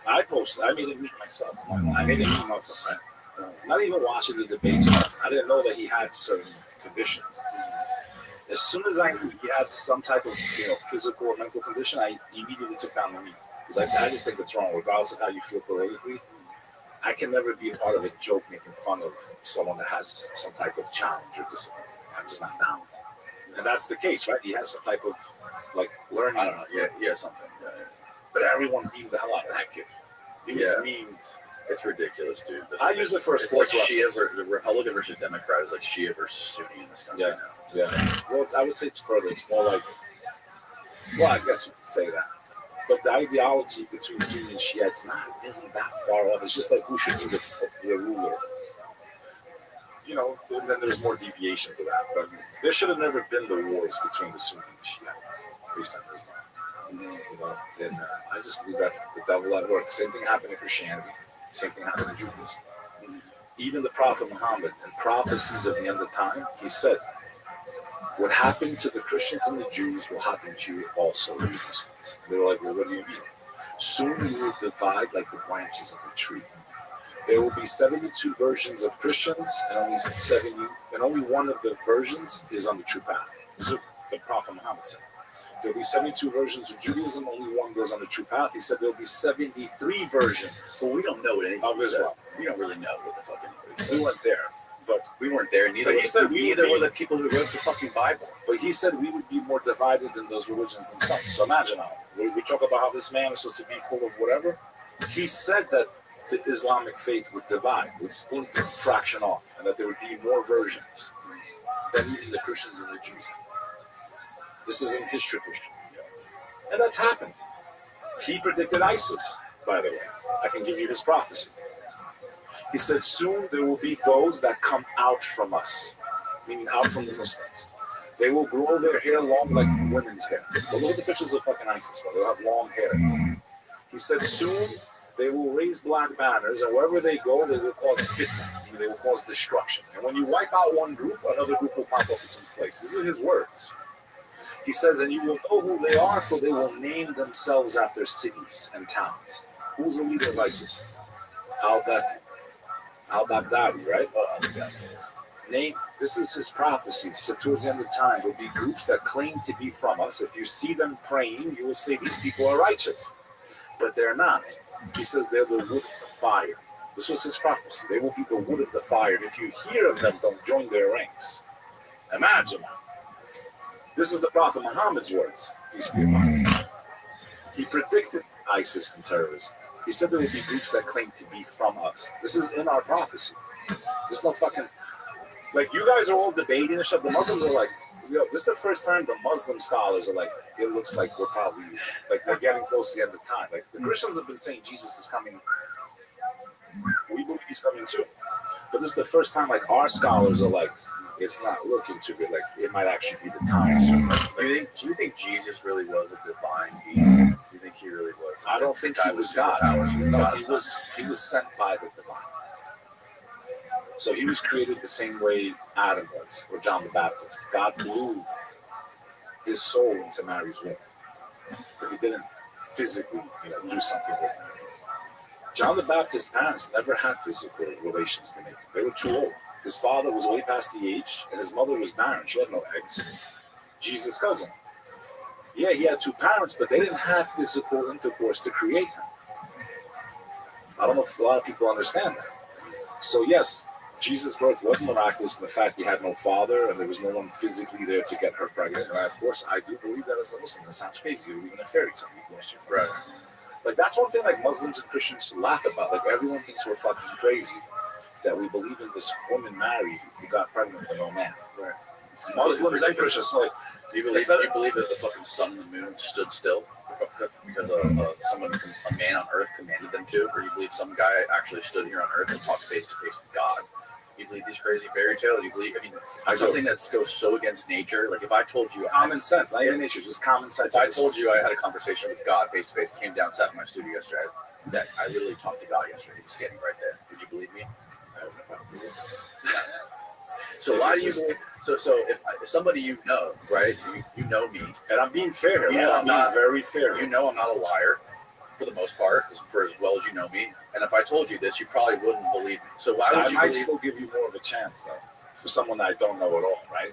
I posted. I made a meme myself. I made a meme of him, right? Not even watching the debates. I didn't know that he had certain conditions. As soon as I knew he had some type of physical or mental condition, I immediately took down the meme. Because I just think it's wrong, regardless of how you feel politically. I can never be a part of a joke making fun of someone that has some type of challenge or disability. I'm just not down with that. And that's the case, right? He has some type of learning. I don't know. Yeah, something. Yeah. But everyone beamed the hell out of that kid. memed. It's ridiculous, dude. I use it for a it's sports like Shia reference. the Republican versus Democrat is like Shia versus Sunni in this country now. It's insane. Well, I would say it's further. It's more like, well, I guess you could say that. But the ideology between Sunni and Shia, it's not really that far off. It's just like who should be the ruler. You know, and then there's more deviations of that. But there should have never been the wars between the Sunni and Shia based on Islam. You know, and I just believe that's the devil at work. Same thing happened in Christianity. Same thing happened in Judaism. Even the Prophet Muhammad, in prophecies of the end of time, he said, what happened to the Christians and the Jews will happen to you also. They were like, well, what do you mean? Soon you will divide like the branches of a tree. There will be 72 versions of Christians, and only one of the versions is on the true path. This is what the Prophet Muhammad said. There will be 72 versions of Judaism, only one goes on the true path. He said there will be 73 versions. Well, we don't know what anything of Islam. We don't really know what the fuck anybody said. We weren't there. But we weren't there. Neither were the people who wrote the fucking Bible. But he said we would be more divided than those religions themselves. So imagine how we talk about how this man is supposed to be full of whatever. He said that the Islamic faith would divide, would split and fraction off, and that there would be more versions than even the Christians and the Jews. This is in his tradition. And that's happened. He predicted ISIS, by the way. I can give you his prophecy. He said, soon there will be those that come out from us, meaning out from the Muslims. They will grow their hair long like women's hair. But look at the pictures of fucking ISIS, bro. They'll have long hair. He said, soon they will raise black banners, and wherever they go, they will cause fitna. They will cause destruction. And when you wipe out one group, another group will pop up in some place. These are his words. He says, and you will know who they are, for they will name themselves after cities and towns. Who's the leader of ISIS? Al-Baghdadi, right? This is his prophecy. He said, towards the end of time, there will be groups that claim to be from us. If you see them praying, you will say these people are righteous. But they're not. He says they're the wood of the fire. This was his prophecy. They will be the wood of the fire. And if you hear of them, don't join their ranks. Imagine. This is the Prophet Muhammad's words. He predicted ISIS and terrorism. He said there will be groups that claim to be from us. This is in our prophecy. There's no fucking... Like, you guys are all debating and stuff. The Muslims are like, this is the first time the Muslim scholars are like, it looks like we're probably, like, we're getting close to the end of time. Like, the Christians have been saying Jesus is coming. We believe he's coming too. But this is the first time, like, our scholars are like, it's not looking too good. Like, it might actually be the time. So, do you think Jesus really was a divine being? Do you think he really was? I don't think he was God. No, he was sent by the divine. So he was created the same way Adam was, or John the Baptist. God blew his soul into Mary's womb, but he didn't physically, do something with Mary. John the Baptist's parents never had physical relations to make. They were too old. His father was way past the age, and his mother was barren. She had no eggs. Jesus' cousin. Yeah, he had two parents, but they didn't have physical intercourse to create him. I don't know if a lot of people understand that. So yes, Jesus' birth was miraculous in the fact he had no father and there was no one physically there to get her pregnant. And of course, I do believe that as a Muslim. That sounds crazy. You believe in a fairy tale. You lost your forever. Like, that's one thing like Muslims and Christians laugh about. Like, everyone thinks we're fucking crazy that we believe in this woman Mary who got pregnant with no man. Right. Muslims and Christians. So, like, do you believe that the fucking sun and the moon stood still because a man on earth commanded them to? Or you believe some guy actually stood here on earth and talked face to face with God? You believe these crazy fairy tales? You believe, something that goes so against nature? Like, if I told you... Common sense, not even nature, just common sense. If I told you I had a conversation with God face to face, came down, sat in my studio yesterday, that I literally talked to God yesterday, he was standing right there. Would you believe me? So why do you believe... So if somebody you know, right? You know me. And I'm being fair. I'm not very fair. You know I'm not a liar, for the most part, for as well as you know me. And if I told you this, you probably wouldn't believe me. So why would you I might still give you more of a chance, though, for someone that I don't know at all, right?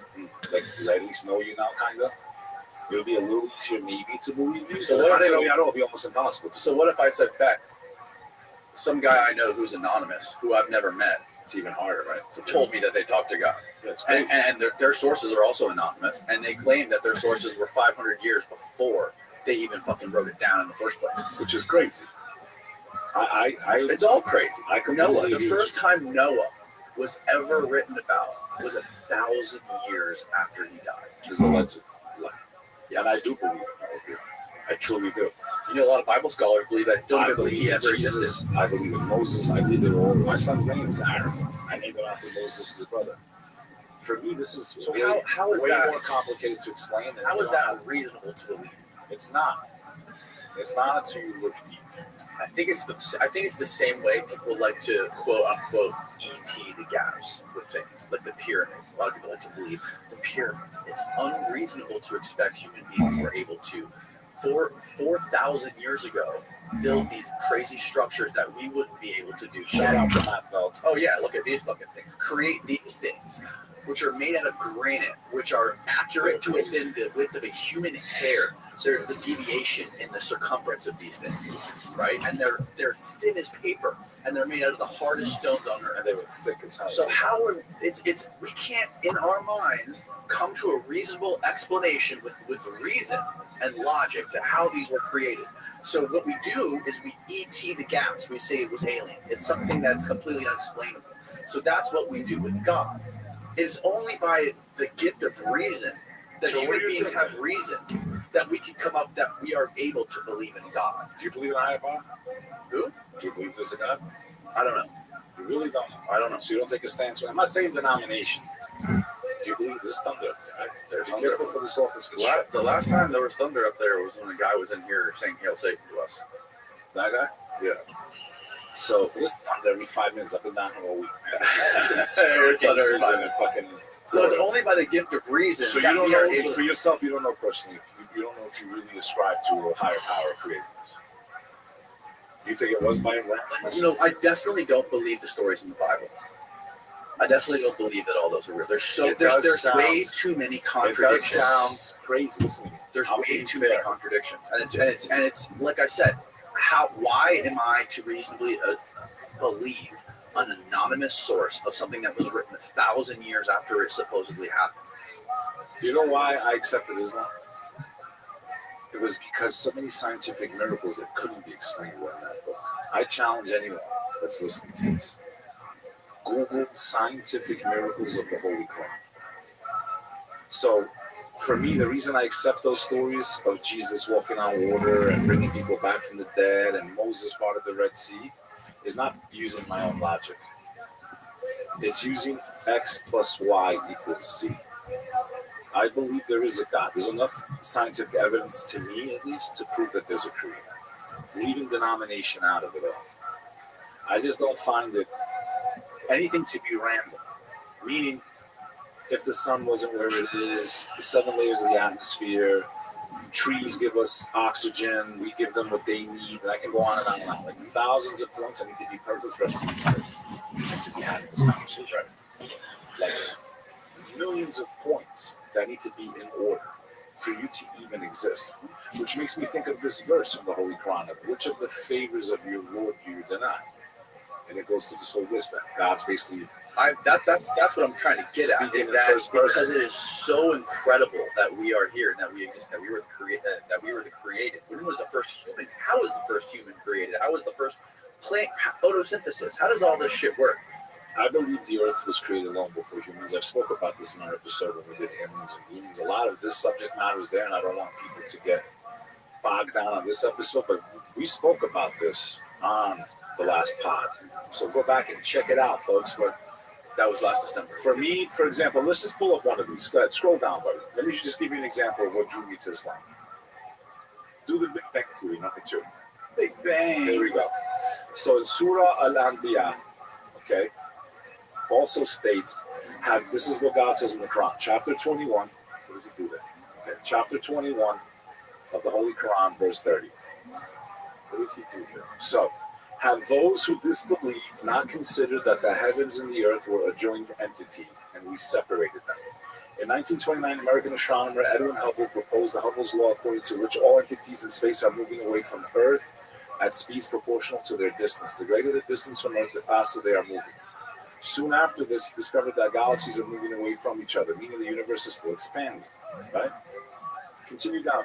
Like, because I at least know you now, kind of. It'll be a little easier maybe to believe you. So if I didn't know you at all, it'll be almost impossible. So what if I said, Beck, some guy I know who's anonymous, who I've never met, it's even harder, right? So told me that they talked to God. That's crazy. And their sources are also anonymous, and they claim that their sources were 500 years before they even fucking wrote it down in the first place. Which is crazy. It's all crazy. Noah, the agree. first time Noah was ever written about was 1,000 years after he died. Is a legend. Yes. And I do believe it. I truly do. You know, a lot of Bible scholars believe that. Don't even believe he ever Jesus. existed. I believe in Moses. I believe in all. My son's name is Aaron. I named him after Moses, his brother. For me, this is So way, how is way that more complicated to explain. How is that unreasonable to believe? It's not. It's not until you look deep. I think it's the same way people like to quote unquote ET the gaps with things like the pyramids. A lot of people like to believe the pyramids. It's unreasonable to expect human beings were able to 4,000 years ago build these crazy structures that we wouldn't be able to do. Shout out to Matt Belt. Oh yeah, look at these fucking things. Create these things, which are made out of granite, which are accurate to within the width of a human hair. They're the deviation in the circumference of these things, right? And they're thin as paper, and they're made out of the hardest stones on earth. And they were thick as hell. So how are it's we can't in our minds come to a reasonable explanation with reason and logic to how these were created. So what we do is we ET the gaps. We say it was alien. It's something that's completely unexplainable. So that's what we do with God. It's only by the gift of reason that human beings have reason that we can come up, that we are able to believe in God. Do you believe in a higher power? Who? Do you believe there's a God? I don't know. You really don't know? I don't know. So you don't take a stance? I'm not saying denomination. Do you believe there's thunder up there? Right? There's Be thunder. careful for this office. The last time there was thunder up there was when a guy was in here saying Hail Satan to us. That guy? Yeah. So there's thunder every 5 minutes. I've been down here all week. There's thunder every 5 and minutes. fucking. So it's only by the gift of reason. So you that don't we are know able for yourself. You don't know personally. You don't know if you really ascribe to a higher power creating this. You think it was by randomness? You know, I definitely don't believe the stories in the Bible. I definitely don't believe that all those are real. There's way too many contradictions. It does sound crazy. There's way too many contradictions, and it's like I said. Why am I to reasonably believe an anonymous source of something that was written 1,000 years after it supposedly happened? Do you know why I accepted Islam? It was because so many scientific miracles that couldn't be explained were in that book. I challenge anyone that's listening to this. Google scientific miracles of the Holy Quran. So, for me, the reason I accept those stories of Jesus walking on water and bringing people back from the dead and Moses part of the Red Sea is not using my own logic. It's using X plus Y equals Z. I believe there is a God. There's enough scientific evidence, to me at least, to prove that there's a creator. Leaving denomination out of it all. I just don't find it anything to be random. Meaning, if the sun wasn't where it is, the 7 layers of the atmosphere, trees give us oxygen, we give them what they need, and I can go on and on and on. Like thousands of points I need to be perfect for us to be having this conversation. Like millions of points that need to be in order for you to even exist. Which makes me think of this verse from the Holy Quran, of which of the favors of your Lord do you deny? And it goes through this whole list that God's basically... That's what I'm trying to get at. Is that because it is so incredible that we are here and that we exist, that we were the created. When was the first human? How was the first human created? How was the first plant photosynthesis? How does all this shit work? I believe the earth was created long before humans. I've spoke about this in our episode when we did aliens and demons. A lot of this subject matter is there, and I don't want people to get bogged down on this episode, but we spoke about this on the last pod. So go back and check it out, folks. But that was last December. For me, for example, let's just pull up one of these. Go ahead, scroll down, buddy. Let me just give you an example of what drew me to Islam. Do the Big Bang Theory, number 2. Big Bang. There we go. So in Surah Al-Anbiya, okay, also states, this is what God says in the Quran, chapter 21. What did you do there? Okay, chapter 21 of the Holy Quran, verse 30. What did he do here? So, have those who disbelieve not considered that the heavens and the earth were a joint entity, and we separated them. In 1929, American astronomer Edwin Hubble proposed the Hubble's law, according to which all entities in space are moving away from Earth at speeds proportional to their distance. The greater the distance from Earth, the faster they are moving. Soon after this, he discovered that galaxies are moving away from each other, meaning the universe is still expanding. Right? Continue down.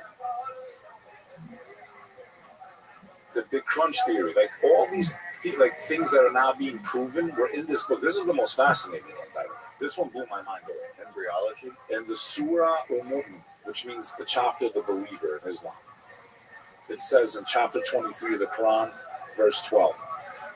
the Big Crunch theory, like all these like things that are now being proven were in this book. This is the most fascinating one, by the way. This one blew my mind away. Embryology? In the Surah al-Mu'min, which means the chapter of the believer in Islam. It says in chapter 23 of the Quran, verse 12,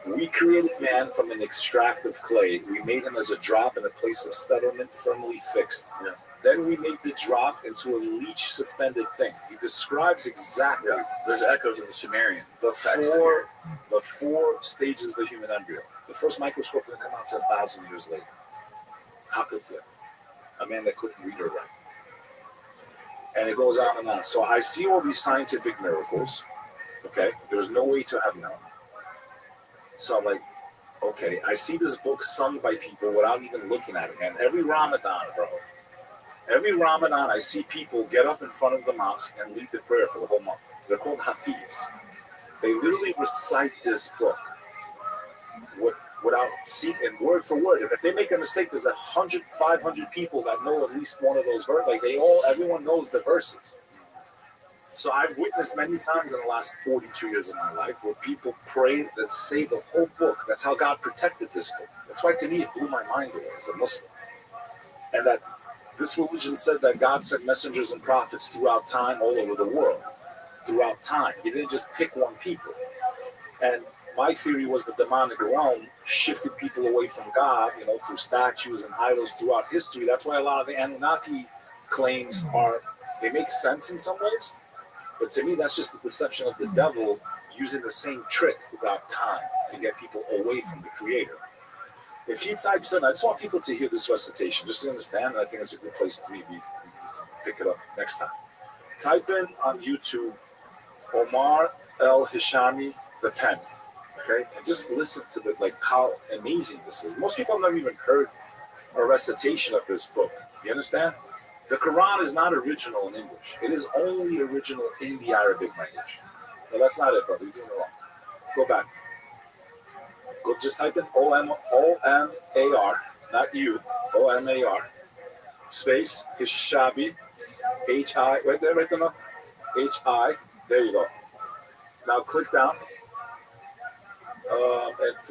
we created man from an extract of clay. We made him as a drop in a place of settlement firmly fixed. Yeah. Then we made the drop into a leech suspended thing. He describes exactly. Yeah. There's echoes of the Sumerian. The four stages of the human embryo. The first microscope didn't come out until 1,000 years later. How could you? A man that couldn't read or write. And it goes on and on. So I see all these scientific miracles. Okay, there's no way to have known. So I'm like, okay, I see this book sung by people without even looking at it. And every Ramadan, bro, every Ramadan, I see people get up in front of the mosque and lead the prayer for the whole month. They're called Hafiz. They literally recite this book without seeing word for word. And if they make a mistake, there's 100, 500 people that know at least one of those verses. Like everyone knows the verses. So I've witnessed many times in the last 42 years of my life where people pray that say the whole book. That's how God protected this book. That's why to me it blew my mind away as a Muslim. And that this religion said that God sent messengers and prophets throughout time all over the world. Throughout time. He didn't just pick one people. And my theory was the demonic realm shifted people away from God, through statues and idols throughout history. That's why a lot of the Anunnaki claims they make sense in some ways. But to me, that's just the deception of the devil using the same trick without time to get people away from the Creator. If he types in, I just want people to hear this recitation, just to understand, and I think it's a good place to maybe pick it up next time. Type in on YouTube, Omar El-Hishami, the pen, okay? And just listen to how amazing this is. Most people have never even heard a recitation of this book. You understand? The Quran is not original in English. It is only original in the Arabic language. No, that's not it, brother. You're doing it wrong. Go back. Go just type in O-M-A-R, not you, O-M-A-R, space, Hishabi, H-I, right there, H-I, there you go. Now click down, and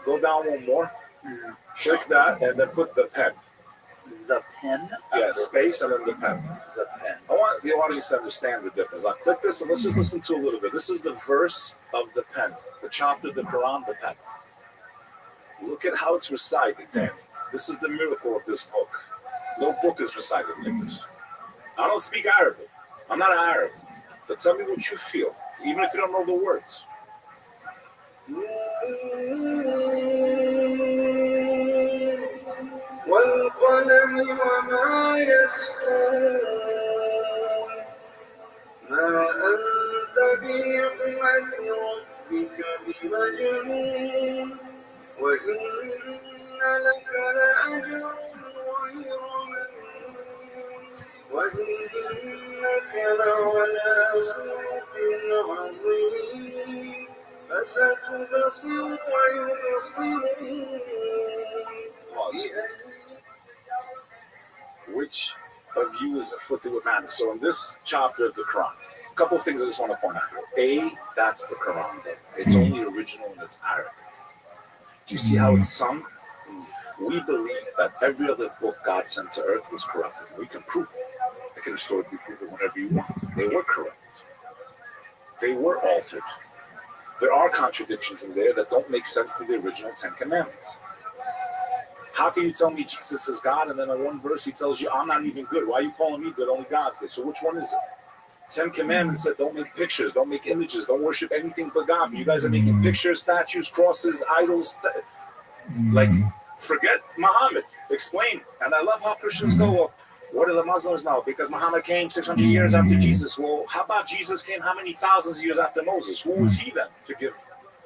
go down one more, click that, and then put the pen. The pen? Yeah, space and then the pen. The pen. I want the audience to understand the difference. I'll click this and let's just listen to a little bit. This is the verse of the pen, the chapter of the Quran, the pen. Look at how it's recited, Dan. This is the miracle of this book. No book is recited like this. I don't speak Arabic. I'm not an Arab. But tell me what you feel, even if you don't know the words. والقلم وما يسطرون ما أنت بنعمة ربك بمجنون وإن لك لأجر غير ممنون وإنك لعلى خلق عظيم فستبصر ويبصرون. Which of you is afflicted with madness? So in this chapter of the Quran, a couple of things I just want to point out here. That's the Quran. It's only original in its Arabic. Do you see how it's sung? We believe that every other book God sent to earth was corrupted. We can prove it. I can historically prove it whenever you want. They were corrupted. They were altered. There are contradictions in there that don't make sense to the original 10 Commandments. How can you tell me Jesus is God and then in one verse he tells you, I'm not even good. Why are you calling me good? Only God's good. So which one is it? 10 Commandments said don't make pictures, don't make images, don't worship anything but God. But you guys are making pictures, statues, crosses, idols. Forget Muhammad. Explain. And I love how Christians go, well, what do the Muslims know? Because Muhammad came 600 years after Jesus. Well, how about Jesus came how many thousands of years after Moses? Who was he then to give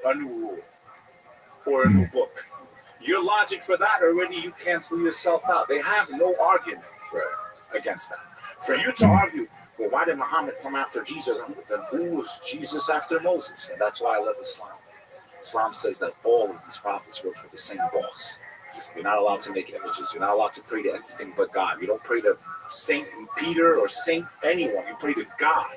a new rule or a new book? Your logic for that already, you cancel yourself out. They have no argument against that. For you to argue, well, why did Muhammad come after Jesus? Then who was Jesus after Moses? And that's why I love Islam. Islam says that all of these prophets work for the same boss. You're not allowed to make images. You're not allowed to pray to anything but God. You don't pray to Saint Peter or Saint anyone. You pray to God.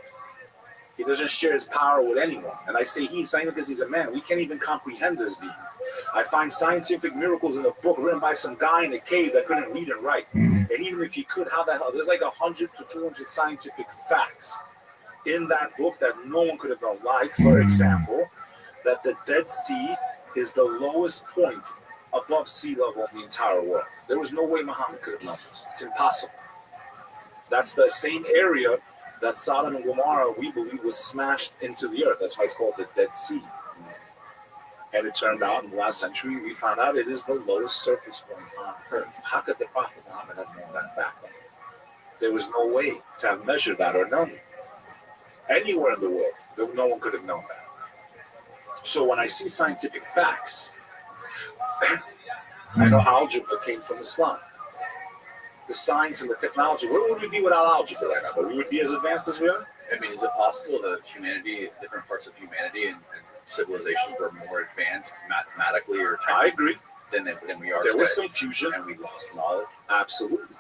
He doesn't share his power with anyone. And I say he's saying because he's a man. We can't even comprehend this being. I find scientific miracles in a book written by some guy in a cave that couldn't read and write. And even if he could, how the hell? There's like 100 to 200 scientific facts in that book that no one could have known. Like, for example, that the Dead Sea is the lowest point above sea level in the entire world. There was no way Muhammad could have known this. It's impossible. That's the same area that Sodom and Gomorrah, we believe, was smashed into the earth. That's why it's called the Dead Sea. And it turned out in the last century, we found out it is the lowest surface point on earth. How could the Prophet Muhammad have known that back then? There was no way to have measured that or known it. Anywhere in the world, no one could have known that. So when I see scientific facts, I know algebra came from Islam. The science and the technology, where would we be without algebra right now? But we would be as advanced as we are? I mean, is it possible that humanity, different parts of humanity and civilizations were more advanced mathematically or I agree. Than we are There today? was some fusion. And we lost knowledge? Absolutely.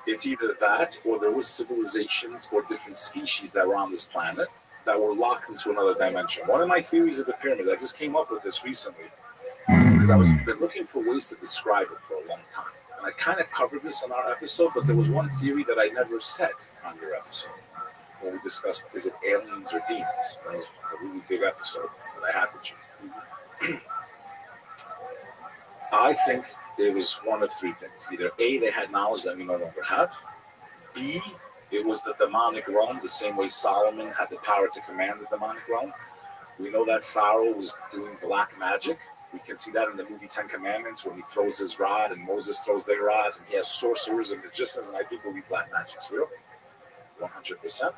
It's either that or there was civilizations or different species that were on this planet that were locked into another dimension. One of my theories of the pyramids, I just came up with this recently because I was been looking for ways to describe it for a long time. And I kind of covered this in our episode, but there was one theory that I never said on your episode when we discussed, is it aliens or demons? That was a really big episode that I had with you. I think it was one of three things. Either A, they had knowledge that we no longer have. B, it was the demonic realm, the same way Solomon had the power to command the demonic realm. We know that Pharaoh was doing black magic. We can see that in the movie 10 Commandments when he throws his rod and Moses throws their rods and he has sorcerers and magicians, and I do believe black magic's real, 100%.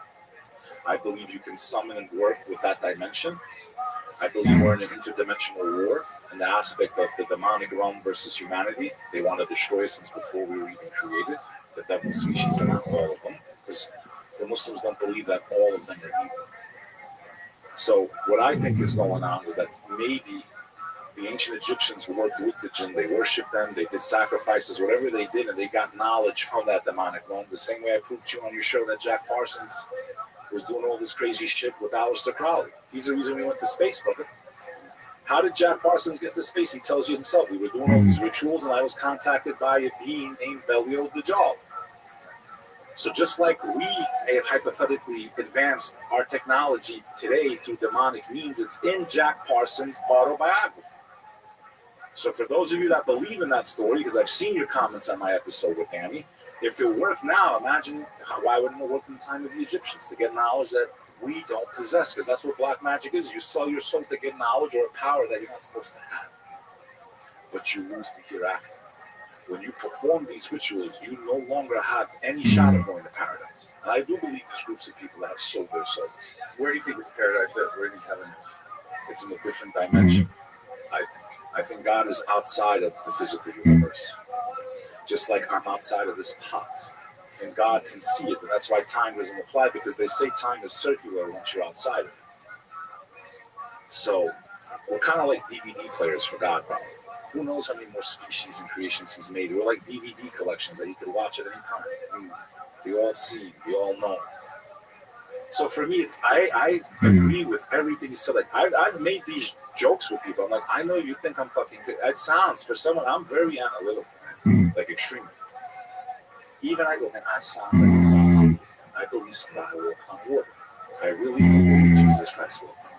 I believe you can summon and work with that dimension. I believe we're in an interdimensional war in the aspect of the demonic realm versus humanity. They want to destroy us since before we were even created. The devil species are not all of them, because the Muslims don't believe that all of them are evil. So what I think is going on is that maybe the ancient Egyptians worked with the jinn, they worshipped them, they did sacrifices, whatever they did, and they got knowledge from that demonic realm. The same way I proved to you on your show that Jack Parsons was doing all this crazy shit with Aleister Crowley. He's the reason we went to space, brother. How did Jack Parsons get to space? He tells you himself. We were doing all these rituals, and I was contacted by a being named Belial Dajjal. So just like we may have hypothetically advanced our technology today through demonic means, it's in Jack Parsons' autobiography. So for those of you that believe in that story, because I've seen your comments on my episode with Annie, if it worked now, imagine why wouldn't it work in the time of the Egyptians to get knowledge that we don't possess? Because that's what black magic is. You sell your soul to get knowledge or a power that you're not supposed to have. But you lose the hereafter. When you perform these rituals, you no longer have any shot of going to paradise. And I do believe there's groups of people that have sold their souls. Where do you think this paradise is? Where do you think heaven is? It's in a different dimension, I think. I think God is outside of the physical universe. Just like I'm outside of this pot. And God can see it, but that's why time doesn't apply, because they say time is circular once you're outside of it. So we're kind of like DVD players for God, probably. Who knows how many more species and creations he's made? We're like DVD collections that you could watch at any time. We all see, we all know. So for me, it's I agree with everything you said. Like I've made these jokes with people. I'm like, I know you think I'm fucking good. It sounds, for someone, I'm very analytical, man. Like extremely. Even I go, man, I sound like a fucking idiot. I believe somebody will come on water. I really believe Jesus Christ will come.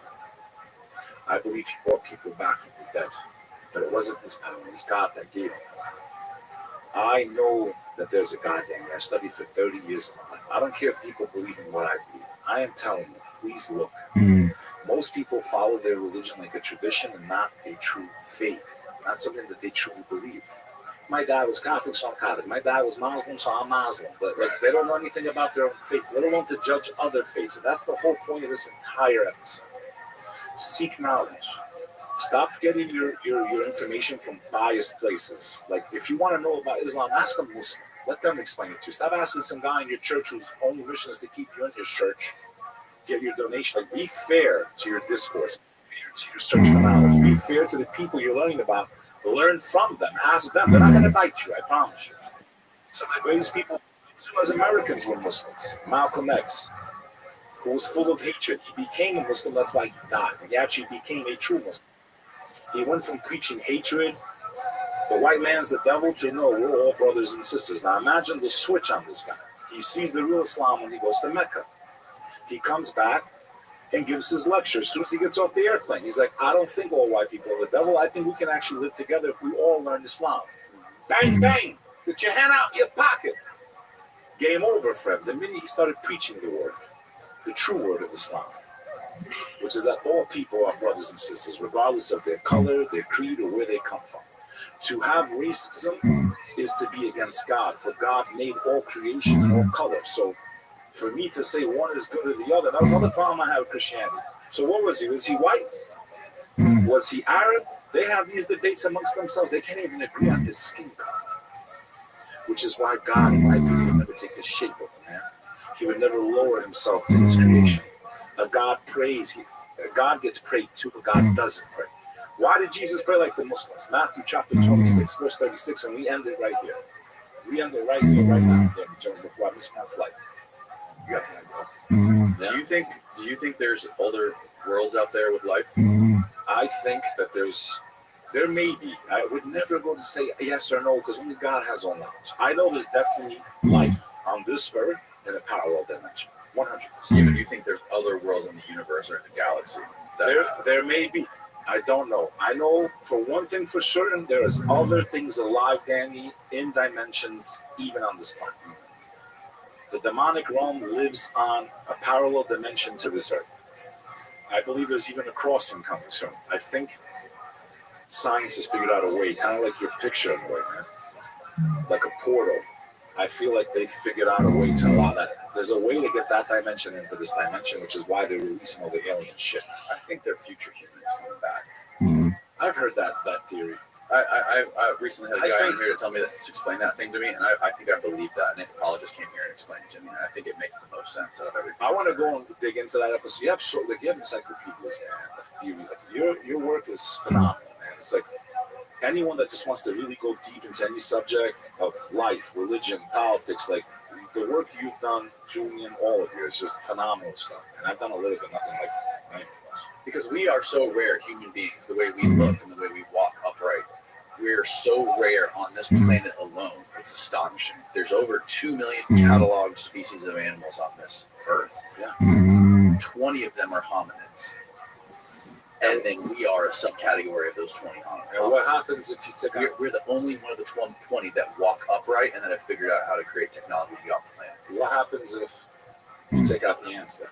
I believe he brought people back from the dead. But it wasn't his power, it was God that gave him. I know that there's a God damn. I studied for 30 years of my life. I don't care if people believe in what I believe. I am telling you, please look. Most people follow their religion like a tradition and not a true faith. Not something that they truly believe. My dad was Catholic, so I'm Catholic. My dad was Muslim, so I'm Muslim. But like, they don't know anything about their own faiths. They don't want to judge other faiths. And that's the whole point of this entire episode. Seek knowledge. Stop getting your information from biased places. Like, if you want to know about Islam, ask a Muslim. Let them explain it to you. Stop asking some guy in your church whose only mission is to keep you in his church. Get your donation. Like, be fair to your discourse. Be fair to your search for knowledge. Be fair to the people you're learning about. Learn from them. Ask them. They're not going to bite you, I promise you. Some of the greatest people as Americans were Muslims. Malcolm X. who was full of hatred. He became a Muslim, that's why he died. He actually became a true Muslim. He went from preaching hatred, the white man's the devil, to no, we're all brothers and sisters. Now imagine the switch on this guy. He sees the real Islam when he goes to Mecca. He comes back and gives his lecture. As soon as he gets off the airplane, he's like, I don't think all white people are the devil. I think we can actually live together if we all learn Islam. Bang, bang, get your hand out your pocket. Game over for him. The minute he started preaching the word, the true word of Islam, which is that all people are brothers and sisters, regardless of their color, their creed, or where they come from. To have racism is to be against God, for God made all creation and all color. So for me to say one is good or the other, that was another problem I had with Christianity. So what was he? Was he white? Was he Arab? They have these debates amongst themselves. They can't even agree on his skin color. Which is why God, in my opinion, would never take the shape of a man. He would never lower himself to his creation. A God prays. God gets prayed to, but God doesn't pray. Why did Jesus pray like the Muslims? Matthew chapter 26, verse 36, and we end it right here. We end it right here, right now, just before I miss my flight. You got that, bro. Yeah. Do you think there's other worlds out there with life? I think that there may be. I would never go to say yes or no because only God has all knowledge. I know there's definitely life on this earth in a parallel dimension. 100%. Yeah, but do you think there's other worlds in the universe or in the galaxy? There may be. I don't know. I know for one thing for certain, there is other things alive, Danny, in dimensions, even on this planet. The demonic realm lives on a parallel dimension to this earth. I believe there's even a crossing coming soon. I think science has figured out a way, kind of like your picture in a way, man. Like a portal. I feel like they figured out a way to allow that. There's a way to get that dimension into this dimension, which is why they're releasing all the alien shit. I think they're future humans coming back. I've heard that theory. I recently had a guy in here to tell me that, to explain that thing to me, and I think I believe that. An anthropologist came here and explained it to me, and I think it makes the most sense out of everything. I want to go and dig into that episode. You have encyclopedias, man. A theory. Like your work is phenomenal, man. It's like anyone that just wants to really go deep into any subject of life, religion, politics, like the work you've done, Julian, all of you, is just phenomenal stuff. And I've done a little bit, nothing like that. Because we are so rare, human beings, the way we look and the way we walk upright. We're so rare on this planet alone. It's astonishing. There's over 2 million cataloged species of animals on this earth. Yeah. 20 of them are hominids. And then we are a subcategory of those 20 hominids. And what happens if you take we're the only one of the 20 that walk upright and that have figured out how to create technology to get off the planet. What happens if you take out the ants then?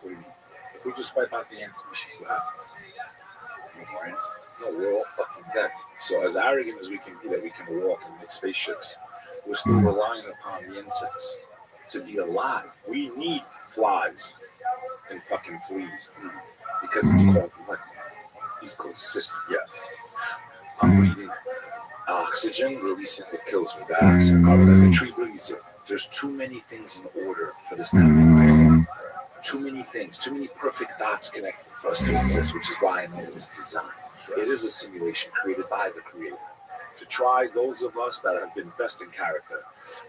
What do you mean? If we just wipe out the ant species, what happens? No more ants? No, we're all fucking dead. So as arrogant as we can be that we can walk and make spaceships, we're still relying upon the insects to be alive. We need flies and fucking fleas because it's called what? Ecosystem. Yes. I'm breathing oxygen, releasing what kills me. The oxygen, carbon that the tree breathes it. There's too many things in order for this to happen. Too many things, too many perfect dots connected for us to exist, which is why I know it was designed. It is a simulation created by the creator to try those of us that have been best in character.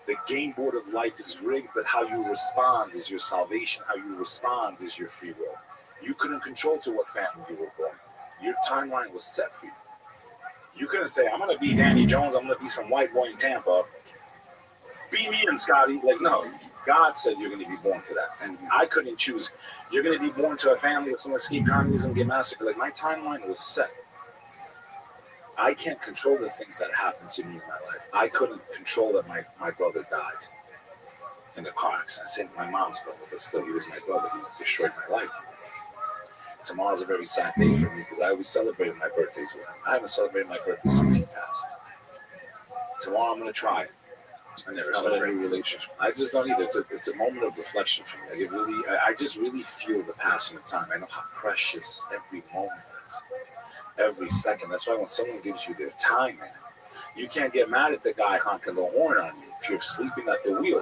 The game board of life is rigged, but how you respond is your salvation. How you respond is your free will. You couldn't control to what family you were born. Your timeline was set for you. You couldn't say, I'm going to be Danny Jones, I'm going to be some white boy in Tampa. Be me and Scotty. Like, no. God said you're going to be born to that. And I couldn't choose. You're going to be born to a family that's going to escape communism, get massacred. Like, my timeline was set. I can't control the things that happened to me in my life. I couldn't control that my brother died in a car accident. Same with my mom's brother, but still, he was my brother. He destroyed my life. Tomorrow's a very sad day for me because I always celebrated my birthdays with him. I haven't celebrated my birthday since he passed. Tomorrow I'm going to try. I never celebrate a new relationship. I just don't either. It's a moment of reflection for me. Like it really, I just really feel the passing of time. I know how precious every moment is, every second. That's why when someone gives you their time, man, you can't get mad at the guy honking the horn on you if you're sleeping at the wheel.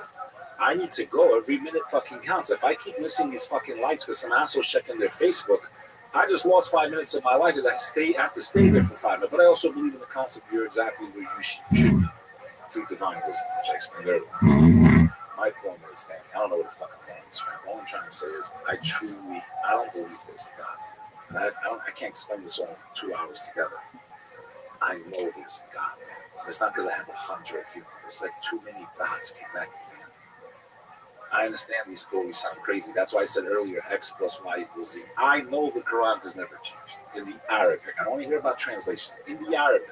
I need to go. Every minute fucking counts. If I keep missing these fucking lights because some asshole's checking their Facebook, I just lost 5 minutes of my life because I have to stay there for 5 minutes. But I also believe in the concept you're exactly where you should be through divine wisdom, which I explained earlier. My point is that I don't know what the fuck I'm on this, man. All I'm trying to say is I don't believe there's a God. And I can't spend this all 2 hours together. I know there's a God, man. It's not because I have 100 feelings. It's like too many dots connected, man. I understand these stories sound crazy. That's why I said earlier, X plus Y equals Z. I know the Quran has never changed. In the Arabic, I don't want to hear about translations. In the Arabic,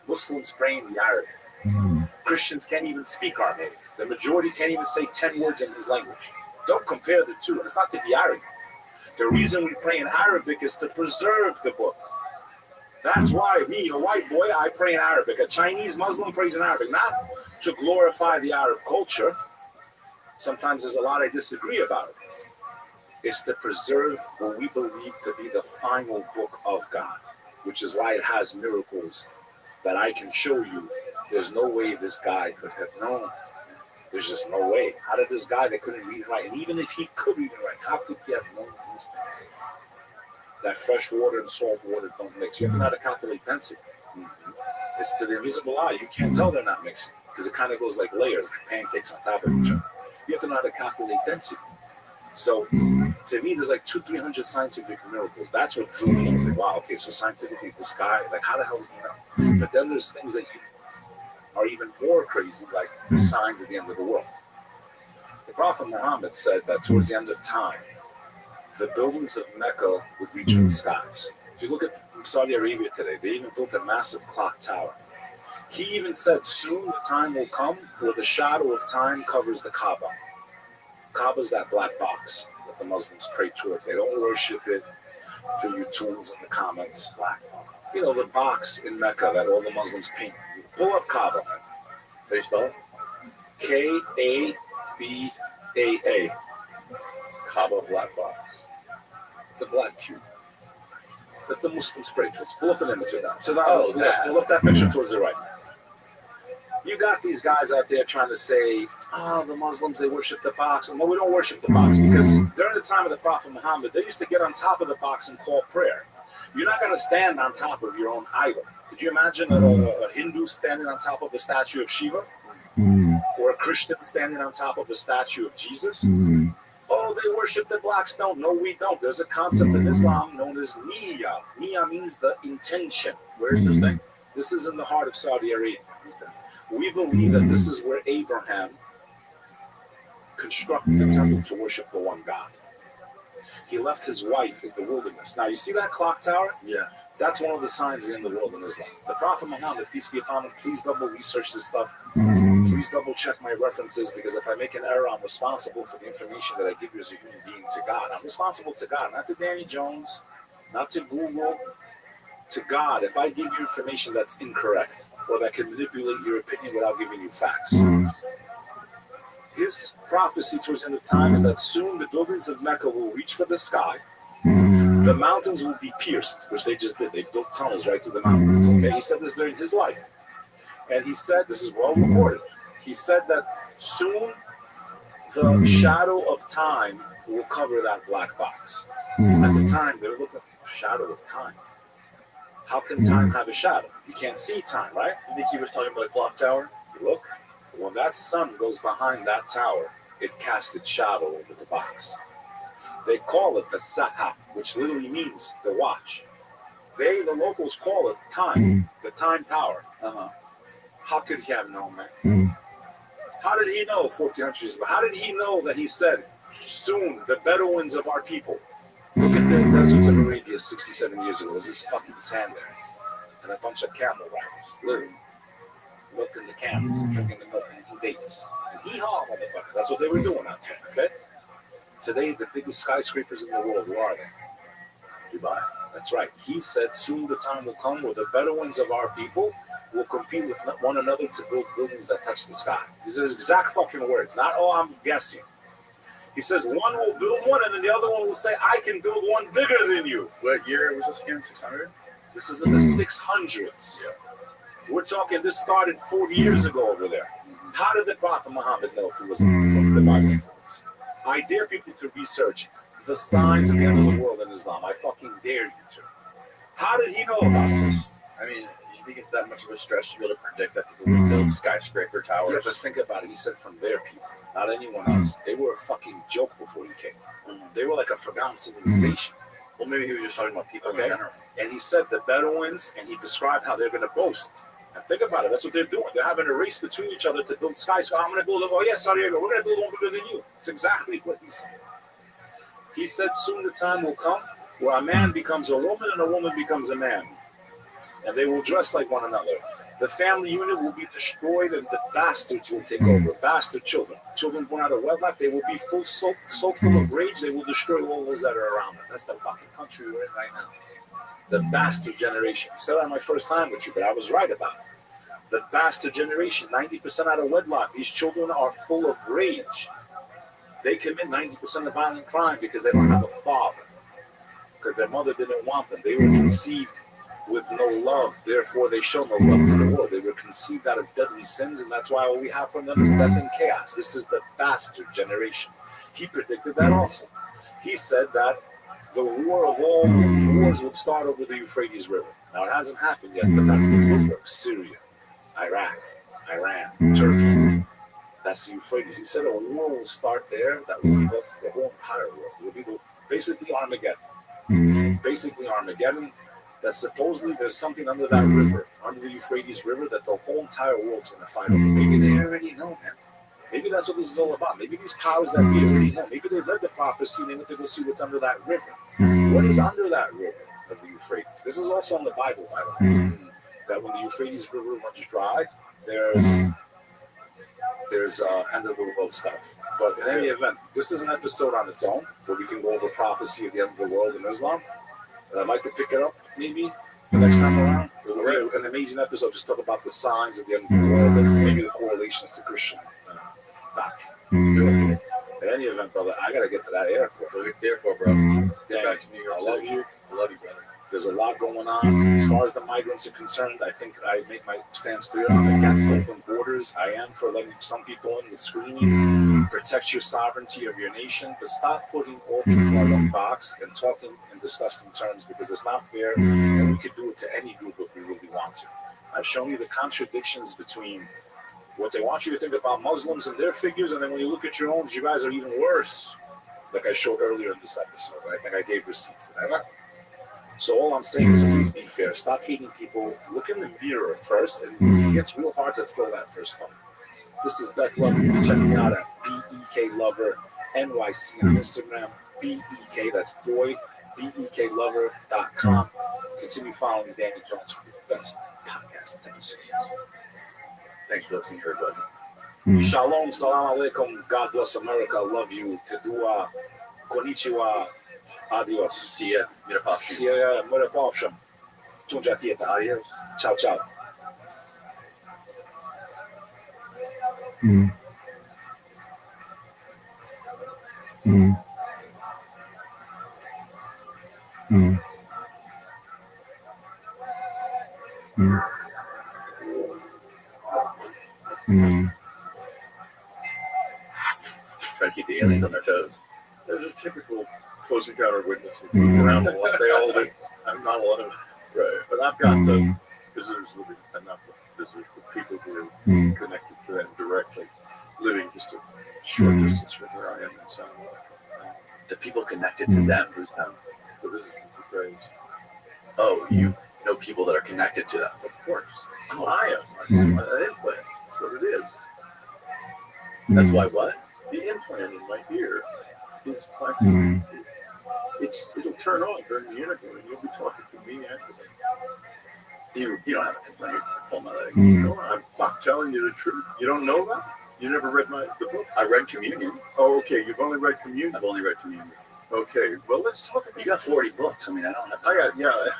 Muslims pray in the Arabic. Christians can't even speak Aramaic. The majority can't even say 10 words in his language. Don't compare the two. And it's not to be arrogant. The reason we pray in Arabic is to preserve the book. That's why me, a white boy, I pray in Arabic. A Chinese Muslim prays in Arabic, not to glorify the Arab culture. Sometimes there's a lot I disagree about it. It's to preserve what we believe to be the final book of God, which is why it has miracles that I can show you. There's no way this guy could have known. There's just no way. How did this guy that couldn't read and write, and even if he could read and write, how could he have known these things? That fresh water and salt water don't mix. You have to know how to calculate density. It's to the invisible eye. You can't tell they're not mixing because it kind of goes like layers, like pancakes on top of each other. You have to know how to calculate density. So to me, there's like 200-300 scientific miracles. That's what drew me. I was like, wow, okay, so scientifically, this guy, like, how the hell did he know? But then there's things that are even more crazy, like the signs at the end of the world. The Prophet Muhammad said that towards the end of time, the buildings of Mecca would reach for the skies. If you look at Saudi Arabia today, they even built a massive clock tower. He even said, soon the time will come where the shadow of time covers the Kaaba. Kaaba's that black box that the Muslims pray towards. They don't worship it for your tunes in the comments. Black box. You know, the box in Mecca that all the Muslims paint. Pull up Kaaba. How do you spell it? K-A-B-A-A. Kaaba black box. The black cube that the Muslims pray towards. Pull up an image of that. So now, pull up that picture towards the right. You got these guys out there trying to say, the Muslims, they worship the box. No, we don't worship the box because during the time of the Prophet Muhammad, they used to get on top of the box and call prayer. You're not going to stand on top of your own idol. Could you imagine a Hindu standing on top of a statue of Shiva? Or a Christian standing on top of a statue of Jesus? Oh, they worship the black stone. No, we don't. There's a concept in Islam known as Niyya. Niyya means the intention. Where's this thing? This is in the heart of Saudi Arabia. We believe that this is where Abraham constructed the temple to worship the one God. He left his wife in the wilderness. Now, you see that clock tower? Yeah. That's one of the signs in the world in Islam. The Prophet Muhammad, peace be upon him, please double research this stuff. Please double check my references, because if I make an error, I'm responsible for the information that I give you as a human being to God. I'm responsible to God, not to Danny Jones, not to Google, to God. If I give you information that's incorrect or that can manipulate your opinion without giving you facts. His prophecy towards the end of time is that soon the buildings of Mecca will reach for the sky. The mountains will be pierced, which they just did. They built tunnels right through the mountains. Okay, he said this during his life. And he said, this is well recorded, he said that soon the shadow of time will cover that black box. At the time, they were looking at the shadow of time. How can time have a shadow? You can't see time, right? You think he was talking about a clock tower? Look, when that sun goes behind that tower, it casts its shadow over the box. They call it the Saha, which literally means the watch. They, the locals, call it time, the time tower. How could he have known that? How did he know 1400 years ago? How did he know that he said, soon the Bedouins of our people? Look at the deserts of Arabia 67 years ago. There's this fucking sand there. And a bunch of camel riders, literally, milking the camels and drinking the milk and eating dates. Hee-haw, motherfucker. That's what they were doing out there, okay? Today, the biggest skyscrapers in the world, where are they? Dubai. That's right. He said, soon the time will come where the Bedouins of our people will compete with one another to build buildings that touch the sky. These are his exact fucking words. Not, oh, I'm guessing. He says one will build one, and then the other one will say, I can build one bigger than you. What year was this again? 600? This is in the 600s. Yeah. We're talking, this started 40 years ago over there. How did the Prophet Muhammad know if he wasn't from the Bible influence? I dare people to research the signs at the end of the world in Islam. I fucking dare you to. How did he know about this? I mean, you think it's that much of a stretch to be able to predict that people would build skyscraper towers? Yeah, but think about it. He said from their people, not anyone else. They were a fucking joke before he came. They were like a forgotten civilization. Well, maybe he was just talking about people in general. And he said the Bedouins, and he described how they're going to boast. And think about it. That's what they're doing. They're having a race between each other to build skyscrapers. I'm going to build oh yeah, Saudi Arabia. We're going to build one bigger than you. It's exactly what he said. He said soon the time will come where a man becomes a woman and a woman becomes a man. And they will dress like one another. The family unit will be destroyed and the bastards will take over. Bastard children. Children born out of wedlock, they will be so full of rage, they will destroy all those that are around them. That's the fucking country we're in right now. The bastard generation. I said that my first time with you, but I was right about it. The bastard generation, 90% out of wedlock. These children are full of rage. They commit 90% of violent crime because they don't have a father. Because their mother didn't want them. They were conceived with no love, therefore they show no love to the world. They were conceived out of deadly sins, and that's why all we have from them is death and chaos. This is the bastard generation. He predicted that also. He said that the war of all wars would start over the Euphrates River. Now it hasn't happened yet, but that's the footwork. Syria, Iraq, Iran, Turkey. That's the Euphrates. He said a war will start there that will engulf the whole entire world. It will be basically Armageddon. Basically Armageddon. That supposedly there's something under that river, under the Euphrates River, that the whole entire world's going to fight over. Maybe they already know, man. Maybe that's what this is all about. Maybe these powers that we already know, maybe they read the prophecy, they went to go see what's under that river. What is under that river of the Euphrates? This is also in the Bible, by the way. That when the Euphrates River runs dry, there's end of the world stuff. But in any event, this is an episode on its own, where we can go over prophecy of the end of the world in Islam. And I'd like to pick it up maybe the next time around. It will be an amazing episode. Just talk about the signs of the end of the world and maybe the correlations to Christian doctrine. Let's do it. In any event, brother, I gotta get to that airport. Go get to the airport, bro. Get back to New York City. I love you. I love you, brother. There's a lot going on. As far as the migrants are concerned, I think I make my stance clear. I'm against open borders. I am for letting some people in with screening. Protect your sovereignty of your nation. But stop putting all people in one box and talking in disgusting terms, because it's not fair. And we could do it to any group if we really want to. I've shown you the contradictions between what they want you to think about Muslims and their figures, and then when you look at your own, you guys are even worse. Like I showed earlier in this episode. I think I gave receipts. Did I not? So all I'm saying is please be fair. Stop hating people. Look in the mirror first, and it gets real hard to throw that first stone. This is Beck Lover. Check me out at BEK Lover NYC on Instagram. BEK, that's boy, BEKLover.com. Continue following Danny Jones for the best podcast episode. Thanks for listening, everybody. Shalom, salam alaikum. God bless America. Love you. Tedua, konnichiwa. Adios. See ya. See ya. Mirapavsham. Tunjatieta. Adios. Ciao, ciao. Try to keep the aliens on their toes. There's a typical close encounter witnesses around a lot. They all do. I'm not a lot of right, but I've got the visitors living, and not the visitors, but people who are connected to them directly, living just a short distance from where I am in San Juan. The people connected to them, who's them? The visitors who praise. Oh, you know people that are connected to them. Of course. Oh, I am. An implant. That's what it is. That's why what? The implant in my ear is like it'll turn on during the interview, and you'll be talking to me after that. You don't have an implant. You pull my leg. No, I'm telling you the truth. You don't know that? You never read the book? I read Communion. Oh, okay. You've only read Communion? I've only read Communion. Okay. Well, let's talk about. You got 40 books. I mean, I don't have. I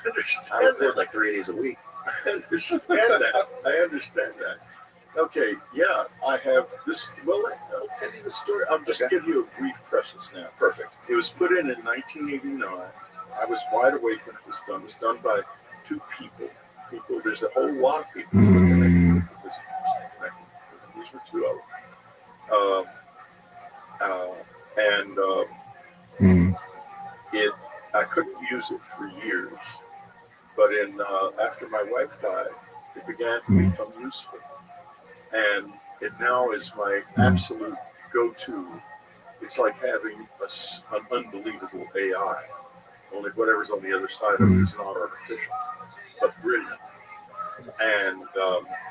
understand. I record like 3 days a week. I understand that. I understand that. Okay, yeah, I have this. Well, I'll tell you the story. I'll just give you a brief preface now. Perfect. It was put in 1989. I was wide awake when it was done. It was done by two people. There's a whole lot of people who are connected with the visitors. These were two of them. I couldn't use it for years. But after my wife died, it began to become useful. And it now is my absolute go-to. It's like having an unbelievable AI. Only whatever's on the other side of it is not artificial, but brilliant. And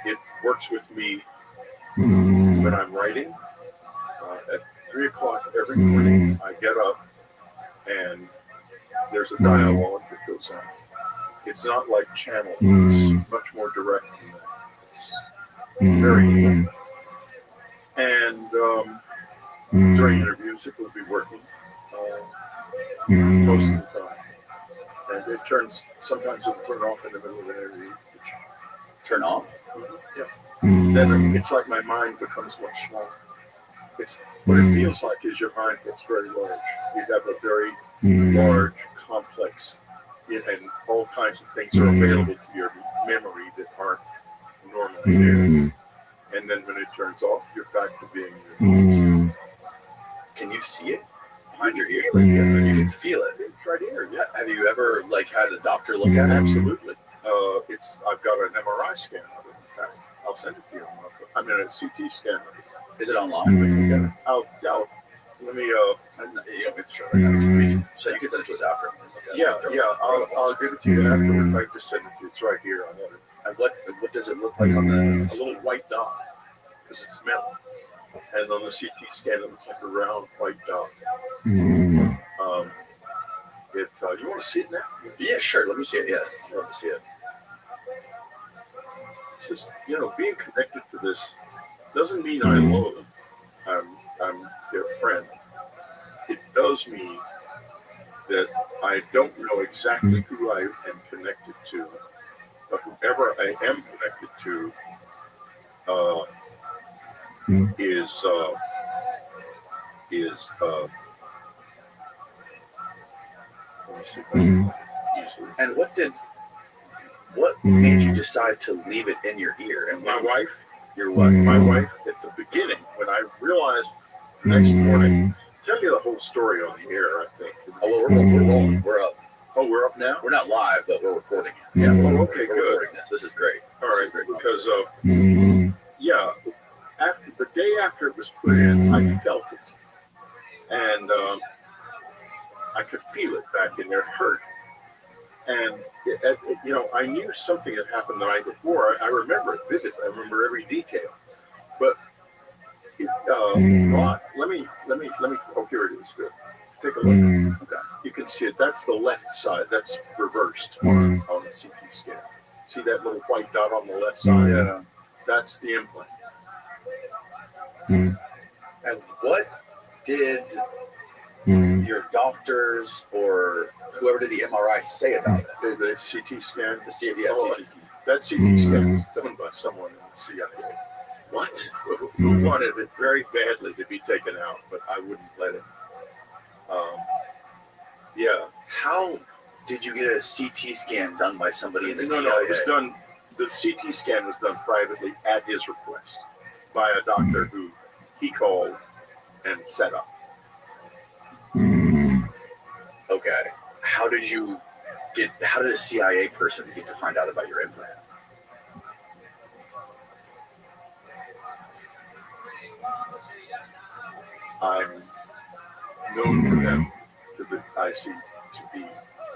it works with me when I'm writing. At 3 o'clock every morning, I get up and there's a dialogue that goes on. It's not like channel. It's much more direct than that. It's very important. And during interviews, it will be working most of the time. And it turns, sometimes it'll turn off in the middle of an interview. Turn off? Yeah. Then it's like my mind becomes much smaller. It's what it feels like is your mind gets very large. You have a very large, complex, and all kinds of things are available to your memory that aren't normally there. And then when it turns off, you're back to being your Can you see it behind your ear? Like, you can feel it. It's right here. Yeah. Have you ever had a doctor look at it? Absolutely. I've got an MRI scan of it. In fact, I'll send it to you. I mean, a CT scan of it. Is it online? Let me. You don't have to show it. So you can send it to us after. I'll give it to you afterwards. I just send it to you. It's right here. I have it. And what does it look like on the? A little white dot, because it's metal. And on the CT scan, it looks like a round white dot. You want to see it now? Yeah, sure. Let me see it. Yeah, I'd love to see it. It's just, being connected to this doesn't mean I love them. I'm their friend. It does mean that I don't know exactly who I am connected to, but whoever I am connected to is and what made you decide to leave it in your ear? And my wife, your wife, my wife at the beginning, when I realized the next morning, tell you the whole story on the air, I think. Oh, we're rolling. We're up. Oh, we're up now? We're not live, but we're recording. Yeah. Oh, okay, we're good. Recording this. This is great. All right, because after the day after it was put in, I felt it, and I could feel it back in there. It hurt, and I knew something had happened the night before. I remember it vividly. I remember every detail, but let me. Oh, here it is. Good. Take a look. Okay, you can see it. That's the left side. That's reversed on the CT scan. See that little white dot on the left side? Yeah. That's the implant. And what did your doctors or whoever did the MRI say about it? The CT scan? CT scan. That CT scan was done by someone in the CIA. What? Who wanted it very badly to be taken out, but I wouldn't let it. How did you get a CT scan done by somebody in the CIA? No, it was done. The CT scan was done privately at his request by a doctor who he called and set up. Okay. How did a CIA person get to find out about your implant? I'm known for them I see to be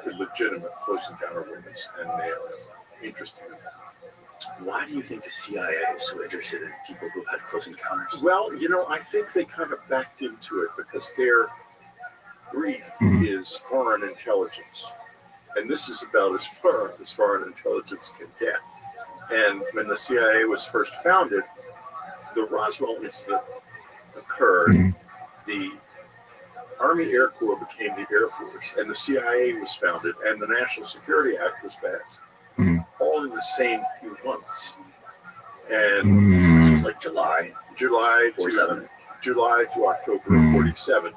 a legitimate close encounter witness, and they are interested in that. Why do you think the CIA is so interested in people who've had close encounters? Well, I think they kind of backed into it because their brief is foreign intelligence. And this is about as far as foreign intelligence can get. And when the CIA was first founded, the Roswell incident occurred. The Army Air Corps became the Air Force, and the CIA was founded, and the National Security Act was passed. All in the same few months. And this was like July to October of 47.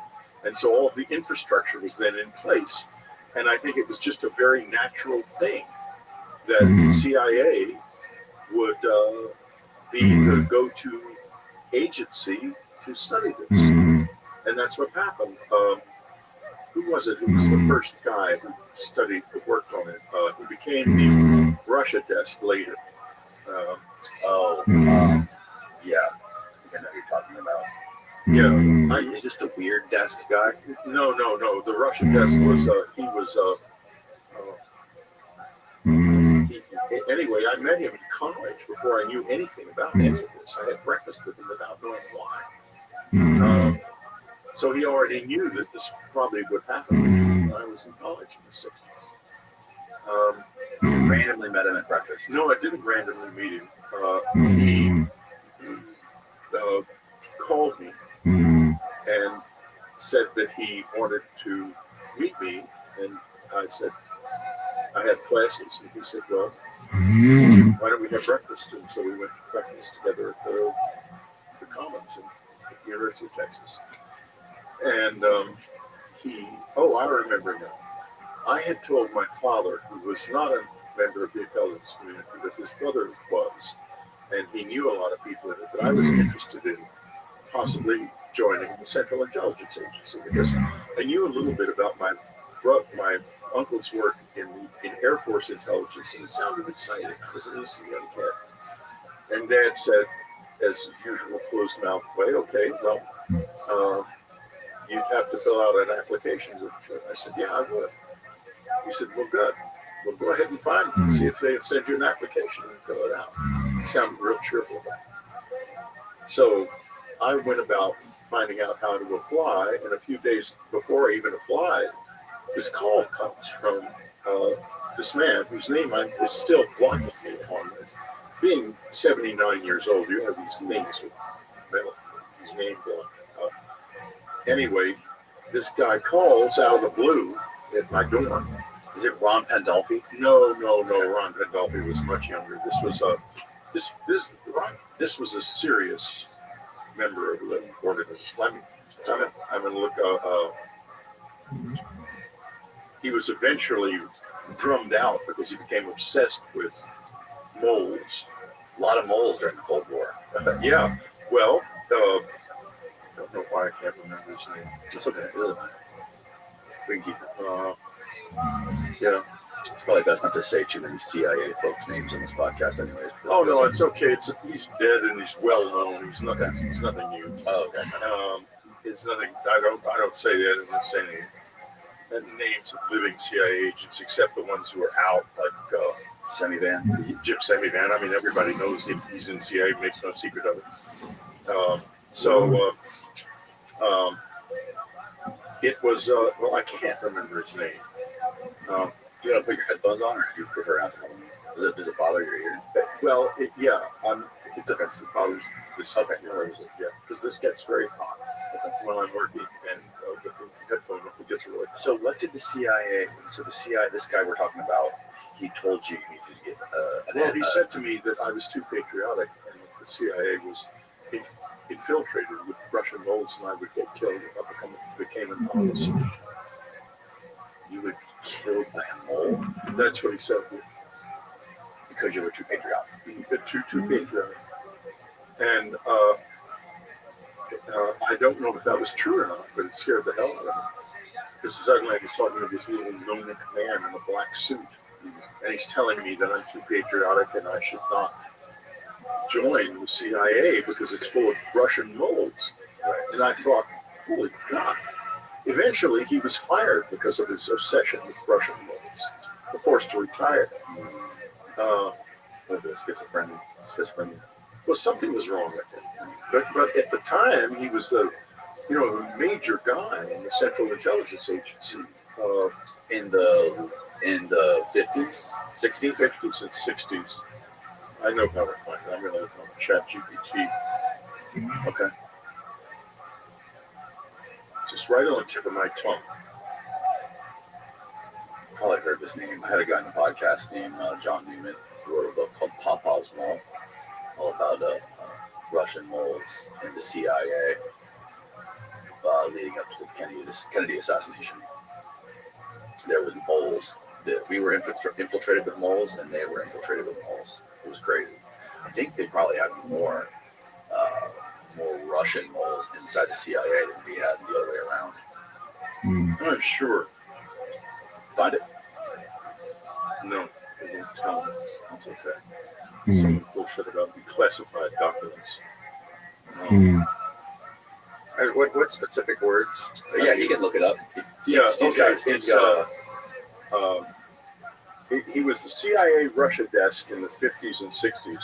And so all of the infrastructure was then in place. And I think it was just a very natural thing that the CIA would be the go-to agency to study this. And that's what happened. who was it? Who was the first guy who studied, who worked on it, who became the Russia desk later? Yeah. I think I know who you're talking about. Yeah. Is this the weird desk guy? No. The Russia desk was, anyway, I met him in college before I knew anything about any of this. I had breakfast with him without knowing why. So he already knew that this probably would happen when I was in college in the 60s. You randomly met him at breakfast? No, I didn't randomly meet him. He called me and said that he wanted to meet me, and I said, I have classes, and he said, well, why don't we have breakfast? And so we went to breakfast together at the Commons in the University of Texas. And I remember now. I had told my father, who was not a member of the intelligence community, but his brother was, and he knew a lot of people in it, that I was interested in possibly joining the Central Intelligence Agency, because I knew a little bit about my uncle's work in Air Force intelligence, and it sounded exciting. I was an innocent young kid. And Dad said, as usual, closed-mouthed way, okay, well, you'd have to fill out an application. I said, yeah, I would. He said, well, good. Well, go ahead and find it. See if they send you an application and fill it out. He sounded real cheerful about it. So I went about finding out how to apply, and a few days before I even applied, this call comes from this man whose name is still blocking me on this. Being 79 years old, you have these things with his name blocked. Anyway, this guy calls out of the blue at my dorm. Is it Ron Pandolfi? No. Ron Pandolfi was much younger. This was this was a serious member of the organization. I'm going to look. He was eventually drummed out because he became obsessed with moles. A lot of moles during the Cold War. Yeah. Well, I don't know why I can't remember his name. It's okay. It doesn't matter. We can keep it. Yeah. It's probably best not to say too many CIA folks' names on this podcast, anyways. Oh no, it's okay. He's dead and he's well known. He's nothing new. Oh, okay. It's nothing. I don't say that. I don't say any names of living CIA agents except the ones who are out, like Semivan. Jim Semivan. I mean, everybody knows he's in CIA. Makes no secret of it. It was. Well, I can't remember his name. Do you want to put your headphones on, or do you prefer not to? Does it bother your ear? Well, it bothers this. Okay, yeah, because this gets very hot when I'm working, and with the headphone, it gets really hot. So, what did the CIA? So, the CIA, this guy we're talking about, he told you you needed to get well, he said to me that I was too patriotic, and that the CIA was infiltrated with Russian moles, and I would get killed if I became an officer. You would be killed by a mole? That's what he said. Because you were too patriotic. Too patriotic. And I don't know if that was true or not, but it scared the hell out of me. Because suddenly I was talking to this little gnome man in a black suit, and he's telling me that I'm too patriotic and I should not join the CIA because it's full of Russian moles. And I thought, holy God. Eventually, he was fired because of his obsession with Russian moles. Forced to retire. Schizophrenia. Well, something was wrong with him. But at the time, he was a major guy in the Central Intelligence Agency in the 50s, 60s, 50s, and 60s. I know how to find it. I'm going to look on ChatGPT. Okay. Just right on the tip of my tongue. Probably heard this name. I had a guy on the podcast named John Newman who wrote a book called Papa's Mole, all about Russian moles in the CIA leading up to the Kennedy assassination. There were moles. We were infiltrated with moles, and they were infiltrated with moles. It was crazy. I think they probably had more Russian moles inside the CIA than we had the other way around. I'm sure. Find it. No, they won't tell me. It's okay. Some bullshit about declassified documents. What specific words? Yeah, he can look it up. He was the CIA Russia desk in the 50s and 60s,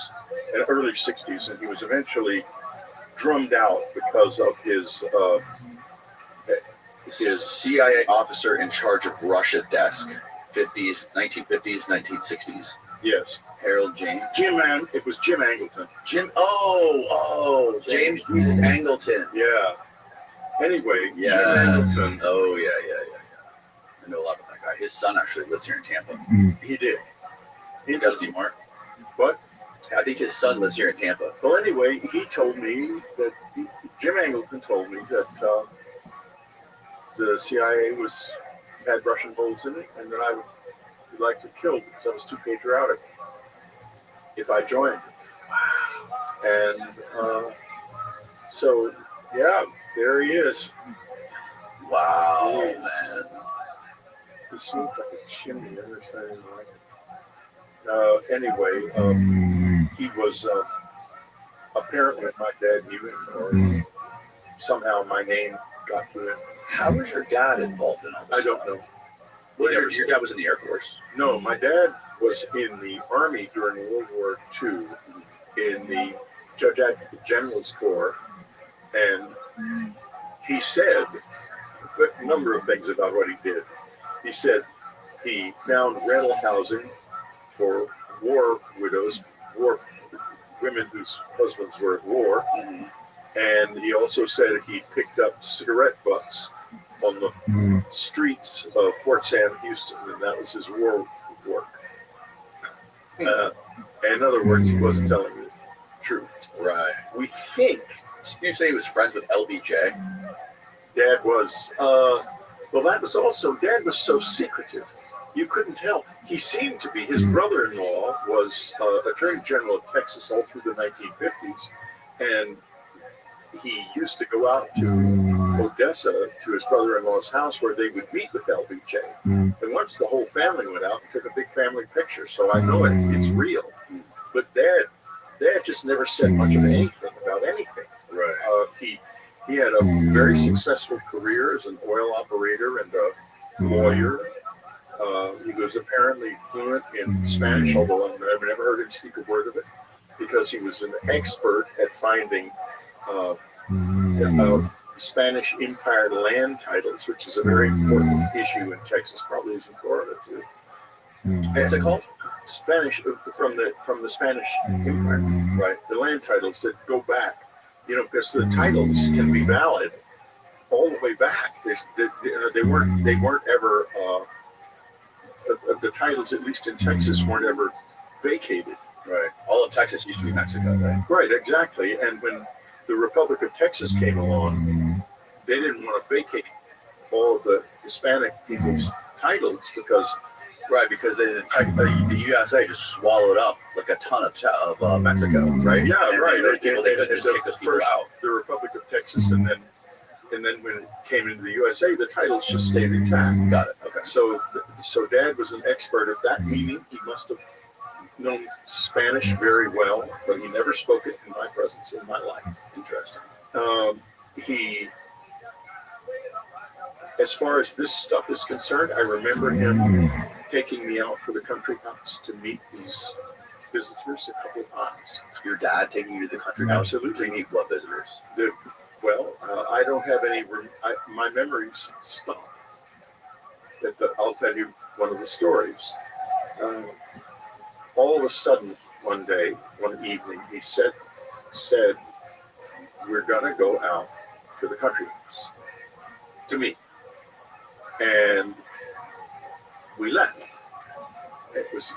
and early 60s, and he was eventually drummed out because of his CIA officer in charge of Russia desk, 1950s, 1960s. Yes. Harold James. It was Jim Angleton. James Jesus Angleton. Yeah. Anyway, Jim Angleton. Oh, yeah. I know a lot about that guy. His son actually lives here in Tampa. He did. Does he, Mark? What? I think his son lives here in Tampa. Well, anyway, he told me that Jim Angleton told me that the CIA had Russian holes in it, and that I would like to kill because I was too patriotic if I joined. And so, yeah, there he is. Wow, man. He smoked like a chimney. I understand, right? Anyway, he was apparently my dad knew him, or somehow my name got to him. How was your dad involved in all this? I don't know. Your dad was in the Air Force? No, my dad was in the Army during World War II in the Judge Advocate General's Corps, and he said a number of things about what he did. He said he found rental housing for war widows, women whose husbands were at war, and he also said he picked up cigarette butts on the streets of Fort Sam Houston, and that was his war work. In other words, he wasn't telling the truth. Right. We think. You say he was friends with LBJ? Dad was. Well, that was also. Dad was so secretive. You couldn't tell. He seemed to be. His brother-in-law was Attorney General of Texas all through the 1950s, and he used to go out to Odessa to his brother-in-law's house where they would meet with LBJ. And once the whole family went out and took a big family picture, so I know it's real. But Dad just never said much of anything about anything. Right. He had a very successful career as an oil operator and a lawyer. He was apparently fluent in Spanish, although I've never heard him speak a word of it, because he was an expert at finding Spanish Empire land titles, which is a very important issue in Texas, probably is in Florida too. What's it called? Spanish from the Spanish Empire, right? The land titles that go back, because the titles can be valid all the way back. They weren't ever. The titles, at least in Texas, weren't ever vacated. Right. All of Texas used to be Mexico, right? Right, exactly. And when the Republic of Texas came along, they didn't want to vacate all of the Hispanic people's titles because the USA just swallowed up like a ton of Mexico, right? Yeah, and right. They couldn't just kick those people out. The Republic of Texas, and then when it came into the USA, the titles just stayed intact. Got it. Okay. So Dad was an expert at that, meaning he must have known Spanish very well, but he never spoke it in my presence in my life. Interesting. As far as this stuff is concerned, I remember him taking me out to the country house to meet these visitors a couple of times. Your dad taking you to the country house? Absolutely. To meet what visitors? I don't have any. My memories stop. I'll tell you one of the stories. All of a sudden, one evening, he said, "We're gonna go out to the country house to meet," and we left. It was.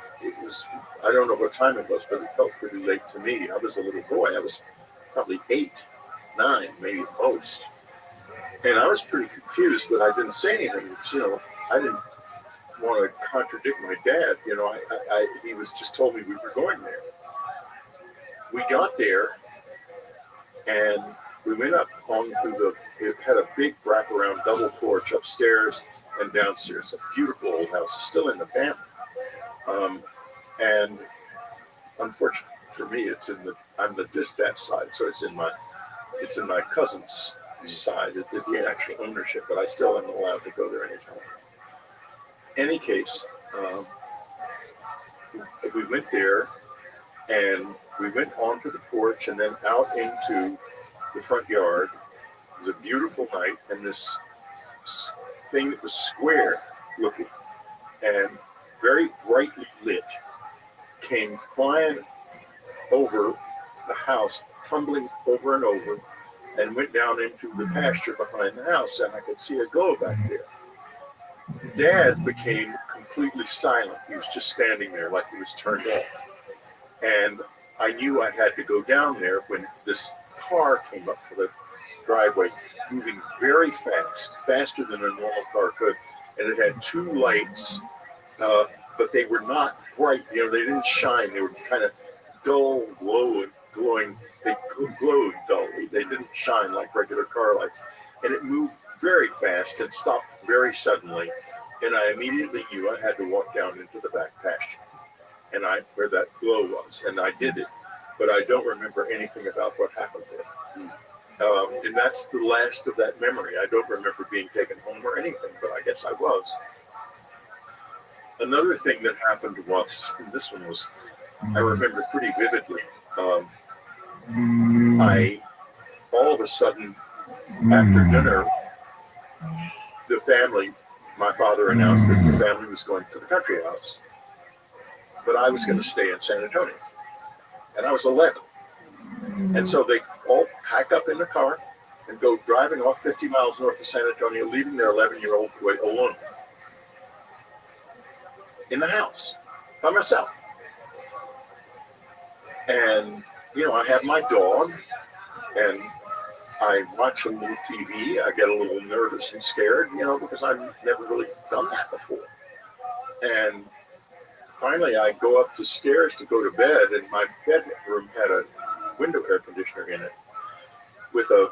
I don't know what time it was, but it felt pretty late to me. I was a little boy. I was probably 8, 9, maybe at most. And I was pretty confused, but I didn't say anything. I didn't want to contradict my dad. He was just told me we were going there. We got there, and we went up it had a big wraparound double porch upstairs and downstairs. A beautiful old house. It's still in the family. And unfortunately for me, I'm the distaff side, so it's in my cousin's side, the actual ownership, but I still am allowed to go there anytime. Any case, we went there and we went onto the porch and then out into the front yard. It was a beautiful night, and this thing that was square looking and very brightly lit came flying over the house, tumbling over and over, and went down into the pasture behind the house, and I could see a glow back there. Dad became completely silent. He was just standing there like he was turned off. And I knew I had to go down there when this car came up to the driveway, moving very fast, faster than a normal car could. And it had two lights, but they were not bright. They didn't shine. They were kind of dull, glowing. They glowed dully. They didn't shine like regular car lights. And it moved very fast and stopped very suddenly. And I immediately knew I had to walk down into the back pasture, and where that glow was, and I did it. But I don't remember anything about what happened there. And that's the last of that memory. I don't remember being taken home or anything, but I guess I was. Another thing that happened was, and this one was, I remember pretty vividly. All of a sudden, after dinner, my father announced that the family was going to the country house, but I was going to stay in San Antonio, and I was 11. And so they all pack up in the car and go driving off 50 miles north of San Antonio, leaving their 11-year-old boy alone in the house by myself. And, I have my dog, and I watch a little TV. I get a little nervous and scared, because I've never really done that before. And finally, I go up the stairs to go to bed, and my bedroom had a window air conditioner in it with the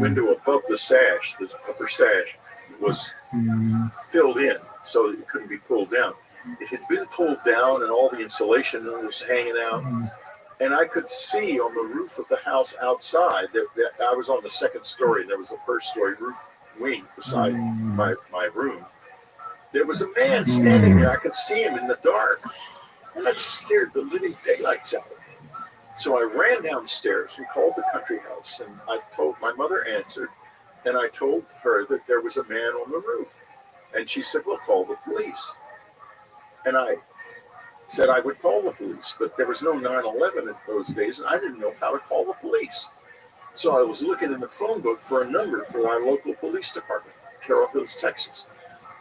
window above the sash, the upper sash, was filled in so that it couldn't be pulled down. It had been pulled down, and all the insulation was hanging out. And I could see on the roof of the house outside that I was on the second story, and there was a first story roof wing beside my room. There was a man standing there. I could see him in the dark, and that scared the living daylights out of me. So I ran downstairs and called the country house, and my mother answered, and I told her that there was a man on the roof. And she said, well, call the police. And I said I would call the police, but there was no 9/11 in those days, and I didn't know how to call the police. So I was looking in the phone book for a number for our local police department, Terrell Hills, Texas,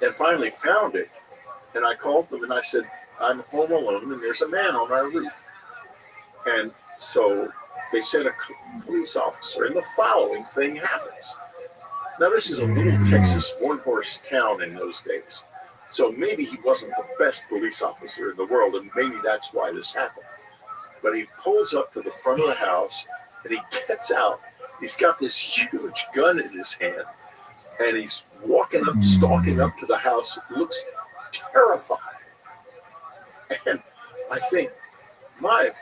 and finally found it. And I called them, and I said, I'm home alone, and there's a man on our roof. And so they sent a police officer, and the following thing happens. Now, this is a little Texas one-horse town in those days. So maybe he wasn't the best police officer in the world, and maybe that's why this happened. But he pulls up to the front of the house, and he gets out. He's got this huge gun in his hand, and he's stalking up to the house. It looks terrified. And I think, what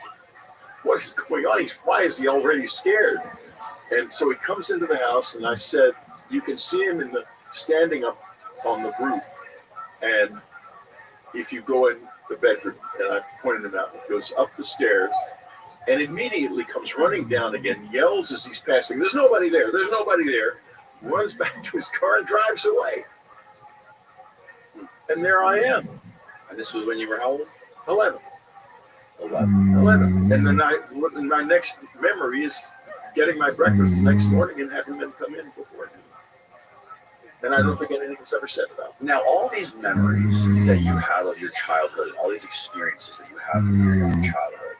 is going on? Why is he already scared? And so he comes into the house, and I said, you can see him standing up on the roof. And if you go in the bedroom, and I pointed him out, he goes up the stairs and immediately comes running down again, yells as he's passing, there's nobody there, runs back to his car and drives away. And there I am. And this was when you were how old? 11. And then my next memory is getting my breakfast the next morning and having them come in before me. And I don't think anything's ever said about it. Now, all these memories that you have of your childhood, all these experiences that you have of your childhood,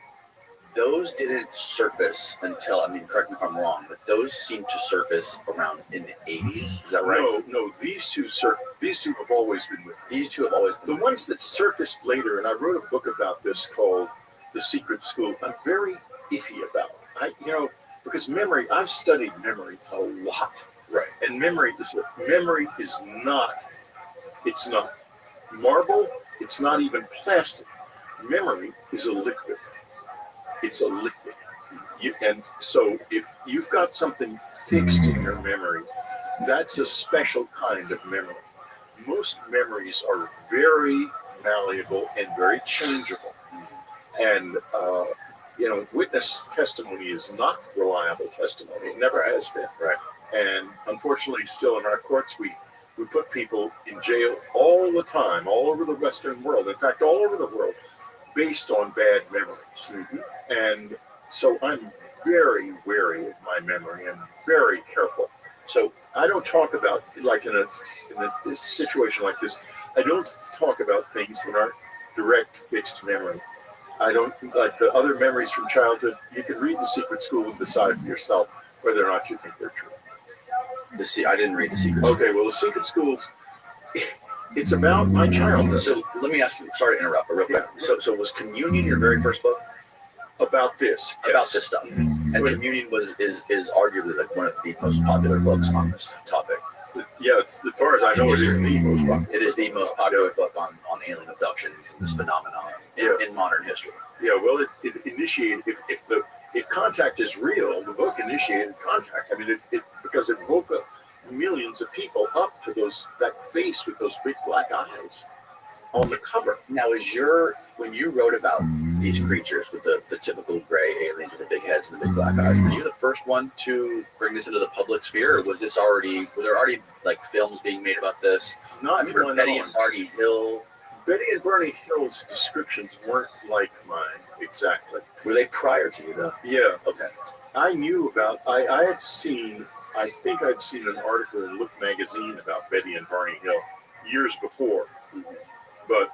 those didn't surface until, correct me if I'm wrong, but those seem to surface around in the 80s. Is that right? No, these two have always been with me. These two have always been the ones that surfaced later, and I wrote a book about this called The Secret School. I'm very iffy about it. because memory, I've studied memory a lot. Right. And memory is not, it's not marble, it's not even plastic. Memory is a liquid. It's a liquid. And so if you've got something fixed in your memory, that's a special kind of memory. Most memories are very malleable and very changeable. And, witness testimony is not reliable testimony. It never has been. Right. And unfortunately, still in our courts, we put people in jail all the time, all over the Western world. In fact, all over the world, based on bad memories. Mm-hmm. And so I'm very wary of my memory. I'm very careful. So I don't talk about, like in a situation like this, I don't talk about things that aren't direct fixed memory. I don't, like the other memories from childhood, you can read The Secret School and decide for yourself whether or not you think they're true. I didn't read The Secret School. Okay, well, The Secret Schools, it's about my childhood. So let me ask you, sorry to interrupt, but real quick. So was Communion your very first book? About this. About this stuff. And Communion is arguably like one of the most popular books on this topic. Yeah, it's, as far as I know, it is the most popular. It is the most popular book on alien abductions and this phenomenon in modern history. Yeah, well, it initiated, if contact is real, the book initiated contact. I mean, because it woke up millions of people up to that face with those big black eyes on the cover. Now, when you wrote about these creatures with the typical gray aliens with the big heads and the big black eyes, were you the first one to bring this into the public sphere, or were there already like films being made about this? Not I remember Betty and Barney Hill. Betty and Barney Hill's descriptions weren't like mine exactly. Were they prior to you though? Yeah. Okay. I knew about, I think I'd seen an article in Look magazine about Betty and Barney Hill years before. But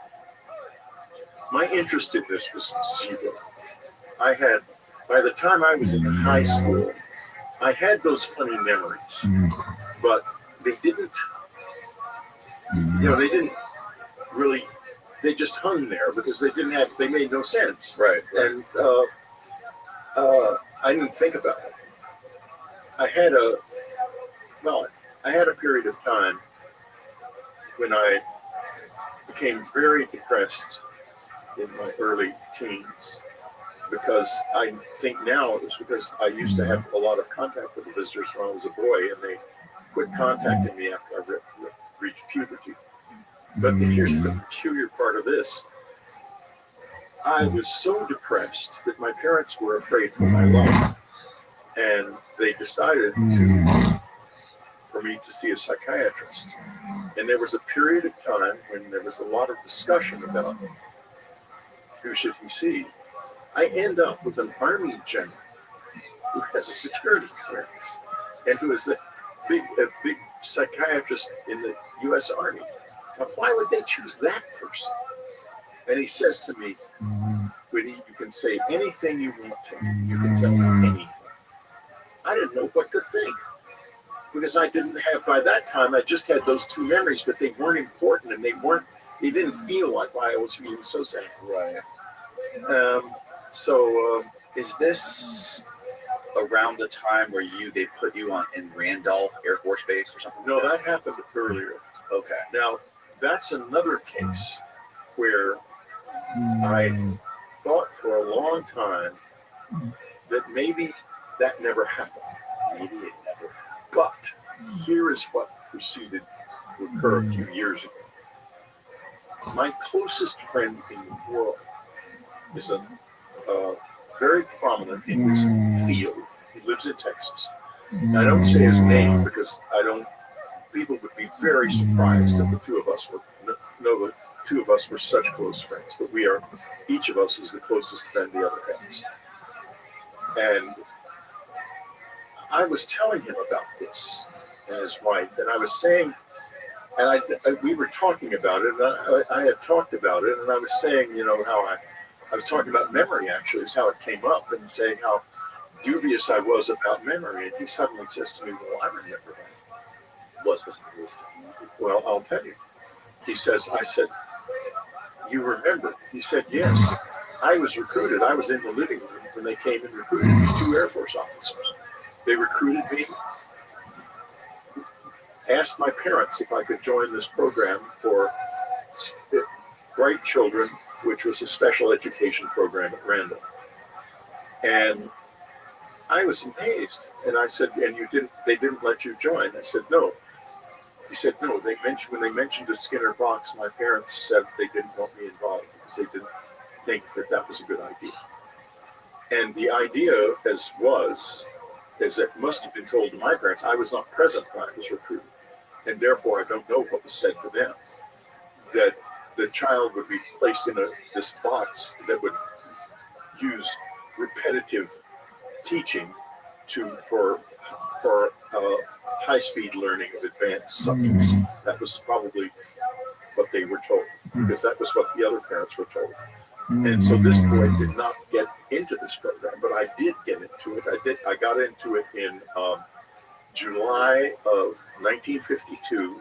my interest in this was zero. By the time I was in high school, I had those funny memories, but they didn't really, they just hung there because they made no sense. Right. And I didn't think about it. I had a period of time when I became very depressed in my early teens, because I think now it was because I used to have a lot of contact with the visitors when I was a boy, and they quit contacting me after I reached puberty. But here's the peculiar part of this. I was so depressed that my parents were afraid for my life, and they decided for me to see a psychiatrist. And there was a period of time when there was a lot of discussion about who should he see. I end up with an Army general who has a security clearance and who is a big psychiatrist in the U.S. Army. Now, why would they choose that person? And he says to me, Whitty, you can say anything you want to me. You can tell me anything. I didn't know what to think, because I didn't have, by that time, I just had those two memories, but they weren't important, and they didn't feel like why I was feeling so sad. Right. Is this around the time where they put you in Randolph Air Force Base or something? No, that happened earlier. Okay. Now, that's another case where I thought for a long time that maybe that never happened. Maybe it never happened. But here is what proceeded to occur a few years ago. My closest friend in the world is very prominent in his field. He lives in Texas. And I don't say his name because people would be very surprised that the two of us were such close friends. But each of us is the closest friend the other has. And I was telling him about this and his wife, and I was saying, and we were talking about it, and I had talked about it, and I was saying, how I was talking about memory, actually, is how it came up, and saying how dubious I was about memory, and he suddenly says to me, well, I remember that. What specifically? Well, I'll tell you. I said, you remember? He said, yes. I was recruited. I was in the living room when they came and recruited me, 2 Air Force officers. They recruited me, asked my parents if I could join this program for bright children, which was a special education program at Randall. And I was amazed. And I said, and they didn't let you join? I said, no. He said, no, when they mentioned the Skinner box, my parents said they didn't want me involved because they didn't think that was a good idea. And the idea as it must have been told to my parents. I was not present when I was recruited. And therefore, I don't know what was said to them, that the child would be placed in this box that would use repetitive teaching for high-speed learning of advanced subjects. That was probably what they were told, because that was what the other parents were told. And so this boy did not get into this program, but I did get into it. I got into it in July of 1952.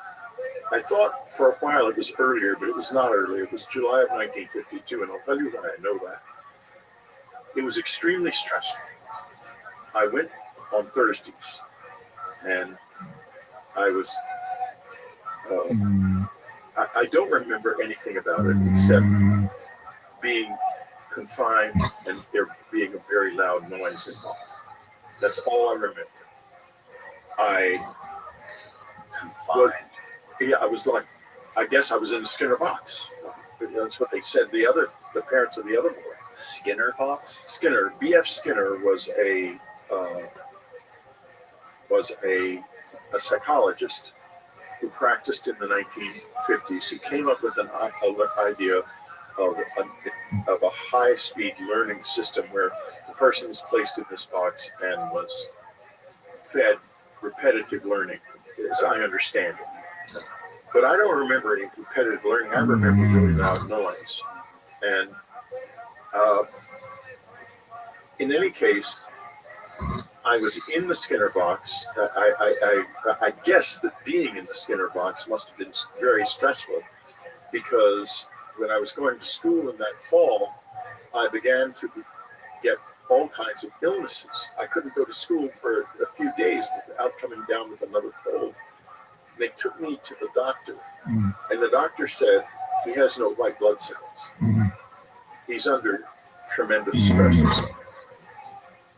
I thought for a while it was earlier, but it was not earlier. It was July of 1952, and I'll tell you why I know that. It was extremely stressful. I went on Thursdays, and I was, I don't remember anything about it except being confined and there being a very loud noise involved. That's all I remember. Confined? I guess I was in the Skinner box. That's what they said. The parents of the other boy. Skinner box? Skinner, B.F. Skinner was a psychologist who practiced in the 1950s, who came up with an idea of a high-speed learning system where the person was placed in this box and was fed repetitive learning, as I understand it. But I don't remember any repetitive learning. I remember really loud noise. And in any case, I was in the Skinner box. I guess that being in the Skinner box must have been very stressful, because when I was going to school in that fall, I began to get all kinds of illnesses. I couldn't go to school for a few days without coming down with another cold. They took me to the doctor, and the doctor said, he has no white blood cells. He's under tremendous stress.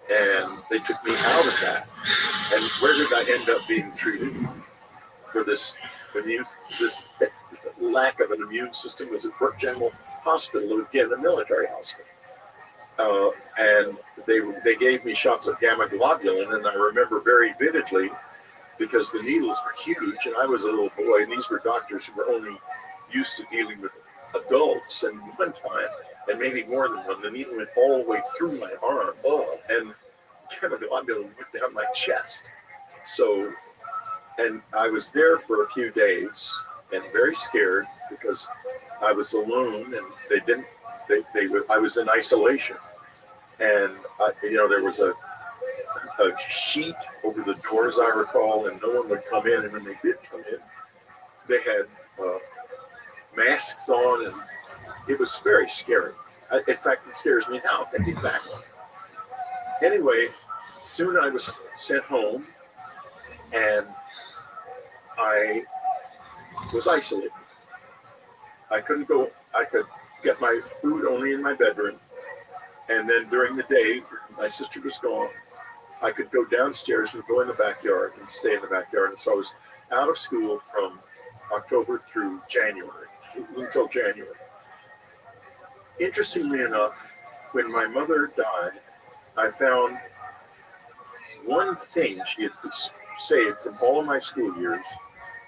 And they took me out of that. And where did I end up being treated for this lack of an immune system? Was at Brook General Hospital, again, a military hospital. And they gave me shots of gamma globulin, and I remember very vividly, because the needles were huge, and I was a little boy, and these were doctors who were only used to dealing with adults. And one time, and maybe more than one, the needle went all the way through my arm, and gamma globulin went down my chest. So, and I was there for a few days, and very scared, because I was alone, and I was in isolation. And, there was a sheet over the doors, I recall, and no one would come in. And when they did come in, they had masks on, and it was very scary. In fact, it scares me now thinking back on it. Anyway, soon I was sent home, and I was isolated. I couldn't go. I could get my food only in my bedroom, and then during the day, my sister was gone. I could go downstairs and go in the backyard and stay in the backyard. And so I was out of school from October through January, until January. Interestingly enough, when my mother died, I found one thing she had saved from all of my school years,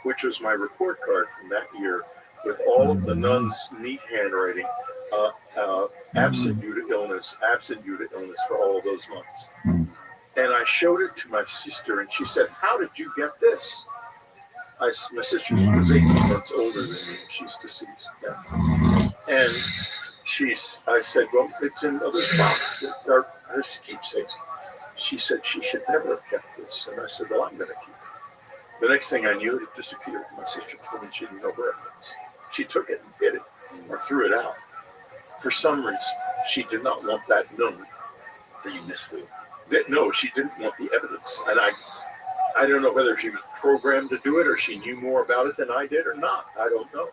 which was my report card from that year with all of the nuns' neat handwriting, absent due to illness for all of those months. And I showed it to my sister, and she said, "How did you get this?" My sister was 18 months older than me. She's deceased now. And I said, "Well, it's in Mother's box, her keepsake." She said she should never have kept this. And I said, "Well, I'm going to keep it." The next thing I knew, it disappeared. My sister told me she didn't know where it was. She took it and hid it or threw it out for some reason. she did not want that known. That you missed it. No, she didn't want the evidence. And I don't know whether she was programmed to do it or she knew more about it than I did or not. I don't know.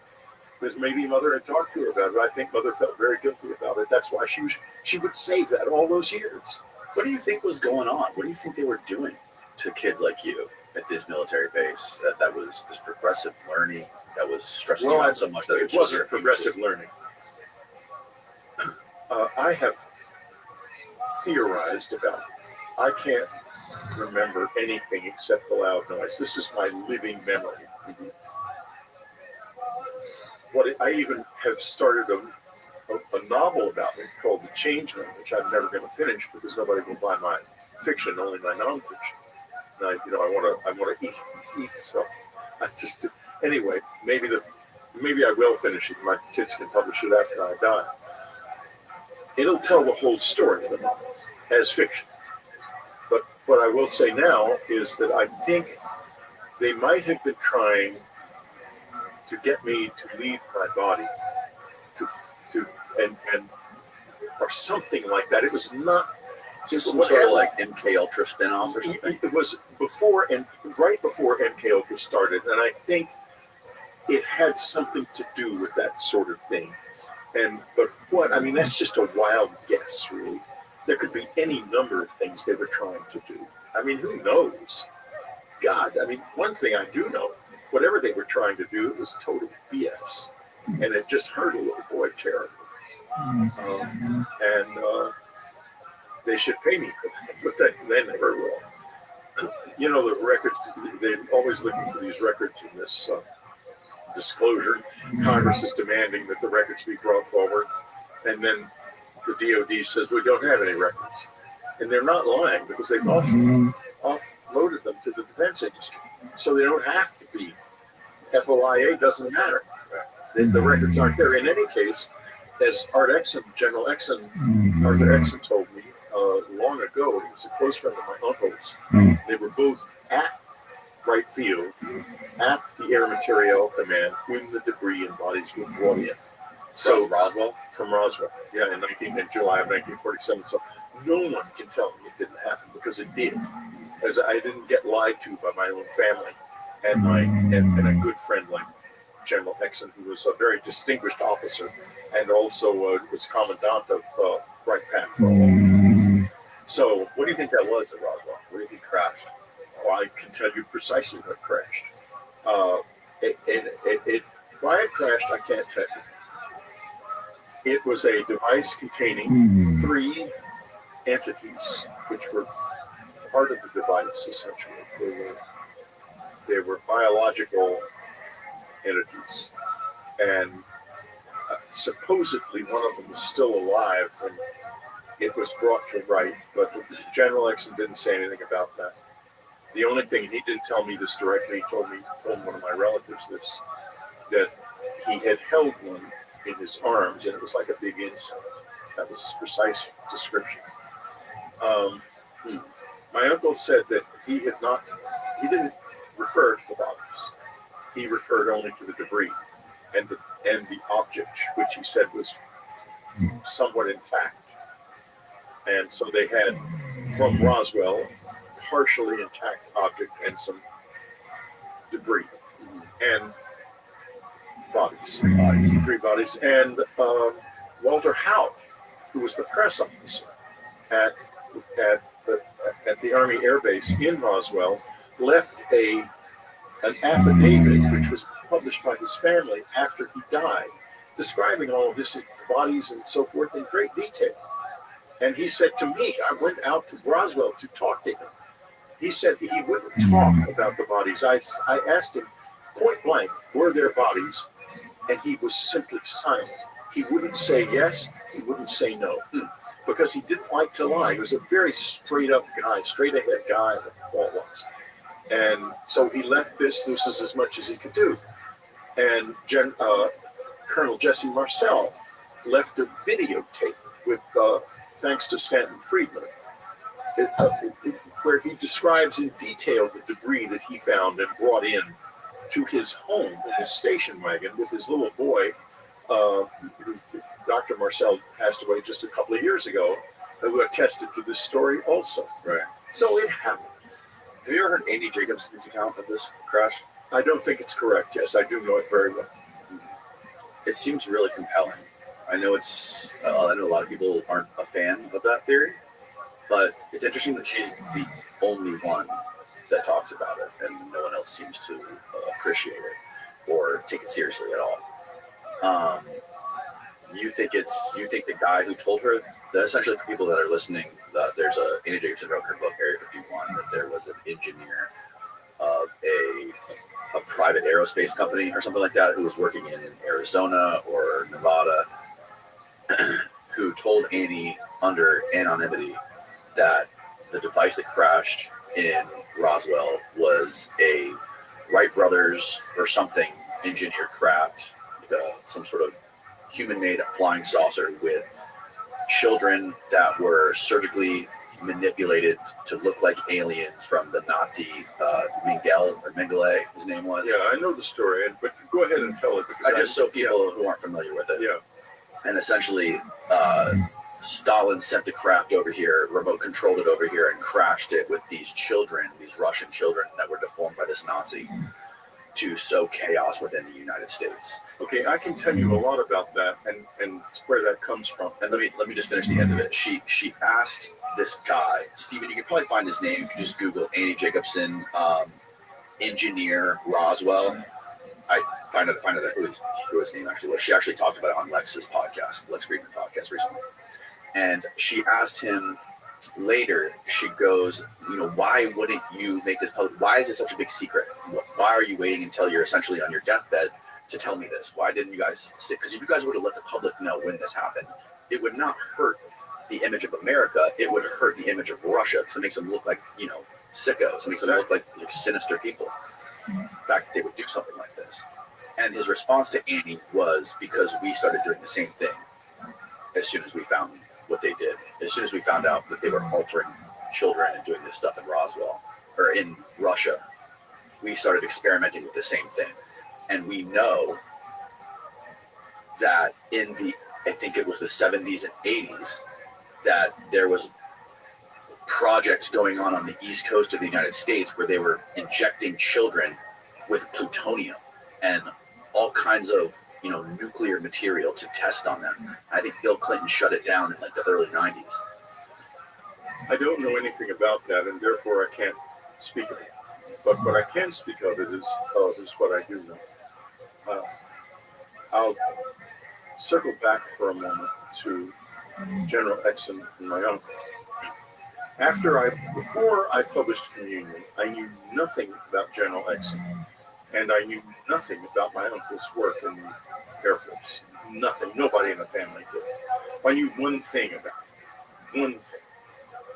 Because maybe Mother had talked to her about it. I think Mother felt very guilty about it. That's why she would save that all those years. What do you think was going on? What do you think they were doing to kids like you at this military base? That was this progressive learning that was stressing you out so much that it wasn't progressive learning. I have theorized about it. I can't remember anything except the loud noise. This is my living memory. I even have started a novel about it called The Changeman, which I'm never going to finish because nobody will buy my fiction, only my nonfiction. And I want to eat. So I just anyway. Maybe I will finish it. My kids can publish it after I die. It'll tell the whole story of the novel as fiction. But what I will say now is that I think they might have been trying to get me to leave my body, and or something like that. It was not just some sort of like MK Ultra spinoff or something. It was right before MK Ultra started, and I think it had something to do with that sort of thing. That's just a wild guess, really. There could be any number of things they were trying to do. I mean, who knows? God, one thing I do know, whatever they were trying to do, it was total BS. And it just hurt a little boy terribly. They should pay me for that, but they never will. The records, they're always looking for these records in this disclosure. Congress is demanding that the records be brought forward. And then the DOD says, we don't have any records. And they're not lying because they've offloaded them to the defense industry. So they don't have to be. FOIA doesn't matter. The records aren't there. In any case, as Art Exum, General Exum, Arthur Exum told me long ago, he was a close friend of my uncle's. They were both at Wright Field, at the Air Materiel Command, when the debris and bodies were brought in. So Roswell? From Roswell, yeah, in July of 1947. So no one can tell me it didn't happen because it did. As I didn't get lied to by my own family and a good friend like General Exum, who was a very distinguished officer and also was commandant of Wright Pack for a while. So what do you think that was at Roswell? Where did he crash? Oh, I can tell you precisely what crashed. Why it crashed, I can't tell you. It was a device containing 3 entities, which were part of the device, essentially. They were biological entities. And supposedly one of them was still alive when it was brought to Wright, but General Exum didn't say anything about that. The only thing, he didn't tell me this directly, he told one of my relatives this, that he had held one in his arms, and it was like a big insect. That was his precise description. My uncle said that he didn't refer to the bodies. He referred only to the debris and the object, which he said was somewhat intact. And so they had, from Roswell, partially intact object and some debris and bodies, 3 bodies. And Walter Hout, who was the press officer at the Army Air Base in Roswell, left an affidavit, which was published by his family after he died, describing all of his bodies and so forth in great detail. And he said to me, I went out to Roswell to talk to him. He said he wouldn't talk about the bodies. I asked him point blank, were there bodies? And he was simply silent. He wouldn't say yes, he wouldn't say no, because he didn't like to lie. He was a very straight up guy, straight ahead guy, Paul was. And so he left this is as much as he could do. And Colonel Jesse Marcel left a videotape with, thanks to Stanton Friedman, where he describes in detail the debris that he found and brought in to his home in his station wagon with his little boy. Dr. Marcel passed away just a couple of years ago, who attested to this story also. Right. So it happened. Have you ever heard Andy Jacobson's account of this crash? I don't think it's correct. Yes, I do know it very well. It seems really compelling. I know I know a lot of people aren't a fan of that theory, but it's interesting that she's the only one that talks about it, and no one else seems to appreciate it or take it seriously at all. You think the guy who told her that, essentially, for people that are listening, that there's Andy Jacobson wrote in her book Area 51 that there was an engineer of a private aerospace company or something like that who was working in Arizona or Nevada who told Annie under anonymity that the device that crashed in Roswell was a Wright brothers or something engineered craft, like some sort of human-made flying saucer with children that were surgically manipulated to look like aliens from the Nazi Mengele, his name was. Yeah, I know the story, but go ahead and tell it. People who aren't familiar with it. Yeah. And essentially, Stalin sent the craft over here, remote controlled it over here, and crashed it with these children, these Russian children that were deformed by this Nazi, to sow chaos within the United States. Okay, I can tell you a lot about that and where that comes from. And let me just finish the end of it. She asked this guy, Stephen, you can probably find his name if you just Google Annie Jacobson, engineer Roswell. I find out who his name actually was. She actually talked about it on Lex Friedman podcast recently. And she asked him later, she goes, why wouldn't you make this public? Why is this such a big secret? Why are you waiting until you're essentially on your deathbed to tell me this? Why didn't you guys say? Because if you guys would have let the public know when this happened, it would not hurt the image of America. It would hurt the image of Russia, because it makes them look like, sickos. It makes them look like sinister people. The fact that they would do something like this. And his response to Annie was, because we started doing the same thing as soon as we found what they did. As soon as we found out that they were altering children and doing this stuff in Roswell or in Russia, we started experimenting with the same thing. And we know that I think it was the 70s and 80s, that there was projects going on the East Coast of the United States where they were injecting children with plutonium and all kinds of nuclear material to test on them. I think Bill Clinton shut it down in the early 90s. I don't know anything about that, and therefore I can't speak of it. But what I can speak of it is what I do know. I'll circle back for a moment to General Exum and my uncle. Before I published Communion, I knew nothing about General Exum, and I knew nothing about my uncle's work in the Air Force. Nothing. Nobody in the family did. I knew one thing about it. One thing,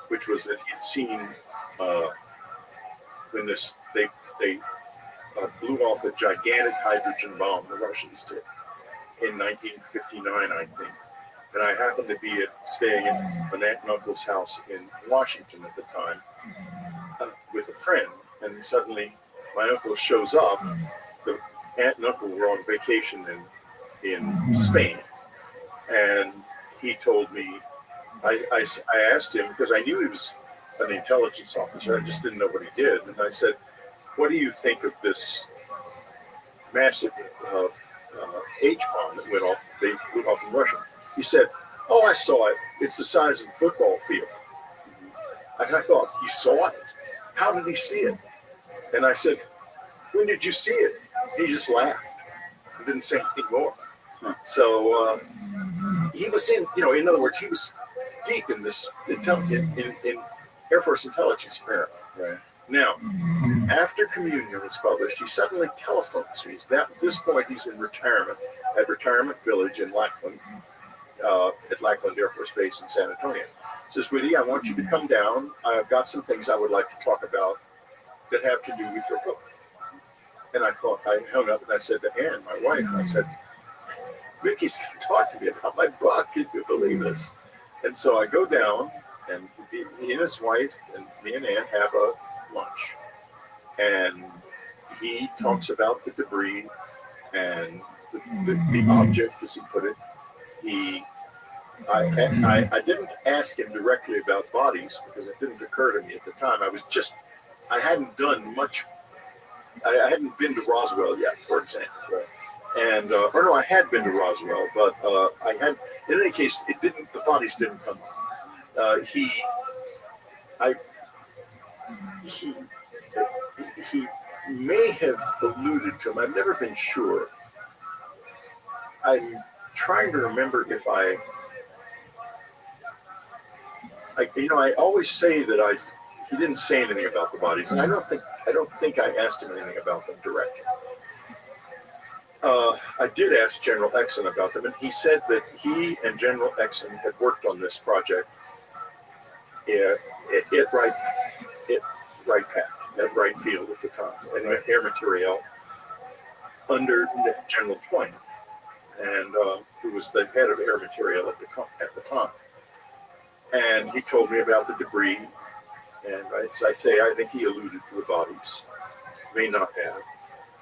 which was that he'd seen when they blew off a gigantic hydrogen bomb, the Russians did, in 1959, I think. And I happened to be staying at an aunt and uncle's house in Washington at the time with a friend. And suddenly my uncle shows up. The aunt and uncle were on vacation in Spain. And he told me, I asked him, because I knew he was an intelligence officer, I just didn't know what he did. And I said, what do you think of this massive H-bomb that went off? They went off in Russia. He said, oh, I saw it. It's the size of a football field. And I thought, he saw it? How did he see it? And I said, when did you see it? He just laughed. He didn't say anything more. So he was in other words, he was deep in this in Air Force intelligence, apparently. Right. Now, after Communion was published, he suddenly telephones me. At this point, he's in retirement at Retirement Village in Lackland, at Lackland Air Force Base in San Antonio. He says, Woody, I want you to come down. I've got some things I would like to talk about that have to do with your book. And I hung up and I said to Ann, my wife, I said, Vicky's going to talk to me about my book. Can you believe this? And so I go down, and he and his wife and me and Ann have a lunch. And he talks about the debris and the object, as he put it. He I didn't ask him directly about bodies because it didn't occur to me at the time. I hadn't done much. I hadn't been to Roswell yet, for example. And, or no, I had been to Roswell, but I had, in any case, the bodies didn't come up. He may have alluded to him. I've never been sure. I'm trying to remember if I always say that he didn't say anything about the bodies, and I don't think I asked him anything about them directly. I did ask General Exon about them, and he said that he and General Exon had worked on this project at Wright Field at the time, and air material under General Twain, and who was the head of air material at the time. And he told me about the debris, and as I say, I think he alluded to the bodies, may not have.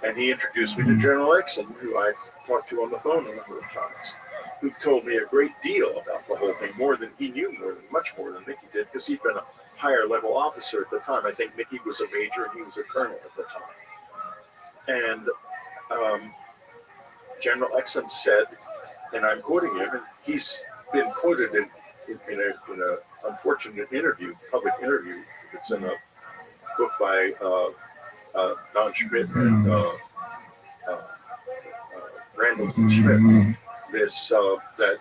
And he introduced me to General Exon, who I talked to on the phone a number of times, who told me a great deal about the whole thing, much more than Mickey did, because he'd been a higher level officer at the time. I think Mickey was a major and he was a colonel at the time. And General Exon said, and I'm quoting him, and he's been quoted in an unfortunate public interview. It's in a book by Don Schmidt and Randall Schmidt. That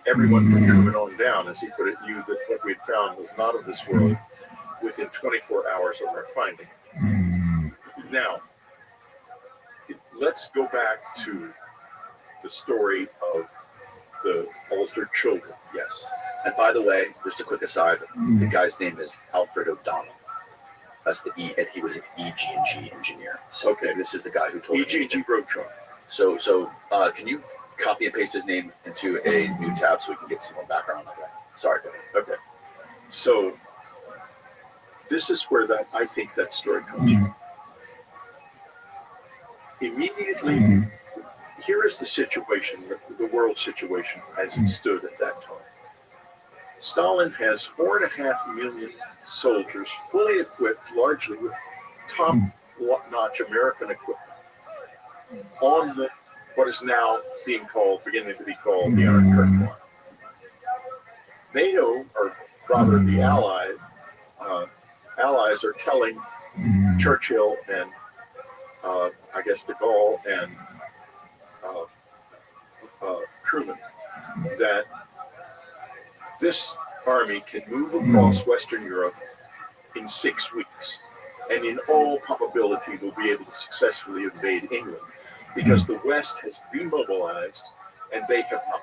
everyone from Truman on down, as he put it, knew that what we'd found was not of this world within 24 hours of our finding. Now, let's go back to the story of the altered children. Yes. And by the way, just a quick aside, the guy's name is Alfred O'Donnell. That's the E, and he was an EG&G engineer. So okay. This is the guy who told me. EG&G Roadtron. So can you copy and paste his name into a new tab so we can get some more background on that? Sorry. Okay. So this is where I think that story comes from. Immediately, here is the situation, the world situation as it stood at that time. Stalin has 4.5 million soldiers, fully equipped, largely with top-notch American equipment, on what is now beginning to be called the Iron Curtain Line. NATO, or rather the Allies, are telling Churchill and I guess de Gaulle and Truman that this army can move across Western Europe in 6 weeks, and in all probability will be able to successfully invade England, because the West has demobilized and they have not.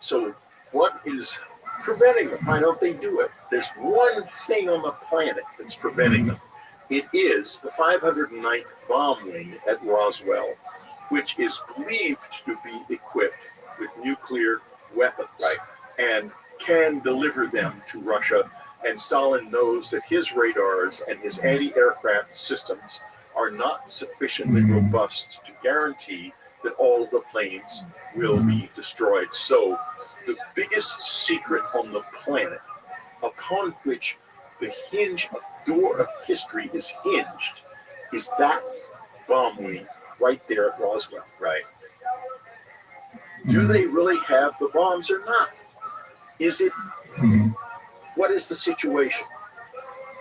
So what is preventing them? Why don't they do it? There's one thing on the planet that's preventing them. It is the 509th Bomb Wing at Roswell, which is believed to be equipped with nuclear weapons, and can deliver them to Russia. And Stalin knows that his radars and his anti-aircraft systems are not sufficiently robust to guarantee that all of the planes will be destroyed. So the biggest secret on the planet, upon which the door of history is hinged, is that bomb wing right there at Roswell. Right. Do they really have the bombs or not? What is the situation?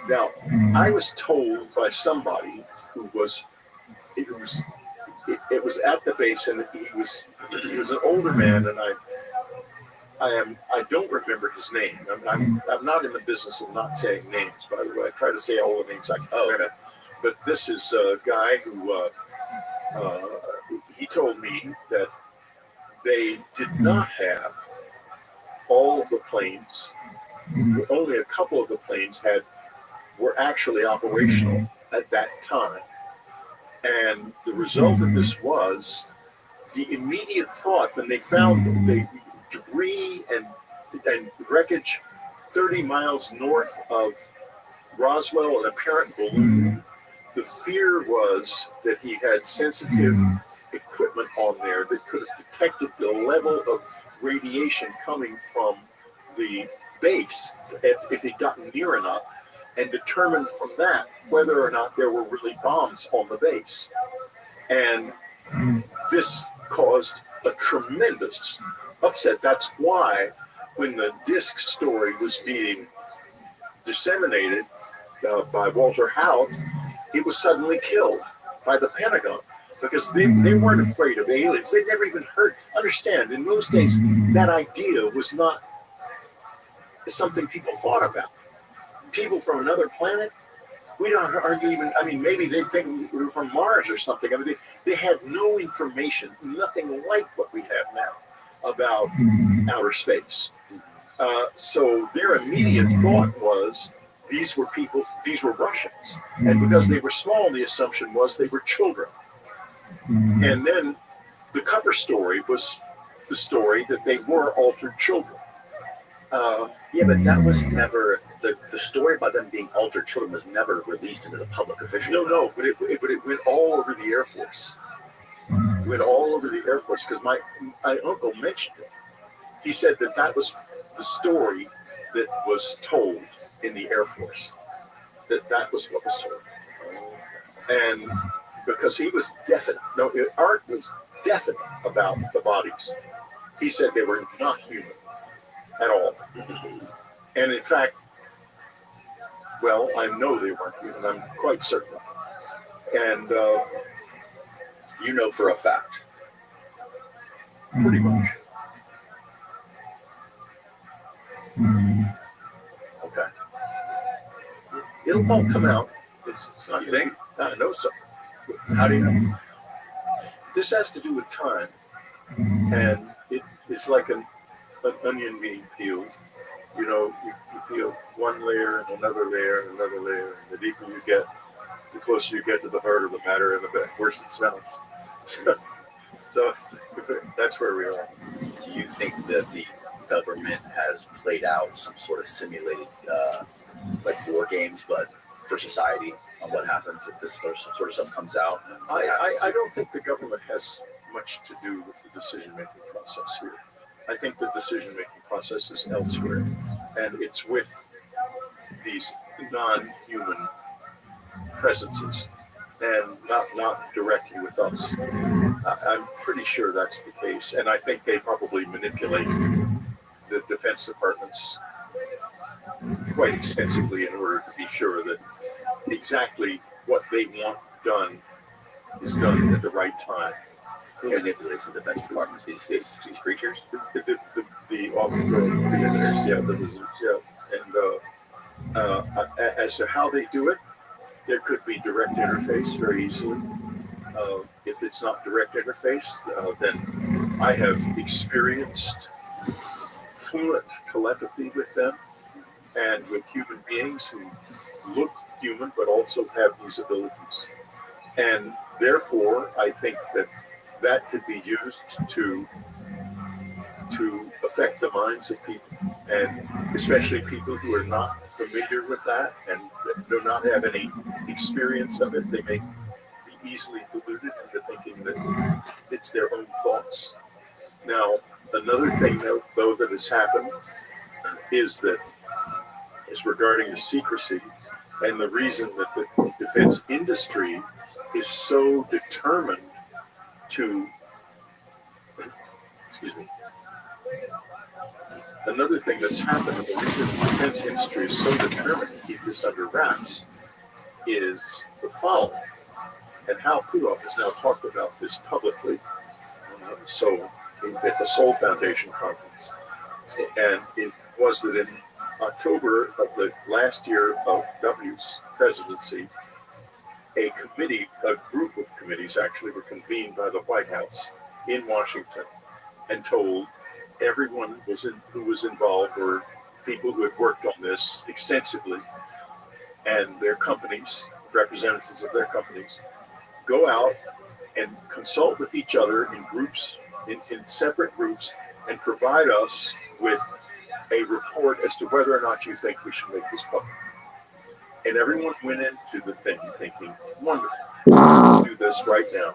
Now, I was told by somebody it was at the base, and he was an older man, and I don't remember his name. I'm not in the business of not saying names, by the way. I try to say all the names I can remember. But this is a guy who he told me that they did not have all of the planes. Only a couple of the planes were actually operational at that time. And the result of this was the immediate thought when they found the debris and wreckage 30 miles north of Roswell, an apparent balloon. The fear was that he had sensitive equipment on there that could have detected the level of radiation coming from the base if it got near enough, and determined from that whether or not there were really bombs on the base. And this caused a tremendous upset. That's why when the disk story was being disseminated by Walter Howe, it was suddenly killed by the Pentagon, because they weren't afraid of aliens. They'd never even heard. Understand, in those days, that idea was not something people thought about. People from another planet, we aren't even, I mean, maybe they'd think we were from Mars or something. I mean, they had no information, nothing like what we have now about outer space. So their immediate thought was, these were people, these were Russians. And because they were small, the assumption was they were children. And then the cover story was the story that they were altered children. Yeah, but that was never, the story about them being altered children was never released into the public officially. No, but it went all over the Air Force. It went all over the Air Force, because my uncle mentioned it. He said that was the story that was told in the Air Force. That was what was told. And because he was definite, Art was definite about the bodies. He said they were not human at all. And in fact, well, I know they weren't human. I'm quite certain. And you know for a fact. Pretty much. Okay. It'll all come out. It's not, you think? I know so. How do you know? This has to do with time. And it's like an onion being peeled. You know, you peel one layer and another layer and another layer. And the deeper you get, the closer you get to the heart of the matter, and the worse it smells. So that's where we are. Do you think that the government has played out some sort of simulated, like war games, but for society, on what happens if this sort of stuff comes out? I don't think the government has much to do with the decision-making process here. I think the decision-making process is elsewhere, and it's with these non-human presences, and not directly with us. I'm pretty sure that's the case, and I think they probably manipulate the Defense Departments quite extensively in order to be sure that exactly what they want done is done at the right time. Who manipulates the Defense Departments? These creatures? The off-the visitors, And as to how they do it, there could be direct interface very easily. If it's not direct interface, then I have experienced fluent telepathy with them and with human beings who look human but also have these abilities. And therefore, I think that could be used to affect the minds of people, and especially people who are not familiar with that and do not have any experience of it. They may be easily deluded into thinking that it's their own thoughts. Now, another thing, though, that has happened is regarding the secrecy, and the reason that the defense industry is so determined to, another thing that's happened, and the reason the defense industry is so determined to keep this under wraps, is the following. And Hal Puthoff has now talked about this publicly, so at the Soul Foundation conference. And it was that in October of the last year of W's presidency, a group of committees actually were convened by the White House in Washington and told everyone who was involved, or people who had worked on this extensively, and their companies, representatives of their companies, go out and consult with each other in groups, in separate groups, and provide us with a report as to whether or not you think we should make this public. And everyone went into the thing thinking, wonderful, we'll do this right now,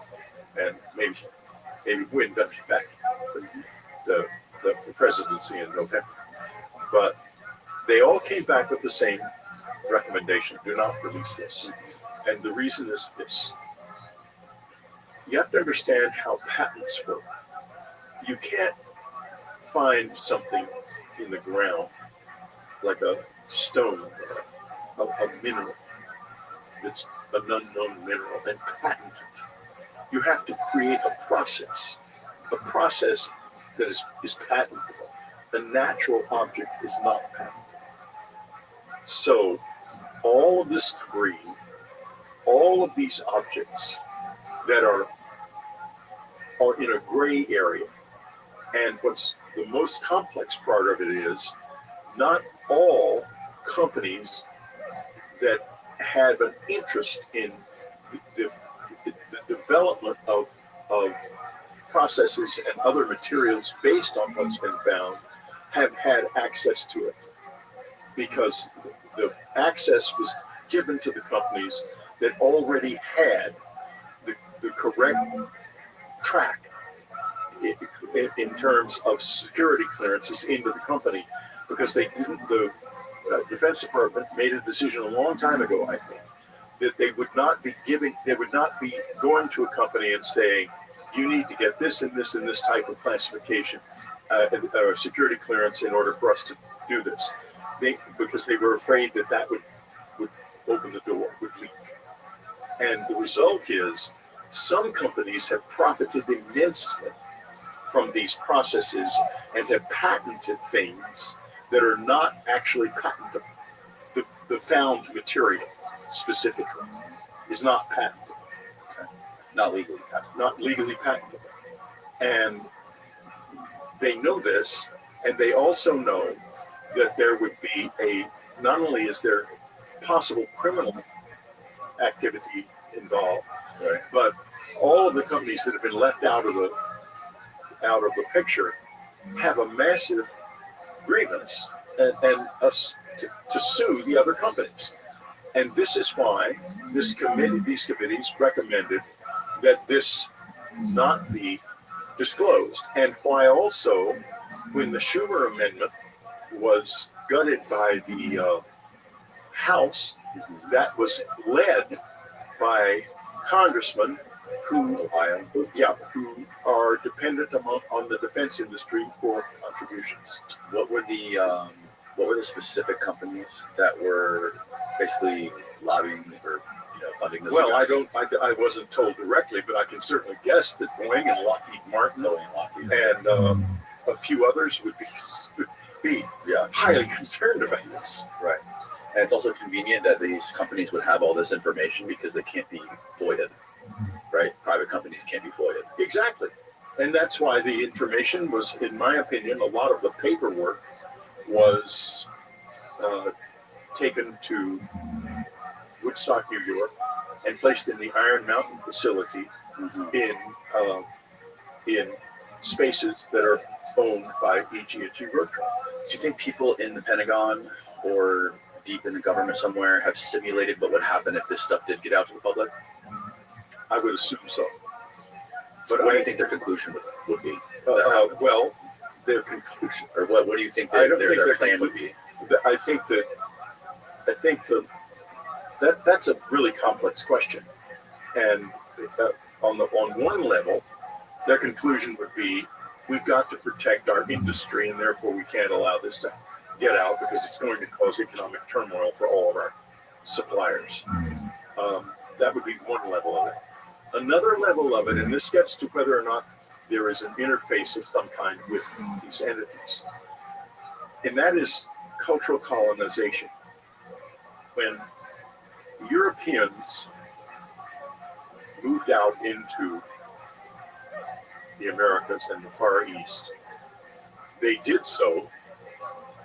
and maybe win W back. the presidency in November. But they all came back with the same recommendation: do not release this. And the reason is this: you have to understand how patents work. You can't find something in the ground like a stone, a mineral that's an unknown mineral, and patent it. You have to create a process that is patentable. A natural object is not patentable. So all of this debris, all of these objects that are in a gray area, and what's the most complex part of it is not all companies that have an interest in the development of processes and other materials based on what's been found have had access to it, because the access was given to the companies that already had the correct track in terms of security clearances into the company, because they didn't. The Defense Department made a decision a long time ago, I think, that they would not be going to a company and saying, you need to get this and this and this type of classification or security clearance in order for us to do this. Because they were afraid that would open the door, would leak. And the result is some companies have profited immensely from these processes and have patented things that are not actually patentable. The found material specifically is not patentable. Okay? Not legally patentable. And they know this, and they also know that there would be not only is there possible criminal activity involved, right, but all of the companies that have been left out of the picture have a massive grievance and to sue the other companies. And this is why these committees recommended that this not be disclosed, and why also when the Schumer amendment was gutted by the House, that was led by congressmen who are dependent on the defense industry for contributions. What were the specific companies that were basically lobbying or funding this? Well, I wasn't told directly, but I can certainly guess that Boeing and Lockheed Martin and a few others would be highly concerned about this. Right. And it's also convenient that these companies would have all this information because they can't be voided, right? Private companies can't be voided. Exactly. And that's why the information was, in my opinion, a lot of the paperwork was taken to Woodstock, New York, and placed in the Iron Mountain facility in spaces that are owned by EG&G Rotron. Do you think people in the Pentagon or deep in the government somewhere have simulated what would happen if this stuff did get out to the public? I would assume so. But what do you think their conclusion would be? Well, their conclusion, or what do you think their plan would be? I think that's a really complex question, and on one level, their conclusion would be, we've got to protect our industry, and therefore we can't allow this to get out because it's going to cause economic turmoil for all of our suppliers. That would be one level of it. Another level of it, and this gets to whether or not there is an interface of some kind with these entities, and that is cultural colonization. When Europeans moved out into the Americas and the Far East, they did so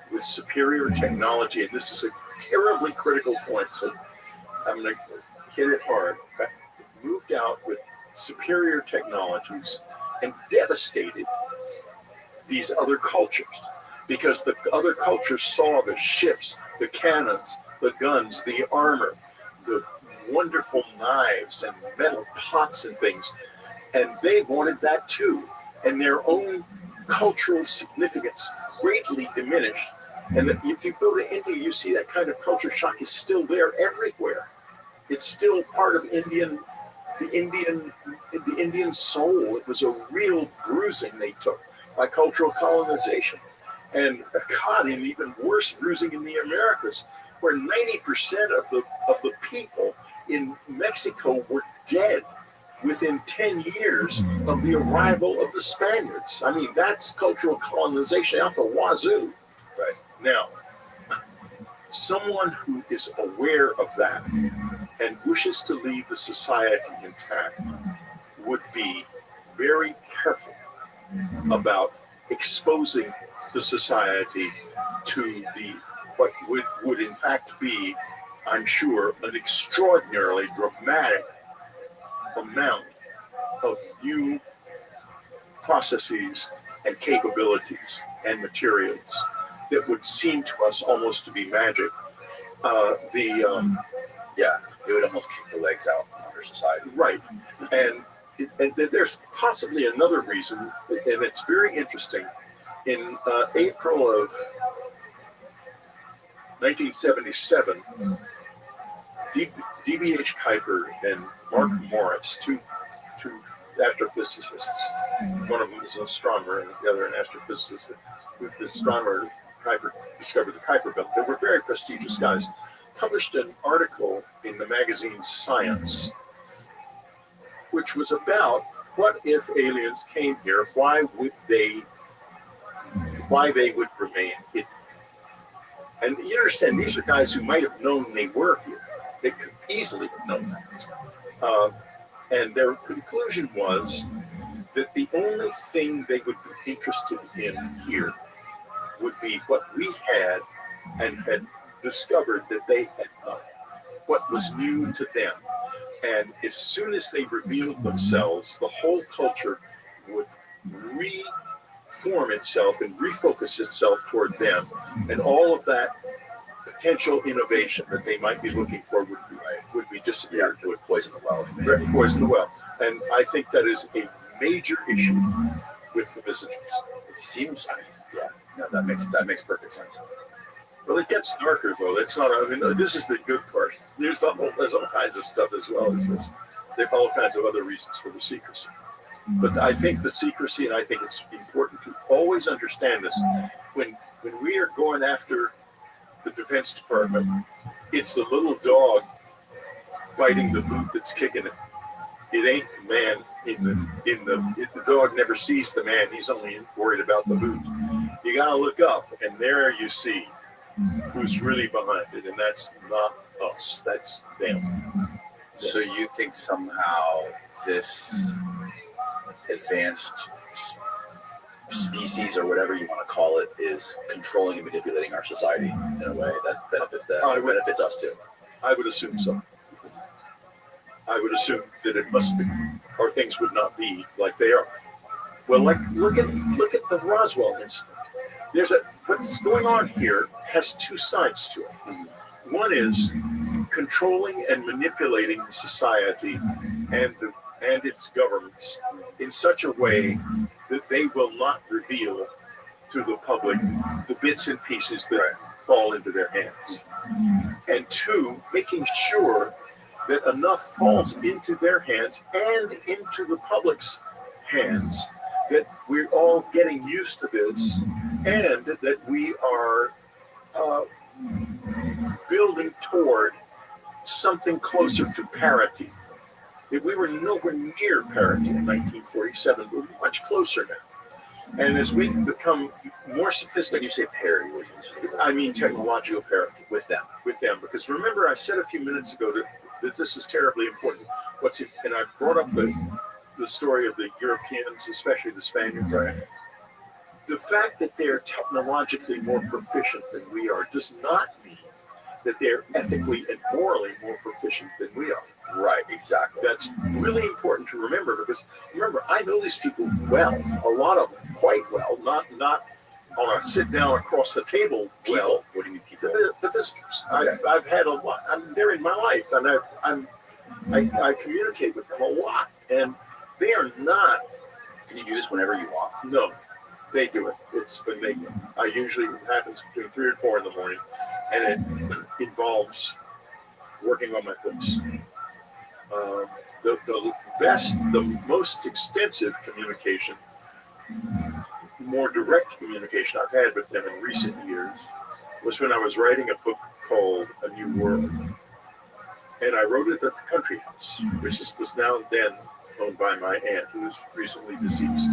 with superior technology, and this is a terribly critical point, so I'm going to hit it hard. Okay? Moved out with superior technologies and devastated these other cultures, because the other cultures saw the ships, the cannons, the guns, the armor, the wonderful knives and metal pots and things, and they wanted that too. And their own cultural significance greatly diminished. And that if you go to India, you see that kind of culture shock is still there everywhere. It's still part of the Indian soul. It was a real bruising they took by cultural colonization. And God, an even worse bruising in the Americas, where 90% of the people in Mexico were dead within 10 years of the arrival of the Spaniards. I mean, that's cultural colonization out the wazoo. Right. Now, someone who is aware of that and wishes to leave the society intact would be very careful about exposing the society to what would in fact be, I'm sure, an extraordinarily dramatic amount of new processes and capabilities and materials that would seem to us almost to be magic. Yeah, it would almost kick the legs out from under society. Right. And there's possibly another reason, and it's very interesting. In April of 1977, D.B.H. Kuiper and Mark Morris, two astrophysicists, one of them is an astronomer and the other an astrophysicist. The astronomer Kuiper discovered the Kuiper belt. They were very prestigious guys. Published an article in the magazine Science, which was about what if aliens came here, why they would remain hidden. And you understand, these are guys who might have known they were here. They could easily have known that. And their conclusion was that the only thing they would be interested in here would be what we had and had discovered that they had not, what was new to them. And as soon as they revealed themselves, the whole culture would reform itself and refocus itself toward them. And all of that potential innovation that they might be looking for would be disappeared. It would poison the well. Poison the well. And I think that is a major issue with the visitors. It seems, that makes perfect sense. Well, it gets darker though. That's not. I mean, this is the good part. There's all kinds of stuff as well as this. There are all kinds of other reasons for the secrecy. But I think the secrecy, and I think it's important to always understand this. When we are going after the Defense Department, it's the little dog biting the boot that's kicking it. It ain't the man the dog never sees the man. He's only worried about the boot. You got to look up, and there you see who's really behind it, and that's not us. That's them. So you think somehow this advanced species, or whatever you want to call it, is controlling and manipulating our society in a way that benefits them, benefits us too? I would assume so. I would assume that it must be, or things would not be like they are. Well, like look at the Roswell incident. What's going on here has two sides to it. One is controlling and manipulating society and its governments in such a way that they will not reveal to the public the bits and pieces that fall into their hands. And two, making sure that enough falls into their hands and into the public's hands that we're all getting used to this, and that we are building toward something closer to parity. If we were nowhere near parity in 1947, we're much closer now. And as we become more sophisticated, you say parity, I mean technological parity with them. Because remember, I said a few minutes ago that this is terribly important. And I brought up the story of the Europeans, especially the Spaniards. Right. The fact that they're technologically more proficient than we are does not mean that they're ethically and morally more proficient than we are. Right, exactly. That's really important to remember, because remember, I know these people well, a lot of them quite well, not on a sit down across the table well. What do you mean people? The visitors. I've had a lot. They're in my life, and I communicate with them a lot, and they are not. Can you do this whenever you want? No. they do it. It's when they. I usually it happens between 3 and 4 in the morning, and it involves working on my books. The best, the most extensive communication, more direct communication I've had with them in recent years was when I was writing a book called A New World. And I wrote it at the country house, which was now then owned by my aunt, who was recently deceased.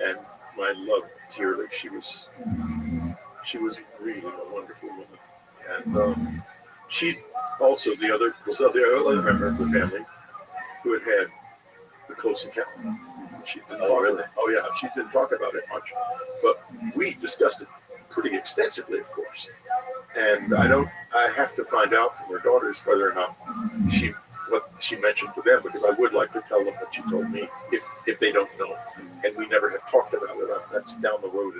And I loved dearly. She was really a wonderful woman. And she also was the other member of the family who had the close encounter. She didn't talk about it. Oh yeah, she didn't talk about it much, but we discussed it pretty extensively, of course. And I have to find out from her daughters whether or not what she mentioned to them, because I would like to tell them what she told me if they don't know. And we never have talked about it. That's down the road.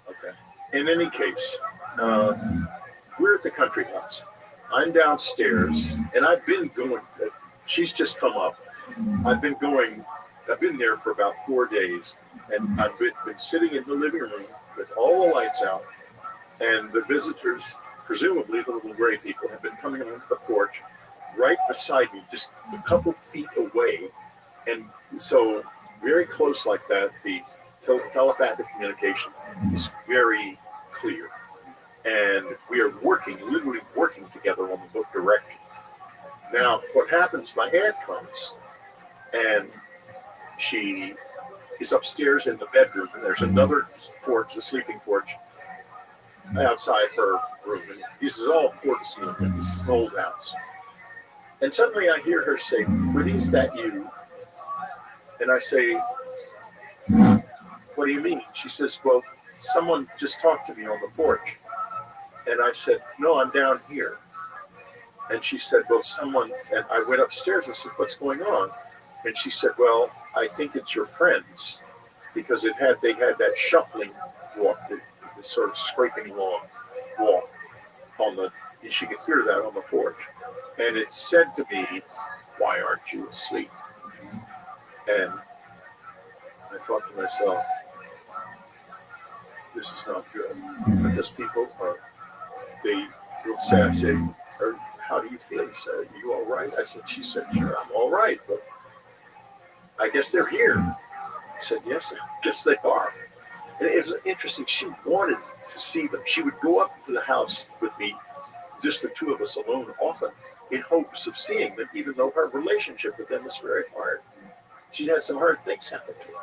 Okay. In any case, we're at the country house. I'm downstairs, and I've been going. She's just come up. I've been there for about 4 days, and I've been sitting in the living room with all the lights out, and the visitors, presumably the little gray people, have been coming onto the porch right beside me, just a couple feet away. And so very close like that, the telepathic communication is very clear. And we are literally working together on the book directly. Now, what happens, my aunt comes, and she is upstairs in the bedroom, and there's another porch, the sleeping porch, outside her room. And this is all before the ceiling. This is an old house. And suddenly I hear her say, "Woody, is that you?" And I say, "What do you mean?" She says, "Well, someone just talked to me on the porch." And I said, "No, I'm down here." And she said, "Well, someone," and I went upstairs and said, "What's going on?" And she said, "Well, I think it's your friends," because they had that shuffling walk, this sort of scraping along walk and she could hear that on the porch. And it said to me, "Why aren't you asleep?" And I thought to myself, this is not good, because people they will say, I said, "How do you feel?" He said, "Are you all right?" She said, "Sure, I'm all right, but I guess they're here." I said, "Yes, I guess they are." And it was interesting. She wanted to see them. She would go up to the house with me, just the two of us alone, often, in hopes of seeing them, even though her relationship with them was very hard. She had some hard things happen to her.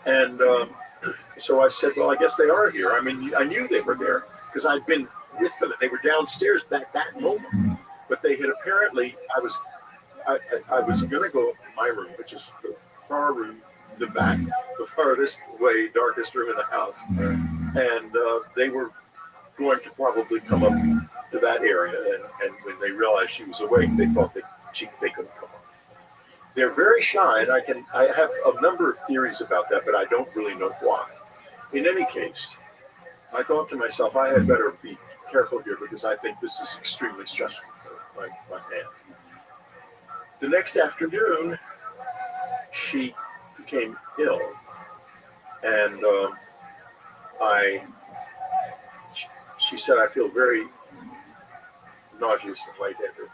And so I said, "Well, I guess they are here." I mean, I knew they were there because I'd been with them, and they were downstairs at that moment. But they had apparently, I was going to go up to my room, which is the far room, the back, the farthest way, darkest room in the house. And they were going to probably come up to that area. And when they realized she was awake, they thought they couldn't come up. They're very shy, and I have a number of theories about that, but I don't really know why. In any case, I thought to myself, I had better be careful here, because I think this is extremely stressful for my aunt. The next afternoon, she became ill, and she said, "I feel very nauseous and lightheaded."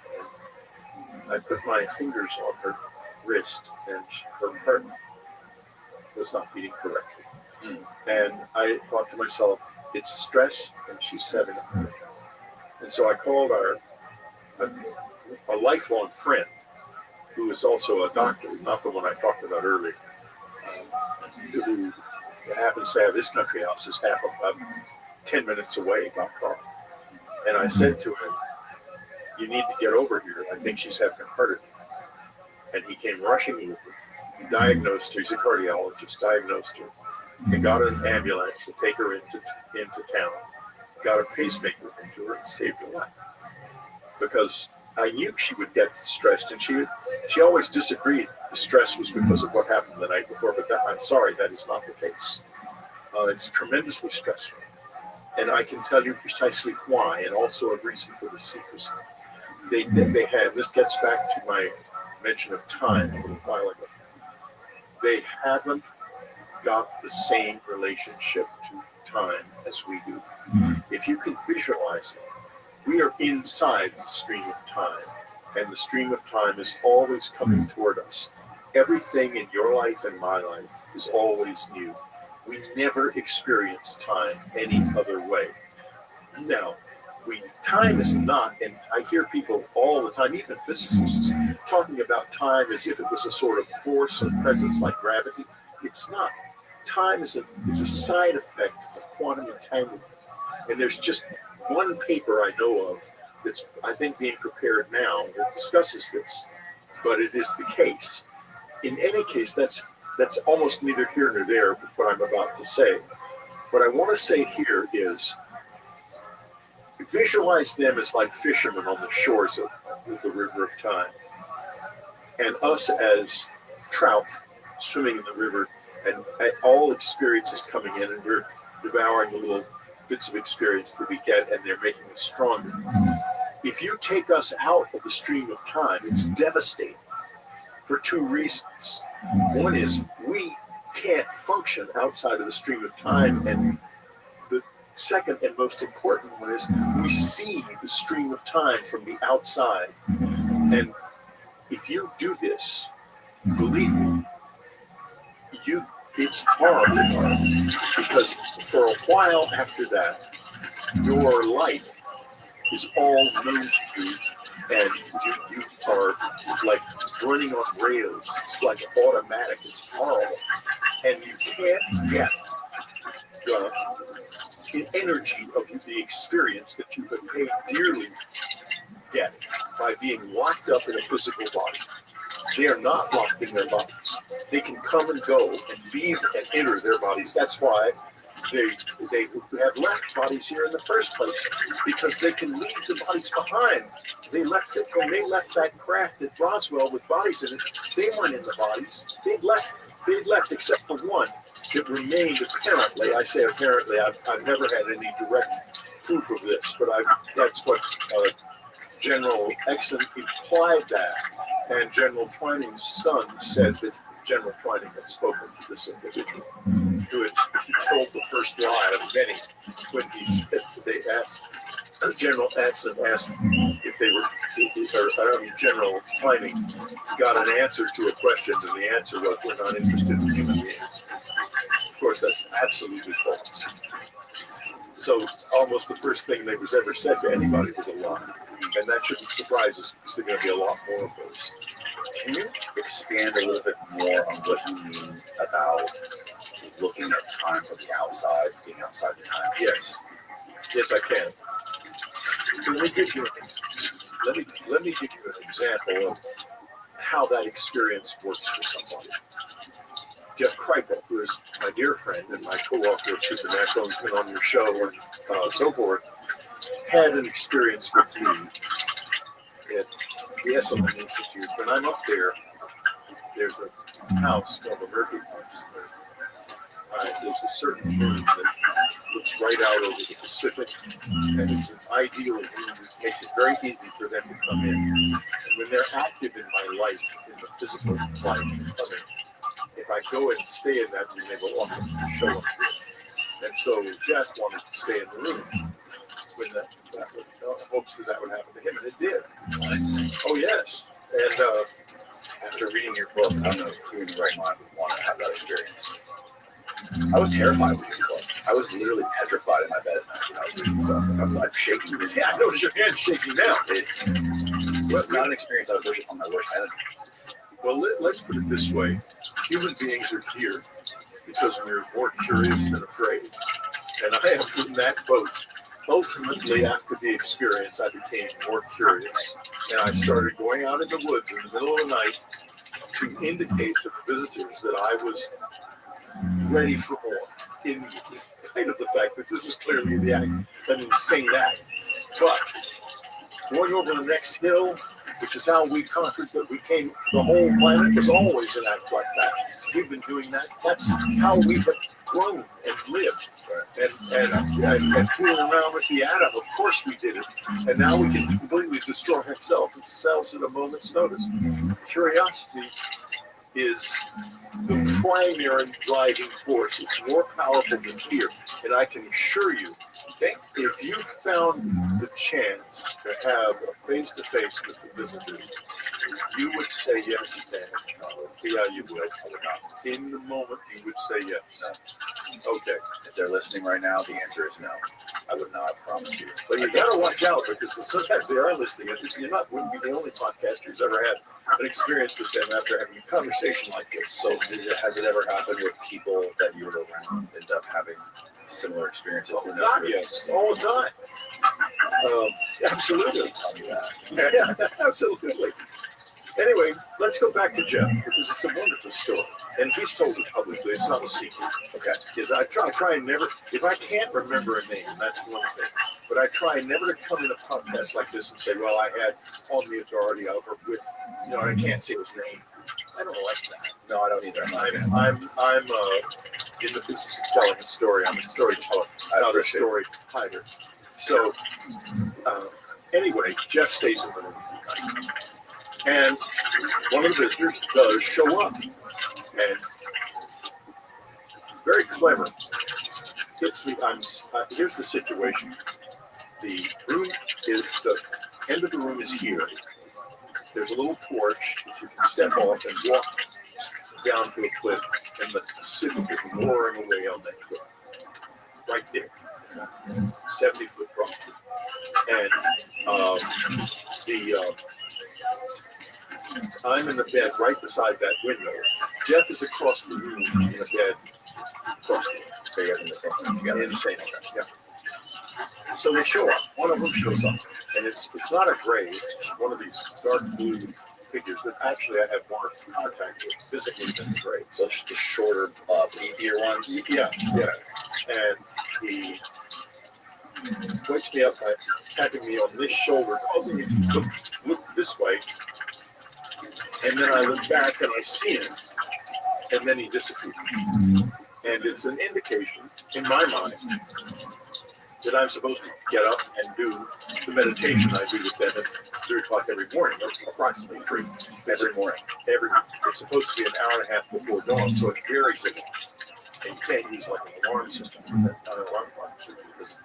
And I put my fingers on her wrist, and her heart was not beating correctly. And I thought to myself, it's stress, and she's having a heart attack. And so I called a lifelong friend, who is also a doctor, not the one I talked about earlier, who happens to have his country house is half about 10 minutes away by car. And I said to him, "You need to get over here. I think she's having a heart attack." And he came rushing over. He diagnosed her. He's a cardiologist. Diagnosed her. He got an ambulance to take her into town. Got a pacemaker into her and saved her life. Because I knew she would get stressed, and she always disagreed. The stress was because of what happened the night before, but I'm sorry, that is not the case. It's tremendously stressful. And I can tell you precisely why, and also a reason for the secrecy. They had, this gets back to my mention of time a little while ago. They haven't got the same relationship to time as we do. If you can visualize it, we are inside the stream of time, and the stream of time is always coming toward us. Everything in your life and my life is always new. We never experience time any other way. Now, time is not, and I hear people all the time, even physicists, talking about time as if it was a sort of force or presence like gravity. It's not. Time is a side effect of quantum entanglement. And there's just one paper I know of that's, I think, being prepared now that discusses this, but it is the case. In any case, that's almost neither here nor there with what I'm about to say. What I want to say here is, visualize them as like fishermen on the shores of the river of time, and us as trout swimming in the river, and all experience is coming in, and we're devouring the little bits of experience that we get, and they're making us stronger. If you take us out of the stream of time, it's devastating for two reasons. One is we can't function outside of the stream of time, and the second and most important one is we see the stream of time from the outside. And if you do this, believe me, it's horrible, because for a while after that, your life is all known to you, and you are like running on rails. It's like automatic. It's horrible, and you can't get the energy of the experience that you have paid dearly get by being locked up in a physical body. They are not locked in their bodies. They can come and go and leave and enter their bodies. That's why they have left bodies here in the first place, because they can leave the bodies behind. They left it when they left that craft at Roswell with bodies in it. They weren't in the bodies. They'd left except for one that remained apparently. I say apparently. I've never had any direct proof of this, but that's what General Exon implied that, and General Twining's son said that General Twining had spoken to this individual who had told the first lie of many when he said, they asked, General Exon asked if they were, General Twining got an answer to a question, and the answer was, we're not interested in human beings. Of course, that's absolutely false. So almost the first thing that was ever said to anybody was a lie. And that shouldn't surprise us, because there are going to be a lot more of those. Can you expand a little bit more on what you mean about looking at time from the outside, being outside the time? Yes, I can. Let me give you an example of how that experience works for somebody. Jeff Kripal, who is my dear friend and my co-author of Supernatural, has been on your show and so forth, had an experience with me at the Esselman Institute. When I'm up there, there's a house called the Murphy House. There's a certain room that looks right out over the Pacific, and it's an ideal room. It makes it very easy for them to come in. And when they're active in my life, in the physical life, coming, if I go and stay in that room, they will often show up. And so Jeff wanted to stay in the room. When that hopes that would happen to him, and it did. Oh yes. And after reading your book, I don't know who in the right mind would want to have that experience. I was terrified with your book. I was literally petrified in my bed at night. I was reading the book. I'm shaking. Yeah, I notice your hand's shaking now. It's not an experience I would wish on my worst enemy. Well, let's put it this way: human beings are here because we're more curious than afraid, and I am in that boat. Ultimately, after the experience, I became more curious, and I started going out in the woods in the middle of the night to indicate to the visitors that I was ready for more, in spite of the fact that this was clearly an insane act. But going over the next hill, which is how we conquered that we came, the whole planet was always an act like that. We've been doing that. That's how we have grown and lived. And fooling around with the atom, of course we did it. And now we can completely destroy ourselves at a moment's notice. Curiosity is the primary driving force. It's more powerful than fear. And I can assure you, if you found the chance to have a face-to-face with the visitors, you would say yes, Dan. Yeah, you would. In the moment, you would say yes. No. Okay. If they're listening right now, the answer is no. I would not promise you. But you got to watch out because sometimes they are listening. And wouldn't be the only podcaster who's ever had an experience with them after having a conversation like this. So has it ever happened with people that you were around end up having similar experiences? Oh, God, yes. All the time. Absolutely. Tell me that. Yeah, absolutely. Anyway, let's go back to Jeff because it's a wonderful story, and he's told it publicly. It's not a secret. Okay. Because I try never. If I can't remember a name, that's one thing. But I try never to come in a podcast like this and say, "Well, I had on the authority of or with," I can't say his name. I don't like that. No, I don't either. I'm in the business of telling a story. I'm a storyteller, not a story hider. So, anyway, Jeff stays in the room. And one of the visitors does show up, and very clever. Hits me. Here's the situation. The room is the end of the room is here. There's a little porch that you can step off and walk down to a cliff, and the Pacific is roaring away on that cliff, right there, 70-foot drop. And I'm in the bed right beside that window. Jeff is across the room in a bed across the room. They guys in the same room together. In the same room, yeah. So they show up. One of them shows up, and it's not a gray. It's one of these dark blue figures that actually I have more contact with physically than the gray. So the shorter, beefier ones. Yeah. And he wakes me up by tapping me on this shoulder, causing me to look this way. And then I look back and I see him, and then he disappears. And it's an indication, in my mind, that I'm supposed to get up and do the meditation I do with them at 3 o'clock every morning, or approximately 3 every morning. It's supposed to be an hour and a half before dawn, so it varies a lot. And you can't use like an alarm system, because that's not an alarm system, because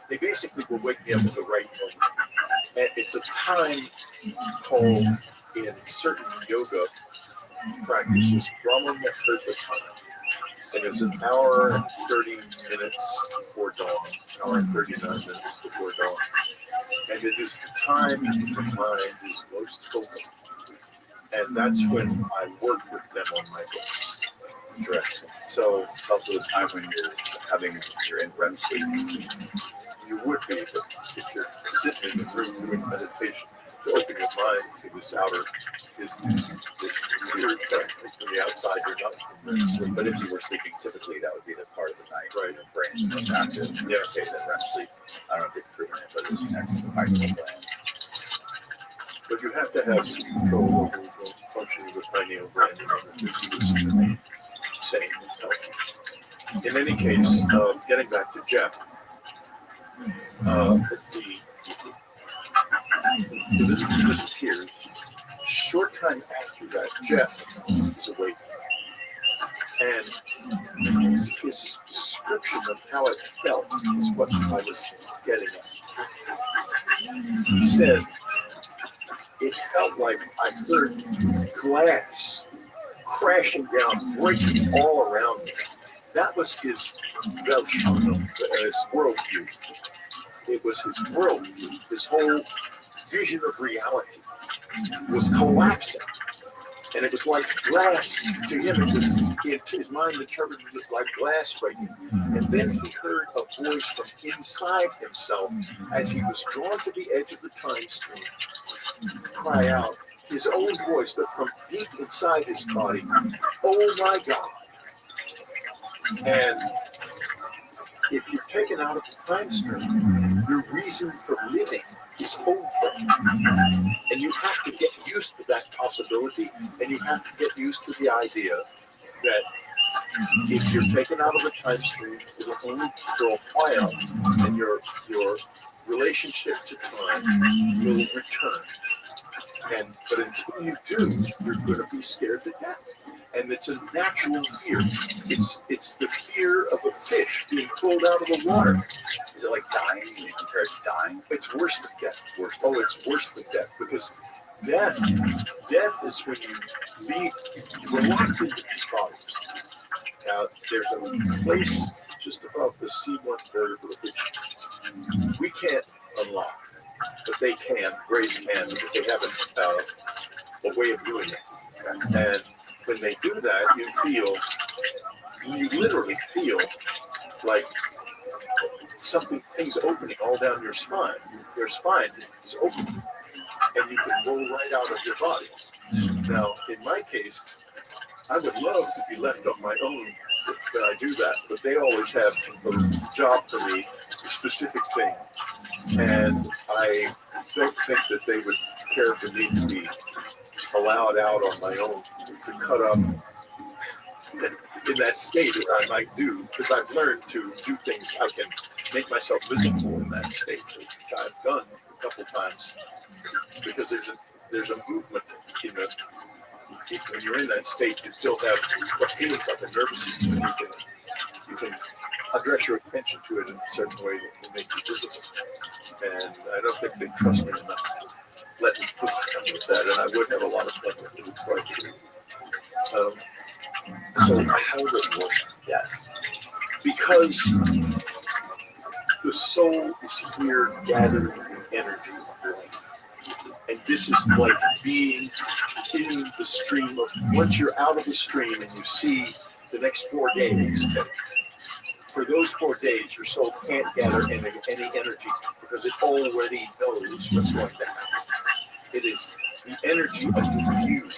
they basically will wake me up at the right moment. And it's a time called in certain yoga practices, Brahma Muhurta time. And it's an hour and 30 minutes before dawn, an hour and 39 minutes before dawn. And it is the time the mind is most open. And that's when I work with them on my books. Interesting. So it's also the time when you're in REM sleep. You would be, but if you're sitting in the room doing meditation, to open your mind to this outer distance, it's weird. From the outside, you're not in sleep. But if you were sleeping, typically that would be the part of the night where your brain's most active. You ever say that REM sleep, I don't know if they've proven it, but it's connected to the pineal gland. But you have to have some control over the functioning of the pineal gland in order to keep it sane and healthy. In any case, getting back to Jeff, the visitor disappears. Short time after that, Jeff is awake. And his description of how it felt is what I was getting at. He said, it felt like I heard glass crashing down, breaking all around me. That was his Weltschauung, his worldview. It was his worldview. His whole vision of reality was collapsing. And it was like glass to him. His mind interpreted it like glass breaking. And then he heard a voice from inside himself as he was drawn to the edge of the time stream cry out, his own voice, but from deep inside his body, "Oh my God." And if you're taken out of the time stream, your reason for living is over. And you have to get used to that possibility, and you have to get used to the idea that if you're taken out of the time stream, it'll only be for a while, and your relationship to time will return. But until you do, you're going to be scared to death. And it's a natural fear. It's the fear of a fish being pulled out of the water. Is it like dying? You compare it to dying? It's worse than death. It's worse than death, because death is when you leave. We're locked into these bodies. Now, there's a place just above the C1 vertebra which we can't unlock, but they can. Grace can, because they have a way of doing it. And when they do that, you literally feel like things opening all down your spine. Your spine is opening, and you can roll right out of your body. Now, in my case, I would love to be left on my own when I do that, but they always have a job for me, a specific thing. And I don't think that they would care for me to be allowed out on my own to cut up in that state as I might do, because I've learned to do things. I can make myself visible in that state, which I've done a couple times, because there's a movement in the. When you're in that state, you still have what feels like a nervous system. You can address your attention to it in a certain way that can make you visible. And I don't think they trust me enough to let me fool them with that. And I would have a lot of fun with it. It's quite true. So how is it worse than death? Because the soul is here gathering energy of life. And this is like being in the stream of, once you're out of the stream and you see the next 4 days, for those 4 days, your soul can't gather any energy because it already knows what's going to happen. It is the energy of you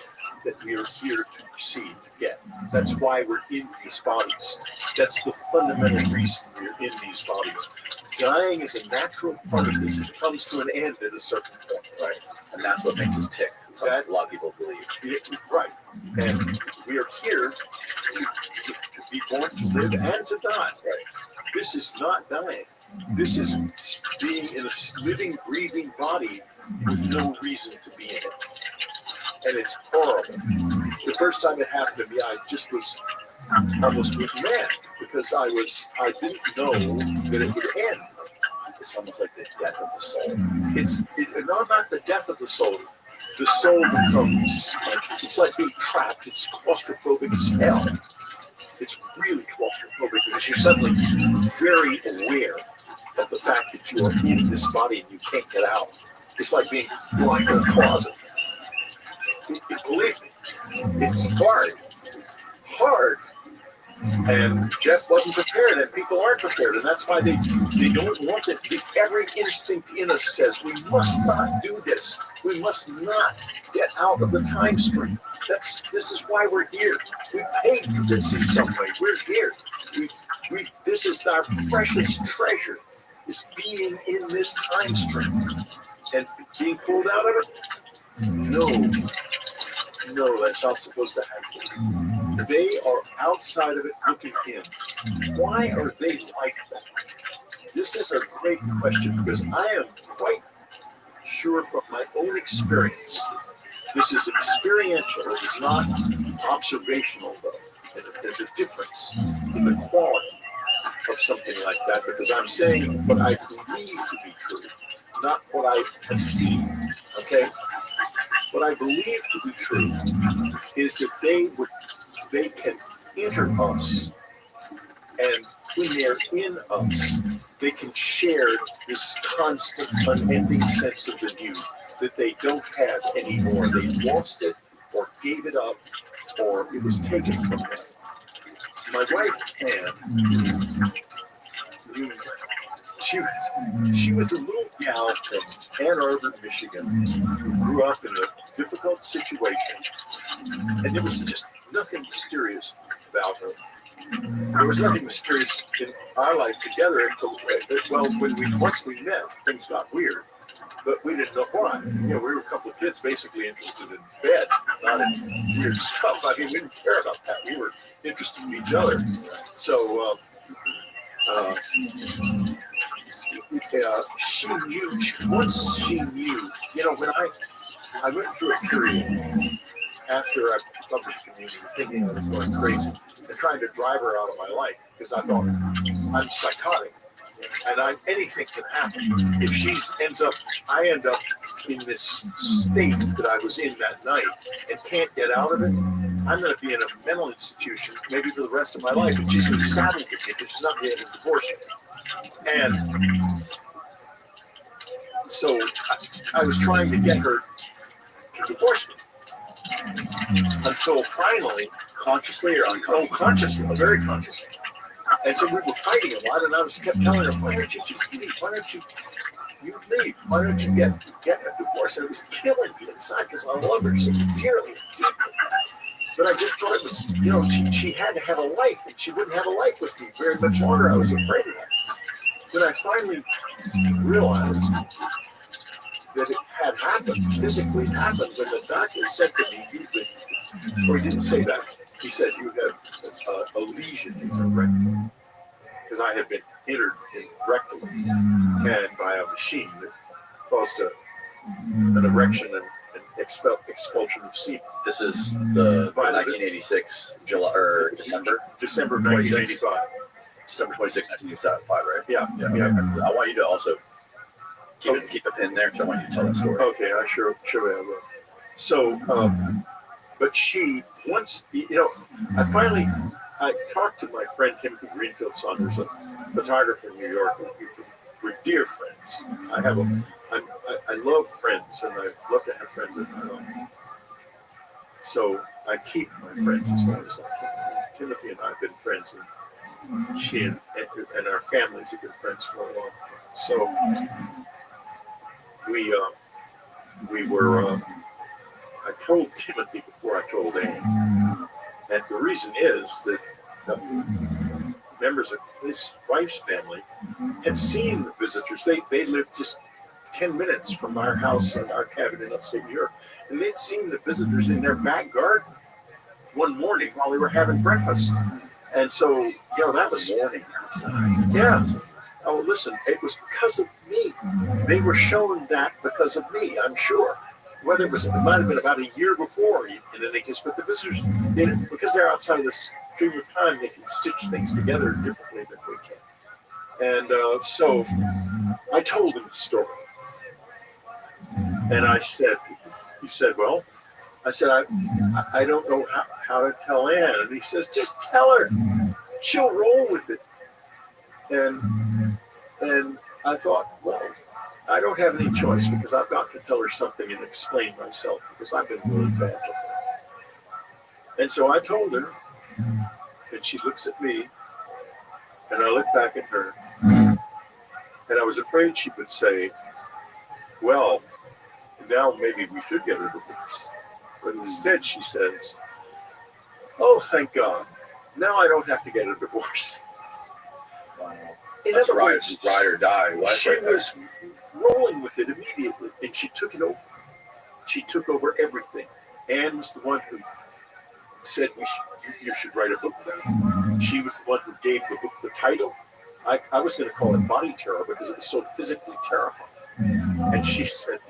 that we are here to receive, to get. That's why we're in these bodies. That's the fundamental reason we're in these bodies. Dying is a natural part of this. It comes to an end at a certain point, right? And that's what makes us tick. That a lot of people believe. Right. And we are here to be born, to live, and to die. Right. This is not dying. This is being in a living, breathing body with no reason to be in it. And it's horrible. The first time it happened to me, I just was almost mad because I didn't know that it would end. It's almost like the death of the soul. Not the death of the soul. The soul becomes, it's like being trapped. It's claustrophobic as hell. It's really claustrophobic because you're suddenly very aware of the fact that you are in this body and you can't get out. It's like being locked in a closet. Believe me, it's hard. And Jeff wasn't prepared, and people aren't prepared, and that's why they don't want it. Every instinct in us says we must not do this. We must not get out of the time stream. This is why we're here. We paid for this in some way. We're here. This is our precious treasure, is being in this time stream. And being pulled out of it? No, that's not supposed to happen. They are outside of it looking in. Why are they like that? This is a great question because I am quite sure from my own experience. This is experiential. It is not observational, though. And there's a difference in the quality of something like that because I'm saying what I believe to be true, not what I have seen. Okay? What I believe to be true is that they can enter us, and when they're in us, they can share this constant, unending sense of the new that they don't have anymore. They lost it, or gave it up, or it was taken from them. My wife, Ann, she was a little gal from Ann Arbor, Michigan, who grew up in a difficult situation, and there was just nothing mysterious about her. There was nothing mysterious in our life together until, once we met, things got weird, but we didn't know why. We were a couple of kids basically interested in bed, not in weird stuff. I mean, we didn't care about that. We were interested in each other. So, she knew, when I went through a period after I published Community thinking I was going crazy and trying to drive her out of my life because I thought I'm psychotic and anything can happen. If I end up in this state that I was in that night and can't get out of it, I'm going to be in a mental institution maybe for the rest of my life, and she's going to be saddled with me because she's not being able to divorce me. And so I was trying to get her to divorce me until finally, consciously or unconsciously? Oh, consciously, very consciously. And so we were fighting a lot, and I was kept telling her, "Why don't you just leave? Why don't you leave? Why don't you get a divorce?" And it was killing me inside because I love her so dearly. But I just thought it was, she had to have a life, and she wouldn't have a life with me very much longer. I was afraid of that. Then I finally realized that it had happened, physically happened, when the doctor said to me, or he didn't say that, he said, "You have a lesion in your rectum," because I had been entered in rectally and by a machine that caused an erection and expulsion of semen. This is the 1986 July or December 1985. December 26, 1985, right? Yeah. I want you to also keep a pin there because I want you to tell that story. Okay, I sure will. So, but once, I talked to my friend Timothy Greenfield Saunders, a photographer in New York. We're dear friends. I love friends, and I love to have friends in my life. So I keep my friends as long as I can. Timothy and I have been friends, and she and our families have been friends for a long time. So we were. I told Timothy before I told Anne, and the reason is that members of his wife's family had seen the visitors. They lived just 10 minutes from our house and our cabin in upstate New York, and they'd seen the visitors in their back garden one morning while they were having breakfast. And so, that was morning outside. Yeah. Oh, listen, it was because of me. They were shown that because of me, I'm sure. Whether it might have been about a year before in any case, but the visitors, because they're outside of the stream of time, they can stitch things together differently than we can. And so I told him the story. And he said, well, I said, I don't know how to tell Anne. And he says, just tell her. She'll roll with it. And I thought, well, I don't have any choice because I've got to tell her something and explain myself because I've been really bad to her. And so I told her, and she looks at me, and I look back at her, and I was afraid she would say, well, now maybe we should get a divorce. But instead she says, oh, thank God, now I don't have to get a divorce. Wow. In That's other words, ride or die. She was rolling with it immediately, and she took it over. She took over everything. Anne was the one who said you should write a book about it. She was the one who gave the book the title. I was going to call it Body Terror because it was so physically terrifying. And she said,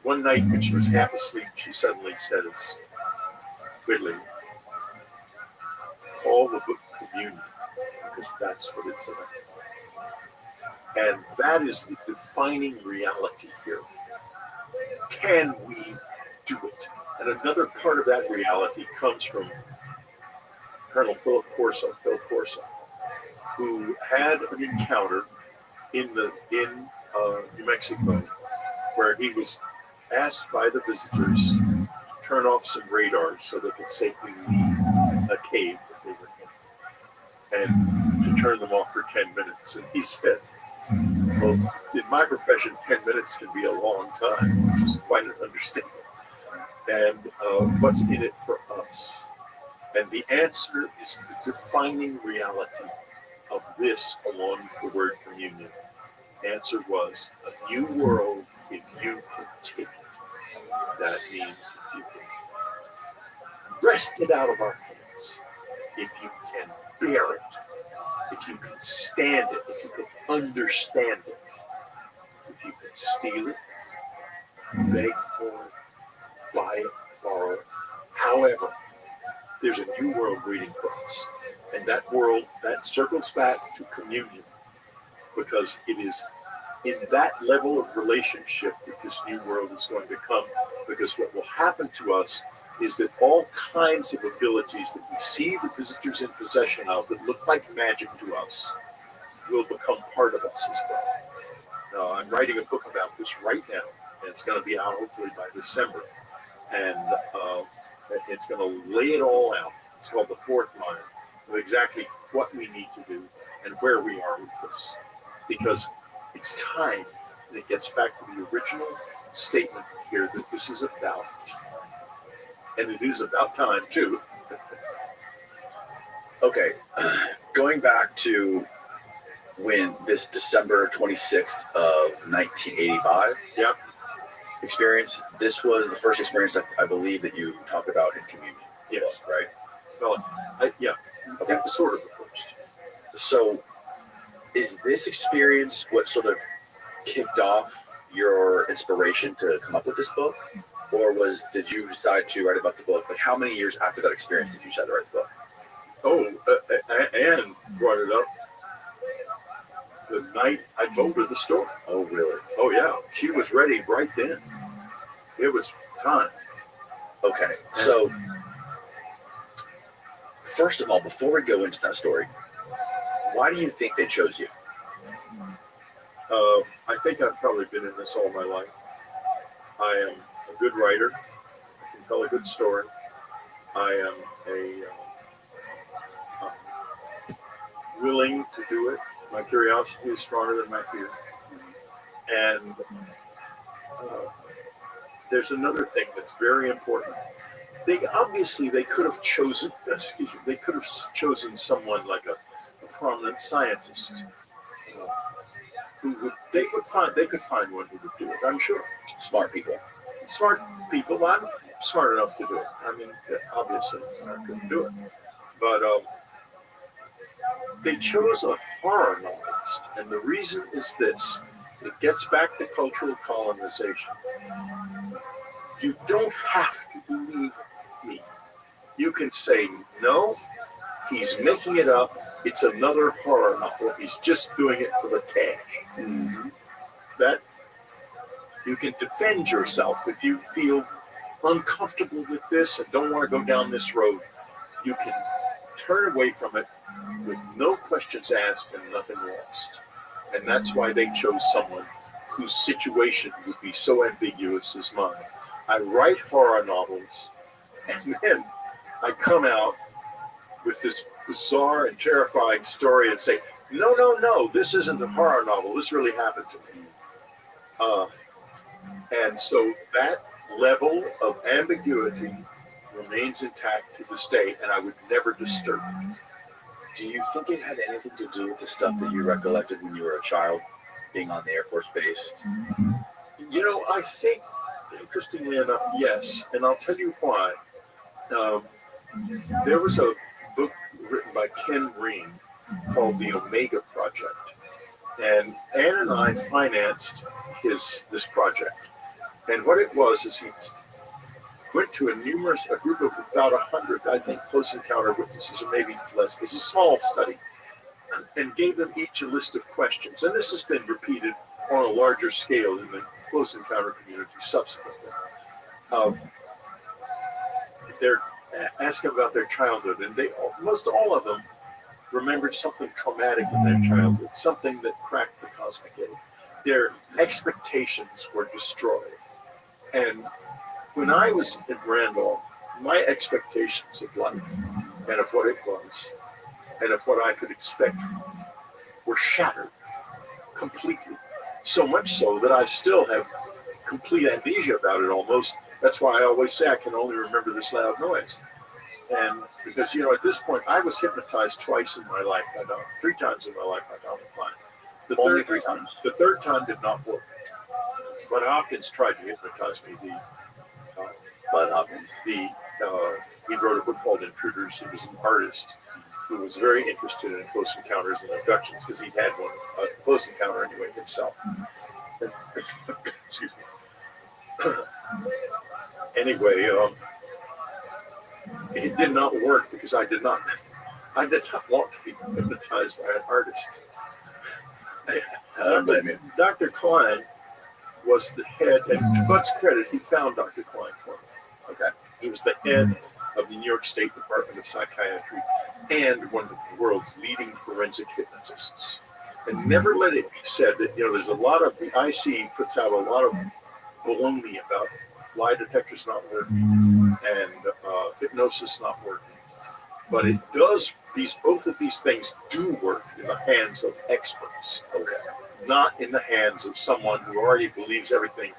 one night when she was half asleep, she suddenly says, Whitley, call the book Communion, because that's what it's about. And that is the defining reality here. Can we do it? And another part of that reality comes from Colonel Phil Corso, who had an encounter in New Mexico, where he was asked by the visitors to turn off some radars so they could safely leave a cave that they were in, and to turn them off for 10 minutes. And he said, well, in my profession, 10 minutes can be a long time, which is quite an understatement. And what's in it for us? And the answer is the defining reality of this, along with the word communion. Answer was a new world if you can take it. That means if you can wrest it out of our hands, if you can bear it, if you can stand it, if you can understand it, if you can steal it, beg for it, buy it, borrow it. However, there's a new world waiting for us. And that world, that circles back to communion, because it is in that level of relationship that this new world is going to come. Because what will happen to us is that all kinds of abilities that we see the visitors in possession of that look like magic to us will become part of us as well. Now, I'm writing a book about this right now, and it's going to be out hopefully by December. And it's going to lay it all out. It's called The Fourth Line, of exactly what we need to do and where we are with this. Because it's time, and it gets back to the original statement here that this is about. And it is about time, too. Okay, going back to when this December 26th of 1985 experience, this was the first experience I believe that you talked about in communion. Yes. Right? Well, yeah. Okay, sort of the first. So is this experience what sort of kicked off your inspiration to come up with this book? Or did you decide to write about the book? Like, how many years after that experience did you decide to write the book? Oh, Anne brought it up the night I told her the story. Oh, really? Oh, yeah. She was ready right then. It was time. Okay. So, first of all, before we go into that story, why do you think they chose you? I think I've probably been in this all my life. I am a good writer. I can tell a good story. I am willing to do it. My curiosity is stronger than my fear. And there's another thing that's very important. They could have chosen. They could have chosen someone like a prominent scientist. They could find one who would do it. I'm sure. Smart people. I'm smart enough to do it. I mean, obviously, I couldn't do it. But they chose a horror novelist, and the reason is this: it gets back to cultural colonization. You don't have to believe me. You can say, no, he's making it up. It's another horror novel. He's just doing it for the cash. Mm-hmm. That you can defend yourself if you feel uncomfortable with this and don't want to go down this road. You can turn away from it with no questions asked and nothing lost. And that's why they chose someone whose situation would be so ambiguous as mine. I write horror novels, and then I come out with this bizarre and terrifying story and say, no, this isn't a horror novel. This really happened to me. And so that level of ambiguity remains intact to this day, and I would never disturb it. Do you think it had anything to do with the stuff that you recollected when you were a child, being on the Air Force Base? I think, interestingly enough, yes. And I'll tell you why. There was a book written by Ken Green called The Omega Project. And Ann and I financed this project. And what it was is he went to a group of about 100, I think, close encounter witnesses, or maybe less. It was a small study, and gave them each a list of questions. And this has been repeated on a larger scale in the close encounter community subsequently. They're asking about their childhood, and most all of them remembered something traumatic in their childhood, something that cracked the cosmic age. Their expectations were destroyed. And when I was at Randolph, my expectations of life and of what it was and of what I could expect were shattered completely. So much so that I still have complete amnesia about it almost. That's why I always say I can only remember this loud noise. And because, at this point, I was hypnotized twice in my life, 3 times in my life by Donald Klein. Only 3 times. The third time did not work. Bud Hopkins tried to hypnotize me. Bud Hopkins. He wrote a book called Intruders. He was an artist who was very interested in close encounters and abductions because he'd had one, a close encounter anyway himself. Excuse me. Anyway, it did not work because I did not want to be hypnotized by an artist. Dr. Klein was the head, and to Bud's credit, he found Dr. Klein for me. Okay, he was the head of the New York State Department of Psychiatry and one of the world's leading forensic hypnotists. And never let it be said that, there's a lot of, the IC puts out a lot of baloney about lie detectors not working and hypnosis not working. But it does, both of these things do work in the hands of experts, not in the hands of someone who already believes everything,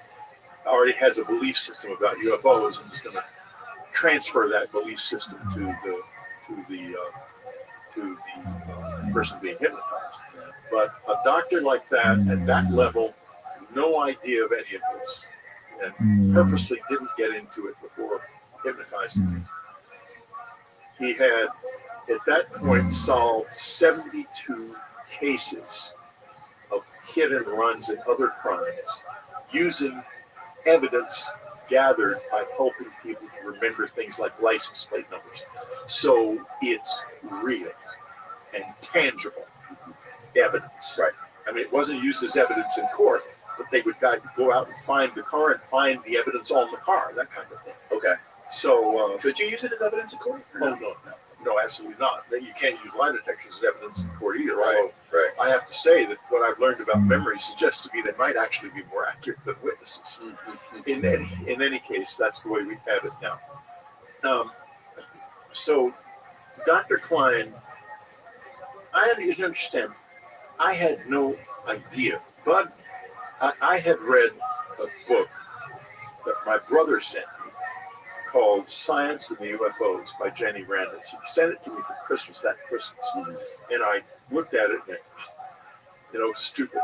already has a belief system about UFOs and is going to transfer that belief system to the person being hypnotized. But a doctor like that, at that level, no idea of any of this, and purposely didn't get into it before hypnotizing me. He had, at that point, solved 72 cases of hit and runs and other crimes using evidence gathered by helping people to remember things like license plate numbers. So it's real and tangible evidence. Right. I mean, it wasn't used as evidence in court, but they would go out and find the car and find the evidence on the car, that kind of thing. Okay. So, could you use it as evidence in court? No, absolutely not. You can't use lie detectors as evidence in court either. Right. I have to say that what I've learned about memory suggests to me they might actually be more accurate than witnesses. In any case, that's the way we have it now. So, Dr. Klein, you understand, I had no idea, but I had read a book that my brother sent me called Science and the UFOs by Jenny Randitz. He sent it to me for Christmas that Christmas. And I looked at it and, stupid.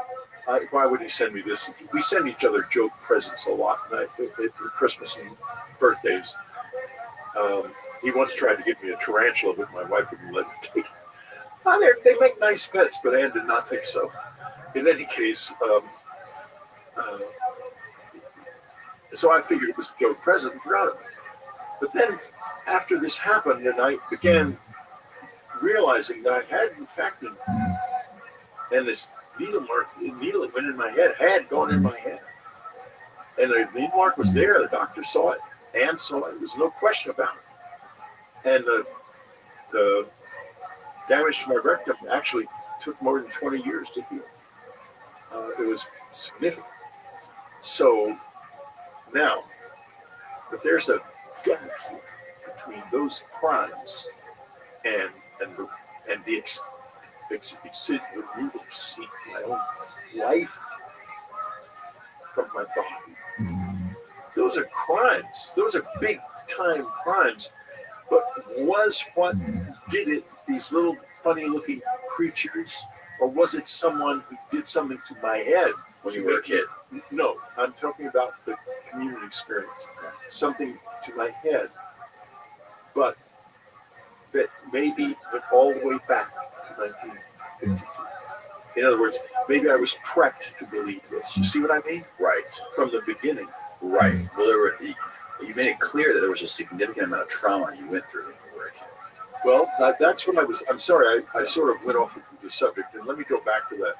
Why would he send me this? We send each other joke presents a lot at Christmas and birthdays. He once tried to get me a tarantula, but my wife wouldn't let me take it. They make nice pets, but Anne did not think so. In any case, so I figured it was a joke present and forgot about it. But then, after this happened, and I began realizing that I had, in fact, and this needle it went in my head, had gone in my head. And the needle mark was there, the doctor saw it, Anne saw it, there was no question about it. And the damage to my rectum actually took more than 20 years to heal. It was significant. So, now, but there's a gap between those crimes and the removal of my own life from my body. Those are crimes. Those are big time crimes. But was what did it these little funny looking creatures, or was it someone who did something to my head when you were a kid? No, I'm talking about the community experience. Something to my head, but that maybe went all the way back to 1952. In other words, maybe I was prepped to believe this. You see what I mean? Right. From the beginning. Right. Well, you made it clear that there was a significant amount of trauma you went through when you were a kid. Well, that's when I'm sorry, I sort of went off the subject, and let me go back to that.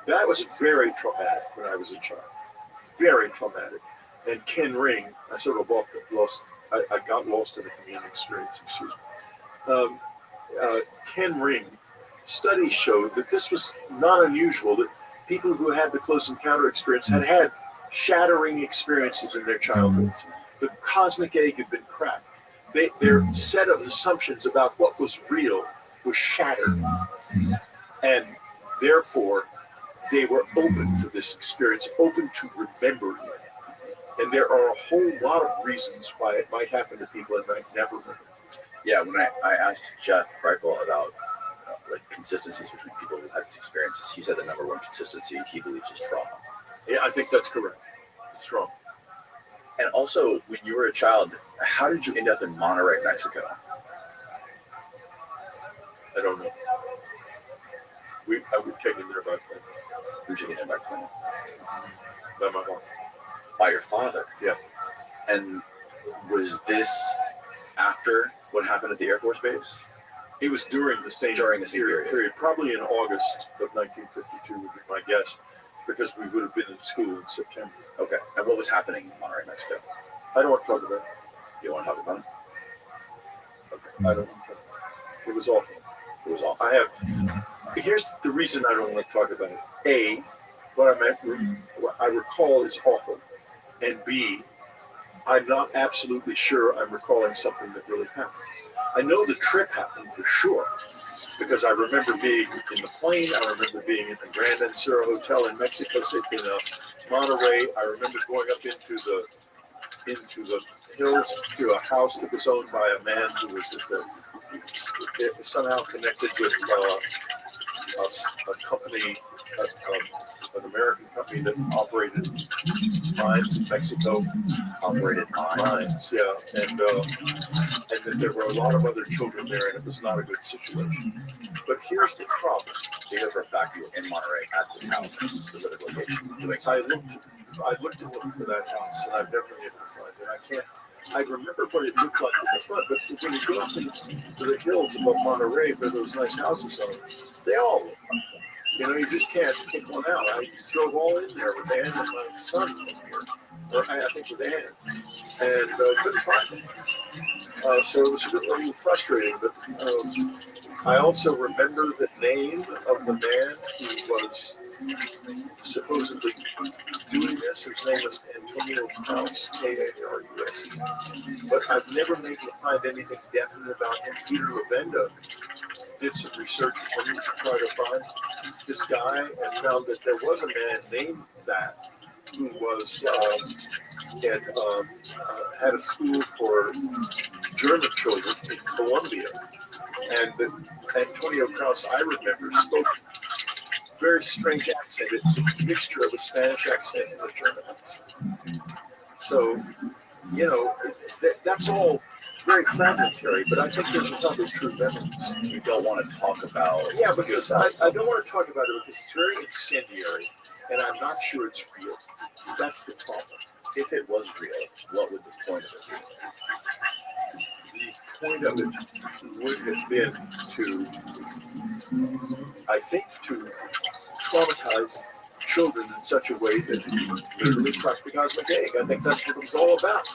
That was very traumatic when I was a child. Very traumatic. And Ken Ring, I sort of I got lost in the community experience, excuse me. Ken Ring, studies showed that this was not unusual, that people who had the close encounter experience had shattering experiences in their childhoods. The cosmic egg had been cracked. Their set of assumptions about what was real was shattered. And therefore, they were open to this experience, open to remembering it. And there are a whole lot of reasons why it might happen to people and might never remember. Yeah, when I asked Jeff Kreipel about consistencies between people who had these experiences, he said the number one consistency he believes is trauma. Yeah, I think that's correct. It's trauma. And also, when you were a child, how did you end up in Monterrey, Mexico? I don't know. I would take it there by plane. You were taken there by plane? By my mom. by your father. Yeah. And was this after what happened at the Air Force Base? It was during the same period. Probably in August of 1952 would be my guess, because we would have been in school in September. Okay. And what was happening in Monterey, Mexico? I don't want to talk about it. You don't want to talk about it? Okay. I don't want to talk about it. It was awful. It was awful. Here's the reason I don't want to talk about it. A, what I recall is awful. And B, I'm not absolutely sure I'm recalling something that really happened. I know the trip happened for sure, because I remember being in the plane. I remember being in the Grand Ancero Hotel in Mexico City, in Monterey. I remember going up into the hills to a house that was owned by a man who was somehow connected with a company, an American company that operated mines in Mexico. Operated mines. Yeah, and that there were a lot of other children there, and it was not a good situation. But here's the problem. So you know for a fact you were in Monterey at this house, in a specific location. I looked for that house, and I've never been able to find it. I remember what it looked like in the front, but when you go up to the hills above Monterey, where those nice houses are, they all look like that. You know, you just can't pick one out. I drove all in there with Ann and my son from here, or I think with Ann, and couldn't find them. So it was a little frustrating, but I also remember the name of the man who was supposedly doing this. His name was Antonio Kraus, K-A-R-U-S. But I've never been able to find anything definite about him. Peter Lavenda did some research for me to try to find this guy, and found that there was a man named that who was had a school for German children in Colombia. And the Antonio Kraus, I remember, spoke very strange accent. It's a mixture of a Spanish accent and a German accent. So, you know, that's all very fragmentary, but I think there's probably true memories. You don't want to talk about it. Yeah, because I don't want to talk about it because it's very incendiary, and I'm not sure it's real. That's the problem. If it was real, what would the point of it be? The point of it would have been to, I think, to traumatize children in such a way that it literally cracked the cosmic egg. I think that's what it was all about.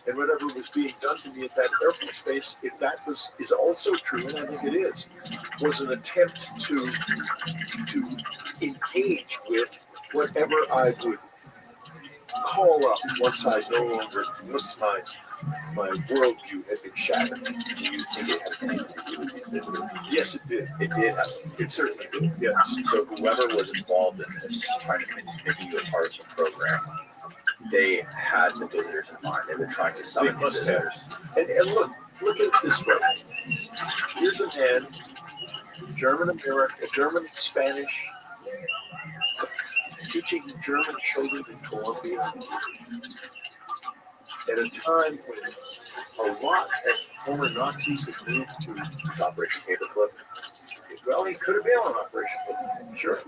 And whatever was being done to me at that Air Force Base, if that is also true, and I think it is, was an attempt to engage with whatever I would call up once my worldview had been shattered. Do you think it had anything to do with the visitor? Yes, it did. It did have something. It certainly did. Yes. So whoever was involved in this, trying to make you a part of some program, they had the visitors in mind. They were trying to summon the visitors. And look at it this way. Here's a man, German, Spanish, teaching German children in Colombia at a time when a lot of former Nazis had moved to Operation Paperclip. Well, he could have been on Operation Paperclip, sure.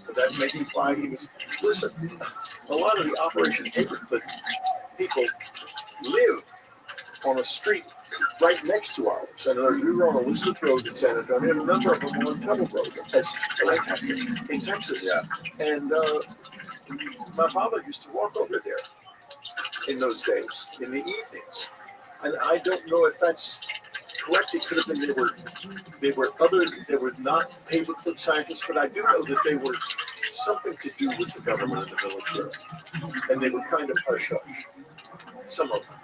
But that may be why he was. Listen, a lot of the Operation Paperclip people live on a street right next to ours. And we were on Elizabeth Road in San Antonio, and a number of them were on Tuttle Road in Texas. Yeah. And my father used to walk over there in those days, in the evenings. And I don't know if that's correct. It could have been they were not paperclip scientists, but I do know that they were something to do with the government and the military. And they were kind of hush-hush. Some of them.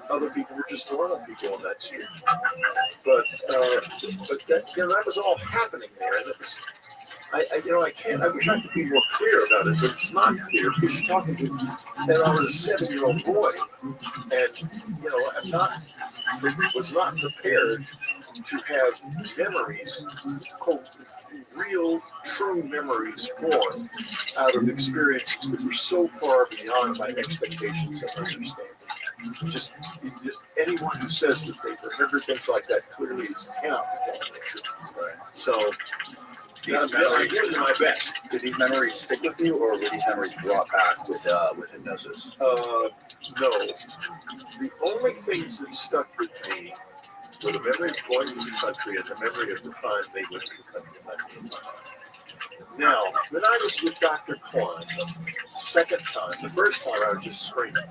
Other people were just normal people on that street. But that, that was all happening there. And it was, I wish I could be more clear about it, but it's not clear because you're talking to me. And I was a 7-year-old boy, and was not prepared to have memories, real, true memories born out of experiences that were so far beyond my expectations and understanding. Just anyone who says that they remember things like that clearly is cannot be telling the truth. So These I'm memories, giving my best. did these memories stick with you, or were these memories brought back with hypnosis? No. The only things that stuck with me were the memory of going to the country and the memory of the time they went to the country. Now, when I was with Dr. Klein the second time, the first time I was just screaming.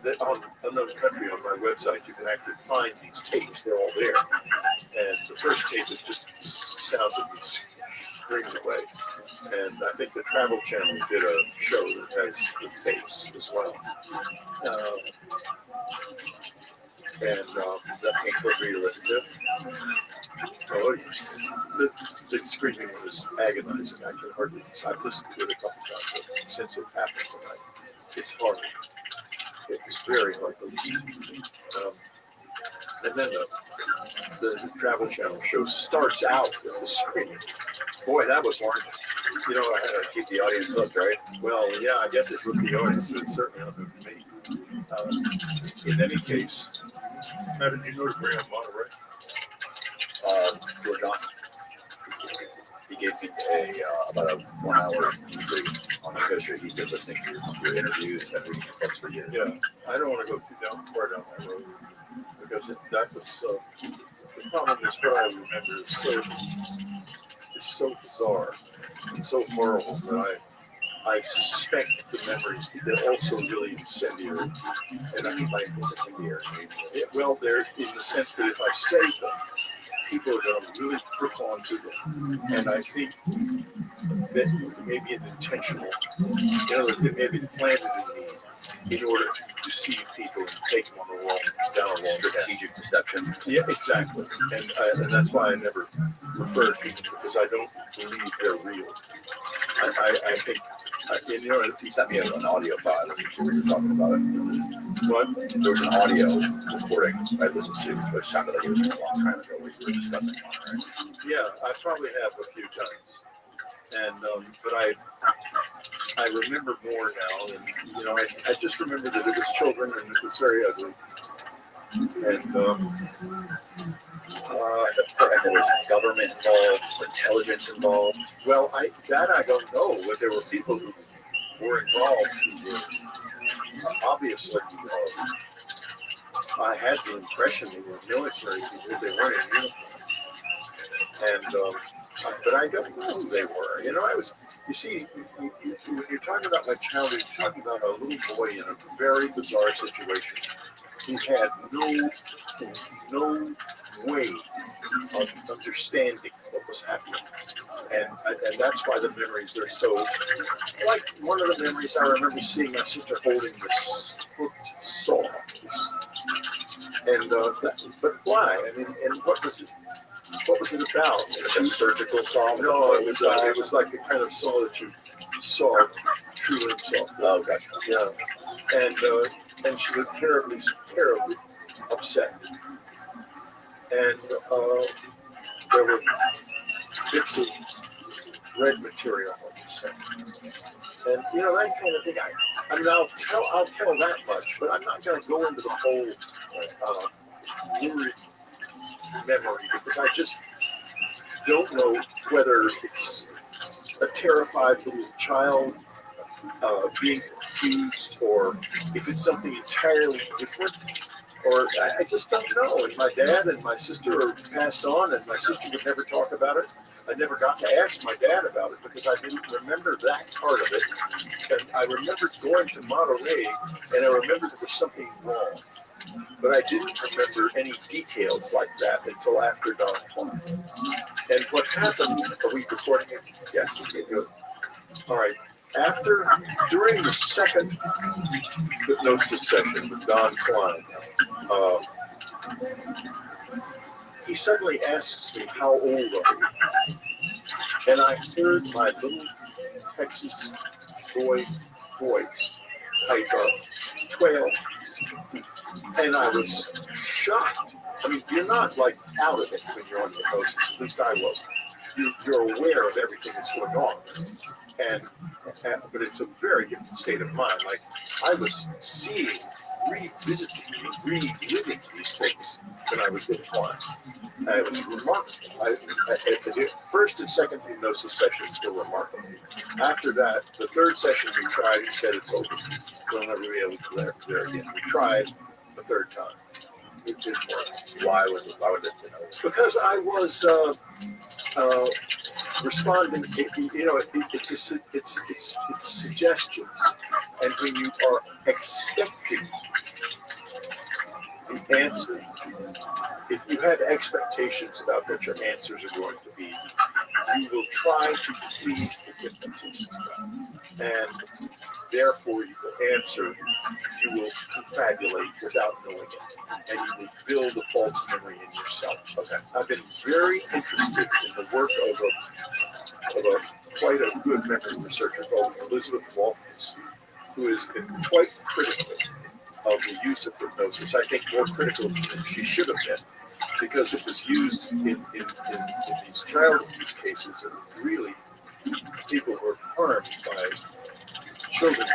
That on Unknown Country on my website, you can actually find these tapes. They're all there. And the first tape is just sounds of me screaming away. And I think the Travel Channel did a show that has the tapes as well. Is that painful for you to listen to? Oh, yes. The screaming was agonizing. I can hardly. I've listened to it a couple times since it happened tonight. It's hard. It was very hard to listen to. And then the Travel Channel show starts out with the screaming. Boy, that was hard. You know, I had to keep the audience hooked, right? Well, yeah, I guess it hooked the audience, but it certainly unhooked me. In any case, how did you know to bring up Monterey? George John. He gave me about a 1 hour debrief on the history. He's been listening to your interviews and reading your books for years. Yeah, I don't want to go too far down that road because that was the problem is what I remember is so bizarre and so horrible that I suspect the memories, but they're also really incendiary. And I mean, like, what's incendiary? Well, they're in the sense that if I say them, people are going to really grip onto them. And I think that maybe an intentional, in other words, they may be planted in me in order to deceive people and take them on down a wrong strategic deception. Yeah, exactly. And that's why I never refer to people because I don't believe they're real. I think, you know, he sent me an audio file. I listened to when you were talking about it. What? There was an audio recording I listened to, which sounded like it was a long time ago where you were discussing it, right? Yeah, I probably have a few times. And, but I remember more now. And, you know, I just remember that it was children and it was very ugly. And there was government involved, intelligence involved. Well, I don't know, but there were people who were involved who were obviously. I had the impression they were military people. They weren't in uniform, and but I don't know who they were. You know, You see, when you're talking about my childhood, you're talking about a little boy in a very bizarre situation who had no way of understanding what was happening. And that's why the memories are so, like one of the memories I remember seeing my sister holding this hooked saw. But why? I mean, and what was it about? Like a surgical saw? No, it was like the kind of saw that you saw true limbs off. Oh, gotcha. Yeah. And she was terribly upset. And there were bits of red material on the set. And you know, that kind of thing. I mean, I'll tell that much, but I'm not going to go into the whole lurid memory because I just don't know whether it's a terrified little child being confused or if it's something entirely different. Or I just don't know. And my dad and my sister are passed on, and my sister would never talk about it. I never got to ask my dad about it because I didn't remember that part of it. And I remember going to Monterey, and I remember there was something wrong. But I didn't remember any details like that until after Don Klein. And what happened, are we recording it? Yes. Okay, good. All right. During the second hypnosis session with Don Klein, he suddenly asks me, how old are you? And I heard my little Texas boy voice type up 12. And I was shocked. I mean, you're not like out of it when you're on hypnosis. At least I wasn't. You're aware of everything that's going on. but it's a very different state of mind. Like I was seeing, revisiting, reliving these things when I was with a client. It was remarkable. The first and second hypnosis sessions were remarkable. After that, the third session we tried and said it's over. We'll never be able to go there again. We tried the third time. It didn't work. Why would it? Because I was responding. It's suggestions, and when you are expecting the answer, if you have expectations about what your answers are going to be, you will try to please the hypnotist, and therefore you will answer. You will confabulate without knowing it, and you will build a false memory in yourself. Okay. I've been very interested in the work of quite a good memory researcher called Elizabeth Walters, who has been quite critical of the use of hypnosis. I think more critical than she should have been, because it was used in these child abuse cases, and really people were harmed by children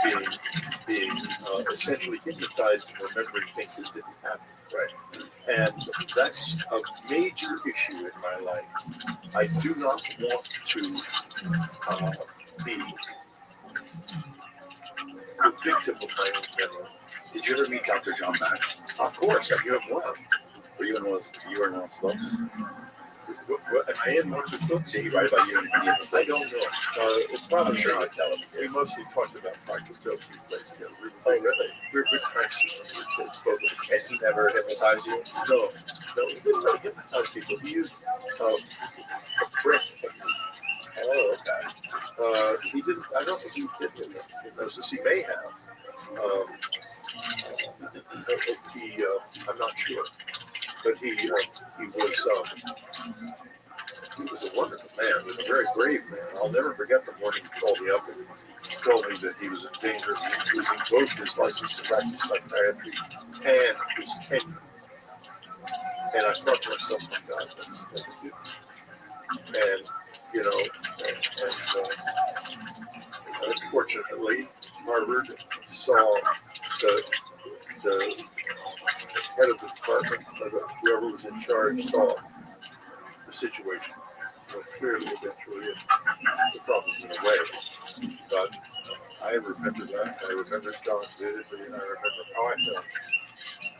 being essentially hypnotized and remembering things that didn't happen. Right. And that's a major issue in my life. I do not want to be the victim of my own memory. Did you ever meet Dr. John Mack? Of course, you have one. Were you in one of his books? Am I in one of his books? Did he write about you in any of his books? I don't know. Probably sure I tell him. We mostly talked about practical jokes we played together. Oh, really? We were good pranksters when we were kids, both of us. And he never hypnotized you? No, he didn't really hypnotize people. He used a breath technique. Oh, okay. He didn't. I don't think he did hypnosis. He may have. I'm not sure, but he was a wonderful man. He was a very brave man. I'll never forget the morning he called me up and told me that he was in danger of losing both his license to practice psychiatry and his tenure. And I thought to myself, my God, that's what to do. And unfortunately, Harvard saw the head of the department, whoever was in charge, saw the situation. Clearly, eventually, the problem went away. But I remember that. I remember John vividly, and I remember how I felt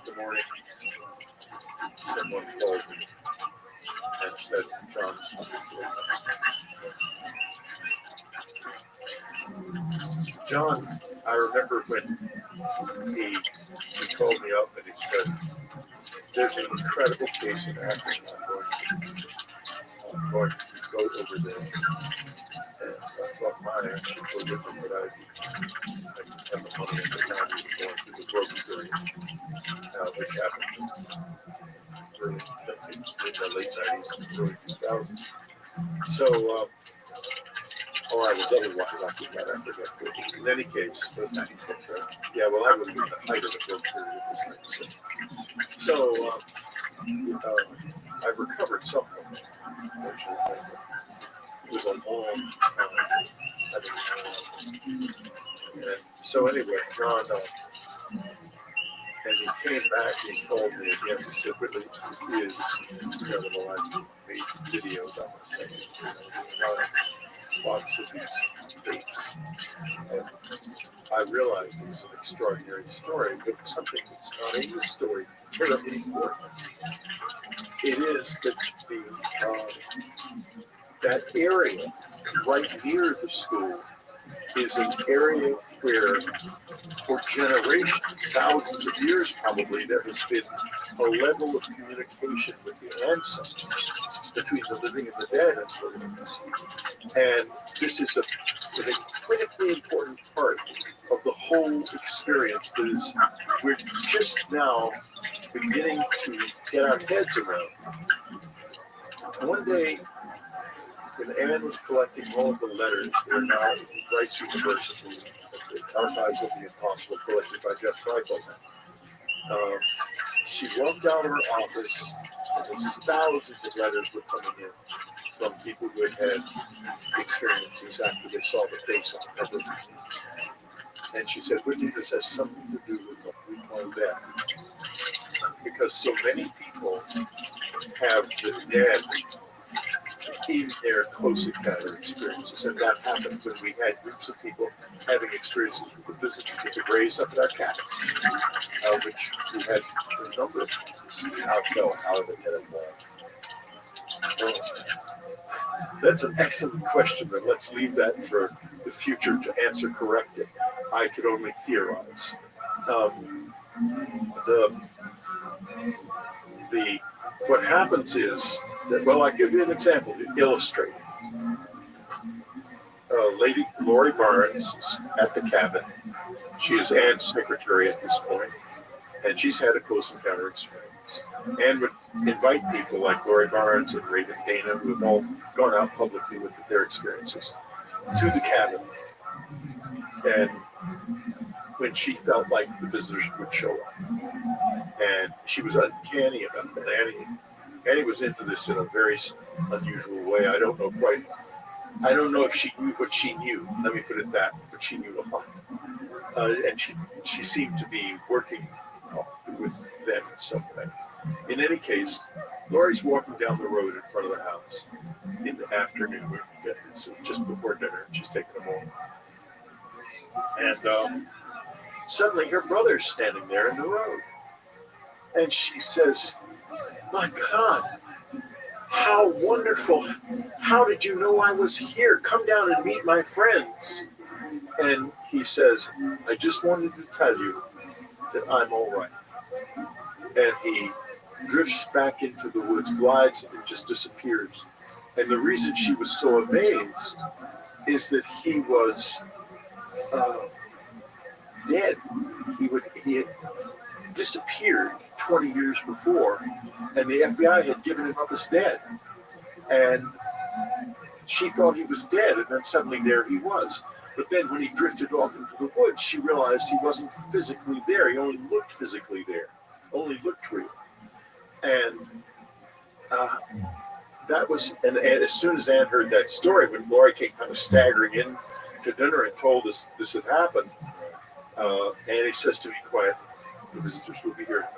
the morning someone called me and said, John's John, I remember when he called me up and he said, there's an incredible case in Africa. I'm going to go over there. And I thought my action was different, but I had the money at the time we were going through the broken period, which happened in the late 90s, early 2000s. So, or I was otherwise lucky that I forget. In any case, it was 96, right? Yeah, well, I would have been the height of the broken period. It was 96. So, I recovered something. It was a long and so anyway, John, and he came back and he told me again, he said, really, he is incredible. I made videos on myself, lots of these tapes. And I realized it was an extraordinary story, but something that's not in the story terribly important. It is that that area right near the school is an area where for generations, thousands of years probably, there has been a level of communication with the ancestors between the living and the dead and the living. And this is a critically important part of the whole experience that is, we're just now beginning to get our heads around. One day, when Anne was collecting all of the letters that are now at Rice University, the Archives of the Impossible, collected by Jeff Michael, she walked out of her office, and just thousands of letters were coming in. from people who had experiences after they saw the face on the cover. And she said, Whitney, this has something to do with what we call death. Because so many people have the dead in their close encounter experiences. And that happened when we had groups of people having experiences with the graves up at our cabin, which we had a number of. How are the dead involved? Well, that's an excellent question, and let's leave that for the future to answer correctly. I could only theorize. What happens is that, well, I'll give you an example to illustrate. Lady Lori Barnes is at the cabin. She is Anne's secretary at this point, and she's had a close encounter experience. Anne would invite people like Lori Barnes and Raven Dana, who have all gone out publicly with their experiences, to the cabin. And when she felt like the visitors would show up. And she was uncanny about that. Annie was into this in a very unusual way. I don't know if she knew what she knew. Let me put it that, but she knew a lot. And she seemed to be working with them in some way. In any case, Lori's walking down the road in front of the house in the afternoon. It's just before dinner. She's taking them home. And suddenly her brother's standing there in the road. And she says, my God, how wonderful. How did you know I was here? Come down and meet my friends. And he says, I just wanted to tell you that I'm all right. And he drifts back into the woods, glides, and just disappears. And the reason she was so amazed is that he was dead. He had disappeared 20 years before, and the FBI had given him up as dead. And she thought he was dead, and then suddenly there he was. But then when he drifted off into the woods, she realized he wasn't physically there. He only looked physically there, only looked real. And that was, and as soon as Anne heard that story, when Lori came kind of staggering in to dinner and told us this had happened, Annie says to me quietly, the visitors will be here.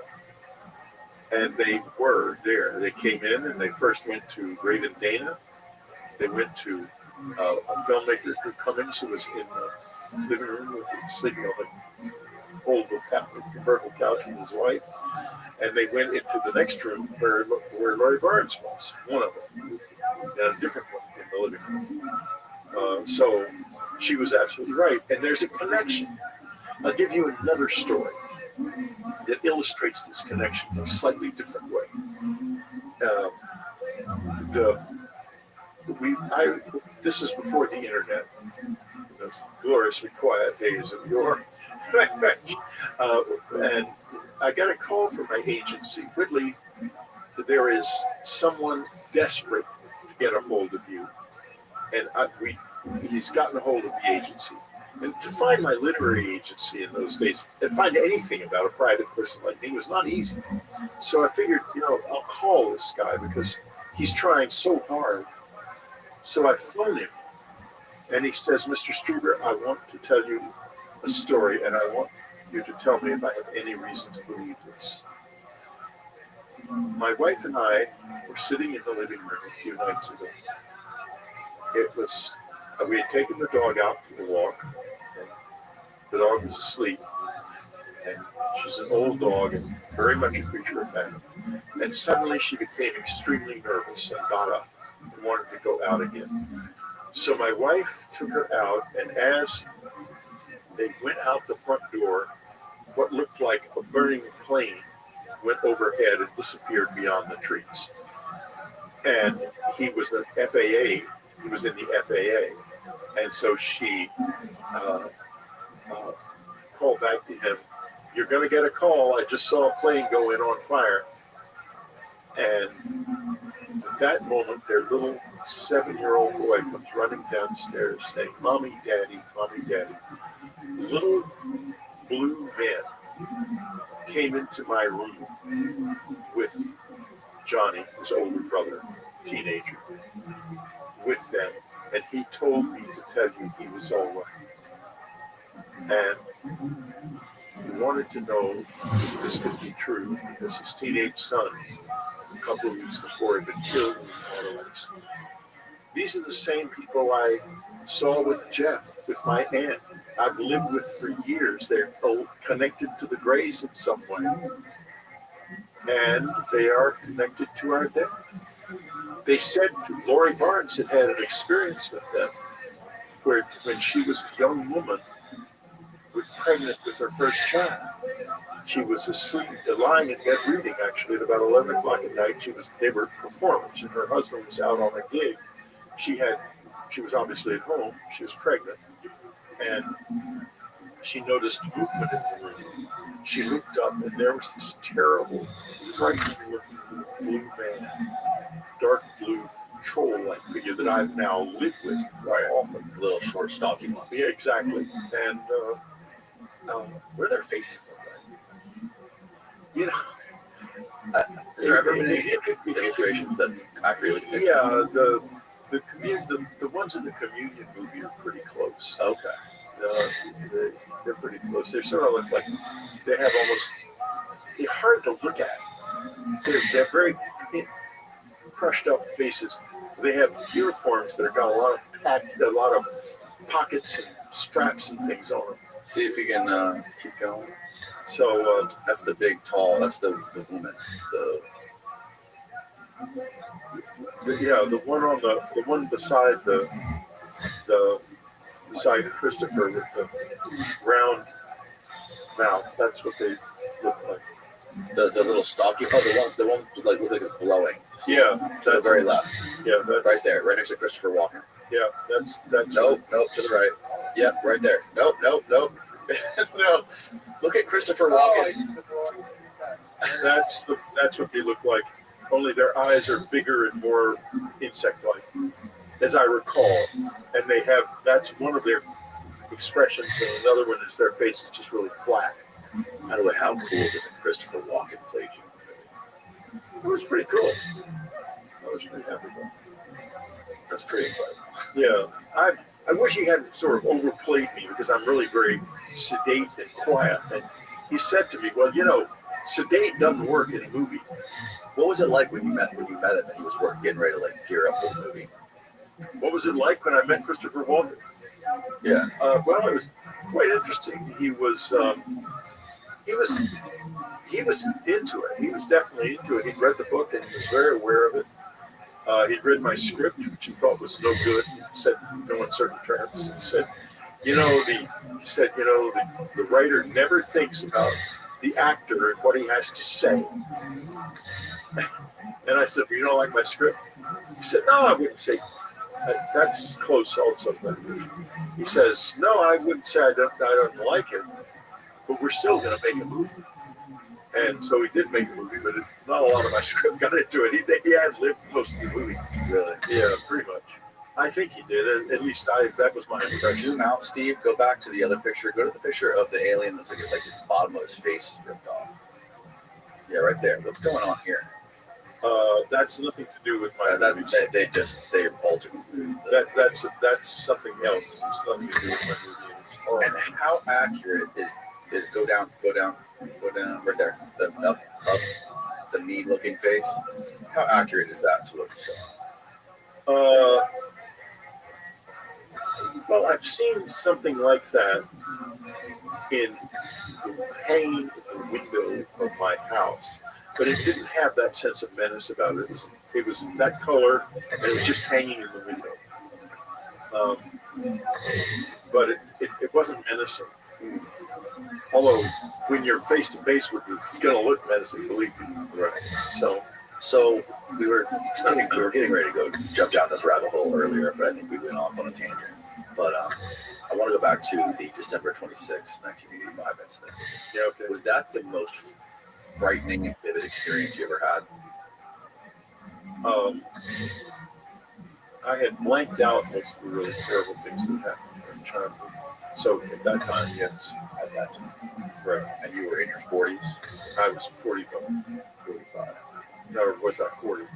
And they were there. They came in and they first went to Raven Dana. They went to a filmmaker who Cummings, who was in the living room sleeping on the old convertible couch with his wife. And they went into the next room where Lori Barnes was, one of them, and a different one in the living room. So she was absolutely right. And there's a connection. I'll give you another story that illustrates this connection in a slightly different way. This is before the internet, those gloriously quiet days of yore. And I got a call from my agency. Whitley, there is someone desperate to get a hold of you. And he's gotten a hold of the agency. And to find my literary agency in those days and find anything about a private person like me was not easy. So I figured, I'll call this guy because he's trying so hard. So I phoned him and he says, Mr. Struber, I want to tell you a story and I want you to tell me if I have any reason to believe this. My wife and I were sitting in the living room a few nights ago. We had taken the dog out for the walk. And the dog was asleep. And she's an old dog and very much a creature of habit. And suddenly she became extremely nervous and got up and wanted to go out again. So my wife took her out, and as they went out the front door, what looked like a burning plane went overhead and disappeared beyond the trees. And he was an FAA. He was in the FAA. And so she called back to him, you're going to get a call. I just saw a plane go in on fire. And at that moment, their little 7-year-old boy comes running downstairs saying, Mommy, Daddy, Mommy, Daddy. Little blue men came into my room with Johnny, his older brother, teenager. with them, and he told me to tell you he was all right. And he wanted to know if this could be true because his teenage son, a couple of weeks before, had been killed in an auto accident. These are the same people I saw with Jeff, with my aunt. I've lived with for years. They're connected to the Grays in some way. And they are connected to our death. They said Lori Barnes had had an experience with them where when she was a young woman, was pregnant with her first child. She was asleep, lying in bed reading, actually, at about 11 o'clock at night. They were performers, and her husband was out on a gig. She was obviously at home. She was pregnant, and she noticed movement in the room. She looked up, and there was this terrible, frightening-looking blue man, dark blue troll-like figure that I've now lived with quite often. Little short, stocky ones. Yeah, exactly. And what do their faces look like? You know, has there ever been any illustrations that accurately depict? Yeah, the ones in the Communion movie are pretty close. Okay. They're pretty close. They sort of look like they have almost. They're hard to look at. They're very crushed up faces. They have uniforms that have got a lot of pockets and straps and things on them. See if you can keep going. So that's the big, tall. That's the woman. The one beside beside Christopher with the round mouth. That's what they look like. The little stocky. Oh, the one like looks like it's blowing. Yeah, to the very left. Yeah, that's right there, right next to Christopher Walken. Yeah, that's. Nope, to the right. Yep, right there. Nope. No. Look at Christopher Walken. That's what they look like. Only their eyes are bigger and more insect-like, as I recall. And that's one of their expressions, and another one is their face is just really flat. By the way, how cool is it that Christopher Walken played you? It was pretty cool. I was pretty happy with it. That's pretty incredible. Yeah, I wish he hadn't sort of overplayed me because I'm really very sedate and quiet. And he said to me, "Well, sedate doesn't work in a movie." What was it like when you met him and he was getting ready to gear up for the movie? What was it like when I met Christopher Walken? Yeah. Well, it was quite interesting. He was into it. He was definitely into it. He'd read the book and he was very aware of it. He'd read my script, which he thought was no good. He said no uncertain terms. He said, the writer never thinks about the actor and what he has to say. And I said, well, you don't like my script? He said, no, I wouldn't say that's close also. He says, no, I wouldn't say I don't like it, but we're still going to make a movie. And so he did make a movie, but not a lot of my script got into it. He had lived most of the movie. Really? Yeah, pretty much. I think he did. At least that was my impression. Zoom out, Steve. Go back to the other picture. Go to the picture of the alien that's like the bottom of his face is ripped off. Yeah, right there. What's going on here? That's nothing to do with my. They altered. That's something else. It's nothing to do with my movie. And how accurate is go down right there. Up the mean looking face. How accurate is that to look so? Well, I've seen something like that in hanging in the window of my house, but it didn't have that sense of menace about it. It was that color, and it was just hanging in the window. But it wasn't menacing. Although, when you're face to face with it, it's going to look menacing, believe me. Right. So we were getting ready to go jump down this rabbit hole earlier, but I think we went off on a tangent. But I want to go back to the December 26, 1985 incident. Yeah, okay. Was that the most frightening and vivid experience you ever had? I had blanked out most of the really terrible things that happened in childhood. So at that time, yes. At that time. Right. And you were in your 40s? I was 45. No, was I 40?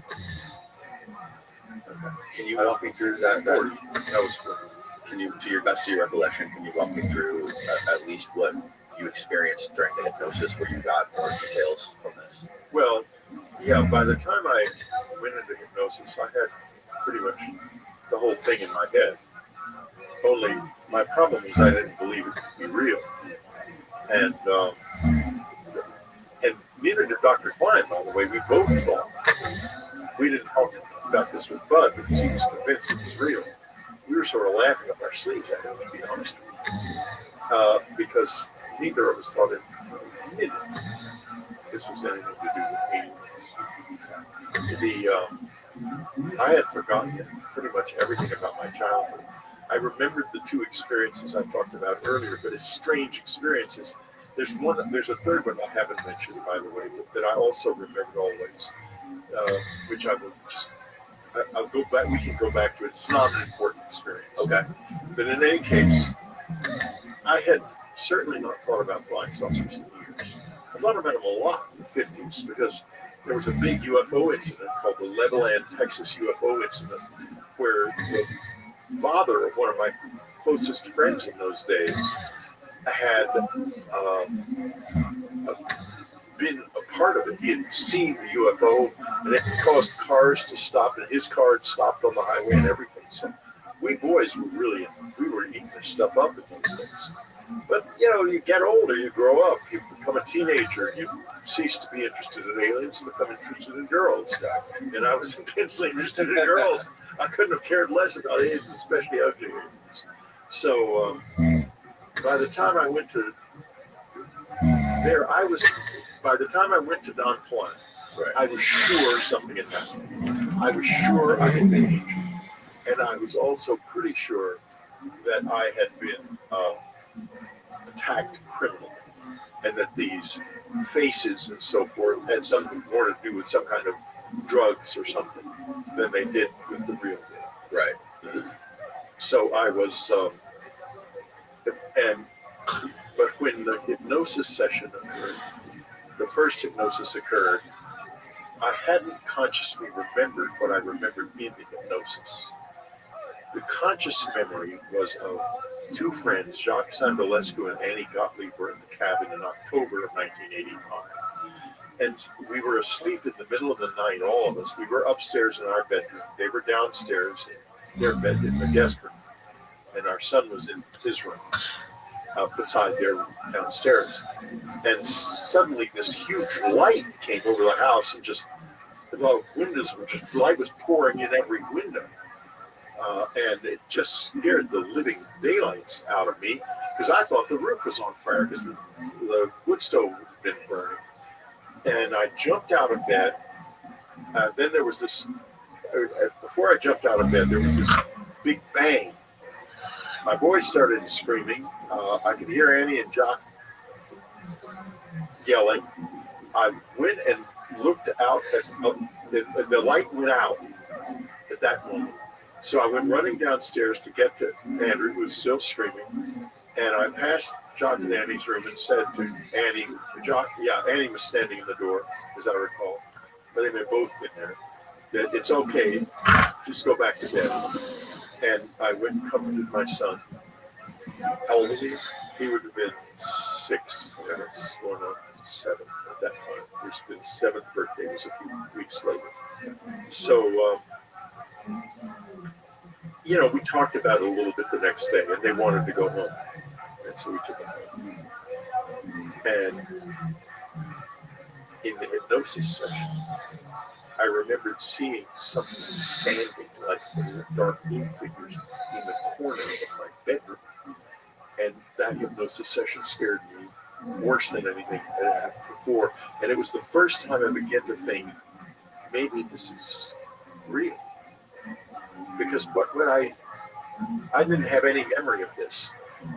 Can you walk me through that? That was cool. Can you, to your best of your recollection, can you walk me through at least what you experienced during the hypnosis, where you got more details from this? Well, yeah, by the time I went into hypnosis, I had pretty much the whole thing in my head. Only my problem was I didn't believe it could be real. And neither did Dr. Klein, by the way. We both thought. We didn't talk about this with Bud because he was convinced it was real. We were sort of laughing up our sleeves at it, to be honest with you. Because neither of us thought it this was anything to do with me. I had forgotten pretty much everything about my childhood. I remembered the two experiences I talked about earlier, but it's strange experiences. There's a third one I haven't mentioned, by the way, that I also remembered always, which I will just, I'll go back. We can go back to it. It's not an important experience. Okay. But in any case, I had certainly not thought about flying saucers in years. I thought about them a lot in the 50s because there was a big UFO incident called the Levelland, Texas UFO incident, where the father of one of my closest friends in those days had been a part of it. He had seen the UFO, and it caused cars to stop, and his car had stopped on the highway and everything. So we boys were we were eating this stuff up in those days. But, you get older, you grow up, you become a teenager, you cease to be interested in aliens and become interested in girls. And I was intensely interested in girls. I couldn't have cared less about aliens, especially ugly aliens. So by the time I went to by the time I went to Don Klein, I was sure something had happened. I was sure I had been injured. And I was also pretty sure that I had been attacked criminally, and that these faces and so forth had something more to do with some kind of drugs or something than they did with the real deal. Right. So I was, but when the hypnosis session occurred, the first hypnosis occurred, I hadn't consciously remembered what I remembered in the hypnosis. The conscious memory was of two friends, Jacques Sandolescu and Annie Gottlieb, were in the cabin in October of 1985. And we were asleep in the middle of the night, all of us. We were upstairs in our bedroom. They were downstairs in their bed in the guest room. And our son was in his room, beside their room downstairs. And suddenly this huge light came over the house, and just the windows were just, light was pouring in every window. And it just scared the living daylights out of me because I thought the roof was on fire because the wood stove had been burning. And I jumped out of bed. Then there was this, before I jumped out of bed, there was this big bang. My boys started screaming. I could hear Annie and Jock yelling. I went and looked out at the light went out at that moment. So I went running downstairs to get to Andrew, who was still screaming, and I passed Jock and Annie's room and said to Annie, Annie was standing in the door, as I recall, but they had both been there, that it's okay, just go back to bed. And I went and comforted my son. How old was he? He would have been 6, and it's going on 7 at that time. His 7th birthday was a few weeks later. So, we talked about it a little bit the next day, and they wanted to go home. And so we took them home. And in the hypnosis session, I remembered seeing something standing like dark blue figures in the corner of my bedroom. And that hypnosis session scared me worse than anything that had happened before. And it was the first time I began to think, maybe this is real. Because I didn't have any memory of this.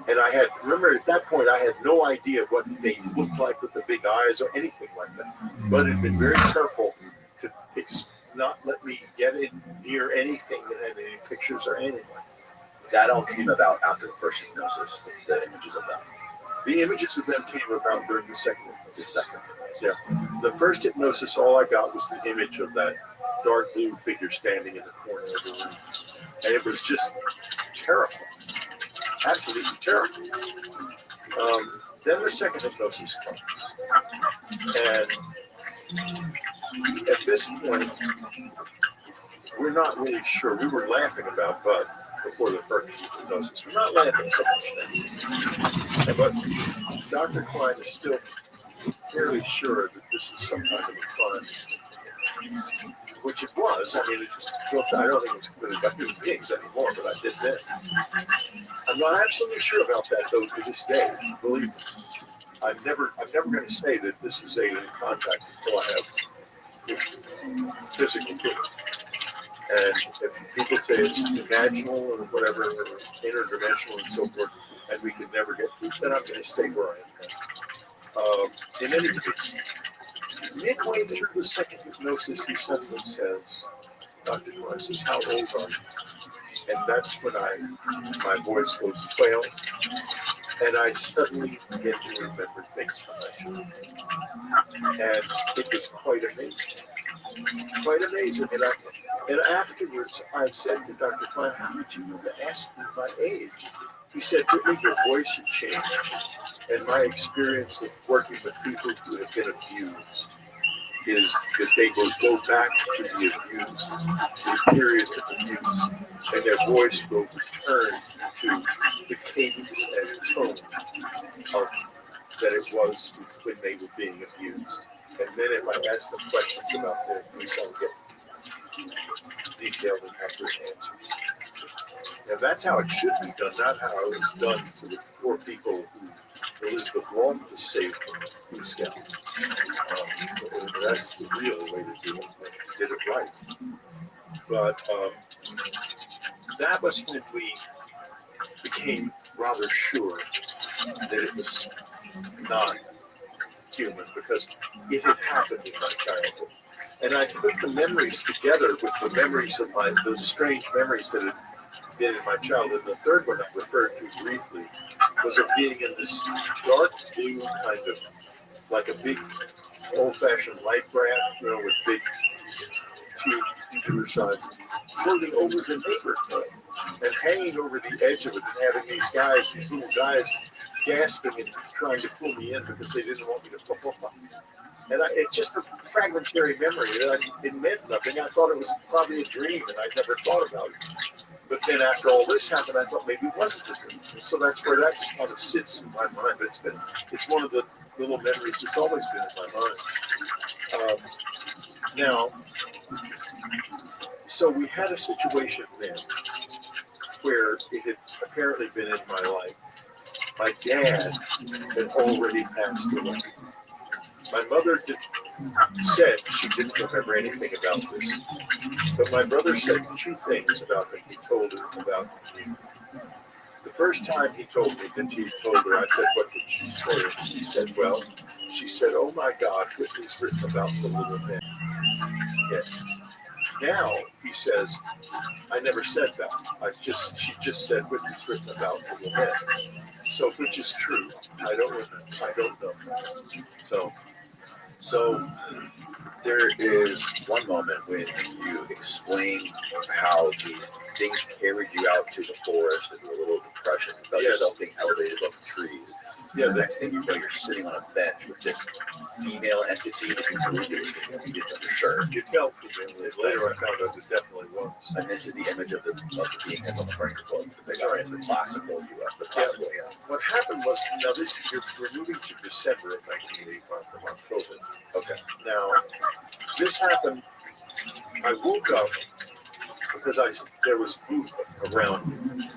And remember at that point, I had no idea what they looked like with the big eyes or anything like that. But had been very careful to not let me get in near anything that had any pictures or anything like that. That all came about after the first hypnosis, the images of them. The images of them came about during the second. Yeah. The first hypnosis, all I got was the image of that dark blue figure standing in the corner of the room. And it was just terrifying. Absolutely terrifying. Then the second hypnosis comes. And at this point, we're not really sure. We were laughing about Bud before the first hypnosis. We're not laughing so much now. But Dr. Klein is still fairly sure that this is some kind of a crime, which it was. I mean, it just, I don't think it's committed by human beings anymore, but I did then. I'm not absolutely sure about that, though, to this day. Believe me. I'm never going to say that this is alien contact until I have physical proof. And if people say it's imaginal or whatever, or interdimensional and so forth, and we can never get proof, then I'm going to stay where I am. In any case, midway through the second hypnosis, he suddenly says, Dr. Klein says, how old are you? And that's when my voice goes quail, and I suddenly begin to remember things from my childhood. And it was quite amazing. Quite amazing. And afterwards, I said to Dr. Klein, how did you know to ask me my age? He said, Whitney, your voice had changed. And my experience of working with people who have been abused is that they will go back to the abuse, the period of abuse, and their voice will return to the cadence and tone of that it was when they were being abused. And then if I ask them questions about their abuse, I'll get detailed and accurate answers. Now that's how it should be done, not how it was done for the poor people who Elizabeth Walton was saved from Blue Scout. That's the real way to do it. They did it right. But that was when we became rather sure that it was not human, because it had happened in my childhood. And I put the memories together with the memories of those strange memories that had been in my childhood. The third one I referred to briefly was of being in this dark blue kind of, like a big old-fashioned life raft, with big two sides, floating over the neighborhood and hanging over the edge of it, and having these little guys gasping and trying to pull me in because they didn't want me to fall off. And it's just a fragmentary memory. It meant nothing. I thought it was probably a dream, and I never thought about it. But then after all this happened, I thought maybe it wasn't a dream. And so that's where that kind of sits in my mind. It's one of the little memories that's always been in my mind. Now, so we had a situation then where it had apparently been in my life. My dad had already passed away. My mother said she didn't remember anything about this, but my brother said two things about me he told her about me. The first time he told me that he told her, I said, what did she say? She said, oh my God, Whitney's written about the little man. Yeah. Now, he says, I never said that. She just said Whitney's written about the little man. So, which is true. I don't know. So there is one moment when you explain how these things carried you out to the forest into a little depression. You felt yourself being elevated above the trees. The next thing you know, you're sitting on a bench with this female entity that you believed it was female. You didn't know for sure. It felt female. Later I found out it definitely was. And this is the image of the being that's on the front of your book. The guy is the classical What happened was, now we're moving to December of 1985 from October. Okay. Now, this happened, I woke up because there was movement around me.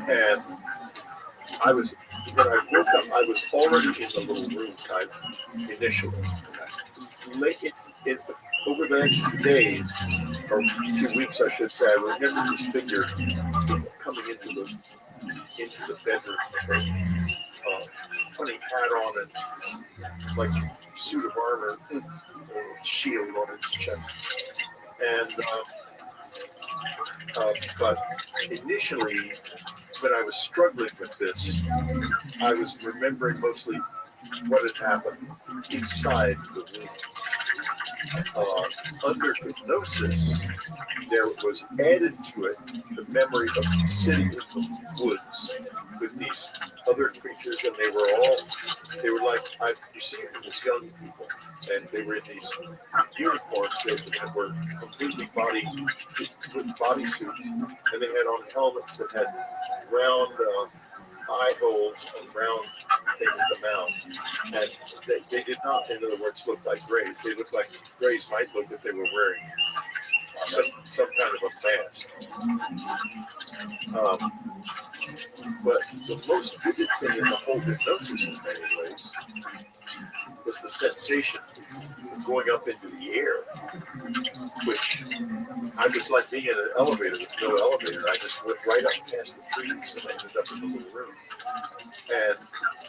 And when I woke up, I was already in the little room type initially. Over the next few days, or few weeks, I should say, I remember this figure coming into the bedroom, funny hat on and this, like suit of armor, shield on its chest, and but initially, when I was struggling with this, I was remembering mostly what had happened inside the room. under hypnosis, there was added to it the memory of sitting in the woods with these other creatures, and they were like, I've seen them as young people, and they were in these uniforms that were completely bodysuits, and they had on helmets that had round eye holes and round thing with the mouth, and they did not, in other words, look like Greys. They looked like Greys might look if they were wearing some kind of a mask. But the most vivid thing in the whole hypnosis, in many ways, was the sensation of going up into the air, which I was like being in an elevator with no elevator. I just went right up past the trees and ended up in the little room. And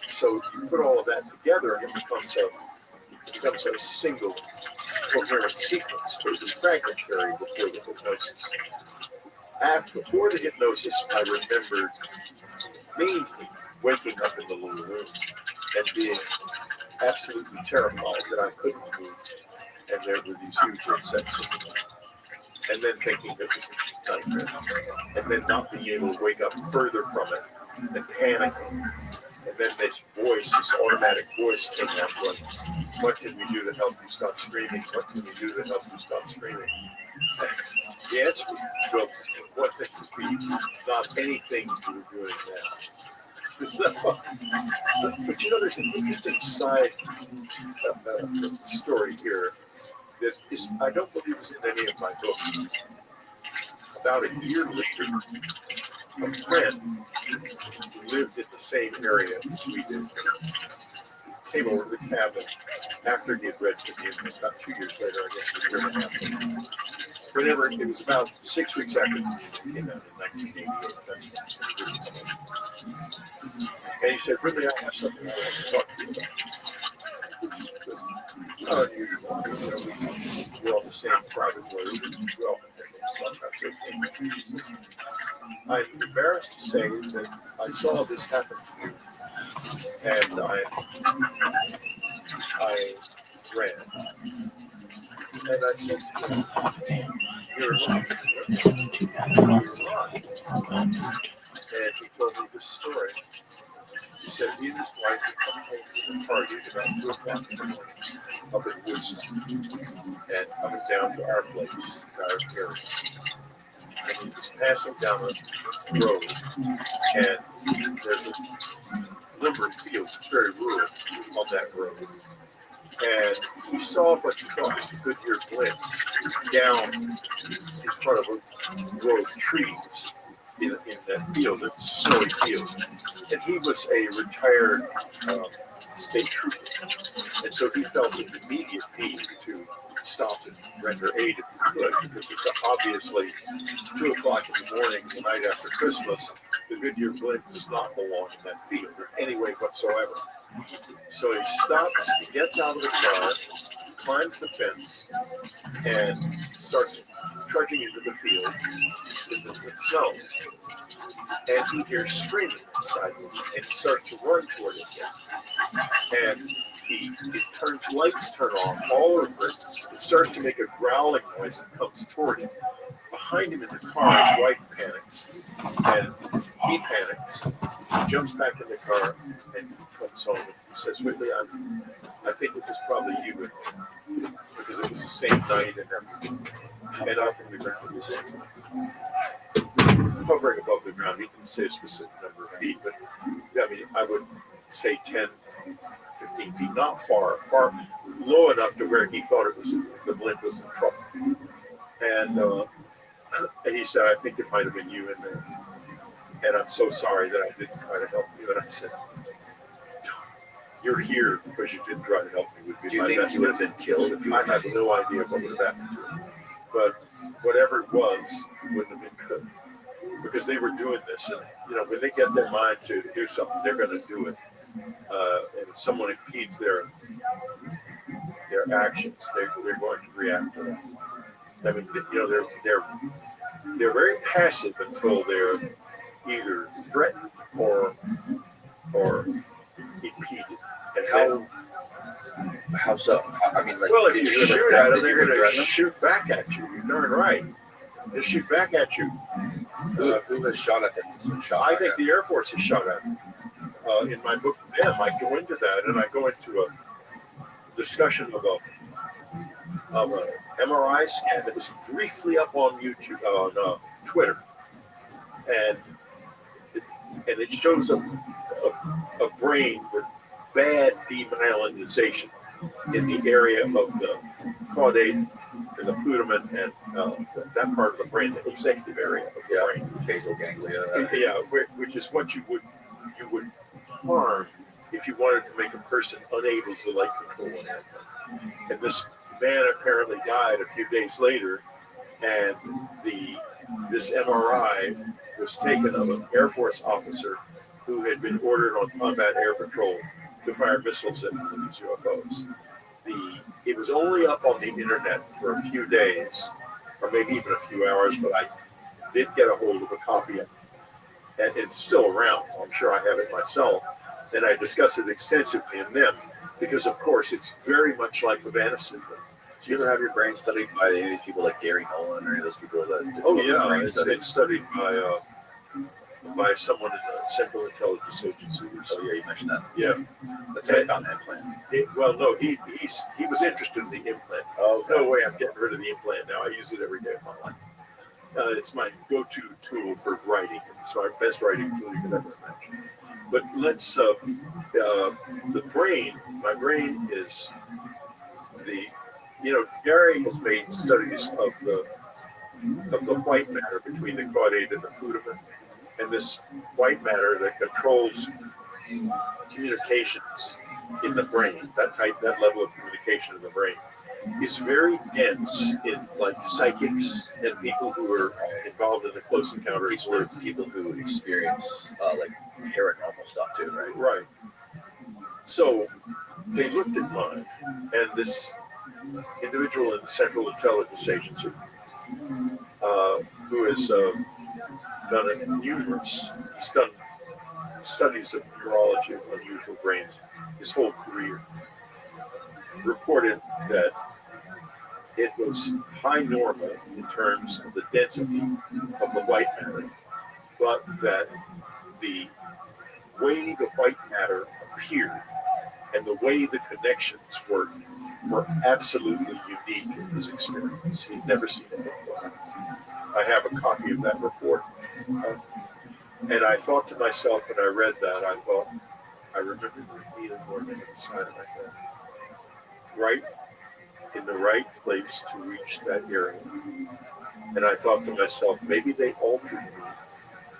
so you put all of that together, and it becomes a single coherent sequence, but it was fragmentary before the hypnosis. Before the hypnosis, I remembered mainly waking up in the little room and being absolutely terrified that I couldn't move, and there were these huge insects in the room. And then thinking that it was a nightmare, and then not being able to wake up further from it, and panicking. And then this automatic voice came out going, what can we do to help you stop screaming? What can we do to help you stop screaming? The answer was, well, one thing would be not anything you were doing now. But there's an interesting side story here that is, I don't believe is in any of my books. About a year later, a friend who lived in the same area as we did came over to the cabin after he had read Communion, about 2 years later, I guess, a year and a half later. Whenever, it was about 6 weeks after Communion came out in 1988. That's when it came out. And he said, really, I have something I want to talk to you about. Unusual. We're on the same private road, and we all have different stuff. That's okay. I'm embarrassed to say that I saw this happen to you, and I ran. And I said to him, you're wrong. And he told me this story. He said he and his wife had come home from a party at about 2 o'clock in the morning up in Woodstock and coming down to our place, our area. And he was passing down a road, and there's a limbering fields, it's very rural on that road. And he saw what he thought was the Goodyear blimp down in front of a row of trees in that field, a snowy field. And he was a retired state trooper. And so he felt an immediate need to stop and render aid if he could, because obviously 2 o'clock in the morning, the night after Christmas, the Goodyear blimp does not belong in that field in any way whatsoever. So he stops, he gets out of the car, climbs the fence, and starts trudging into the field in the snow. And he hears screaming inside him, and he starts to run toward it. And it turns, lights turn off all over it. It starts to make a growling noise and comes toward him. Behind him in the car, his wife panics, and he panics. He jumps back in the car and comes home. And he says, Whitley, I think it was probably you, because it was the same night and everything. And off from the ground, he was hovering above the ground. He didn't say a specific number of feet, but I mean, I would say 10, 15 feet, not far, low enough to where he thought the blimp was in trouble. And he said, I think it might have been you in there. And I'm so sorry that I didn't try to help you. And I said, you're here because you didn't try to help me. Do you think you would have been killed if you I have no idea what would have happened to him. But whatever it was, wouldn't have been good. Because they were doing this. And, when they get their mind to do something, they're going to do it. And if someone impedes their actions, they're going to react to that. I mean, they're very passive until they're either threatened or impeded. And How so? I mean, like, Well, if did you you ever shoot at them, did you they're ever going threaten to them? shoot back at you. You're darn right. They shoot back at you. Who has shot at them? I think the Air Force has shot at them. In my book, Them, I go into that, and I go into a discussion of a MRI scan that was briefly up on YouTube, on Twitter, and it shows a brain with bad demyelinization in the area of the caudate and the putamen and that part of the brain, the executive area of the brain, basal ganglia. Which is what you would harm if you wanted to make a person unable to light control an animal. And this man apparently died a few days later, and this MRI was taken of an Air Force officer who had been ordered on combat air patrol to fire missiles at these UFOs. It was only up on the internet for a few days, or maybe even a few hours, but I did get a hold of a copy of it. And it's still around. I'm sure I have it myself. And I discuss it extensively in Them, because of course it's very much like Havana syndrome. Do you ever have your brain studied by any of these people like Gary Nolan or any of those people that? Oh yeah, it's been studied by someone in the Central Intelligence Agency. Oh yeah, you mentioned that. Yeah, that's how I found that implant. Well, no, he was interested in the implant. Oh, no way, I'm getting rid of the implant now. I use it every day of my life. It's my go-to tool for writing. It's my best writing tool you could ever imagine. But let's the brain. My brain is Gary has made studies of the white matter between the caudate and the putamen, and this white matter that controls communications in the brain, that level of communication in the brain, is very dense in like psychics and people who are involved in the close encounters, or people who experience like paranormal stuff too, right? Right. So they looked at mine, and this individual in the Central Intelligence Agency, who has done he's done studies of neurology of unusual brains his whole career, reported that it was high normal in terms of the density of the white matter, but that the way the white matter appeared and the way the connections worked were absolutely unique in his experience. He'd never seen it before. I have a copy of that report. And I thought to myself when I read that, I remember the needle working inside of my head. Right in the right place to reach that area. And I thought to myself, maybe they altered me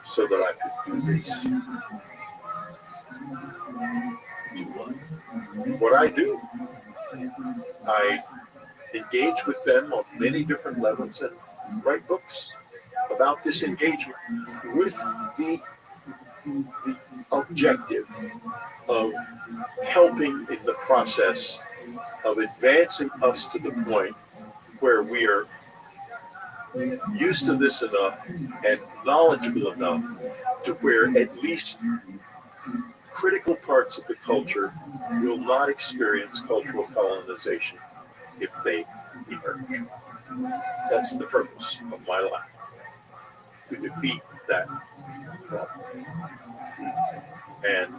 so that I could do this. Do what? What I do. I engage with them on many different levels and write books about this engagement with the objective of helping in the process of advancing us to the point where we are used to this enough and knowledgeable enough to where at least critical parts of the culture will not experience cultural colonization if they emerge. That's the purpose of my life, to defeat that problem. And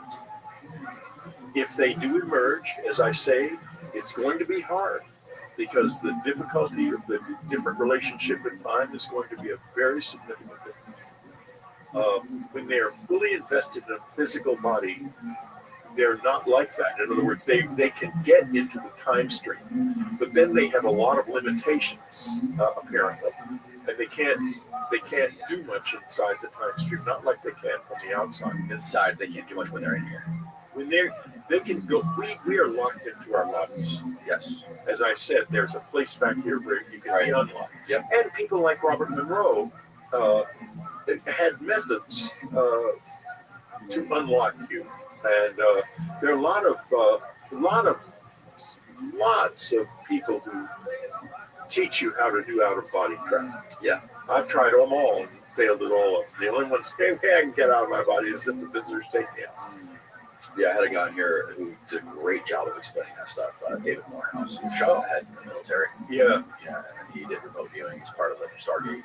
if they do emerge, as I say, it's going to be hard because the difficulty of the different relationship with time is going to be a very significant difference. When they are fully invested in a physical body, they're not like that. In other words, they can get into the time stream, but then they have a lot of limitations, apparently, and they can't do much inside the time stream, not like they can from the outside. Inside, they can't do much when they're in here. When they can go, we are locked into our bodies. Yes. As I said, there's a place back here where you can be unlocked. Yep. And people like Robert Monroe had methods to unlock you. And there are lots of people who teach you how to do out-of-body travel. Yeah. I've tried them all and failed at all of them. The only one I can get out of my body is if the visitors take me out. Yeah, I had a guy on here who did a great job of explaining that stuff. David Morehouse, who shot ahead in the military. Yeah. And then he did remote viewing as part of the Stargate.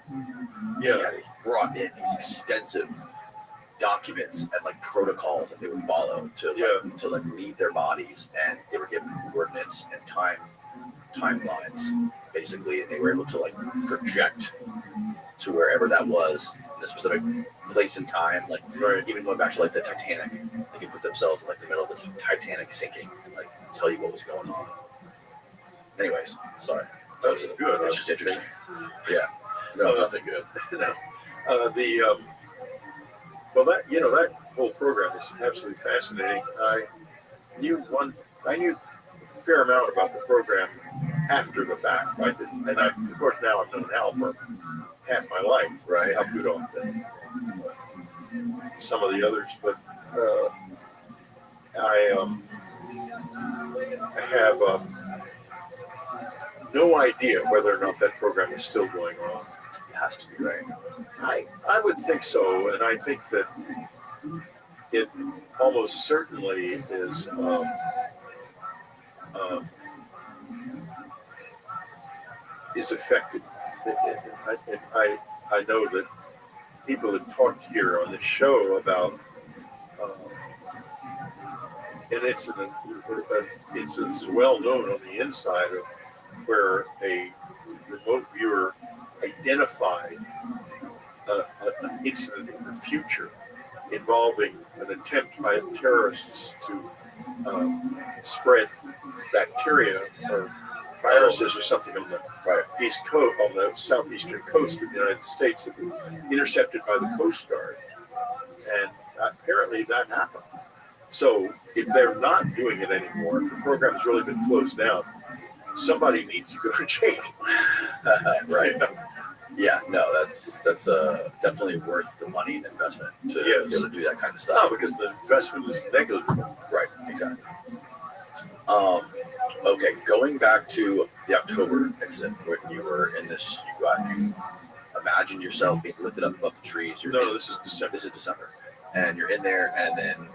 Yeah. He brought in these extensive documents and like protocols that they would follow to leave their bodies, and they were given coordinates and timelines basically, and they were able to like project to wherever that was in a specific place and time, like even going back to like the Titanic. They could put themselves in like the middle of the Titanic sinking and like tell you what was going on. Anyways, sorry. That was good. It's just interesting. Yeah. No, nothing good. No. Well, that whole program is absolutely fascinating. I knew a fair amount about the program after the fact. I didn't, and of course now I've known Hal for half my life, right? Hal Kudoff and some of the others, but I have no idea whether or not that program is still going on. It has to be, right? I would think so, and I think that it almost certainly is effective. I know that people have talked here on the show about an incident. It's well known on the inside of where a remote viewer identified an incident in the future involving an attempt by terrorists to spread bacteria or viruses or something on the east coast, on the southeastern coast of the United States, that were intercepted by the Coast Guard, and apparently that happened. So if they're not doing it anymore, if the program's really been closed down, somebody needs to go to jail. Right. Yeah, no, that's definitely worth the money and investment to be able to do that kind of stuff. No, because the investment is negligible. Right, exactly. Okay, going back to the October incident when you were in this, you imagined yourself being lifted up above the trees. This is December. This is December, and you're in there, and then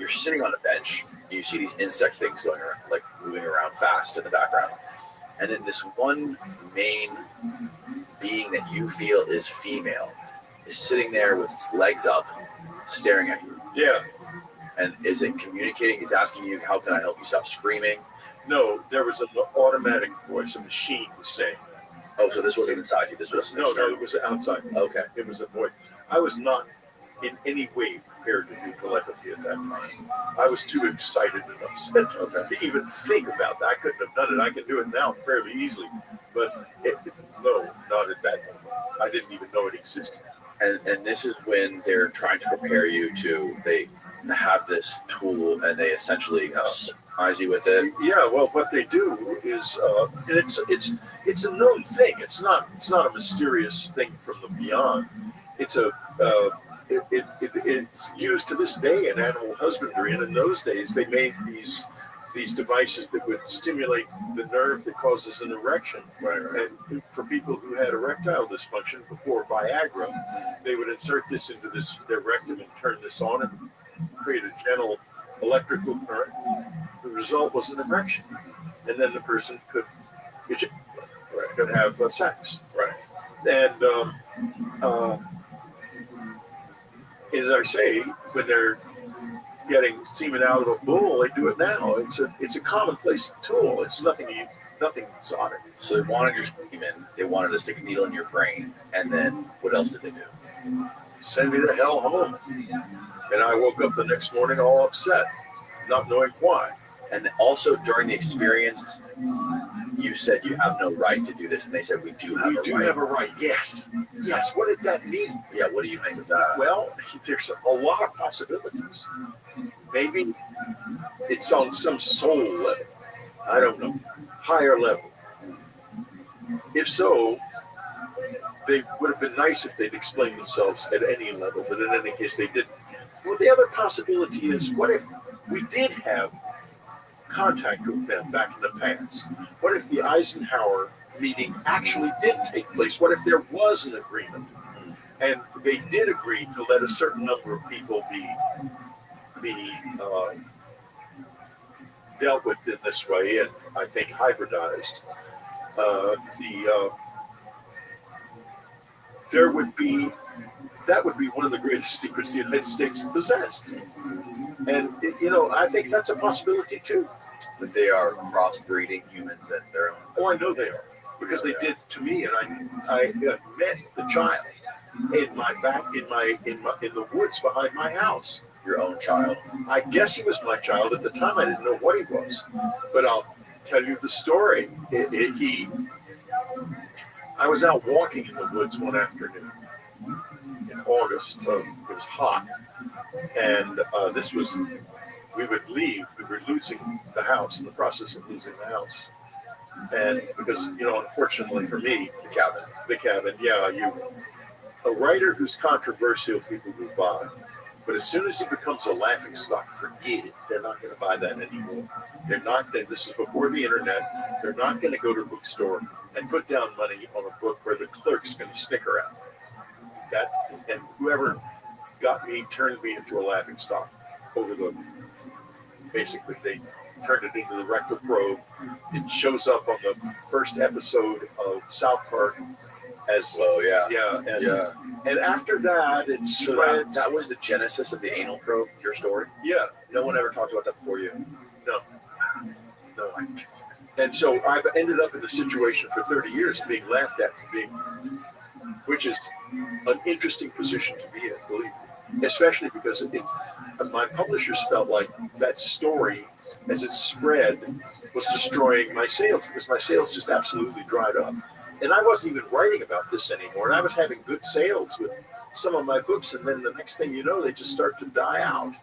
you're sitting on a bench. And you see these insect things going around, like moving around fast in the background, and then this one main being that you feel is female is sitting there with its legs up, staring at you. Yeah. And is it communicating? It's asking you, how can I help you stop screaming? No, there was an automatic voice. A machine was saying. Oh, so this wasn't inside you. This was no, it was outside. Okay. It was a voice. I was not in any way prepared to do telepathy at that time. I was too excited and upset to even think about that. I couldn't have done it. I can do it now fairly easily, but no, not at that moment. I didn't even know it existed. And this is when they're trying to prepare you to, they have this tool and they essentially surprise you with it. Yeah, well, what they do is, and it's a known thing. It's not a mysterious thing from the beyond. It's it's used to this day in animal husbandry, and in those days they made these devices that would stimulate the nerve that causes an erection. Right. And for people who had erectile dysfunction before Viagra, they would insert this into their rectum and turn this on and create a gentle electrical current. The result was an erection, and then the person could have sex. Right. And as I say, when they're getting semen out of a bull, they do it now. It's a commonplace tool. It's nothing exotic. So they wanted your semen. They wanted to stick a needle in your brain, and then what else did they do? Send me the hell home. And I woke up the next morning all upset, not knowing why. And also during the experience, you said you have no right to do this, and they said we do have a right. Yes. What did that mean? Yeah. What do you make of that? Well, there's a lot of possibilities. Maybe it's on some soul level. I don't know. Higher level. If so, they would have been nice if they'd explained themselves at any level, but in any case, they didn't. Well, the other possibility is, what if we did have contact with them back in the past? What if the Eisenhower meeting actually did take place? What if there was an agreement and they did agree to let a certain number of people be be dealt with in this way, and I think hybridized. That would be one of the greatest secrets the United States possessed. And, I think that's a possibility too. That they are crossbreeding humans at their own. Oh, I know they are. Because they did to me, and I met the child in the woods behind my house. Your own child. I guess he was my child. At the time, I didn't know what he was. But I'll tell you the story. I was out walking in the woods one afternoon in August. It was hot. And we would leave. We were losing the house, in the process of losing the house. And because, unfortunately for me, the cabin, a writer who's controversial, people will buy. But as soon as he becomes a laughingstock, forget it. They're not going to buy that anymore. This is before the internet. They're not going to go to a bookstore and put down money on a book where the clerk's going to snicker at that. And whoever turned me into a laughingstock basically they turned it into the rectal probe. It shows up on the first episode of South Park as and after that it spread. That was the genesis of the anal probe, your story? Yeah. No one ever talked about that before you? No. And so I've ended up in the situation for 30 years of being laughed at for which is an interesting position to be in, believe me. Especially because my publishers felt like that story, as it spread, was destroying my sales, because my sales just absolutely dried up. And I wasn't even writing about this anymore. And I was having good sales with some of my books. And then the next thing you know, they just start to die out.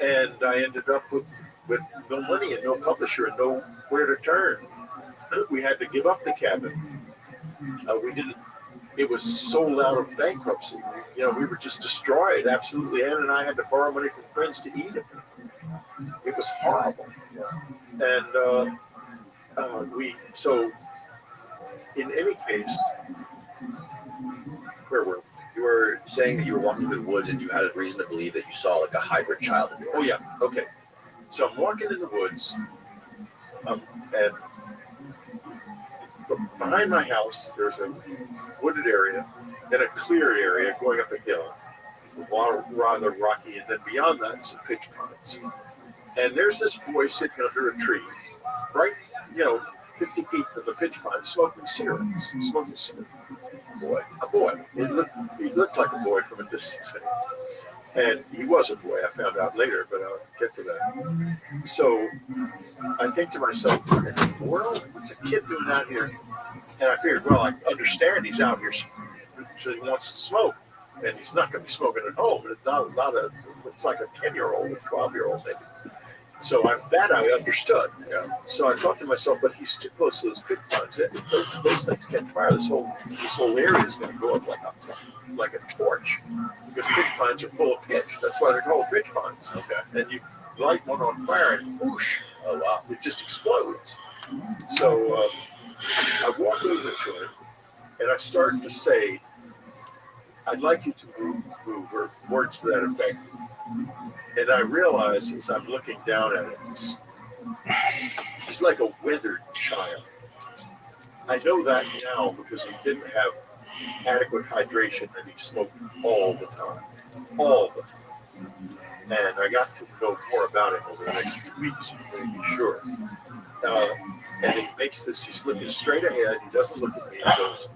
And I ended up with no money and no publisher and nowhere to turn. We had to give up the cabin. It was sold out of bankruptcy. We were just destroyed, absolutely. Ann and I had to borrow money from friends to eat it. It was horrible. And so in any case, where were we? You were saying that you were walking through the woods and you had a reason to believe that you saw like a hybrid child of yours. Oh, yeah. Okay. So I'm walking in the woods, and behind my house, there's a wooded area, then a cleared area going up a hill with rather rocky, and then beyond that, some pitch pines. And there's this boy sitting under a tree, right, 50 feet from the pitch pine, smoking cigarettes. A boy. He looked like a boy from a distance. And he was a boy, I found out later, but I'll get to that. So I think to myself, what in the world is a kid doing out here? And I figured, well, I understand he's out here, so he wants to smoke. And he's not going to be smoking at home. It's like a 10-year-old, a 12-year-old maybe. So I understood. Yeah. So I thought to myself, but he's too close to those pitch pines. If those things catch fire, this whole area is going to go up like a torch, because pitch pines are full of pitch. That's why they're called pitch pines. Okay. And you light one on fire and whoosh, oh wow, it just explodes. So I walk over to him and I start to say, "I'd like you to move," or words to that effect. And I realize as I'm looking down at him, he's like a withered child. I know that now because he didn't have adequate hydration and he smoked all the time. And I got to know more about him over the next few weeks, to be sure. And he makes this, he's looking straight ahead. He doesn't look at me. He goes,